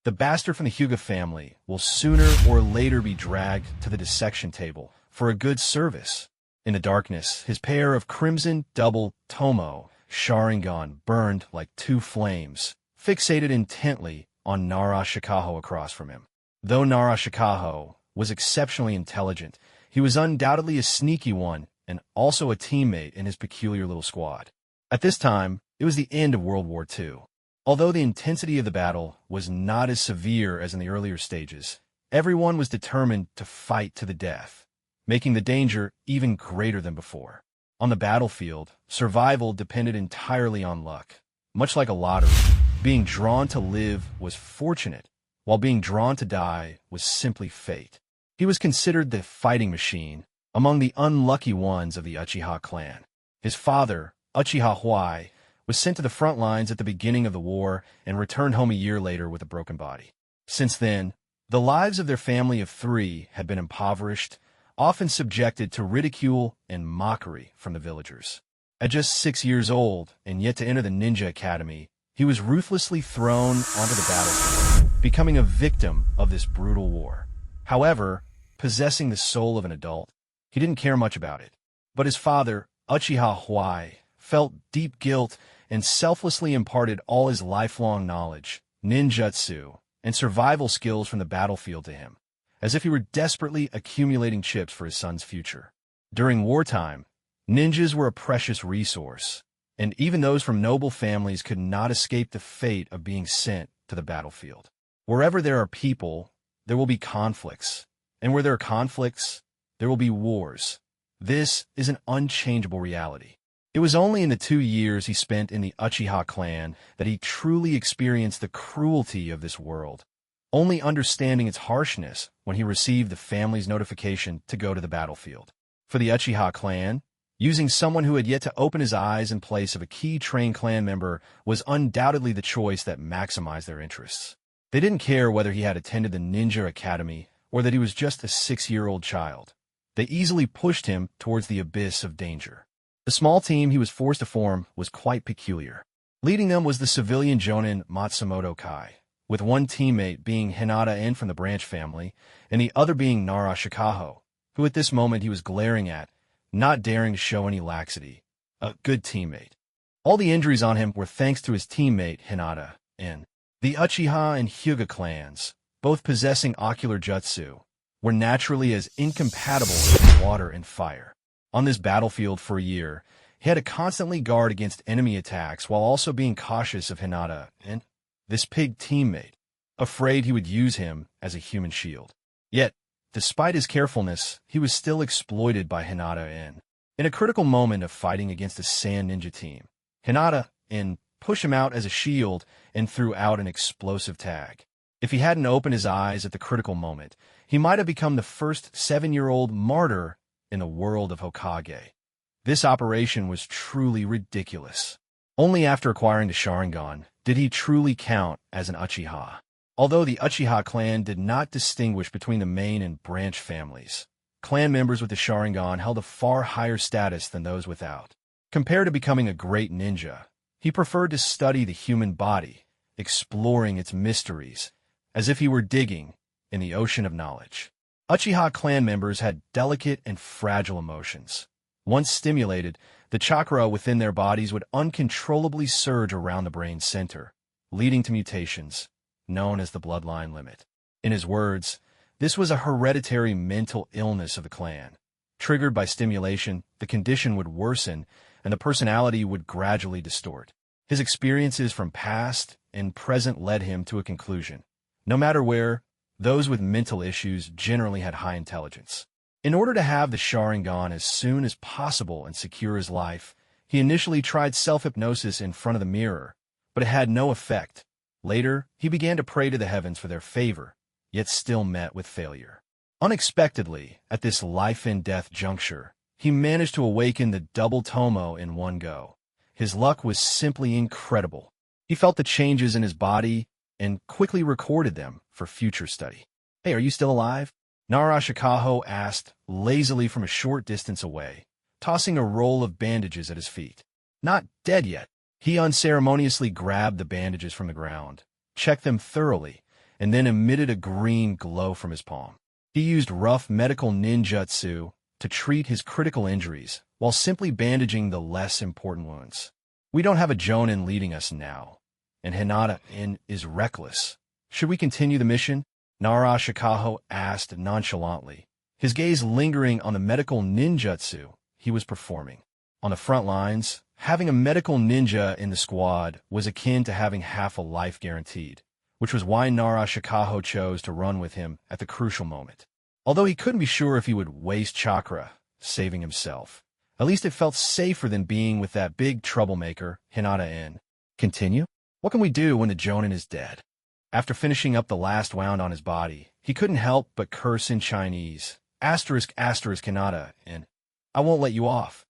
The bastard from the Huga family will sooner or later be dragged to the dissection table for a good service. In the darkness, his pair of crimson double tomo sharingan burned like two flames, fixated intently on Nara Shikaho across from him. Though Nara Shikaho was exceptionally intelligent, he was undoubtedly a sneaky one and also a teammate in his peculiar little squad. At this time, it was the end of World War II. Although the intensity of the battle was not as severe as in the earlier stages, everyone was determined to fight to the death, making the danger even greater than before. On the battlefield, survival depended entirely on luck. Much like a lottery, being drawn to live was fortunate, while being drawn to die was simply fate. He was considered the fighting machine among the unlucky ones of the Uchiha clan. His father, Uchiha Huai, was sent to the front lines at the beginning of the war and returned home a year later with a broken body. Since then, the lives of their family of three had been impoverished, often subjected to ridicule and mockery from the villagers. At just 6 years old and yet to enter the ninja academy, he was ruthlessly thrown onto the battlefield, becoming a victim of this brutal war. However, possessing the soul of an adult, he didn't care much about it. But his father, Uchiha Huai, felt deep guilt and selflessly imparted all his lifelong knowledge, ninjutsu, and survival skills from the battlefield to him, as if he were desperately accumulating chips for his son's future. During wartime, ninjas were a precious resource, and even those from noble families could not escape the fate of being sent to the battlefield. Wherever there are people, there will be conflicts, and where there are conflicts, there will be wars. This is an unchangeable reality. It was only in the 2 years he spent in the Uchiha clan that he truly experienced the cruelty of this world, only understanding its harshness when he received the family's notification to go to the battlefield. For the Uchiha clan, using someone who had yet to open his eyes in place of a key trained clan member was undoubtedly the choice that maximized their interests. They didn't care whether he had attended the ninja academy or that he was just a 6-year-old child. They easily pushed him towards the abyss of danger. The small team he was forced to form was quite peculiar. Leading them was the civilian jonin Matsumoto Kai, with one teammate being Hinata En from the branch family, and the other being Nara Shikaho, who at this moment he was glaring at, not daring to show any laxity. A good teammate. All the injuries on him were thanks to his teammate Hinata En. The Uchiha and Hyuga clans, both possessing ocular jutsu, were naturally as incompatible as water and fire. On this battlefield for a year, he had to constantly guard against enemy attacks while also being cautious of Hinata and this pig teammate, afraid he would use him as a human shield. Yet, despite his carefulness, he was still exploited by Hinata En. In a critical moment of fighting against a sand ninja team, Hinata En pushed him out as a shield and threw out an explosive tag. If he hadn't opened his eyes at the critical moment, he might have become the first 7-year-old martyr in the world of Hokage. This operation was truly ridiculous. Only after acquiring the Sharingan did he truly count as an Uchiha. Although the Uchiha clan did not distinguish between the main and branch families, clan members with the Sharingan held a far higher status than those without. Compared to becoming a great ninja, he preferred to study the human body, exploring its mysteries, as if he were digging in the ocean of knowledge. Uchiha clan members had delicate and fragile emotions. Once stimulated, the chakra within their bodies would uncontrollably surge around the brain's center, leading to mutations, known as the bloodline limit. In his words, this was a hereditary mental illness of the clan. Triggered by stimulation, the condition would worsen and the personality would gradually distort. His experiences from past and present led him to a conclusion. No matter where, those with mental issues generally had high intelligence. In order to have the Sharingan as soon as possible and secure his life, he initially tried self-hypnosis in front of the mirror, but it had no effect. Later, he began to pray to the heavens for their favor, yet still met with failure. Unexpectedly, at this life-and-death juncture, he managed to awaken the double tomo in one go. His luck was simply incredible. He felt the changes in his body and quickly recorded them for future study. "Hey, are you still alive?" Nara Shikaho asked, lazily from a short distance away, tossing a roll of bandages at his feet. "Not dead yet." He unceremoniously grabbed the bandages from the ground, checked them thoroughly, and then emitted a green glow from his palm. He used rough medical ninjutsu to treat his critical injuries while simply bandaging the less important wounds. We don't have a Jonin leading us now, and Hinata-in is reckless. Should we continue the mission? Nara Shikaho asked nonchalantly, his gaze lingering on the medical ninjutsu he was performing. On the front lines, having a medical ninja in the squad was akin to having half a life guaranteed, which was why Nara Shikaho chose to run with him at the crucial moment. Although he couldn't be sure if he would waste chakra saving himself, at least it felt safer than being with that big troublemaker, Hinata-in. Continue? What can we do when the Jonin is dead? After finishing up the last wound on his body, he couldn't help but curse in Chinese, Hinata-in. I won't let you off.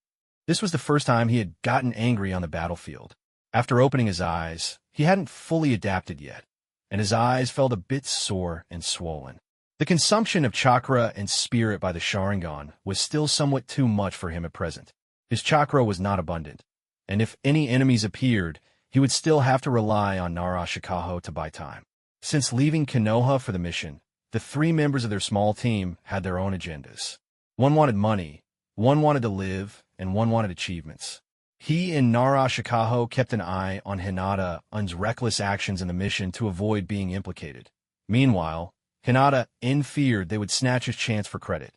This was the first time he had gotten angry on the battlefield. After opening his eyes, he hadn't fully adapted yet, and his eyes felt a bit sore and swollen. The consumption of chakra and spirit by the sharingan was still somewhat too much for him at present. His chakra was not abundant, and if any enemies appeared, he would still have to rely on Nara Shikaho to buy time. Since leaving Kenoha for the mission, the three members of their small team had their own agendas. One wanted money, one wanted to live, and one wanted achievements. He and Nara Shikaho kept an eye on Hinata-in's reckless actions in the mission to avoid being implicated. Meanwhile, Hinata-in feared they would snatch his chance for credit.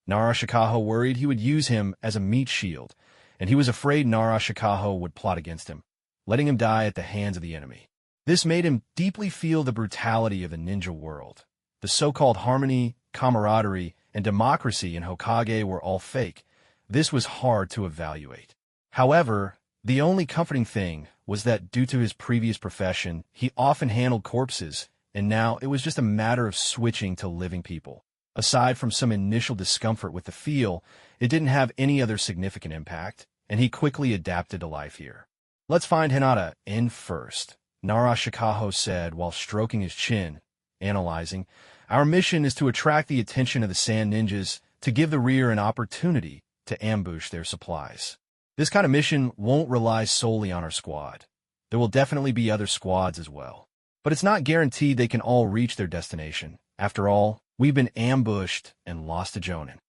Nara Shikaho worried he would use him as a meat shield, and he was afraid Nara Shikaho would plot against him, letting him die at the hands of the enemy. This made him deeply feel the brutality of the ninja world. The so-called harmony, camaraderie, and democracy in Hokage were all fake. This was hard to evaluate. However, the only comforting thing was that due to his previous profession, he often handled corpses, and now it was just a matter of switching to living people. Aside from some initial discomfort with the feel, it didn't have any other significant impact, and he quickly adapted to life here. Let's find Hinata-in first, Nara Shikaho said while stroking his chin, analyzing. Our mission is to attract the attention of the Sand Ninjas to give the rear an opportunity to ambush their supplies. This kind of mission won't rely solely on our squad. There will definitely be other squads as well. But it's not guaranteed they can all reach their destination. After all, we've been ambushed and lost to Jonin.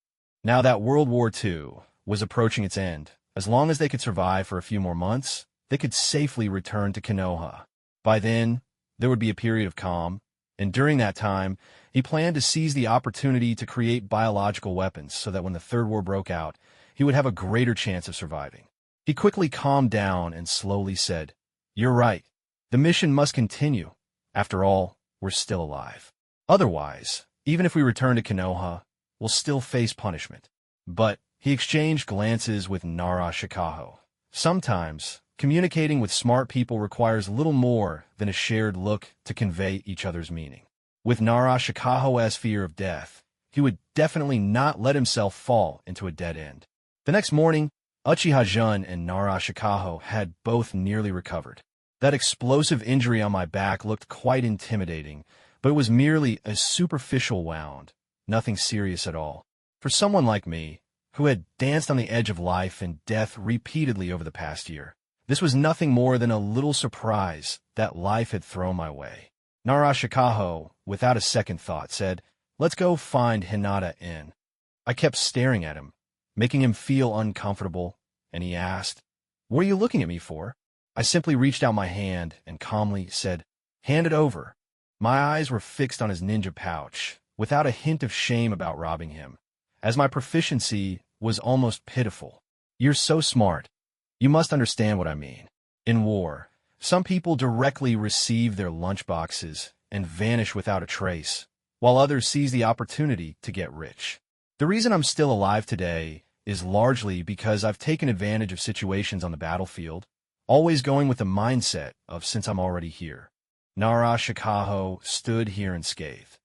Now that World War II was approaching its end, as long as they could survive for a few more months, they could safely return to Kenoha. By then, there would be a period of calm, and during that time, he planned to seize the opportunity to create biological weapons so that when the Third War broke out, he would have a greater chance of surviving. He quickly calmed down and slowly said, "You're right. The mission must continue. After all, we're still alive. Otherwise, even if we return to Kenoha, we'll still face punishment." But he exchanged glances with Nara Shikaho. Sometimes, communicating with smart people requires little more than a shared look to convey each other's meaning. With Nara Shikaho's fear of death, he would definitely not let himself fall into a dead end. The next morning, Uchiha Jun and Nara Shikaho had both nearly recovered. That explosive injury on my back looked quite intimidating, but it was merely a superficial wound, nothing serious at all. For someone like me, who had danced on the edge of life and death repeatedly over the past year, this was nothing more than a little surprise that life had thrown my way. Nara Shikaho, without a second thought, said, "Let's go find Hinata-in." I kept staring at him, making him feel uncomfortable, and he asked, "What are you looking at me for?" I simply reached out my hand and calmly said, "Hand it over." My eyes were fixed on his ninja pouch, without a hint of shame about robbing him, as my proficiency was almost pitiful. "You're so smart. You must understand what I mean. In war, some people directly receive their lunchboxes and vanish without a trace, while others seize the opportunity to get rich. The reason I'm still alive today is largely because I've taken advantage of situations on the battlefield, always going with the mindset of since I'm already here." Nara Shikaho stood here unscathed.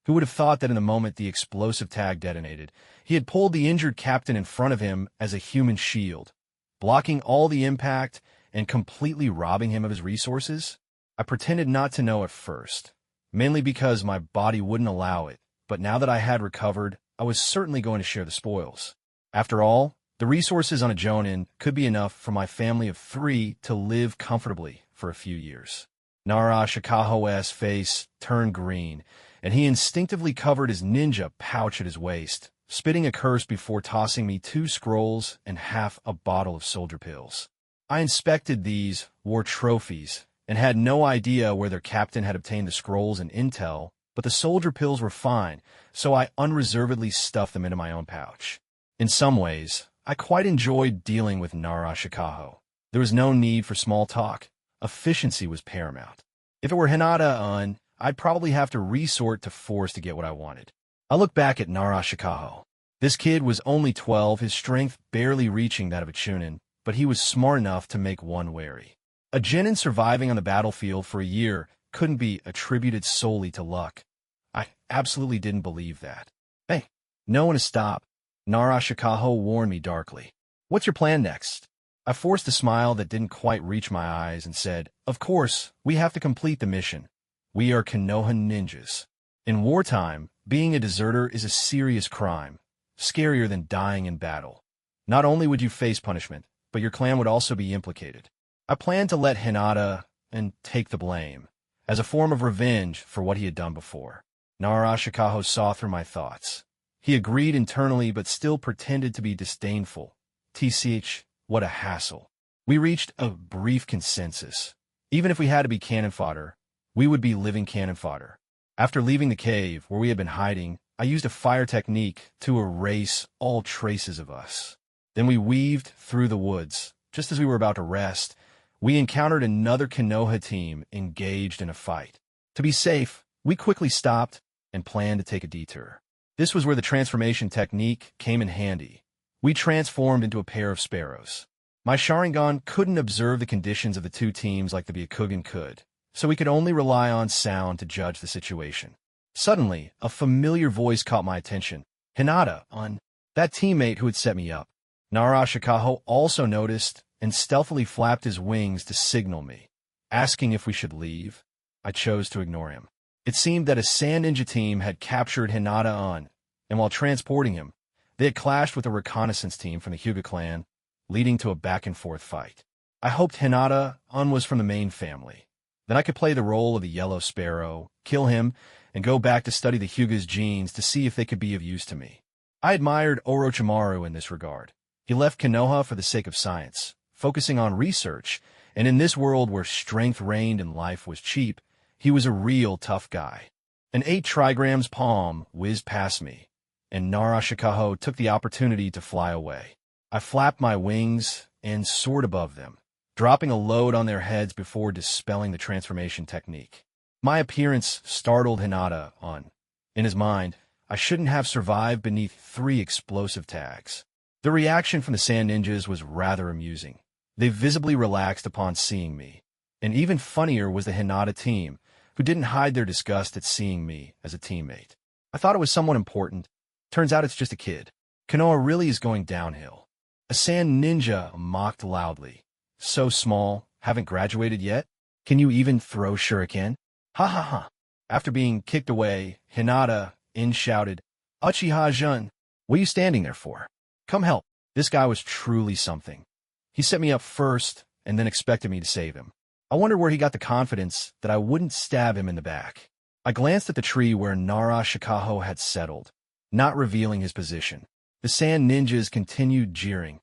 Who would have thought that in the moment the explosive tag detonated, he had pulled the injured captain in front of him as a human shield, blocking all the impact and completely robbing him of his resources? I pretended not to know at first, mainly because my body wouldn't allow it, but now that I had recovered, I was certainly going to share the spoils. After all, the resources on a Jonin could be enough for my family of 3 to live comfortably for a few years. Narashikaho's face turned green, and he instinctively covered his ninja pouch at his waist, spitting a curse before tossing me 2 scrolls and half a bottle of soldier pills. I inspected these war trophies and had no idea where their captain had obtained the scrolls and intel, but the soldier pills were fine, so I unreservedly stuffed them into my own pouch. In some ways, I quite enjoyed dealing with Narashikaho. There was no need for small talk. Efficiency was paramount. If it were Hinata, I'd probably have to resort to force to get what I wanted. I look back at Narashikaho. This kid was only 12, his strength barely reaching that of a chunin, but he was smart enough to make one wary. A genin surviving on the battlefield for a year couldn't be attributed solely to luck. I absolutely didn't believe that. Hey, no one to stop. Narashikaho warned me darkly. What's your plan next? I forced a smile that didn't quite reach my eyes and said, of course, we have to complete the mission. We are Kenoha ninjas. In wartime, being a deserter is a serious crime, scarier than dying in battle. Not only would you face punishment, but your clan would also be implicated. I planned to let Hinata take the blame, as a form of revenge for what he had done before. Narashikaho saw through my thoughts. He agreed internally but still pretended to be disdainful. TCH, what a hassle. We reached a brief consensus. Even if we had to be cannon fodder, we would be living cannon fodder. After leaving the cave where we had been hiding, I used a fire technique to erase all traces of us. Then we weaved through the woods. Just as we were about to rest, we encountered another Kenoha team engaged in a fight. To be safe, we quickly stopped and planned to take a detour. This was where the transformation technique came in handy. We transformed into a pair of sparrows. My sharingan couldn't observe the conditions of the 2 teams like the Byakugan could, so we could only rely on sound to judge the situation. Suddenly, a familiar voice caught my attention. Hinata, that teammate who had set me up. Narashikaho also noticed and stealthily flapped his wings to signal me, asking if we should leave. I chose to ignore him. It seemed that a Sand Ninja team had captured Hinata, and while transporting him, they had clashed with a reconnaissance team from the Huga clan, leading to a back-and-forth fight. I hoped Hinata was from the main family. Then I could play the role of the Yellow Sparrow, kill him, and go back to study the Huga's genes to see if they could be of use to me. I admired Orochimaru in this regard. He left Kenoha for the sake of science, focusing on research, and in this world where strength reigned and life was cheap, he was a real tough guy. An 8 trigrams palm whizzed past me, and Narashikaho took the opportunity to fly away. I flapped my wings and soared above them, dropping a load on their heads before dispelling the transformation technique. My appearance startled Hinata. In his mind, I shouldn't have survived beneath 3 explosive tags. The reaction from the Sand Ninjas was rather amusing. They visibly relaxed upon seeing me. And even funnier was the Hinata team, who didn't hide their disgust at seeing me as a teammate. I thought it was someone important. Turns out it's just a kid. Kenoha really is going downhill. A Sand Ninja mocked loudly. So small, haven't graduated yet? Can you even throw shuriken? Ha ha ha. After being kicked away, Hinata shouted, Uchiha-jun, what are you standing there for? Come help. This guy was truly something. He set me up first and then expected me to save him. I wondered where he got the confidence that I wouldn't stab him in the back. I glanced at the tree where Narashikaho had settled, not revealing his position. The Sand Ninjas continued jeering.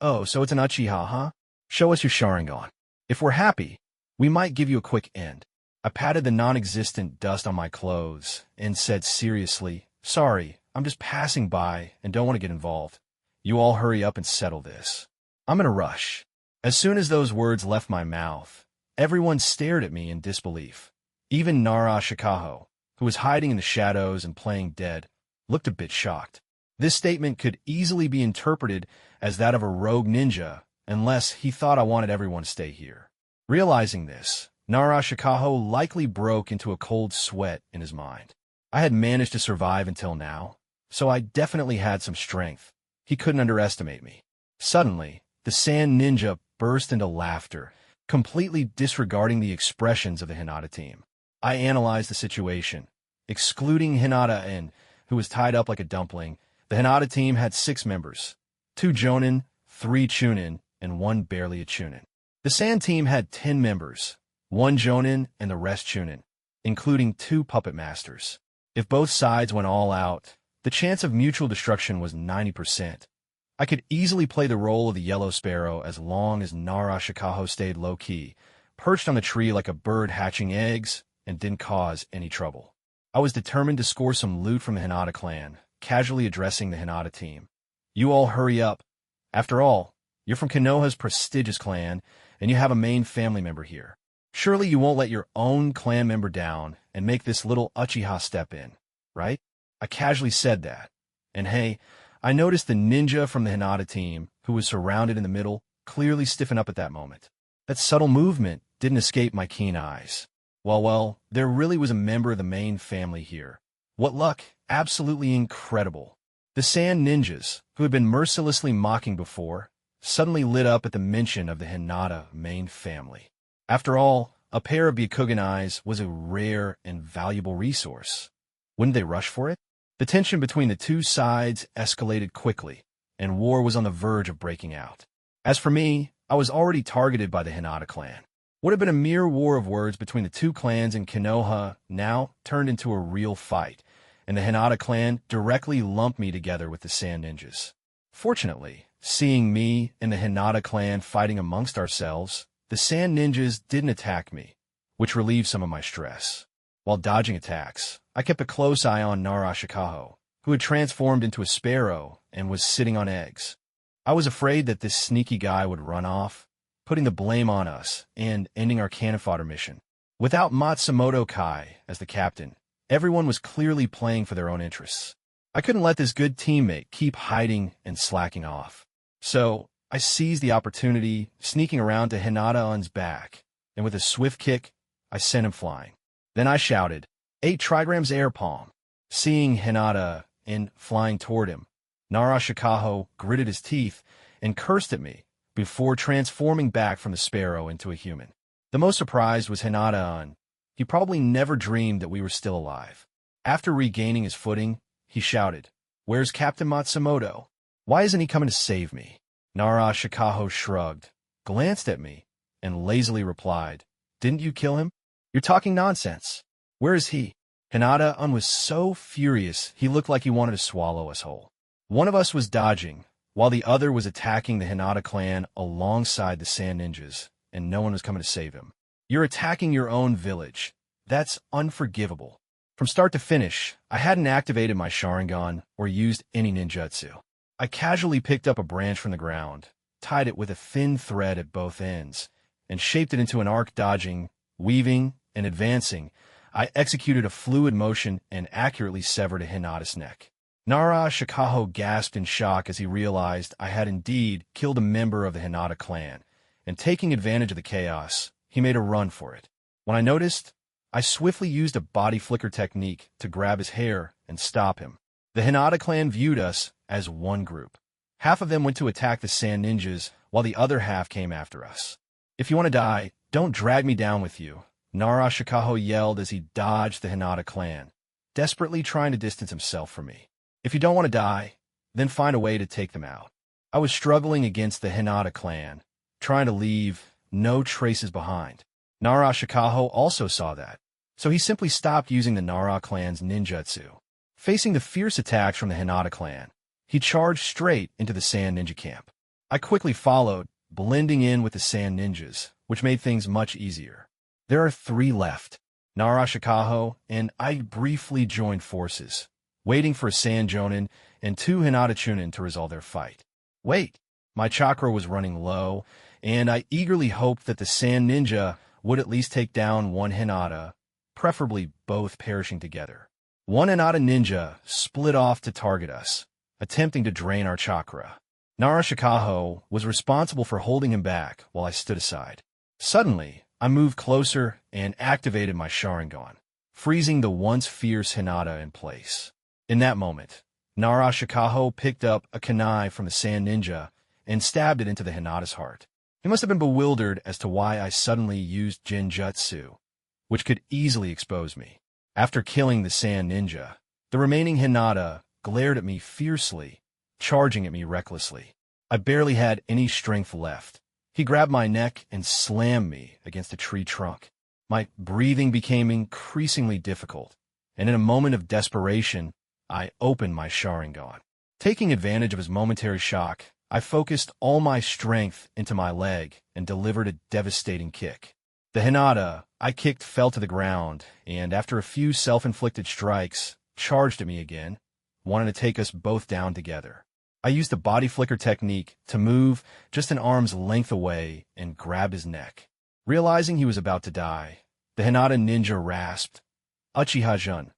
Oh, so it's an Uchiha, huh? Show us your sharingan. If we're happy, we might give you a quick end. I patted the non-existent dust on my clothes and said seriously, sorry, I'm just passing by and don't want to get involved. You all hurry up and settle this. I'm in a rush. As soon as those words left my mouth, everyone stared at me in disbelief. Even Narashikaho, who was hiding in the shadows and playing dead, looked a bit shocked. This statement could easily be interpreted as that of a rogue ninja, unless he thought I wanted everyone to stay here. Realizing this, Narashikaho likely broke into a cold sweat in his mind. I had managed to survive until now, so I definitely had some strength. He couldn't underestimate me. Suddenly, the Sand Ninja burst into laughter, completely disregarding the expressions of the Hinata team. I analyzed the situation. Excluding Hinata, who was tied up like a dumpling, the Hinata team had 6 members, 2 Jonin, 3 Chunin, and 1 barely a Chunin. The Sand team had 10 members, one jonin and the rest chunin, including 2 puppet masters. If both sides went all out, the chance of mutual destruction was 90%. I could easily play the role of the yellow sparrow as long as Nara Shikaho stayed low-key, perched on the tree like a bird hatching eggs, and didn't cause any trouble. I was determined to score some loot from the Hinata clan, casually addressing the Hinata team. You all hurry up. After all, you're from Kenoha's prestigious clan, and you have a main family member here. Surely you won't let your own clan member down and make this little Uchiha step in, right? I casually said that. And hey, I noticed the ninja from the Hinata team, who was surrounded in the middle, clearly stiffen up at that moment. That subtle movement didn't escape my keen eyes. Well, there really was a member of the main family here. What luck! Absolutely incredible. The Sand Ninjas, who had been mercilessly mocking before, suddenly lit up at the mention of the Hinata main family. After all, a pair of Byakugan eyes was a rare and valuable resource. Wouldn't they rush for it? The tension between the two sides escalated quickly, and war was on the verge of breaking out. As for me, I was already targeted by the Hinata clan. What had been a mere war of words between the two clans in Kenoha now turned into a real fight, and the Hinata clan directly lumped me together with the Sand Ninjas. Fortunately, seeing me and the Hinata clan fighting amongst ourselves, the Sand Ninjas didn't attack me, which relieved some of my stress. While dodging attacks, I kept a close eye on Nara Shikaho, who had transformed into a sparrow and was sitting on eggs. I was afraid that this sneaky guy would run off, putting the blame on us and ending our cannon fodder mission. Without Matsumoto Kai as the captain, everyone was clearly playing for their own interests. I couldn't let this good teammate keep hiding and slacking off. So I seized the opportunity, sneaking around to Hinata-un's back, and with a swift kick, I sent him flying. Then I shouted, 8 trigrams air palm. Seeing Hinata-in flying toward him, Nara Shikaho gritted his teeth and cursed at me before transforming back from the sparrow into a human. The most surprised was Hinata-un. He probably never dreamed that we were still alive. After regaining his footing, he shouted, "Where's Captain Matsumoto? Why isn't he coming to save me?" Nara Shikaho shrugged, glanced at me, and lazily replied, "Didn't you kill him? You're talking nonsense. Where is he?" Hinata-un was so furious he looked like he wanted to swallow us whole. One of us was dodging, while the other was attacking the Hinata clan alongside the Sand Ninjas, and no one was coming to save him. You're attacking your own village. That's unforgivable. From start to finish, I hadn't activated my sharingan or used any ninjutsu. I casually picked up a branch from the ground, tied it with a thin thread at both ends, and shaped it into an arc. Dodging, weaving, and advancing, I executed a fluid motion and accurately severed a Hinata's neck. Nara Shikaho gasped in shock as he realized I had indeed killed a member of the Hinata clan, and taking advantage of the chaos, he made a run for it. When I noticed, I swiftly used a body flicker technique to grab his hair and stop him. The Hinata clan viewed us as one group. Half of them went to attack the Sand Ninjas, while the other half came after us. "If you want to die, don't drag me down with you," Nara Shikaho yelled as he dodged the Hinata clan, desperately trying to distance himself from me. "If you don't want to die, then find a way to take them out." I was struggling against the Hinata clan, trying to leave no traces behind. Nara Shikaho also saw that, so he simply stopped using the Nara clan's ninjutsu. Facing the fierce attacks from the Hinata clan, he charged straight into the Sand Ninja camp. I quickly followed, blending in with the Sand Ninjas, which made things much easier. There are 3 left. Nara Shikaho and I briefly joined forces, waiting for a Sand Jonin and 2 Hinata Chunin to resolve their fight. Wait, my chakra was running low, and I eagerly hoped that the Sand Ninja would at least take down one Hinata, preferably both perishing together. One Hinata ninja split off to target us, attempting to drain our chakra. Nara Shikaho was responsible for holding him back while I stood aside. Suddenly, I moved closer and activated my sharingan, freezing the once fierce Hinata in place. In that moment, Nara Shikaho picked up a kunai from the Sand Ninja and stabbed it into the Hinata's heart. He must have been bewildered as to why I suddenly used Jinjutsu, which could easily expose me. After killing the Sand Ninja, the remaining Hinata glared at me fiercely, charging at me recklessly. I barely had any strength left. He grabbed my neck and slammed me against a tree trunk. My breathing became increasingly difficult, and in a moment of desperation, I opened my sharingan. Taking advantage of his momentary shock, I focused all my strength into my leg and delivered a devastating kick. The Hinata I kicked fell to the ground, and after a few self-inflicted strikes, charged at me again, wanting to take us both down together. I used the body flicker technique to move just an arm's length away and grab his neck. Realizing he was about to die, the Hinata ninja rasped, "Uchiha-jun,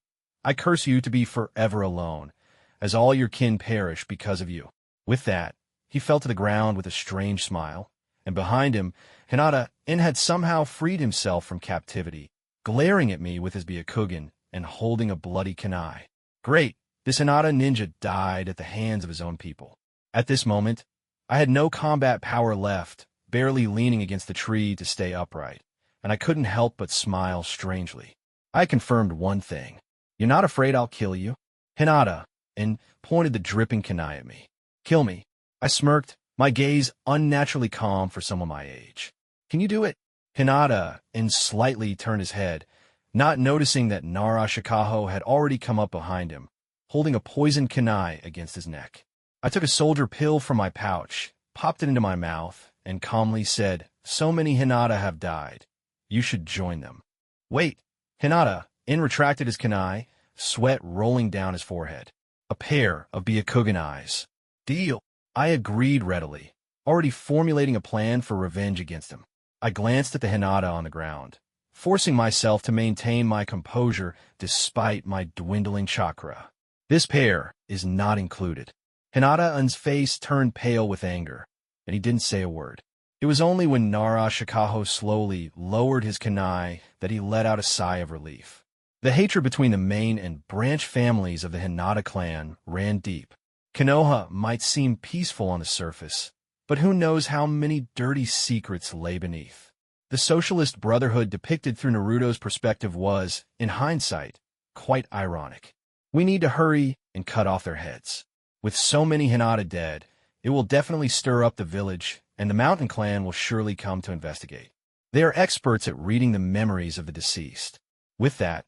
I curse you to be forever alone, as all your kin perish because of you." With that, he fell to the ground with a strange smile, and behind him, Hinata-in had somehow freed himself from captivity, glaring at me with his Byakugan and holding a bloody kunai. Great! This Hinata ninja died at the hands of his own people. At this moment, I had no combat power left, barely leaning against the tree to stay upright, and I couldn't help but smile strangely. I confirmed one thing. "You're not afraid I'll kill you?" Hinata, and pointed the dripping kunai at me. "Kill me." I smirked, my gaze unnaturally calm for someone my age. "Can you do it?" Hinata, and slightly turned his head, not noticing that Narashikaho had already come up behind him, holding a poisoned kunai against his neck. I took a soldier pill from my pouch, popped it into my mouth, and calmly said, "So many Hinata have died. You should join them." "Wait." Hinata-in retracted his kunai, sweat rolling down his forehead. "A pair of Byakugan eyes." "Deal." I agreed readily, already formulating a plan for revenge against him. I glanced at the Hinata on the ground, forcing myself to maintain my composure despite my dwindling chakra. This pair is not included. Hinata-in's face turned pale with anger, and he didn't say a word. It was only when Narashikaho slowly lowered his kunai that he let out a sigh of relief. The hatred between the main and branch families of the Hinata clan ran deep. Kenoha might seem peaceful on the surface, but who knows how many dirty secrets lay beneath. The socialist brotherhood depicted through Naruto's perspective was, in hindsight, quite ironic. We need to hurry and cut off their heads. With so many Hinata dead, it will definitely stir up the village, and the mountain clan will surely come to investigate. They are experts at reading the memories of the deceased. With that,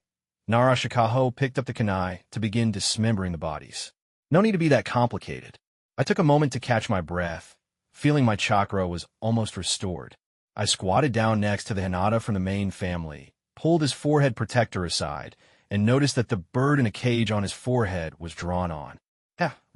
Narashikaho picked up the kunai to begin dismembering the bodies. No need to be that complicated. I took a moment to catch my breath, feeling my chakra was almost restored. I squatted down next to the Hinata from the main family, pulled his forehead protector aside, and noticed that the bird in a cage on his forehead was drawn on.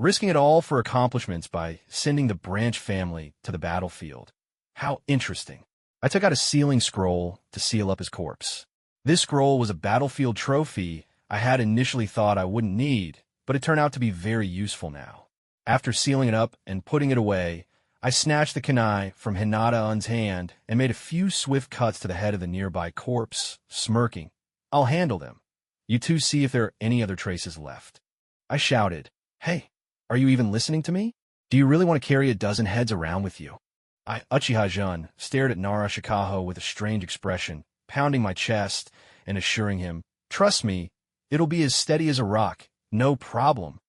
Risking it all for accomplishments by sending the branch family to the battlefield. How interesting. I took out a sealing scroll to seal up his corpse. This scroll was a battlefield trophy I had initially thought I wouldn't need, but it turned out to be very useful now. After sealing it up and putting it away, I snatched the kunai from Hinata-in's hand and made a few swift cuts to the head of the nearby corpse, smirking. "I'll handle them. You two see if there are any other traces left." I shouted, "Hey, are you even listening to me? Do you really want to carry a dozen heads around with you?" Uchiha-jun stared at Narashikaho with a strange expression, pounding my chest and assuring him, "Trust me, it'll be as steady as a rock, no problem."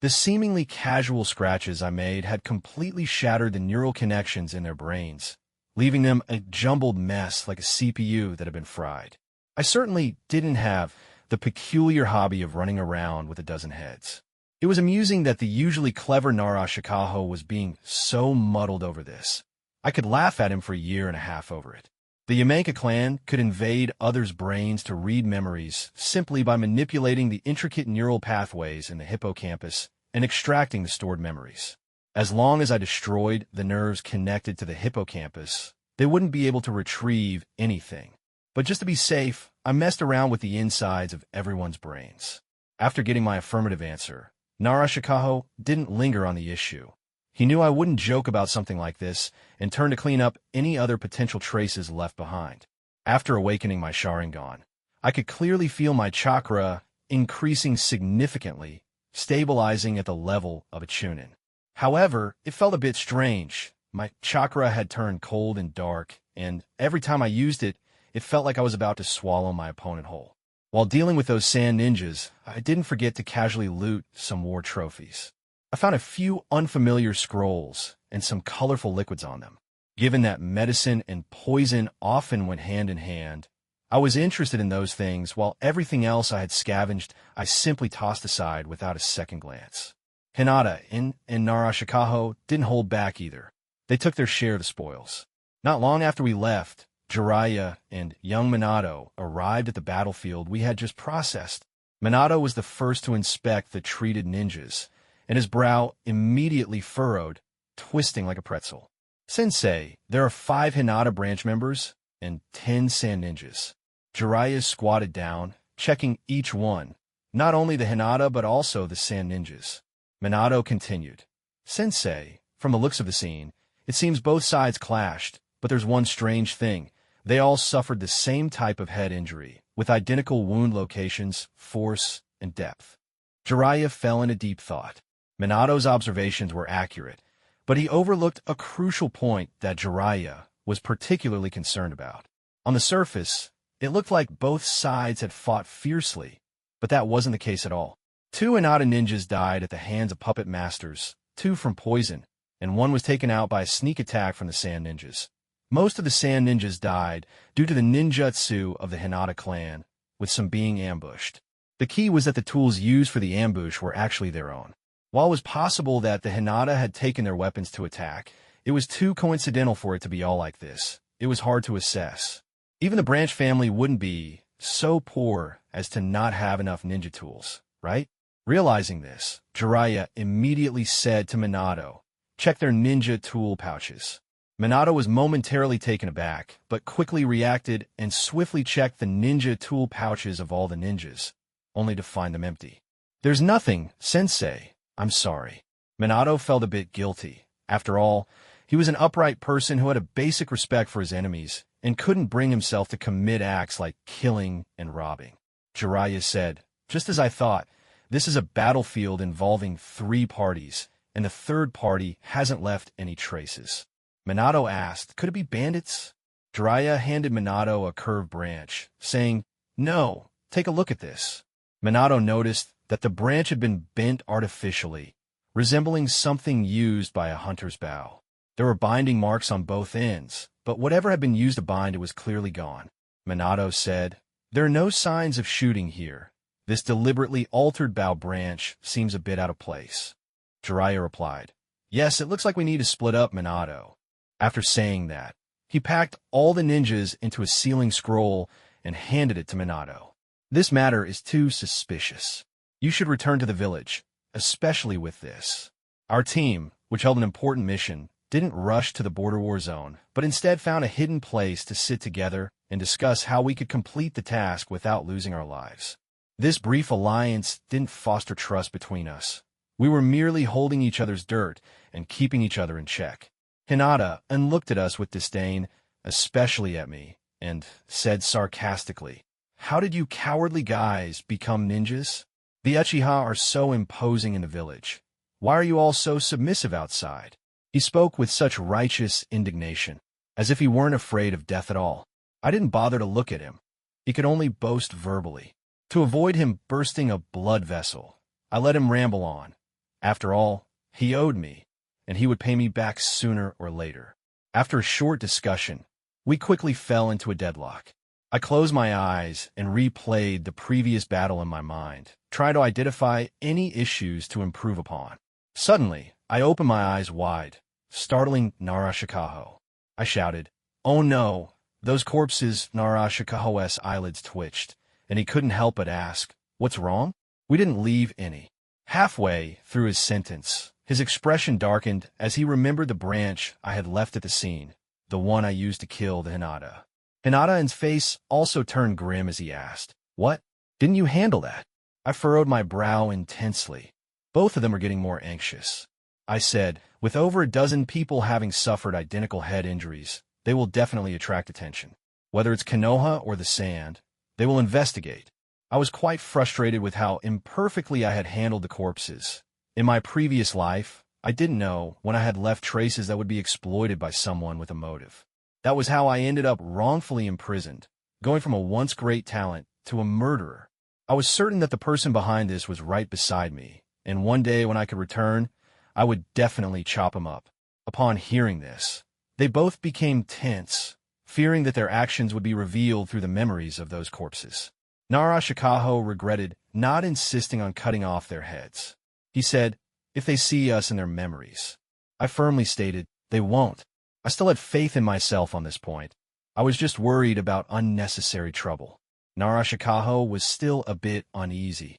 The seemingly casual scratches I made had completely shattered the neural connections in their brains, leaving them a jumbled mess like a CPU that had been fried. I certainly didn't have the peculiar hobby of running around with a dozen heads. It was amusing that the usually clever Narashikaho was being so muddled over this. I could laugh at him for a year and a half over it. The Yamenka clan could invade others' brains to read memories simply by manipulating the intricate neural pathways in the hippocampus and extracting the stored memories. As long as I destroyed the nerves connected to the hippocampus, they wouldn't be able to retrieve anything. But just to be safe, I messed around with the insides of everyone's brains. After getting my affirmative answer, Narashikaho didn't linger on the issue. He knew I wouldn't joke about something like this and turned to clean up any other potential traces left behind. After awakening my sharingan, I could clearly feel my chakra increasing significantly, stabilizing at the level of a chunin. However, it felt a bit strange. My chakra had turned cold and dark, and every time I used it, it felt like I was about to swallow my opponent whole. While dealing with those sand ninjas, I didn't forget to casually loot some war trophies. I found a few unfamiliar scrolls and some colorful liquids on them. Given that medicine and poison often went hand in hand, I was interested in those things, while everything else I had scavenged I simply tossed aside without a second glance. Hinata and Narashikaho didn't hold back either. They took their share of the spoils. Not long after we left, Jeriah and young Minato arrived at the battlefield we had just processed. Minato was the first to inspect the treated ninjas, and his brow immediately furrowed, twisting like a pretzel. "Sensei, there are 5 Hinata branch members and 10 sand ninjas." Jeriah squatted down, checking each one, not only the Hinata but also the sand ninjas. Minato continued, "Sensei, from the looks of the scene, it seems both sides clashed, but there's one strange thing. They all suffered the same type of head injury, with identical wound locations, force, and depth." Jeriah fell into deep thought. Minato's observations were accurate, but he overlooked a crucial point that Jeriah was particularly concerned about. On the surface, it looked like both sides had fought fiercely, but that wasn't the case at all. 2 Hinata ninjas died at the hands of puppet masters, 2 from poison, and 1 was taken out by a sneak attack from the sand ninjas. Most of the sand ninjas died due to the ninjutsu of the Hinata clan, with some being ambushed. The key was that the tools used for the ambush were actually their own. While it was possible that the Hinata had taken their weapons to attack, it was too coincidental for it to be all like this. It was hard to assess. Even the branch family wouldn't be so poor as to not have enough ninja tools, right? Realizing this, Jeriah immediately said to Minato, "Check their ninja tool pouches." Minato was momentarily taken aback, but quickly reacted and swiftly checked the ninja tool pouches of all the ninjas, only to find them empty. "There's nothing, Sensei. I'm sorry." Minato felt a bit guilty. After all, he was an upright person who had a basic respect for his enemies and couldn't bring himself to commit acts like killing and robbing. Jeriah said, "Just as I thought, this is a battlefield involving 3 parties, and the third party hasn't left any traces." Minato asked, "Could it be bandits?" Jeriah handed Minato a curved branch, saying, "No, take a look at this." Minato noticed that the branch had been bent artificially, resembling something used by a hunter's bow. There were binding marks on both ends, but whatever had been used to bind it was clearly gone. Minato said, "There are no signs of shooting here. This deliberately altered bow branch seems a bit out of place." Jeriah replied, "Yes, it looks like we need to split up, Minato." After saying that, he packed all the ninjas into a sealing scroll and handed it to Minato. "This matter is too suspicious. You should return to the village, especially with this." Our team, which held an important mission, didn't rush to the border war zone, but instead found a hidden place to sit together and discuss how we could complete the task without losing our lives. This brief alliance didn't foster trust between us. We were merely holding each other's dirt and keeping each other in check. Hinata looked at us with disdain, especially at me, and said sarcastically, "How did you cowardly guys become ninjas? The Uchiha are so imposing in the village. Why are you all so submissive outside?" He spoke with such righteous indignation, as if he weren't afraid of death at all. I didn't bother to look at him. He could only boast verbally. To avoid him bursting a blood vessel, I let him ramble on. After all, he owed me, and he would pay me back sooner or later. After a short discussion, we quickly fell into a deadlock. I closed my eyes and replayed the previous battle in my mind, trying to identify any issues to improve upon. Suddenly, I opened my eyes wide, startling Narashikaho. I shouted, "Oh no!" Those corpses. Narashikaho's eyelids twitched, and he couldn't help but ask, "What's wrong?" We didn't leave any. Halfway through his sentence, his expression darkened as he remembered the branch I had left at the scene, the one I used to kill the Hinata. Hinata's face also turned grim as he asked, "What? Didn't you handle that?" I furrowed my brow intensely. Both of them were getting more anxious. I said, "With over a dozen people having suffered identical head injuries, they will definitely attract attention. Whether it's Kenoha or the sand, they will investigate." I was quite frustrated with how imperfectly I had handled the corpses. In my previous life, I didn't know when I had left traces that would be exploited by someone with a motive. That was how I ended up wrongfully imprisoned, going from a once great talent to a murderer. I was certain that the person behind this was right beside me, and one day when I could return, I would definitely chop him up. Upon hearing this, they both became tense, fearing that their actions would be revealed through the memories of those corpses. Nara Shikaho regretted not insisting on cutting off their heads. He said, if they see us in their memories. I firmly stated, they won't. I still had faith in myself on this point. I was just worried about unnecessary trouble. Nara Shikaho was still a bit uneasy.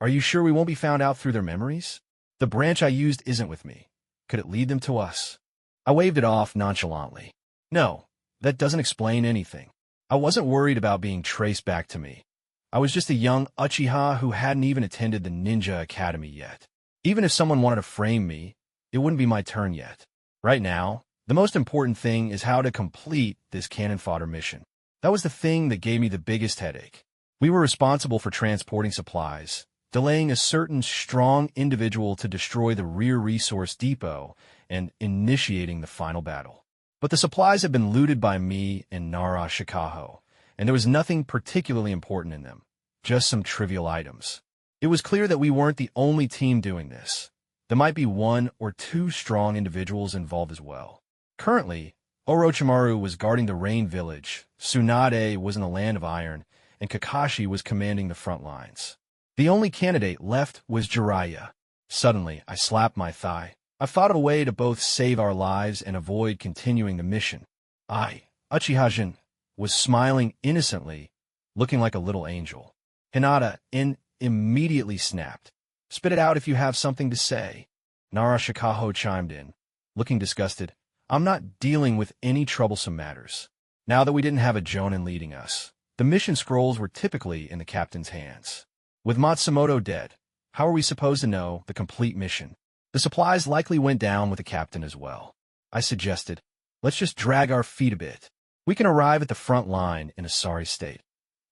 Are you sure we won't be found out through their memories? The branch I used isn't with me. Could it lead them to us? I waved it off nonchalantly. No, that doesn't explain anything. I wasn't worried about being traced back to me. I was just a young Uchiha who hadn't even attended the Ninja Academy yet. Even if someone wanted to frame me, it wouldn't be my turn yet. Right now, the most important thing is how to complete this cannon fodder mission. That was the thing that gave me the biggest headache. We were responsible for transporting supplies, delaying a certain strong individual to destroy the rear resource depot, and initiating the final battle. But the supplies had been looted by me and Nara Shikaho, and there was nothing particularly important in them, just some trivial items. It was clear that we weren't the only team doing this. There might be one or two strong individuals involved as well. Currently, Orochimaru was guarding the Rain Village, Tsunade was in the Land of Iron, and Kakashi was commanding the front lines. The only candidate left was Jeriah. Suddenly, I slapped my thigh. I thought of a way to both save our lives and avoid continuing the mission. Uchiha-jin, was smiling innocently, looking like a little angel. Hinata immediately snapped. Spit it out if you have something to say. Nara Shikaho chimed in, looking disgusted. I'm not dealing with any troublesome matters. Now that we didn't have a Jonin leading us, the mission scrolls were typically in the captain's hands. With Matsumoto dead, how are we supposed to know the complete mission? The supplies likely went down with the captain as well. I suggested, let's just drag our feet a bit. We can arrive at the front line in a sorry state.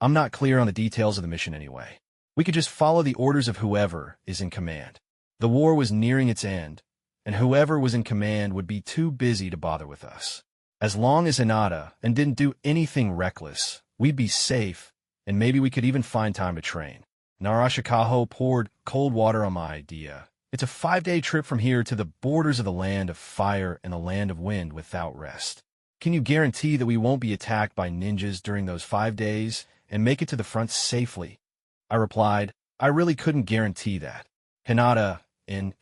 I'm not clear on the details of the mission anyway. We could just follow the orders of whoever is in command. The war was nearing its end, and whoever was in command would be too busy to bother with us. As long as Hinata and didn't do anything reckless, we'd be safe, and maybe we could even find time to train. Nara Shikaho poured cold water on my idea. It's a 5-day trip from here to the borders of the Land of Fire and the Land of Wind without rest. Can you guarantee that we won't be attacked by ninjas during those 5 days and make it to the front safely? I replied, I really couldn't guarantee that. Hinata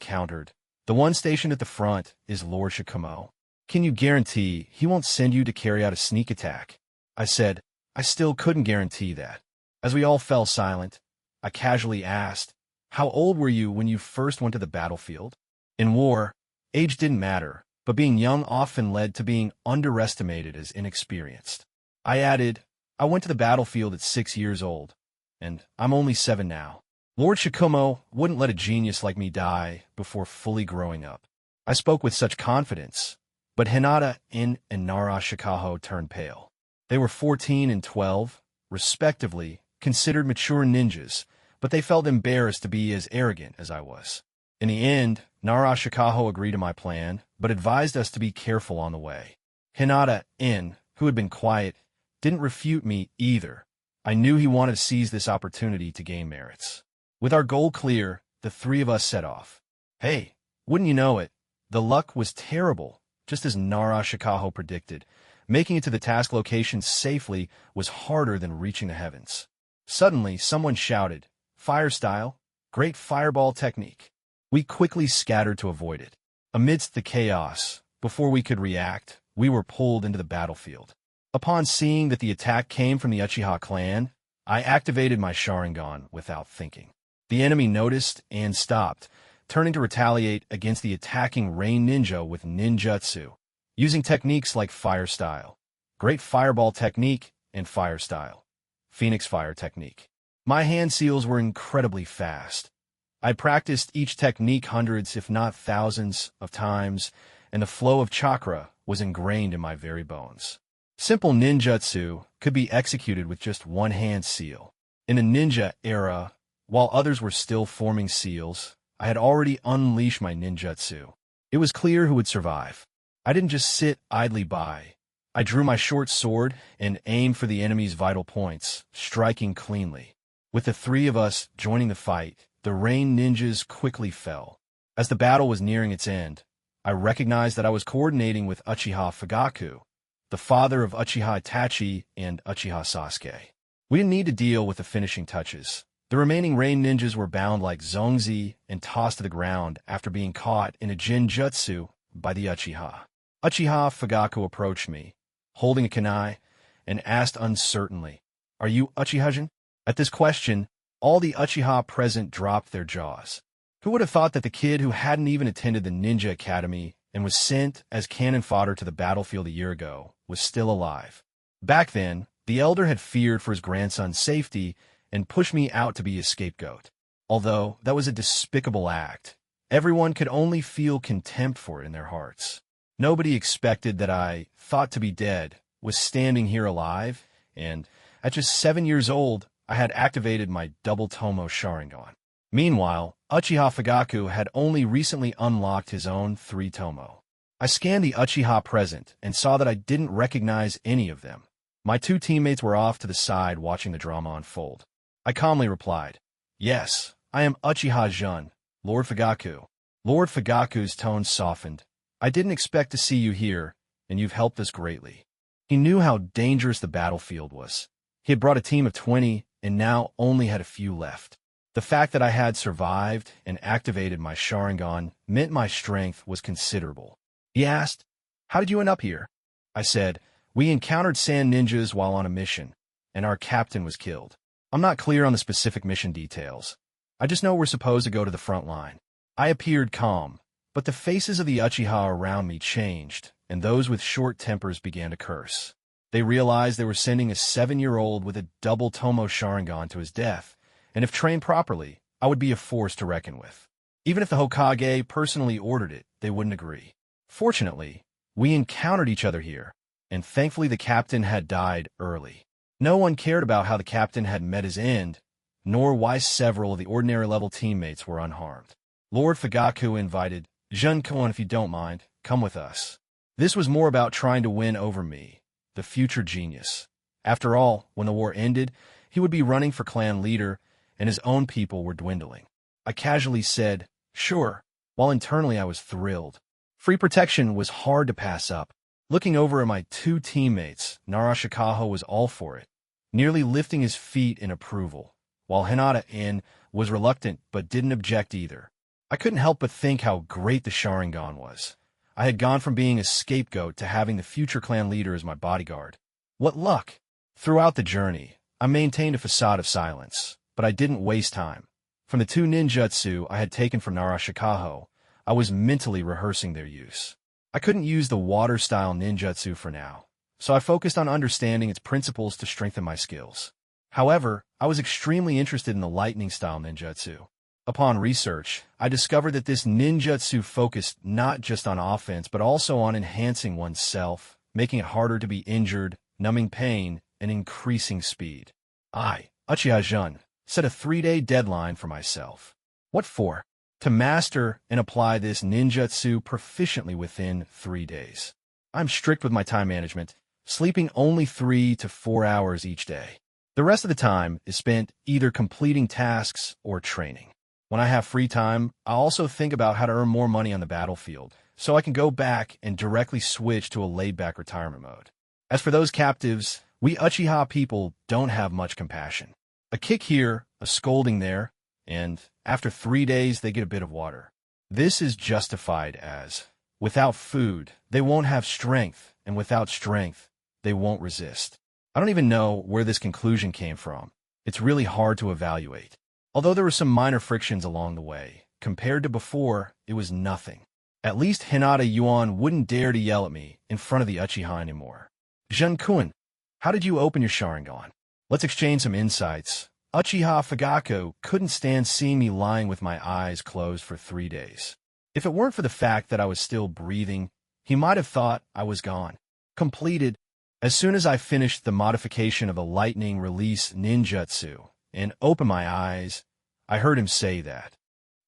countered. The one stationed at the front is Lord Shikamo. Can you guarantee he won't send you to carry out a sneak attack? I said, I still couldn't guarantee that. As we all fell silent, I casually asked, how old were you when you first went to the battlefield? In war, age didn't matter, but being young often led to being underestimated as inexperienced. I added, I went to the battlefield at 6 years old, and I'm only 7 now. Lord Shikumo wouldn't let a genius like me die before fully growing up. I spoke with such confidence, but Hinata and Nara Shikaho turned pale. They were 14 and 12, respectively, considered mature ninjas, but they felt embarrassed to be as arrogant as I was. In the end, Nara Shikaho agreed to my plan, but advised us to be careful on the way. Hinata, who had been quiet, didn't refute me either. I knew he wanted to seize this opportunity to gain merits. With our goal clear, the three of us set off. Hey, wouldn't you know it, the luck was terrible, just as Nara Shikaho predicted. Making it to the task location safely was harder than reaching the heavens. Suddenly, someone shouted, Fire style, great fireball technique. We quickly scattered to avoid it. Amidst the chaos, before we could react, we were pulled into the battlefield. Upon seeing that the attack came from the Uchiha clan, I activated my sharingan without thinking. The enemy noticed and stopped, turning to retaliate against the attacking Rain Ninja with ninjutsu, using techniques like Fire Style, Great Fireball Technique, and Fire Style, Phoenix Fire Technique. My hand seals were incredibly fast. I practiced each technique hundreds if not thousands of times, and the flow of chakra was ingrained in my very bones. Simple ninjutsu could be executed with just one hand seal. In the ninja era, while others were still forming seals, I had already unleashed my ninjutsu. It was clear who would survive. I didn't just sit idly by. I drew my short sword and aimed for the enemy's vital points, striking cleanly. With the three of us joining the fight, the Rain ninjas quickly fell. As the battle was nearing its end, I recognized that I was coordinating with Uchiha Fagaku, the father of Uchiha Itachi and Uchiha Sasuke. We didn't need to deal with the finishing touches. The remaining rain ninjas were bound like Zongzi and tossed to the ground after being caught in a Jinjutsu by the Uchiha. Uchiha Fagaku approached me, holding a kunai, and asked uncertainly, "Are you Uchihajin?" At this question, all the Uchiha present dropped their jaws. Who would have thought that the kid who hadn't even attended the ninja academy and was sent as cannon fodder to the battlefield a year ago was still alive? Back then, the elder had feared for his grandson's safety and pushed me out to be his scapegoat. Although that was a despicable act, everyone could only feel contempt for it in their hearts. Nobody expected that I, thought to be dead, was standing here alive, and at just 7 years old, I had activated my double Tomo Sharingan. Meanwhile, Uchiha Fagaku had only recently unlocked his own 3 Tomo. I scanned the Uchiha present and saw that I didn't recognize any of them. My 2 teammates were off to the side watching the drama unfold. I calmly replied, "Yes, I am Uchiha Jun, Lord Fagaku." Lord Fagaku's tone softened. "I didn't expect to see you here, and you've helped us greatly." He knew how dangerous the battlefield was. He had brought a team of 20 and now only had a few left. The fact that I had survived and activated my Sharingan meant my strength was considerable. He asked, "How did you end up here?" I said, "We encountered sand ninjas while on a mission, and our captain was killed. I'm not clear on the specific mission details. I just know we're supposed to go to the front line." I appeared calm, but the faces of the Uchiha around me changed, and those with short tempers began to curse. They realized they were sending a 7-year-old with a double Tomo Sharingan to his death, and if trained properly, I would be a force to reckon with. Even if the Hokage personally ordered it, they wouldn't agree. Fortunately, we encountered each other here, and thankfully the captain had died early. No one cared about how the captain had met his end, nor why several of the ordinary-level teammates were unharmed. Lord Fagaku invited, "Jun-kun, if you don't mind, come with us." This was more about trying to win over me, the future genius. After all, when the war ended, he would be running for clan leader, and his own people were dwindling. I casually said, "Sure," while internally I was thrilled. Free protection was hard to pass up. Looking over at my 2 teammates, Narashikawa was all for it, nearly lifting his feet in approval, while Hinata-in was reluctant but didn't object either. I couldn't help but think how great the Sharingan was. I had gone from being a scapegoat to having the future clan leader as my bodyguard. What luck! Throughout the journey, I maintained a facade of silence, but I didn't waste time. From the 2 ninjutsu I had taken from Narashikawa, I was mentally rehearsing their use. I couldn't use the water-style ninjutsu for now, so I focused on understanding its principles to strengthen my skills. However, I was extremely interested in the lightning-style ninjutsu. Upon research, I discovered that this ninjutsu focused not just on offense but also on enhancing oneself, making it harder to be injured, numbing pain, and increasing speed. I, Uchiha Jun, set a 3-day deadline for myself. What for? To master and apply this ninjutsu proficiently within 3 days. I'm strict with my time management, sleeping only 3 to 4 hours each day. The rest of the time is spent either completing tasks or training. When I have free time, I also think about how to earn more money on the battlefield, so I can go back and directly switch to a laid-back retirement mode. As for those captives, we Uchiha people don't have much compassion. A kick here, a scolding there, and after 3 days they get a bit of water. This is justified as, without food, they won't have strength, and without strength, they won't resist. I don't even know where this conclusion came from. It's really hard to evaluate. Although there were some minor frictions along the way, compared to before, it was nothing. At least Hinata Yuan wouldn't dare to yell at me in front of the Uchiha anymore. "Jun-kun, how did you open your Sharingan? Let's exchange some insights." Uchiha Fagaku couldn't stand seeing me lying with my eyes closed for 3 days. If it weren't for the fact that I was still breathing, he might have thought I was gone. Completed. As soon as I finished the modification of a lightning release ninjutsu and opened my eyes, I heard him say that.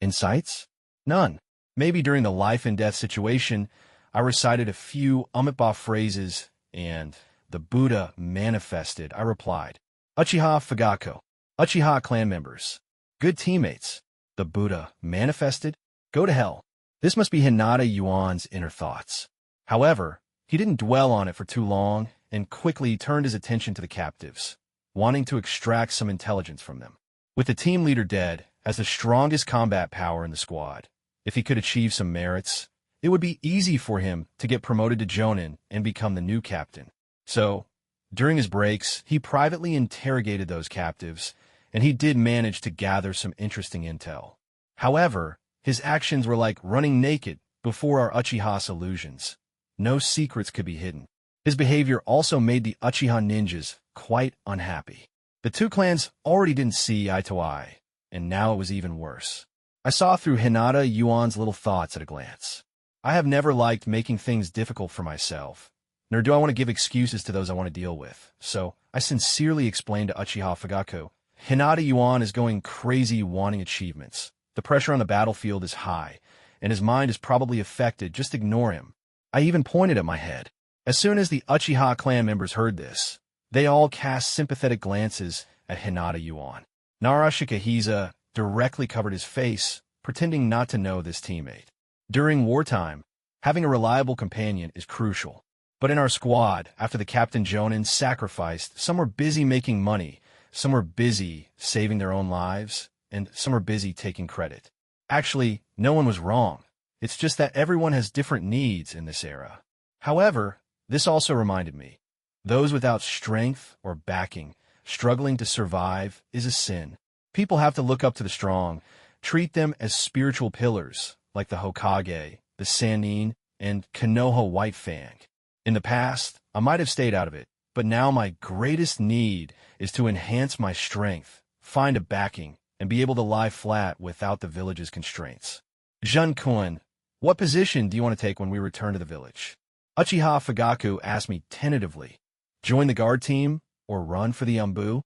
Insights? None. Maybe during the life and death situation, I recited a few Amitabha phrases, and the Buddha manifested. I replied, "Uchiha Fagaku, Uchiha clan members, good teammates." The Buddha manifested? Go to hell. This must be Hinata Yuan's inner thoughts. However, He didn't dwell on it for too long and quickly turned his attention to the captives, wanting to extract some intelligence from them. With the team leader dead as the strongest combat power in the squad, if he could achieve some merits, it would be easy for him to get promoted to Jonin and become the new captain. So, during his breaks, he privately interrogated those captives, and he did manage to gather some interesting intel. However, his actions were like running naked before our Uchiha's illusions. No secrets could be hidden. His behavior also made the Uchiha ninjas quite unhappy. The two clans already didn't see eye to eye, and now it was even worse. I saw through Hinata Yuan's little thoughts at a glance. I have never liked making things difficult for myself, nor do I want to give excuses to those I want to deal with. So I sincerely explained to Uchiha Fagaku, Hinata Yuan is going crazy wanting achievements. The pressure on the battlefield is high, and his mind is probably affected. Just ignore him. I even pointed at my head. As soon as the Uchiha clan members heard this, they all cast sympathetic glances at Hinata Yuan. Nara Shikahisa directly covered his face, pretending not to know this teammate. During wartime, having a reliable companion is crucial. But in our squad, after the Captain Jonin sacrificed, some were busy making money, some were busy saving their own lives, and some were busy taking credit. Actually, no one was wrong. It's just that everyone has different needs in this era. However, this also reminded me, those without strength or backing, struggling to survive, is a sin. People have to look up to the strong, treat them as spiritual pillars, like the Hokage, the Sannin, and Kenoha White Fang. In the past, I might have stayed out of it, but now my greatest need is to enhance my strength, find a backing, and be able to lie flat without the village's constraints. Jun-kun, what position do you want to take when we return to the village? Uchiha Fagaku asked me tentatively. Join the guard team or run for the Umbu?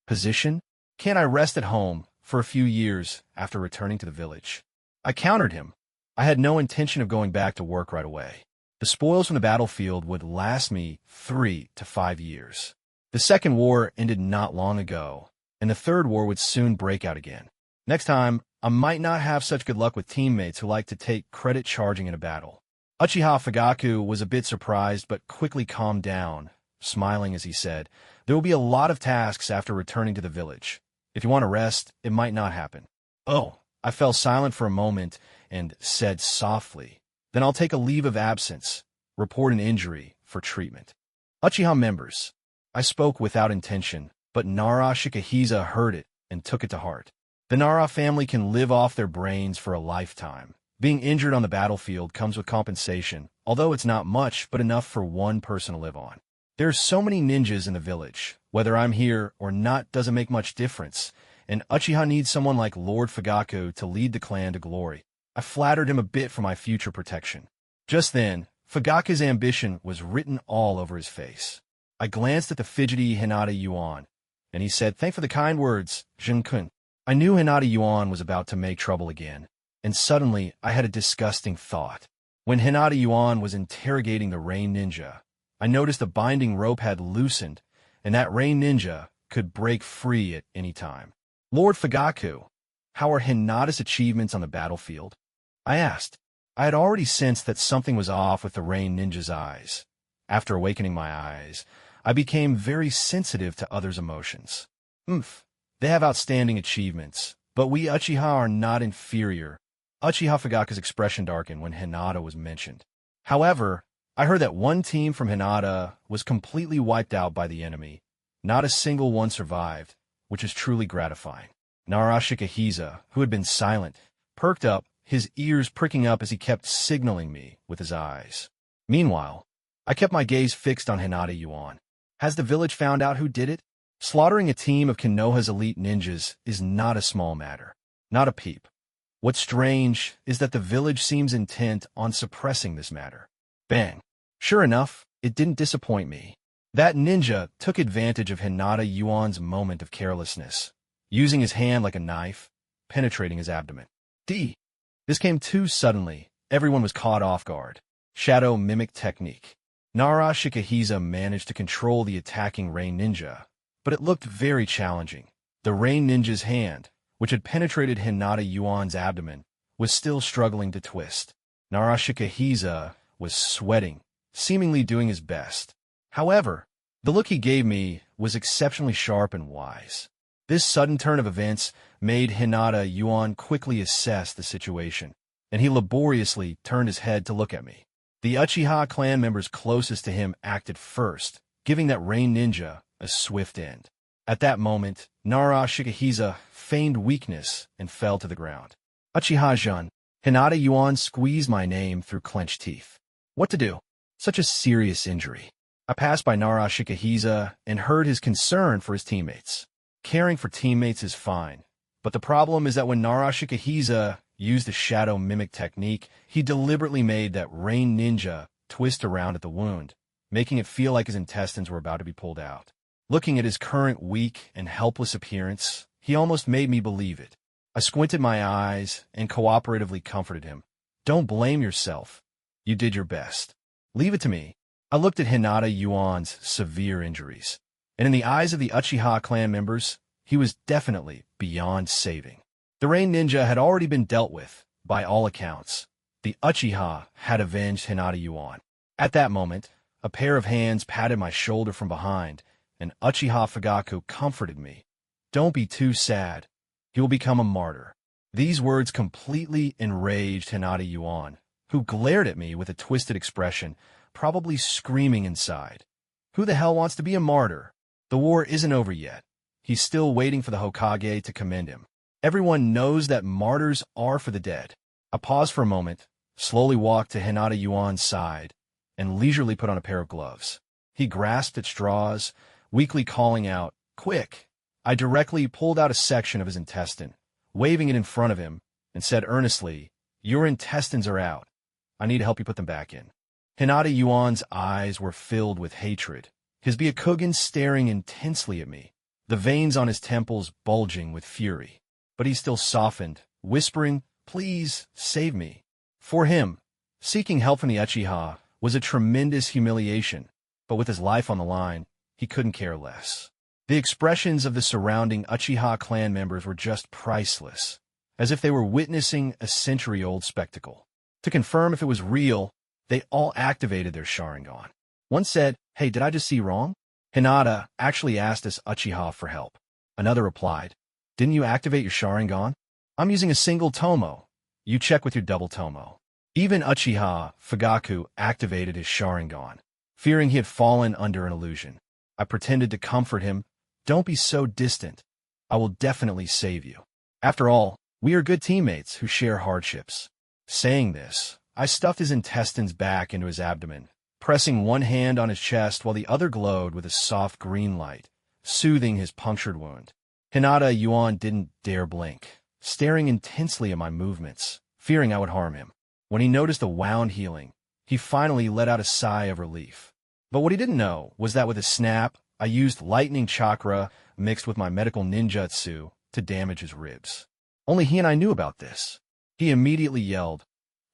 Position? Can't I rest at home for a few years after returning to the village? I countered him. I had no intention of going back to work right away. The spoils from the battlefield would last me 3 to 5 years. The second war ended not long ago, and the third war would soon break out again. Next time, I might not have such good luck with teammates who like to take credit charging in a battle. Uchiha Fagaku was a bit surprised but quickly calmed down, smiling as he said, there will be a lot of tasks after returning to the village. If you want to rest, it might not happen. Oh, I fell silent for a moment and said softly, then I'll take a leave of absence, report an injury for treatment. Uchiha members, I spoke without intention, but Nara Shikahisa heard it and took it to heart. The Nara family can live off their brains for a lifetime. Being injured on the battlefield comes with compensation, although it's not much but enough for one person to live on. There are so many ninjas in the village. Whether I'm here or not doesn't make much difference, and Uchiha needs someone like Lord Fagaku to lead the clan to glory. I flattered him a bit for my future protection. Just then, Fagaku's ambition was written all over his face. I glanced at the fidgety Hinata Yuan, and he said, thanks for the kind words, Jun-kun. I knew Hinata Yuan was about to make trouble again, and suddenly I had a disgusting thought. When Hinata Yuan was interrogating the Rain Ninja, I noticed the binding rope had loosened, and that Rain Ninja could break free at any time. Lord Fagaku, how are Hinata's achievements on the battlefield? I asked. I had already sensed that something was off with the Rain Ninja's eyes. After awakening my eyes, I became very sensitive to others' emotions. They have outstanding achievements, but we Uchiha are not inferior. Uchiha Fagaku's expression darkened when Hinata was mentioned. However, I heard that one team from Hinata was completely wiped out by the enemy. Not a single one survived, which is truly gratifying. Nara Shikahisa, who had been silent, perked up, his ears pricking up as he kept signaling me with his eyes. Meanwhile, I kept my gaze fixed on Hinata Yuan. Has the village found out who did it? Slaughtering a team of Kenoha's elite ninjas is not a small matter. Not a peep. What's strange is that the village seems intent on suppressing this matter. Bang. Sure enough, it didn't disappoint me. That ninja took advantage of Hinata Yuan's moment of carelessness, using his hand like a knife, penetrating his abdomen. This came too suddenly. Everyone was caught off guard. Shadow mimic technique. Nara Shikahisa managed to control the attacking Rain Ninja, but it looked very challenging. The Rain Ninja's hand, which had penetrated Hinata Yuan's abdomen, was still struggling to twist. Nara Shikahisa was sweating, seemingly doing his best. However, the look he gave me was exceptionally sharp and wise. This sudden turn of events made Hinata Yuan quickly assess the situation, and he laboriously turned his head to look at me. The Uchiha clan members closest to him acted first, giving that rain ninja a swift end. At that moment, Nara Shikahisa feigned weakness and fell to the ground. Uchiha-jun, Hinata Yuan squeezed my name through clenched teeth. What to do? Such a serious injury. I passed by Nara Shikahisa and heard his concern for his teammates. Caring for teammates is fine, but the problem is that when Nara Shikahisa used the shadow mimic technique, he deliberately made that rain ninja twist around at the wound, making it feel like his intestines were about to be pulled out. Looking at his current weak and helpless appearance, he almost made me believe it. I squinted my eyes and cooperatively comforted him. Don't blame yourself. You did your best. Leave it to me. I looked at Hinata Yuan's severe injuries, and in the eyes of the Uchiha clan members, he was definitely beyond saving. The rain ninja had already been dealt with, by all accounts. The Uchiha had avenged Hinata Yuan. At that moment, a pair of hands patted my shoulder from behind, and Uchiha Fagaku comforted me. Don't be too sad. He will become a martyr. These words completely enraged Hinata Yuan, who glared at me with a twisted expression, probably screaming inside. Who the hell wants to be a martyr? The war isn't over yet. He's still waiting for the Hokage to commend him. Everyone knows that martyrs are for the dead. I paused for a moment, slowly walked to Hinata Yuan's side, and leisurely put on a pair of gloves. He grasped at straws, weakly calling out, "Quick!" I directly pulled out a section of his intestine, waving it in front of him, and said earnestly, "Your intestines are out. I need to help you put them back in." Hinata Yuan's eyes were filled with hatred, his Byakugan staring intensely at me, the veins on his temples bulging with fury. But he still softened, whispering, "Please, save me." For him, seeking help from the Uchiha was a tremendous humiliation, but with his life on the line, he couldn't care less. The expressions of the surrounding Uchiha clan members were just priceless, as if they were witnessing a century-old spectacle. To confirm if it was real, they all activated their sharingan. One said, "Hey, did I just see wrong?" Hinata actually asked us Uchiha for help. Another replied, "Didn't you activate your sharingan? I'm using a single tomo. You check with your double tomo." Even Uchiha Fagaku activated his sharingan, fearing he had fallen under an illusion. I pretended to comfort him. "Don't be so distant. I will definitely save you. After all, we are good teammates who share hardships." Saying this, I stuffed his intestines back into his abdomen, pressing one hand on his chest while the other glowed with a soft green light, soothing his punctured wound. Hinata Yuan didn't dare blink, staring intensely at my movements, fearing I would harm him. When he noticed the wound healing, he finally let out a sigh of relief. But what he didn't know was that with a snap, I used lightning chakra mixed with my medical ninjutsu to damage his ribs. Only he and I knew about this. He immediately yelled,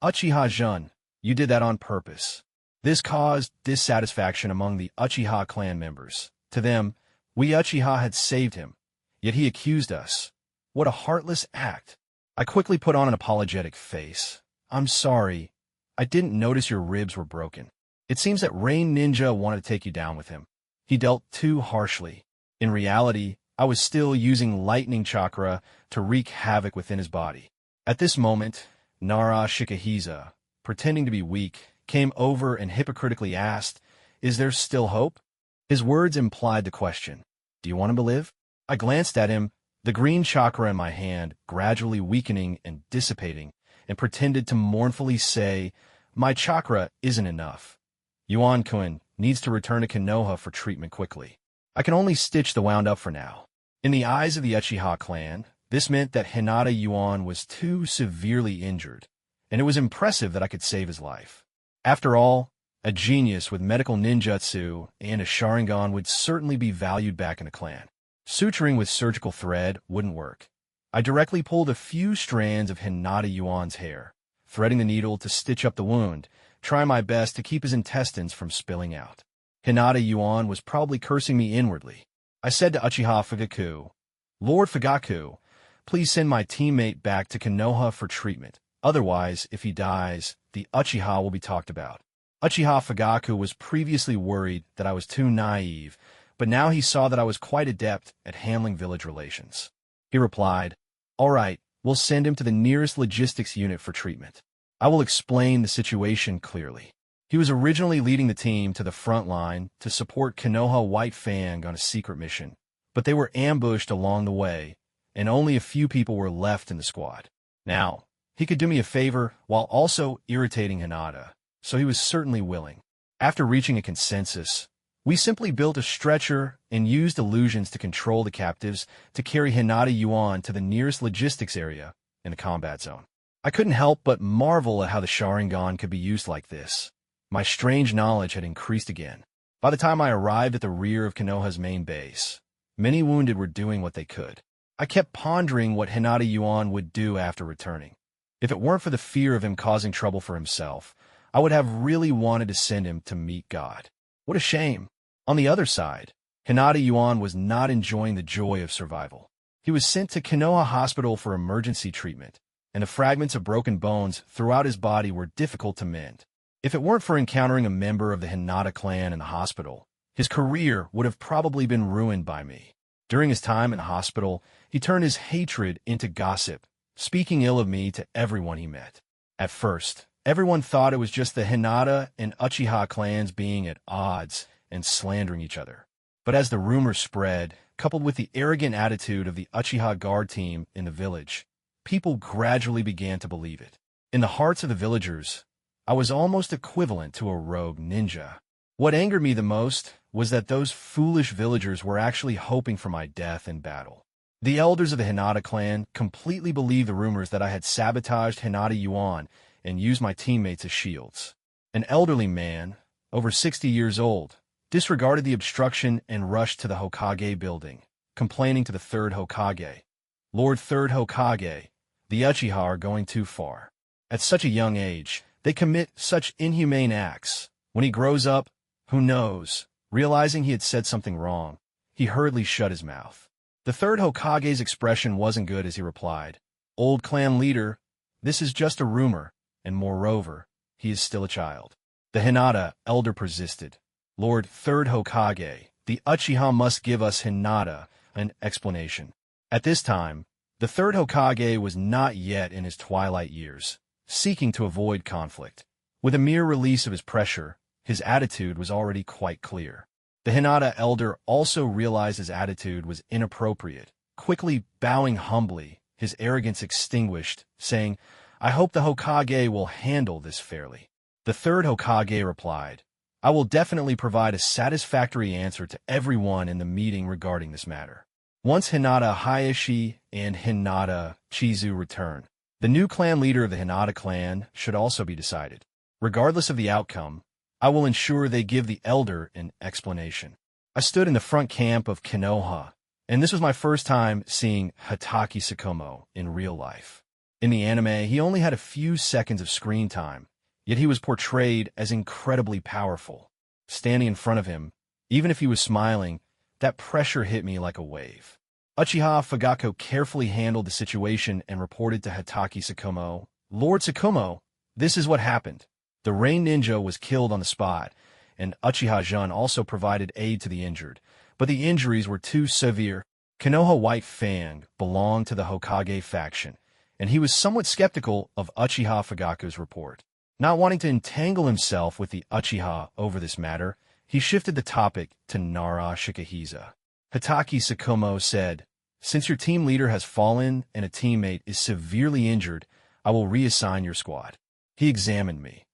"Uchiha-jun, you did that on purpose." This caused dissatisfaction among the Uchiha clan members. To them, we Uchiha had saved him, yet he accused us. What a heartless act. I quickly put on an apologetic face. "I'm sorry. I didn't notice your ribs were broken. It seems that Rain Ninja wanted to take you down with him. He dealt too harshly. In reality, I was still using lightning chakra to wreak havoc within his body." At this moment, Nara Shikahisa, pretending to be weak, came over and hypocritically asked, "Is there still hope?" His words implied the question, "Do you want him to live?" I glanced at him, the green chakra in my hand gradually weakening and dissipating, and pretended to mournfully say, "My chakra isn't enough. Yuan-kun needs to return to Kenoha for treatment quickly. I can only stitch the wound up for now." In the eyes of the Uchiha clan, this meant that Hinata Yuan was too severely injured, and it was impressive that I could save his life. After all, a genius with medical ninjutsu and a sharingan would certainly be valued back in the clan. Suturing with surgical thread wouldn't work. I directly pulled a few strands of Hinata Yuan's hair, threading the needle to stitch up the wound, trying my best to keep his intestines from spilling out. Hinata Yuan was probably cursing me inwardly. I said to Uchiha Fagaku, "Lord Fagaku, please send my teammate back to Kenoha for treatment. Otherwise, if he dies, the Uchiha will be talked about." Uchiha Fagaku was previously worried that I was too naive, but now he saw that I was quite adept at handling village relations. He replied, "All right, we'll send him to the nearest logistics unit for treatment. I will explain the situation clearly." He was originally leading the team to the front line to support Kenoha White Fang on a secret mission, but they were ambushed along the way, and only a few people were left in the squad. Now, he could do me a favor while also irritating Hinata, so he was certainly willing. After reaching a consensus, we simply built a stretcher and used illusions to control the captives to carry Hinata Yuan to the nearest logistics area in the combat zone. I couldn't help but marvel at how the sharingan could be used like this. My strange knowledge had increased again. By the time I arrived at the rear of Kenoha's main base, many wounded were doing what they could. I kept pondering what Hinata Yuan would do after returning. If it weren't for the fear of him causing trouble for himself, I would have really wanted to send him to meet God. What a shame. On the other side, Hinata Yuan was not enjoying the joy of survival. He was sent to Kenoha Hospital for emergency treatment, and the fragments of broken bones throughout his body were difficult to mend. If it weren't for encountering a member of the Hinata clan in the hospital, his career would have probably been ruined by me. During his time in the hospital, he turned his hatred into gossip, speaking ill of me to everyone he met. At first, everyone thought it was just the Hinata and Uchiha clans being at odds and slandering each other. But as the rumors spread, coupled with the arrogant attitude of the Uchiha guard team in the village, people gradually began to believe it. In the hearts of the villagers, I was almost equivalent to a rogue ninja. What angered me the most was that those foolish villagers were actually hoping for my death in battle. The elders of the Hinata clan completely believed the rumors that I had sabotaged Hinata Yuan and used my teammates as shields. An elderly man, over 60 years old, disregarded the obstruction and rushed to the Hokage building, complaining to the third Hokage. "Lord Third Hokage, the Uchiha are going too far. At such a young age, they commit such inhumane acts. When he grows up, who knows?" Realizing he had said something wrong, he hurriedly shut his mouth. The third Hokage's expression wasn't good as he replied, "Old clan leader, this is just a rumor, and moreover, he is still a child." The Hinata elder persisted. "Lord Third Hokage, the Uchiha must give us Hinata an explanation." At this time, the third Hokage was not yet in his twilight years, seeking to avoid conflict. With a mere release of his pressure, his attitude was already quite clear. The Hinata elder also realized his attitude was inappropriate. Quickly bowing humbly, his arrogance extinguished, saying, "I hope the Hokage will handle this fairly." The third Hokage replied, "I will definitely provide a satisfactory answer to everyone in the meeting regarding this matter. Once Hinata Hayashi and Hinata Chizu return, the new clan leader of the Hinata clan should also be decided. Regardless of the outcome, I will ensure they give the elder an explanation." I stood in the front camp of Kenoha, and this was my first time seeing Hatake Tsukumo in real life. In the anime, he only had a few seconds of screen time, yet he was portrayed as incredibly powerful. Standing in front of him, even if he was smiling, that pressure hit me like a wave. Uchiha Fagaku carefully handled the situation and reported to Hatake Tsukumo, "Lord Tsukumo, this is what happened. The Rain Ninja was killed on the spot, and Uchiha Jun also provided aid to the injured, but the injuries were too severe." Kenoha White Fang belonged to the Hokage faction, and he was somewhat skeptical of Uchiha Fagaku's report. Not wanting to entangle himself with the Uchiha over this matter, he shifted the topic to Nara Shikahisa. Hatake Tsukumo said, "Since your team leader has fallen and a teammate is severely injured, I will reassign your squad." He examined me.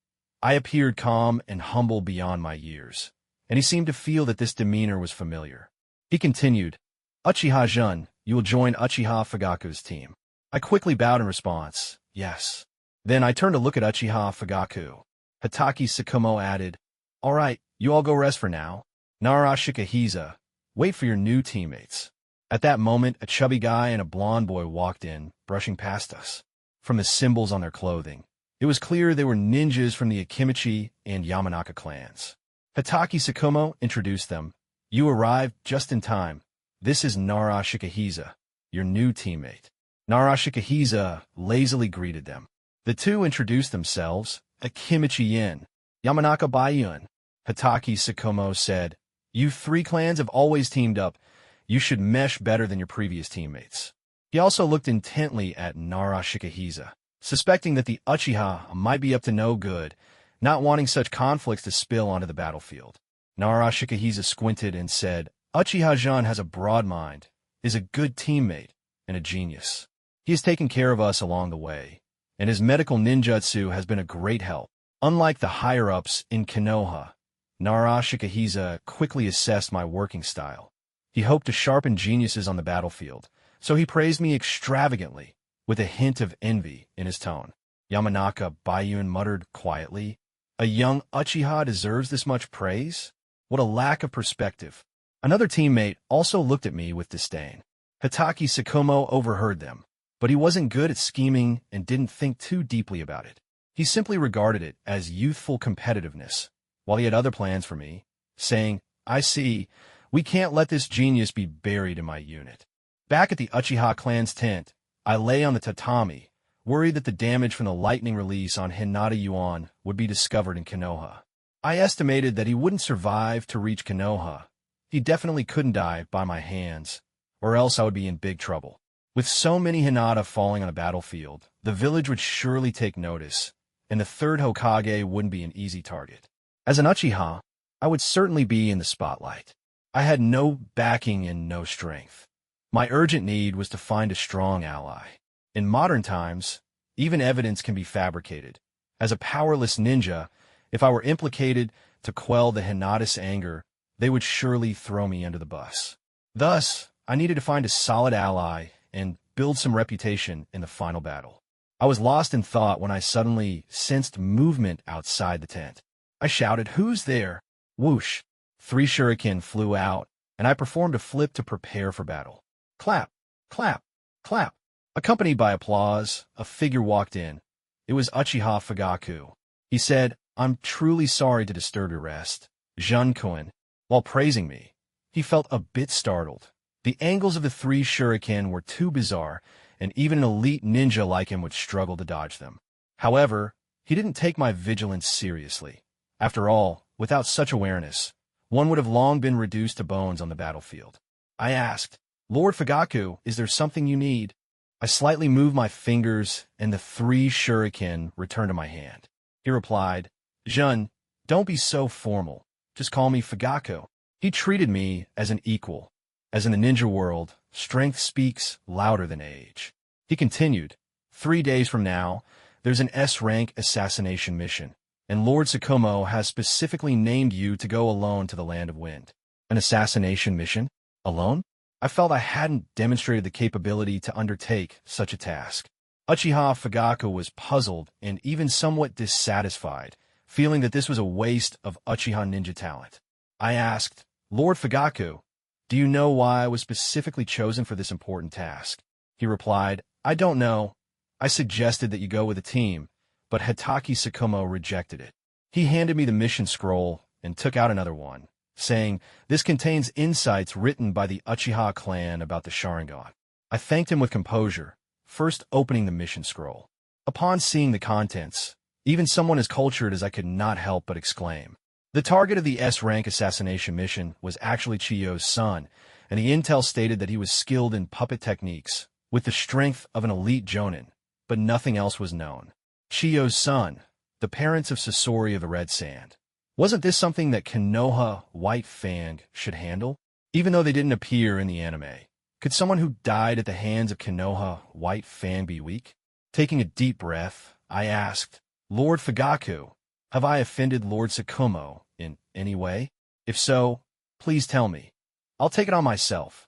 I appeared calm and humble beyond my years, and he seemed to feel that this demeanor was familiar. He continued, "Uchiha Jun, you will join Uchiha Fagaku's team." I quickly bowed in response, "Yes." Then I turned to look at Uchiha Fagaku. Hatake Tsukumo added, "All right, you all go rest for now. Nara Shikahisa, wait for your new teammates." At that moment, a chubby guy and a blonde boy walked in, brushing past us. From the symbols on their clothing, it was clear they were ninjas from the Akimichi and Yamanaka clans. Hatake Tsukumo introduced them. "You arrived just in time. This is Nara Shikahisa, your new teammate." Nara Shikahisa lazily greeted them. The two introduced themselves, Akimichi Yin. Yamanaka Baiyun. Hitaki Tsukumo said, "You three clans have always teamed up. You should mesh better than your previous teammates." He also looked intently at Nara Shikahisa, suspecting that the Uchiha might be up to no good, not wanting such conflicts to spill onto the battlefield. Nara Shikahisa squinted and said, "Uchiha-Jun has a broad mind, is a good teammate, and a genius. He has taken care of us along the way, and his medical ninjutsu has been a great help. Unlike the higher-ups in Kenoha, Nara Shikahisa quickly assessed my working style. He hoped to sharpen geniuses on the battlefield, so he praised me extravagantly, with a hint of envy in his tone." Yamanaka Baiyun muttered quietly, "A young Uchiha deserves this much praise? What a lack of perspective." Another teammate also looked at me with disdain. Hitaki Tsukumo overheard them, but he wasn't good at scheming and didn't think too deeply about it. He simply regarded it as youthful competitiveness, while he had other plans for me, saying, "I see, we can't let this genius be buried in my unit." Back at the Uchiha clan's tent, I lay on the tatami, worried that the damage from the lightning release on Hinata Yuan would be discovered in Kenoha. I estimated that he wouldn't survive to reach Kenoha. He definitely couldn't die by my hands, or else I would be in big trouble. With so many Hinata falling on a battlefield, the village would surely take notice, and the third Hokage wouldn't be an easy target. As an Uchiha, I would certainly be in the spotlight. I had no backing and no strength. My urgent need was to find a strong ally. In modern times, even evidence can be fabricated. As a powerless ninja, if I were implicated to quell the Hinata's anger, they would surely throw me under the bus. Thus, I needed to find a solid ally and build some reputation in the final battle. I was lost in thought when I suddenly sensed movement outside the tent. I shouted, "Who's there?" Whoosh! 3 shuriken flew out, and I performed a flip to prepare for battle. Clap, clap, clap. Accompanied by applause, a figure walked in. It was Uchiha Fagaku. He said, "I'm truly sorry to disturb your rest, Jun-kun." While praising me, he felt a bit startled. The angles of the 3 shuriken were too bizarre, and even an elite ninja like him would struggle to dodge them. However, he didn't take my vigilance seriously. After all, without such awareness, one would have long been reduced to bones on the battlefield. I asked, "Lord Fagaku, is there something you need?" I slightly moved my fingers, and the 3 shuriken returned to my hand. He replied, "Jun, don't be so formal. Just call me Fagaku." He treated me as an equal. As in the ninja world, strength speaks louder than age. He continued, 3 days from now, there's an S-rank assassination mission, and Lord Tsukumo has specifically named you to go alone to the Land of Wind." An assassination mission? Alone? I felt I hadn't demonstrated the capability to undertake such a task. Uchiha Fagaku was puzzled and even somewhat dissatisfied, feeling that this was a waste of Uchiha ninja talent. I asked, "Lord Fagaku, do you know why I was specifically chosen for this important task?" He replied, "I don't know. I suggested that you go with a team, but Hitaki Tsukumo rejected it. He handed me the mission scroll and took out another one, saying, 'This contains insights written by the Uchiha clan about the sharingan.'" I thanked him with composure, first opening the mission scroll. Upon seeing the contents, even someone as cultured as I could not help but exclaim. The target of the S-rank assassination mission was actually Chiyo's son, and the intel stated that he was skilled in puppet techniques, with the strength of an elite jonin, but nothing else was known. Chiyo's son, the parents of Sasori of the Red Sand. Wasn't this something that Kenoha White Fang should handle? Even though they didn't appear in the anime, could someone who died at the hands of Kenoha White Fang be weak? Taking a deep breath, I asked, "Lord Fagaku, have I offended Lord Tsukumo in any way? If so, please tell me. I'll take it on myself."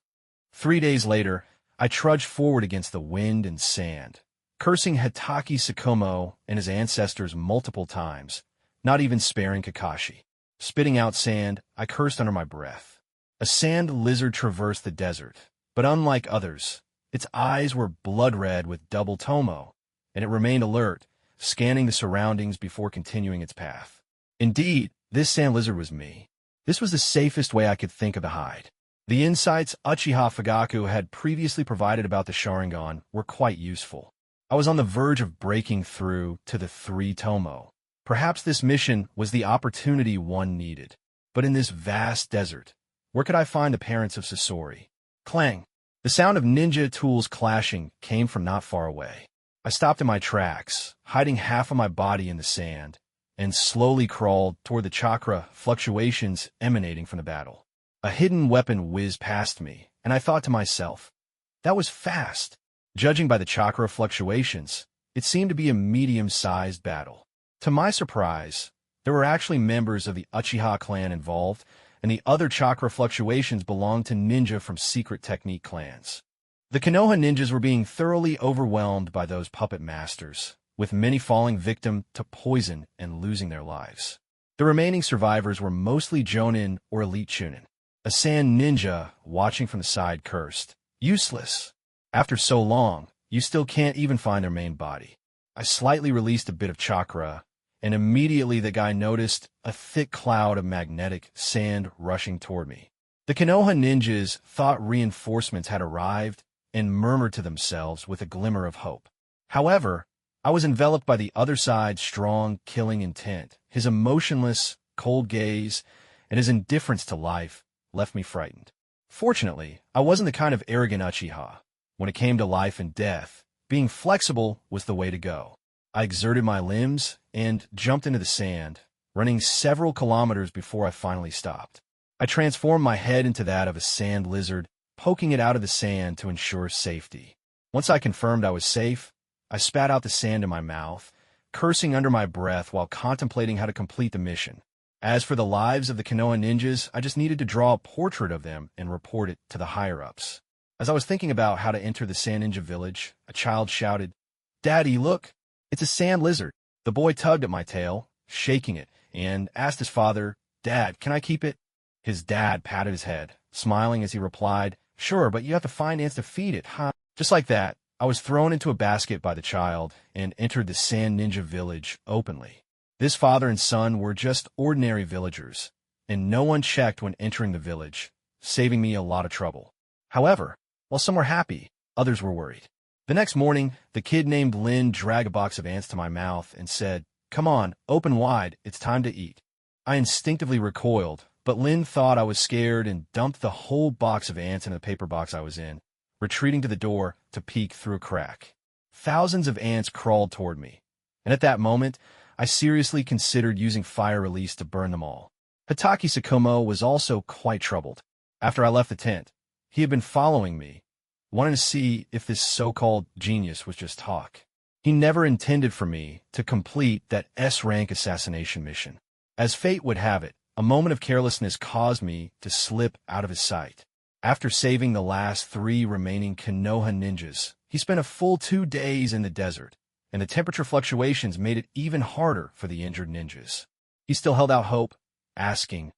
3 days later, I trudged forward against the wind and sand, cursing Hitaki Tsukumo and his ancestors multiple times, not even sparing Kakashi. Spitting out sand, I cursed under my breath. A sand lizard traversed the desert, but unlike others, its eyes were blood-red with double tomo, and it remained alert, scanning the surroundings before continuing its path. Indeed, this sand lizard was me. This was the safest way I could think of to hide. The insights Uchiha Fagaku had previously provided about the sharingan were quite useful. I was on the verge of breaking through to the 3 tomo. Perhaps this mission was the opportunity one needed. But in this vast desert, where could I find the parents of Sasori? Clang! The sound of ninja tools clashing came from not far away. I stopped in my tracks, hiding half of my body in the sand, and slowly crawled toward the chakra fluctuations emanating from the battle. A hidden weapon whizzed past me, and I thought to myself, that was fast. Judging by the chakra fluctuations, it seemed to be a medium-sized battle. To my surprise, there were actually members of the Uchiha clan involved, and the other chakra fluctuations belonged to ninja from secret technique clans. The Kenoha ninjas were being thoroughly overwhelmed by those puppet masters, with many falling victim to poison and losing their lives. The remaining survivors were mostly jonin or elite chunin. A sand ninja, watching from the side, cursed, "Useless. After so long, you still can't even find their main body." I slightly released a bit of chakra, and immediately the guy noticed a thick cloud of magnetic sand rushing toward me. The Kenoha ninjas thought reinforcements had arrived and murmured to themselves with a glimmer of hope. However, I was enveloped by the other side's strong, killing intent. His emotionless, cold gaze and his indifference to life left me frightened. Fortunately, I wasn't the kind of arrogant Uchiha. When it came to life and death, being flexible was the way to go. I exerted my limbs and jumped into the sand, running several kilometers before I finally stopped. I transformed my head into that of a sand lizard, poking it out of the sand to ensure safety. Once I confirmed I was safe, I spat out the sand in my mouth, cursing under my breath while contemplating how to complete the mission. As for the lives of the Kenoha ninjas, I just needed to draw a portrait of them and report it to the higher-ups. As I was thinking about how to enter the sand ninja village, a child shouted, "Daddy, look! It's a sand lizard." The boy tugged at my tail, shaking it, and asked his father, "Dad, can I keep it?" His dad patted his head, smiling as he replied, "Sure, but you have to find ants to feed it, huh?" Just like that, I was thrown into a basket by the child and entered the sand ninja village openly. This father and son were just ordinary villagers, and no one checked when entering the village, saving me a lot of trouble. However, while some were happy, others were worried. The next morning, the kid named Lin dragged a box of ants to my mouth and said, "Come on, open wide, it's time to eat." I instinctively recoiled, but Lin thought I was scared and dumped the whole box of ants in the paper box I was in, retreating to the door to peek through a crack. Thousands of ants crawled toward me, and at that moment, I seriously considered using fire release to burn them all. Hitaki Sakumo was also quite troubled. After I left the tent, he had been following me, wanting to see if this so-called genius was just talk. He never intended for me to complete that S-rank assassination mission. As fate would have it, a moment of carelessness caused me to slip out of his sight. After saving the last 3 remaining Kenoha ninjas, he spent a full 2 days in the desert, and the temperature fluctuations made it even harder for the injured ninjas. He still held out hope, asking,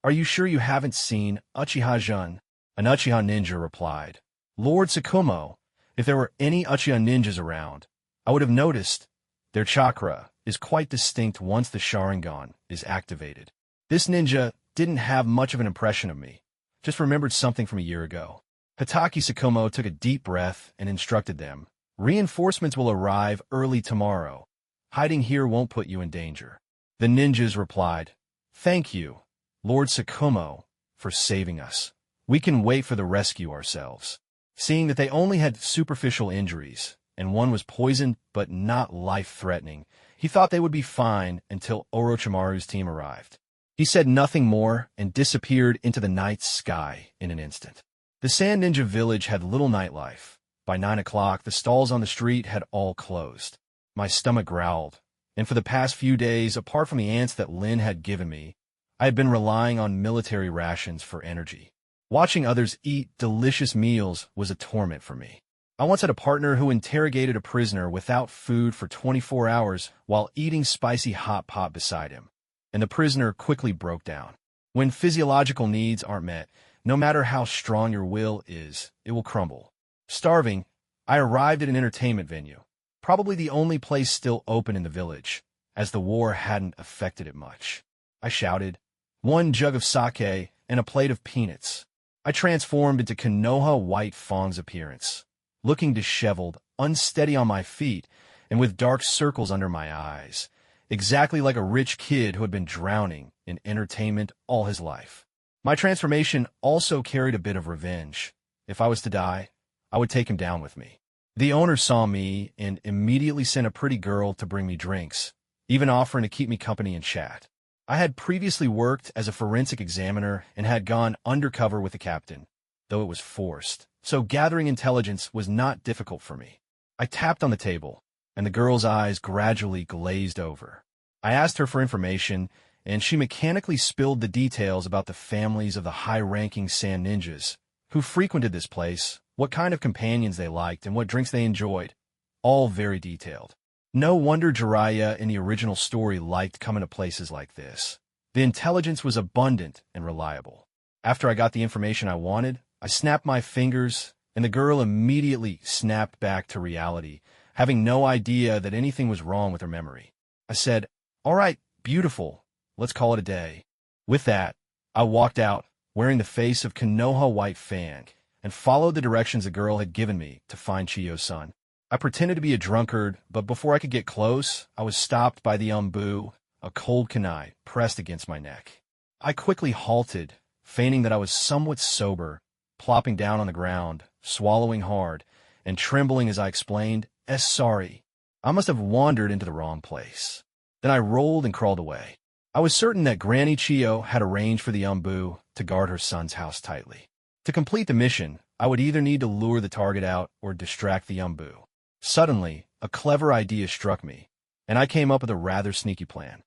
"Are you sure you haven't seen Uchiha-jun?" An Uchiha ninja replied, "Lord Sakumo, if there were any Uchiha ninjas around, I would have noticed. Their chakra is quite distinct once the sharingan is activated." This ninja didn't have much of an impression of me, just remembered something from a year ago. Hitaki Sakumo took a deep breath and instructed them, "Reinforcements will arrive early tomorrow. Hiding here won't put you in danger." The ninjas replied, "Thank you, Lord Sakumo, for saving us. We can wait for the rescue ourselves." Seeing that they only had superficial injuries, and one was poisoned but not life-threatening, he thought they would be fine until Orochimaru's team arrived. He said nothing more and disappeared into the night sky in an instant. The Sand Ninja village had little nightlife. By 9 o'clock, the stalls on the street had all closed. My stomach growled, and for the past few days, apart from the ants that Lin had given me, I had been relying on military rations for energy. Watching others eat delicious meals was a torment for me. I once had a partner who interrogated a prisoner without food for 24 hours while eating spicy hot pot beside him, and the prisoner quickly broke down. When physiological needs aren't met, no matter how strong your will is, it will crumble. Starving, I arrived at an entertainment venue, probably the only place still open in the village, as the war hadn't affected it much. I shouted, "1 jug of sake and a plate of peanuts." I transformed into Kenoha White Fang's appearance, looking disheveled, unsteady on my feet, and with dark circles under my eyes, exactly like a rich kid who had been drowning in entertainment all his life. My transformation also carried a bit of revenge. If I was to die, I would take him down with me. The owner saw me and immediately sent a pretty girl to bring me drinks, even offering to keep me company and chat. I had previously worked as a forensic examiner and had gone undercover with the captain, though it was forced, so gathering intelligence was not difficult for me. I tapped on the table, and the girl's eyes gradually glazed over. I asked her for information, and she mechanically spilled the details about the families of the high-ranking sand ninjas who frequented this place, what kind of companions they liked, and what drinks they enjoyed. All very detailed. No wonder Jeriah in the original story liked coming to places like this. The intelligence was abundant and reliable. After I got the information I wanted, I snapped my fingers, and the girl immediately snapped back to reality, having no idea that anything was wrong with her memory. I said, "All right, beautiful. Let's call it a day." With that, I walked out, wearing the face of Kenoha White Fang, and followed the directions the girl had given me to find Chiyo's son. I pretended to be a drunkard, but before I could get close, I was stopped by the umbu, a cold kunai, pressed against my neck. I quickly halted, feigning that I was somewhat sober, plopping down on the ground, swallowing hard, and trembling as I explained, sorry. I must have wandered into the wrong place." Then I rolled and crawled away. I was certain that Granny Chiyo had arranged for the umbu to guard her son's house tightly. To complete the mission, I would either need to lure the target out or distract the umbu. Suddenly, a clever idea struck me, and I came up with a rather sneaky plan.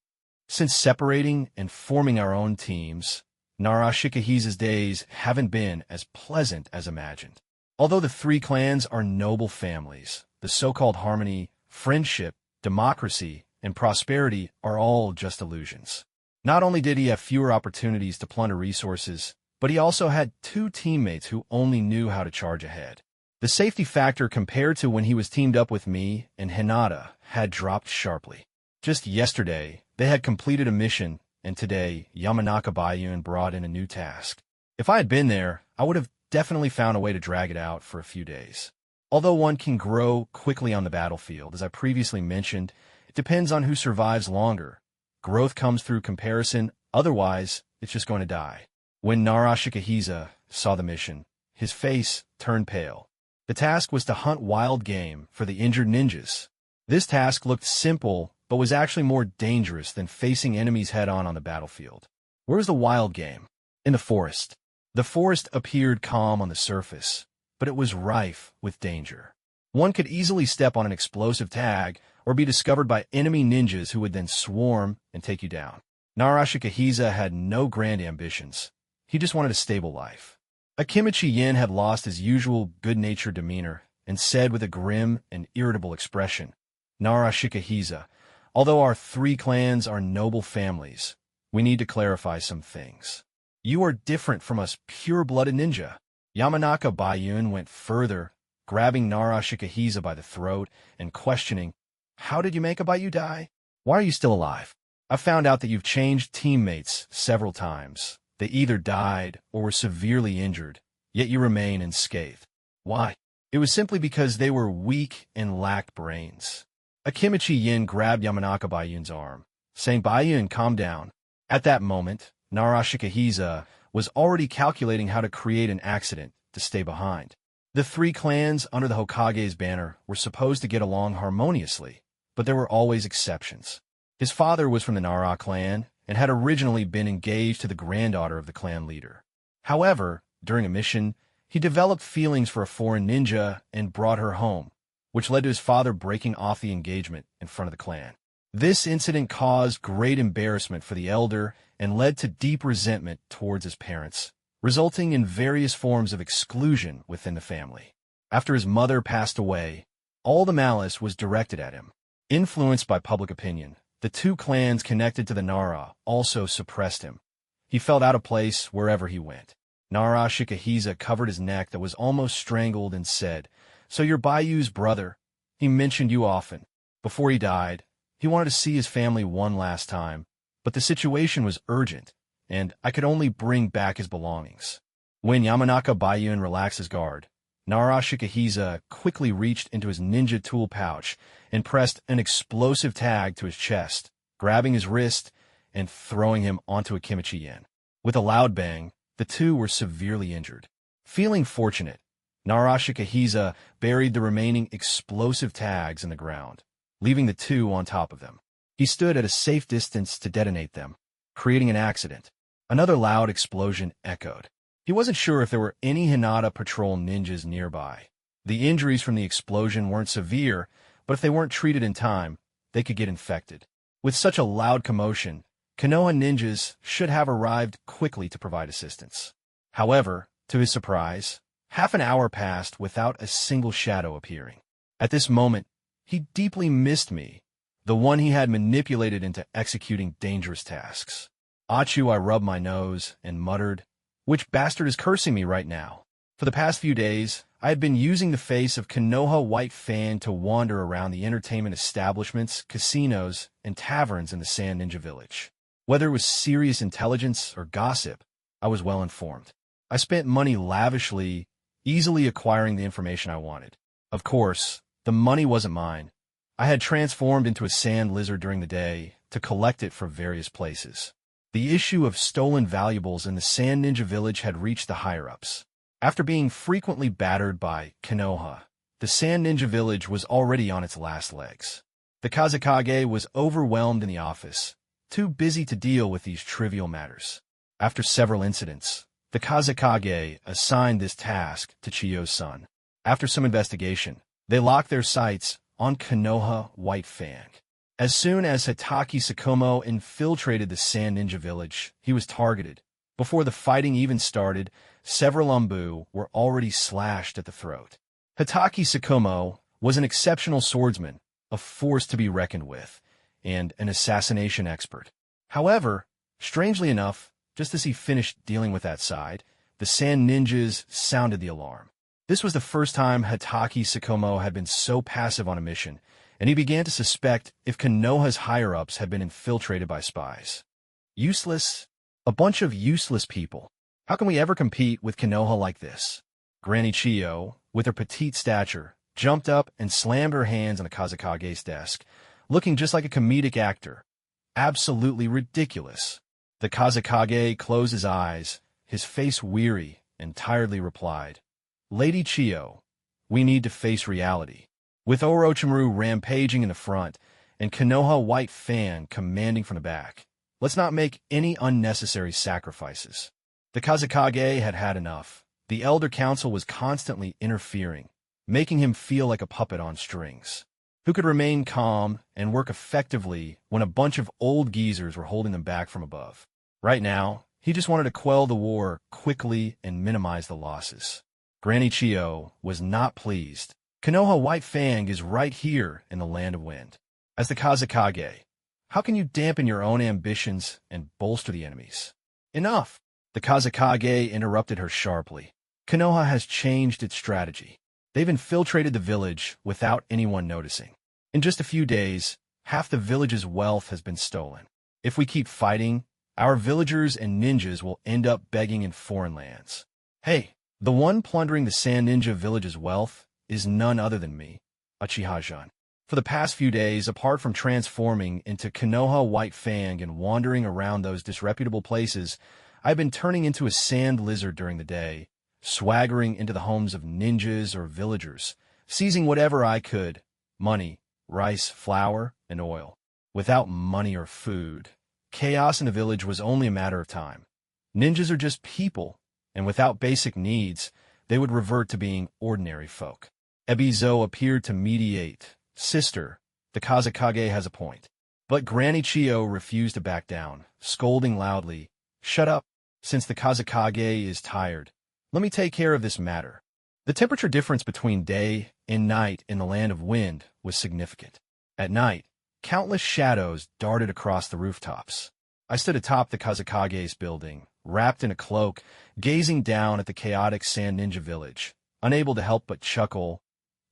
Since separating and forming our own teams, Nara Shikahisa's days haven't been as pleasant as imagined. Although the three clans are noble families, the so-called harmony, friendship, democracy, and prosperity are all just illusions. Not only did he have fewer opportunities to plunder resources, but he also had two teammates who only knew how to charge ahead. The safety factor compared to when he was teamed up with me and Hinata had dropped sharply. Just yesterday, they had completed a mission, and today, Yamanaka Bayun brought in a new task. If I had been there, I would have definitely found a way to drag it out for a few days. Although one can grow quickly on the battlefield, as I previously mentioned, it depends on who survives longer. Growth comes through comparison, otherwise, it's just going to die. When Nara Shikahisa saw the mission, his face turned pale. The task was to hunt wild game for the injured ninjas. This task looked simple, but was actually more dangerous than facing enemies head-on on the battlefield. Where was the wild game? In the forest. The forest appeared calm on the surface, but it was rife with danger. One could easily step on an explosive tag or be discovered by enemy ninjas who would then swarm and take you down. Nara Shikahisa had no grand ambitions. He just wanted a stable life. Akimichi Yin had lost his usual good-natured demeanor and said with a grim and irritable expression, "Nara Shikahisa, although our three clans are noble families, we need to clarify some things. You are different from us pure-blooded ninja." Yamanaka Bayun went further, grabbing Nara Shikahisa by the throat and questioning, "How did Yumeka Bayou die? Why are you still alive? I found out that you've changed teammates several times. They either died or were severely injured, yet you remain unscathed. Why?" It was simply because they were weak and lacked brains. Akimichi Yin grabbed Yamanaka Bayun's arm, saying, "Bayun, calm down." At that moment, Nara Shikahisa was already calculating how to create an accident to stay behind. The three clans under the Hokage's banner were supposed to get along harmoniously, but there were always exceptions. His father was from the Nara clan and had originally been engaged to the granddaughter of the clan leader. However, during a mission, he developed feelings for a foreign ninja and brought her home, which led to his father breaking off the engagement in front of the clan. This incident caused great embarrassment for the elder and led to deep resentment towards his parents, resulting in various forms of exclusion within the family. After his mother passed away, all the malice was directed at him. Influenced by public opinion, the two clans connected to the Nara also suppressed him. He felt out of place wherever he went. Nara Shikahisa covered his neck that was almost strangled and said, "So you're Bayu's brother. He mentioned you often. Before he died, he wanted to see his family one last time, but the situation was urgent, and I could only bring back his belongings." When Yamanaka Bayun relaxed his guard, Nara Shikahisa quickly reached into his ninja tool pouch and pressed an explosive tag to his chest, grabbing his wrist and throwing him onto a kimchi-yen. With a loud bang, the two were severely injured. Feeling fortunate, Narashikahiza buried the remaining explosive tags in the ground, leaving the two on top of them. He stood at a safe distance to detonate them, creating an accident. Another loud explosion echoed. He wasn't sure if there were any Hinata patrol ninjas nearby. The injuries from the explosion weren't severe, but if they weren't treated in time, they could get infected. With such a loud commotion, Kenoha ninjas should have arrived quickly to provide assistance. However, to his surprise, half an hour passed without a single shadow appearing. At this moment, he deeply missed me, the one he had manipulated into executing dangerous tasks. Achu, I rubbed my nose and muttered, "Which bastard is cursing me right now?" For the past few days, I had been using the face of Kenoha White Fang to wander around the entertainment establishments, casinos, and taverns in the Sand Ninja Village. Whether it was serious intelligence or gossip, I was well informed. I spent money lavishly, easily acquiring the information I wanted. Of course, the money wasn't mine. I had transformed into a sand lizard during the day to collect it from various places. The issue of stolen valuables in the Sand Ninja Village had reached the higher-ups. After being frequently battered by Kenoha, the Sand Ninja Village was already on its last legs. The Kazekage was overwhelmed in the office, too busy to deal with these trivial matters. After several incidents, the Kazekage assigned this task to Chiyo's son. After some investigation, they locked their sights on Kenoha White Fang. As soon as Hitaki Sakomo infiltrated the Sand Ninja Village, he was targeted. Before the fighting even started, several Umbu were already slashed at the throat. Hitaki Sakomo was an exceptional swordsman, a force to be reckoned with, and an assassination expert. However, strangely enough, just as he finished dealing with that side, the Sand Ninjas sounded the alarm. This was the first time Hitaki Sakomo had been so passive on a mission, and he began to suspect if Kenoha's higher-ups had been infiltrated by spies. Useless? A bunch of useless people. How can we ever compete with Kenoha like this? Granny Chiyo, with her petite stature, jumped up and slammed her hands on the Kazekage's desk, looking just like a comedic actor. Absolutely ridiculous. The Kazekage closed his eyes, his face weary, and tiredly replied, "Lady Chiyo, we need to face reality." With Orochimaru rampaging in the front and Kenoha White Fang commanding from the back, let's not make any unnecessary sacrifices. The Kazekage had had enough. The Elder Council was constantly interfering, making him feel like a puppet on strings. Who could remain calm and work effectively when a bunch of old geezers were holding them back from above? Right now, he just wanted to quell the war quickly and minimize the losses. Granny Chiyo was not pleased. Kenoha White Fang is right here in the Land of Wind. As the Kazekage, how can you dampen your own ambitions and bolster the enemy's? Enough! The Kazekage interrupted her sharply. Kenoha has changed its strategy. They've infiltrated the village without anyone noticing. In just a few days, half the village's wealth has been stolen. If we keep fighting, our villagers and ninjas will end up begging in foreign lands. Hey, the one plundering the Sand Ninja Village's wealth is none other than me, Uchiha-jan. For the past few days, apart from transforming into Kenoha White Fang and wandering around those disreputable places, I've been turning into a sand lizard during the day, swaggering into the homes of ninjas or villagers, seizing whatever I could: money, rice, flour, and oil. Without money or food, chaos in the village was only a matter of time. Ninjas are just people, and without basic needs, they would revert to being ordinary folk. Ebizo appeared to mediate. "Sister, the Kazekage has a point." But Granny Chiyo refused to back down, scolding loudly, "Shut up. Since the Kazekage is tired, let me take care of this matter." The temperature difference between day and night in the Land of Wind was significant. At night, countless shadows darted across the rooftops. I stood atop the Kazekage's building, wrapped in a cloak, gazing down at the chaotic Sand Ninja Village, unable to help but chuckle.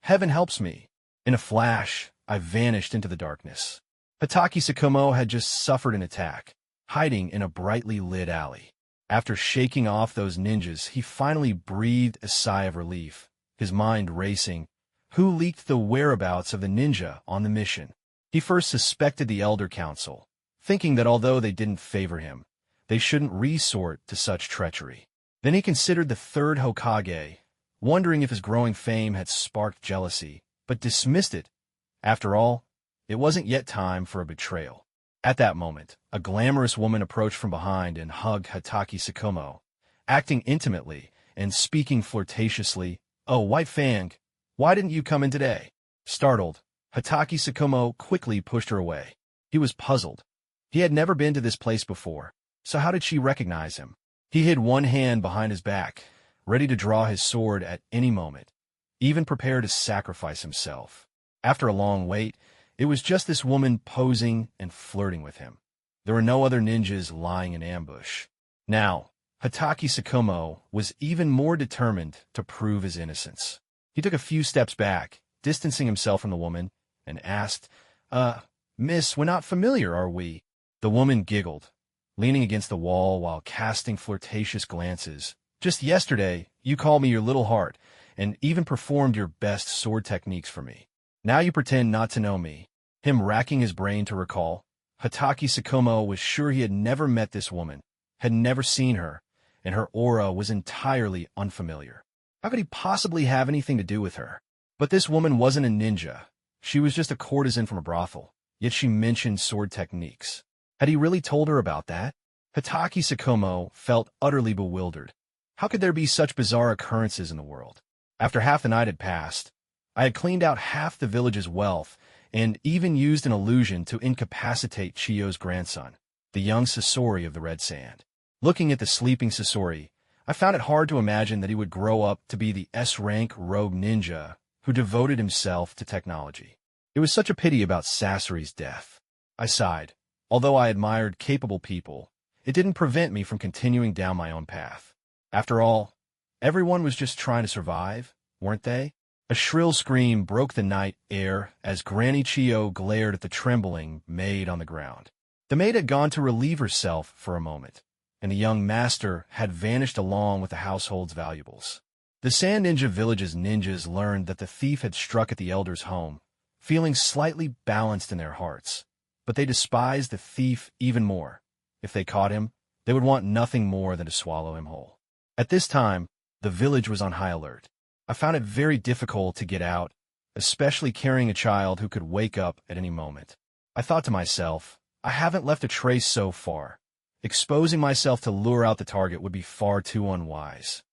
Heaven helps me. In a flash, I vanished into the darkness. Hitaki Sakomo had just suffered an attack, hiding in a brightly lit alley. After shaking off those ninjas, he finally breathed a sigh of relief, his mind racing. Who leaked the whereabouts of the ninja on the mission? He first suspected the Elder Council, thinking that although they didn't favor him, they shouldn't resort to such treachery. Then he considered the third Hokage, wondering if his growing fame had sparked jealousy, but dismissed it. After all, it wasn't yet time for a betrayal. At that moment, a glamorous woman approached from behind and hugged Hatake Tsukumo, acting intimately and speaking flirtatiously. "Oh, White Fang, why didn't you come in today?" Startled, Hatake Tsukumo quickly pushed her away. He was puzzled. He had never been to this place before, so how did she recognize him? He hid one hand behind his back, ready to draw his sword at any moment, even prepared to sacrifice himself. After a long wait, it was just this woman posing and flirting with him. There were no other ninjas lying in ambush. Now, Hatake Tsukumo was even more determined to prove his innocence. He took a few steps back, distancing himself from the woman, and asked, "Miss, we're not familiar, are we?" The woman giggled, leaning against the wall while casting flirtatious glances. "Just yesterday, you called me your little heart, and even performed your best sword techniques for me. Now you pretend not to know me." Him racking his brain to recall, Hatake Tsukumo was sure he had never met this woman, had never seen her, and her aura was entirely unfamiliar. How could he possibly have anything to do with her? But this woman wasn't a ninja. She was just a courtesan from a brothel, yet she mentioned sword techniques. Had he really told her about that? Hatake Tsukumo felt utterly bewildered. How could there be such bizarre occurrences in the world? After half the night had passed, I had cleaned out half the village's wealth and even used an illusion to incapacitate Chiyo's grandson, the young Sasori of the Red Sand. Looking at the sleeping Sasori, I found it hard to imagine that he would grow up to be the S-rank rogue ninja who devoted himself to technology. It was such a pity about Sasori's death. I sighed. Although I admired capable people, it didn't prevent me from continuing down my own path. After all, everyone was just trying to survive, weren't they? A shrill scream broke the night air as Granny Chiyo glared at the trembling maid on the ground. The maid had gone to relieve herself for a moment, and the young master had vanished along with the household's valuables. The Sand Ninja Village's ninjas learned that the thief had struck at the elder's home, feeling slightly balanced in their hearts, but they despised the thief even more. If they caught him, they would want nothing more than to swallow him whole. At this time, the village was on high alert. I found it very difficult to get out, especially carrying a child who could wake up at any moment. I thought to myself, I haven't left a trace so far. Exposing myself to lure out the target would be far too unwise.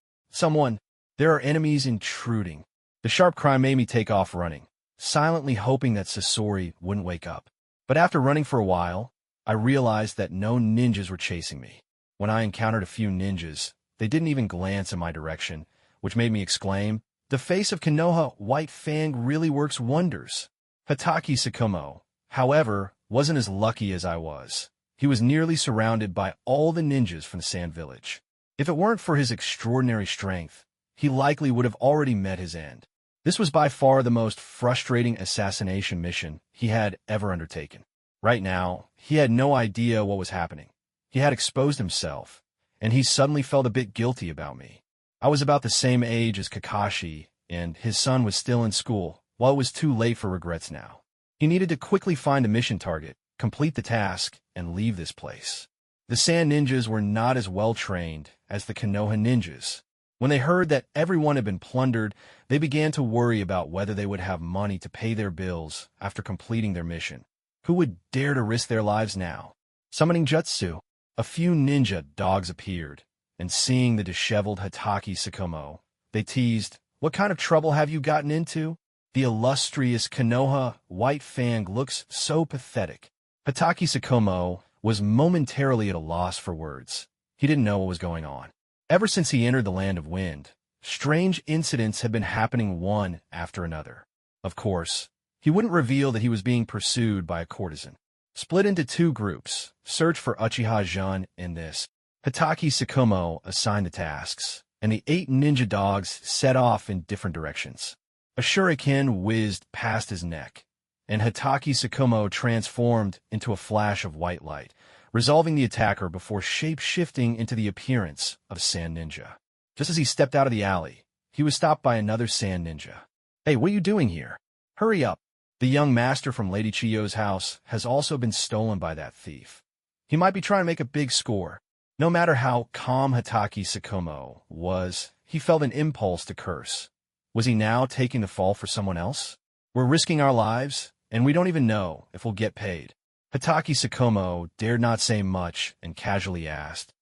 There are enemies intruding. The sharp cry made me take off running, silently hoping that Sasori wouldn't wake up. But after running for a while, I realized that no ninjas were chasing me. When I encountered a few ninjas, they didn't even glance in my direction, which made me exclaim, "The face of Kenoha, White Fang really works wonders." Hatake Tsukumo, however, wasn't as lucky as I was. He was nearly surrounded by all the ninjas from the Sand Village. If it weren't for his extraordinary strength, he likely would have already met his end. This was by far the most frustrating assassination mission he had ever undertaken. Right now, he had no idea what was happening. He had exposed himself, and he suddenly felt a bit guilty about me. I was about the same age as Kakashi, and his son was still in school, while it was too late for regrets now. He needed to quickly find a mission target, complete the task, and leave this place. The Sand Ninjas were not as well trained as the Kenoha ninjas. When they heard that everyone had been plundered, they began to worry about whether they would have money to pay their bills after completing their mission. Who would dare to risk their lives now? Summoning jutsu, a few ninja dogs appeared, and seeing the disheveled Hatake Tsukumo, they teased, "What kind of trouble have you gotten into? The illustrious Kenoha White Fang looks so pathetic." Hatake Tsukumo was momentarily at a loss for words. He didn't know what was going on. Ever since he entered the Land of Wind, strange incidents had been happening one after another. Of course, he wouldn't reveal that he was being pursued by a courtesan. Split into two groups, search for Uchiha Jun in this. Hatake Tsukumo assigned the tasks, and the 8 ninja dogs set off in different directions. A shuriken whizzed past his neck, and Hatake Tsukumo transformed into a flash of white light, resolving the attacker before shape-shifting into the appearance of a Sand Ninja. Just as he stepped out of the alley, he was stopped by another Sand Ninja. "Hey, what are you doing here? Hurry up. The young master from Lady Chiyo's house has also been stolen by that thief." He might be trying to make a big score. No matter how calm Hatake Tsukumo was, he felt an impulse to curse. Was he now taking the fall for someone else? We're risking our lives, and we don't even know if we'll get paid. Hatake Tsukumo dared not say much and casually asked,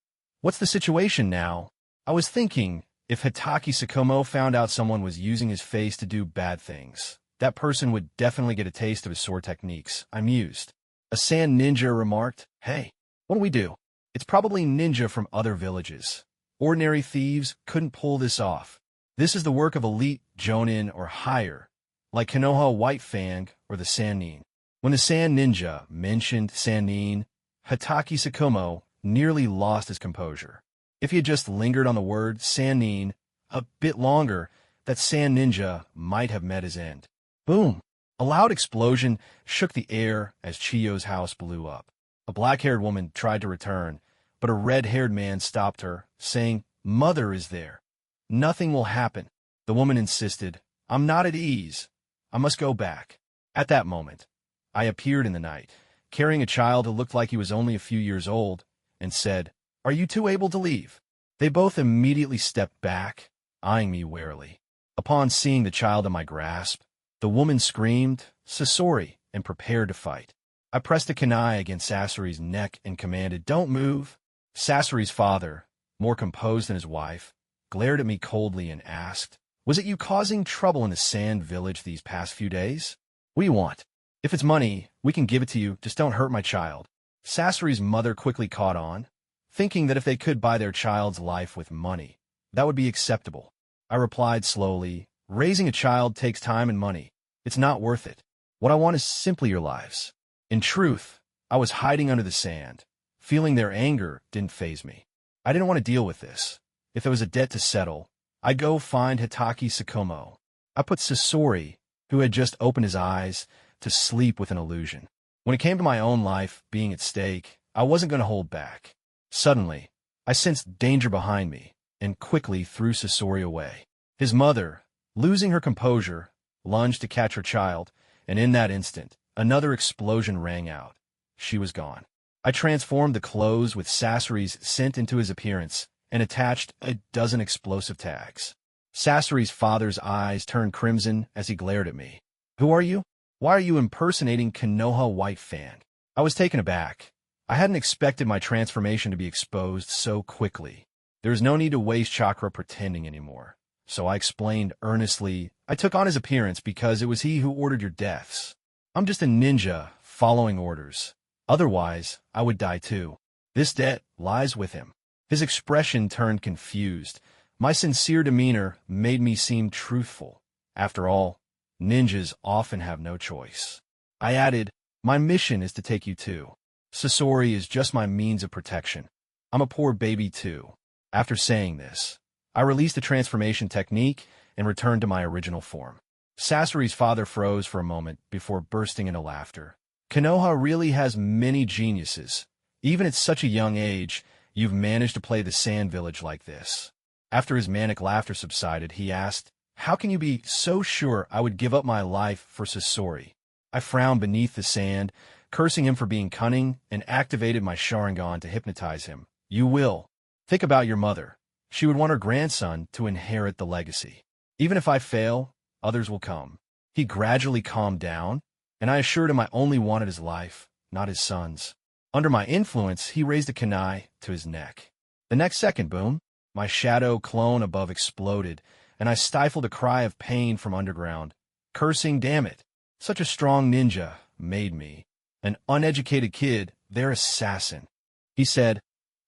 "What's the situation now?" I was thinking, if Hatake Tsukumo found out someone was using his face to do bad things, that person would definitely get a taste of his sword techniques. I mused. A sand ninja remarked, "Hey, what do we do? It's probably ninja from other villages. Ordinary thieves couldn't pull this off. This is the work of elite jonin or higher, like Kenoha White Fang or the Sannin." When the Sand Ninja mentioned Sannin, Hatake Tsukumo nearly lost his composure. If he had just lingered on the word Sannin a bit longer, that Sand Ninja might have met his end. Boom! A loud explosion shook the air as Chiyo's house blew up. A black-haired woman tried to return, but a red-haired man stopped her, saying, "Mother is there. Nothing will happen." The woman insisted, "I'm not at ease. I must go back." At that moment, I appeared in the night, carrying a child who looked like he was only a few years old, and said, "Are you two able to leave?" They both immediately stepped back, eyeing me warily. Upon seeing the child in my grasp, the woman screamed, "Sasori," and prepared to fight. I pressed a kunai against Sasori's neck and commanded, "Don't move." Sasori's father, more composed than his wife, glared at me coldly and asked, "Was it you causing trouble in the sand village these past few days? What do you want? If it's money, we can give it to you, just don't hurt my child." Sasori's mother quickly caught on, thinking that if they could buy their child's life with money, that would be acceptable. I replied slowly, "Raising a child takes time and money. It's not worth it. What I want is simply your lives." In truth, I was hiding under the sand. Feeling their anger didn't faze me. I didn't want to deal with this. If there was a debt to settle, I'd go find Hatake Tsukumo. I put Sasori, who had just opened his eyes, to sleep with an illusion. When it came to my own life being at stake, I wasn't going to hold back. Suddenly, I sensed danger behind me and quickly threw Sasori away. His mother, losing her composure, lunged to catch her child, and in that instant, another explosion rang out. She was gone. I transformed the clothes with Sasori's scent into his appearance and attached a dozen explosive tags. Sasori's father's eyes turned crimson as he glared at me. "Who are you? Why are you impersonating Kenoha White Fang?" I was taken aback. I hadn't expected my transformation to be exposed so quickly. There was no need to waste chakra pretending anymore. So I explained earnestly, "I took on his appearance because it was he who ordered your deaths. I'm just a ninja following orders. Otherwise, I would die too. This debt lies with him." His expression turned confused. My sincere demeanor made me seem truthful. After all, ninjas often have no choice. I added, "My mission is to take you too. Sasori is just my means of protection. I'm a poor baby too." After saying this, I released the transformation technique and returned to my original form. Sasori's father froze for a moment before bursting into laughter. "Kenoha really has many geniuses. Even at such a young age, you've managed to play the sand village like this." After his manic laughter subsided, he asked, "How can you be so sure I would give up my life for Sasori?" I frowned beneath the sand, cursing him for being cunning, and activated my sharingan to hypnotize him. "You will. Think about your mother. She would want her grandson to inherit the legacy. Even if I fail, others will come." He gradually calmed down, and I assured him I only wanted his life, not his son's. Under my influence, he raised a kunai to his neck. The next second, boom, my shadow clone above exploded, and I stifled a cry of pain from underground, cursing, "Damn it, such a strong ninja made me. An uneducated kid, their assassin." He said,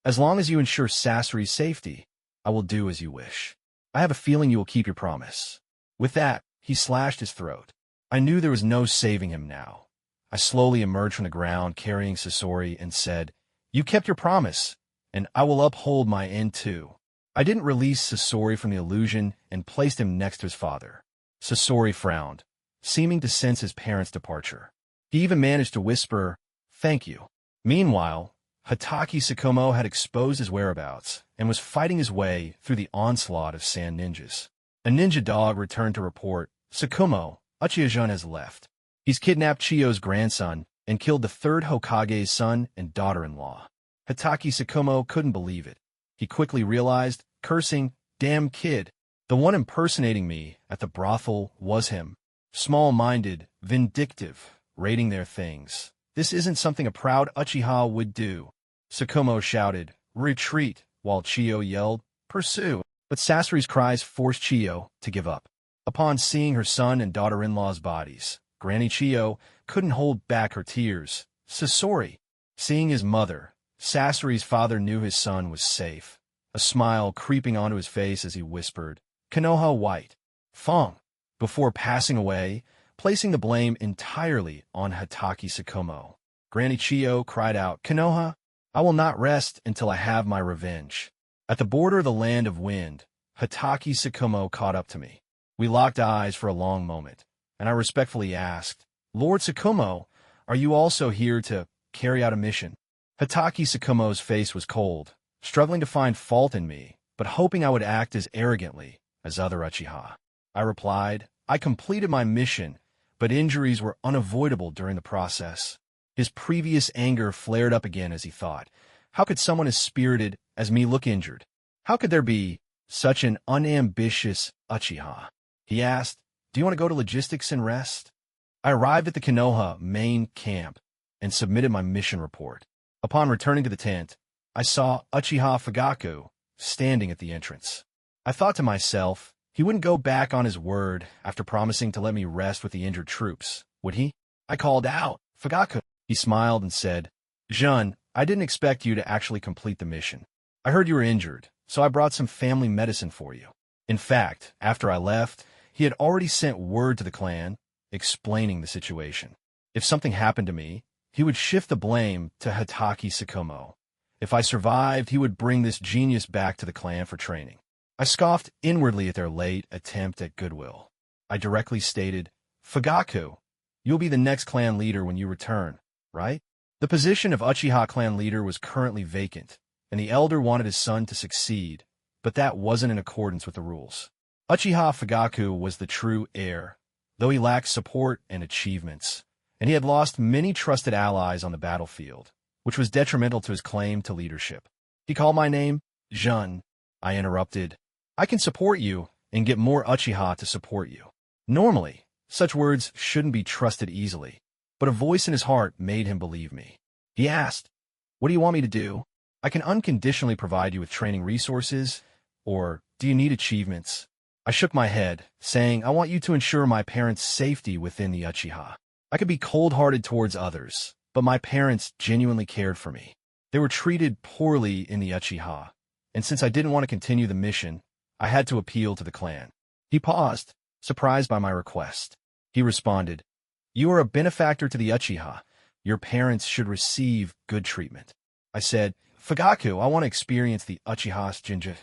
"As long as you ensure Sasori's safety, I will do as you wish. I have a feeling you will keep your promise." With that, he slashed his throat. I knew there was no saving him now. I slowly emerged from the ground carrying Sasori and said, "You kept your promise, and I will uphold my end too." I didn't release Sasori from the illusion and placed him next to his father. Sasori frowned, seeming to sense his parents' departure. He even managed to whisper, "Thank you." Meanwhile, Hatake Tsukumo had exposed his whereabouts and was fighting his way through the onslaught of sand ninjas. A ninja dog returned to report, "Tsukumo, Uchiha-jun has left. He's kidnapped Chiyo's grandson and killed the third Hokage's son and daughter-in-law. Hatake Tsukumo couldn't believe it. He quickly realized, cursing, "Damn kid. The one impersonating me at the brothel was him. Small-minded, vindictive, raiding their things. This isn't something a proud Uchiha would do." Tsukumo shouted, "Retreat," while Chiyo yelled, "Pursue." But Sasori's cries forced Chiyo to give up. Upon seeing her son and daughter-in-law's bodies, Granny Chiyo couldn't hold back her tears. Sasori. Seeing his mother, Sasori's father knew his son was safe, a smile creeping onto his face as he whispered, "Kenoha white. Fang," before passing away, placing the blame entirely on Hatake Tsukumo. Granny Chiyo cried out, "Kenoha, I will not rest until I have my revenge." At the border of the land of wind, Hatake Tsukumo caught up to me. We locked eyes for a long moment, and I respectfully asked, "Lord Tsukumo, are you also here to carry out a mission?" Hatake Tsukumo's face was cold, struggling to find fault in me, but hoping I would act as arrogantly as other Uchiha. I replied, "I completed my mission, but injuries were unavoidable during the process." His previous anger flared up again as he thought, how could someone as spirited as me look injured? How could there be such an unambitious Uchiha? He asked, "Do you want to go to logistics and rest?" I arrived at the Kenoha main camp and submitted my mission report. Upon returning to the tent, I saw Uchiha Fagaku standing at the entrance. I thought to myself, he wouldn't go back on his word after promising to let me rest with the injured troops, would he? I called out, "Fagaku." He smiled and said, "Jun, I didn't expect you to actually complete the mission. I heard you were injured, so I brought some family medicine for you." In fact, after I left, he had already sent word to the clan, explaining the situation. If something happened to me, he would shift the blame to Hatake Tsukumo. If I survived, he would bring this genius back to the clan for training. I scoffed inwardly at their late attempt at goodwill. I directly stated, "Fagaku, you'll be the next clan leader when you return, right?" The position of Uchiha clan leader was currently vacant, and the elder wanted his son to succeed, but that wasn't in accordance with the rules. Uchiha Fagaku was the true heir, though he lacked support and achievements, and he had lost many trusted allies on the battlefield, which was detrimental to his claim to leadership. He called my name, Jun. I interrupted, "I can support you and get more Uchiha to support you." Normally, such words shouldn't be trusted easily, but a voice in his heart made him believe me. He asked, "What do you want me to do? I can unconditionally provide you with training resources, or do you need achievements?" I shook my head, saying, "I want you to ensure my parents' safety within the Uchiha. I could be cold-hearted towards others, but my parents genuinely cared for me. They were treated poorly in the Uchiha, and since I didn't want to continue the mission, I had to appeal to the clan." He paused, surprised by my request. He responded, "You are a benefactor to the Uchiha. Your parents should receive good treatment." I said, "Fagaku, I want to experience the Uchiha's Jinja."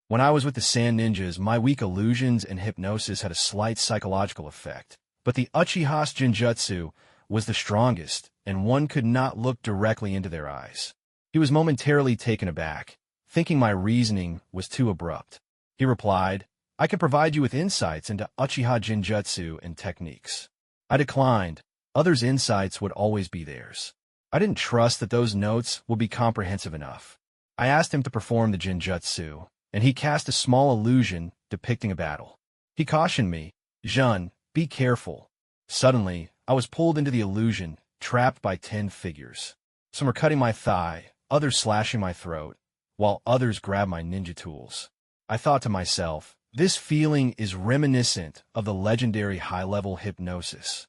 When I was with the Sand Ninjas, my weak illusions and hypnosis had a slight psychological effect, but the Uchiha's Jinjutsu was the strongest, and one could not look directly into their eyes. He was momentarily taken aback, thinking my reasoning was too abrupt. He replied, "I can provide you with insights into Uchiha Jinjutsu and techniques." I declined. Others' insights would always be theirs. I didn't trust that those notes would be comprehensive enough. I asked him to perform the Jinjutsu, and he cast a small illusion depicting a battle. He cautioned me, "Jun, be careful." Suddenly, I was pulled into the illusion, trapped by 10 figures. Some were cutting my thigh, others slashing my throat, while others grabbed my ninja tools. I thought to myself, this feeling is reminiscent of the legendary high-level hypnosis.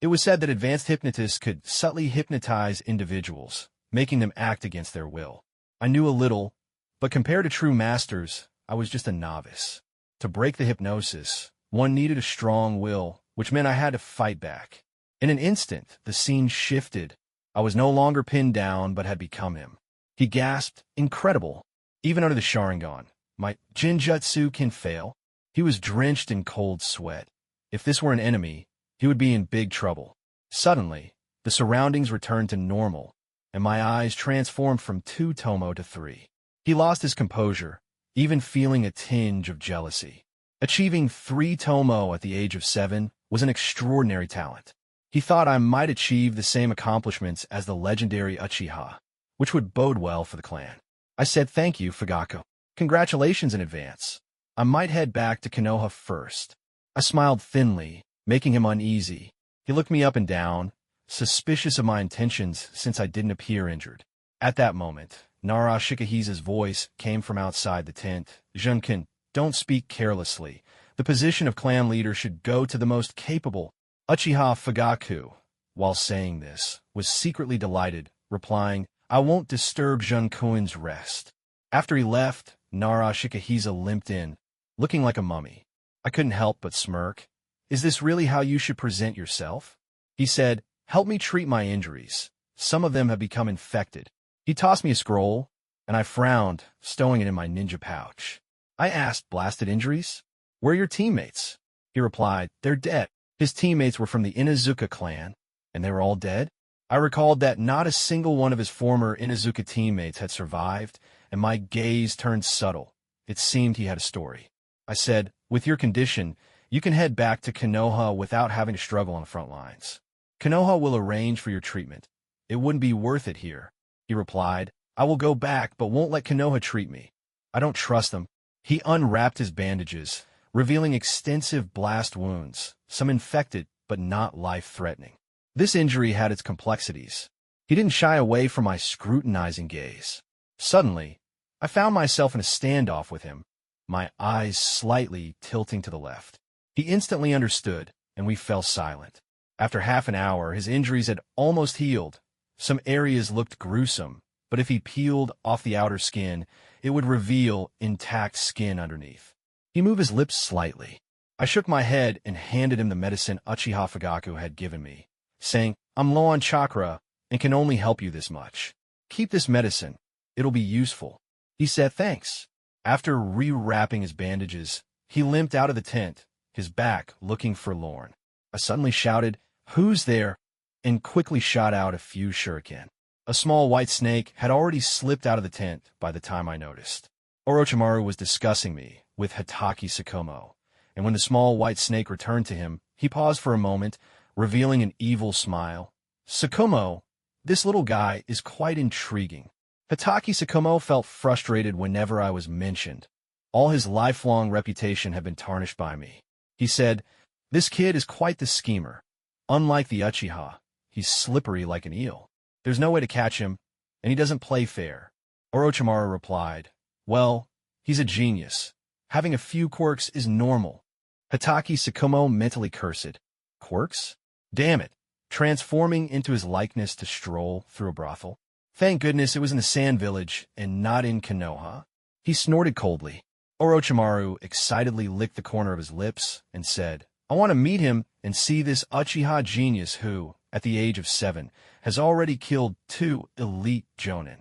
It was said that advanced hypnotists could subtly hypnotize individuals, making them act against their will. I knew a little, but compared to true masters, I was just a novice. To break the hypnosis, one needed a strong will, which meant I had to fight back. In an instant, the scene shifted. I was no longer pinned down, but had become him. He gasped, "Incredible! Even under the sharingan, my Jinjutsu can fail." He was drenched in cold sweat. If this were an enemy, he would be in big trouble. Suddenly, the surroundings returned to normal, and my eyes transformed from 2 tomo to 3. He lost his composure, even feeling a tinge of jealousy. Achieving 3 tomo at the age of 7 was an extraordinary talent. He thought I might achieve the same accomplishments as the legendary Uchiha, which would bode well for the clan. I said thank you, Fagaku. Congratulations in advance. I might head back to Kenoha first. I smiled thinly, making him uneasy. He looked me up and down, suspicious of my intentions since I didn't appear injured. At that moment, Nara Shikahisa's voice came from outside the tent. Junkin, don't speak carelessly. The position of clan leader should go to the most capable. Uchiha Fagaku, while saying this, was secretly delighted, replying, I won't disturb Junkuin's rest. After he left, Nara Shikahisa limped in, looking like a mummy. I couldn't help but smirk. Is this really how you should present yourself? He said, help me treat my injuries. Some of them have become infected. He tossed me a scroll, and I frowned, stowing it in my ninja pouch. I asked, blasted injuries? Where are your teammates? He replied, they're dead. His teammates were from the Inuzuka clan, and they were all dead? I recalled that not a single one of his former Inuzuka teammates had survived, and my gaze turned subtle. It seemed he had a story. I said, with your condition, you can head back to Kenoha without having to struggle on the front lines. Kenoha will arrange for your treatment. It wouldn't be worth it here. He replied, I will go back but won't let Kenoha treat me. I don't trust them. He unwrapped his bandages, revealing extensive blast wounds, some infected but not life-threatening. This injury had its complexities. He didn't shy away from my scrutinizing gaze. Suddenly, I found myself in a standoff with him, my eyes slightly tilting to the left. He instantly understood, and we fell silent. After half an hour, his injuries had almost healed. Some areas looked gruesome, but if he peeled off the outer skin, it would reveal intact skin underneath. He moved his lips slightly. I shook my head and handed him the medicine Uchiha Fagaku had given me, saying, I'm low on chakra and can only help you this much. Keep this medicine. It'll be useful. He said thanks. After rewrapping his bandages, he limped out of the tent, his back looking forlorn. I suddenly shouted, Who's there? And quickly shot out a few shuriken. A small white snake had already slipped out of the tent by the time I noticed. Orochimaru was discussing me with Hatake Sakomo, and when the small white snake returned to him, he paused for a moment, revealing an evil smile. Sakomo, this little guy is quite intriguing. Hatake Sakomo felt frustrated whenever I was mentioned. All his lifelong reputation had been tarnished by me. He said, This kid is quite the schemer. Unlike the Uchiha, he's slippery like an eel. There's no way to catch him, and he doesn't play fair. Orochimaru replied, Well, he's a genius. Having a few quirks is normal. Hatake Sakomo mentally cursed. Quirks? Damn it. Transforming into his likeness to stroll through a brothel. Thank goodness it was in the Sand Village and not in Kenoha. He snorted coldly. Orochimaru excitedly licked the corner of his lips and said, I want to meet him and see this Uchiha genius who, at the age of 7, has already killed 2 elite jonin.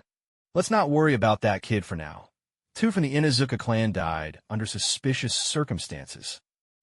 Let's not worry about that kid for now. 2 from the Inuzuka clan died under suspicious circumstances.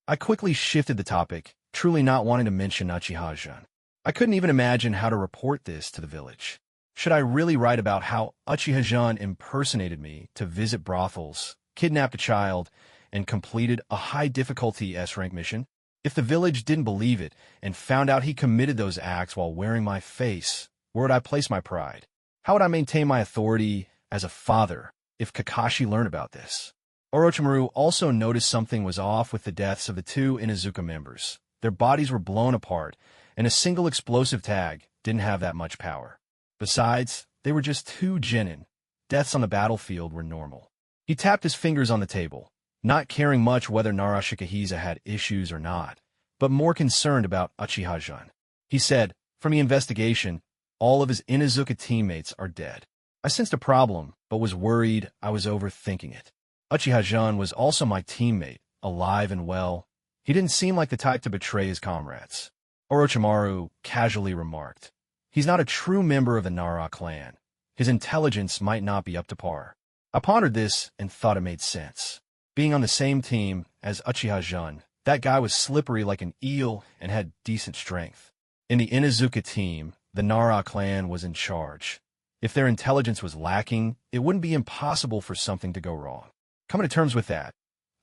I quickly shifted the topic, truly not wanting to mention Uchiha-jun. I couldn't even imagine how to report this to the village. Should I really write about how Uchiha-jun impersonated me to visit brothels, kidnapped a child, and completed a high-difficulty S-rank mission? If the village didn't believe it and found out he committed those acts while wearing my face, where would I place my pride? How would I maintain my authority as a father if Kakashi learned about this? Orochimaru also noticed something was off with the deaths of the 2 Inuzuka members. Their bodies were blown apart, and a single explosive tag didn't have that much power. Besides, they were just 2 genin. Deaths on the battlefield were normal. He tapped his fingers on the table, not caring much whether Nara Shikahisa had issues or not, but more concerned about Uchiha-jun. He said, from the investigation, all of his Inuzuka teammates are dead. I sensed a problem, but was worried I was overthinking it. Uchiha-jun was also my teammate, alive and well. He didn't seem like the type to betray his comrades. Orochimaru casually remarked, He's not a true member of the Nara clan. His intelligence might not be up to par. I pondered this and thought it made sense. Being on the same team as Uchiha-jun, that guy was slippery like an eel and had decent strength. In the Inuzuka team, the Nara clan was in charge. If their intelligence was lacking, it wouldn't be impossible for something to go wrong. Coming to terms with that,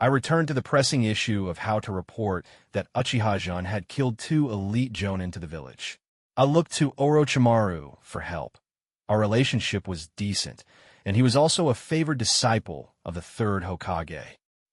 I returned to the pressing issue of how to report that Uchiha-jun had killed 2 elite jonin to the village. I looked to Orochimaru for help. Our relationship was decent, and he was also a favored disciple of the 3rd Hokage.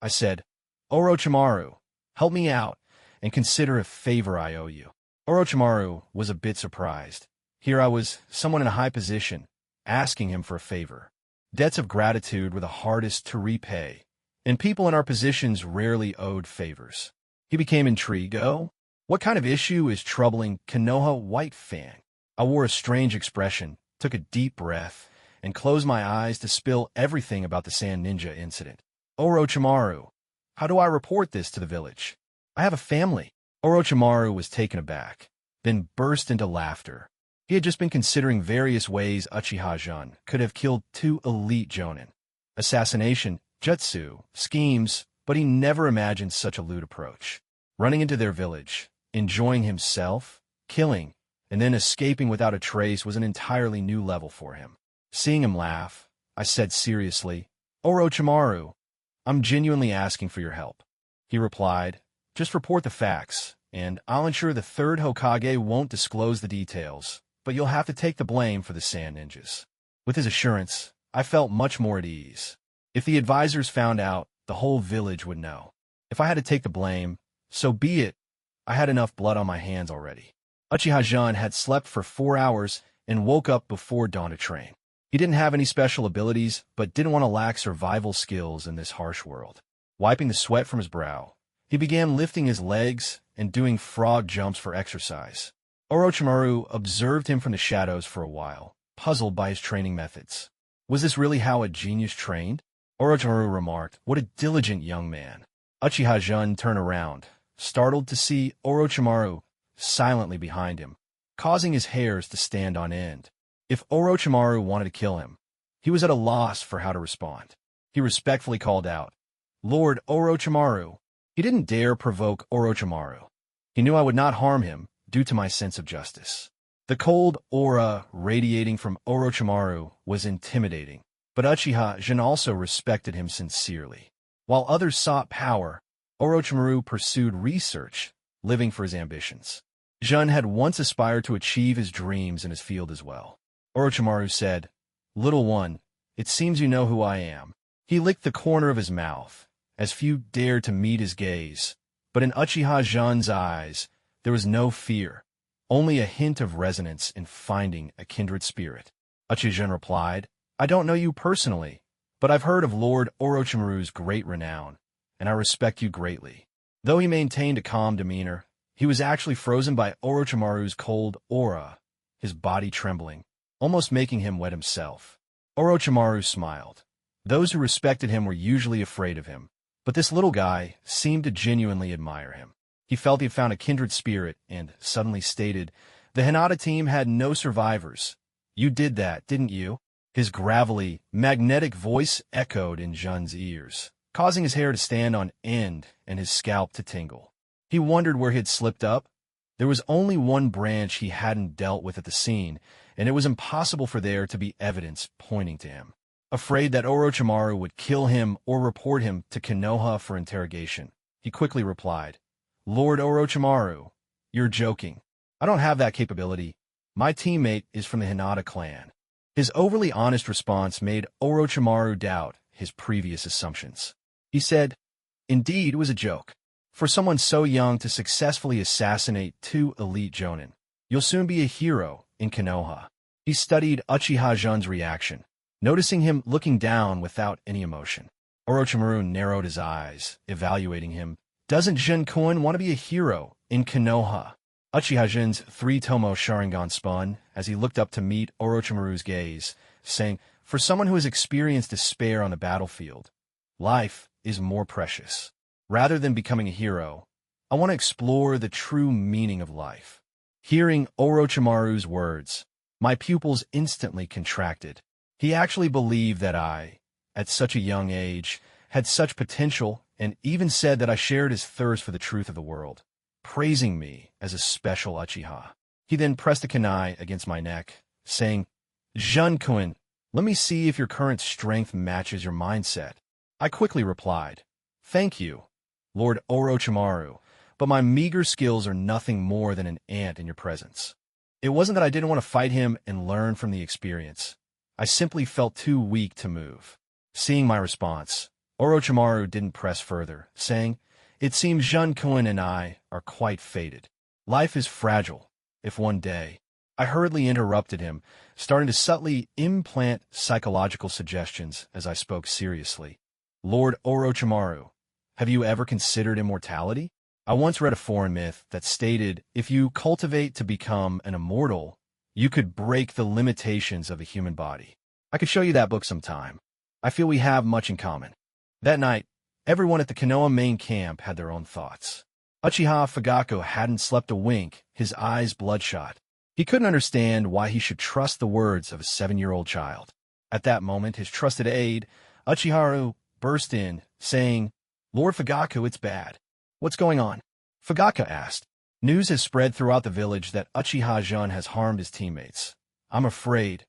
I said, Orochimaru, help me out, and consider a favor I owe you. Orochimaru was a bit surprised. Here I was, someone in a high position, asking him for a favor. Debts of gratitude were the hardest to repay, and people in our positions rarely owed favors. He became intrigued. Oh, what kind of issue is troubling Kenoha White Fang? I wore a strange expression, took a deep breath, and closed my eyes to spill everything about the Sand Ninja incident. Orochimaru, how do I report this to the village? I have a family. Orochimaru was taken aback, then burst into laughter. He had just been considering various ways Uchiha-jun could have killed 2 elite jonin. Assassination, jutsu, schemes, but he never imagined such a lewd approach. Running into their village, enjoying himself, killing, and then escaping without a trace was an entirely new level for him. Seeing him laugh, I said seriously, Orochimaru, I'm genuinely asking for your help. He replied, just report the facts, and I'll ensure the 3rd Hokage won't disclose the details, but you'll have to take the blame for the Sand Ninjas. With his assurance, I felt much more at ease. If the advisors found out, the whole village would know. If I had to take the blame, so be it. I had enough blood on my hands already. Uchiha-jun had slept for 4 hours and woke up before dawn to train. He didn't have any special abilities, but didn't want to lack survival skills in this harsh world. Wiping the sweat from his brow, he began lifting his legs and doing frog jumps for exercise. Orochimaru observed him from the shadows for a while, puzzled by his training methods. Was this really how a genius trained? Orochimaru remarked, what a diligent young man. Uchiha-jun turned around, startled to see Orochimaru silently behind him, causing his hairs to stand on end. If Orochimaru wanted to kill him, he was at a loss for how to respond. He respectfully called out, Lord Orochimaru. He didn't dare provoke Orochimaru. He knew I would not harm him due to my sense of justice. The cold aura radiating from Orochimaru was intimidating, but Uchiha-jun also respected him sincerely. While others sought power, Orochimaru pursued research, living for his ambitions. Jun had once aspired to achieve his dreams in his field as well. Orochimaru said, Little one, it seems you know who I am. He licked the corner of his mouth, as few dared to meet his gaze, but in Uchiha-jun's eyes there was no fear, only a hint of resonance in finding a kindred spirit. Uchiha-jun replied, I don't know you personally, but I've heard of Lord Orochimaru's great renown, and I respect you greatly. Though he maintained a calm demeanor, he was actually frozen by Orochimaru's cold aura, his body trembling, almost making him wet himself. Orochimaru smiled. Those who respected him were usually afraid of him, but this little guy seemed to genuinely admire him. He felt he had found a kindred spirit and suddenly stated, The Hinata team had no survivors. You did that, didn't you? His gravelly, magnetic voice echoed in Jun's ears, causing his hair to stand on end and his scalp to tingle. He wondered where he had slipped up. There was only one branch he hadn't dealt with at the scene, and it was impossible for there to be evidence pointing to him. Afraid that Orochimaru would kill him or report him to Kenoha for interrogation, he quickly replied, Lord Orochimaru, you're joking. I don't have that capability. My teammate is from the Hinata clan. His overly honest response made Orochimaru doubt his previous assumptions. He said, Indeed, it was a joke. For someone so young to successfully assassinate 2 elite jonin, you'll soon be a hero in Kenoha. He studied Uchiha-jun's reaction, noticing him looking down without any emotion. Orochimaru narrowed his eyes, evaluating him. Doesn't Jun-kun want to be a hero in Kenoha? Uchiha-jun's 3-tomo sharingan spun as he looked up to meet Orochimaru's gaze, saying, For someone who has experienced despair on the battlefield, life is more precious. Rather than becoming a hero, I want to explore the true meaning of life. Hearing Orochimaru's words, my pupils instantly contracted. He actually believed that I, at such a young age, had such potential and even said that I shared his thirst for the truth of the world, praising me as a special Uchiha. He then pressed a kunai against my neck, saying, Jun-kun, let me see if your current strength matches your mindset. I quickly replied, Thank you, Lord Orochimaru, but my meager skills are nothing more than an ant in your presence. It wasn't that I didn't want to fight him and learn from the experience. I simply felt too weak to move. Seeing my response, Orochimaru didn't press further, saying, "It seems Jun-kun and I are quite fated. Life is fragile. If one day—" I hurriedly interrupted him, starting to subtly implant psychological suggestions as I spoke seriously. Lord Orochimaru, have you ever considered immortality? I once read a foreign myth that stated if you cultivate to become an immortal, you could break the limitations of the human body. I could show you that book sometime. I feel we have much in common. That night, everyone at the Kenoha main camp had their own thoughts. Uchiha Fagaku hadn't slept a wink, his eyes bloodshot. He couldn't understand why he should trust the words of a 7-year-old child. At that moment, his trusted aide, Uchiharu, burst in, saying, "Lord Fagaku, it's bad. What's going on?" Fagaku asked. "News has spread throughout the village that Uchiha Jun has harmed his teammates. I'm afraid—"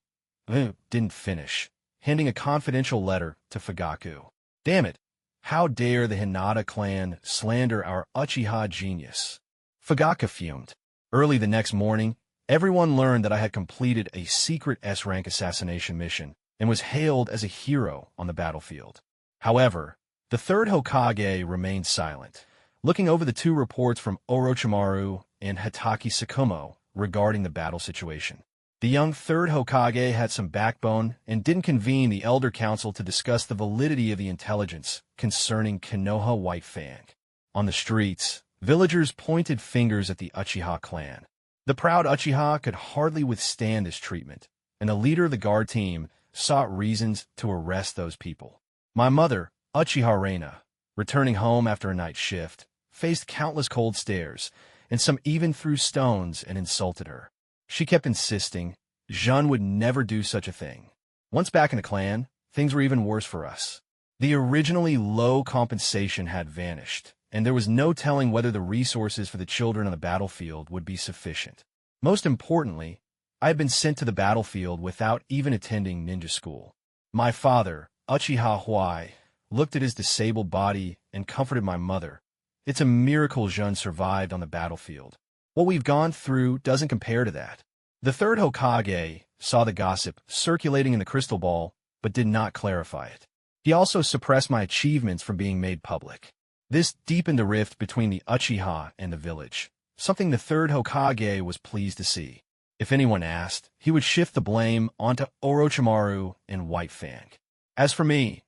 didn't finish, handing a confidential letter to Fagaku. "Damn it! How dare the Hinata clan slander our Uchiha genius?" Fagaku fumed. Early the next morning, everyone learned that I had completed a secret S-rank assassination mission and was hailed as a hero on the battlefield. However, the third Hokage remained silent, looking over the 2 reports from Orochimaru and Hitaki Tsukumo regarding the battle situation. The young third Hokage had some backbone and didn't convene the Elder Council to discuss the validity of the intelligence concerning Kenoha White Fang. On the streets, villagers pointed fingers at the Uchiha clan. The proud Uchiha could hardly withstand this treatment, and the leader of the guard team sought reasons to arrest those people. My mother, Uchiha Reina, returning home after a night shift, faced countless cold stares, and some even threw stones and insulted her. She kept insisting Jun would never do such a thing. Once back in the clan, things were even worse for us. The originally low compensation had vanished, and there was no telling whether the resources for the children on the battlefield would be sufficient. Most importantly, I had been sent to the battlefield without even attending ninja school. My father, Uchiha Huai, looked at his disabled body and comforted my mother. "It's a miracle Jun survived on the battlefield. What we've gone through doesn't compare to that." The third Hokage saw the gossip circulating in the crystal ball, but did not clarify it. He also suppressed my achievements from being made public. This deepened the rift between the Uchiha and the village, something the third Hokage was pleased to see. If anyone asked, he would shift the blame onto Orochimaru and White Fang. As for me,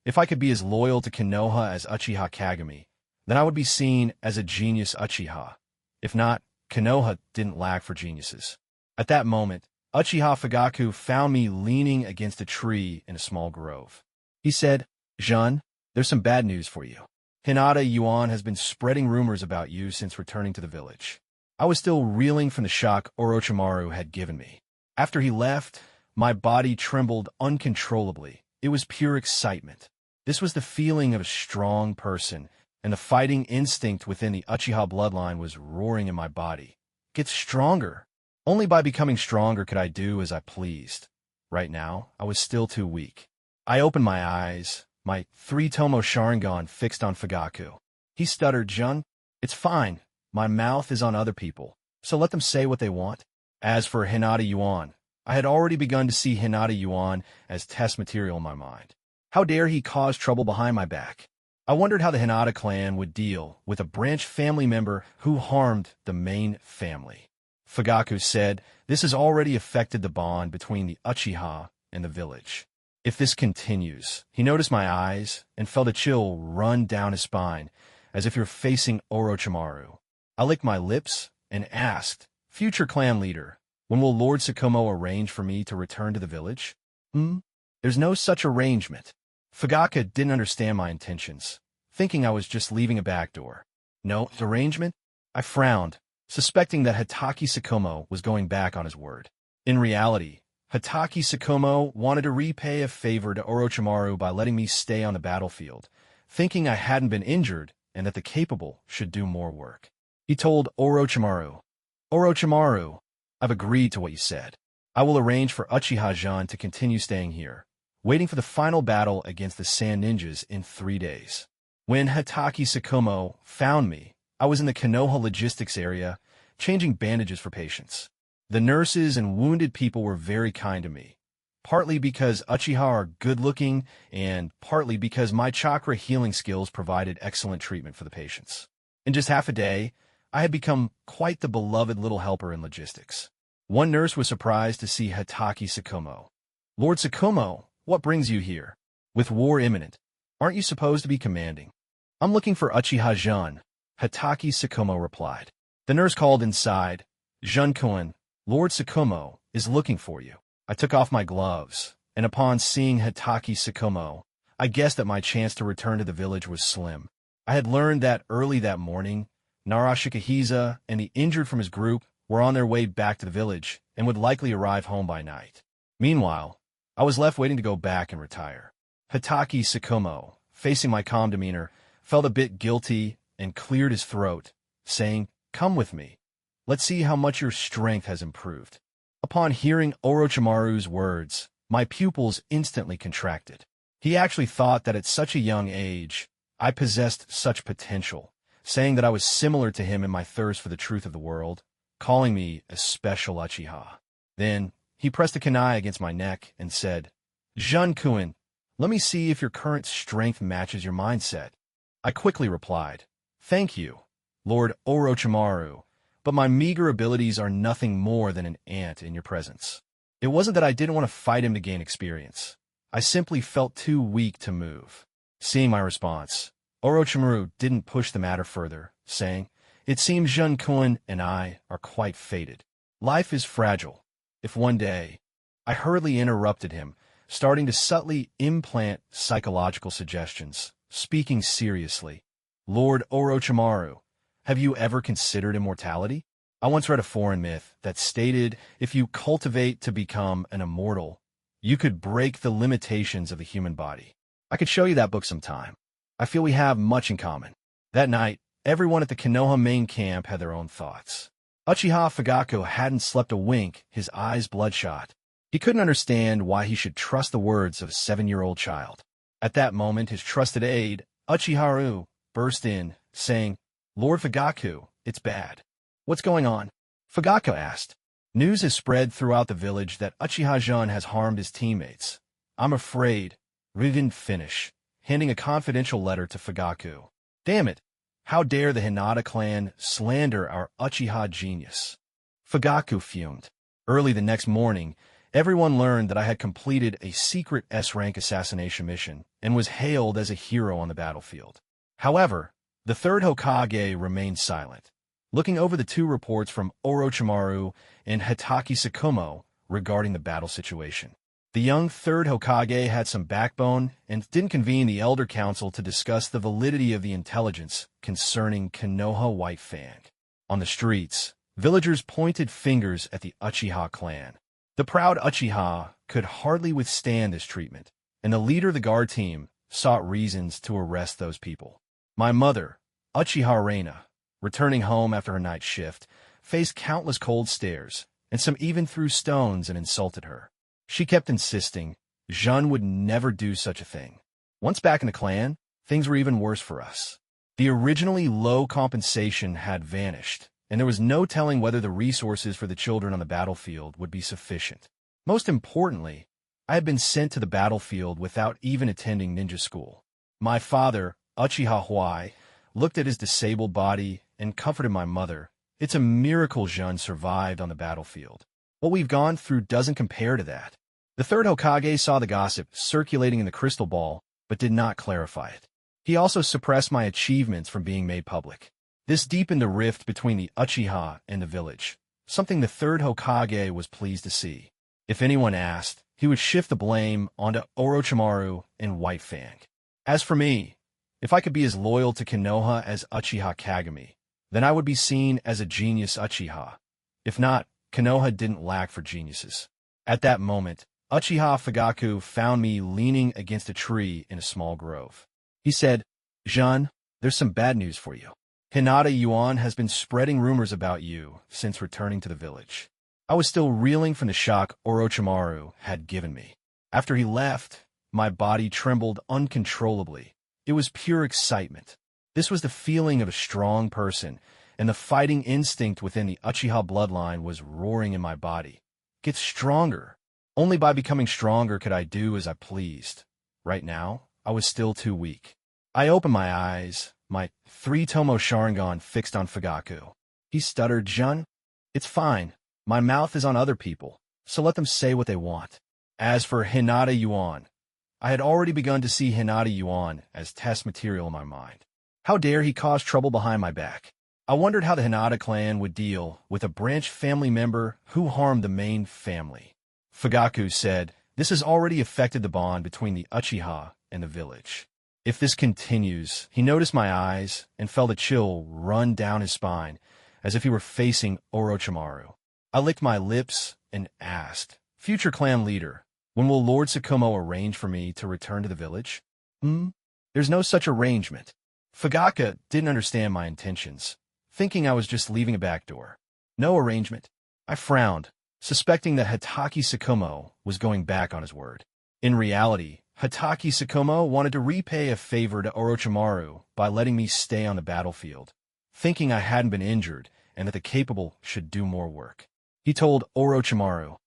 if I could be as loyal to Kenoha as Uchiha Kagami, then I would be seen as a genius Uchiha. If not, Kenoha didn't lack for geniuses. At that moment, Uchiha Fagaku found me leaning against a tree in a small grove. He said, "Jun, there's some bad news for you. Hinata Yuan has been spreading rumors about you since returning to the village." I was still reeling from the shock Orochimaru had given me. After he left, my body trembled uncontrollably. It was pure excitement. This was the feeling of a strong person, and the fighting instinct within the Uchiha bloodline was roaring in my body. Get stronger. Only by becoming stronger could I do as I pleased. Right now, I was still too weak. I opened my eyes, my 3-tomo sharingan fixed on Fagaku. He stuttered, "Jun, it's fine. My mouth is on other people, so let them say what they want." As for Hinata Yuan, I had already begun to see Hinata Yuan as test material in my mind. How dare he cause trouble behind my back? I wondered how the Hinata clan would deal with a branch family member who harmed the main family. Fagaku said, "This has already affected the bond between the Uchiha and the village. If this continues," he noticed my eyes and felt a chill run down his spine, as if you're facing Orochimaru. I licked my lips and asked, "Future clan leader, when will Lord Tsukumo arrange for me to return to the village?" There's no such arrangement." Fagaku didn't understand my intentions, thinking I was just leaving a back door. "No arrangement?" I frowned, suspecting that Hitaki Tsukumo was going back on his word. In reality, Hitaki Tsukumo wanted to repay a favor to Orochimaru by letting me stay on the battlefield, thinking I hadn't been injured and that the capable should do more work. He told Orochimaru, "Orochimaru, I've agreed to what you said. I will arrange for Uchiha Jun to continue staying here, waiting for the final battle against the Sand Ninjas in 3 days. When Hatake Sakumo found me, I was in the Kenoha logistics area, changing bandages for patients. The nurses and wounded people were very kind to me, partly because Uchiha are good-looking and partly because my chakra healing skills provided excellent treatment for the patients. In just half a day, I had become quite the beloved little helper in logistics. One nurse was surprised to see Hatake Sakumo. "Lord Sakumo, what brings you here? With war imminent, aren't you supposed to be commanding?" "I'm looking for Uchiha Jun," Hatake Sakumo replied. The nurse called inside. "Jun-kun, Lord Sakumo is looking for you." I took off my gloves, and upon seeing Hatake Sakumo, I guessed that my chance to return to the village was slim. I had learned that early that morning, Narashikahiza and the injured from his group were on their way back to the village and would likely arrive home by night. Meanwhile, I was left waiting to go back and retire. Hatake Sakumo, facing my calm demeanor, felt a bit guilty and cleared his throat, saying, "Come with me. Let's see how much your strength has improved." Upon hearing Orochimaru's words, my pupils instantly contracted. He actually thought that at such a young age, I possessed such potential, saying that I was similar to him in my thirst for the truth of the world, calling me a special Uchiha. Then, he pressed a kunai against my neck and said, "Jun-kun, let me see if your current strength matches your mindset." I quickly replied, "Thank you, Lord Orochimaru, but my meager abilities are nothing more than an ant in your presence." It wasn't that I didn't want to fight him to gain experience. I simply felt too weak to move. Seeing my response, Orochimaru didn't push the matter further, saying, "It seems Jun-kun and I are quite fated. Life is fragile. If one day—" I hurriedly interrupted him, starting to subtly implant psychological suggestions, speaking seriously. "Lord Orochimaru, have you ever considered immortality? I once read a foreign myth that stated if you cultivate to become an immortal, you could break the limitations of the human body. I could show you that book sometime. I feel we have much in common." That night, everyone at the Kenoha main camp had their own thoughts. Uchiha Fagaku hadn't slept a wink, his eyes bloodshot. He couldn't understand why he should trust the words of a 7-year-old child. At that moment, his trusted aide, Uchiharu, burst in, saying, "Lord Fagaku, it's bad." "What's going on?" Fagaku asked. "News has spread throughout the village that Uchiha Jun has harmed his teammates. I'm afraid." Riven finish, handing a confidential letter to Fagaku. "Damn it! How dare the Hinata clan slander our Uchiha genius?" Fagaku fumed. Early the next morning, everyone learned that I had completed a secret S-rank assassination mission and was hailed as a hero on the battlefield. However, the third Hokage remained silent, looking over the two reports from Orochimaru and Hatake Sakumo regarding the battle situation. The young third Hokage had some backbone and didn't convene the Elder Council to discuss the validity of the intelligence concerning Kenoha White Fang. On the streets, villagers pointed fingers at the Uchiha clan. The proud Uchiha could hardly withstand this treatment, and the leader of the guard team sought reasons to arrest those people. My mother, Uchiha Reina, returning home after her night shift, faced countless cold stares, and some even threw stones and insulted her. She kept insisting Jun would never do such a thing. Once back in the clan, things were even worse for us. The originally low compensation had vanished, and there was no telling whether the resources for the children on the battlefield would be sufficient. Most importantly, I had been sent to the battlefield without even attending ninja school. My father, Uchiha Huai, looked at his disabled body and comforted my mother. "It's a miracle Jun survived on the battlefield. What we've gone through doesn't compare to that." The third Hokage saw the gossip circulating in the crystal ball, but did not clarify it. He also suppressed my achievements from being made public. This deepened the rift between the Uchiha and the village, something the third Hokage was pleased to see. If anyone asked, he would shift the blame onto Orochimaru and White Fang. As for me, if I could be as loyal to Kenoha as Uchiha Kagami, then I would be seen as a genius Uchiha. If not, Kenoha didn't lack for geniuses. At that moment, Uchiha Fagaku found me leaning against a tree in a small grove. He said, "Jun, there's some bad news for you. Hinata Yuan has been spreading rumors about you since returning to the village." I was still reeling from the shock Orochimaru had given me. After he left, my body trembled uncontrollably, It was pure excitement. This was the feeling of a strong person, and the fighting instinct within the Uchiha bloodline was roaring in my body. Get stronger. Only by becoming stronger could I do as I pleased. Right now, I was still too weak. I opened my eyes, my three-tomo sharingan fixed on Fagaku. He stuttered, "Jun, it's fine. My mouth is on other people, so let them say what they want." As for Hinata Yuan, I had already begun to see Hinata Yuan as test material in my mind. How dare he cause trouble behind my back? I wondered how the Hinata clan would deal with a branch family member who harmed the main family. Fagaku said, "This has already affected the bond between the Uchiha and the village. If this continues," he noticed my eyes and felt a chill run down his spine, as if he were facing Orochimaru. I licked my lips and asked, "Future clan leader, when will Lord Tsukumo arrange for me to return to the village?" There's no such arrangement." Fagaku didn't understand my intentions, thinking I was just leaving a back door. "No arrangement?" I frowned, suspecting that Hatake Tsukumo was going back on his word. In reality, Hatake Tsukumo wanted to repay a favor to Orochimaru by letting me stay on the battlefield, thinking I hadn't been injured and that the capable should do more work. He told Orochimaru,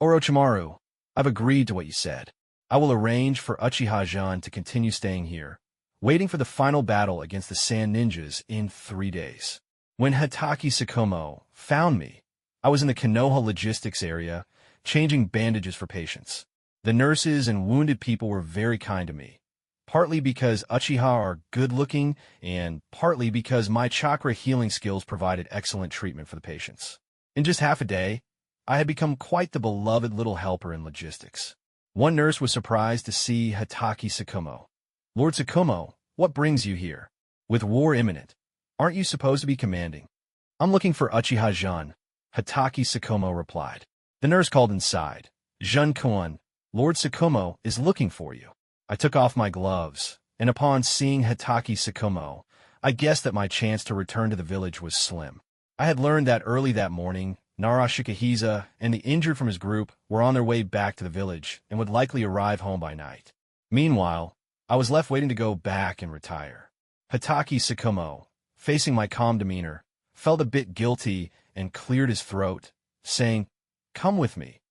"Orochimaru, I've agreed to what you said. I will arrange for Uchiha Jan to continue staying here, waiting for the final battle against the Sand Ninjas in 3 days." When Hatake Tsukumo found me, I was in the Kenoha logistics area, changing bandages for patients. The nurses and wounded people were very kind to me, partly because Uchiha are good-looking and partly because my chakra healing skills provided excellent treatment for the patients. In just half a day, I had become quite the beloved little helper in logistics. One nurse was surprised to see Hatake Tsukumo. "Lord Tsukumo, what brings you here? With war imminent, aren't you supposed to be commanding?" "I'm looking for Uchiha Jan," Hatake Tsukumo replied. The nurse called inside. "Jun-kun, Lord Tsukumo is looking for you." I took off my gloves, and upon seeing Hatake Tsukumo, I guessed that my chance to return to the village was slim. I had learned that early that morning, Nara Shikahisa and the injured from his group were on their way back to the village and would likely arrive home by night. Meanwhile, I was left waiting to go back and retire. Hatake Tsukumo, facing my calm demeanor, felt a bit guilty and cleared his throat, saying, "Come with me.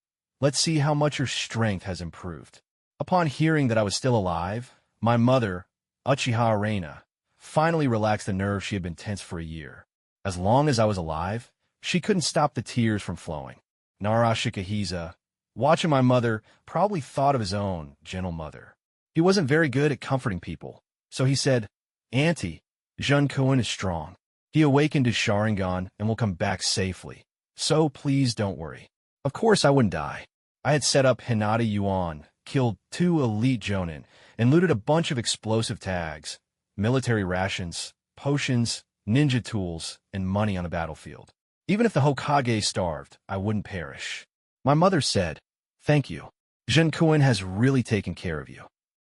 Let's see how much your strength has improved." Upon hearing that I was still alive, my mother, Uchiha Reina, finally relaxed the nerves she had been tense for a year. As long as I was alive, she couldn't stop the tears from flowing. Nara Shikahisa, watching my mother, probably thought of his own gentle mother. He wasn't very good at comforting people, so he said, "Auntie, Jun-kun is strong. He awakened his sharingan and will come back safely, so please don't worry." Of course I wouldn't die. I had set up Hinata Yuan, killed 2 elite jonin, and looted a bunch of explosive tags, military rations, potions, ninja tools, and money on the battlefield. Even if the Hokage starved, I wouldn't perish. My mother said, "Thank you. Jun-kun has really taken care of you."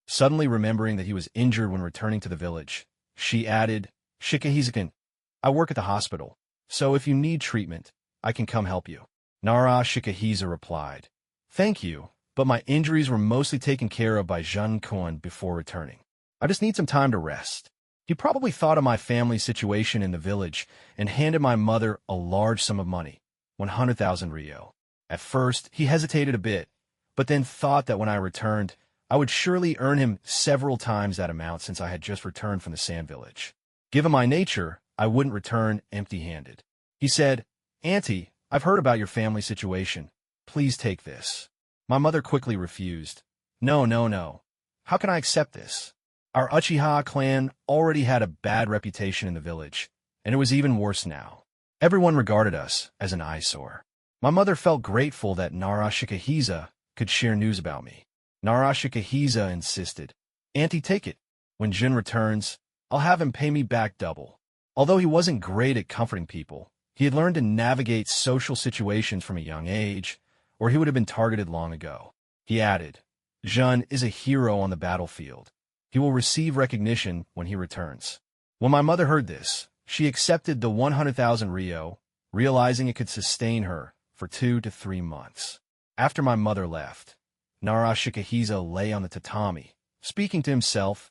Suddenly remembering that he was injured when returning to the village, she added, "Shikahisa-kun, I work at the hospital, so if you need treatment, I can come help you." Nara Shikahisa replied, "Thank you, but my injuries were mostly taken care of by Jun-kun before returning. I just need some time to rest." He probably thought of my family's situation in the village and handed my mother a large sum of money, 100,000 ryo. At first, he hesitated a bit, but then thought that when I returned, I would surely earn him several times that amount since I had just returned from the sand village. Given my nature, I wouldn't return empty-handed. He said, "Auntie, I've heard about your family situation. Please take this." My mother quickly refused. No. How can I accept this? Our Uchiha clan already had a bad reputation in the village, and it was even worse now. Everyone regarded us as an eyesore. My mother felt grateful that Nara Shikahisa could share news about me. Nara Shikahisa insisted, "Auntie, take it. When Jin returns, I'll have him pay me back double." Although he wasn't great at comforting people, he had learned to navigate social situations from a young age, or he would have been targeted long ago. He added, "Jun is a hero on the battlefield. He will receive recognition when he returns." When my mother heard this, she accepted the 100,000 ryo, realizing it could sustain her for 2 to 3 months. After my mother left, Nara Shikahisa lay on the tatami, speaking to himself.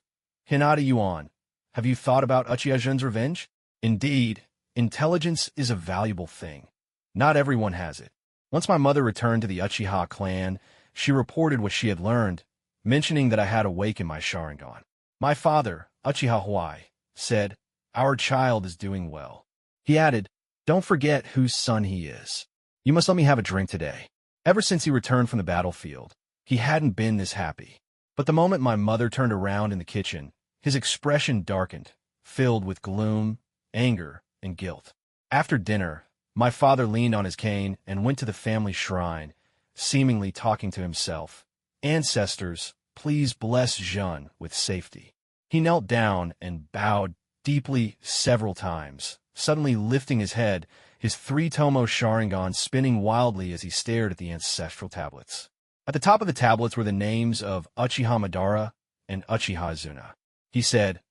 Hinata Yuan, have you thought about Uchiha Jun's revenge? Indeed, intelligence is a valuable thing. Not everyone has it. Once my mother returned to the Uchiha clan, she reported what she had learned, mentioning that I had awakened my sharingan. My father, Uchiha Hawaii, said, "Our child is doing well." He added, "Don't forget whose son he is. You must let me have a drink today." Ever since he returned from the battlefield, he hadn't been this happy. But the moment my mother turned around in the kitchen, his expression darkened, filled with gloom, anger, and guilt. After dinner, my father leaned on his cane and went to the family shrine, seemingly talking to himself. "Ancestors, please bless Jun with safety." He knelt down and bowed deeply several times, suddenly lifting his head, his three-tomo sharingan spinning wildly as he stared at the ancestral tablets. At the top of the tablets were the names of Uchiha Madara and Uchiha Azuna. He said,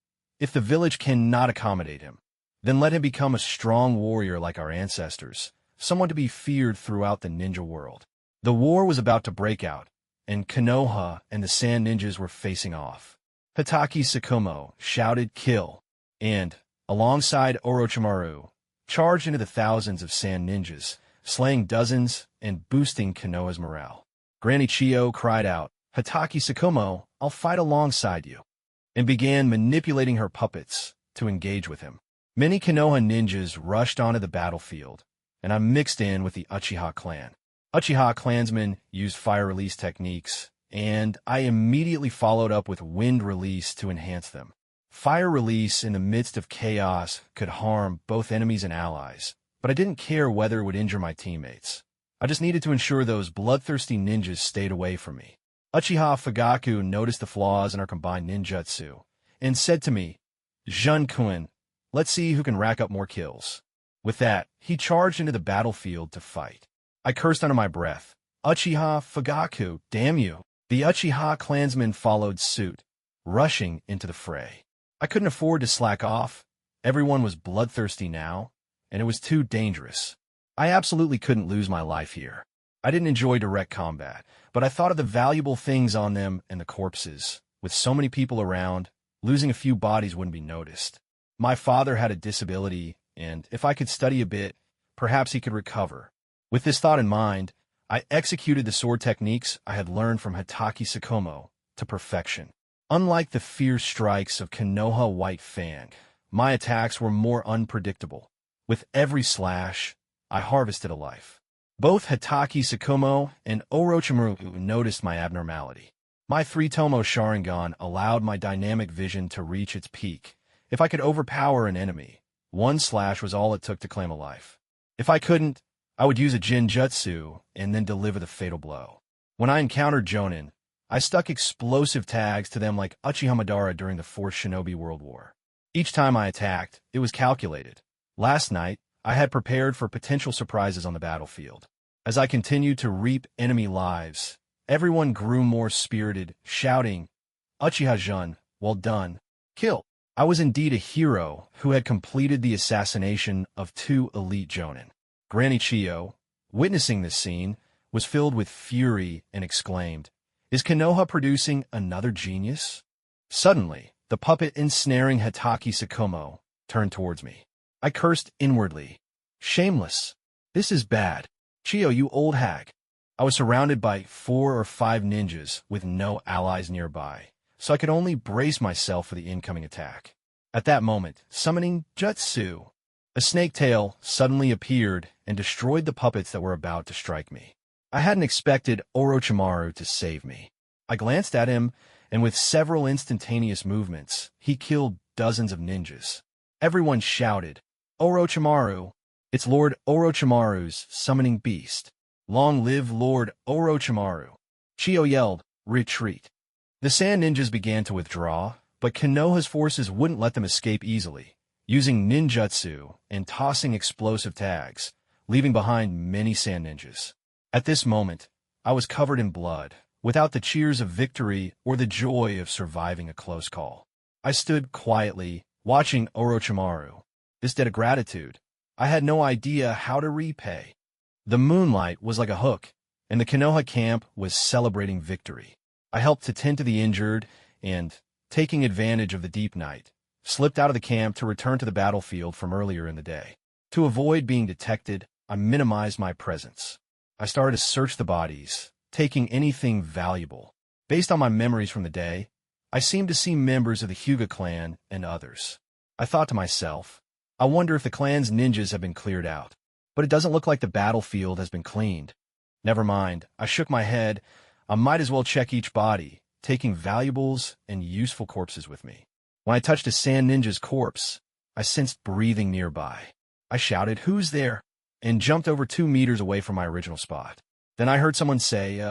"If the village cannot accommodate him, then let him become a strong warrior like our ancestors, someone to be feared throughout the ninja world." The war was about to break out, and Kenoha and the Sand Ninjas were facing off. Hitaki Sakumo shouted "Kill!" and, alongside Orochimaru, charged into the thousands of Sand Ninjas, slaying dozens and boosting Kenoha's morale. Granny Chiyo cried out, "Hitaki Sakumo, I'll fight alongside you," and began manipulating her puppets to engage with him. Many Kenoha ninjas rushed onto the battlefield, and I mixed in with the Uchiha clan. Uchiha clansmen used fire release techniques, and I immediately followed up with wind release to enhance them. Fire release in the midst of chaos could harm both enemies and allies, but I didn't care whether it would injure my teammates. I just needed to ensure those bloodthirsty ninjas stayed away from me. Uchiha Fagaku noticed the flaws in our combined ninjutsu, and said to me, "Jun-kun, let's see who can rack up more kills." With that, he charged into the battlefield to fight. I cursed under my breath, "Uchiha Fagaku, damn you!" The Uchiha clansmen followed suit, rushing into the fray. I couldn't afford to slack off. Everyone was bloodthirsty now, and it was too dangerous. I absolutely couldn't lose my life here. I didn't enjoy direct combat, but I thought of the valuable things on them and the corpses. With so many people around, losing a few bodies wouldn't be noticed. My father had a disability, and if I could study a bit, perhaps he could recover. With this thought in mind, I executed the sword techniques I had learned from Hitaki Sakumo to perfection. Unlike the fierce strikes of Kenoha White Fang, my attacks were more unpredictable. With every slash, I harvested a life. Both Hitaki Sakumo and Orochimaru noticed my abnormality. My three-tomo sharingan allowed my dynamic vision to reach its peak. If I could overpower an enemy, one slash was all it took to claim a life. If I couldn't, I would use a Jinjutsu and then deliver the fatal blow. When I encountered Jonin, I stuck explosive tags to them like Uchiha Madara during the Fourth Shinobi World War. Each time I attacked, it was calculated. Last night, I had prepared for potential surprises on the battlefield. As I continued to reap enemy lives, everyone grew more spirited, shouting, "Uchiha Jun, well done. Kill." I was indeed a hero who had completed the assassination of 2 elite Jonin. Granny Chiyo, witnessing this scene, was filled with fury and exclaimed, "Is Kenoha producing another genius?" Suddenly, the puppet ensnaring Hitaki Sakumo turned towards me. I cursed inwardly. "Shameless. This is bad. Chiyo, you old hag." I was surrounded by 4 or 5 ninjas with no allies nearby, so I could only brace myself for the incoming attack. At that moment, summoning Jutsu, a snake tail suddenly appeared and destroyed the puppets that were about to strike me. I hadn't expected Orochimaru to save me. I glanced at him, and with several instantaneous movements, he killed dozens of ninjas. Everyone shouted, "Orochimaru! It's Lord Orochimaru's summoning beast. Long live Lord Orochimaru!" Chiyo yelled, "Retreat!" The Sand Ninjas began to withdraw, but Kenoha's forces wouldn't let them escape easily, using ninjutsu and tossing explosive tags, leaving behind many Sand Ninjas. At this moment, I was covered in blood, without the cheers of victory or the joy of surviving a close call. I stood quietly, watching Orochimaru. This debt of gratitude, I had no idea how to repay. The moonlight was like a hook, and the Kenoha camp was celebrating victory. I helped to tend to the injured, and, taking advantage of the deep night, slipped out of the camp to return to the battlefield from earlier in the day. To avoid being detected, I minimized my presence. I started to search the bodies, taking anything valuable. Based on my memories from the day, I seemed to see members of the Huga clan and others. I thought to myself, I wonder if the clan's ninjas have been cleared out. But it doesn't look like the battlefield has been cleaned. Never mind, I shook my head. I might as well check each body, taking valuables and useful corpses with me. When I touched a sand ninja's corpse, I sensed breathing nearby. I shouted, "Who's there?" and jumped over 2 meters away from my original spot. Then I heard someone say,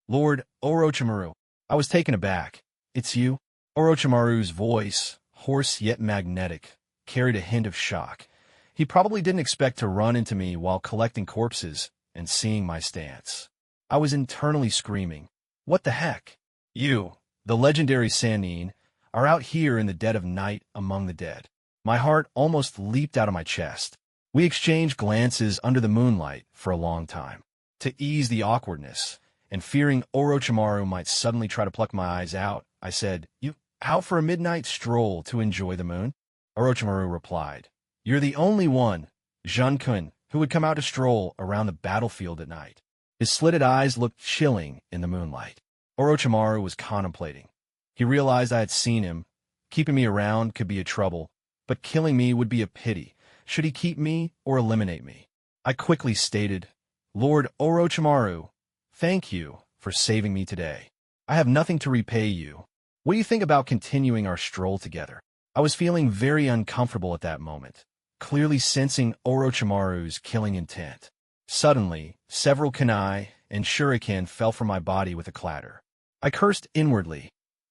Lord Orochimaru. I was taken aback. "It's you?" Orochimaru's voice, hoarse yet magnetic, carried a hint of shock. He probably didn't expect to run into me while collecting corpses and seeing my stance. I was internally screaming, "What the heck? You, the legendary Sannin, are out here in the dead of night among the dead." My heart almost leaped out of my chest. We exchanged glances under the moonlight for a long time. To ease the awkwardness, and fearing Orochimaru might suddenly try to pluck my eyes out, I said, "You out for a midnight stroll to enjoy the moon?" Orochimaru replied, "You're the only one, Jun-kun, who would come out to stroll around the battlefield at night." His slitted eyes looked chilling in the moonlight. Orochimaru was contemplating. He realized I had seen him. Keeping me around could be a trouble, but killing me would be a pity. Should he keep me or eliminate me? I quickly stated, "Lord Orochimaru, thank you for saving me today. I have nothing to repay you. What do you think about continuing our stroll together?" I was feeling very uncomfortable at that moment, clearly sensing Orochimaru's killing intent. Suddenly, several kunai and shuriken fell from my body with a clatter. I cursed inwardly.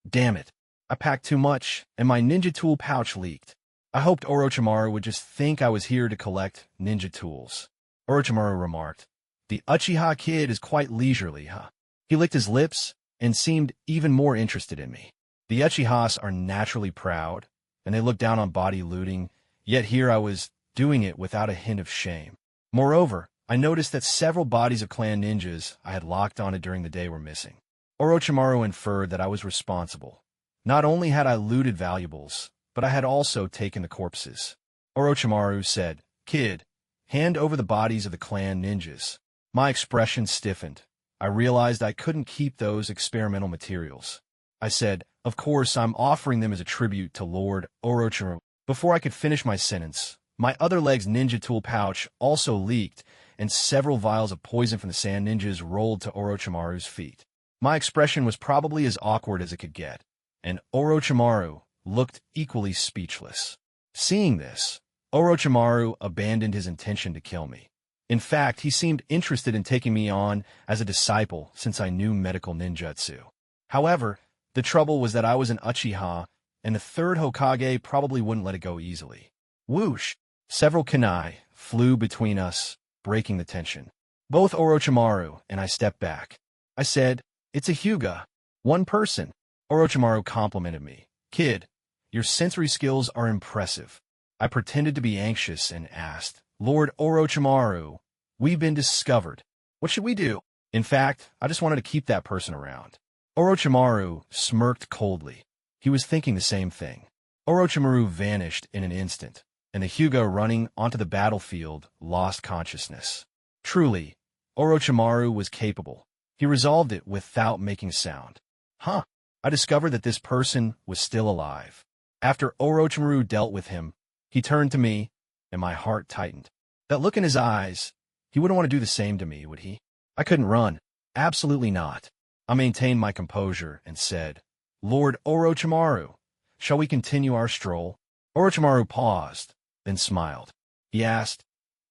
Damn it. I packed too much, and my ninja tool pouch leaked. I hoped Orochimaru would just think I was here to collect ninja tools. Orochimaru remarked, "The Uchiha kid is quite leisurely, huh?" He licked his lips and seemed even more interested in me. The Uchihas are naturally proud, and they look down on body looting, yet here I was doing it without a hint of shame. Moreover, I noticed that several bodies of clan ninjas I had locked onto during the day were missing. Orochimaru inferred that I was responsible. Not only had I looted valuables, but I had also taken the corpses. Orochimaru said, "Kid, hand over the bodies of the clan ninjas." My expression stiffened. I realized I couldn't keep those experimental materials. I said, "Of course, I'm offering them as a tribute to Lord Orochimaru." Before I could finish my sentence, my other leg's ninja tool pouch also leaked, and several vials of poison from the sand ninjas rolled to Orochimaru's feet. My expression was probably as awkward as it could get, and Orochimaru looked equally speechless. Seeing this, Orochimaru abandoned his intention to kill me. In fact, he seemed interested in taking me on as a disciple since I knew medical ninjutsu. However, the trouble was that I was an Uchiha, and the third Hokage probably wouldn't let it go easily. Whoosh! Several kunai flew between us, breaking the tension. Both Orochimaru and I stepped back. I said, "It's a Huga. One person." Orochimaru complimented me. "Kid, your sensory skills are impressive." I pretended to be anxious and asked, "Lord Orochimaru, we've been discovered. What should we do?" In fact, I just wanted to keep that person around. Orochimaru smirked coldly. He was thinking the same thing. Orochimaru vanished in an instant, and the Huga running onto the battlefield lost consciousness. Truly, Orochimaru was capable. He resolved it without making a sound. Huh. I discovered that this person was still alive. After Orochimaru dealt with him, he turned to me, and my heart tightened. That look in his eyes, he wouldn't want to do the same to me, would he? I couldn't run. Absolutely not. I maintained my composure and said, "Lord Orochimaru, shall we continue our stroll?" Orochimaru paused, then smiled. He asked,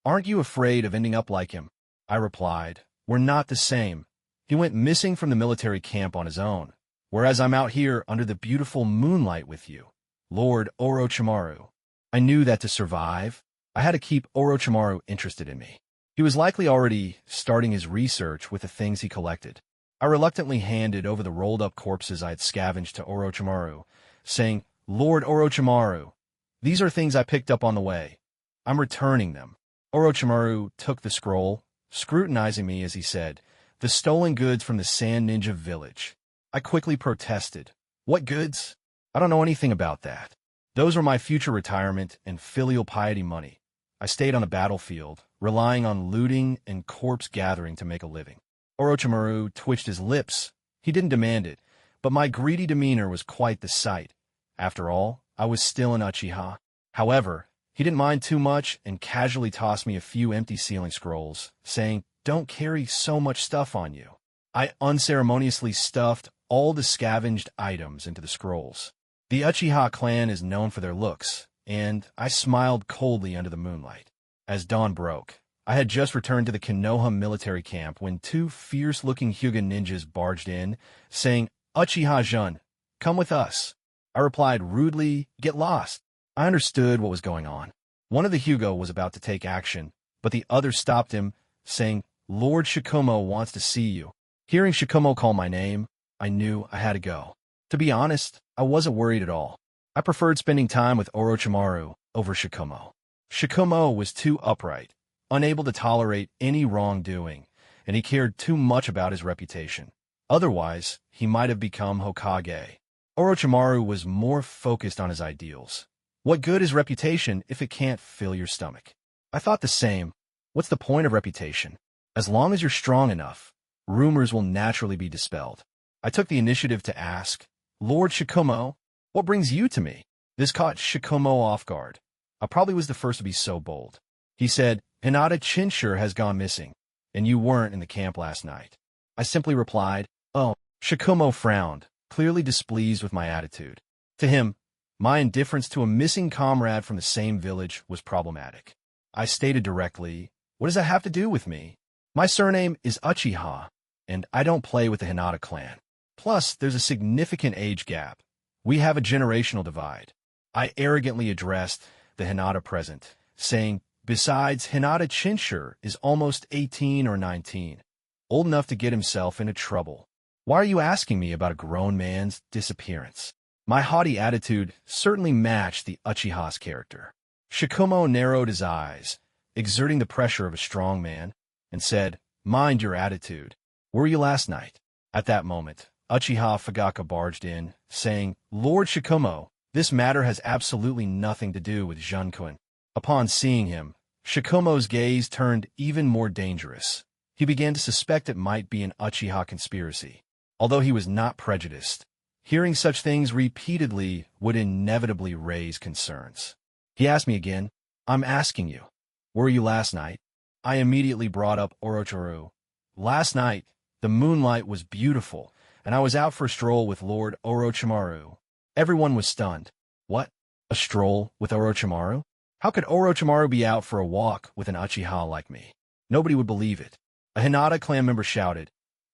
"Aren't you afraid of ending up like him?" I replied, "We're not the same. He went missing from the military camp on his own, whereas I'm out here under the beautiful moonlight with you, Lord Orochimaru." I knew that to survive, I had to keep Orochimaru interested in me. He was likely already starting his research with the things he collected. I reluctantly handed over the rolled-up corpses I had scavenged to Orochimaru, saying, "Lord Orochimaru, these are things I picked up on the way. I'm returning them." Orochimaru took the scroll, scrutinizing me as he said, "The stolen goods from the Sand Ninja village." I quickly protested. "What goods?" I don't know anything about that. Those were my future retirement and filial piety money. I stayed on the battlefield, relying on looting and corpse gathering to make a living. Orochimaru twitched his lips. He didn't demand it, but my greedy demeanor was quite the sight. After all, I was still an Uchiha. However, he didn't mind too much and casually tossed me a few empty sealing scrolls, saying, "Don't carry so much stuff on you." I unceremoniously stuffed all the scavenged items into the scrolls. The Uchiha clan is known for their looks, and I smiled coldly under the moonlight. As dawn broke, I had just returned to the Kenoha military camp when two fierce-looking Hyuga ninjas barged in, saying, "Uchiha Jun, come with us." I replied rudely, "Get lost." I understood what was going on. One of the Hyuga was about to take action, but the other stopped him, saying, "Lord Shikumo wants to see you." Hearing Shikumo call my name, I knew I had to go. To be honest, I wasn't worried at all. I preferred spending time with Orochimaru over Shikumo. Shikumo was too upright, unable to tolerate any wrongdoing, and he cared too much about his reputation. Otherwise, he might have become Hokage. Orochimaru was more focused on his ideals. What good is reputation if it can't fill your stomach? I thought the same. What's the point of reputation? As long as you're strong enough, rumors will naturally be dispelled. I took the initiative to ask, "Lord Shikumo, what brings you to me?" This caught Shikumo off guard. I probably was the first to be so bold. He said, "Hinata Chinshur has gone missing, and you weren't in the camp last night." I simply replied, "Oh." Shikumo frowned, clearly displeased with my attitude. To him, my indifference to a missing comrade from the same village was problematic. I stated directly, "What does that have to do with me? My surname is Uchiha, and I don't play with the Hinata clan. Plus, there's a significant age gap. We have a generational divide." I arrogantly addressed the Hinata present, saying, "Besides, Hinata Chinshur is almost 18 or 19, old enough to get himself into trouble. Why are you asking me about a grown man's disappearance?" My haughty attitude certainly matched the Uchiha's character. Shikumo narrowed his eyes, exerting the pressure of a strong man, and said, "Mind your attitude. Where were you last night?" At that moment, Uchiha Fagaku barged in, saying, "Lord Shikumo, this matter has absolutely nothing to do with Junkun." Upon seeing him, Shikumo's gaze turned even more dangerous. He began to suspect it might be an Uchiha conspiracy. Although he was not prejudiced, hearing such things repeatedly would inevitably raise concerns. He asked me again, "I'm asking you, where were you last night?" I immediately brought up Orochimaru. "Last night, the moonlight was beautiful, and I was out for a stroll with Lord Orochimaru." Everyone was stunned. What? A stroll with Orochimaru? How could Orochimaru be out for a walk with an Uchiha like me? Nobody would believe it. A Hinata clan member shouted,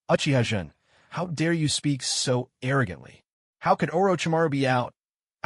"Uchiha-jun, how dare you speak so arrogantly? How could Orochimaru be out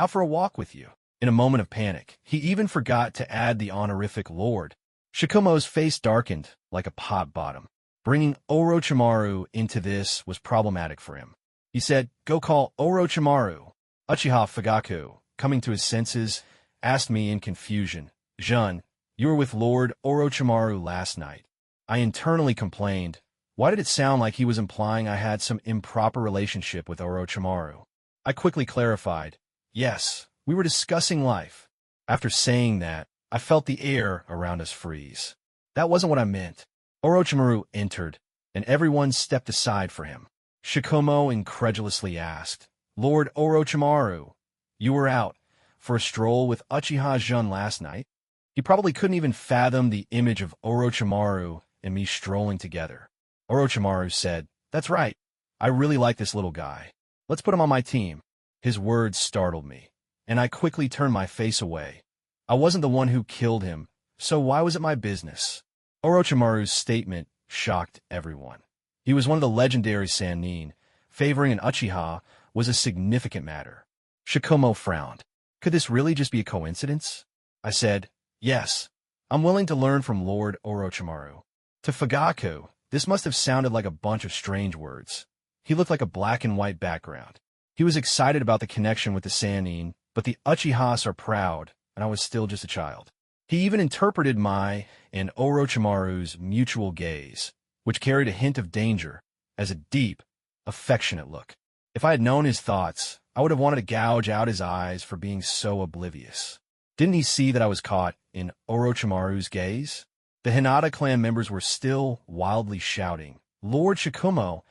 for a walk with you?" In a moment of panic, he even forgot to add the honorific lord. Shikumo's face darkened like a pot bottom. Bringing Orochimaru into this was problematic for him. He said, "Go call Orochimaru." Uchiha Fagaku, coming to his senses, asked me in confusion, "Jun, you were with Lord Orochimaru last night." I internally complained. Why did it sound like he was implying I had some improper relationship with Orochimaru? I quickly clarified, "Yes, we were discussing life." After saying that, I felt the air around us freeze. That wasn't what I meant. Orochimaru entered, and everyone stepped aside for him. Shikumo incredulously asked, "Lord Orochimaru, you were out for a stroll with Uchiha Jun last night?" He probably couldn't even fathom the image of Orochimaru and me strolling together. Orochimaru said, "That's right. I really like this little guy. Let's put him on my team." His words startled me, and I quickly turned my face away. I wasn't the one who killed him, so why was it my business? Orochimaru's statement shocked everyone. He was one of the legendary Sannin. Favoring an Uchiha was a significant matter. Shikumo frowned. Could this really just be a coincidence? I said, "Yes, I'm willing to learn from Lord Orochimaru." To Fagaku, this must have sounded like a bunch of strange words. He looked like a black and white background. He was excited about the connection with the Sannin, but the Uchihas are proud, and I was still just a child. He even interpreted my and Orochimaru's mutual gaze, which carried a hint of danger, as a deep, affectionate look. If I had known his thoughts, I would have wanted to gouge out his eyes for being so oblivious. Didn't he see that I was caught in Orochimaru's gaze? The Hinata clan members were still wildly shouting, "Lord Shikumo,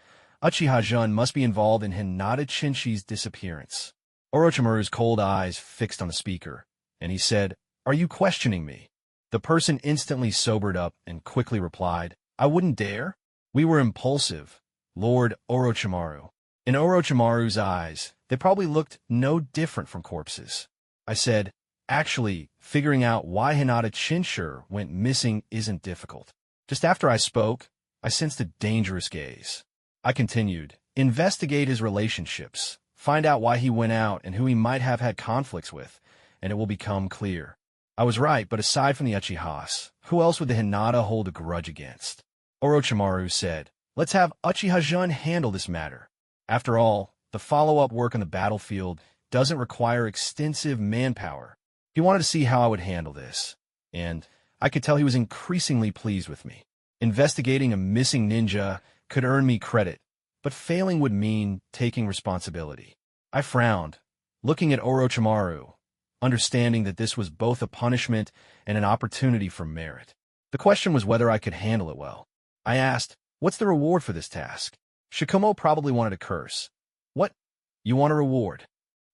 Uchiha Jun must be involved in Hinata Chinshi's disappearance." Orochimaru's cold eyes fixed on the speaker, and he said, "Are you questioning me?" The person instantly sobered up and quickly replied, "I wouldn't dare. We were impulsive, Lord Orochimaru." In Orochimaru's eyes, they probably looked no different from corpses. I said, "Actually, figuring out why Hinata Chinshi went missing isn't difficult." Just after I spoke, I sensed a dangerous gaze. I continued, "Investigate his relationships, find out why he went out and who he might have had conflicts with, and it will become clear." I was right, but aside from the Uchihas, who else would the Hinata hold a grudge against? Orochimaru said, "Let's have Uchiha Jun handle this matter. After all, the follow-up work on the battlefield doesn't require extensive manpower." He wanted to see how I would handle this, and I could tell he was increasingly pleased with me. Investigating a missing ninja could earn me credit, but failing would mean taking responsibility. I frowned, looking at Orochimaru, understanding that this was both a punishment and an opportunity for merit. The question was whether I could handle it well. I asked, "What's the reward for this task?" Shikumo probably wanted to curse. "What? You want a reward?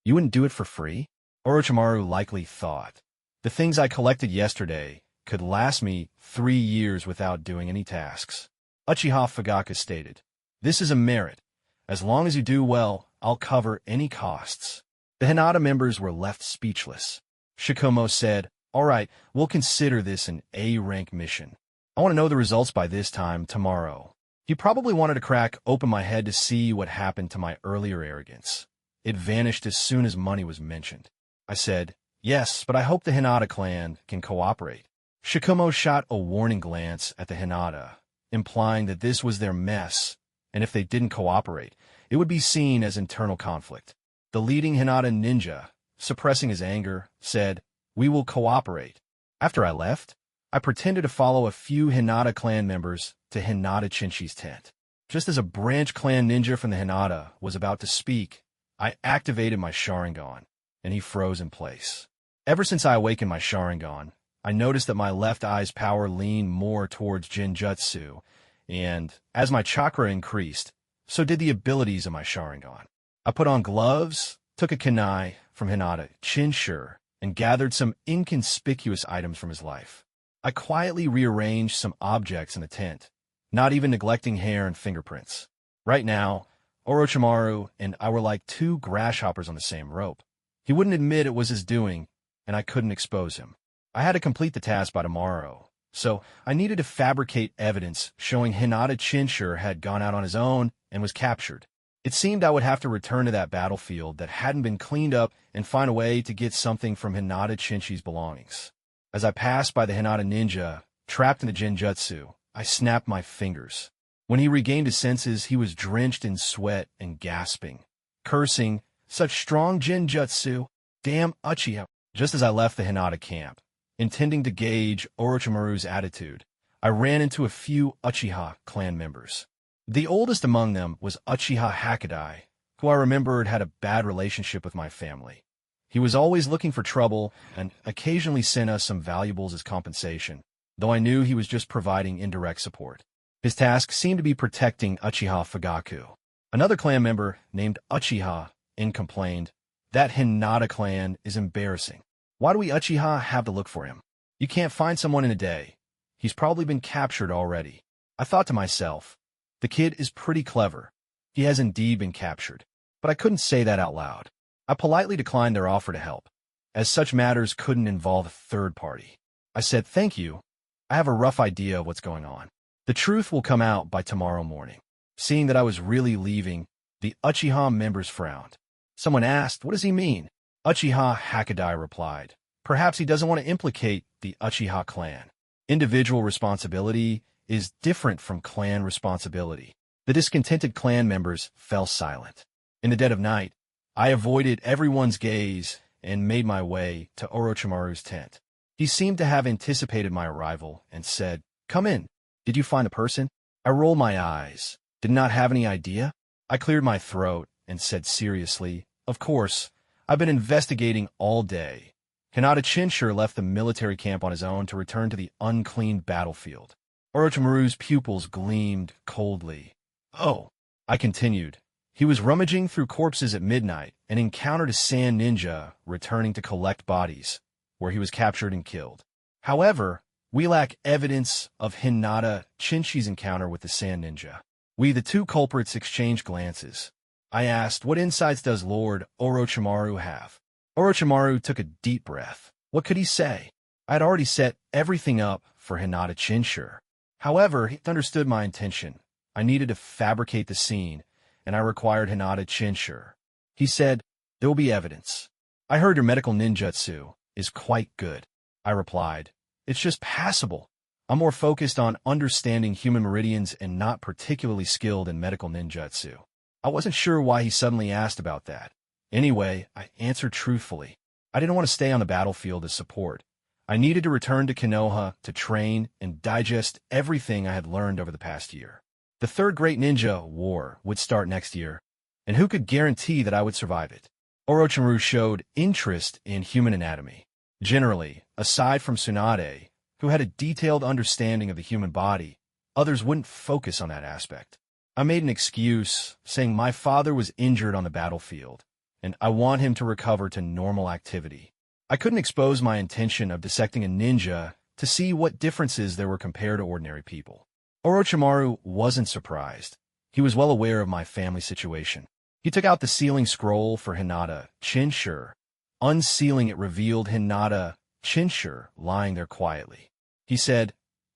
You wouldn't do it for free?" Orochimaru likely thought. The things I collected yesterday could last me 3 years without doing any tasks. Uchiha Fagaku stated, "This is a merit. As long as you do well, I'll cover any costs." The Hinata members were left speechless. Shikumo said, "All right, we'll consider this an A-rank mission. I want to know the results by this time tomorrow." He probably wanted to crack open my head to see what happened to my earlier arrogance. It vanished as soon as money was mentioned. I said, "Yes, but I hope the Hinata clan can cooperate." Shikumo shot a warning glance at the Hinata, implying that this was their mess, and if they didn't cooperate, it would be seen as internal conflict. The leading Hinata ninja, suppressing his anger, said, "We will cooperate." After I left, I pretended to follow a few Hinata clan members to Hinata Chinshi's tent. Just as a branch clan ninja from the Hinata was about to speak, I activated my sharingan, and he froze in place. Ever since I awakened my sharingan, I noticed that my left eye's power leaned more towards Jinjutsu, and as my chakra increased, so did the abilities of my sharingan. I put on gloves, took a kunai from Hinata Chinshi, and gathered some inconspicuous items from his life. I quietly rearranged some objects in the tent, not even neglecting hair and fingerprints. Right now, Orochimaru and I were like two grasshoppers on the same rope. He wouldn't admit it was his doing, and I couldn't expose him. I had to complete the task by tomorrow, so I needed to fabricate evidence showing Hinata Chinshi had gone out on his own and was captured. It seemed I would have to return to that battlefield that hadn't been cleaned up and find a way to get something from Hinata Chinshi's belongings. As I passed by the Hinata ninja, trapped in the Jinjutsu, I snapped my fingers. When he regained his senses, he was drenched in sweat and gasping, cursing, "Such strong Jinjutsu! Damn Uchiha!" Just as I left the Hinata camp, intending to gauge Orochimaru's attitude, I ran into a few Uchiha clan members. The oldest among them was Uchiha Hakadai, who I remembered had a bad relationship with my family. He was always looking for trouble and occasionally sent us some valuables as compensation, though I knew he was just providing indirect support. His task seemed to be protecting Uchiha Fagaku. Another clan member named Uchiha complained, "That Hinata clan is embarrassing. Why do we Uchiha have to look for him? You can't find someone in a day. He's probably been captured already." I thought to myself, the kid is pretty clever. He has indeed been captured, but I couldn't say that out loud. I politely declined their offer to help, as such matters couldn't involve a third party. I said, "Thank you. I have a rough idea of what's going on. The truth will come out by tomorrow morning." Seeing that I was really leaving, the Uchiha members frowned. Someone asked, "What does he mean?" Uchiha Hakadai replied, "Perhaps he doesn't want to implicate the Uchiha clan. Individual responsibility is different from clan responsibility." The discontented clan members fell silent. In the dead of night, I avoided everyone's gaze and made my way to Orochimaru's tent. He seemed to have anticipated my arrival and said, "Come in. Did you find a person?" I rolled my eyes. Did not have any idea. I cleared my throat and said seriously, Of course, I've been investigating all day. Hinata Chinshur left the military camp on his own to return to the unclean battlefield. Orochimaru's pupils gleamed coldly. Oh, I continued. He was rummaging through corpses at midnight and encountered a sand ninja returning to collect bodies, where he was captured and killed. However, we lack evidence of Hinata Chinshi's encounter with the sand ninja. We, the two culprits, exchanged glances. I asked, what insights does Lord Orochimaru have? Orochimaru took a deep breath. What could he say? I had already set everything up for Hinata Chinshur. However, he understood my intention. I needed to fabricate the scene, and I required Hinata Chinshur. He said, there will be evidence. I heard your medical ninjutsu is quite good. I replied, it's just passable. I'm more focused on understanding human meridians and not particularly skilled in medical ninjutsu. I wasn't sure why he suddenly asked about that. Anyway, I answered truthfully. I didn't want to stay on the battlefield as support. I needed to return to Kenoha to train and digest everything I had learned over the past year. The Third Great Ninja War would start next year, and who could guarantee that I would survive it? Orochimaru showed interest in human anatomy. Generally, aside from Tsunade, who had a detailed understanding of the human body, others wouldn't focus on that aspect. I made an excuse, saying my father was injured on the battlefield, and I want him to recover to normal activity. I couldn't expose my intention of dissecting a ninja to see what differences there were compared to ordinary people. Orochimaru wasn't surprised. He was well aware of my family situation. He took out the sealing scroll for Hinata Chinshur. Unsealing it revealed Hinata Chinshur lying there quietly. He said,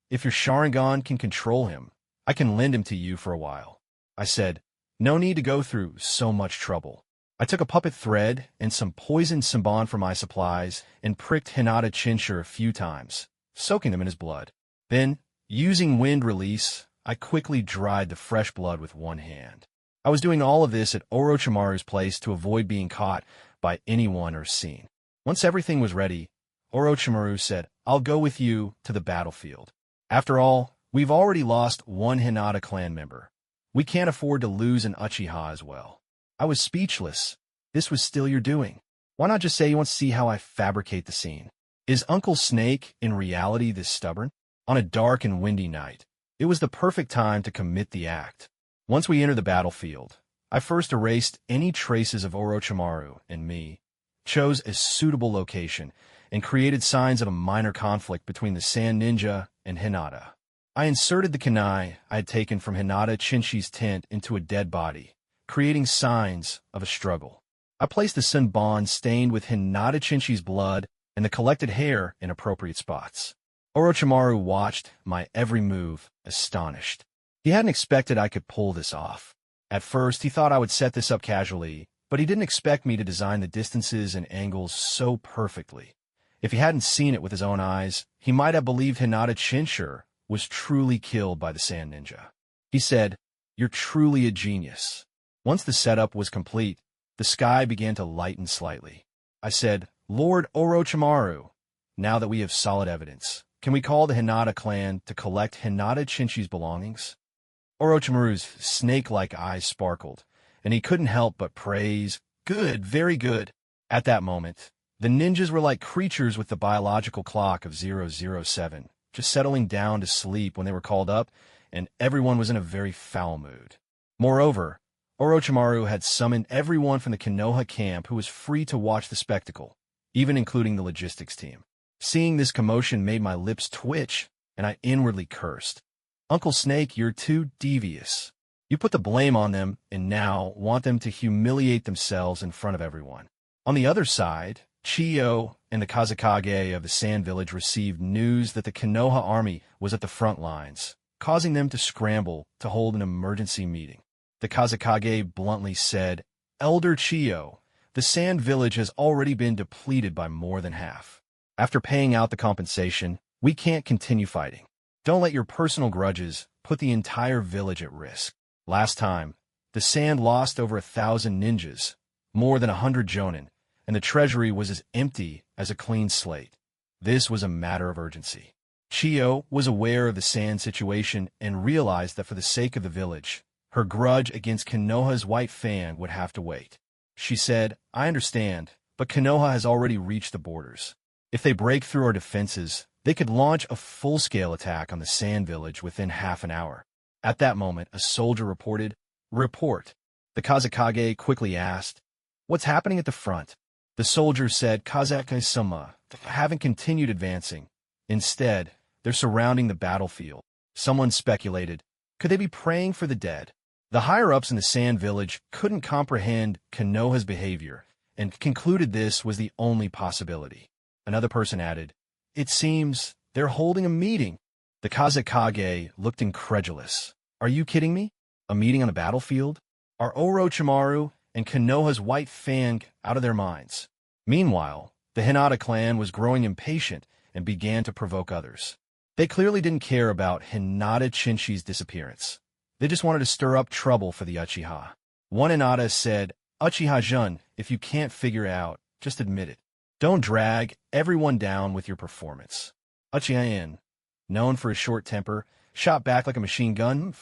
if your Sharingan can control him, I can lend him to you for a while. I said, no need to go through so much trouble. I took a puppet thread and some poisoned Simban from my supplies and pricked Hinata Chinshur a few times, soaking them in his blood. Then, using wind release, I quickly dried the fresh blood with one hand. I was doing all of this at Orochimaru's place to avoid being caught by anyone or seen. Once everything was ready, Orochimaru said, I'll go with you to the battlefield. After all, we've already lost one Hinata clan member. We can't afford to lose an Uchiha as well. I was speechless. This was still your doing. Why not just say you want to see how I fabricate the scene? Is Uncle Snake in reality this stubborn? On a dark and windy night, it was the perfect time to commit the act. Once we entered the battlefield, I first erased any traces of Orochimaru and me, chose a suitable location, and created signs of a minor conflict between the Sand Ninja and Hinata. I inserted the kunai I had taken from Hinata Chinshi's tent into a dead body, creating signs of a struggle. I placed the Senbon stained with Hinata Chinshi's blood and the collected hair in appropriate spots. Orochimaru watched my every move, astonished. He hadn't expected I could pull this off. At first, he thought I would set this up casually, but he didn't expect me to design the distances and angles so perfectly. If he hadn't seen it with his own eyes, he might have believed Hinata Chinshur was truly killed by the Sand Ninja. He said, "You're truly a genius." Once the setup was complete, the sky began to lighten slightly. I said, "Lord Orochimaru, now that we have solid evidence, can we call the Hinata clan to collect Hinata Chinshi's belongings?" Orochimaru's snake-like eyes sparkled, and he couldn't help but praise, "Good, very good." At that moment, the ninjas were like creatures with the biological clock of 007, just settling down to sleep when they were called up, and everyone was in a very foul mood. Moreover, Orochimaru had summoned everyone from the Kenoha camp who was free to watch the spectacle, even including the logistics team. Seeing this commotion made my lips twitch, and I inwardly cursed. "Uncle Snake, you're too devious. You put the blame on them and now want them to humiliate themselves in front of everyone." On the other side, Chiyo and the Kazekage of the Sand Village received news that the Kenoha army was at the front lines, causing them to scramble to hold an emergency meeting. The Kazekage bluntly said, "Elder Chiyo, the Sand Village has already been depleted by more than half. After paying out the compensation, we can't continue fighting. Don't let your personal grudges put the entire village at risk. Last time, the Sand lost over 1,000 ninjas, more than 100 jonin, and the treasury was as empty as a clean slate. This was a matter of urgency." Chiyo was aware of the Sand situation and realized that for the sake of the village, her grudge against Kenoha's white Fang would have to wait. She said, I understand, but Kenoha has already reached the borders. If they break through our defenses, they could launch a full-scale attack on the sand village within half an hour. At that moment, a soldier reported, Report. The Kazekage quickly asked, What's happening at the front? The soldier said, Kazekage-sama, they haven't continued advancing. Instead, they're surrounding the battlefield. Someone speculated, could they be praying for the dead? The higher-ups in the sand village couldn't comprehend Kenoha's behavior and concluded this was the only possibility. Another person added, It seems they're holding a meeting. The Kazekage looked incredulous. Are you kidding me? A meeting on the battlefield? Are Orochimaru and Kenoha's white Fang out of their minds? Meanwhile, the Hinata clan was growing impatient and began to provoke others. They clearly didn't care about Hinata Chinshi's disappearance. They just wanted to stir up trouble for the Uchiha. One Hinata said, Uchiha-jun, if you can't figure it out, just admit it. Don't drag everyone down with your performance. Uchiha-in, known for his short temper, shot back like a machine gun.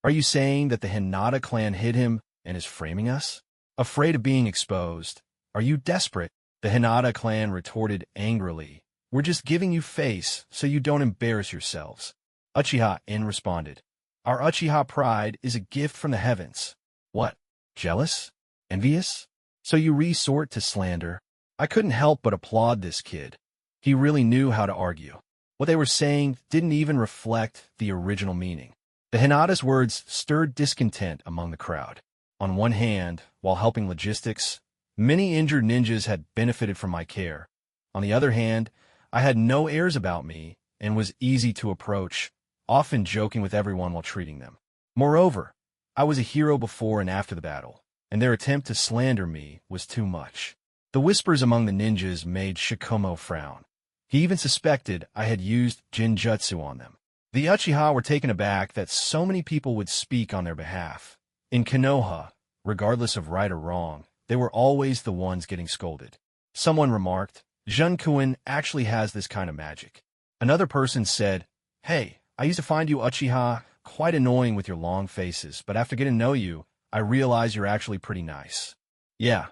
Are you saying that the Hinata clan hid him and is framing us? Afraid of being exposed? Are you desperate? The Hinata clan retorted angrily. We're just giving you face so you don't embarrass yourselves. Uchiha-in responded. Our Uchiha pride is a gift from the heavens. What? Jealous? Envious? So you resort to slander? I couldn't help but applaud this kid. He really knew how to argue. What they were saying didn't even reflect the original meaning. The Hinata's words stirred discontent among the crowd. On one hand, while helping logistics, many injured ninjas had benefited from my care. On the other hand, I had no airs about me and was easy to approach, often joking with everyone while treating them. Moreover, I was a hero before and after the battle, and their attempt to slander me was too much. The whispers among the ninjas made Shikomo frown. He even suspected I had used Jinjutsu on them. The Uchiha were taken aback that so many people would speak on their behalf. In Kenoha, regardless of right or wrong, they were always the ones getting scolded. Someone remarked, Junkuin actually has this kind of magic. Another person said, Hey, I used to find you Uchiha quite annoying with your long faces, but after getting to know you, I realize you're actually pretty nice. Yeah,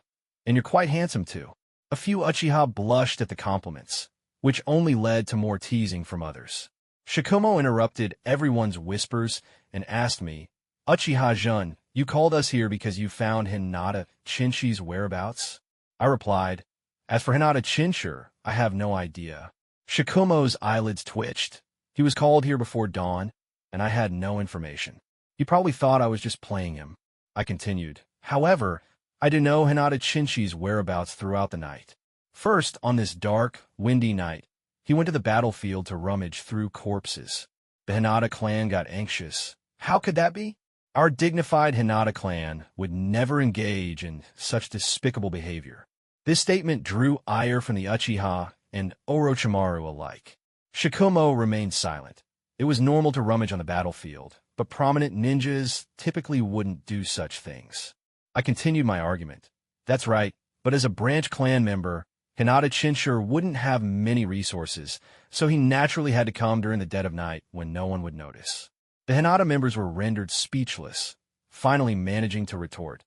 and you're quite handsome too. A few Uchiha blushed at the compliments, which only led to more teasing from others. Shikomo interrupted everyone's whispers and asked me, Uchiha-jun, you called us here because you found Hinata Chinshi's whereabouts? I replied, As for Hinata Chinsher, I have no idea. Shikomo's eyelids twitched. He was called here before dawn, and I had no information. He probably thought I was just playing him. I continued, However, I did know Hinata Chinshi's whereabouts throughout the night. First, on this dark, windy night, he went to the battlefield to rummage through corpses. The Hinata clan got anxious. How could that be? Our dignified Hinata clan would never engage in such despicable behavior. This statement drew ire from the Uchiha and Orochimaru alike. Shikomo remained silent. It was normal to rummage on the battlefield, but prominent ninjas typically wouldn't do such things. I continued my argument. That's right, but as a branch clan member, Hinata Chinsher wouldn't have many resources, so he naturally had to come during the dead of night when no one would notice. The Hinata members were rendered speechless, finally managing to retort.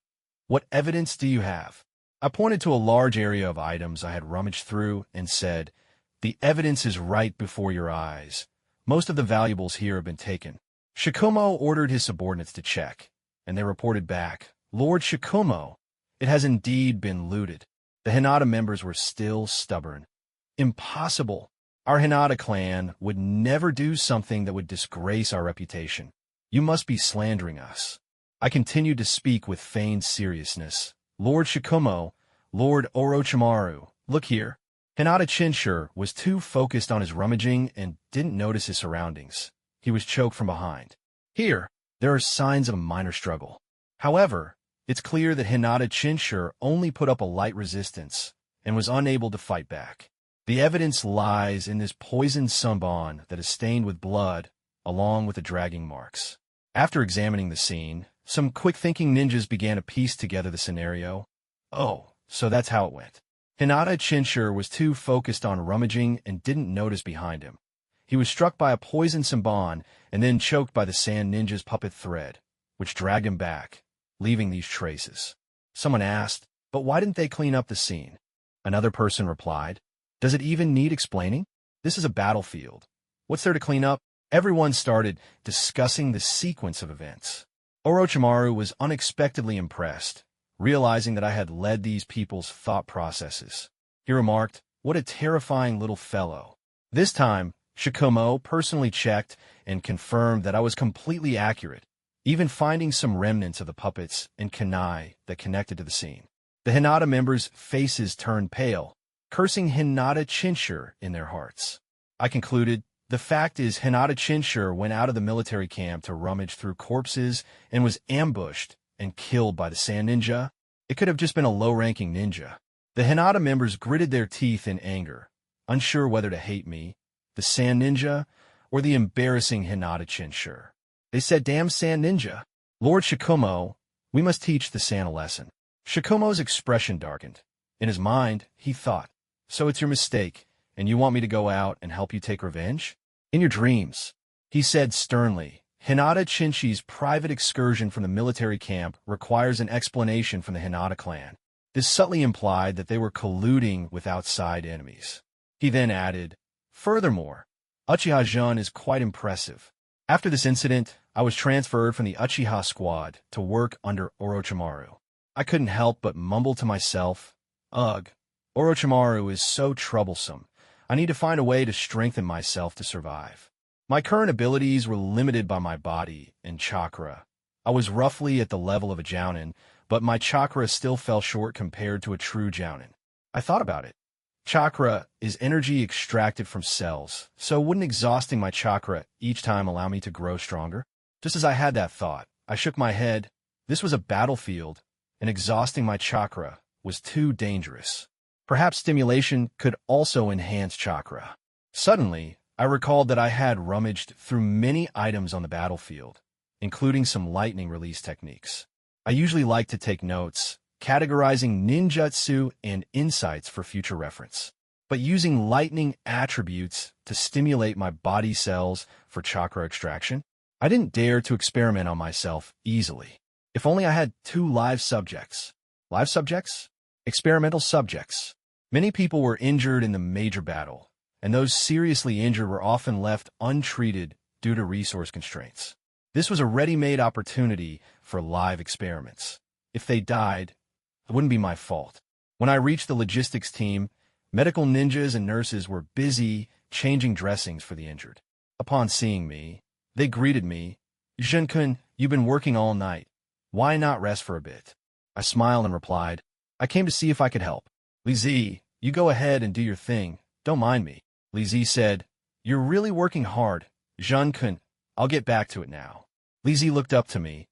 What evidence do you have? I pointed to a large area of items I had rummaged through and said, The evidence is right before your eyes. Most of the valuables here have been taken. Shikomo ordered his subordinates to check, and they reported back, Lord Shikomo, it has indeed been looted. The Hinata members were still stubborn. Impossible. Our Hinata clan would never do something that would disgrace our reputation. You must be slandering us. I continued to speak with feigned seriousness. Lord Shikomo, Lord Orochimaru, look here. Hinata Chinsher was too focused on his rummaging and didn't notice his surroundings. He was choked from behind. Here, there are signs of a minor struggle. However, it's clear that Hinata Chinsher only put up a light resistance and was unable to fight back. The evidence lies in this poisoned sunbon that is stained with blood, along with the dragging marks. After examining the scene, some quick-thinking ninjas began to piece together the scenario. Oh, so that's how it went. Hinata Chinsher was too focused on rummaging and didn't notice behind him. He was struck by a poisoned sunbon and then choked by the sand ninja's puppet thread, which dragged him back, leaving these traces. Someone asked, But why didn't they clean up the scene? Another person replied, does it even need explaining? This is a battlefield. What's there to clean up? Everyone started discussing the sequence of events. Orochimaru was unexpectedly impressed, realizing that I had led these people's thought processes. He remarked, what a terrifying little fellow. This time, Shikumo personally checked and confirmed that I was completely accurate, even finding some remnants of the puppets and kunai that connected to the scene. The Hinata members' faces turned pale, cursing Hinata Chinshur in their hearts. I concluded, the fact is Hinata Chinshur went out of the military camp to rummage through corpses and was ambushed and killed by the Sand Ninja. It could have just been a low-ranking ninja. The Hinata members gritted their teeth in anger, unsure whether to hate me, the Sand Ninja, or the embarrassing Hinata Chinshur. They said, damn Sand Ninja. Lord Shikumo, we must teach the Sand a lesson. Shikumo's expression darkened. In his mind, he thought, so it's your mistake, and you want me to go out and help you take revenge? In your dreams, he said sternly. Hinata Chinshi's private excursion from the military camp requires an explanation from the Hinata clan. This subtly implied that they were colluding with outside enemies. He then added, furthermore, Uchiha Jun is quite impressive. After this incident, I was transferred from the Uchiha squad to work under Orochimaru. I couldn't help but mumble to myself, ugh, Orochimaru is so troublesome. I need to find a way to strengthen myself to survive. My current abilities were limited by my body and chakra. I was roughly at the level of a Jounin, but my chakra still fell short compared to a true Jounin. I thought about it. Chakra is energy extracted from cells, so wouldn't exhausting my chakra each time allow me to grow stronger? Just as I had that thought, I shook my head. This was a battlefield, and exhausting my chakra was too dangerous. Perhaps stimulation could also enhance chakra. Suddenly, I recalled that I had rummaged through many items on the battlefield, including some lightning release techniques. I usually like to take notes, categorizing ninjutsu and insights for future reference. But using lightning attributes to stimulate my body cells for chakra extraction, I didn't dare to experiment on myself easily. If only I had 2 live subjects. Live subjects? Experimental subjects. Many people were injured in the major battle, and those seriously injured were often left untreated due to resource constraints. This was a ready-made opportunity for live experiments. If they died, it wouldn't be my fault. When I reached the logistics team, medical ninjas and nurses were busy changing dressings for the injured. Upon seeing me, they greeted me. Jun-kun, you've been working all night. Why not rest for a bit? I smiled and replied, I came to see if I could help. Li Zi, you go ahead and do your thing. Don't mind me. Li Zi said, you're really working hard. Jun-kun, I'll get back to it now. Li Zi looked up to me.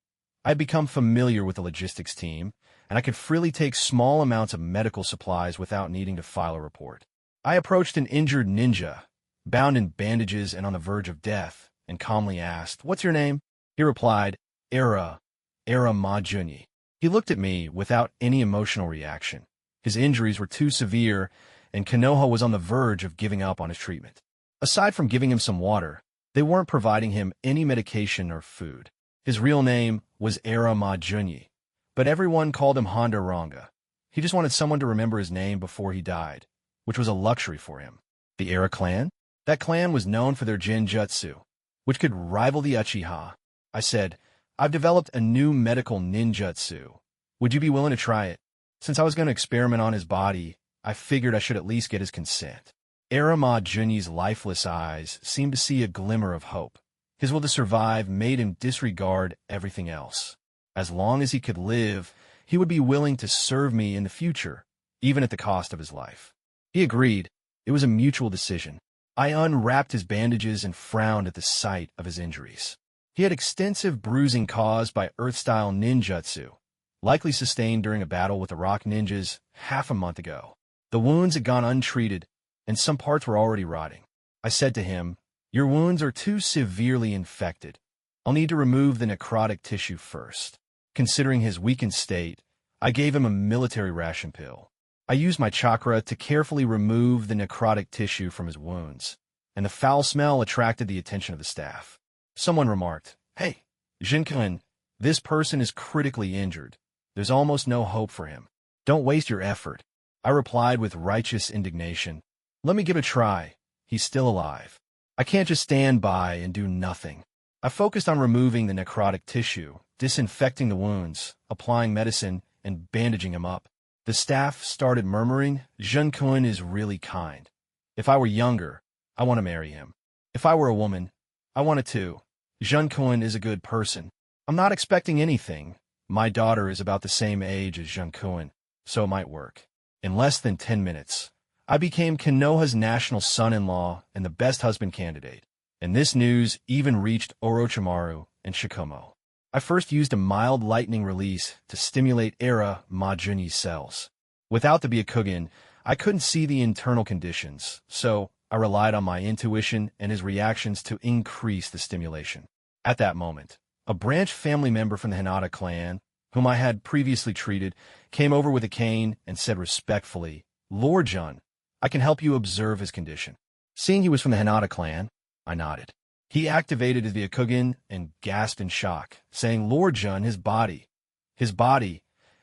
I had become familiar with the logistics team, and I could freely take small amounts of medical supplies without needing to file a report. I approached an injured ninja, bound in bandages and on the verge of death, and calmly asked, what's your name? He replied, Era Ma Junyi. He looked at me without any emotional reaction. His injuries were too severe, and Kenoha was on the verge of giving up on his treatment. Aside from giving him some water, they weren't providing him any medication or food. His real name was Era Ma Junyi, but everyone called him Honda Ranga. He just wanted someone to remember his name before he died, which was a luxury for him. The Era clan? That clan was known for their genjutsu, which could rival the Uchiha. I said, I've developed a new medical ninjutsu. Would you be willing to try it? Since I was going to experiment on his body, I figured I should at least get his consent. Era Ma Junyi's lifeless eyes seemed to see a glimmer of hope. His will to survive made him disregard everything else. As long as he could live, he would be willing to serve me in the future, even at the cost of his life. He agreed. It was a mutual decision. I unwrapped his bandages and frowned at the sight of his injuries. He had extensive bruising caused by Earth-style ninjutsu, likely sustained during a battle with the rock ninjas half a month ago. The wounds had gone untreated, and some parts were already rotting. I said to him, your wounds are too severely infected. I'll need to remove the necrotic tissue first. Considering his weakened state, I gave him a military ration pill. I used my chakra to carefully remove the necrotic tissue from his wounds, and the foul smell attracted the attention of the staff. Someone remarked, hey, Jin-kun, this person is critically injured. There's almost no hope for him. Don't waste your effort. I replied with righteous indignation. Let me give it a try. He's still alive. I can't just stand by and do nothing. I focused on removing the necrotic tissue, disinfecting the wounds, applying medicine, and bandaging him up. The staff started murmuring, Zhenkun is really kind. If I were younger, I want to marry him. If I were a woman, I want it too. Zhenkun is a good person. I'm not expecting anything. My daughter is about the same age as Zhenkun, so it might work. In less than 10 minutes, I became Kenoha's national son-in-law and the best husband candidate. And this news even reached Orochimaru and Shikomo. I first used a mild lightning release to stimulate Aiha Majuni's cells. Without the Byakugan, I couldn't see the internal conditions, so I relied on my intuition and his reactions to increase the stimulation. At that moment, a branch family member from the Hinata clan, whom I had previously treated, came over with a cane and said respectfully, Lord Jun, I can help you observe his condition. Seeing he was from the Hinata clan, I nodded. He activated his Byakugan and gasped in shock, saying, Lord Jun, his body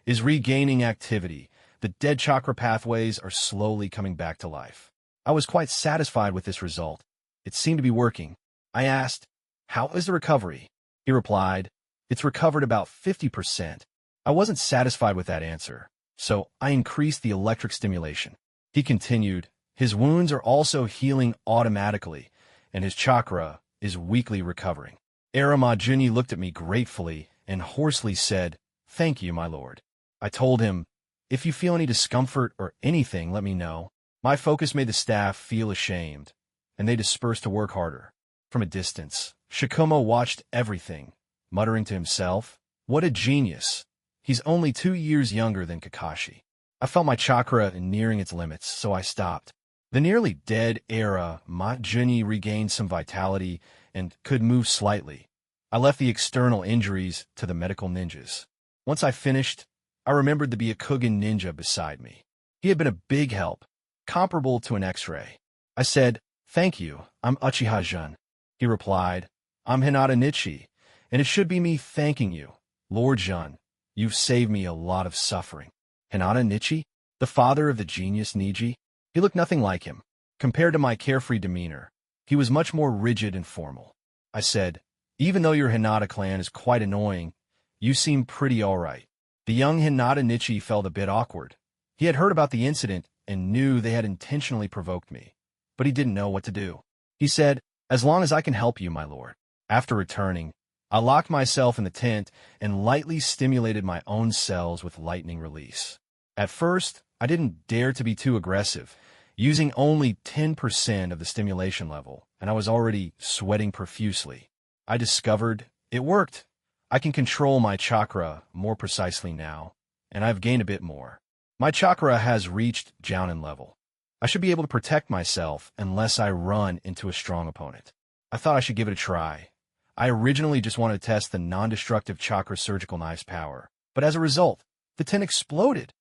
is regaining activity. The dead chakra pathways are slowly coming back to life. I was quite satisfied with this result. It seemed to be working. I asked, how is the recovery? He replied, it's recovered about 50%. I wasn't satisfied with that answer, so I increased the electric stimulation. He continued, his wounds are also healing automatically, and his chakra is weakly recovering. Aiha Majuni looked at me gratefully and hoarsely said, thank you, my lord. I told him, if you feel any discomfort or anything, let me know. My focus made the staff feel ashamed, and they dispersed to work harder. From a distance, Shikomo watched everything, muttering to himself, what a genius. He's only 2 years younger than Kakashi. I felt my chakra nearing its limits, so I stopped. The nearly dead Aiha Majuni regained some vitality and could move slightly. I left the external injuries to the medical ninjas. Once I finished, I remembered the Byakugan ninja beside me. He had been a big help, comparable to an X-ray. I said, thank you, I'm Uchiha Jun. He replied, I'm Hinata Nichi, and it should be me thanking you. Lord Jun, you've saved me a lot of suffering. Hinata Nichi? The father of the genius Niji? He looked nothing like him. Compared to my carefree demeanor, he was much more rigid and formal. I said, even though your Hinata clan is quite annoying, you seem pretty all right. The young Hinata Nichi felt a bit awkward. He had heard about the incident and knew they had intentionally provoked me, but he didn't know what to do. He said, as long as I can help you, my lord. After returning, I locked myself in the tent and lightly stimulated my own cells with lightning release. At first, I didn't dare to be too aggressive, using only 10% of the stimulation level, and I was already sweating profusely. I discovered it worked. I can control my chakra more precisely now, and I've gained a bit more. My chakra has reached Jounin level. I should be able to protect myself unless I run into a strong opponent. I thought I should give it a try. I originally just wanted to test the non-destructive chakra surgical knife's power, but as a result, the tent exploded.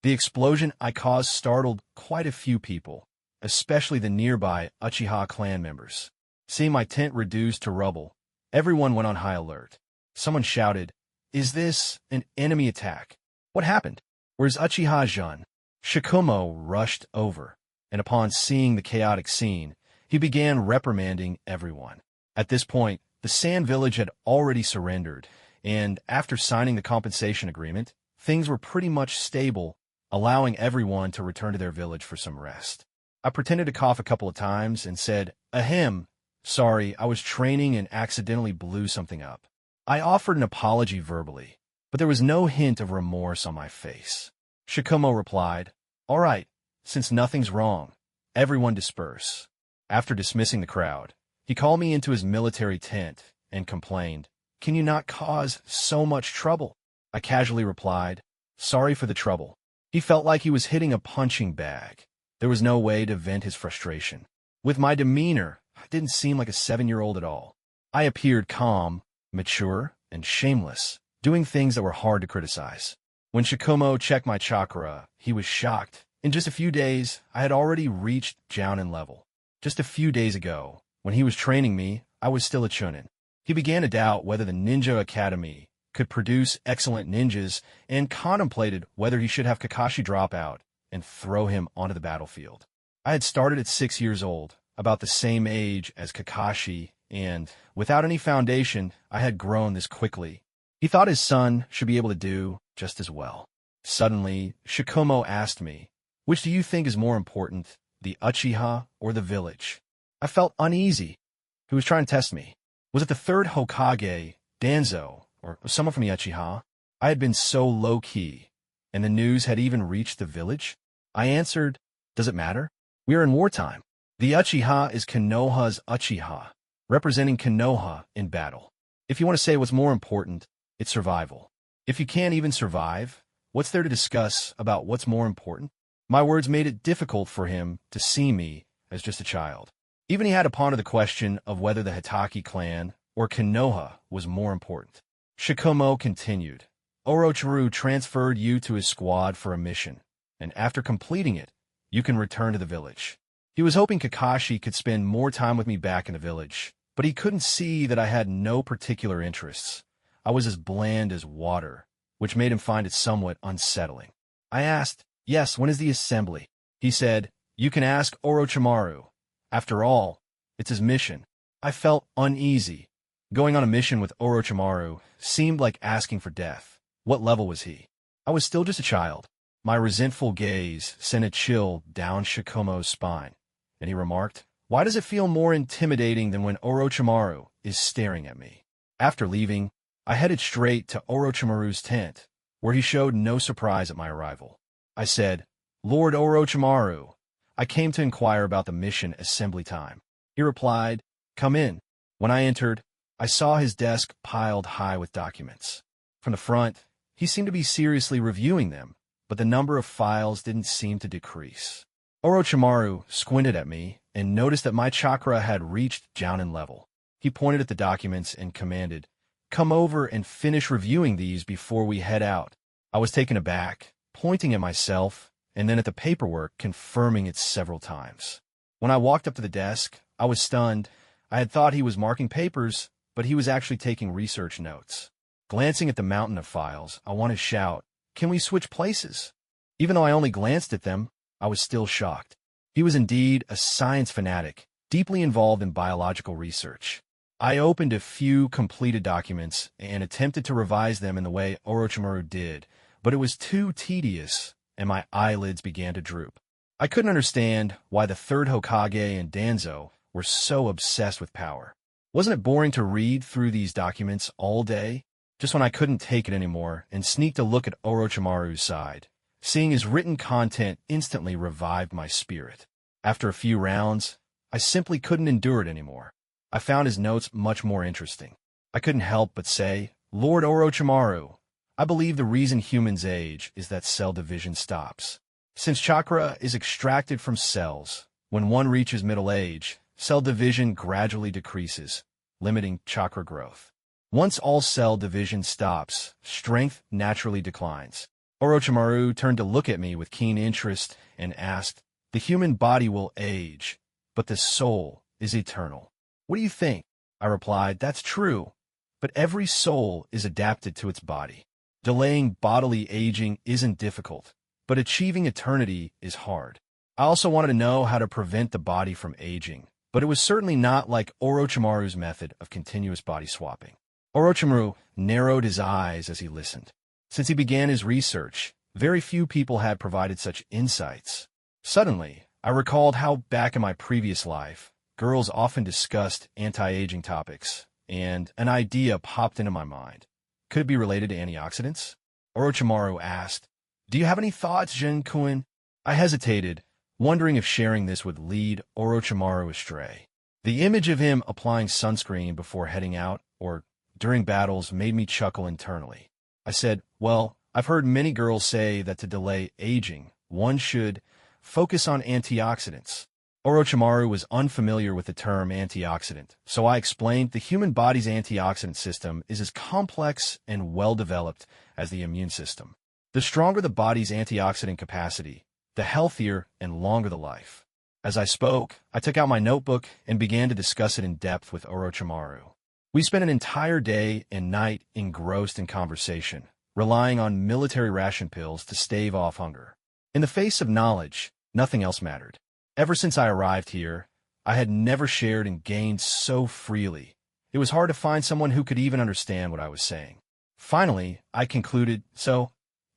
The explosion I caused startled quite a few people, especially the nearby Uchiha clan members. Seeing my tent reduced to rubble, everyone went on high alert. Someone shouted, is this an enemy attack? What happened? Where's Uchiha Jun? Shikomo rushed over, and upon seeing the chaotic scene, he began reprimanding everyone. At this point, the Sand Village had already surrendered, and after signing the compensation agreement, things were pretty much stable, allowing everyone to return to their village for some rest. I pretended to cough a couple of times and said, ahem, sorry, I was training and accidentally blew something up. I offered an apology verbally, but there was no hint of remorse on my face. Shikomo replied, all right, since nothing's wrong, everyone disperse. After dismissing the crowd, he called me into his military tent and complained, can you not cause so much trouble? I casually replied, sorry for the trouble. He felt like he was hitting a punching bag. There was no way to vent his frustration. With my demeanor, I didn't seem like a 7-year-old at all. I appeared calm, mature, and shameless, doing things that were hard to criticize. When Shikomo checked my chakra, he was shocked. In just a few days, I had already reached Jounin level. Just a few days ago, when he was training me, I was still a chunin. He began to doubt whether the Ninja Academy could produce excellent ninjas, and contemplated whether he should have Kakashi drop out and throw him onto the battlefield. I had started at 6 years old, about the same age as Kakashi, and, without any foundation, I had grown this quickly. He thought his son should be able to do just as well. Suddenly, Shikumo asked me, "Which do you think is more important, the Uchiha or the village?" I felt uneasy. He was trying to test me. Was it the third Hokage, Danzo, or someone from the Uchiha? I had been so low-key, and the news had even reached the village. I answered, "Does it matter? We are in wartime. The Uchiha is Kenoha's Uchiha, representing Kenoha in battle. If you want to say what's more important, it's survival. If you can't even survive, what's there to discuss about what's more important?" My words made it difficult for him to see me as just a child. Even he had to ponder the question of whether the Hitaki clan or Kenoha was more important. Shikumo continued, "Orochimaru transferred you to his squad for a mission, and after completing it, you can return to the village. He was hoping Kakashi could spend more time with me back in the village, but he couldn't see that I had no particular interests. I was as bland as water, which made him find it somewhat unsettling. I asked, 'Yes, when is the assembly?' He said, 'You can ask Orochimaru. After all, it's his mission.' I felt uneasy. Going on a mission with Orochimaru seemed like asking for death. What level was he? I was still just a child. My resentful gaze sent a chill down Shikumo's spine, and he remarked, 'Why does it feel more intimidating than when Orochimaru is staring at me?' After leaving, I headed straight to Orochimaru's tent, where he showed no surprise at my arrival. I said, 'Lord Orochimaru, I came to inquire about the mission assembly time.' He replied, 'Come in.' When I entered, I saw his desk piled high with documents. From the front, he seemed to be seriously reviewing them, but the number of files didn't seem to decrease. Orochimaru squinted at me and noticed that my chakra had reached Jounin level. He pointed at the documents and commanded, 'Come over and finish reviewing these before we head out.' I was taken aback, pointing at myself, and then at the paperwork, confirming it several times. When I walked up to the desk, I was stunned. I had thought he was marking papers, but he was actually taking research notes. Glancing at the mountain of files, I wanted to shout, 'Can we switch places?' Even though I only glanced at them, I was still shocked. He was indeed a science fanatic, deeply involved in biological research. I opened a few completed documents and attempted to revise them in the way Orochimaru did, but it was too tedious, and my eyelids began to droop. I couldn't understand why the third Hokage and Danzo were so obsessed with power. Wasn't it boring to read through these documents all day? Just when I couldn't take it anymore and sneaked a look at Orochimaru's side, seeing his written content instantly revived my spirit. After a few rounds, I simply couldn't endure it anymore. I found his notes much more interesting. I couldn't help but say, 'Lord Orochimaru, I believe the reason humans age is that cell division stops. Since chakra is extracted from cells, when one reaches middle age, cell division gradually decreases, limiting chakra growth. Once all cell division stops, strength naturally declines.' Orochimaru turned to look at me with keen interest and asked, 'The human body will age, but the soul is eternal. What do you think?' I replied, 'That's true, but every soul is adapted to its body. Delaying bodily aging isn't difficult, but achieving eternity is hard.' I also wanted to know how to prevent the body from aging, but it was certainly not like Orochimaru's method of continuous body swapping. Orochimaru narrowed his eyes as he listened. Since he began his research, very few people had provided such insights. Suddenly, I recalled how back in my previous life, girls often discussed anti-aging topics, and an idea popped into my mind. Could it be related to antioxidants? Orochimaru asked, 'Do you have any thoughts, Jin-kun?' I hesitated, wondering if sharing this would lead Orochimaru astray. The image of him applying sunscreen before heading out or during battles made me chuckle internally. I said, 'Well, I've heard many girls say that to delay aging, one should focus on antioxidants.' Orochimaru was unfamiliar with the term antioxidant, so I explained the human body's antioxidant system is as complex and well-developed as the immune system. The stronger the body's antioxidant capacity, the healthier and longer the life. As I spoke, I took out my notebook and began to discuss it in depth with Orochimaru. We spent an entire day and night engrossed in conversation, relying on military ration pills to stave off hunger. In the face of knowledge, nothing else mattered. Ever since I arrived here, I had never shared and gained so freely. It was hard to find someone who could even understand what I was saying. Finally, I concluded, so,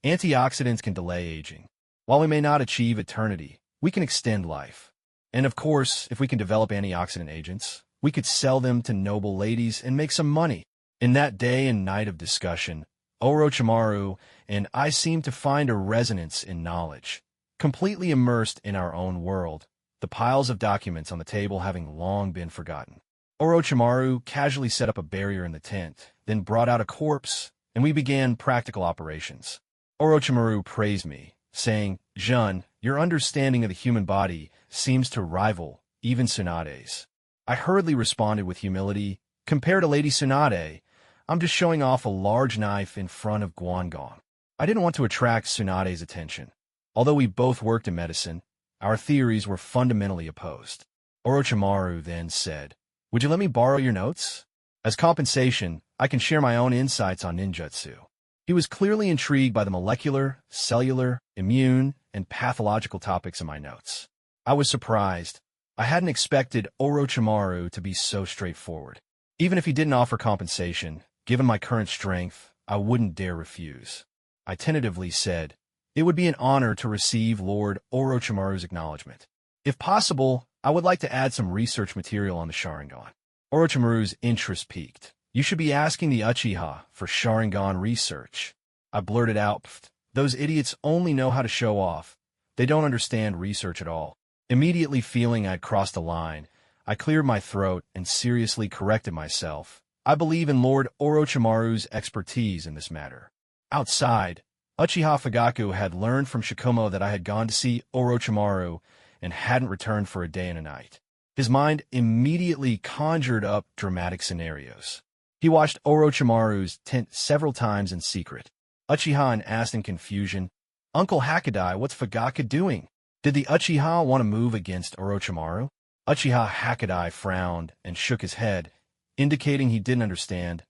antioxidants can delay aging. While we may not achieve eternity, we can extend life. And of course, if we can develop antioxidant agents, we could sell them to noble ladies and make some money. In that day and night of discussion, Orochimaru and I seemed to find a resonance in knowledge. Completely immersed in our own world, the piles of documents on the table having long been forgotten. Orochimaru casually set up a barrier in the tent, then brought out a corpse, and we began practical operations. Orochimaru praised me, saying, "Jun, your understanding of the human body seems to rival even Tsunade's." I hurriedly responded with humility, "Compared to Lady Tsunade, I'm just showing off a large knife in front of Guangong." I didn't want to attract Tsunade's attention. Although we both worked in medicine, our theories were fundamentally opposed. Orochimaru then said, "Would you let me borrow your notes? As compensation, I can share my own insights on ninjutsu." He was clearly intrigued by the molecular, cellular, immune, and pathological topics in my notes. I was surprised. I hadn't expected Orochimaru to be so straightforward. Even if he didn't offer compensation, given my current strength, I wouldn't dare refuse. I tentatively said, "It would be an honor to receive Lord Orochimaru's acknowledgement. If possible, I would like to add some research material on the Sharingan." Orochimaru's interest piqued. "You should be asking the Uchiha for Sharingan research." I blurted out, "Pfft, those idiots only know how to show off. They don't understand research at all." Immediately feeling I'd crossed a line, I cleared my throat and seriously corrected myself. I believe in Lord Orochimaru's expertise in this matter. Outside, Uchiha Fagaku had learned from Shikomo that I had gone to see Orochimaru and hadn't returned for a day and a night. His mind immediately conjured up dramatic scenarios. He watched Orochimaru's tent several times in secret. Uchiha asked in confusion, "Uncle Hakadai, what's Fagaku doing? Did the Uchiha want to move against Orochimaru?" Uchiha Hakadai frowned and shook his head, indicating he didn't understand.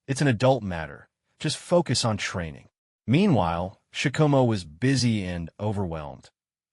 "It's an adult matter. Just focus on training." Meanwhile, Shikomo was busy and overwhelmed.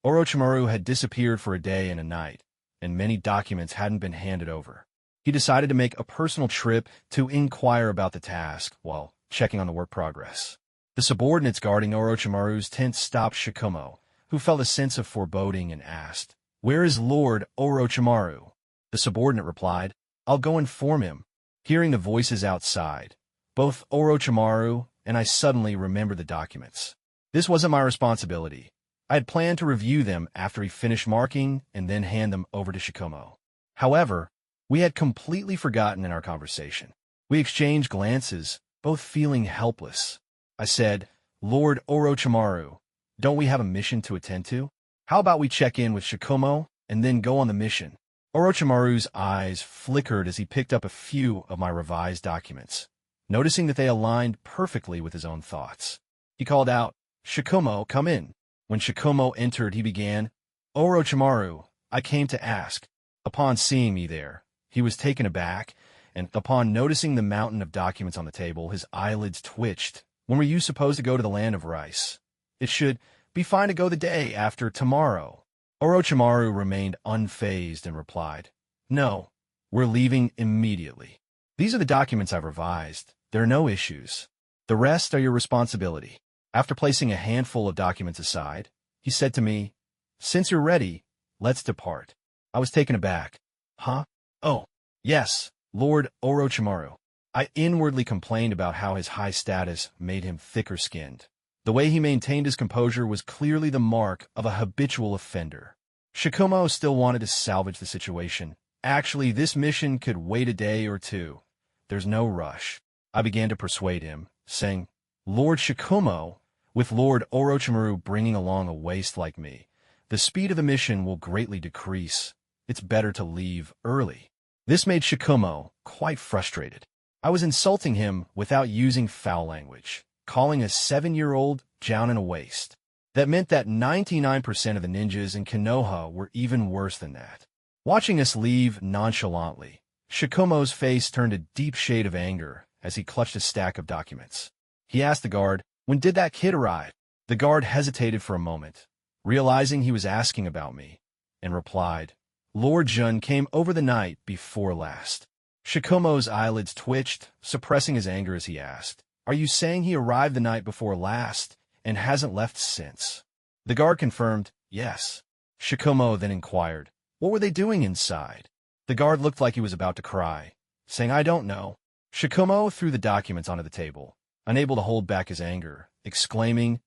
Orochimaru had disappeared for a day and a night, and many documents hadn't been handed over. He decided to make a personal trip to inquire about the task while checking on the work progress. The subordinates guarding Orochimaru's tent stopped Shikomo, who felt a sense of foreboding, and asked, "Where is Lord Orochimaru?" The subordinate replied, "I'll go inform him." Hearing the voices outside, both Orochimaru and I suddenly remembered the documents. This wasn't my responsibility. I had planned to review them after he finished marking and then hand them over to Shikomo. However, we had completely forgotten in our conversation. We exchanged glances, both feeling helpless. I said, "Lord Orochimaru, don't we have a mission to attend to? How about we check in with Shikomo and then go on the mission?" Orochimaru's eyes flickered as he picked up a few of my revised documents, noticing that they aligned perfectly with his own thoughts. He called out, "Shikomo, come in." When Shikomo entered, he began, "Orochimaru, I came to ask." Upon seeing me there, he was taken aback, and upon noticing the mountain of documents on the table, his eyelids twitched. "When were you supposed to go to the land of rice? It should be fine to go the day after tomorrow." Orochimaru remained unfazed and replied, "No, we're leaving immediately. These are the documents I've revised. There are no issues. The rest are your responsibility." After placing a handful of documents aside, he said to me, "Since you're ready, let's depart." I was taken aback. "Huh? Oh, yes, Lord Orochimaru." I inwardly complained about how his high status made him thicker-skinned. The way he maintained his composure was clearly the mark of a habitual offender. Shikomo still wanted to salvage the situation. "Actually, this mission could wait a day or two. There's no rush." I began to persuade him, saying, "Lord Shikomo, with Lord Orochimaru bringing along a waste like me, the speed of the mission will greatly decrease. It's better to leave early." This made Shikomo quite frustrated. I was insulting him without using foul language, calling a 7-year-old Jounin a waste. That meant that 99% of the ninjas in Kenoha were even worse than that. Watching us leave nonchalantly, Shikomo's face turned a deep shade of anger as he clutched a stack of documents. He asked the guard, "When did that kid arrive?" The guard hesitated for a moment, realizing he was asking about me, and replied, "Lord Jun came over the night before last." Shikomo's eyelids twitched, suppressing his anger as he asked, "Are you saying he arrived the night before last and hasn't left since?" The guard confirmed, "Yes." Shikomo then inquired, "What were they doing inside?" The guard looked like he was about to cry, saying, "I don't know." Shikomo threw the documents onto the table, unable to hold back his anger, exclaiming,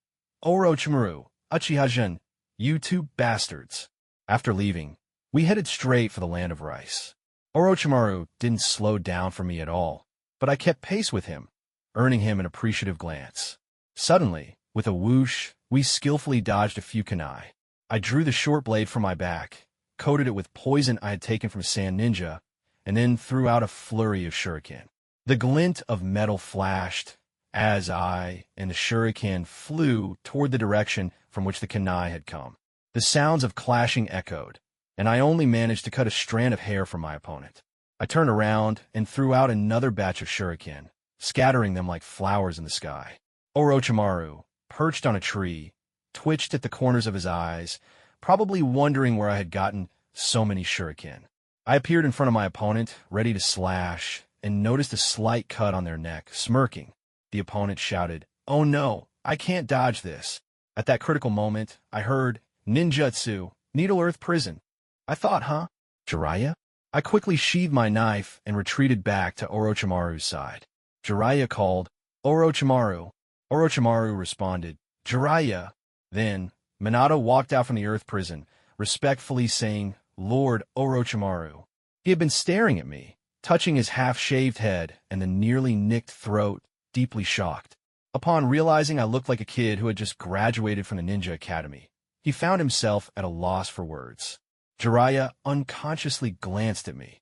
"Orochimaru, Uchiha-jun, you two bastards." After leaving, we headed straight for the land of rice. Orochimaru didn't slow down for me at all, but I kept pace with him, earning him an appreciative glance. Suddenly, with a whoosh, we skillfully dodged a few kunai. I drew the short blade from my back, coated it with poison I had taken from Sand Ninja, and then threw out a flurry of shuriken. The glint of metal flashed as I and the shuriken flew toward the direction from which the kunai had come. The sounds of clashing echoed, and I only managed to cut a strand of hair from my opponent. I turned around and threw out another batch of shuriken, scattering them like flowers in the sky. Orochimaru, perched on a tree, twitched at the corners of his eyes, probably wondering where I had gotten so many shuriken. I appeared in front of my opponent, ready to slash, and noticed a slight cut on their neck, smirking. The opponent shouted, "Oh no, I can't dodge this." At that critical moment, I heard, "Ninjutsu, Needle-Earth Prison." I thought, huh? Jeriah? I quickly sheathed my knife and retreated back to Orochimaru's side. Jeriah called, "Orochimaru." Orochimaru responded, "Jeriah." Then, Minato walked out from the Earth Prison, respectfully saying, "Lord Orochimaru." He had been staring at me, touching his half-shaved head and the nearly nicked throat, deeply shocked. Upon realizing I looked like a kid who had just graduated from the Ninja Academy, he found himself at a loss for words. Jeriah unconsciously glanced at me.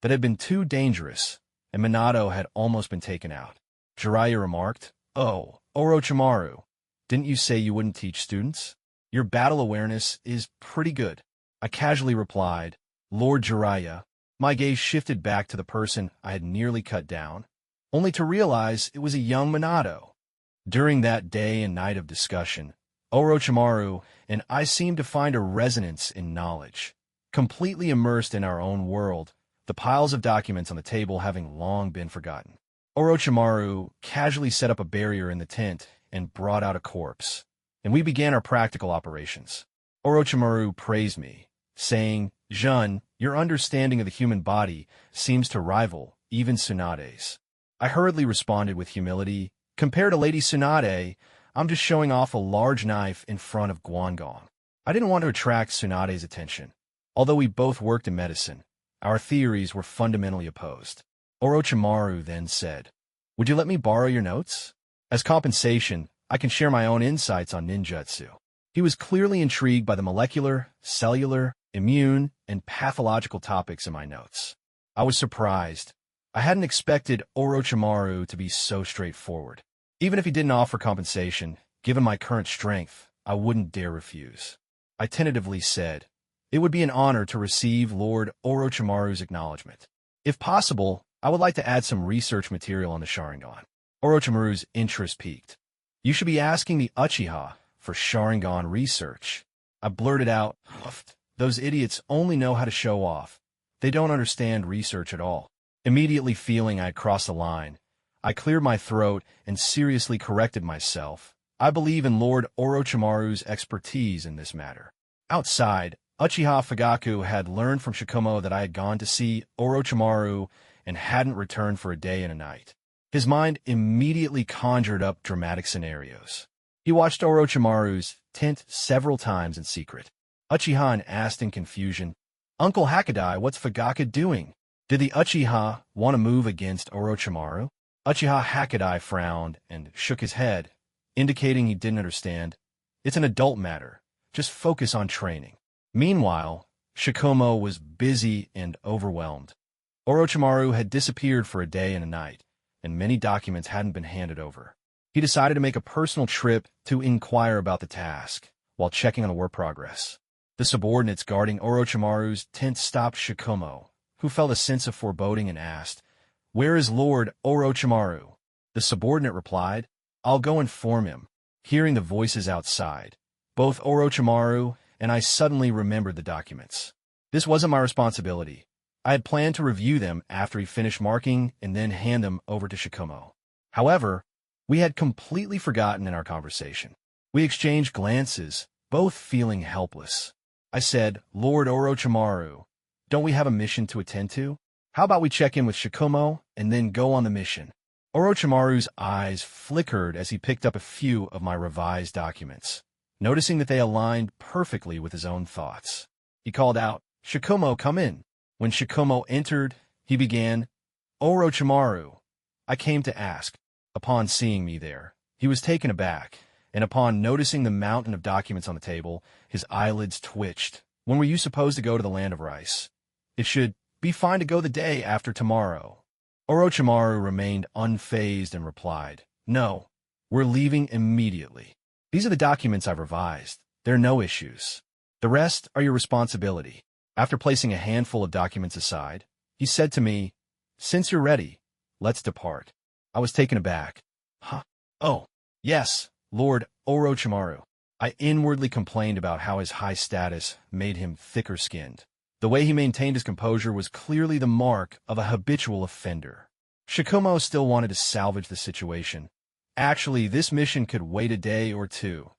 That had been too dangerous, and Minato had almost been taken out. Jeriah remarked, "Oh, Orochimaru, didn't you say you wouldn't teach students? Your battle awareness is pretty good." I casually replied, "Lord Jeriah." My gaze shifted back to the person I had nearly cut down, only to realize it was a young Minato. During that day and night of discussion, Orochimaru and I seemed to find a resonance in knowledge. Completely immersed in our own world, the piles of documents on the table having long been forgotten. Orochimaru casually set up a barrier in the tent and brought out a corpse, and we began our practical operations. Orochimaru praised me, saying, "Jun, your understanding of the human body seems to rival even Tsunade's." I hurriedly responded with humility, "Compared to Lady Tsunade, I'm just showing off a large knife in front of Guangong." I didn't want to attract Tsunade's attention. Although we both worked in medicine, our theories were fundamentally opposed. Orochimaru then said, "Would you let me borrow your notes? As compensation, I can share my own insights on ninjutsu." He was clearly intrigued by the molecular, cellular, immune, and pathological topics in my notes. I was surprised. I hadn't expected Orochimaru to be so straightforward. Even if he didn't offer compensation, given my current strength, I wouldn't dare refuse. I tentatively said, "It would be an honor to receive Lord Orochimaru's acknowledgement. If possible, I would like to add some research material on the Sharingan." Orochimaru's interest piqued. "You should be asking the Uchiha for Sharingan research." I blurted out, "Huffed. Those idiots only know how to show off. They don't understand research at all." Immediately feeling I had crossed the line, I cleared my throat and seriously corrected myself. I believe in Lord Orochimaru's expertise in this matter. Outside, Uchiha Fagaku had learned from Shikomo that I had gone to see Orochimaru and hadn't returned for a day and a night. His mind immediately conjured up dramatic scenarios. He watched Orochimaru's tent several times in secret. Uchiha asked in confusion, "Uncle Hakadai, what's Fagaku doing?" Did the Uchiha want to move against Orochimaru? Uchiha Hakadai frowned and shook his head, indicating he didn't understand. "It's an adult matter. Just focus on training." Meanwhile, Shikomo was busy and overwhelmed. Orochimaru had disappeared for a day and a night, and many documents hadn't been handed over. He decided to make a personal trip to inquire about the task, while checking on the war progress. The subordinates guarding Orochimaru's tent stopped Shikomo, who felt a sense of foreboding and asked, "Where is Lord Orochimaru?" The subordinate replied, "I'll go inform him." Hearing the voices outside, both Orochimaru and I suddenly remembered the documents. This wasn't my responsibility. I had planned to review them after he finished marking and then hand them over to Shikumo. However, we had completely forgotten in our conversation. We exchanged glances, both feeling helpless. I said, "Lord Orochimaru, don't we have a mission to attend to? How about we check in with Shikumo and then go on the mission?" Orochimaru's eyes flickered as he picked up a few of my revised documents, noticing that they aligned perfectly with his own thoughts. He called out, "Shikumo, come in." When Shikumo entered, he began, "Orochimaru, I came to ask." Upon seeing me there, he was taken aback, and upon noticing the mountain of documents on the table, his eyelids twitched. "When were you supposed to go to the land of rice?" "It should be fine to go the day after tomorrow." Orochimaru remained unfazed and replied, "No, we're leaving immediately. These are the documents I've revised. There are no issues. The rest are your responsibility." After placing a handful of documents aside, he said to me, "Since you're ready, let's depart." I was taken aback. "Huh? Oh, yes, Lord Orochimaru." I inwardly complained about how his high status made him thicker-skinned. The way he maintained his composure was clearly the mark of a habitual offender. Shikumo still wanted to salvage the situation. "Actually, this mission could wait a day or two.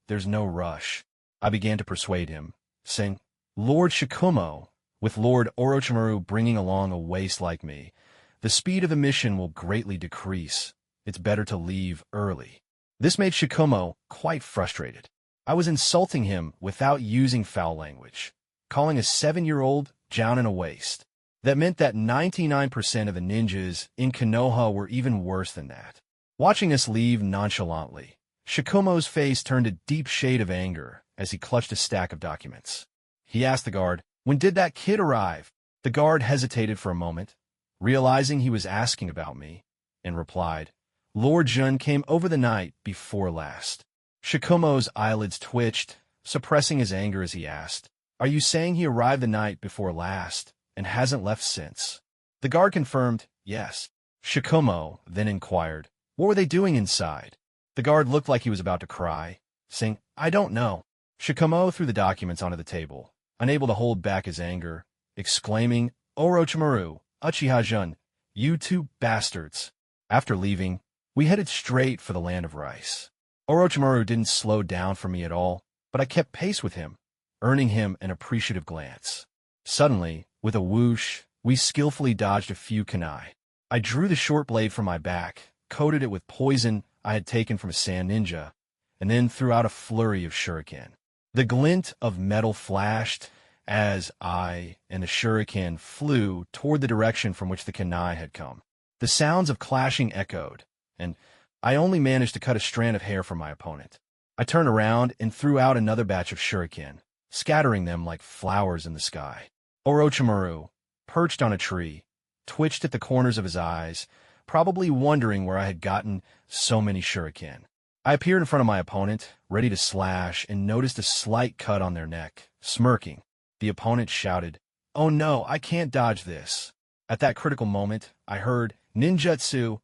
There's no rush." I began to persuade him, saying, "Lord Shikumo, with Lord Orochimaru bringing along a waste like me, the speed of the mission will greatly decrease. It's better to leave early." This made Shikumo quite frustrated. I was insulting him without using foul language, calling a 7-year-old Jounin a waste. That meant that 99% of the ninjas in Kenoha were even worse than that. Watching us leave nonchalantly, Shikumo's face turned a deep shade of anger as he clutched a stack of documents. He asked the guard, "When did that kid arrive?" The guard hesitated for a moment, realizing he was asking about me, and replied, "Lord Jun came over the night before last." Shikumo's eyelids twitched, suppressing his anger as he asked, "Are you saying he arrived the night before last and hasn't left since?" The guard confirmed, "Yes." Shikumo then inquired, "What were they doing inside?" The guard looked like he was about to cry, saying, "I don't know." Shikumo threw the documents onto the table, unable to hold back his anger, exclaiming, "Orochimaru, Uchiha Jun, you two bastards." After leaving, we headed straight for the land of rice. Orochimaru didn't slow down for me at all, but I kept pace with him, earning him an appreciative glance. Suddenly, with a whoosh, we skillfully dodged a few kunai. I drew the short blade from my back, coated it with poison I had taken from a sand ninja, and then threw out a flurry of shuriken. The glint of metal flashed as I and the shuriken flew toward the direction from which the kunai had come. The sounds of clashing echoed, and I only managed to cut a strand of hair from my opponent. I turned around and threw out another batch of shuriken, scattering them like flowers in the sky. Orochimaru, perched on a tree, twitched at the corners of his eyes, probably wondering where I had gotten so many shuriken. I appeared in front of my opponent, ready to slash, and noticed a slight cut on their neck. Smirking, the opponent shouted, "Oh no, I can't dodge this." At that critical moment, I heard, "Ninjutsu,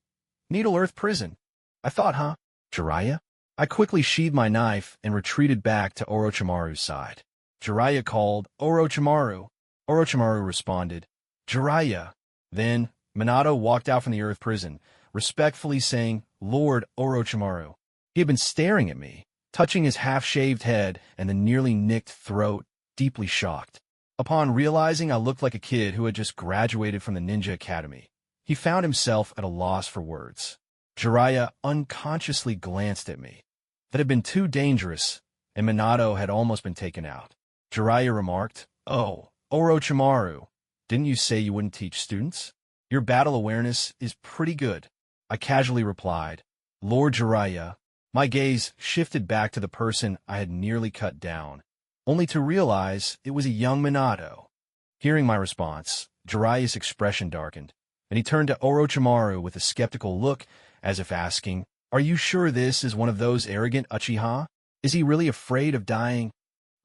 Needle Earth Prison." I thought, Jeriah? I quickly sheathed my knife and retreated back to Orochimaru's side. Jeriah called, "Orochimaru." Orochimaru responded, "Jeriah." Then, Minato walked out from the Earth Prison, respectfully saying, "Lord Orochimaru." He had been staring at me, touching his half-shaved head and the nearly nicked throat, deeply shocked. Upon realizing I looked like a kid who had just graduated from the Ninja Academy, he found himself at a loss for words. Jeriah unconsciously glanced at me. That had been too dangerous, and Minato had almost been taken out. Jeriah remarked, "Oh, Orochimaru, didn't you say you wouldn't teach students? Your battle awareness is pretty good." I casually replied, "Lord Jeriah." My gaze shifted back to the person I had nearly cut down, only to realize it was a young Minato. Hearing my response, Jeriah's expression darkened, and he turned to Orochimaru with a skeptical look, as if asking, "Are you sure this is one of those arrogant Uchiha? Is he really afraid of dying?"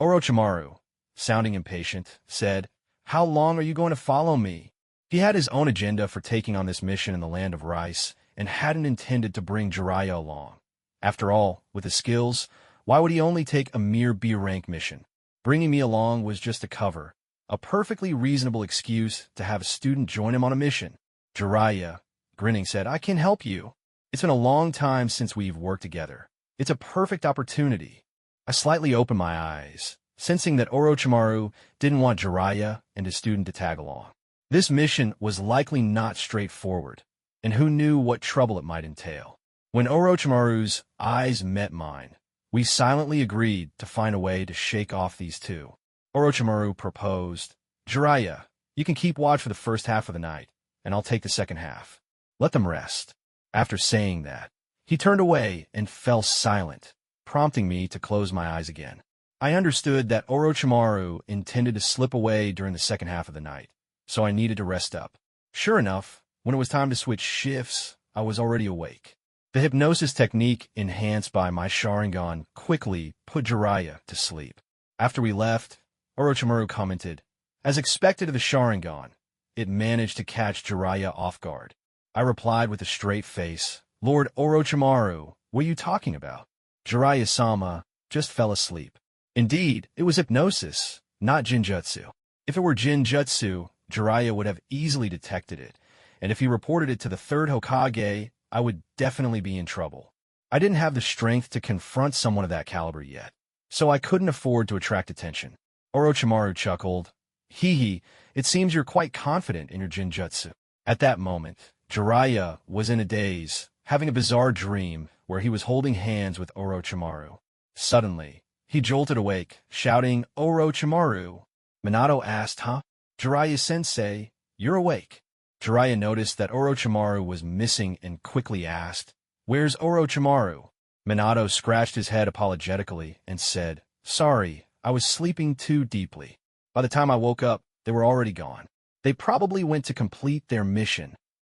Orochimaru, sounding impatient, said, How long are you going to follow me? He had his own agenda for taking on this mission in the land of rice, and hadn't intended to bring Jeriah along. After all, with his skills, why would he only take a mere B-rank mission? Bringing me along was just a cover, a perfectly reasonable excuse to have a student join him on a mission. Jeriah, grinning, said, I can help you. It's been a long time since we've worked together. It's a perfect opportunity. I slightly opened my eyes, sensing that Orochimaru didn't want Jeriah and his student to tag along. This mission was likely not straightforward, and who knew what trouble it might entail. When Orochimaru's eyes met mine, we silently agreed to find a way to shake off these two. Orochimaru proposed, Jeriah, you can keep watch for the first half of the night, and I'll take the second half. Let them rest. After saying that, he turned away and fell silent, prompting me to close my eyes again. I understood that Orochimaru intended to slip away during the second half of the night, so I needed to rest up. Sure enough, when it was time to switch shifts, I was already awake. The hypnosis technique enhanced by my sharingan quickly put Jeriah to sleep. After we left, Orochimaru commented, as expected of the sharingan, it managed to catch Jeriah off guard. I replied with a straight face, Lord Orochimaru, what are you talking about? Jiraiya-sama just fell asleep. Indeed, it was hypnosis, not jinjutsu. If it were jinjutsu, Jeriah would have easily detected it, and if he reported it to the third Hokage, I would definitely be in trouble. I didn't have the strength to confront someone of that caliber yet, so I couldn't afford to attract attention. Orochimaru chuckled, Hee, it seems you're quite confident in your jinjutsu. At that moment, Jeriah was in a daze, having a bizarre dream where he was holding hands with Orochimaru. Suddenly, he jolted awake, shouting, Orochimaru. Minato asked, huh? Jiraiya-sensei, you're awake. Jeriah noticed that Orochimaru was missing and quickly asked, where's Orochimaru? Minato scratched his head apologetically and said, sorry, I was sleeping too deeply. By the time I woke up, they were already gone. They probably went to complete their mission.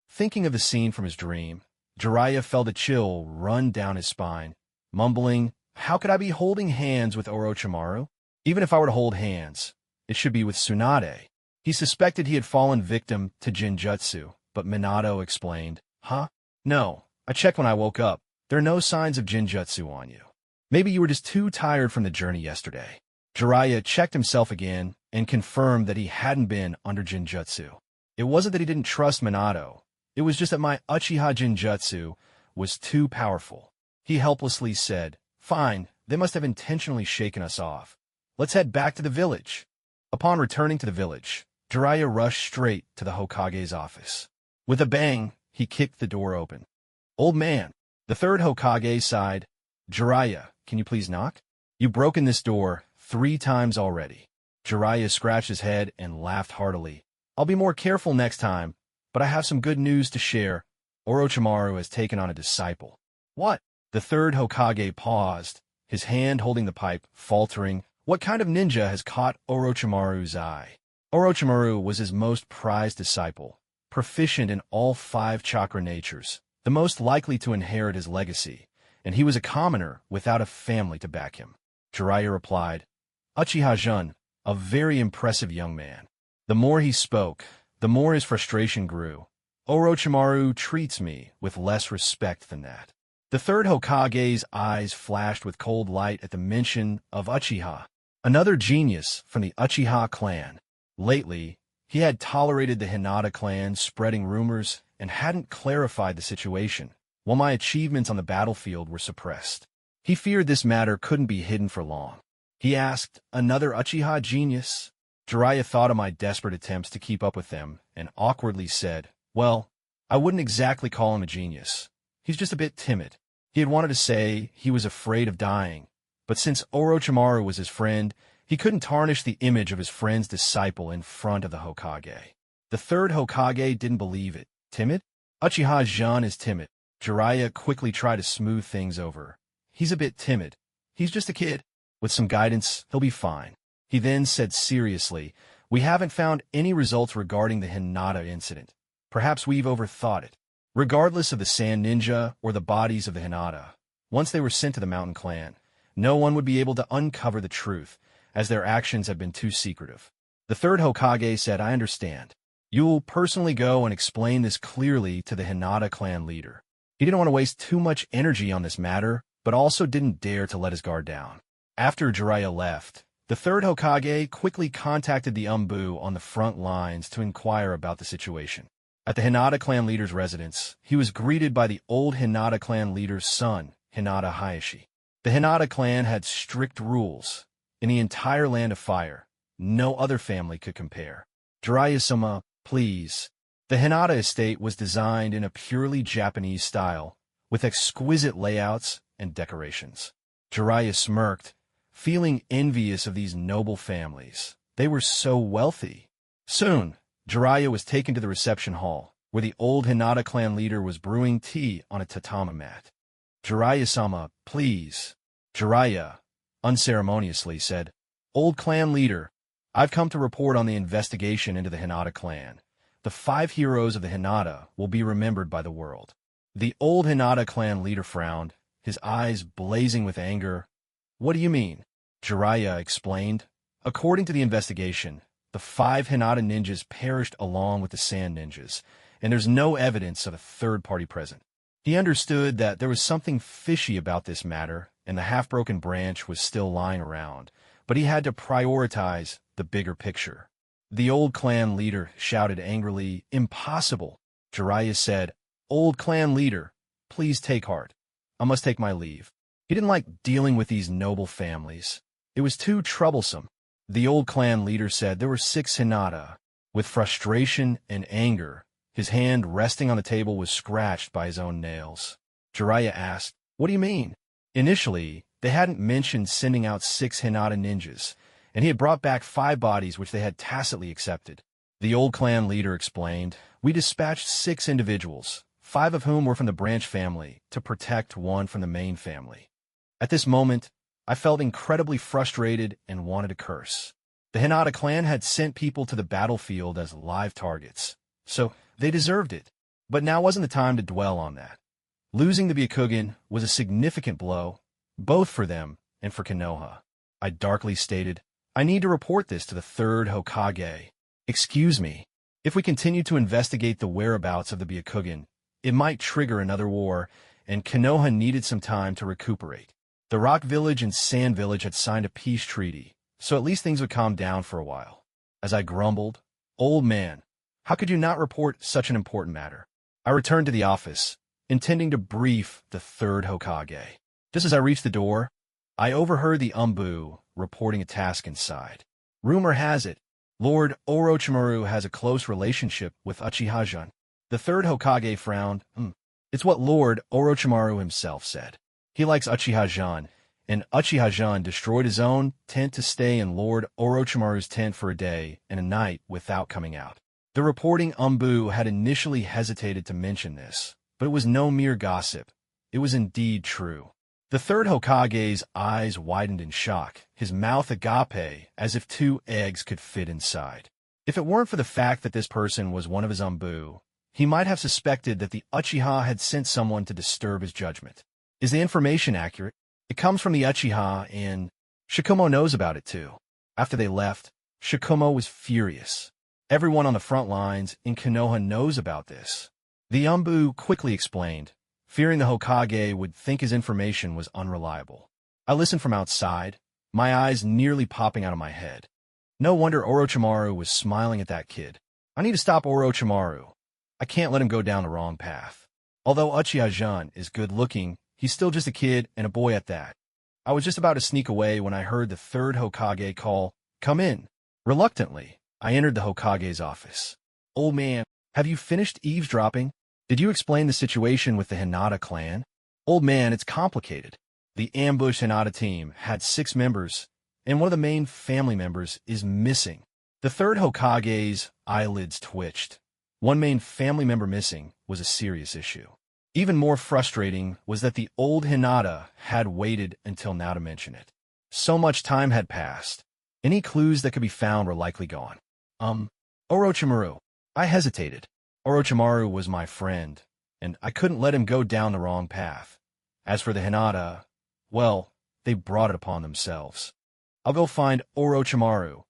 Thinking of the scene from his dream, Jeriah felt a chill run down his spine, mumbling, how could I be holding hands with Orochimaru? Even if I were to hold hands, it should be with Tsunade. He suspected he had fallen victim to jinjutsu, but Minato explained, huh? No, I checked when I woke up. There are no signs of jinjutsu on you. Maybe you were just too tired from the journey yesterday. Jeriah checked himself again and confirmed that he hadn't been under jinjutsu. It wasn't that he didn't trust Minato. It was just that my Uchiha jinjutsu was too powerful. He helplessly said, fine, they must have intentionally shaken us off. Let's head back to the village. Upon returning to the village, Jeriah rushed straight to the Hokage's office. With a bang, he kicked the door open. Old man, the third Hokage sighed, Jeriah, can you please knock? You've broken this door 3 times already. Jeriah scratched his head and laughed heartily. I'll be more careful next time, but I have some good news to share. Orochimaru has taken on a disciple. What? The third Hokage paused, his hand holding the pipe, faltering. What kind of ninja has caught Orochimaru's eye? Orochimaru was his most prized disciple, proficient in all 5 chakra natures, the most likely to inherit his legacy, and he was a commoner without a family to back him. Jeriah replied, Uchiha Jun, a very impressive young man. The more he spoke, the more his frustration grew. Orochimaru treats me with less respect than that. The third Hokage's eyes flashed with cold light at the mention of Uchiha, another genius from the Uchiha clan. Lately, he had tolerated the Hinata clan spreading rumors and hadn't clarified the situation, while my achievements on the battlefield were suppressed. He feared this matter couldn't be hidden for long. He asked, another Uchiha genius? Jeriah thought of my desperate attempts to keep up with them and awkwardly said, well, I wouldn't exactly call him a genius. He's just a bit timid. He had wanted to say he was afraid of dying, but since Orochimaru was his friend, he couldn't tarnish the image of his friend's disciple in front of the Hokage. The third Hokage didn't believe it. Timid? Uchiha Jun is timid. Jeriah quickly tried to smooth things over. He's a bit timid. He's just a kid. With some guidance, he'll be fine. He then said seriously, we haven't found any results regarding the Hinata incident. Perhaps we've overthought it. Regardless of the Sand Ninja or the bodies of the Hinata, once they were sent to the Mountain Clan, no one would be able to uncover the truth, as their actions have been too secretive. The third Hokage said, I understand. You'll personally go and explain this clearly to the Hinata clan leader. He didn't want to waste too much energy on this matter, but also didn't dare to let his guard down. After Jeriah left, the third Hokage quickly contacted the Umbu on the front lines to inquire about the situation. At the Hinata clan leader's residence, he was greeted by the old Hinata clan leader's son, Hinata Hayashi. The Hinata clan had strict rules. In the entire Land of Fire, no other family could compare. Jeriah-sama, please. The Hinata estate was designed in a purely Japanese style, with exquisite layouts and decorations. Jeriah smirked, feeling envious of these noble families. They were so wealthy. Soon, Jeriah was taken to the reception hall, where the old Hinata clan leader was brewing tea on a tatami mat. Jeriah-sama, please. Jeriah, unceremoniously, said, Old clan leader, I've come to report on the investigation into the Hinata clan. The 5 heroes of the Hinata will be remembered by the world. The old Hinata clan leader frowned, his eyes blazing with anger. What do you mean? Jeriah explained. According to the investigation, the 5 Hinata ninjas perished along with the sand ninjas, and there's no evidence of a third party present. He understood that there was something fishy about this matter, and the half-broken branch was still lying around, but he had to prioritize the bigger picture. The old clan leader shouted angrily, Impossible! Jeriah said, Old clan leader, please take heart. I must take my leave. He didn't like dealing with these noble families. It was too troublesome. The old clan leader said there were 6 Hinata. With frustration and anger, his hand resting on the table was scratched by his own nails. Jeriah asked, What do you mean? Initially, they hadn't mentioned sending out 6 Hinata ninjas, and he had brought back 5 bodies which they had tacitly accepted. The old clan leader explained, We dispatched 6 individuals, 5 of whom were from the branch family, to protect 1 from the main family. At this moment, I felt incredibly frustrated and wanted to curse. The Hinata clan had sent people to the battlefield as live targets, so they deserved it. But now wasn't the time to dwell on that. Losing the Byakugan was a significant blow, both for them and for Kenoha. I darkly stated, I need to report this to the third Hokage. Excuse me. If we continue to investigate the whereabouts of the Byakugan, it might trigger another war, and Kenoha needed some time to recuperate. The Rock Village and Sand Village had signed a peace treaty, so at least things would calm down for a while. As I grumbled, Old man, how could you not report such an important matter? I returned to the office, intending to brief the third Hokage. Just as I reached the door, I overheard the Umbu reporting a task inside. Rumor has it, Lord Orochimaru has a close relationship with Uchiha-jun. The third Hokage frowned. It's what Lord Orochimaru himself said. He likes Uchiha-jun, and Uchiha-jun destroyed his own tent to stay in Lord Orochimaru's tent for a day and a night without coming out. The reporting Umbu had initially hesitated to mention this, but it was no mere gossip. It was indeed true. The third Hokage's eyes widened in shock, his mouth agape, as if 2 eggs could fit inside. If it weren't for the fact that this person was one of his Umbu, he might have suspected that the Uchiha had sent someone to disturb his judgment. Is the information accurate? It comes from the Uchiha, and Shikumo knows about it too. After they left, Shikumo was furious. Everyone on the front lines in Kenoha knows about this. The Umbu quickly explained, fearing the Hokage would think his information was unreliable. I listened from outside, my eyes nearly popping out of my head. No wonder Orochimaru was smiling at that kid. I need to stop Orochimaru. I can't let him go down the wrong path. Although Uchiha-jun is good-looking, he's still just a kid and a boy at that. I was just about to sneak away when I heard the third Hokage call, Come in. Reluctantly, I entered the Hokage's office. Old man, have you finished eavesdropping? Did you explain the situation with the Hinata clan? Old man, it's complicated. The ambush Hinata team had 6 members, and one of the main family members is missing. The third Hokage's eyelids twitched. One main family member missing was a serious issue. Even more frustrating was that the old Hinata had waited until now to mention it. So much time had passed. Any clues that could be found were likely gone. Orochimaru. I hesitated. Orochimaru was my friend, and I couldn't let him go down the wrong path. As for the Hinata, well, they brought it upon themselves. I'll go find Orochimaru.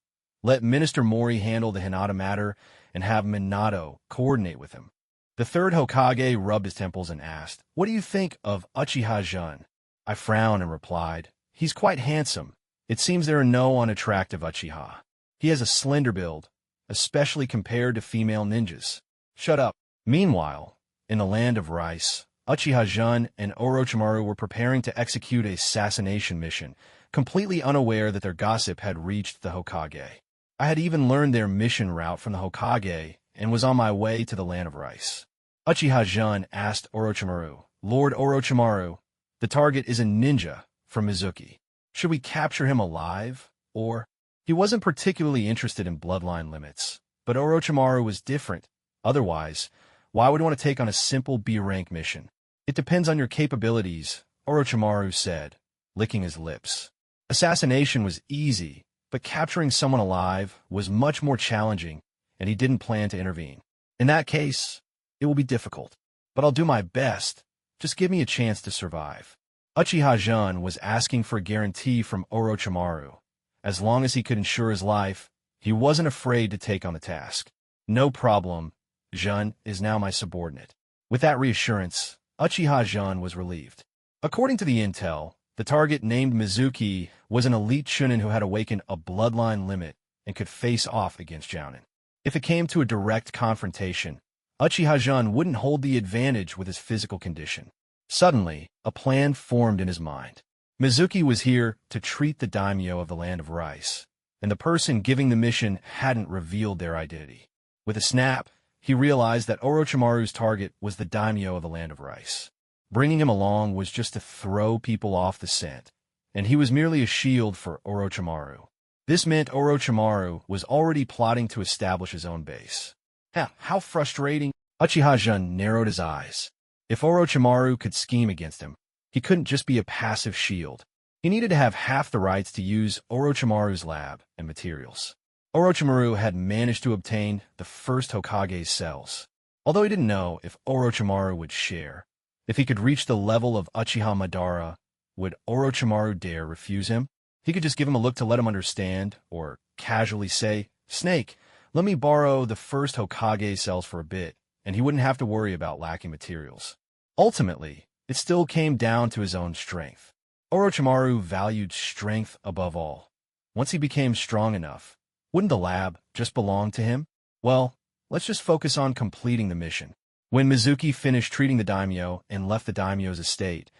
Let Minister Mori handle the Hinata matter and have Minato coordinate with him. The third Hokage rubbed his temples and asked, "What do you think of Uchiha Jun?" I frowned and replied, "He's quite handsome. It seems there are no unattractive Uchiha. He has a slender build, especially compared to female ninjas." Shut up. Meanwhile, in the land of rice, Uchiha Jun and Orochimaru were preparing to execute a assassination mission, completely unaware that their gossip had reached the Hokage. I had even learned their mission route from the Hokage and was on my way to the land of rice. Uchiha Jun asked Orochimaru, "Lord Orochimaru, the target is a ninja from Mizuki. Should we capture him alive, or—" He wasn't particularly interested in bloodline limits, but Orochimaru was different. Otherwise, why would he want to take on a simple B-rank mission? "It depends on your capabilities," Orochimaru said, licking his lips. Assassination was easy, but capturing someone alive was much more challenging, and he didn't plan to intervene. "In that case, it will be difficult, but I'll do my best. Just give me a chance to survive." Uchiha Jun was asking for a guarantee from Orochimaru. As long as he could ensure his life, he wasn't afraid to take on the task. "No problem. Jun is now my subordinate." With that reassurance, Uchiha Jun was relieved. According to the intel, the target named Mizuki was an elite Chunin who had awakened a bloodline limit and could face off against Jounin. If it came to a direct confrontation, Uchiha Jun wouldn't hold the advantage with his physical condition. Suddenly, a plan formed in his mind. Mizuki was here to treat the daimyo of the land of rice, and the person giving the mission hadn't revealed their identity. With a snap, he realized that Orochimaru's target was the daimyo of the land of rice. Bringing him along was just to throw people off the scent, and he was merely a shield for Orochimaru. This meant Orochimaru was already plotting to establish his own base. How frustrating! Uchiha Jun narrowed his eyes. If Orochimaru could scheme against him, he couldn't just be a passive shield. He needed to have half the rights to use Orochimaru's lab and materials. Orochimaru had managed to obtain the first Hokage's cells. Although he didn't know if Orochimaru would share, if he could reach the level of Uchiha Madara, would Orochimaru dare refuse him? He could just give him a look to let him understand, or casually say, "Snake, let me borrow the first Hokage cells for a bit," and he wouldn't have to worry about lacking materials. Ultimately, it still came down to his own strength. Orochimaru valued strength above all. Once he became strong enough, wouldn't the lab just belong to him? Well, let's just focus on completing the mission. When Mizuki finished treating the daimyo and left the daimyo's estate,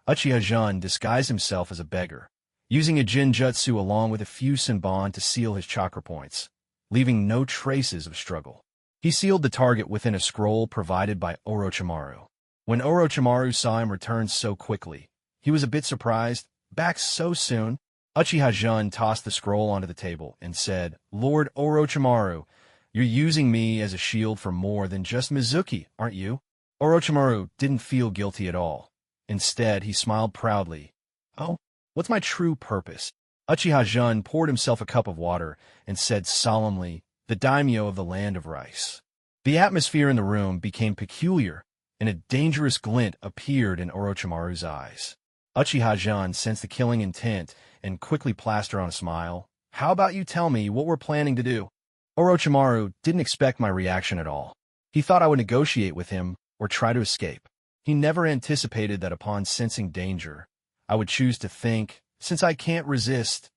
Uchiha Jun disguised himself as a beggar, using a jinjutsu along with a few senbon to seal his chakra points, leaving no traces of struggle. He sealed the target within a scroll provided by Orochimaru. When Orochimaru saw him return so quickly, he was a bit surprised. "Back so soon?" Uchiha Jun tossed the scroll onto the table and said, "Lord Orochimaru, you're using me as a shield for more than just Mizuki, aren't you?" Orochimaru didn't feel guilty at all. Instead, he smiled proudly. "Oh, what's my true purpose?" Uchiha Jun poured himself a cup of water and said solemnly, "The daimyo of the land of rice." The atmosphere in the room became peculiar, and a dangerous glint appeared in Orochimaru's eyes. Uchiha Jun sensed the killing intent and quickly plastered on a smile. "How about you tell me what we're planning to do?" Orochimaru didn't expect my reaction at all. He thought I would negotiate with him or try to escape. He never anticipated that upon sensing danger, I would choose to think, since I can't resist,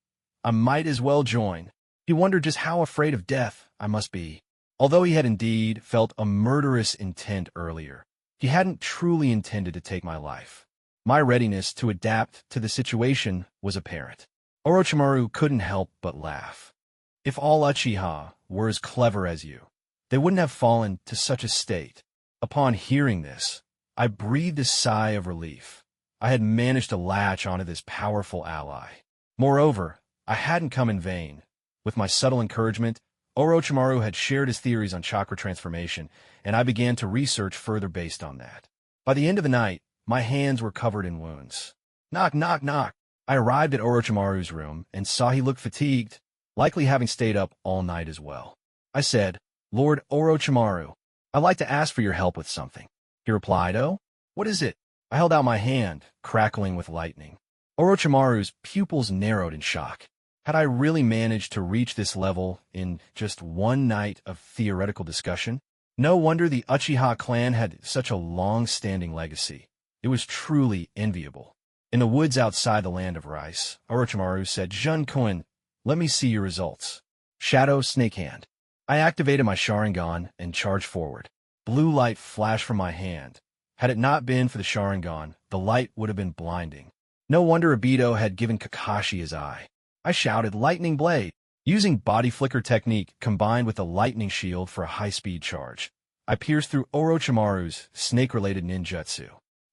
I might as well join. He wondered just how afraid of death I must be. Although he had indeed felt a murderous intent earlier, he hadn't truly intended to take my life. My readiness to adapt to the situation was apparent. Orochimaru couldn't help but laugh. "If all Uchiha were as clever as you, they wouldn't have fallen to such a state." Upon hearing this, I breathed a sigh of relief. I had managed to latch onto this powerful ally. Moreover, I hadn't come in vain. With my subtle encouragement, Orochimaru had shared his theories on chakra transformation, and I began to research further based on that. By the end of the night, my hands were covered in wounds. Knock, knock, knock. I arrived at Orochimaru's room and saw he looked fatigued, likely having stayed up all night as well. I said, "Lord Orochimaru, I'd like to ask for your help with something." He replied, "Oh, what is it?" I held out my hand, crackling with lightning. Orochimaru's pupils narrowed in shock. Had I really managed to reach this level in just one night of theoretical discussion? No wonder the Uchiha clan had such a long-standing legacy. It was truly enviable. In the woods outside the land of rice, Orochimaru said, "Jun-kun, let me see your results." Shadow Snake Hand. I activated my Sharingan and charged forward. Blue light flashed from my hand. Had it not been for the Sharingan, the light would have been blinding. No wonder Obito had given Kakashi his eye. I shouted, "Lightning Blade!" Using body flicker technique combined with a lightning shield for a high-speed charge, I pierced through Orochimaru's snake-related ninjutsu.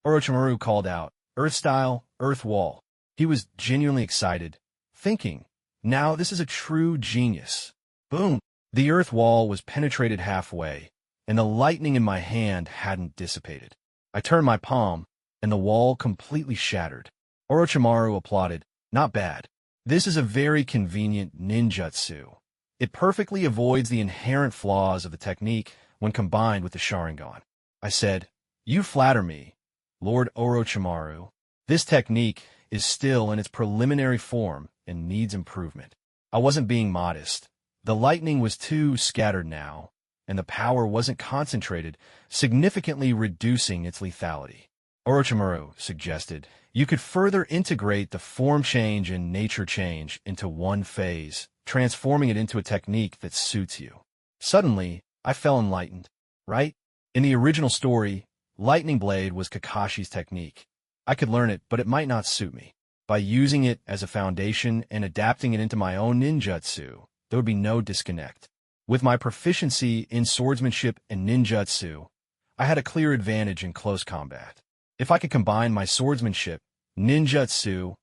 Orochimaru called out, "Earth Style, Earth Wall." He was genuinely excited, thinking, "Now this is a true genius." Boom! The Earth Wall was penetrated halfway, and the lightning in my hand hadn't dissipated. I turned my palm, and the wall completely shattered. Orochimaru applauded, "Not bad. This is a very convenient ninjutsu. It perfectly avoids the inherent flaws of the technique when combined with the Sharingan." I said, "You flatter me, Lord Orochimaru. This technique is still in its preliminary form and needs improvement." I wasn't being modest. The lightning was too scattered now, and the power wasn't concentrated, significantly reducing its lethality. Orochimaru suggested, "You could further integrate the form change and nature change into one phase, transforming it into a technique that suits you." Suddenly, I felt enlightened. Right? In the original story, Lightning Blade was Kakashi's technique. I could learn it, but it might not suit me. By using it as a foundation and adapting it into my own ninjutsu, there would be no disconnect. With my proficiency in swordsmanship and ninjutsu, I had a clear advantage in close combat. If I could combine my swordsmanship, ninjutsu,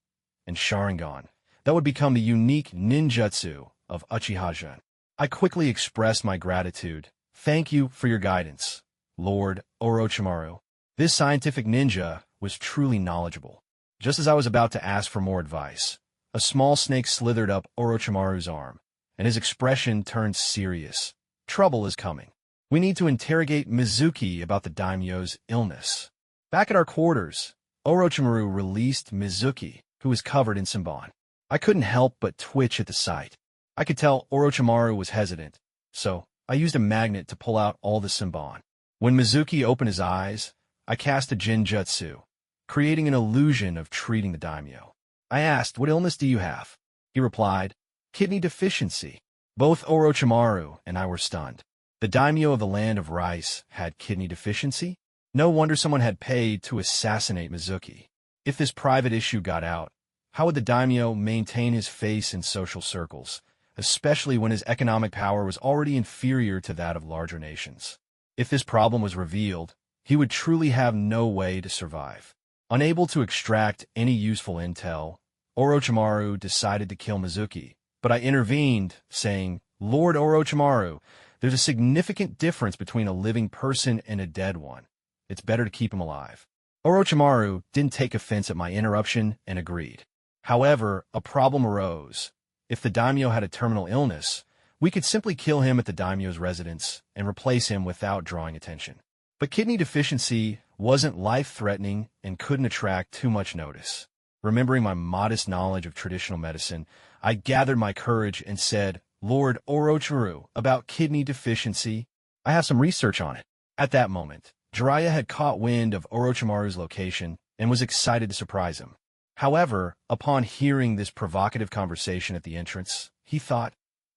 and Sharingan, that would become the unique ninjutsu of Uchiha-jun. I quickly expressed my gratitude. "Thank you for your guidance, Lord Orochimaru." This scientific ninja was truly knowledgeable. Just as I was about to ask for more advice, a small snake slithered up Orochimaru's arm, and his expression turned serious. "Trouble is coming. We need to interrogate Mizuki about the daimyo's illness." Back at our quarters, Orochimaru released Mizuki, who was covered in senbon. I couldn't help but twitch at the sight. I could tell Orochimaru was hesitant, so I used a magnet to pull out all the senbon. When Mizuki opened his eyes, I cast a Jinjutsu, creating an illusion of treating the daimyo. I asked, "What illness do you have?" He replied, "Kidney deficiency." Both Orochimaru and I were stunned. The daimyo of the land of rice had kidney deficiency? No wonder someone had paid to assassinate Mizuki. If this private issue got out, how would the daimyo maintain his face in social circles, especially when his economic power was already inferior to that of larger nations? If this problem was revealed, he would truly have no way to survive. Unable to extract any useful intel, Orochimaru decided to kill Mizuki, but I intervened, saying, "Lord Orochimaru, there's a significant difference between a living person and a dead one. It's better to keep him alive." Orochimaru didn't take offense at my interruption and agreed. However, a problem arose. If the daimyo had a terminal illness, we could simply kill him at the daimyo's residence and replace him without drawing attention. But kidney deficiency wasn't life-threatening and couldn't attract too much notice. Remembering my modest knowledge of traditional medicine, I gathered my courage and said, "Lord Orochimaru, about kidney deficiency, I have some research on it." At that moment, Jeriah had caught wind of Orochimaru's location and was excited to surprise him. However, upon hearing this provocative conversation at the entrance, he thought,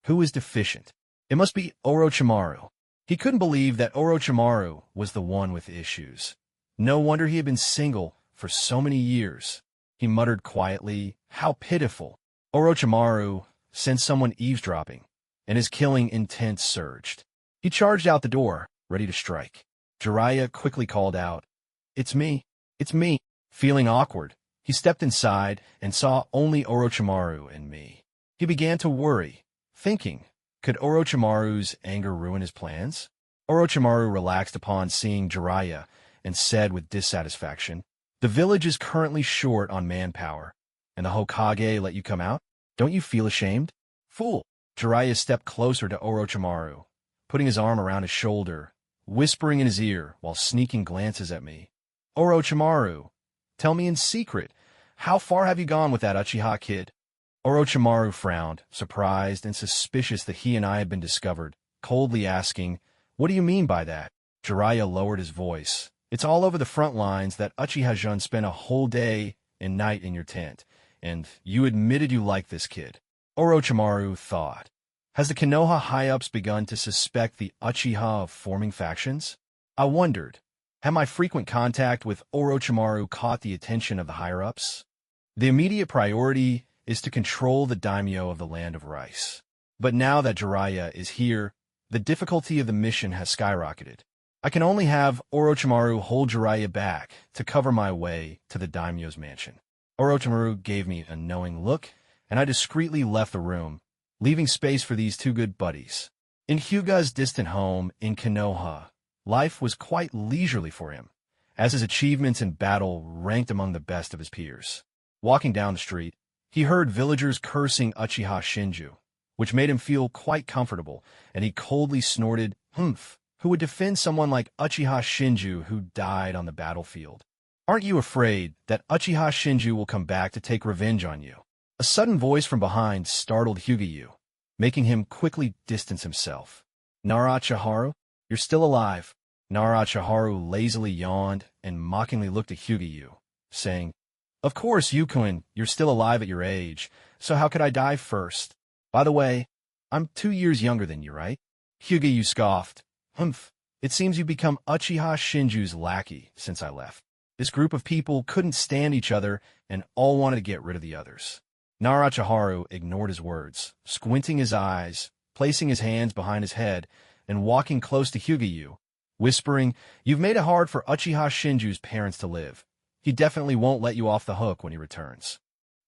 "Who is deficient? It must be Orochimaru." He couldn't believe that Orochimaru was the one with issues. No wonder he had been single for so many years. He muttered quietly, "How pitiful." Orochimaru sensed someone eavesdropping, and his killing intent surged. He charged out the door, ready to strike. Jeriah quickly called out, "It's me. It's me." Feeling awkward, he stepped inside and saw only Orochimaru and me. He began to worry, thinking, could Orochimaru's anger ruin his plans? Orochimaru relaxed upon seeing Jeriah and said with dissatisfaction, "The village is currently short on manpower, and the Hokage let you come out? Don't you feel ashamed?" "Fool!" Jeriah stepped closer to Orochimaru, putting his arm around his shoulder, whispering in his ear while sneaking glances at me. "Orochimaru, tell me in secret, how far have you gone with that Uchiha kid?" Orochimaru frowned, surprised and suspicious that he and I had been discovered, coldly asking, "What do you mean by that?" Jeriah lowered his voice. "It's all over the front lines that Uchiha-jun spent a whole day and night in your tent, and you admitted you liked this kid." Orochimaru thought. Has the Kenoha high-ups begun to suspect the Uchiha of forming factions? I wondered. Had my frequent contact with Orochimaru caught the attention of the higher-ups? The immediate priority is to control the daimyo of the Land of Rice. But now that Jeriah is here, the difficulty of the mission has skyrocketed. I can only have Orochimaru hold Jeriah back to cover my way to the daimyo's mansion. Orochimaru gave me a knowing look, and I discreetly left the room, leaving space for these two good buddies. In Hyuga's distant home in Kenoha, life was quite leisurely for him, as his achievements in battle ranked among the best of his peers. Walking down the street, he heard villagers cursing Uchiha Shinju, which made him feel quite comfortable, and he coldly snorted, "Humph, who would defend someone like Uchiha Shinju who died on the battlefield? Aren't you afraid that Uchiha Shinju will come back to take revenge on you?" A sudden voice from behind startled Hyuga, making him quickly distance himself. "Narachiharu, you're still alive." Narachiharu lazily yawned and mockingly looked at Hyuga, saying, "Of course, Yukun, you're still alive at your age, so how could I die first? By the way, I'm 2 years younger than you, right?" Hyuga scoffed. "Humph, it seems you've become Uchiha Shinju's lackey since I left." This group of people couldn't stand each other and all wanted to get rid of the others. Narachiharu ignored his words, squinting his eyes, placing his hands behind his head, and walking close to Hyuga, whispering, "You've made it hard for Uchiha Shinju's parents to live. He definitely won't let you off the hook when he returns."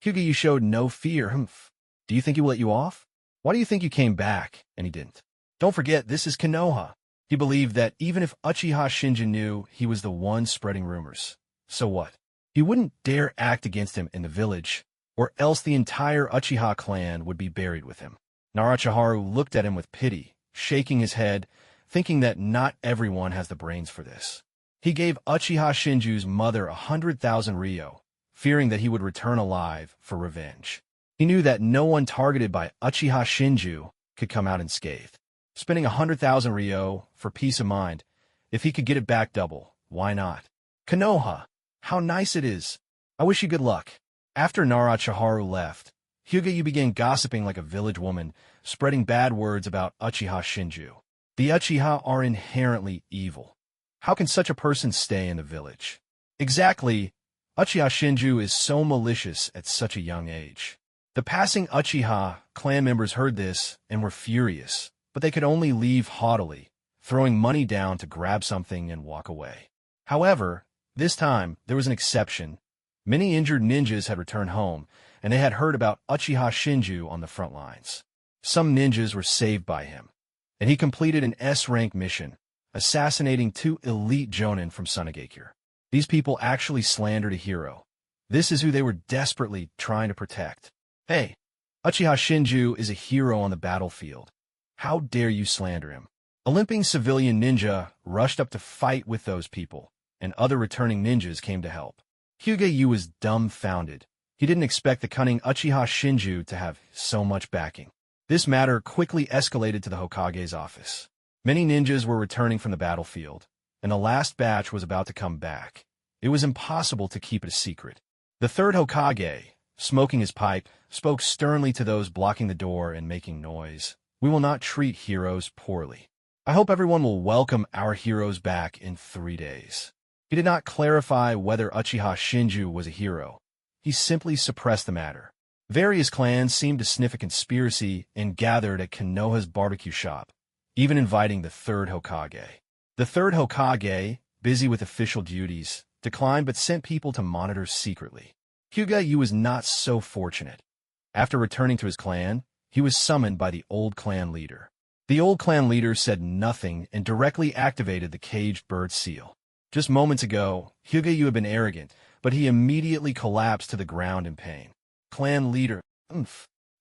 Hyuga showed no fear. "Humph. Do you think he will let you off? Why do you think you came back and he didn't? Don't forget, this is Kenoha." He believed that even if Uchiha Shinju knew he was the one spreading rumors, so what? He wouldn't dare act against him in the village, or else the entire Uchiha clan would be buried with him. Narachiharu looked at him with pity, shaking his head, thinking that not everyone has the brains for this. He gave Uchiha Shinju's mother 100,000 ryo, fearing that he would return alive for revenge. He knew that no one targeted by Uchiha Shinju could come out unscathed. Spending 100,000 ryo for peace of mind, if he could get it back double, why not? "Kenoha, how nice it is. I wish you good luck." After Narachiharu left, Hyuga began gossiping like a village woman, spreading bad words about Uchiha Shinju. The Uchiha are inherently evil. How can such a person stay in the village? Exactly, Uchiha Shinju is so malicious at such a young age. The passing Uchiha clan members heard this and were furious, but they could only leave haughtily, throwing money down to grab something and walk away. However, this time there was an exception. Many injured ninjas had returned home, and they had heard about Uchiha Shinju on the front lines. Some ninjas were saved by him, and he completed an S-rank mission, assassinating 2 elite jonin from Sunagakure. These people actually slandered a hero. This is who they were desperately trying to protect. "Hey, Uchiha Shinju is a hero on the battlefield. How dare you slander him?" A limping civilian ninja rushed up to fight with those people, and other returning ninjas came to help. Hyuga was dumbfounded. He didn't expect the cunning Uchiha Shinju to have so much backing. This matter quickly escalated to the Hokage's office. Many ninjas were returning from the battlefield, and the last batch was about to come back. It was impossible to keep it a secret. The third Hokage, smoking his pipe, spoke sternly to those blocking the door and making noise. "We will not treat heroes poorly. I hope everyone will welcome our heroes back in 3 days." He did not clarify whether Uchiha Shinju was a hero. He simply suppressed the matter. Various clans seemed to sniff a conspiracy and gathered at Kenoha's barbecue shop, even inviting the third Hokage. The third Hokage, busy with official duties, declined but sent people to monitor secretly. Hyuga was not so fortunate. After returning to his clan, he was summoned by the old clan leader. The old clan leader said nothing and directly activated the caged bird seal. Just moments ago, Hyuga had been arrogant, but he immediately collapsed to the ground in pain. Clan leader,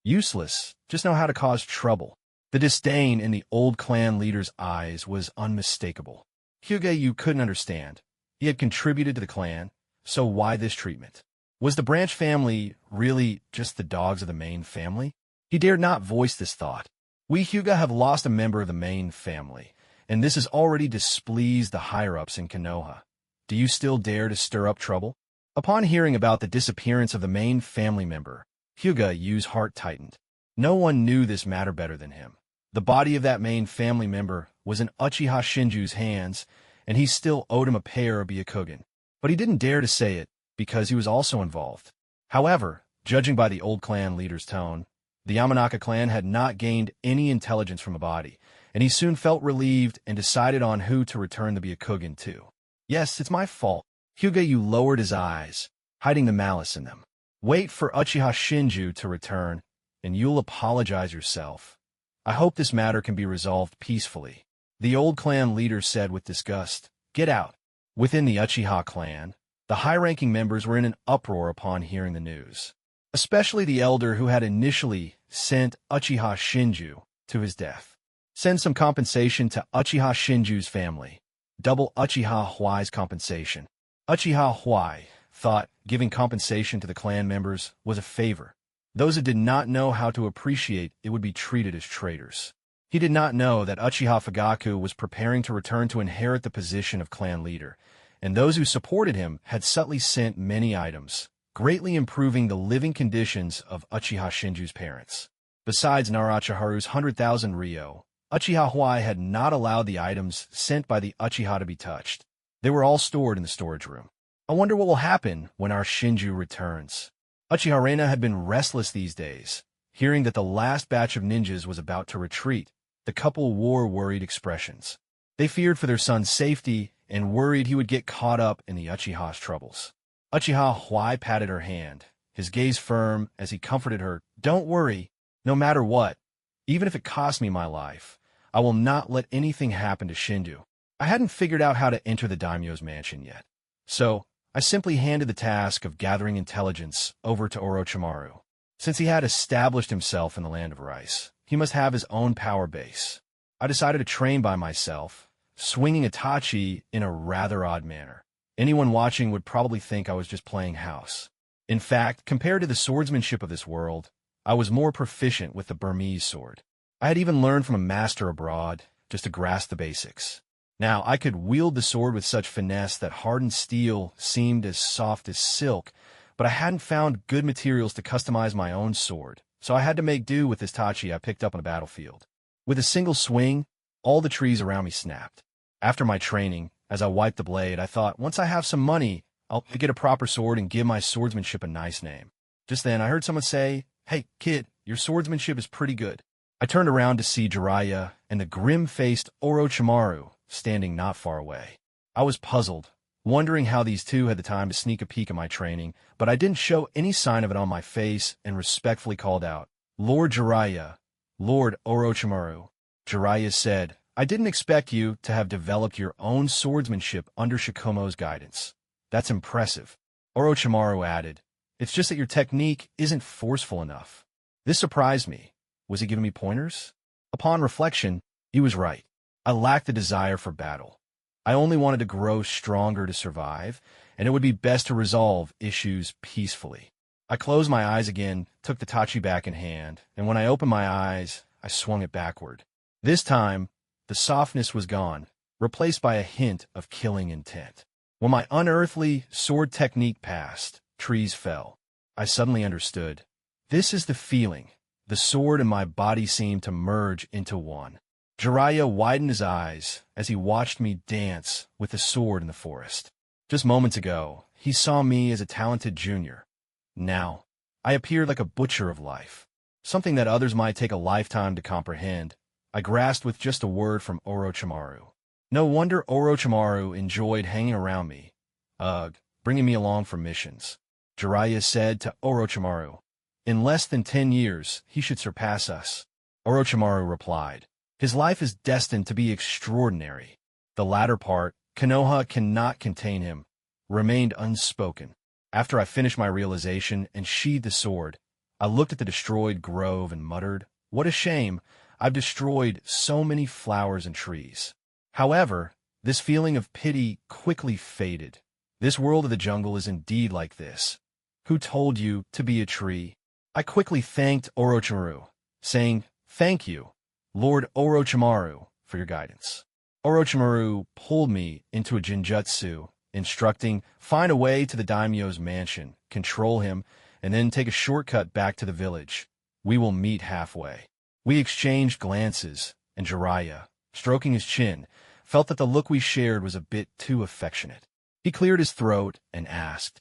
useless, just know how to cause trouble. The disdain in the old clan leader's eyes was unmistakable. Hyuga couldn't understand. He had contributed to the clan, so why this treatment? Was the branch family really just the dogs of the main family? He dared not voice this thought. We Hyuga have lost a member of the main family, and this has already displeased the higher-ups in Kenoha. Do you still dare to stir up trouble? Upon hearing about the disappearance of the main family member, Hyuga Yu's heart tightened. No one knew this matter better than him. The body of that main family member was in Uchiha Shinju's hands, and he still owed him a pair of Byakugan. But he didn't dare to say it, because he was also involved. However, judging by the old clan leader's tone, the Yamanaka clan had not gained any intelligence from a body, and he soon felt relieved and decided on who to return the Byakugan to. Yes, it's my fault. Hyuga Yu lowered his eyes, hiding the malice in them. Wait for Uchiha Shinju to return, and you'll apologize yourself. I hope this matter can be resolved peacefully. The old clan leader said with disgust. Get out. Within the Uchiha clan, the high-ranking members were in an uproar upon hearing the news, especially the elder who had initially sent Uchiha Shinju to his death. Send some compensation to Uchiha Shinju's family. Double Uchiha Huai's compensation. Uchiha Huai thought giving compensation to the clan members was a favor. Those who did not know how to appreciate it would be treated as traitors. He did not know that Uchiha Fagaku was preparing to return to inherit the position of clan leader, and those who supported him had subtly sent many items, greatly improving the living conditions of Uchiha Shinju's parents. Besides Narachiharu's 100,000 ryo, Uchiha Huai had not allowed the items sent by the Uchiha to be touched. They were all stored in the storage room. I wonder what will happen when our Shinju returns. Uchiha Reina had been restless these days. Hearing that the last batch of ninjas was about to retreat, the couple wore worried expressions. They feared for their son's safety and worried he would get caught up in the Uchiha's troubles. Uchiha Huai patted her hand, his gaze firm as he comforted her. Don't worry, no matter what, even if it costs me my life, I will not let anything happen to Shinju. I hadn't figured out how to enter the daimyo's mansion yet, so I simply handed the task of gathering intelligence over to Orochimaru. Since he had established himself in the land of rice, he must have his own power base. I decided to train by myself, swinging Itachi in a rather odd manner. Anyone watching would probably think I was just playing house. In fact, compared to the swordsmanship of this world, I was more proficient with the Burmese sword. I had even learned from a master abroad just to grasp the basics. Now, I could wield the sword with such finesse that hardened steel seemed as soft as silk, but I hadn't found good materials to customize my own sword, so I had to make do with this Tachi I picked up on the battlefield. With a single swing, all the trees around me snapped. After my training, as I wiped the blade, I thought, once I have some money, I'll get a proper sword and give my swordsmanship a nice name. Just then, I heard someone say, "Hey, kid, your swordsmanship is pretty good." I turned around to see Jeriah and the grim-faced Orochimaru standing not far away. I was puzzled, wondering how these two had the time to sneak a peek at my training, but I didn't show any sign of it on my face and respectfully called out, "Lord Jeriah, Lord Orochimaru." Jeriah said, "I didn't expect you to have developed your own swordsmanship under Shikomo's guidance. That's impressive." Orochimaru added, "It's just that your technique isn't forceful enough." This surprised me. Was he giving me pointers? Upon reflection, he was right. I lacked the desire for battle. I only wanted to grow stronger to survive, and it would be best to resolve issues peacefully. I closed my eyes again, took the Tachi back in hand, and when I opened my eyes, I swung it backward. This time, the softness was gone, replaced by a hint of killing intent. When my unearthly sword technique passed, trees fell. I suddenly understood. This is the feeling. The sword and my body seemed to merge into one. Jeriah widened his eyes as he watched me dance with the sword in the forest. Just moments ago, he saw me as a talented junior. Now, I appeared like a butcher of life, something that others might take a lifetime to comprehend. I grasped with just a word from Orochimaru. No wonder Orochimaru enjoyed hanging around me. Ugh, bringing me along for missions. Jeriah said to Orochimaru, "In less than 10 years, he should surpass us." Orochimaru replied, "His life is destined to be extraordinary." The latter part, Kenoha cannot contain him, remained unspoken. After I finished my realization and sheathed the sword, I looked at the destroyed grove and muttered, "What a shame, I've destroyed so many flowers and trees." However, this feeling of pity quickly faded. This world of the jungle is indeed like this. Who told you to be a tree? I quickly thanked Orochimaru, saying, "Thank you, Lord Orochimaru, for your guidance." Orochimaru pulled me into a genjutsu, instructing, "Find a way to the daimyo's mansion, control him, and then take a shortcut back to the village. We will meet halfway." We exchanged glances, and Jeriah, stroking his chin, felt that the look we shared was a bit too affectionate. He cleared his throat and asked,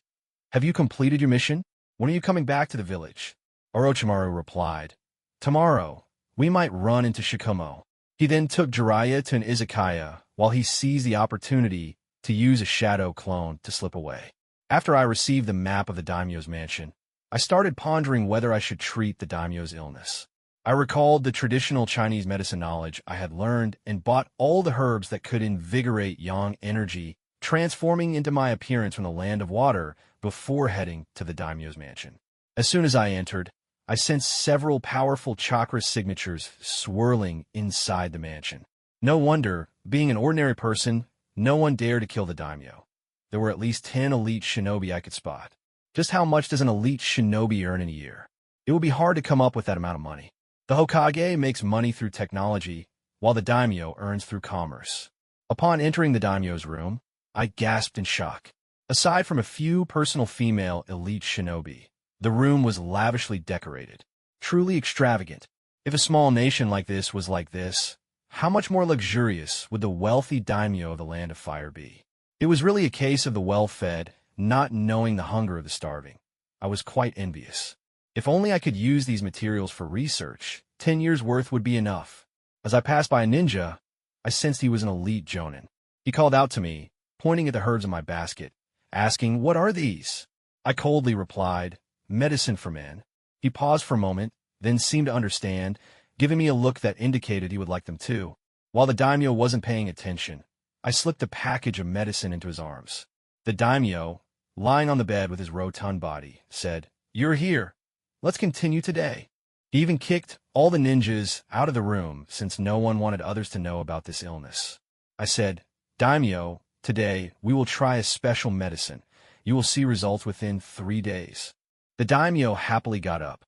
"Have you completed your mission? When are you coming back to the village?" Orochimaru replied, "Tomorrow. We might run into Shikumo." He then took Jeriah to an izakaya while he seized the opportunity to use a shadow clone to slip away. After I received the map of the daimyo's mansion, I started pondering whether I should treat the daimyo's illness. I recalled the traditional Chinese medicine knowledge I had learned and bought all the herbs that could invigorate yang energy, transforming into my appearance from the land of water before heading to the daimyo's mansion. As soon as I entered, I sensed several powerful chakra signatures swirling inside the mansion. No wonder, being an ordinary person, no one dared to kill the daimyo. There were at least 10 elite shinobi I could spot. Just how much does an elite shinobi earn in a year? It would be hard to come up with that amount of money. The Hokage makes money through technology, while the daimyo earns through commerce. Upon entering the daimyo's room, I gasped in shock. Aside from a few personal female elite shinobi, the room was lavishly decorated. Truly extravagant. If a small nation like this was like this, how much more luxurious would the wealthy daimyo of the Land of Fire be? It was really a case of the well-fed not knowing the hunger of the starving. I was quite envious. If only I could use these materials for research, 10 years' worth would be enough. As I passed by a ninja, I sensed he was an elite jonin. He called out to me, pointing at the herbs in my basket, asking, "What are these?" I coldly replied, "Medicine for men." He paused for a moment, then seemed to understand, giving me a look that indicated he would like them too. While the daimyo wasn't paying attention, I slipped a package of medicine into his arms. The daimyo, lying on the bed with his rotund body, said, "You're here. Let's continue today." He even kicked all the ninjas out of the room since no one wanted others to know about this illness. I said, "Daimyo, today we will try a special medicine. You will see results within 3 days." The daimyo happily got up.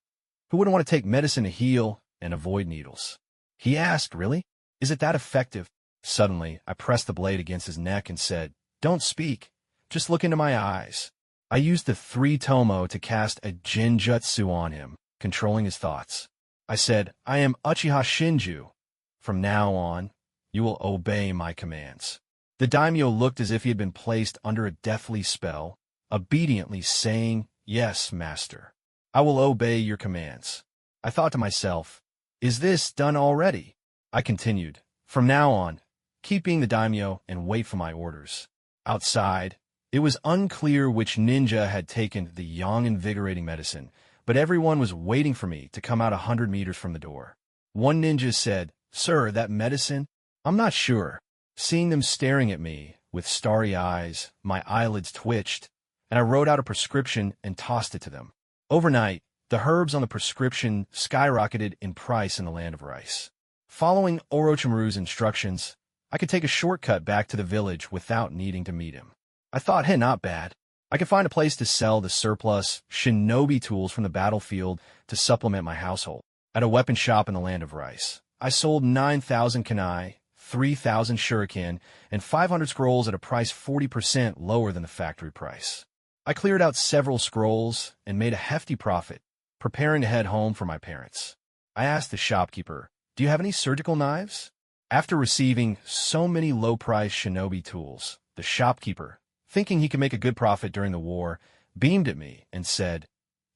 Who wouldn't want to take medicine to heal and avoid needles? He asked, "Really? Is it that effective?" Suddenly, I pressed the blade against his neck and said, "Don't speak. Just look into my eyes." I used the 3 tomo to cast a genjutsu on him, controlling his thoughts. I said, "I am Uchiha Shinju. From now on, you will obey my commands." The daimyo looked as if he had been placed under a deathly spell, obediently saying, "Yes, master. I will obey your commands." I thought to myself, "Is this done already?" I continued, "From now on, keep being the daimyo and wait for my orders." Outside, it was unclear which ninja had taken the yang-invigorating medicine, but everyone was waiting for me to come out 100 meters from the door. One ninja said, "Sir, that medicine?" "I'm not sure." Seeing them staring at me with starry eyes, my eyelids twitched, and I wrote out a prescription and tossed it to them. Overnight, the herbs on the prescription skyrocketed in price in the Land of Rice. Following Orochimaru's instructions, I could take a shortcut back to the village without needing to meet him. I thought, hey, not bad. I could find a place to sell the surplus shinobi tools from the battlefield to supplement my household. At a weapon shop in the Land of Rice, I sold 9,000 kunai, 3,000 shuriken, and 500 scrolls at a price 40% lower than the factory price. I cleared out several scrolls and made a hefty profit, preparing to head home for my parents. I asked the shopkeeper, "Do you have any surgical knives?" After receiving so many low-priced shinobi tools, the shopkeeper, thinking he could make a good profit during the war, beamed at me and said,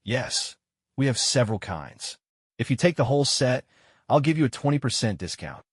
"Yes, we have several kinds. If you take the whole set, I'll give you a 20% discount."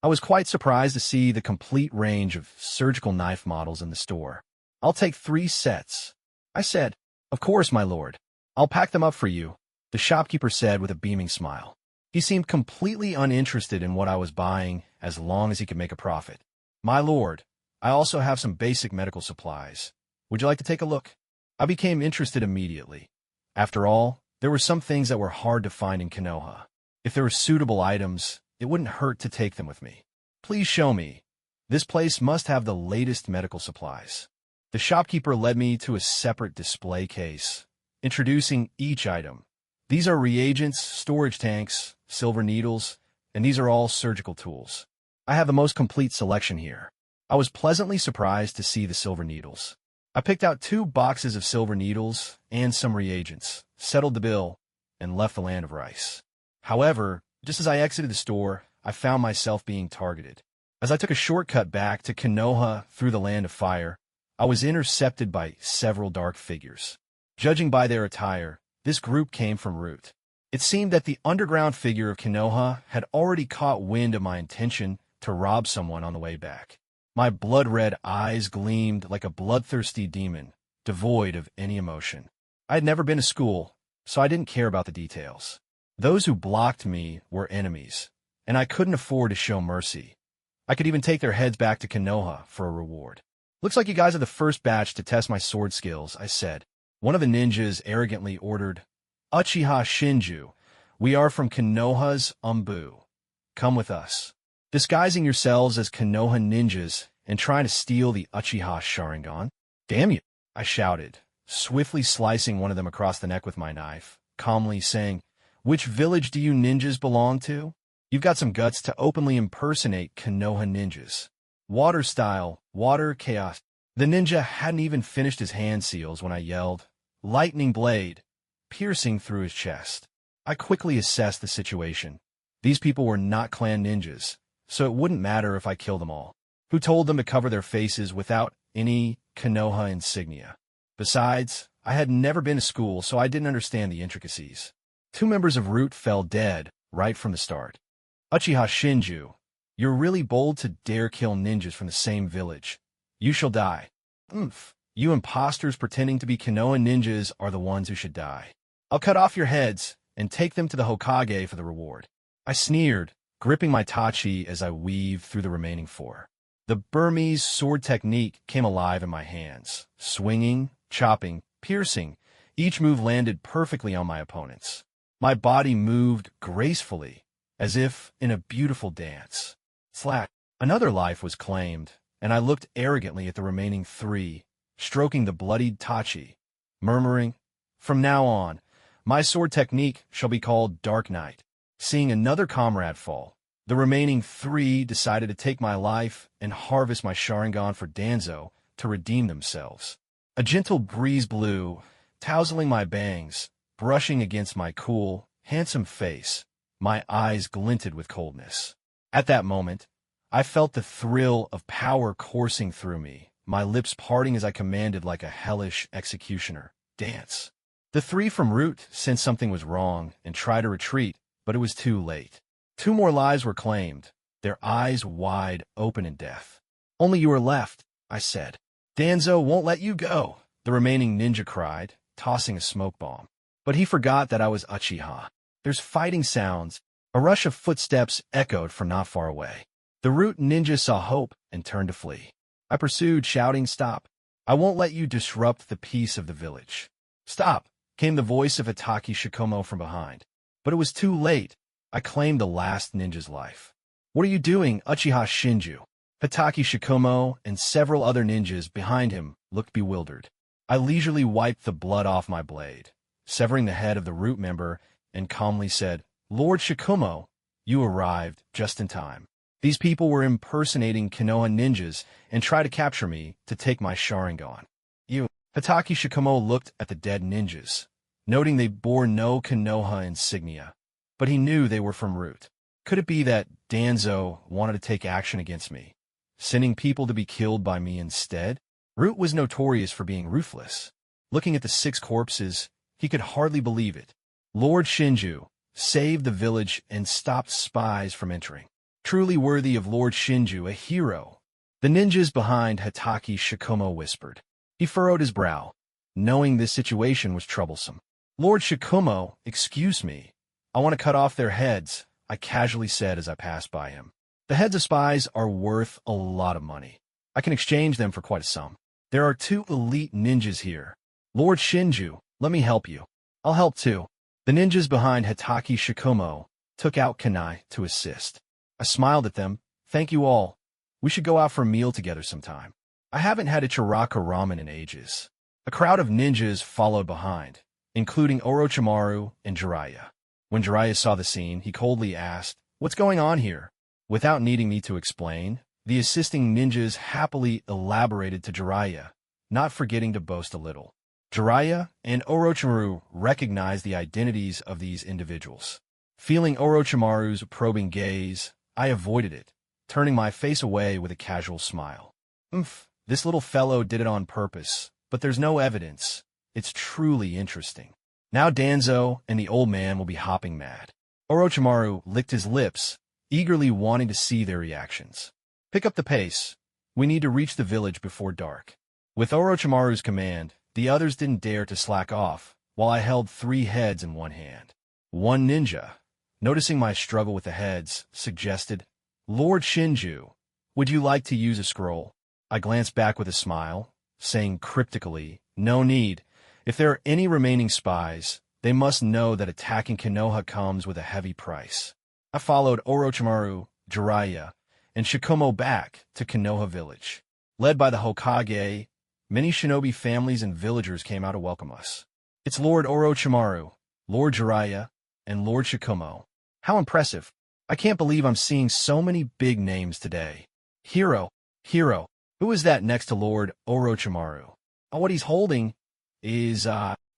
I was quite surprised to see the complete range of surgical knife models in the store. "I'll take 3 sets." I said, "Of course, my lord. I'll pack them up for you," the shopkeeper said with a beaming smile. He seemed completely uninterested in what I was buying as long as he could make a profit. "My lord, I also have some basic medical supplies. Would you like to take a look?" I became interested immediately. After all, there were some things that were hard to find in Kenoha. If there were suitable items, it wouldn't hurt to take them with me. "Please show me. This place must have the latest medical supplies." The shopkeeper led me to a separate display case, introducing each item. These are reagents, storage tanks, silver needles, and these are all surgical tools. I have the most complete selection here. I was pleasantly surprised to see the silver needles. I picked out 2 boxes of silver needles and some reagents, settled the bill, and left the land of rice. However, just as I exited the store, I found myself being targeted. As I took a shortcut back to Kenoha through the land of fire, I was intercepted by several dark figures. Judging by their attire, this group came from Root. It seemed that the underground figure of Kenoha had already caught wind of my intention to rob someone on the way back. My blood-red eyes gleamed like a bloodthirsty demon, devoid of any emotion. I had never been to school, so I didn't care about the details. Those who blocked me were enemies, and I couldn't afford to show mercy. I could even take their heads back to Kenoha for a reward. "Looks like you guys are the first batch to test my sword skills," I said. One of the ninjas arrogantly ordered, "Uchiha Shinju, we are from Kenoha's Umbu. Come with us." Disguising yourselves as Kenoha ninjas and trying to steal the Uchiha Sharingan? "Damn you," I shouted, swiftly slicing one of them across the neck with my knife, calmly saying, "Which village do you ninjas belong to? You've got some guts to openly impersonate Kenoha ninjas. Water style, water chaos." The ninja hadn't even finished his hand seals when I yelled, "Lightning blade," piercing through his chest. I quickly assessed the situation. These people were not clan ninjas, so it wouldn't matter if I killed them all. Who told them to cover their faces without any Kenoha insignia? Besides, I had never been to school, so I didn't understand the intricacies. 2 members of Root fell dead right from the start. "Uchiha Shinju, you're really bold to dare kill ninjas from the same village. You shall die." "Oomph, you imposters pretending to be Kenoha ninjas are the ones who should die. I'll cut off your heads and take them to the Hokage for the reward." I sneered, gripping my tachi as I weaved through the remaining 4. The Burmese sword technique came alive in my hands, swinging, chopping, piercing. Each move landed perfectly on my opponents. My body moved gracefully, as if in a beautiful dance. Slack. Another life was claimed, and I looked arrogantly at the remaining 3, stroking the bloodied tachi, murmuring, "From now on, my sword technique shall be called Dark Knight." Seeing another comrade fall, the remaining 3 decided to take my life and harvest my sharingan for Danzo to redeem themselves. A gentle breeze blew, tousling my bangs, brushing against my cool, handsome face. My eyes glinted with coldness. At that moment, I felt the thrill of power coursing through me, my lips parting as I commanded like a hellish executioner, "Dance." The 3 from Root sensed something was wrong and tried to retreat, but it was too late. 2 more lives were claimed, their eyes wide open in death. "Only you are left," I said. "Danzo won't let you go," the remaining ninja cried, tossing a smoke bomb. But he forgot that I was Uchiha. There's fighting sounds. A rush of footsteps echoed from not far away. The Root ninja saw hope and turned to flee. I pursued, shouting, "Stop. I won't let you disrupt the peace of the village." "Stop," came the voice of Hitaki Shikomo from behind. But it was too late. I claimed the last ninja's life. "What are you doing, Uchiha Shinju?" Hitaki Shikomo and several other ninjas behind him looked bewildered. I leisurely wiped the blood off my blade, severing the head of the Root member, and calmly said, "Lord Shikomo, you arrived just in time. These people were impersonating Kenoha ninjas and tried to capture me to take my sharingan." "You..." Hitaki Shikomo looked at the dead ninjas, noting they bore no Kenoha insignia, but he knew they were from Root. Could it be that Danzo wanted to take action against me, sending people to be killed by me instead? Root was notorious for being ruthless. Looking at the 6 corpses, he could hardly believe it. Lord Shinju saved the village and stopped spies from entering. Truly worthy of Lord Shinju, a hero. The ninjas behind Hitaki Shikomo whispered. He furrowed his brow, knowing this situation was troublesome. "Lord Shikomo, excuse me. I want to cut off their heads," I casually said as I passed by him. "The heads of spies are worth a lot of money. I can exchange them for quite a sum. There are 2 elite ninjas here. Lord Shinju, let me help you." "I'll help too." The ninjas behind Hitaki Shikomo took out kunai to assist. I smiled at them. "Thank you all. We should go out for a meal together sometime. I haven't had a chiraka ramen in ages." A crowd of ninjas followed behind, including Orochimaru and Jeriah. When Jeriah saw the scene, he coldly asked, "What's going on here?" Without needing me to explain, the assisting ninjas happily elaborated to Jeriah, not forgetting to boast a little. Jeriah and Orochimaru recognized the identities of these individuals. Feeling Orochimaru's probing gaze, I avoided it, turning my face away with a casual smile. This little fellow did it on purpose, but there's no evidence. It's truly interesting. Now Danzo and the old man will be hopping mad. Orochimaru licked his lips, eagerly wanting to see their reactions. Pick up the pace. We need to reach the village before dark. With Orochimaru's command, the others didn't dare to slack off, while I held 3 heads in one hand. One ninja, noticing my struggle with the heads, suggested, "Lord Shinju, would you like to use a scroll?" I glanced back with a smile, saying cryptically, "No need. If there are any remaining spies, they must know that attacking Kenoha comes with a heavy price." I followed Orochimaru, Jeriah, and Shikumo back to Kenoha village. Led by the Hokage, many shinobi families and villagers came out to welcome us. It's Lord Orochimaru, Lord Jeriah, and Lord Shikumo. How impressive. I can't believe I'm seeing so many big names today. Hero. Who is that next to Lord Orochimaru? Oh, what he's holding is,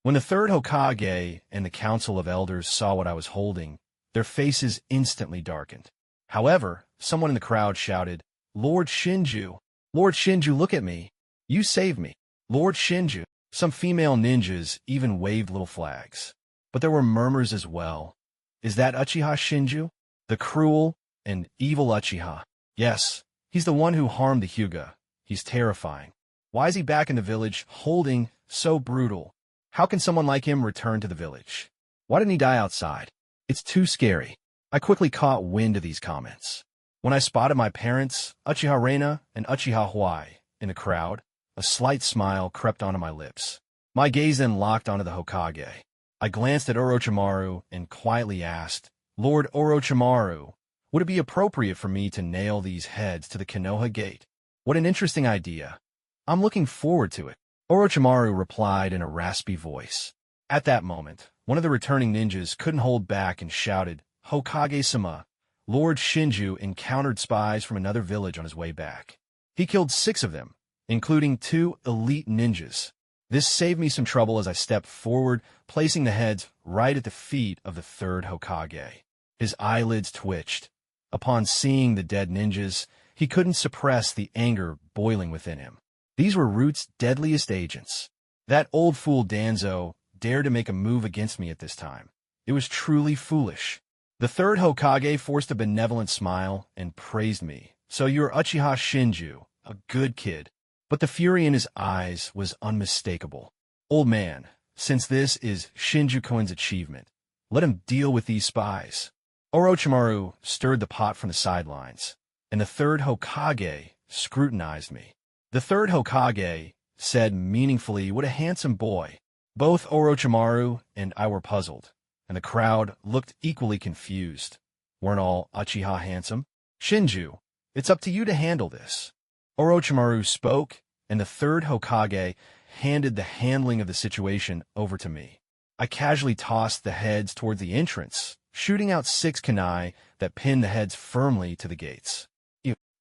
When the third Hokage and the Council of Elders saw what I was holding, their faces instantly darkened. However, someone in the crowd shouted, "Lord Shinju! Lord Shinju, look at me! You saved me! Lord Shinju!" Some female ninjas even waved little flags. But there were murmurs as well. Is that Uchiha Shinju? The cruel and evil Uchiha? Yes, he's the one who harmed the Hyuga. He's terrifying. Why is he back in the village, holding so brutal? How can someone like him return to the village? Why didn't he die outside? It's too scary. I quickly caught wind of these comments. When I spotted my parents, Uchiha Reina and Uchiha Huai, in the crowd, a slight smile crept onto my lips. My gaze then locked onto the Hokage. I glanced at Orochimaru and quietly asked, "Lord Orochimaru, would it be appropriate for me to nail these heads to the Kenoha gate?" What an interesting idea. I'm looking forward to it. Orochimaru replied in a raspy voice. At that moment, one of the returning ninjas couldn't hold back and shouted, "Hokage-sama, Lord Shinju encountered spies from another village on his way back. He killed 6 of them, including 2 elite ninjas." This saved me some trouble as I stepped forward, placing the heads right at the feet of the third Hokage. His eyelids twitched. Upon seeing the dead ninjas, he couldn't suppress the anger boiling within him. These were Root's deadliest agents. That old fool Danzo dared to make a move against me at this time. It was truly foolish. The third Hokage forced a benevolent smile and praised me. "So you're Uchiha Shinju, a good kid." But the fury in his eyes was unmistakable. "Old man, since this is Shinju-kun's achievement, let him deal with these spies." Orochimaru stirred the pot from the sidelines, and the third Hokage scrutinized me. The third Hokage said meaningfully, "What a handsome boy." Both Orochimaru and I were puzzled, and the crowd looked equally confused. Weren't all Uchiha handsome? "Shinju, it's up to you to handle this." Orochimaru spoke, and the third Hokage handed the handling of the situation over to me. I casually tossed the heads toward the entrance, shooting out 6 kunai that pinned the heads firmly to the gates.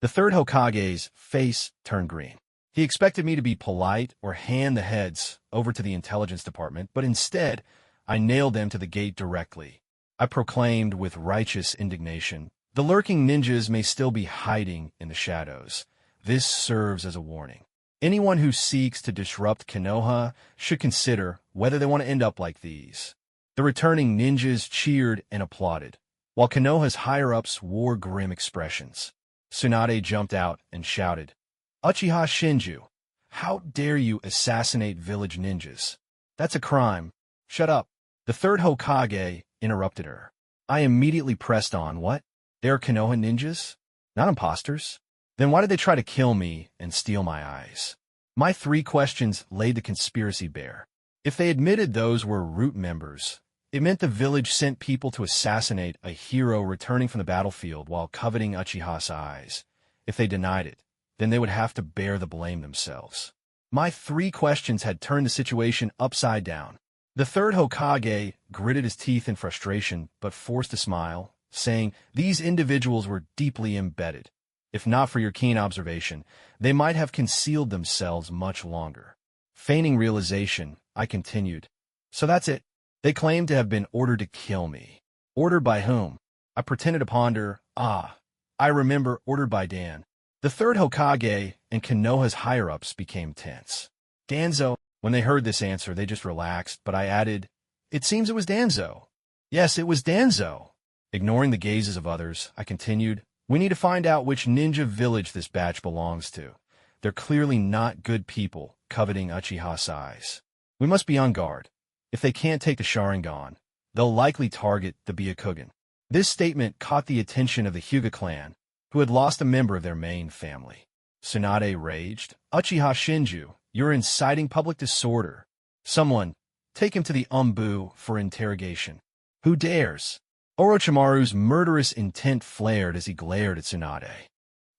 The third Hokage's face turned green. He expected me to be polite or hand the heads over to the intelligence department, but instead, I nailed them to the gate directly. I proclaimed with righteous indignation, "The lurking ninjas may still be hiding in the shadows. This serves as a warning. Anyone who seeks to disrupt Kenoha should consider whether they want to end up like these." The returning ninjas cheered and applauded, while Kenoha's higher-ups wore grim expressions. Tsunade jumped out and shouted, "Uchiha Shinju, how dare you assassinate village ninjas? That's a crime." "Shut up." The third Hokage interrupted her. I immediately pressed on, "What? They're Kenoha ninjas? Not imposters? Then why did they try to kill me and steal my eyes?" My 3 questions laid the conspiracy bare. If they admitted those were Root members, it meant the village sent people to assassinate a hero returning from the battlefield while coveting Uchiha's eyes. If they denied it, then they would have to bear the blame themselves. My 3 questions had turned the situation upside down. The third Hokage gritted his teeth in frustration but forced a smile, saying, "These individuals were deeply embedded. If not for your keen observation, they might have concealed themselves much longer." Feigning realization, I continued, "So that's it. They claim to have been ordered to kill me. Ordered by whom?" I pretended to ponder. I remember, ordered by Dan. The third Hokage and Kenoha's higher-ups became tense. Danzo. When they heard this answer, they just relaxed, but I added, "It seems it was Danzo." "Yes, it was Danzo." Ignoring the gazes of others, I continued, "We need to find out which ninja village this batch belongs to. They're clearly not good people, coveting Uchiha's eyes. We must be on guard. If they can't take the sharingan, they'll likely target the Byakugan." This statement caught the attention of the Hyuga clan, who had lost a member of their main family. Tsunade raged, "Uchiha Shinju, you're inciting public disorder. Someone, take him to the Umbu for interrogation." "Who dares?" Orochimaru's murderous intent flared as he glared at Tsunade.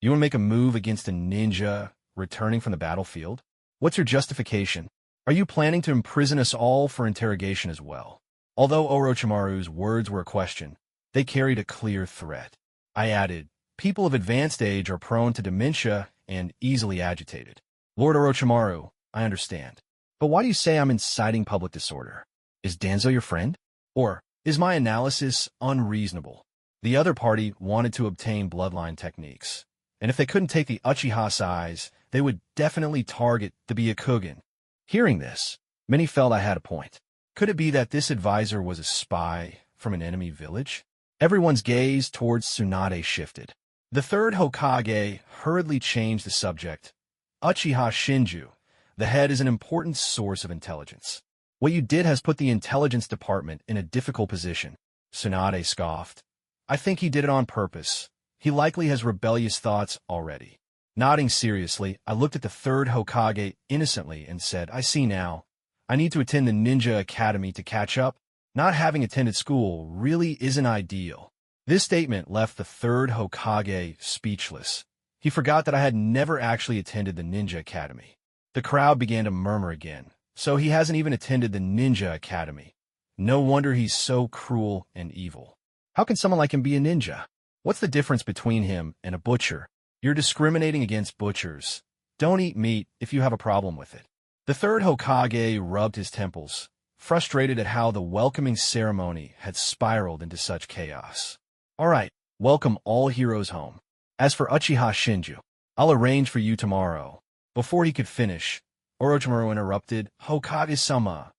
"You want to make a move against a ninja returning from the battlefield? What's your justification? Are you planning to imprison us all for interrogation as well?" Although Orochimaru's words were a question, they carried a clear threat. I added, "People of advanced age are prone to dementia and easily agitated." "Lord Orochimaru, I understand. But why do you say I'm inciting public disorder? Is Danzo your friend? Or is my analysis unreasonable?" The other party wanted to obtain bloodline techniques, and if they couldn't take the Uchiha's eyes, they would definitely target the Byakugan. Hearing this, many felt I had a point. Could it be that this advisor was a spy from an enemy village? Everyone's gaze towards Tsunade shifted. The third Hokage hurriedly changed the subject. "Uchiha Shinju, the head is an important source of intelligence. What you did has put the intelligence department in a difficult position." Tsunade scoffed. "I think he did it on purpose. He likely has rebellious thoughts already." Nodding seriously, I looked at the third Hokage innocently and said, "I see now. I need to attend the Ninja Academy to catch up. Not having attended school really isn't ideal." This statement left the third Hokage speechless. He forgot that I had never actually attended the Ninja Academy. The crowd began to murmur again. "So he hasn't even attended the Ninja Academy. No wonder he's so cruel and evil. How can someone like him be a ninja? What's the difference between him and a butcher? You're discriminating against butchers. Don't eat meat if you have a problem with it." The third Hokage rubbed his temples, frustrated at how the welcoming ceremony had spiraled into such chaos. "All right, welcome all heroes home. As for Uchiha Shinju, I'll arrange for you tomorrow." Before he could finish, Orochimaru interrupted, "Hokage-sama,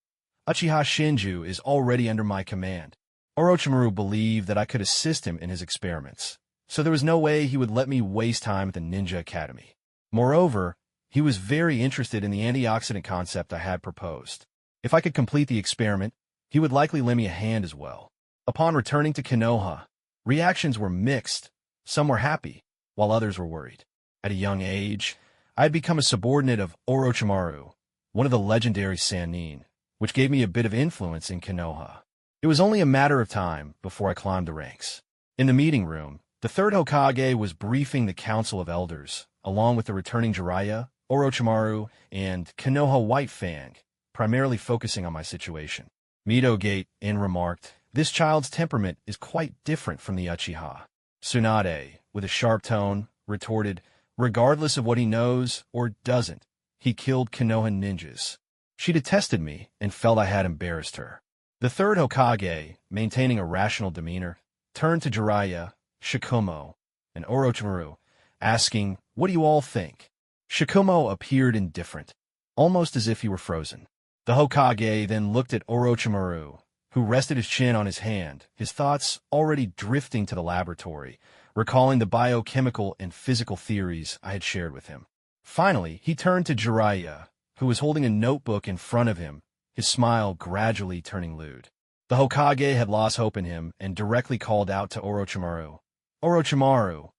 Uchiha Shinju is already under my command." Orochimaru believed that I could assist him in his experiments, so there was no way he would let me waste time at the Ninja Academy. Moreover, he was very interested in the antioxidant concept I had proposed. If I could complete the experiment, he would likely lend me a hand as well. Upon returning to Kenoha, reactions were mixed. Some were happy, while others were worried. At a young age, I had become a subordinate of Orochimaru, one of the legendary Sannin, which gave me a bit of influence in Kenoha. It was only a matter of time before I climbed the ranks. In the meeting room, the third Hokage was briefing the Council of Elders, along with the returning Jeriah, Orochimaru, and Kenoha White Fang, primarily focusing on my situation. Midogate remarked, "This child's temperament is quite different from the Uchiha." Tsunade, with a sharp tone, retorted, "Regardless of what he knows or doesn't, he killed Kenoha ninjas." She detested me and felt I had embarrassed her. The third Hokage, maintaining a rational demeanor, turned to Jeriah, Shikumo, and Orochimaru, asking, "What do you all think?" Shikumo appeared indifferent, almost as if he were frozen. The Hokage then looked at Orochimaru, who rested his chin on his hand, his thoughts already drifting to the laboratory, recalling the biochemical and physical theories I had shared with him. Finally, he turned to Jeriah, who was holding a notebook in front of him, his smile gradually turning lewd. The Hokage had lost hope in him and directly called out to Orochimaru, "Orochimaru,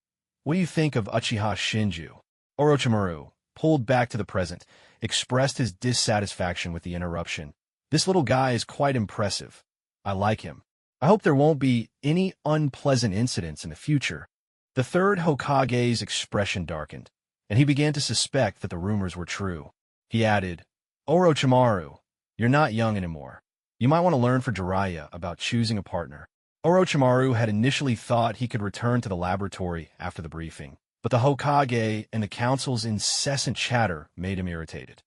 what do you think of Uchiha Shinju?" Orochimaru, pulled back to the present, expressed his dissatisfaction with the interruption. "This little guy is quite impressive. I like him. I hope there won't be any unpleasant incidents in the future." The third Hokage's expression darkened, and he began to suspect that the rumors were true. He added, "Orochimaru, you're not young anymore. You might want to learn for Jeriah about choosing a partner. Orochimaru had initially thought he could return to the laboratory after the briefing, but the Hokage and the council's incessant chatter made him irritated.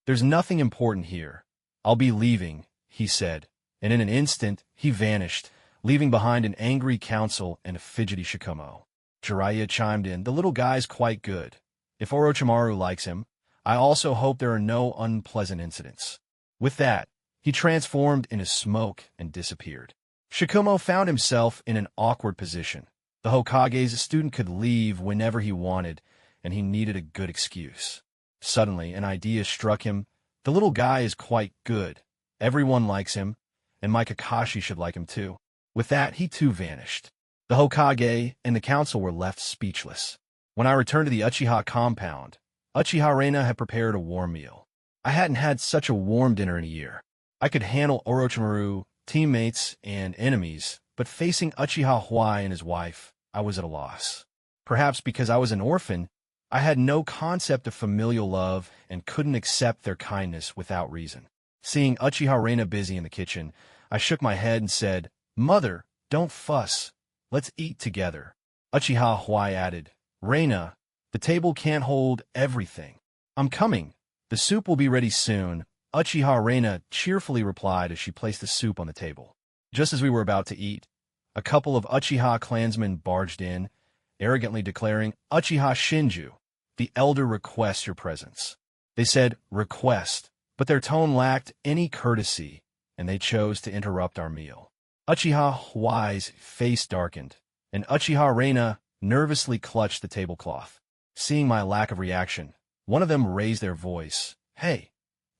There's nothing important here. I'll be leaving, he said, and in an instant, he vanished, leaving behind an angry council and a fidgety Shikumo. Jeriah chimed in, the little guy's quite good. If Orochimaru likes him, I also hope there are no unpleasant incidents. With that, he transformed into smoke and disappeared. Shikumo found himself in an awkward position. The Hokage's student could leave whenever he wanted, and he needed a good excuse. Suddenly, an idea struck him. The little guy is quite good. Everyone likes him, and my Kakashi should like him too. With that, he too vanished. The Hokage and the council were left speechless. When I returned to the Uchiha compound, Uchiha Reina had prepared a warm meal. I hadn't had such a warm dinner in a year. I could handle Orochimaru, teammates, and enemies, but facing Uchiha Huai and his wife, I was at a loss. Perhaps because I was an orphan, I had no concept of familial love and couldn't accept their kindness without reason. Seeing Uchiha Reina busy in the kitchen, I shook my head and said, Mother, don't fuss. Let's eat together. Uchiha Huai added, Reina, the table can't hold everything. I'm coming. The soup will be ready soon. Uchiha Reina cheerfully replied as she placed the soup on the table. Just as we were about to eat, a couple of Uchiha clansmen barged in, arrogantly declaring, Uchiha Shinju, the elder requests your presence. They said, request, but their tone lacked any courtesy, and they chose to interrupt our meal. Uchiha Huai's face darkened, and Uchiha Reina nervously clutched the tablecloth. Seeing my lack of reaction, one of them raised their voice. Hey,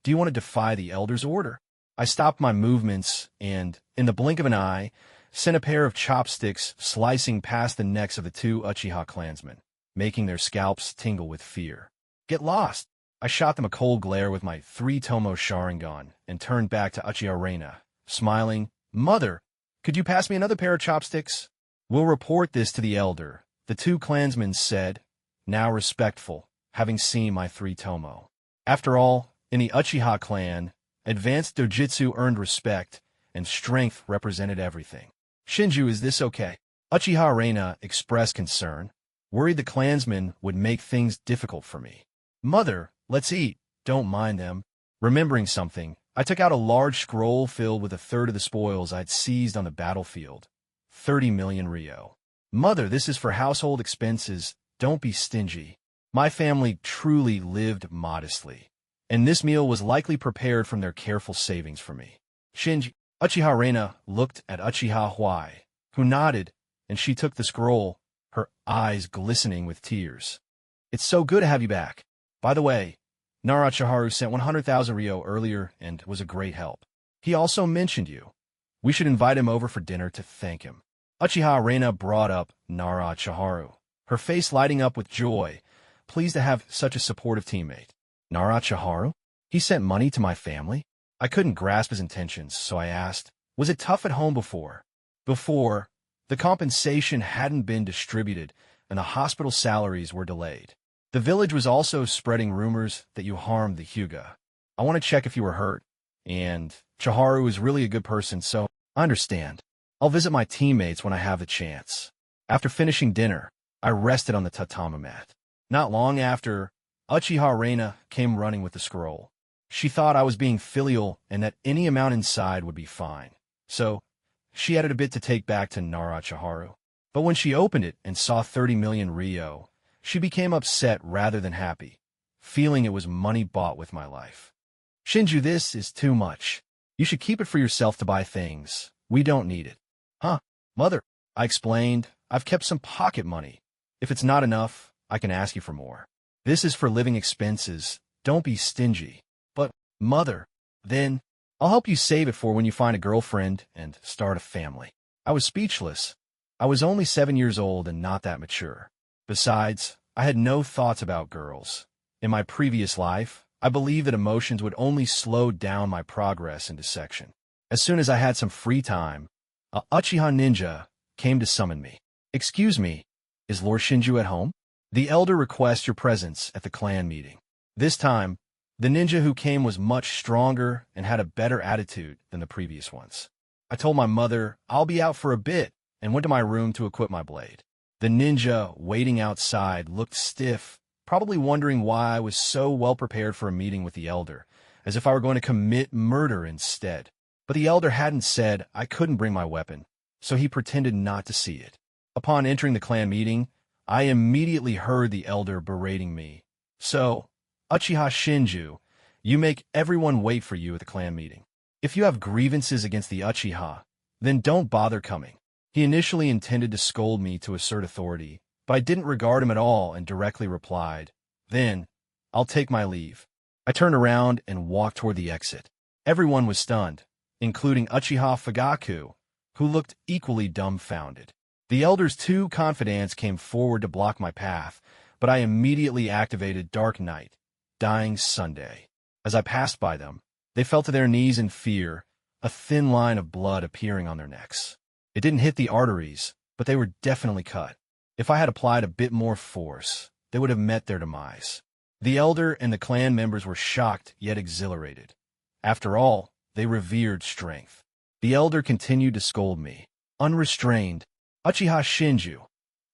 do you want to defy the elder's order? I stopped my movements and, in the blink of an eye, sent a pair of chopsticks slicing past the necks of the two Uchiha clansmen, making their scalps tingle with fear. Get lost! I shot them a cold glare with my 3-tomo sharingan and turned back to Uchiha Reina, smiling, Mother, could you pass me another pair of chopsticks? We'll report this to the elder, the two clansmen said, now respectful, having seen my 3-tomo. After all, in the Uchiha clan, advanced dojutsu earned respect, and strength represented everything. Shinju, is this okay? Uchiha Reina expressed concern, worried the clansmen would make things difficult for me. Mother, let's eat. Don't mind them. Remembering something, I took out a large scroll filled with a third of the spoils I'd seized on the battlefield. 30 million ryo. Mother, this is for household expenses. Don't be stingy. My family truly lived modestly, and this meal was likely prepared from their careful savings for me. Shinji, Uchiha Reina looked at Uchiha Huai, who nodded, and she took the scroll, her eyes glistening with tears. It's so good to have you back. By the way, Narachiharu sent 100,000 ryo earlier and was a great help. He also mentioned you. We should invite him over for dinner to thank him. Uchiha Reina brought up Narachiharu, her face lighting up with joy, pleased to have such a supportive teammate. Narachiharu? He sent money to my family? I couldn't grasp his intentions, so I asked, was it tough at home before? Before, the compensation hadn't been distributed and the hospital salaries were delayed. The village was also spreading rumors that you harmed the Huga. I want to check if you were hurt. And Chiharu is really a good person, so I understand. I'll visit my teammates when I have the chance. After finishing dinner, I rested on the tatami mat. Not long after, Uchiha Reina came running with the scroll. She thought I was being filial and that any amount inside would be fine. So, she added a bit to take back to Narachiharu. But when she opened it and saw 30 million ryo, she became upset rather than happy, feeling it was money bought with my life. Shinju, this is too much. You should keep it for yourself to buy things. We don't need it. Huh, Mother, I explained, I've kept some pocket money. If it's not enough, I can ask you for more. This is for living expenses. Don't be stingy. But, Mother, then, I'll help you save it for when you find a girlfriend and start a family. I was speechless. I was only 7 years old and not that mature. Besides, I had no thoughts about girls. In my previous life, I believed that emotions would only slow down my progress in dissection. As soon as I had some free time, a Uchiha ninja came to summon me. Excuse me, is Lord Shinju at home? The elder requests your presence at the clan meeting. This time, The ninja who came was much stronger and had a better attitude than the previous ones. I told my mother I'll be out for a bit and went to my room to equip my blade. The ninja waiting outside looked stiff, probably wondering why I was so well prepared for a meeting with the elder, as if I were going to commit murder instead. But the elder hadn't said I couldn't bring my weapon, so he pretended not to see it. Upon entering the clan meeting, I immediately heard the elder berating me. So, Uchiha Shinju, you make everyone wait for you at the clan meeting. If you have grievances against the Uchiha, then don't bother coming. He initially intended to scold me to assert authority, but I didn't regard him at all and directly replied, "Then, I'll take my leave." I turned around and walked toward the exit. Everyone was stunned, including Uchiha Fagaku, who looked equally dumbfounded. The elder's two confidants came forward to block my path, but I immediately activated Dark Night, Dying Sunday. As I passed by them, they fell to their knees in fear, a thin line of blood appearing on their necks. It didn't hit the arteries, but they were definitely cut. If I had applied a bit more force, they would have met their demise. The elder and the clan members were shocked yet exhilarated. After all, they revered strength. The elder continued to scold me. Unrestrained, Uchiha Shinju,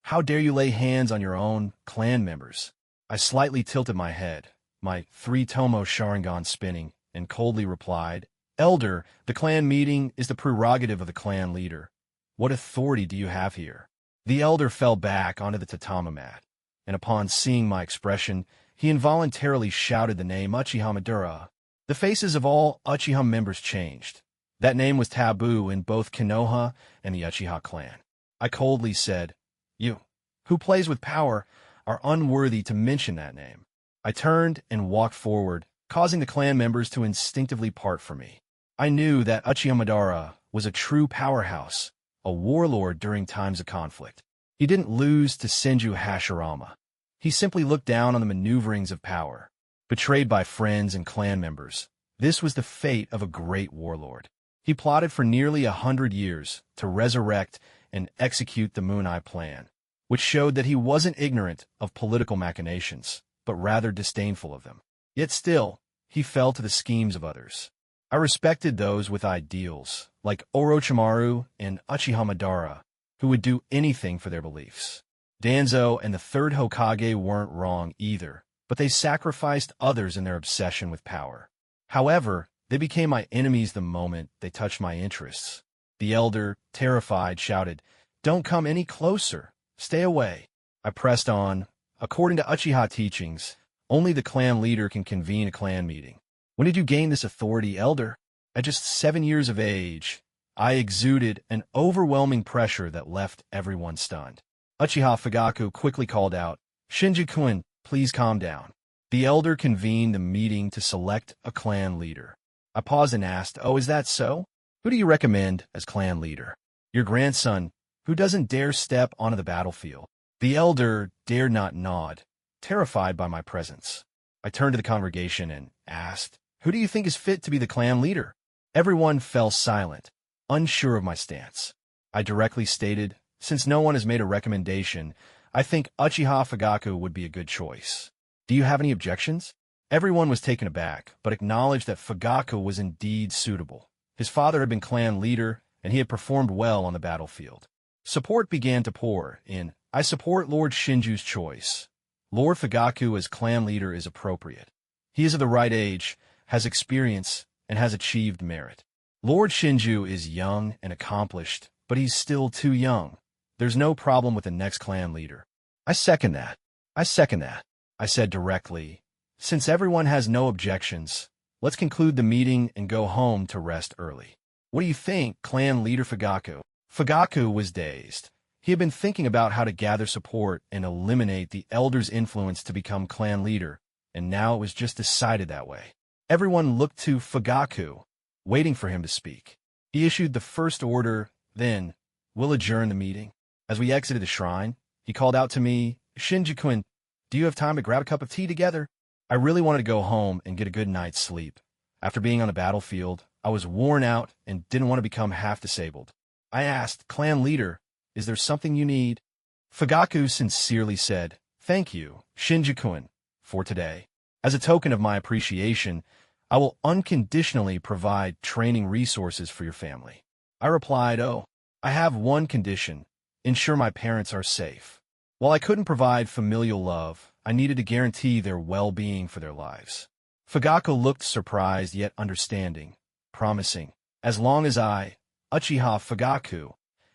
how dare you lay hands on your own clan members? I slightly tilted my head, my 3-tomo sharingan spinning, and coldly replied, Elder, the clan meeting is the prerogative of the clan leader. What authority do you have here? The elder fell back onto the tatami mat, and upon seeing my expression, he involuntarily shouted the name Uchiha Madara. The faces of all Uchiha members changed. That name was taboo in both Kenoha and the Uchiha clan. I coldly said, You, who plays with power, are unworthy to mention that name. I turned and walked forward, causing the clan members to instinctively part from me. I knew that Uchiha Madara was a true powerhouse, a warlord during times of conflict. He didn't lose to Senju Hashirama. He simply looked down on the maneuverings of power. Betrayed by friends and clan members, this was the fate of a great warlord. He plotted for nearly 100 years to resurrect and execute the Moon Eye Plan, which showed that he wasn't ignorant of political machinations, but rather disdainful of them. Yet still, he fell to the schemes of others. I respected those with ideals, like Orochimaru and Uchiha Madara, who would do anything for their beliefs. Danzo and the third Hokage weren't wrong either, but they sacrificed others in their obsession with power. However, they became my enemies the moment they touched my interests. The elder, terrified, shouted, Don't come any closer. Stay away. I pressed on. According to Uchiha teachings, only the clan leader can convene a clan meeting. When did you gain this authority, elder? At just 7 years of age, I exuded an overwhelming pressure that left everyone stunned. Uchiha Fagaku quickly called out, Shinju-kun, please calm down. The elder convened the meeting to select a clan leader. I paused and asked, Oh, is that so? Who do you recommend as clan leader? Your grandson, who doesn't dare step onto the battlefield. The elder dared not nod, terrified by my presence. I turned to the congregation and asked, Who do you think is fit to be the clan leader? Everyone fell silent, unsure of my stance. I directly stated, Since no one has made a recommendation, I think Uchiha Fagaku would be a good choice. Do you have any objections? Everyone was taken aback, but acknowledged that Fagaku was indeed suitable. His father had been clan leader, and he had performed well on the battlefield. Support began to pour in. I support Lord Shinju's choice. Lord Fagaku as clan leader is appropriate. He is of the right age, has experience, and has achieved merit. Lord Shinju is young and accomplished, but he's still too young. There's no problem with the next clan leader. I second that. I said directly. Since everyone has no objections, let's conclude the meeting and go home to rest early. What do you think, clan leader Fagaku? Fagaku was dazed. He had been thinking about how to gather support and eliminate the elder's influence to become clan leader, and now it was just decided that way. Everyone looked to Fagaku, waiting for him to speak. He issued the first order, then, We'll adjourn the meeting. As we exited the shrine, he called out to me, Shinju-kun, do you have time to grab a cup of tea together? I really wanted to go home and get a good night's sleep. After being on the battlefield, I was worn out and didn't want to become half disabled. I asked, Clan leader, is there something you need? Fagaku sincerely said, Thank you, Shinju-kun, for today. As a token of my appreciation, I will unconditionally provide training resources for your family. I replied, oh, I have one condition: ensure my parents are safe. While I couldn't provide familial love, I needed to guarantee their well-being for their lives. Fagaku looked surprised yet understanding, promising, as long as I, Uchiha Fagaku,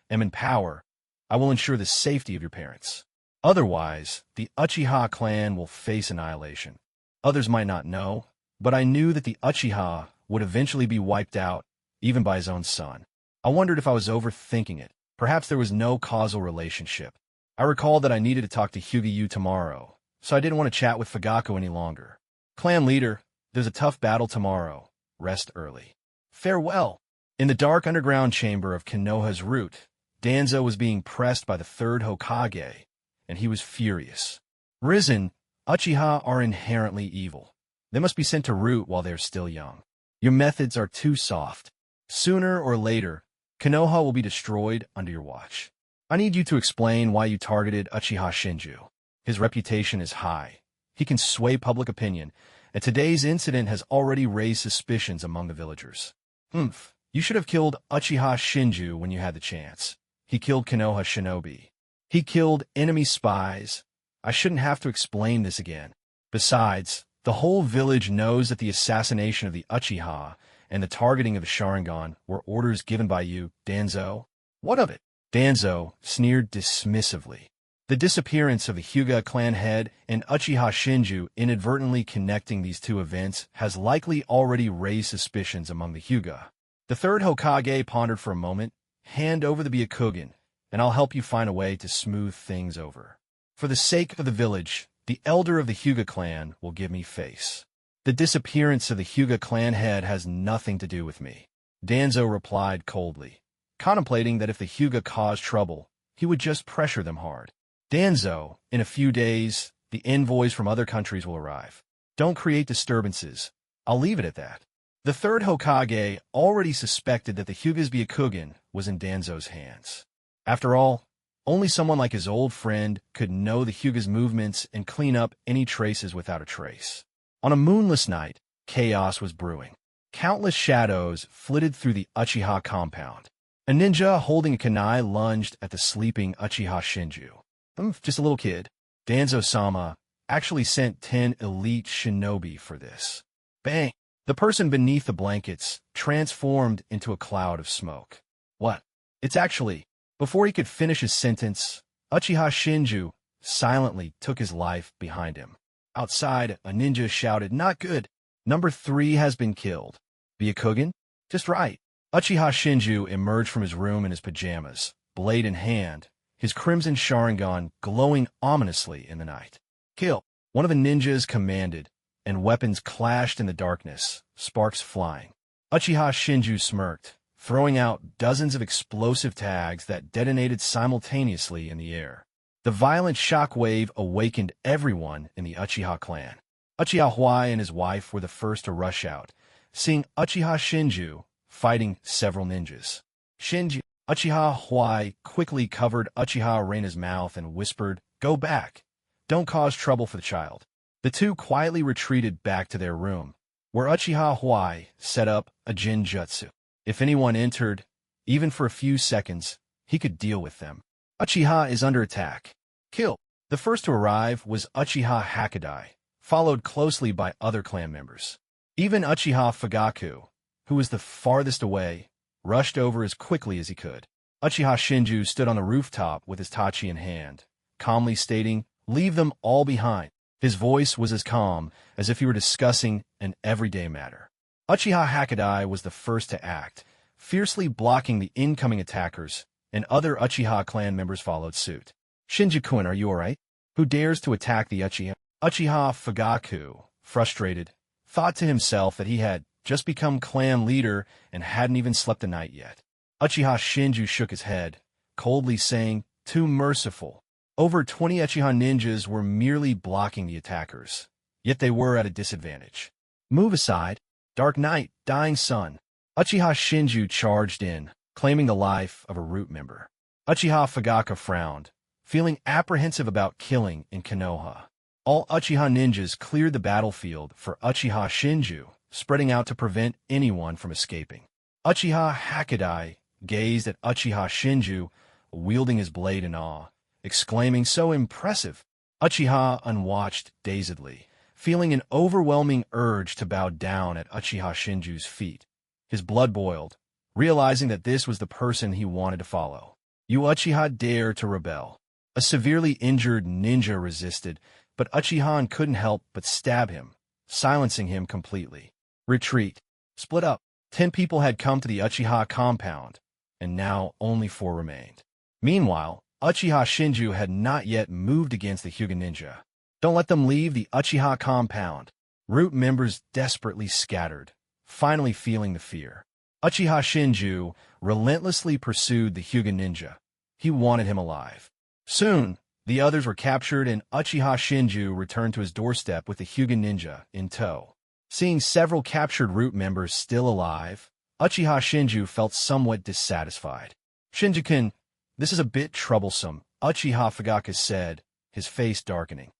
am in power, I will ensure the safety of your parents. Otherwise, the Uchiha clan will face annihilation. Others might not know, but I knew that the Uchiha would eventually be wiped out, even by his own son. I wondered if I was overthinking it. Perhaps there was no causal relationship. I recalled that I needed to talk to Huga tomorrow, so I didn't want to chat with Fagaku any longer. Clan leader, there's a tough battle tomorrow. Rest early. Farewell. In the dark underground chamber of Kenoha's Root, Danzo was being pressed by the third Hokage, and he was furious. Risen, Uchiha are inherently evil. They must be sent to Root while they are still young. Your methods are too soft. Sooner or later, Kenoha will be destroyed under your watch. I need you to explain why you targeted Uchiha Shinju. His reputation is high. He can sway public opinion, and today's incident has already raised suspicions among the villagers. You should have killed Uchiha Shinju when you had the chance. He killed Kenoha Shinobi. He killed enemy spies. I shouldn't have to explain this again. Besides, the whole village knows that the assassination of the Uchiha and the targeting of the Sharingan were orders given by you, Danzo. What of it? Danzo sneered dismissively. The disappearance of the Hyuga clan head and Uchiha Shinju inadvertently connecting these two events has likely already raised suspicions among the Hyuga. The third Hokage pondered for a moment. Hand over the Byakugan, and I'll help you find a way to smooth things over. For the sake of the village, the elder of the Hyuga clan will give me face. The disappearance of the Hyuga clan head has nothing to do with me. Danzo replied coldly, contemplating that if the Hyuga caused trouble, he would just pressure them hard. Danzo, in a few days, the envoys from other countries will arrive. Don't create disturbances. I'll leave it at that. The third Hokage already suspected that the Hyuga's Byakugan was in Danzo's hands. After all, only someone like his old friend could know the Hyuga's movements and clean up any traces without a trace. On a moonless night, chaos was brewing. Countless shadows flitted through the Uchiha compound. A ninja holding a kunai lunged at the sleeping Uchiha Shinju. Just a little kid. Danzo-sama actually sent 10 elite shinobi for this. Bang! The person beneath the blankets transformed into a cloud of smoke. What? It's actually... Before he could finish his sentence, Uchiha Shinju silently took his life behind him. Outside, a ninja shouted, "Not good! Number 3 has been killed." Byakugan? Just right. Uchiha Shinju emerged from his room in his pajamas, blade in hand, his crimson Sharingan glowing ominously in the night. Kill! One of the ninjas commanded, and weapons clashed in the darkness, sparks flying. Uchiha Shinju smirked, throwing out dozens of explosive tags that detonated simultaneously in the air. The violent shockwave awakened everyone in the Uchiha clan. Uchiha Huai and his wife were the first to rush out, seeing Uchiha Shinju fighting several ninjas. Uchiha Huai quickly covered Uchiha Reina's mouth and whispered, "Go back. Don't cause trouble for the child." The two quietly retreated back to their room, where Uchiha Huai set up a Jinjutsu. If anyone entered, even for a few seconds, he could deal with them. Uchiha is under attack. Kill. The first to arrive was Uchiha Hakadai, followed closely by other clan members. Even Uchiha Fagaku, who was the farthest away, rushed over as quickly as he could. Uchiha Shinju stood on the rooftop with his tachi in hand, calmly stating, "Leave them all behind." His voice was as calm as if he were discussing an everyday matter. Uchiha Hakadai was the first to act, fiercely blocking the incoming attackers, and other Uchiha clan members followed suit. "Shinju-kun, are you alright? Who dares to attack the Uchiha?" Uchiha Fagaku, frustrated, thought to himself that he had just become clan leader and hadn't even slept the night yet. Uchiha Shinju shook his head, coldly saying, "Too merciful." Over 20 Uchiha ninjas were merely blocking the attackers, yet they were at a disadvantage. "Move aside. Dark night, dying sun." Uchiha Shinju charged in, claiming the life of a Root member. Uchiha Fagaku frowned, feeling apprehensive about killing in Kenoha. All Uchiha ninjas cleared the battlefield for Uchiha Shinju, spreading out to prevent anyone from escaping. Uchiha Hakadai gazed at Uchiha Shinju, wielding his blade in awe, exclaiming, "So impressive!" Uchiha unwatched dazedly, feeling an overwhelming urge to bow down at Uchiha Shinju's feet. His blood boiled, realizing that this was the person he wanted to follow. "You Uchiha dare to rebel." A severely injured ninja resisted, but Uchiha couldn't help but stab him, silencing him completely. Retreat. Split up. 10 people had come to the Uchiha compound, and now only 4 remained. Meanwhile, Uchiha Shinju had not yet moved against the Hyuga ninja. "Don't let them leave the Uchiha compound." Root members desperately scattered, finally feeling the fear. Uchiha Shinju relentlessly pursued the Hyuga ninja. He wanted him alive. Soon, the others were captured and Uchiha Shinju returned to his doorstep with the Hyuga ninja in tow. Seeing several captured Root members still alive, Uchiha Shinju felt somewhat dissatisfied. "Shinju-kun, this is a bit troublesome," Uchiha Fagaku said, his face darkening.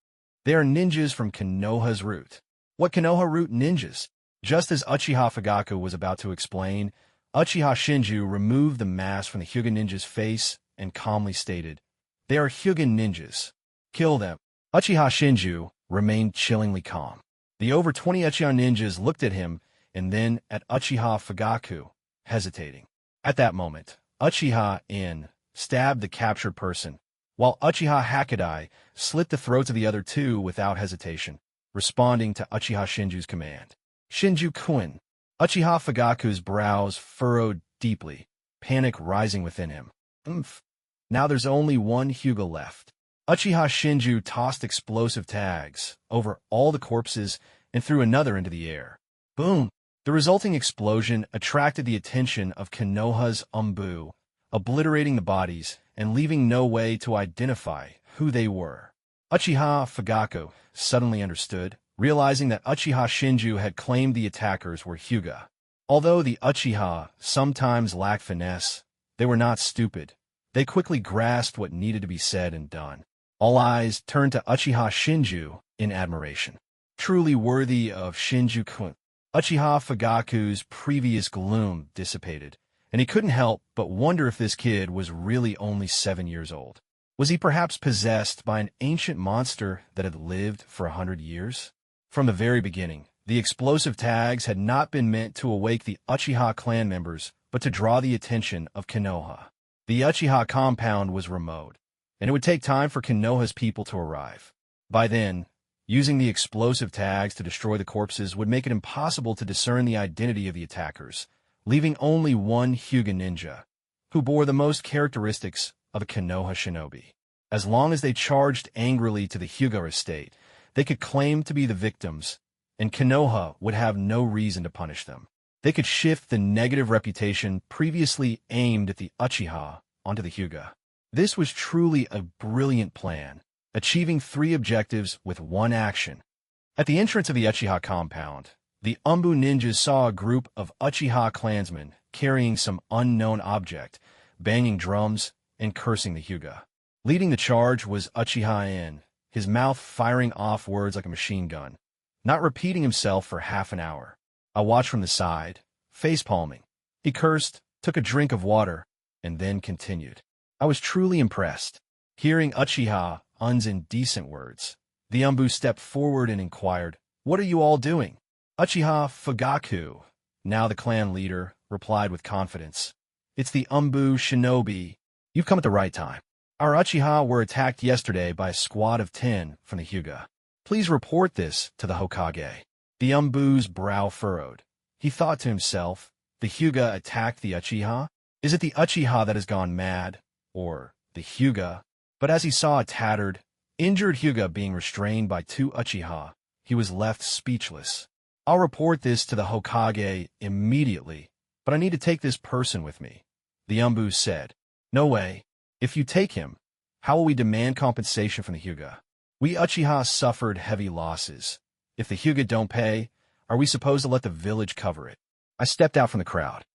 "They are ninjas from Kenoha's Root." "What Kenoha Root ninjas?" Just as Uchiha Fagaku was about to explain, Uchiha Shinju removed the mask from the Hyuga ninja's face and calmly stated, "They are Hyuga ninjas. Kill them." Uchiha Shinju remained chillingly calm. The over 20 Uchiha ninjas looked at him and then at Uchiha Fagaku, hesitating. At that moment, Uchiha In stabbed the captured person, while Uchiha Hakadai slit the throats of the other 2 without hesitation, responding to Uchiha Shinju's command. "Shinju-kun." Uchiha Fagaku's brows furrowed deeply, panic rising within him. "Umph. Now there's only 1 Hyuga left." Uchiha Shinju tossed explosive tags over all the corpses and threw another into the air. Boom! The resulting explosion attracted the attention of Kenoha's Umbu, obliterating the bodies and leaving no way to identify who they were. Uchiha Fagaku suddenly understood, realizing that Uchiha Shinju had claimed the attackers were Hyuga. Although the Uchiha sometimes lacked finesse, they were not stupid. They quickly grasped what needed to be said and done. All eyes turned to Uchiha Shinju in admiration. Truly worthy of Shinju-kun. Uchiha Fagaku's previous gloom dissipated, and he couldn't help but wonder if this kid was really only 7 years old. Was he perhaps possessed by an ancient monster that had lived for 100 years? From the very beginning, the explosive tags had not been meant to awake the Uchiha clan members, but to draw the attention of Kenoha. The Uchiha compound was remote, and it would take time for Kenoha's people to arrive. By then, using the explosive tags to destroy the corpses would make it impossible to discern the identity of the attackers, leaving only 1 Hyuga ninja, who bore the most characteristics of a Kenoha shinobi. As long as they charged angrily to the Hyuga estate, they could claim to be the victims, and Kenoha would have no reason to punish them. They could shift the negative reputation previously aimed at the Uchiha onto the Hyuga. This was truly a brilliant plan, achieving 3 objectives with 1 action. At the entrance of the Uchiha compound, the Umbu ninjas saw a group of Uchiha clansmen carrying some unknown object, banging drums and cursing the Hyuga. Leading the charge was Uchiha In, his mouth firing off words like a machine gun, not repeating himself for half an hour. I watched from the side, face-palming. He cursed, took a drink of water, and then continued. I was truly impressed. Hearing Uchiha Un's indecent words, the Umbu stepped forward and inquired, "What are you all doing?" Uchiha Fagaku, now the clan leader, replied with confidence, "It's the Umbu shinobi. You've come at the right time. Our Uchiha were attacked yesterday by a squad of 10 from the Hyuga. Please report this to the Hokage." The Umbu's brow furrowed. He thought to himself, the Hyuga attacked the Uchiha? Is it the Uchiha that has gone mad? Or the Hyuga? But as he saw a tattered, injured Hyuga being restrained by 2 Uchiha, he was left speechless. "I'll report this to the Hokage immediately, but I need to take this person with me," the Umbu said. "No way. If you take him, how will we demand compensation from the Hyuga? We Uchiha suffered heavy losses. If the Hyuga don't pay, are we supposed to let the village cover it?" I stepped out from the crowd.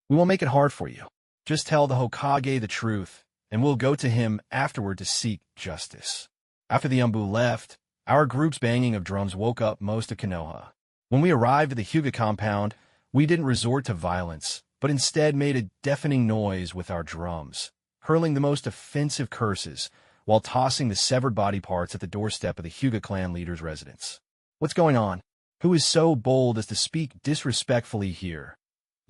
"We won't make it hard for you. Just tell the Hokage the truth, and we'll go to him afterward to seek justice." After the Umbu left, Our group's banging of drums woke up most of Kenoha. When we arrived at the Huga compound, we didn't resort to violence, but instead made a deafening noise with our drums, hurling the most offensive curses while tossing the severed body parts at the doorstep of the Huga clan leader's residence. What's going on? Who is so bold as to speak disrespectfully here?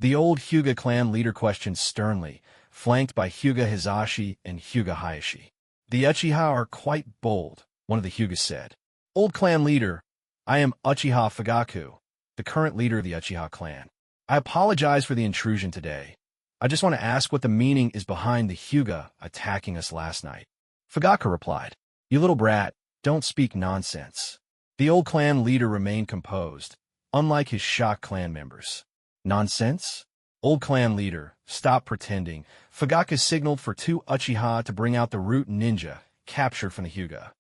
The old Huga clan leader questioned sternly, flanked by Huga Hizashi and Huga Hayashi. The Uchiha are quite bold, one of the Hugas said. Old clan leader, I am Uchiha Fagaku, the current leader of the Uchiha clan. I apologize for the intrusion today. I just want to ask what the meaning is behind the Huga attacking us last night. Fagaku replied, You little brat, don't speak nonsense. The old clan leader remained composed, unlike his shocked clan members. Nonsense? Old clan leader, stop pretending. Fagaku signaled for 2 Uchiha to bring out the Root ninja, captured from the Huga.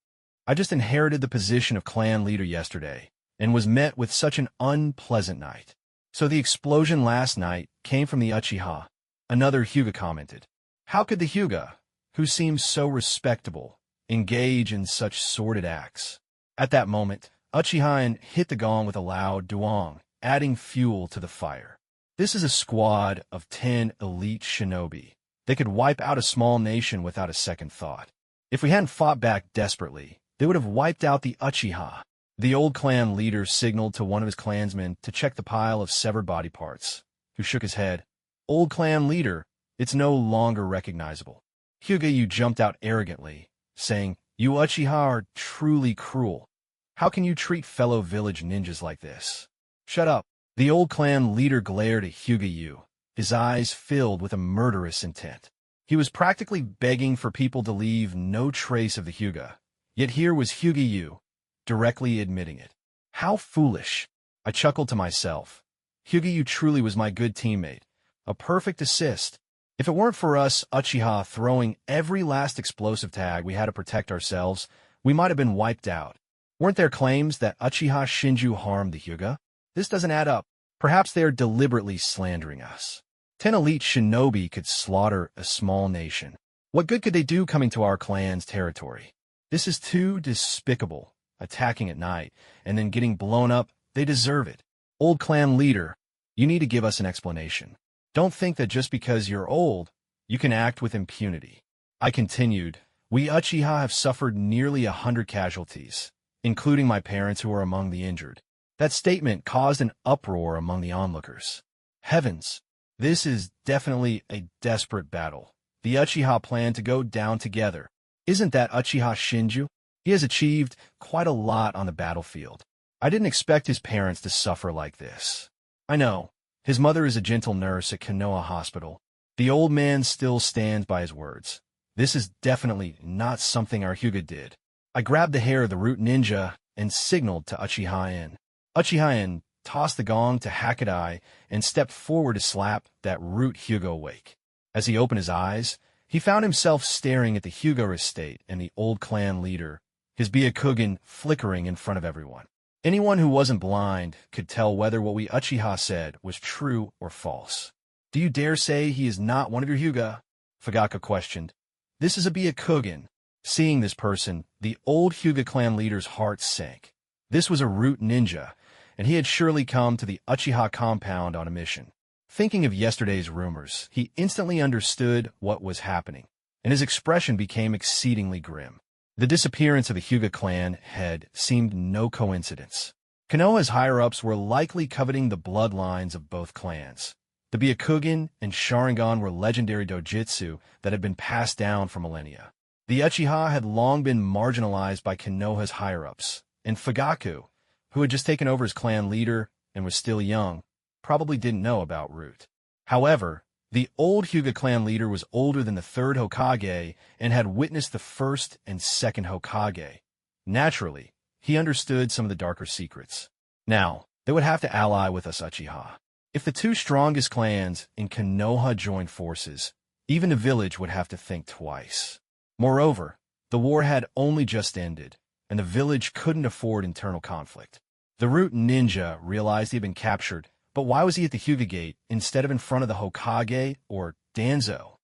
I just inherited the position of clan leader yesterday, and was met with such an unpleasant night. So the explosion last night came from the Uchiha, another Huga commented. How could the Huga, who seems so respectable, engage in such sordid acts? At that moment, Uchiha hit the gong with a loud duong, adding fuel to the fire. This is a squad of 10 elite shinobi. They could wipe out a small nation without a second thought. If we hadn't fought back desperately, they would have wiped out the Uchiha. The old clan leader signaled to one of his clansmen to check the pile of severed body parts, who shook his head. Old clan leader, it's no longer recognizable. Huga jumped out arrogantly, saying, You Uchiha are truly cruel. How can you treat fellow village ninjas like this? Shut up. The old clan leader glared at Huga, his eyes filled with a murderous intent. He was practically begging for people to leave no trace of the Huga, yet here was Huga directly admitting it. How foolish! I chuckled to myself. Huga truly was my good teammate, a perfect assist. If it weren't for us Uchiha throwing every last explosive tag we had to protect ourselves, we might have been wiped out. Weren't there claims that Uchiha Shinju harmed the Huga? This doesn't add up. Perhaps they are deliberately slandering us. 10 elite shinobi could slaughter a small nation. What good could they do coming to our clan's territory? This is too despicable. Attacking at night, and then getting blown up, they deserve it. Old clan leader, you need to give us an explanation. Don't think that just because you're old, you can act with impunity. I continued, we Uchiha have suffered nearly 100 casualties, including my parents who are among the injured. That statement caused an uproar among the onlookers. Heavens, this is definitely a desperate battle. The Uchiha plan to go down together. Isn't that Uchiha Shinju? He has achieved quite a lot on the battlefield. I didn't expect his parents to suffer like this. I know. His mother is a gentle nurse at Kenoha Hospital. The old man still stands by his words. This is definitely not something our Huga did. I grabbed the hair of the Root ninja and signaled to Uchiha. Uchiha tossed the gong to Hakadai and stepped forward to slap that Root Huga awake. As he opened his eyes, he found himself staring at the Huga estate and the old clan leader, his Byakugan flickering in front of everyone. Anyone who wasn't blind could tell whether what we Uchiha said was true or false. Do you dare say he is not one of your Huga? Fagaku questioned. This is a Byakugan. Seeing this person, the old Huga clan leader's heart sank. This was a Root ninja, and he had surely come to the Uchiha compound on a mission. Thinking of yesterday's rumors, he instantly understood what was happening, and his expression became exceedingly grim. The disappearance of the Huga clan head seemed no coincidence. Kenoha's higher-ups were likely coveting the bloodlines of both clans. The Byakugan and sharingan were legendary dojutsu that had been passed down for millennia. The Uchiha had long been marginalized by Kenoha's higher-ups, and Fagaku, who had just taken over as clan leader and was still young, probably didn't know about Root. However, the old Huga clan leader was older than the third Hokage and had witnessed the first and second Hokage. Naturally, he understood some of the darker secrets. Now, they would have to ally with us Uchiha. If the two strongest clans in Kenoha joined forces, even the village would have to think twice. Moreover, the war had only just ended, and the village couldn't afford internal conflict. The Root ninja realized he had been captured, but why was he at the Huga gate instead of in front of the Hokage or Danzo?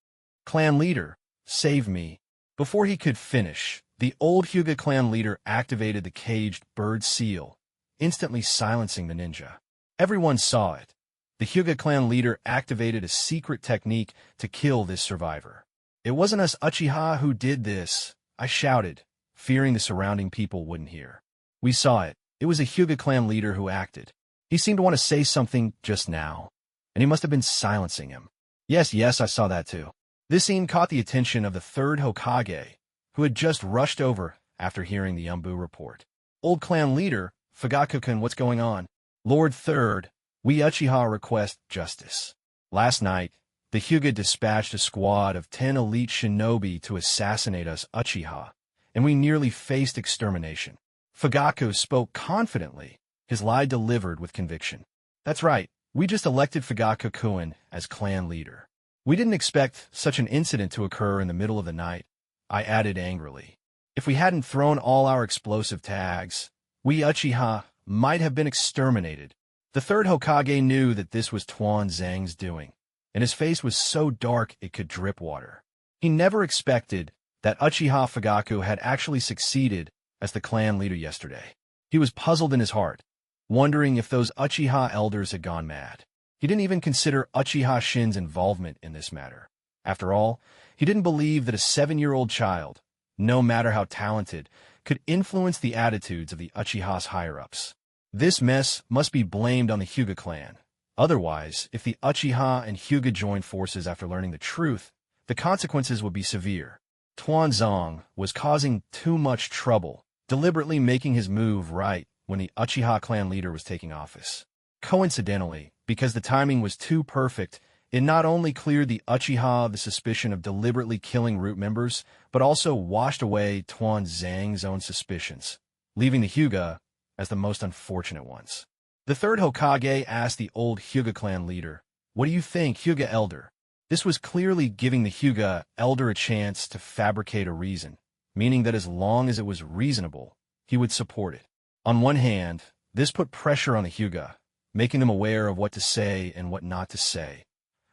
Clan leader, save me. Before he could finish, the old Hyuga clan leader activated the caged bird seal, instantly silencing the ninja. Everyone saw it. The Hyuga clan leader activated a secret technique to kill this survivor. "It wasn't us Uchiha who did this," I shouted, fearing the surrounding people wouldn't hear. "We saw it. It was a Hyuga clan leader who acted. He seemed to want to say something just now, and he must have been silencing him." Yes, I saw that too." This scene caught the attention of the third Hokage, who had just rushed over after hearing the Umbu report. "Old clan leader, Fagaku-kun, what's going on?" "Lord Third, we Uchiha request justice. Last night, the Hyuga dispatched a squad of 10 elite shinobi to assassinate us Uchiha, and we nearly faced extermination." Fagaku spoke confidently, his lie delivered with conviction. "That's right, we just elected Fagaku-kun as clan leader. We didn't expect such an incident to occur in the middle of the night," I added angrily. "If we hadn't thrown all our explosive tags, we Uchiha might have been exterminated." The third Hokage knew that this was Tuan Zhang's doing, and his face was so dark it could drip water. He never expected that Uchiha Fagaku had actually succeeded as the clan leader yesterday. He was puzzled in his heart, wondering if those Uchiha elders had gone mad. He didn't even consider Uchiha Shin's involvement in this matter. After all, he didn't believe that a 7-year-old child, no matter how talented, could influence the attitudes of the Uchiha's higher-ups. This mess must be blamed on the Hyuga clan. Otherwise, if the Uchiha and Hyuga joined forces after learning the truth, the consequences would be severe. Tuan Zhang was causing too much trouble, deliberately making his move right when the Uchiha clan leader was taking office. Coincidentally, because the timing was too perfect, it not only cleared the Uchiha of the suspicion of deliberately killing Root members, but also washed away Tuan Zhang's own suspicions, leaving the Hyuga as the most unfortunate ones. The third Hokage asked the old Hyuga clan leader, "What do you think, Hyuga elder?" This was clearly giving the Hyuga elder a chance to fabricate a reason, meaning that as long as it was reasonable, he would support it. On one hand, this put pressure on the Hyuga, making them aware of what to say and what not to say.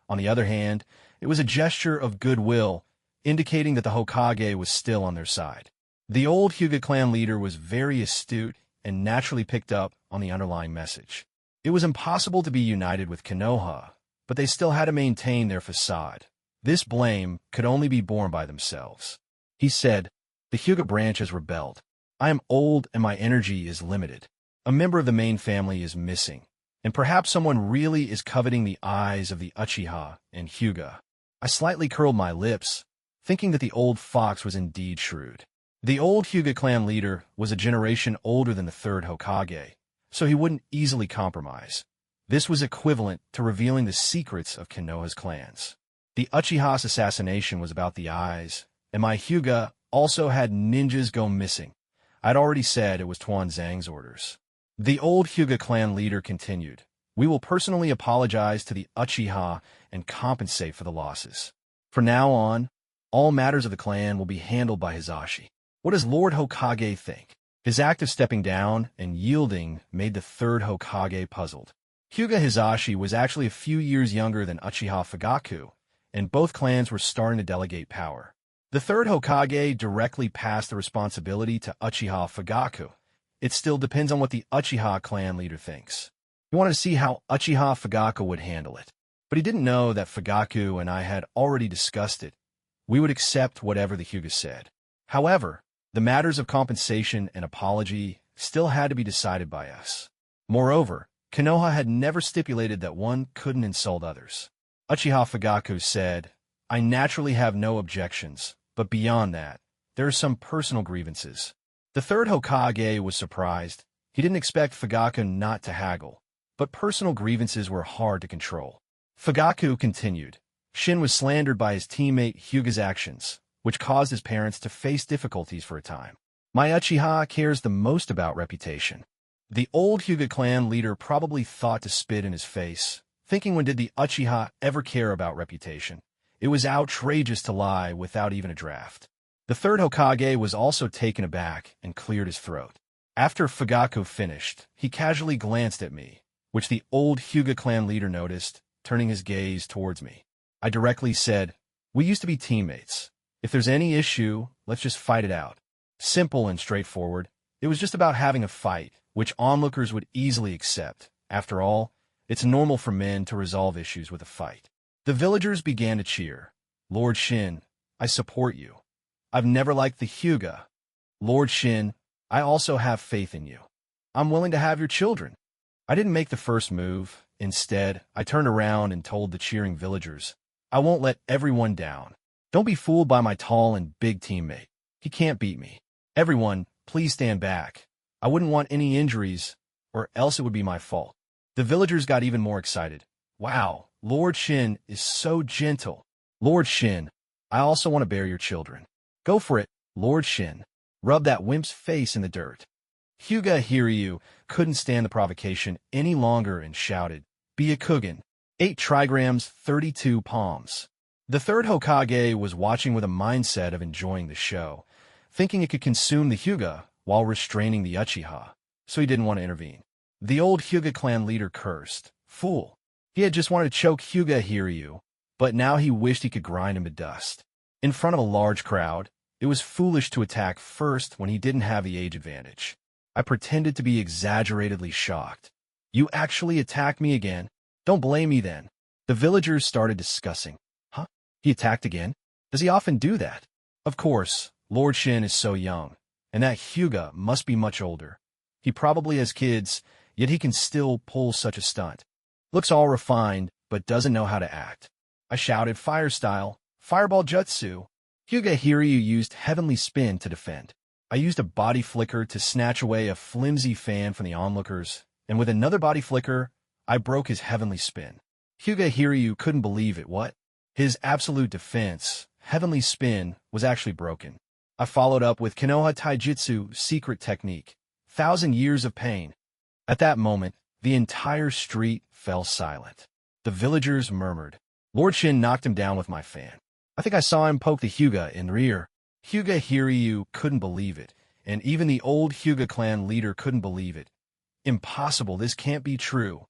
On the other hand, it was a gesture of goodwill, indicating that the Hokage was still on their side. The old Hyuga clan leader was very astute and naturally picked up on the underlying message. It was impossible to be united with Kenoha, but they still had to maintain their facade. This blame could only be borne by themselves. He said, "The Hyuga branch has rebelled. I am old and my energy is limited. A member of the main family is missing, and perhaps someone really is coveting the eyes of the Uchiha and Hyuga." I slightly curled my lips, thinking that the old fox was indeed shrewd. The old Hyuga clan leader was a generation older than the third Hokage, so he wouldn't easily compromise. This was equivalent to revealing the secrets of Kenoha's clans. The Uchiha's assassination was about the eyes, and my Hyuga also had ninjas go missing. I'd already said it was Tuan Zhang's orders. The old Hyuga clan leader continued, "We will personally apologize to the Uchiha and compensate for the losses. From now on, all matters of the clan will be handled by Hisashi." What does Lord Hokage think? His act of stepping down and yielding made the third Hokage puzzled. Hyuga Hisashi was actually a few years younger than Uchiha Fagaku, and both clans were starting to delegate power. The third Hokage directly passed the responsibility to Uchiha Fagaku. It still depends on what the Uchiha clan leader thinks. He wanted to see how Uchiha Fagaku would handle it, but he didn't know that Fagaku and I had already discussed it. We would accept whatever the Hyuga said. However, the matters of compensation and apology still had to be decided by us. Moreover, Kenoha had never stipulated that one couldn't insult others. Uchiha Fagaku said, "I naturally have no objections, but beyond that, there are some personal grievances." The third Hokage was surprised. He didn't expect Fagaku not to haggle, but personal grievances were hard to control. Fagaku continued, "Shin was slandered by his teammate Hyuga's actions, which caused his parents to face difficulties for a time. My Uchiha cares the most about reputation." The old Hyuga clan leader probably thought to spit in his face, thinking, when did the Uchiha ever care about reputation? It was outrageous to lie without even a draft. The third Hokage was also taken aback and cleared his throat. After Fagaku finished, he casually glanced at me, which the old Hyuga clan leader noticed, turning his gaze towards me. I directly said, "We used to be teammates. If there's any issue, let's just fight it out. Simple and straightforward. It was just about having a fight, which onlookers would easily accept. After all, it's normal for men to resolve issues with a fight. The villagers began to cheer. Lord Shin, I support you. I've never liked the Huga. Lord Shin, I also have faith in you. I'm willing to have your children. I didn't make the first move. Instead, I turned around and told the cheering villagers, I won't let everyone down. Don't be fooled by my tall and big teammate. He can't beat me. Everyone, please stand back. I wouldn't want any injuries, or else it would be my fault. The villagers got even more excited. Wow, Lord Shin is so gentle. Lord Shin, I also want to bear your children. Go for it, Lord Shin. Rub that wimp's face in the dirt. Huga Hiryu couldn't stand the provocation any longer and shouted, Be a Kugan. 8 trigrams, 32 palms. The third Hokage was watching with a mindset of enjoying the show, thinking it could consume the Huga while restraining the Uchiha, so he didn't want to intervene. The old Huga clan leader cursed. Fool. He had just wanted to choke Huga Hiryu, but now he wished he could grind him to dust. In front of a large crowd, it was foolish to attack first when he didn't have the age advantage. I pretended to be exaggeratedly shocked. You actually attacked me again? Don't blame me then. The villagers started discussing. Huh? He attacked again? Does he often do that? Of course, Lord Shin is so young, and that Huga must be much older. He probably has kids, yet he can still pull such a stunt. Looks all refined, but doesn't know how to act. I shouted fire style, fireball jutsu. Huga Hiryu used heavenly spin to defend. I used a body flicker to snatch away a flimsy fan from the onlookers, and with another body flicker, I broke his heavenly spin. Huga Hiryu couldn't believe it, what? His absolute defense, heavenly spin, was actually broken. I followed up with Kenoha Taijutsu secret technique, 1,000 years of pain. At that moment, the entire street fell silent. The villagers murmured. Lord Shin knocked him down with my fan. I think I saw him poke the Huga in the rear. Huga Hiryu couldn't believe it, and even the old Huga clan leader couldn't believe it. Impossible, this can't be true.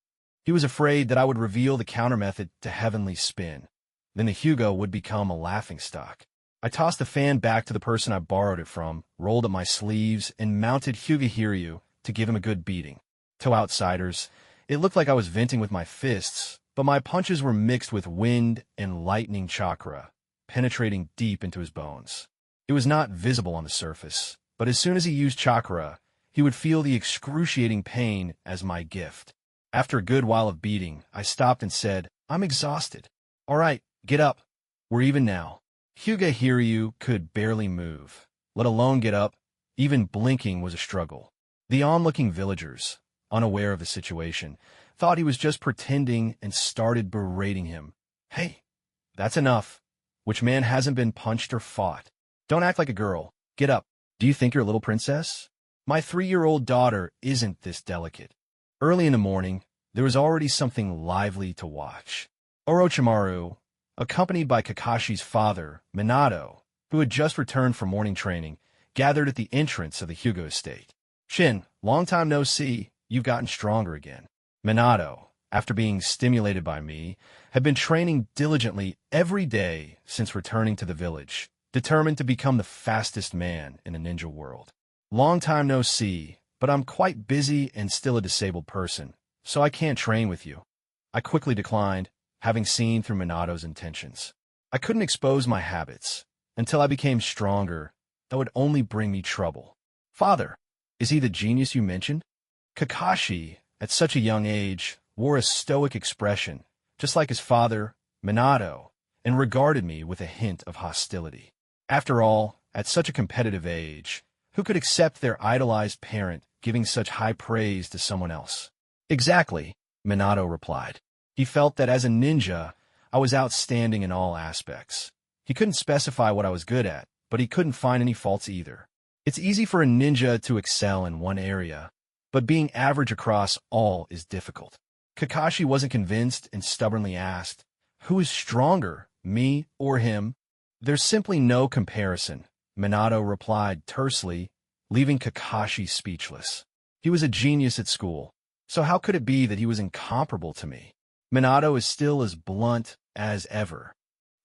He was afraid that I would reveal the countermethod to heavenly spin. Then the Huga would become a laughingstock. I tossed the fan back to the person I borrowed it from, rolled up my sleeves, and mounted Huga Hiryu to give him a good beating. To outsiders, it looked like I was venting with my fists, but my punches were mixed with wind and lightning chakra, penetrating deep into his bones. It was not visible on the surface, but as soon as he used chakra, he would feel the excruciating pain as my gift. After a good while of beating, I stopped and said, I'm exhausted. All right, get up. We're even now. Huga Hiryu could barely move, let alone get up. Even blinking was a struggle. The onlooking villagers, unaware of the situation, thought he was just pretending and started berating him. Hey, that's enough. Which man hasn't been punched or fought? Don't act like a girl. Get up. Do you think you're a little princess? My 3-year-old daughter isn't this delicate. Early in the morning, there was already something lively to watch. Orochimaru, accompanied by Kakashi's father, Minato, who had just returned from morning training, gathered at the entrance of the Huga estate. Shin, long time no see, you've gotten stronger again. Minato, after being stimulated by me, had been training diligently every day since returning to the village, determined to become the fastest man in the ninja world. Long time no see, but I'm quite busy and still a disabled person, so I can't train with you. I quickly declined, having seen through Minato's intentions. I couldn't expose my habits. Until I became stronger, that would only bring me trouble. Father, is he the genius you mentioned? Kakashi, at such a young age, wore a stoic expression, just like his father, Minato, and regarded me with a hint of hostility. After all, at such a competitive age, who could accept their idolized parent giving such high praise to someone else? Exactly, Minato replied. He felt that as a ninja, I was outstanding in all aspects. He couldn't specify what I was good at, but he couldn't find any faults either. It's easy for a ninja to excel in one area, but being average across all is difficult. Kakashi wasn't convinced and stubbornly asked, who is stronger, me or him? There's simply no comparison, Minato replied tersely, leaving Kakashi speechless. He was a genius at school, so how could it be that he was incomparable to me? Minato is still as blunt as ever.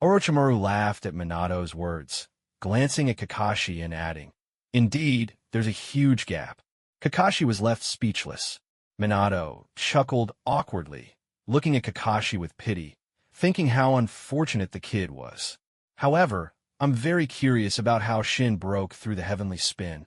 Orochimaru laughed at Minato's words. glancing at Kakashi and adding, "Indeed, there's a huge gap." Kakashi was left speechless. Minato chuckled awkwardly, looking at Kakashi with pity, thinking how unfortunate the kid was. "However, I'm very curious about how Shin broke through the heavenly spin,"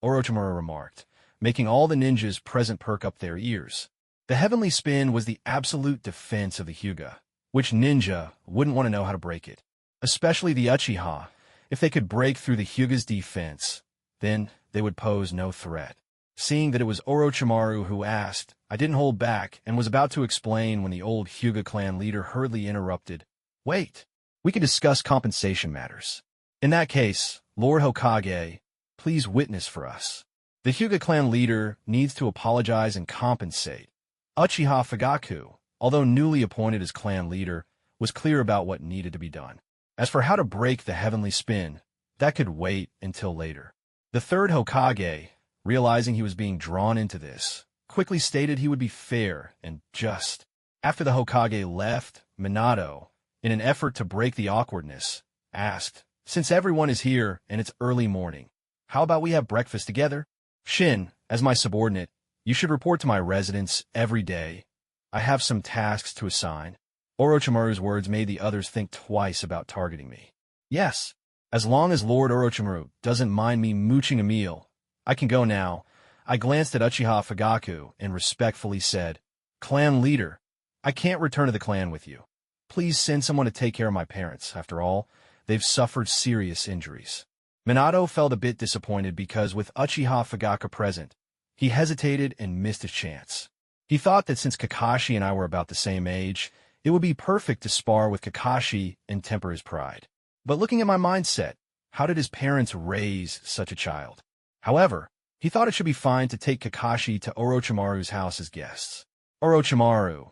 Orochimaru remarked, making all the ninjas present perk up their ears. The heavenly spin was the absolute defense of the Hyuga. Which ninja wouldn't want to know how to break it? Especially the Uchiha. If they could break through the Hyuga's defense, then they would pose no threat. Seeing that it was Orochimaru who asked, I didn't hold back and was about to explain when the old Hyuga clan leader hurriedly interrupted. "Wait, we can discuss compensation matters. In that case, Lord Hokage, please witness for us. The Hyuga clan leader needs to apologize and compensate." Uchiha Fagaku, although newly appointed as clan leader, was clear about what needed to be done. As for how to break the heavenly spin, that could wait until later. The third Hokage, realizing he was being drawn into this, quickly stated he would be fair and just. After the Hokage left, Minato, in an effort to break the awkwardness, asked, "Since everyone is here and it's early morning, how about we have breakfast together? Shin, as my subordinate, you should report to my residence every day. I have some tasks to assign." Orochimaru's words made the others think twice about targeting me. "Yes, as long as Lord Orochimaru doesn't mind me mooching a meal, I can go now." I glanced at Uchiha Fagaku and respectfully said, "Clan leader, I can't return to the clan with you. Please send someone to take care of my parents. After all, they've suffered serious injuries." Minato felt a bit disappointed because with Uchiha Fagaku present, he hesitated and missed his chance. He thought that since Kakashi and I were about the same age, it would be perfect to spar with Kakashi and temper his pride. But looking at my mindset, how did his parents raise such a child? However, he thought it should be fine to take Kakashi to Orochimaru's house as guests. "Orochimaru,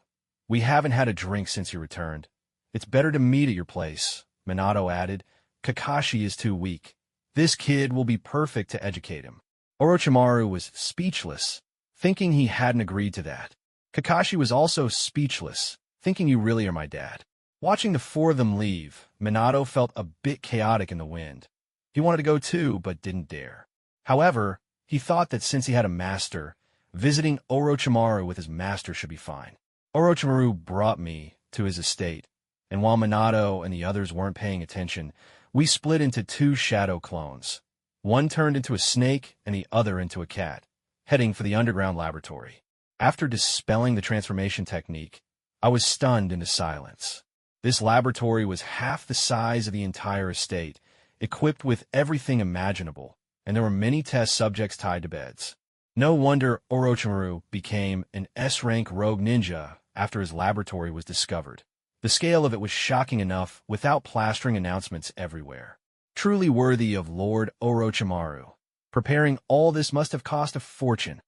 we haven't had a drink since you returned. It's better to meet at your place," Minato added. "Kakashi is too weak. This kid will be perfect to educate him." Orochimaru was speechless, thinking he hadn't agreed to that. Kakashi was also speechless, thinking you really are my dad. Watching the four of them leave, Minato felt a bit chaotic in the wind. He wanted to go too, but didn't dare. However, he thought that since he had a master, visiting Orochimaru with his master should be fine. Orochimaru brought me to his estate, and while Minato and the others weren't paying attention, we split into two shadow clones. One turned into a snake and the other into a cat, heading for the underground laboratory. After dispelling the transformation technique, I was stunned into silence. This laboratory was half the size of the entire estate, equipped with everything imaginable, and there were many test subjects tied to beds. No wonder Orochimaru became an S-rank rogue ninja after his laboratory was discovered. The scale of it was shocking enough without plastering announcements everywhere. Truly worthy of Lord Orochimaru. Preparing all this must have cost a fortune.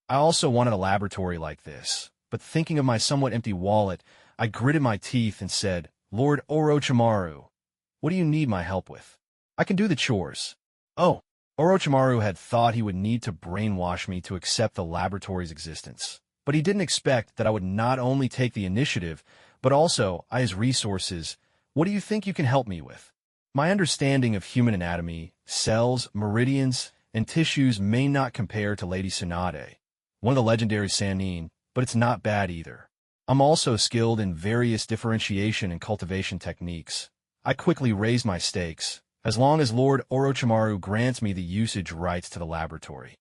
I also wanted a laboratory like this, but thinking of my somewhat empty wallet, I gritted my teeth and said, "Lord Orochimaru, what do you need my help with? I can do the chores." Oh, Orochimaru had thought he would need to brainwash me to accept the laboratory's existence, but he didn't expect that I would not only take the initiative, but also, I has resources. "What do you think you can help me with? My understanding of human anatomy, cells, meridians, and tissues may not compare to Lady Tsunade, one of the legendary Sannin, but it's not bad either. I'm also skilled in various differentiation and cultivation techniques." I quickly raised my stakes, as long as Lord Orochimaru grants me the usage rights to the laboratory.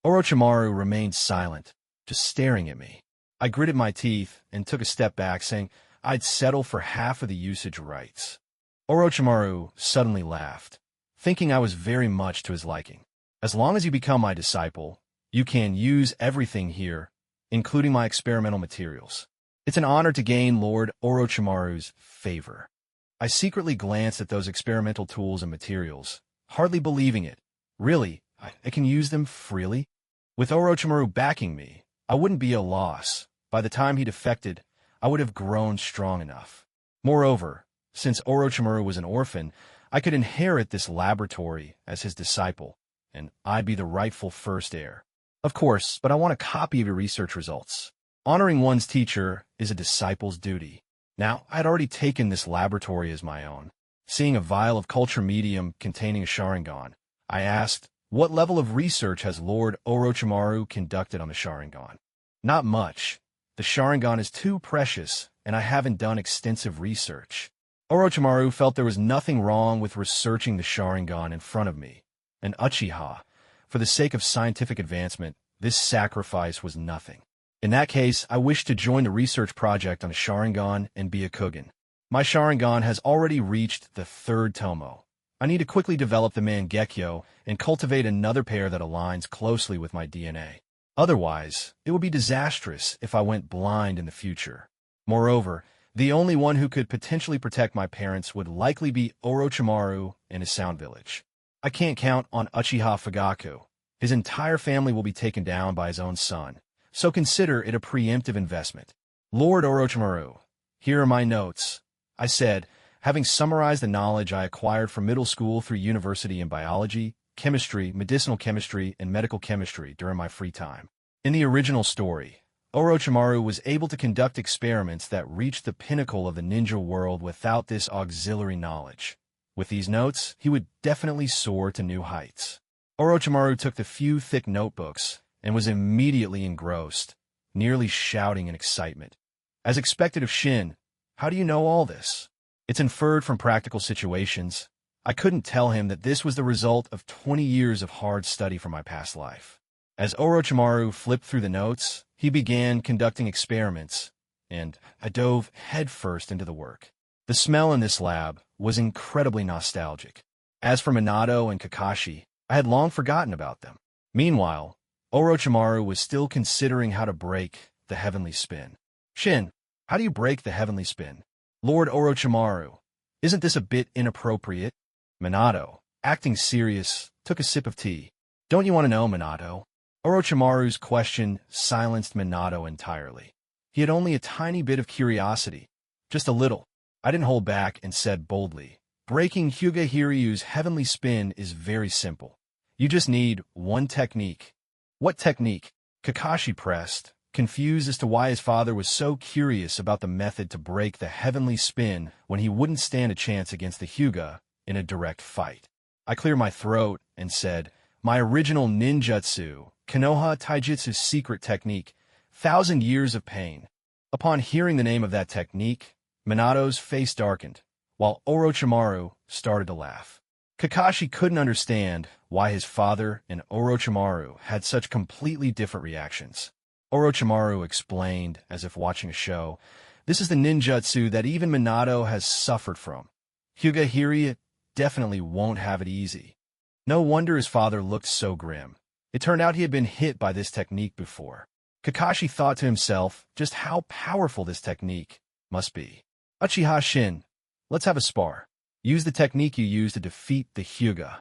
Orochimaru remained silent, just staring at me. I gritted my teeth and took a step back, saying I'd settle for half of the usage rights. Orochimaru suddenly laughed, thinking I was very much to his liking. "As long as you become my disciple, you can use everything here, including my experimental materials. It's an honor to gain Lord Orochimaru's favor." I secretly glanced at those experimental tools and materials, hardly believing it. Really, I can use them freely? With Orochimaru backing me, I wouldn't be a loss. By the time he defected, I would have grown strong enough. Moreover, since Orochimaru was an orphan, I could inherit this laboratory as his disciple, and I'd be the rightful first heir. Of course, but I want a copy of your research results. Honoring one's teacher is a disciple's duty. Now, I had already taken this laboratory as my own. Seeing a vial of culture medium containing a sharingan, I asked, "What level of research has Lord Orochimaru conducted on the sharingan?" "Not much. The sharingan is too precious, and I haven't done extensive research." Orochimaru felt there was nothing wrong with researching the sharingan in front of me. An Uchiha. For the sake of scientific advancement, this sacrifice was nothing. In that case, I wish to join the research project on the sharingan and be a Kugan. My sharingan has already reached the 3rd tomo. I need to quickly develop the Mangekyo and cultivate another pair that aligns closely with my DNA. Otherwise, it would be disastrous if I went blind in the future. Moreover, the only one who could potentially protect my parents would likely be Orochimaru and his Sound Village. I can't count on Uchiha Fagaku. His entire family will be taken down by his own son, so consider it a preemptive investment. Lord Orochimaru, here are my notes, I said, having summarized the knowledge I acquired from middle school through university in biology, chemistry, medicinal chemistry, and medical chemistry during my free time. In the original story, Orochimaru was able to conduct experiments that reached the pinnacle of the ninja world without this auxiliary knowledge. With these notes, he would definitely soar to new heights. Orochimaru took the few thick notebooks and was immediately engrossed, nearly shouting in excitement. As expected of Shin, "How do you know all this?" "It's inferred from practical situations." I couldn't tell him that this was the result of 20 years of hard study from my past life. As Orochimaru flipped through the notes, he began conducting experiments, and I dove headfirst into the work. The smell in this lab was incredibly nostalgic. As for Minato and Kakashi, I had long forgotten about them. Meanwhile, Orochimaru was still considering how to break the heavenly spin. "Shin, how do you break the heavenly spin?" "Lord Orochimaru, isn't this a bit inappropriate?" Minato, acting serious, took a sip of tea. "Don't you want to know, Minato?" Orochimaru's question silenced Minato entirely. He had only a tiny bit of curiosity, just a little. I didn't hold back and said boldly, "Breaking Hyuga Hiryu's heavenly spin is very simple. You just need one technique." "What technique?" Kakashi pressed, confused as to why his father was so curious about the method to break the heavenly spin when he wouldn't stand a chance against the Hyuga in a direct fight. I cleared my throat and said, "My original ninjutsu, Kenoha Taijutsu's secret technique, 1,000 Years of Pain." Upon hearing the name of that technique, Minato's face darkened, while Orochimaru started to laugh. Kakashi couldn't understand why his father and Orochimaru had such completely different reactions. Orochimaru explained, as if watching a show, "This is the ninjutsu that even Minato has suffered from. Hyuga Hiryu definitely won't have it easy." No wonder his father looked so grim. It turned out he had been hit by this technique before. Kakashi thought to himself just how powerful this technique must be. "Uchiha Shin, let's have a spar. Use the technique you used to defeat the Hyuga."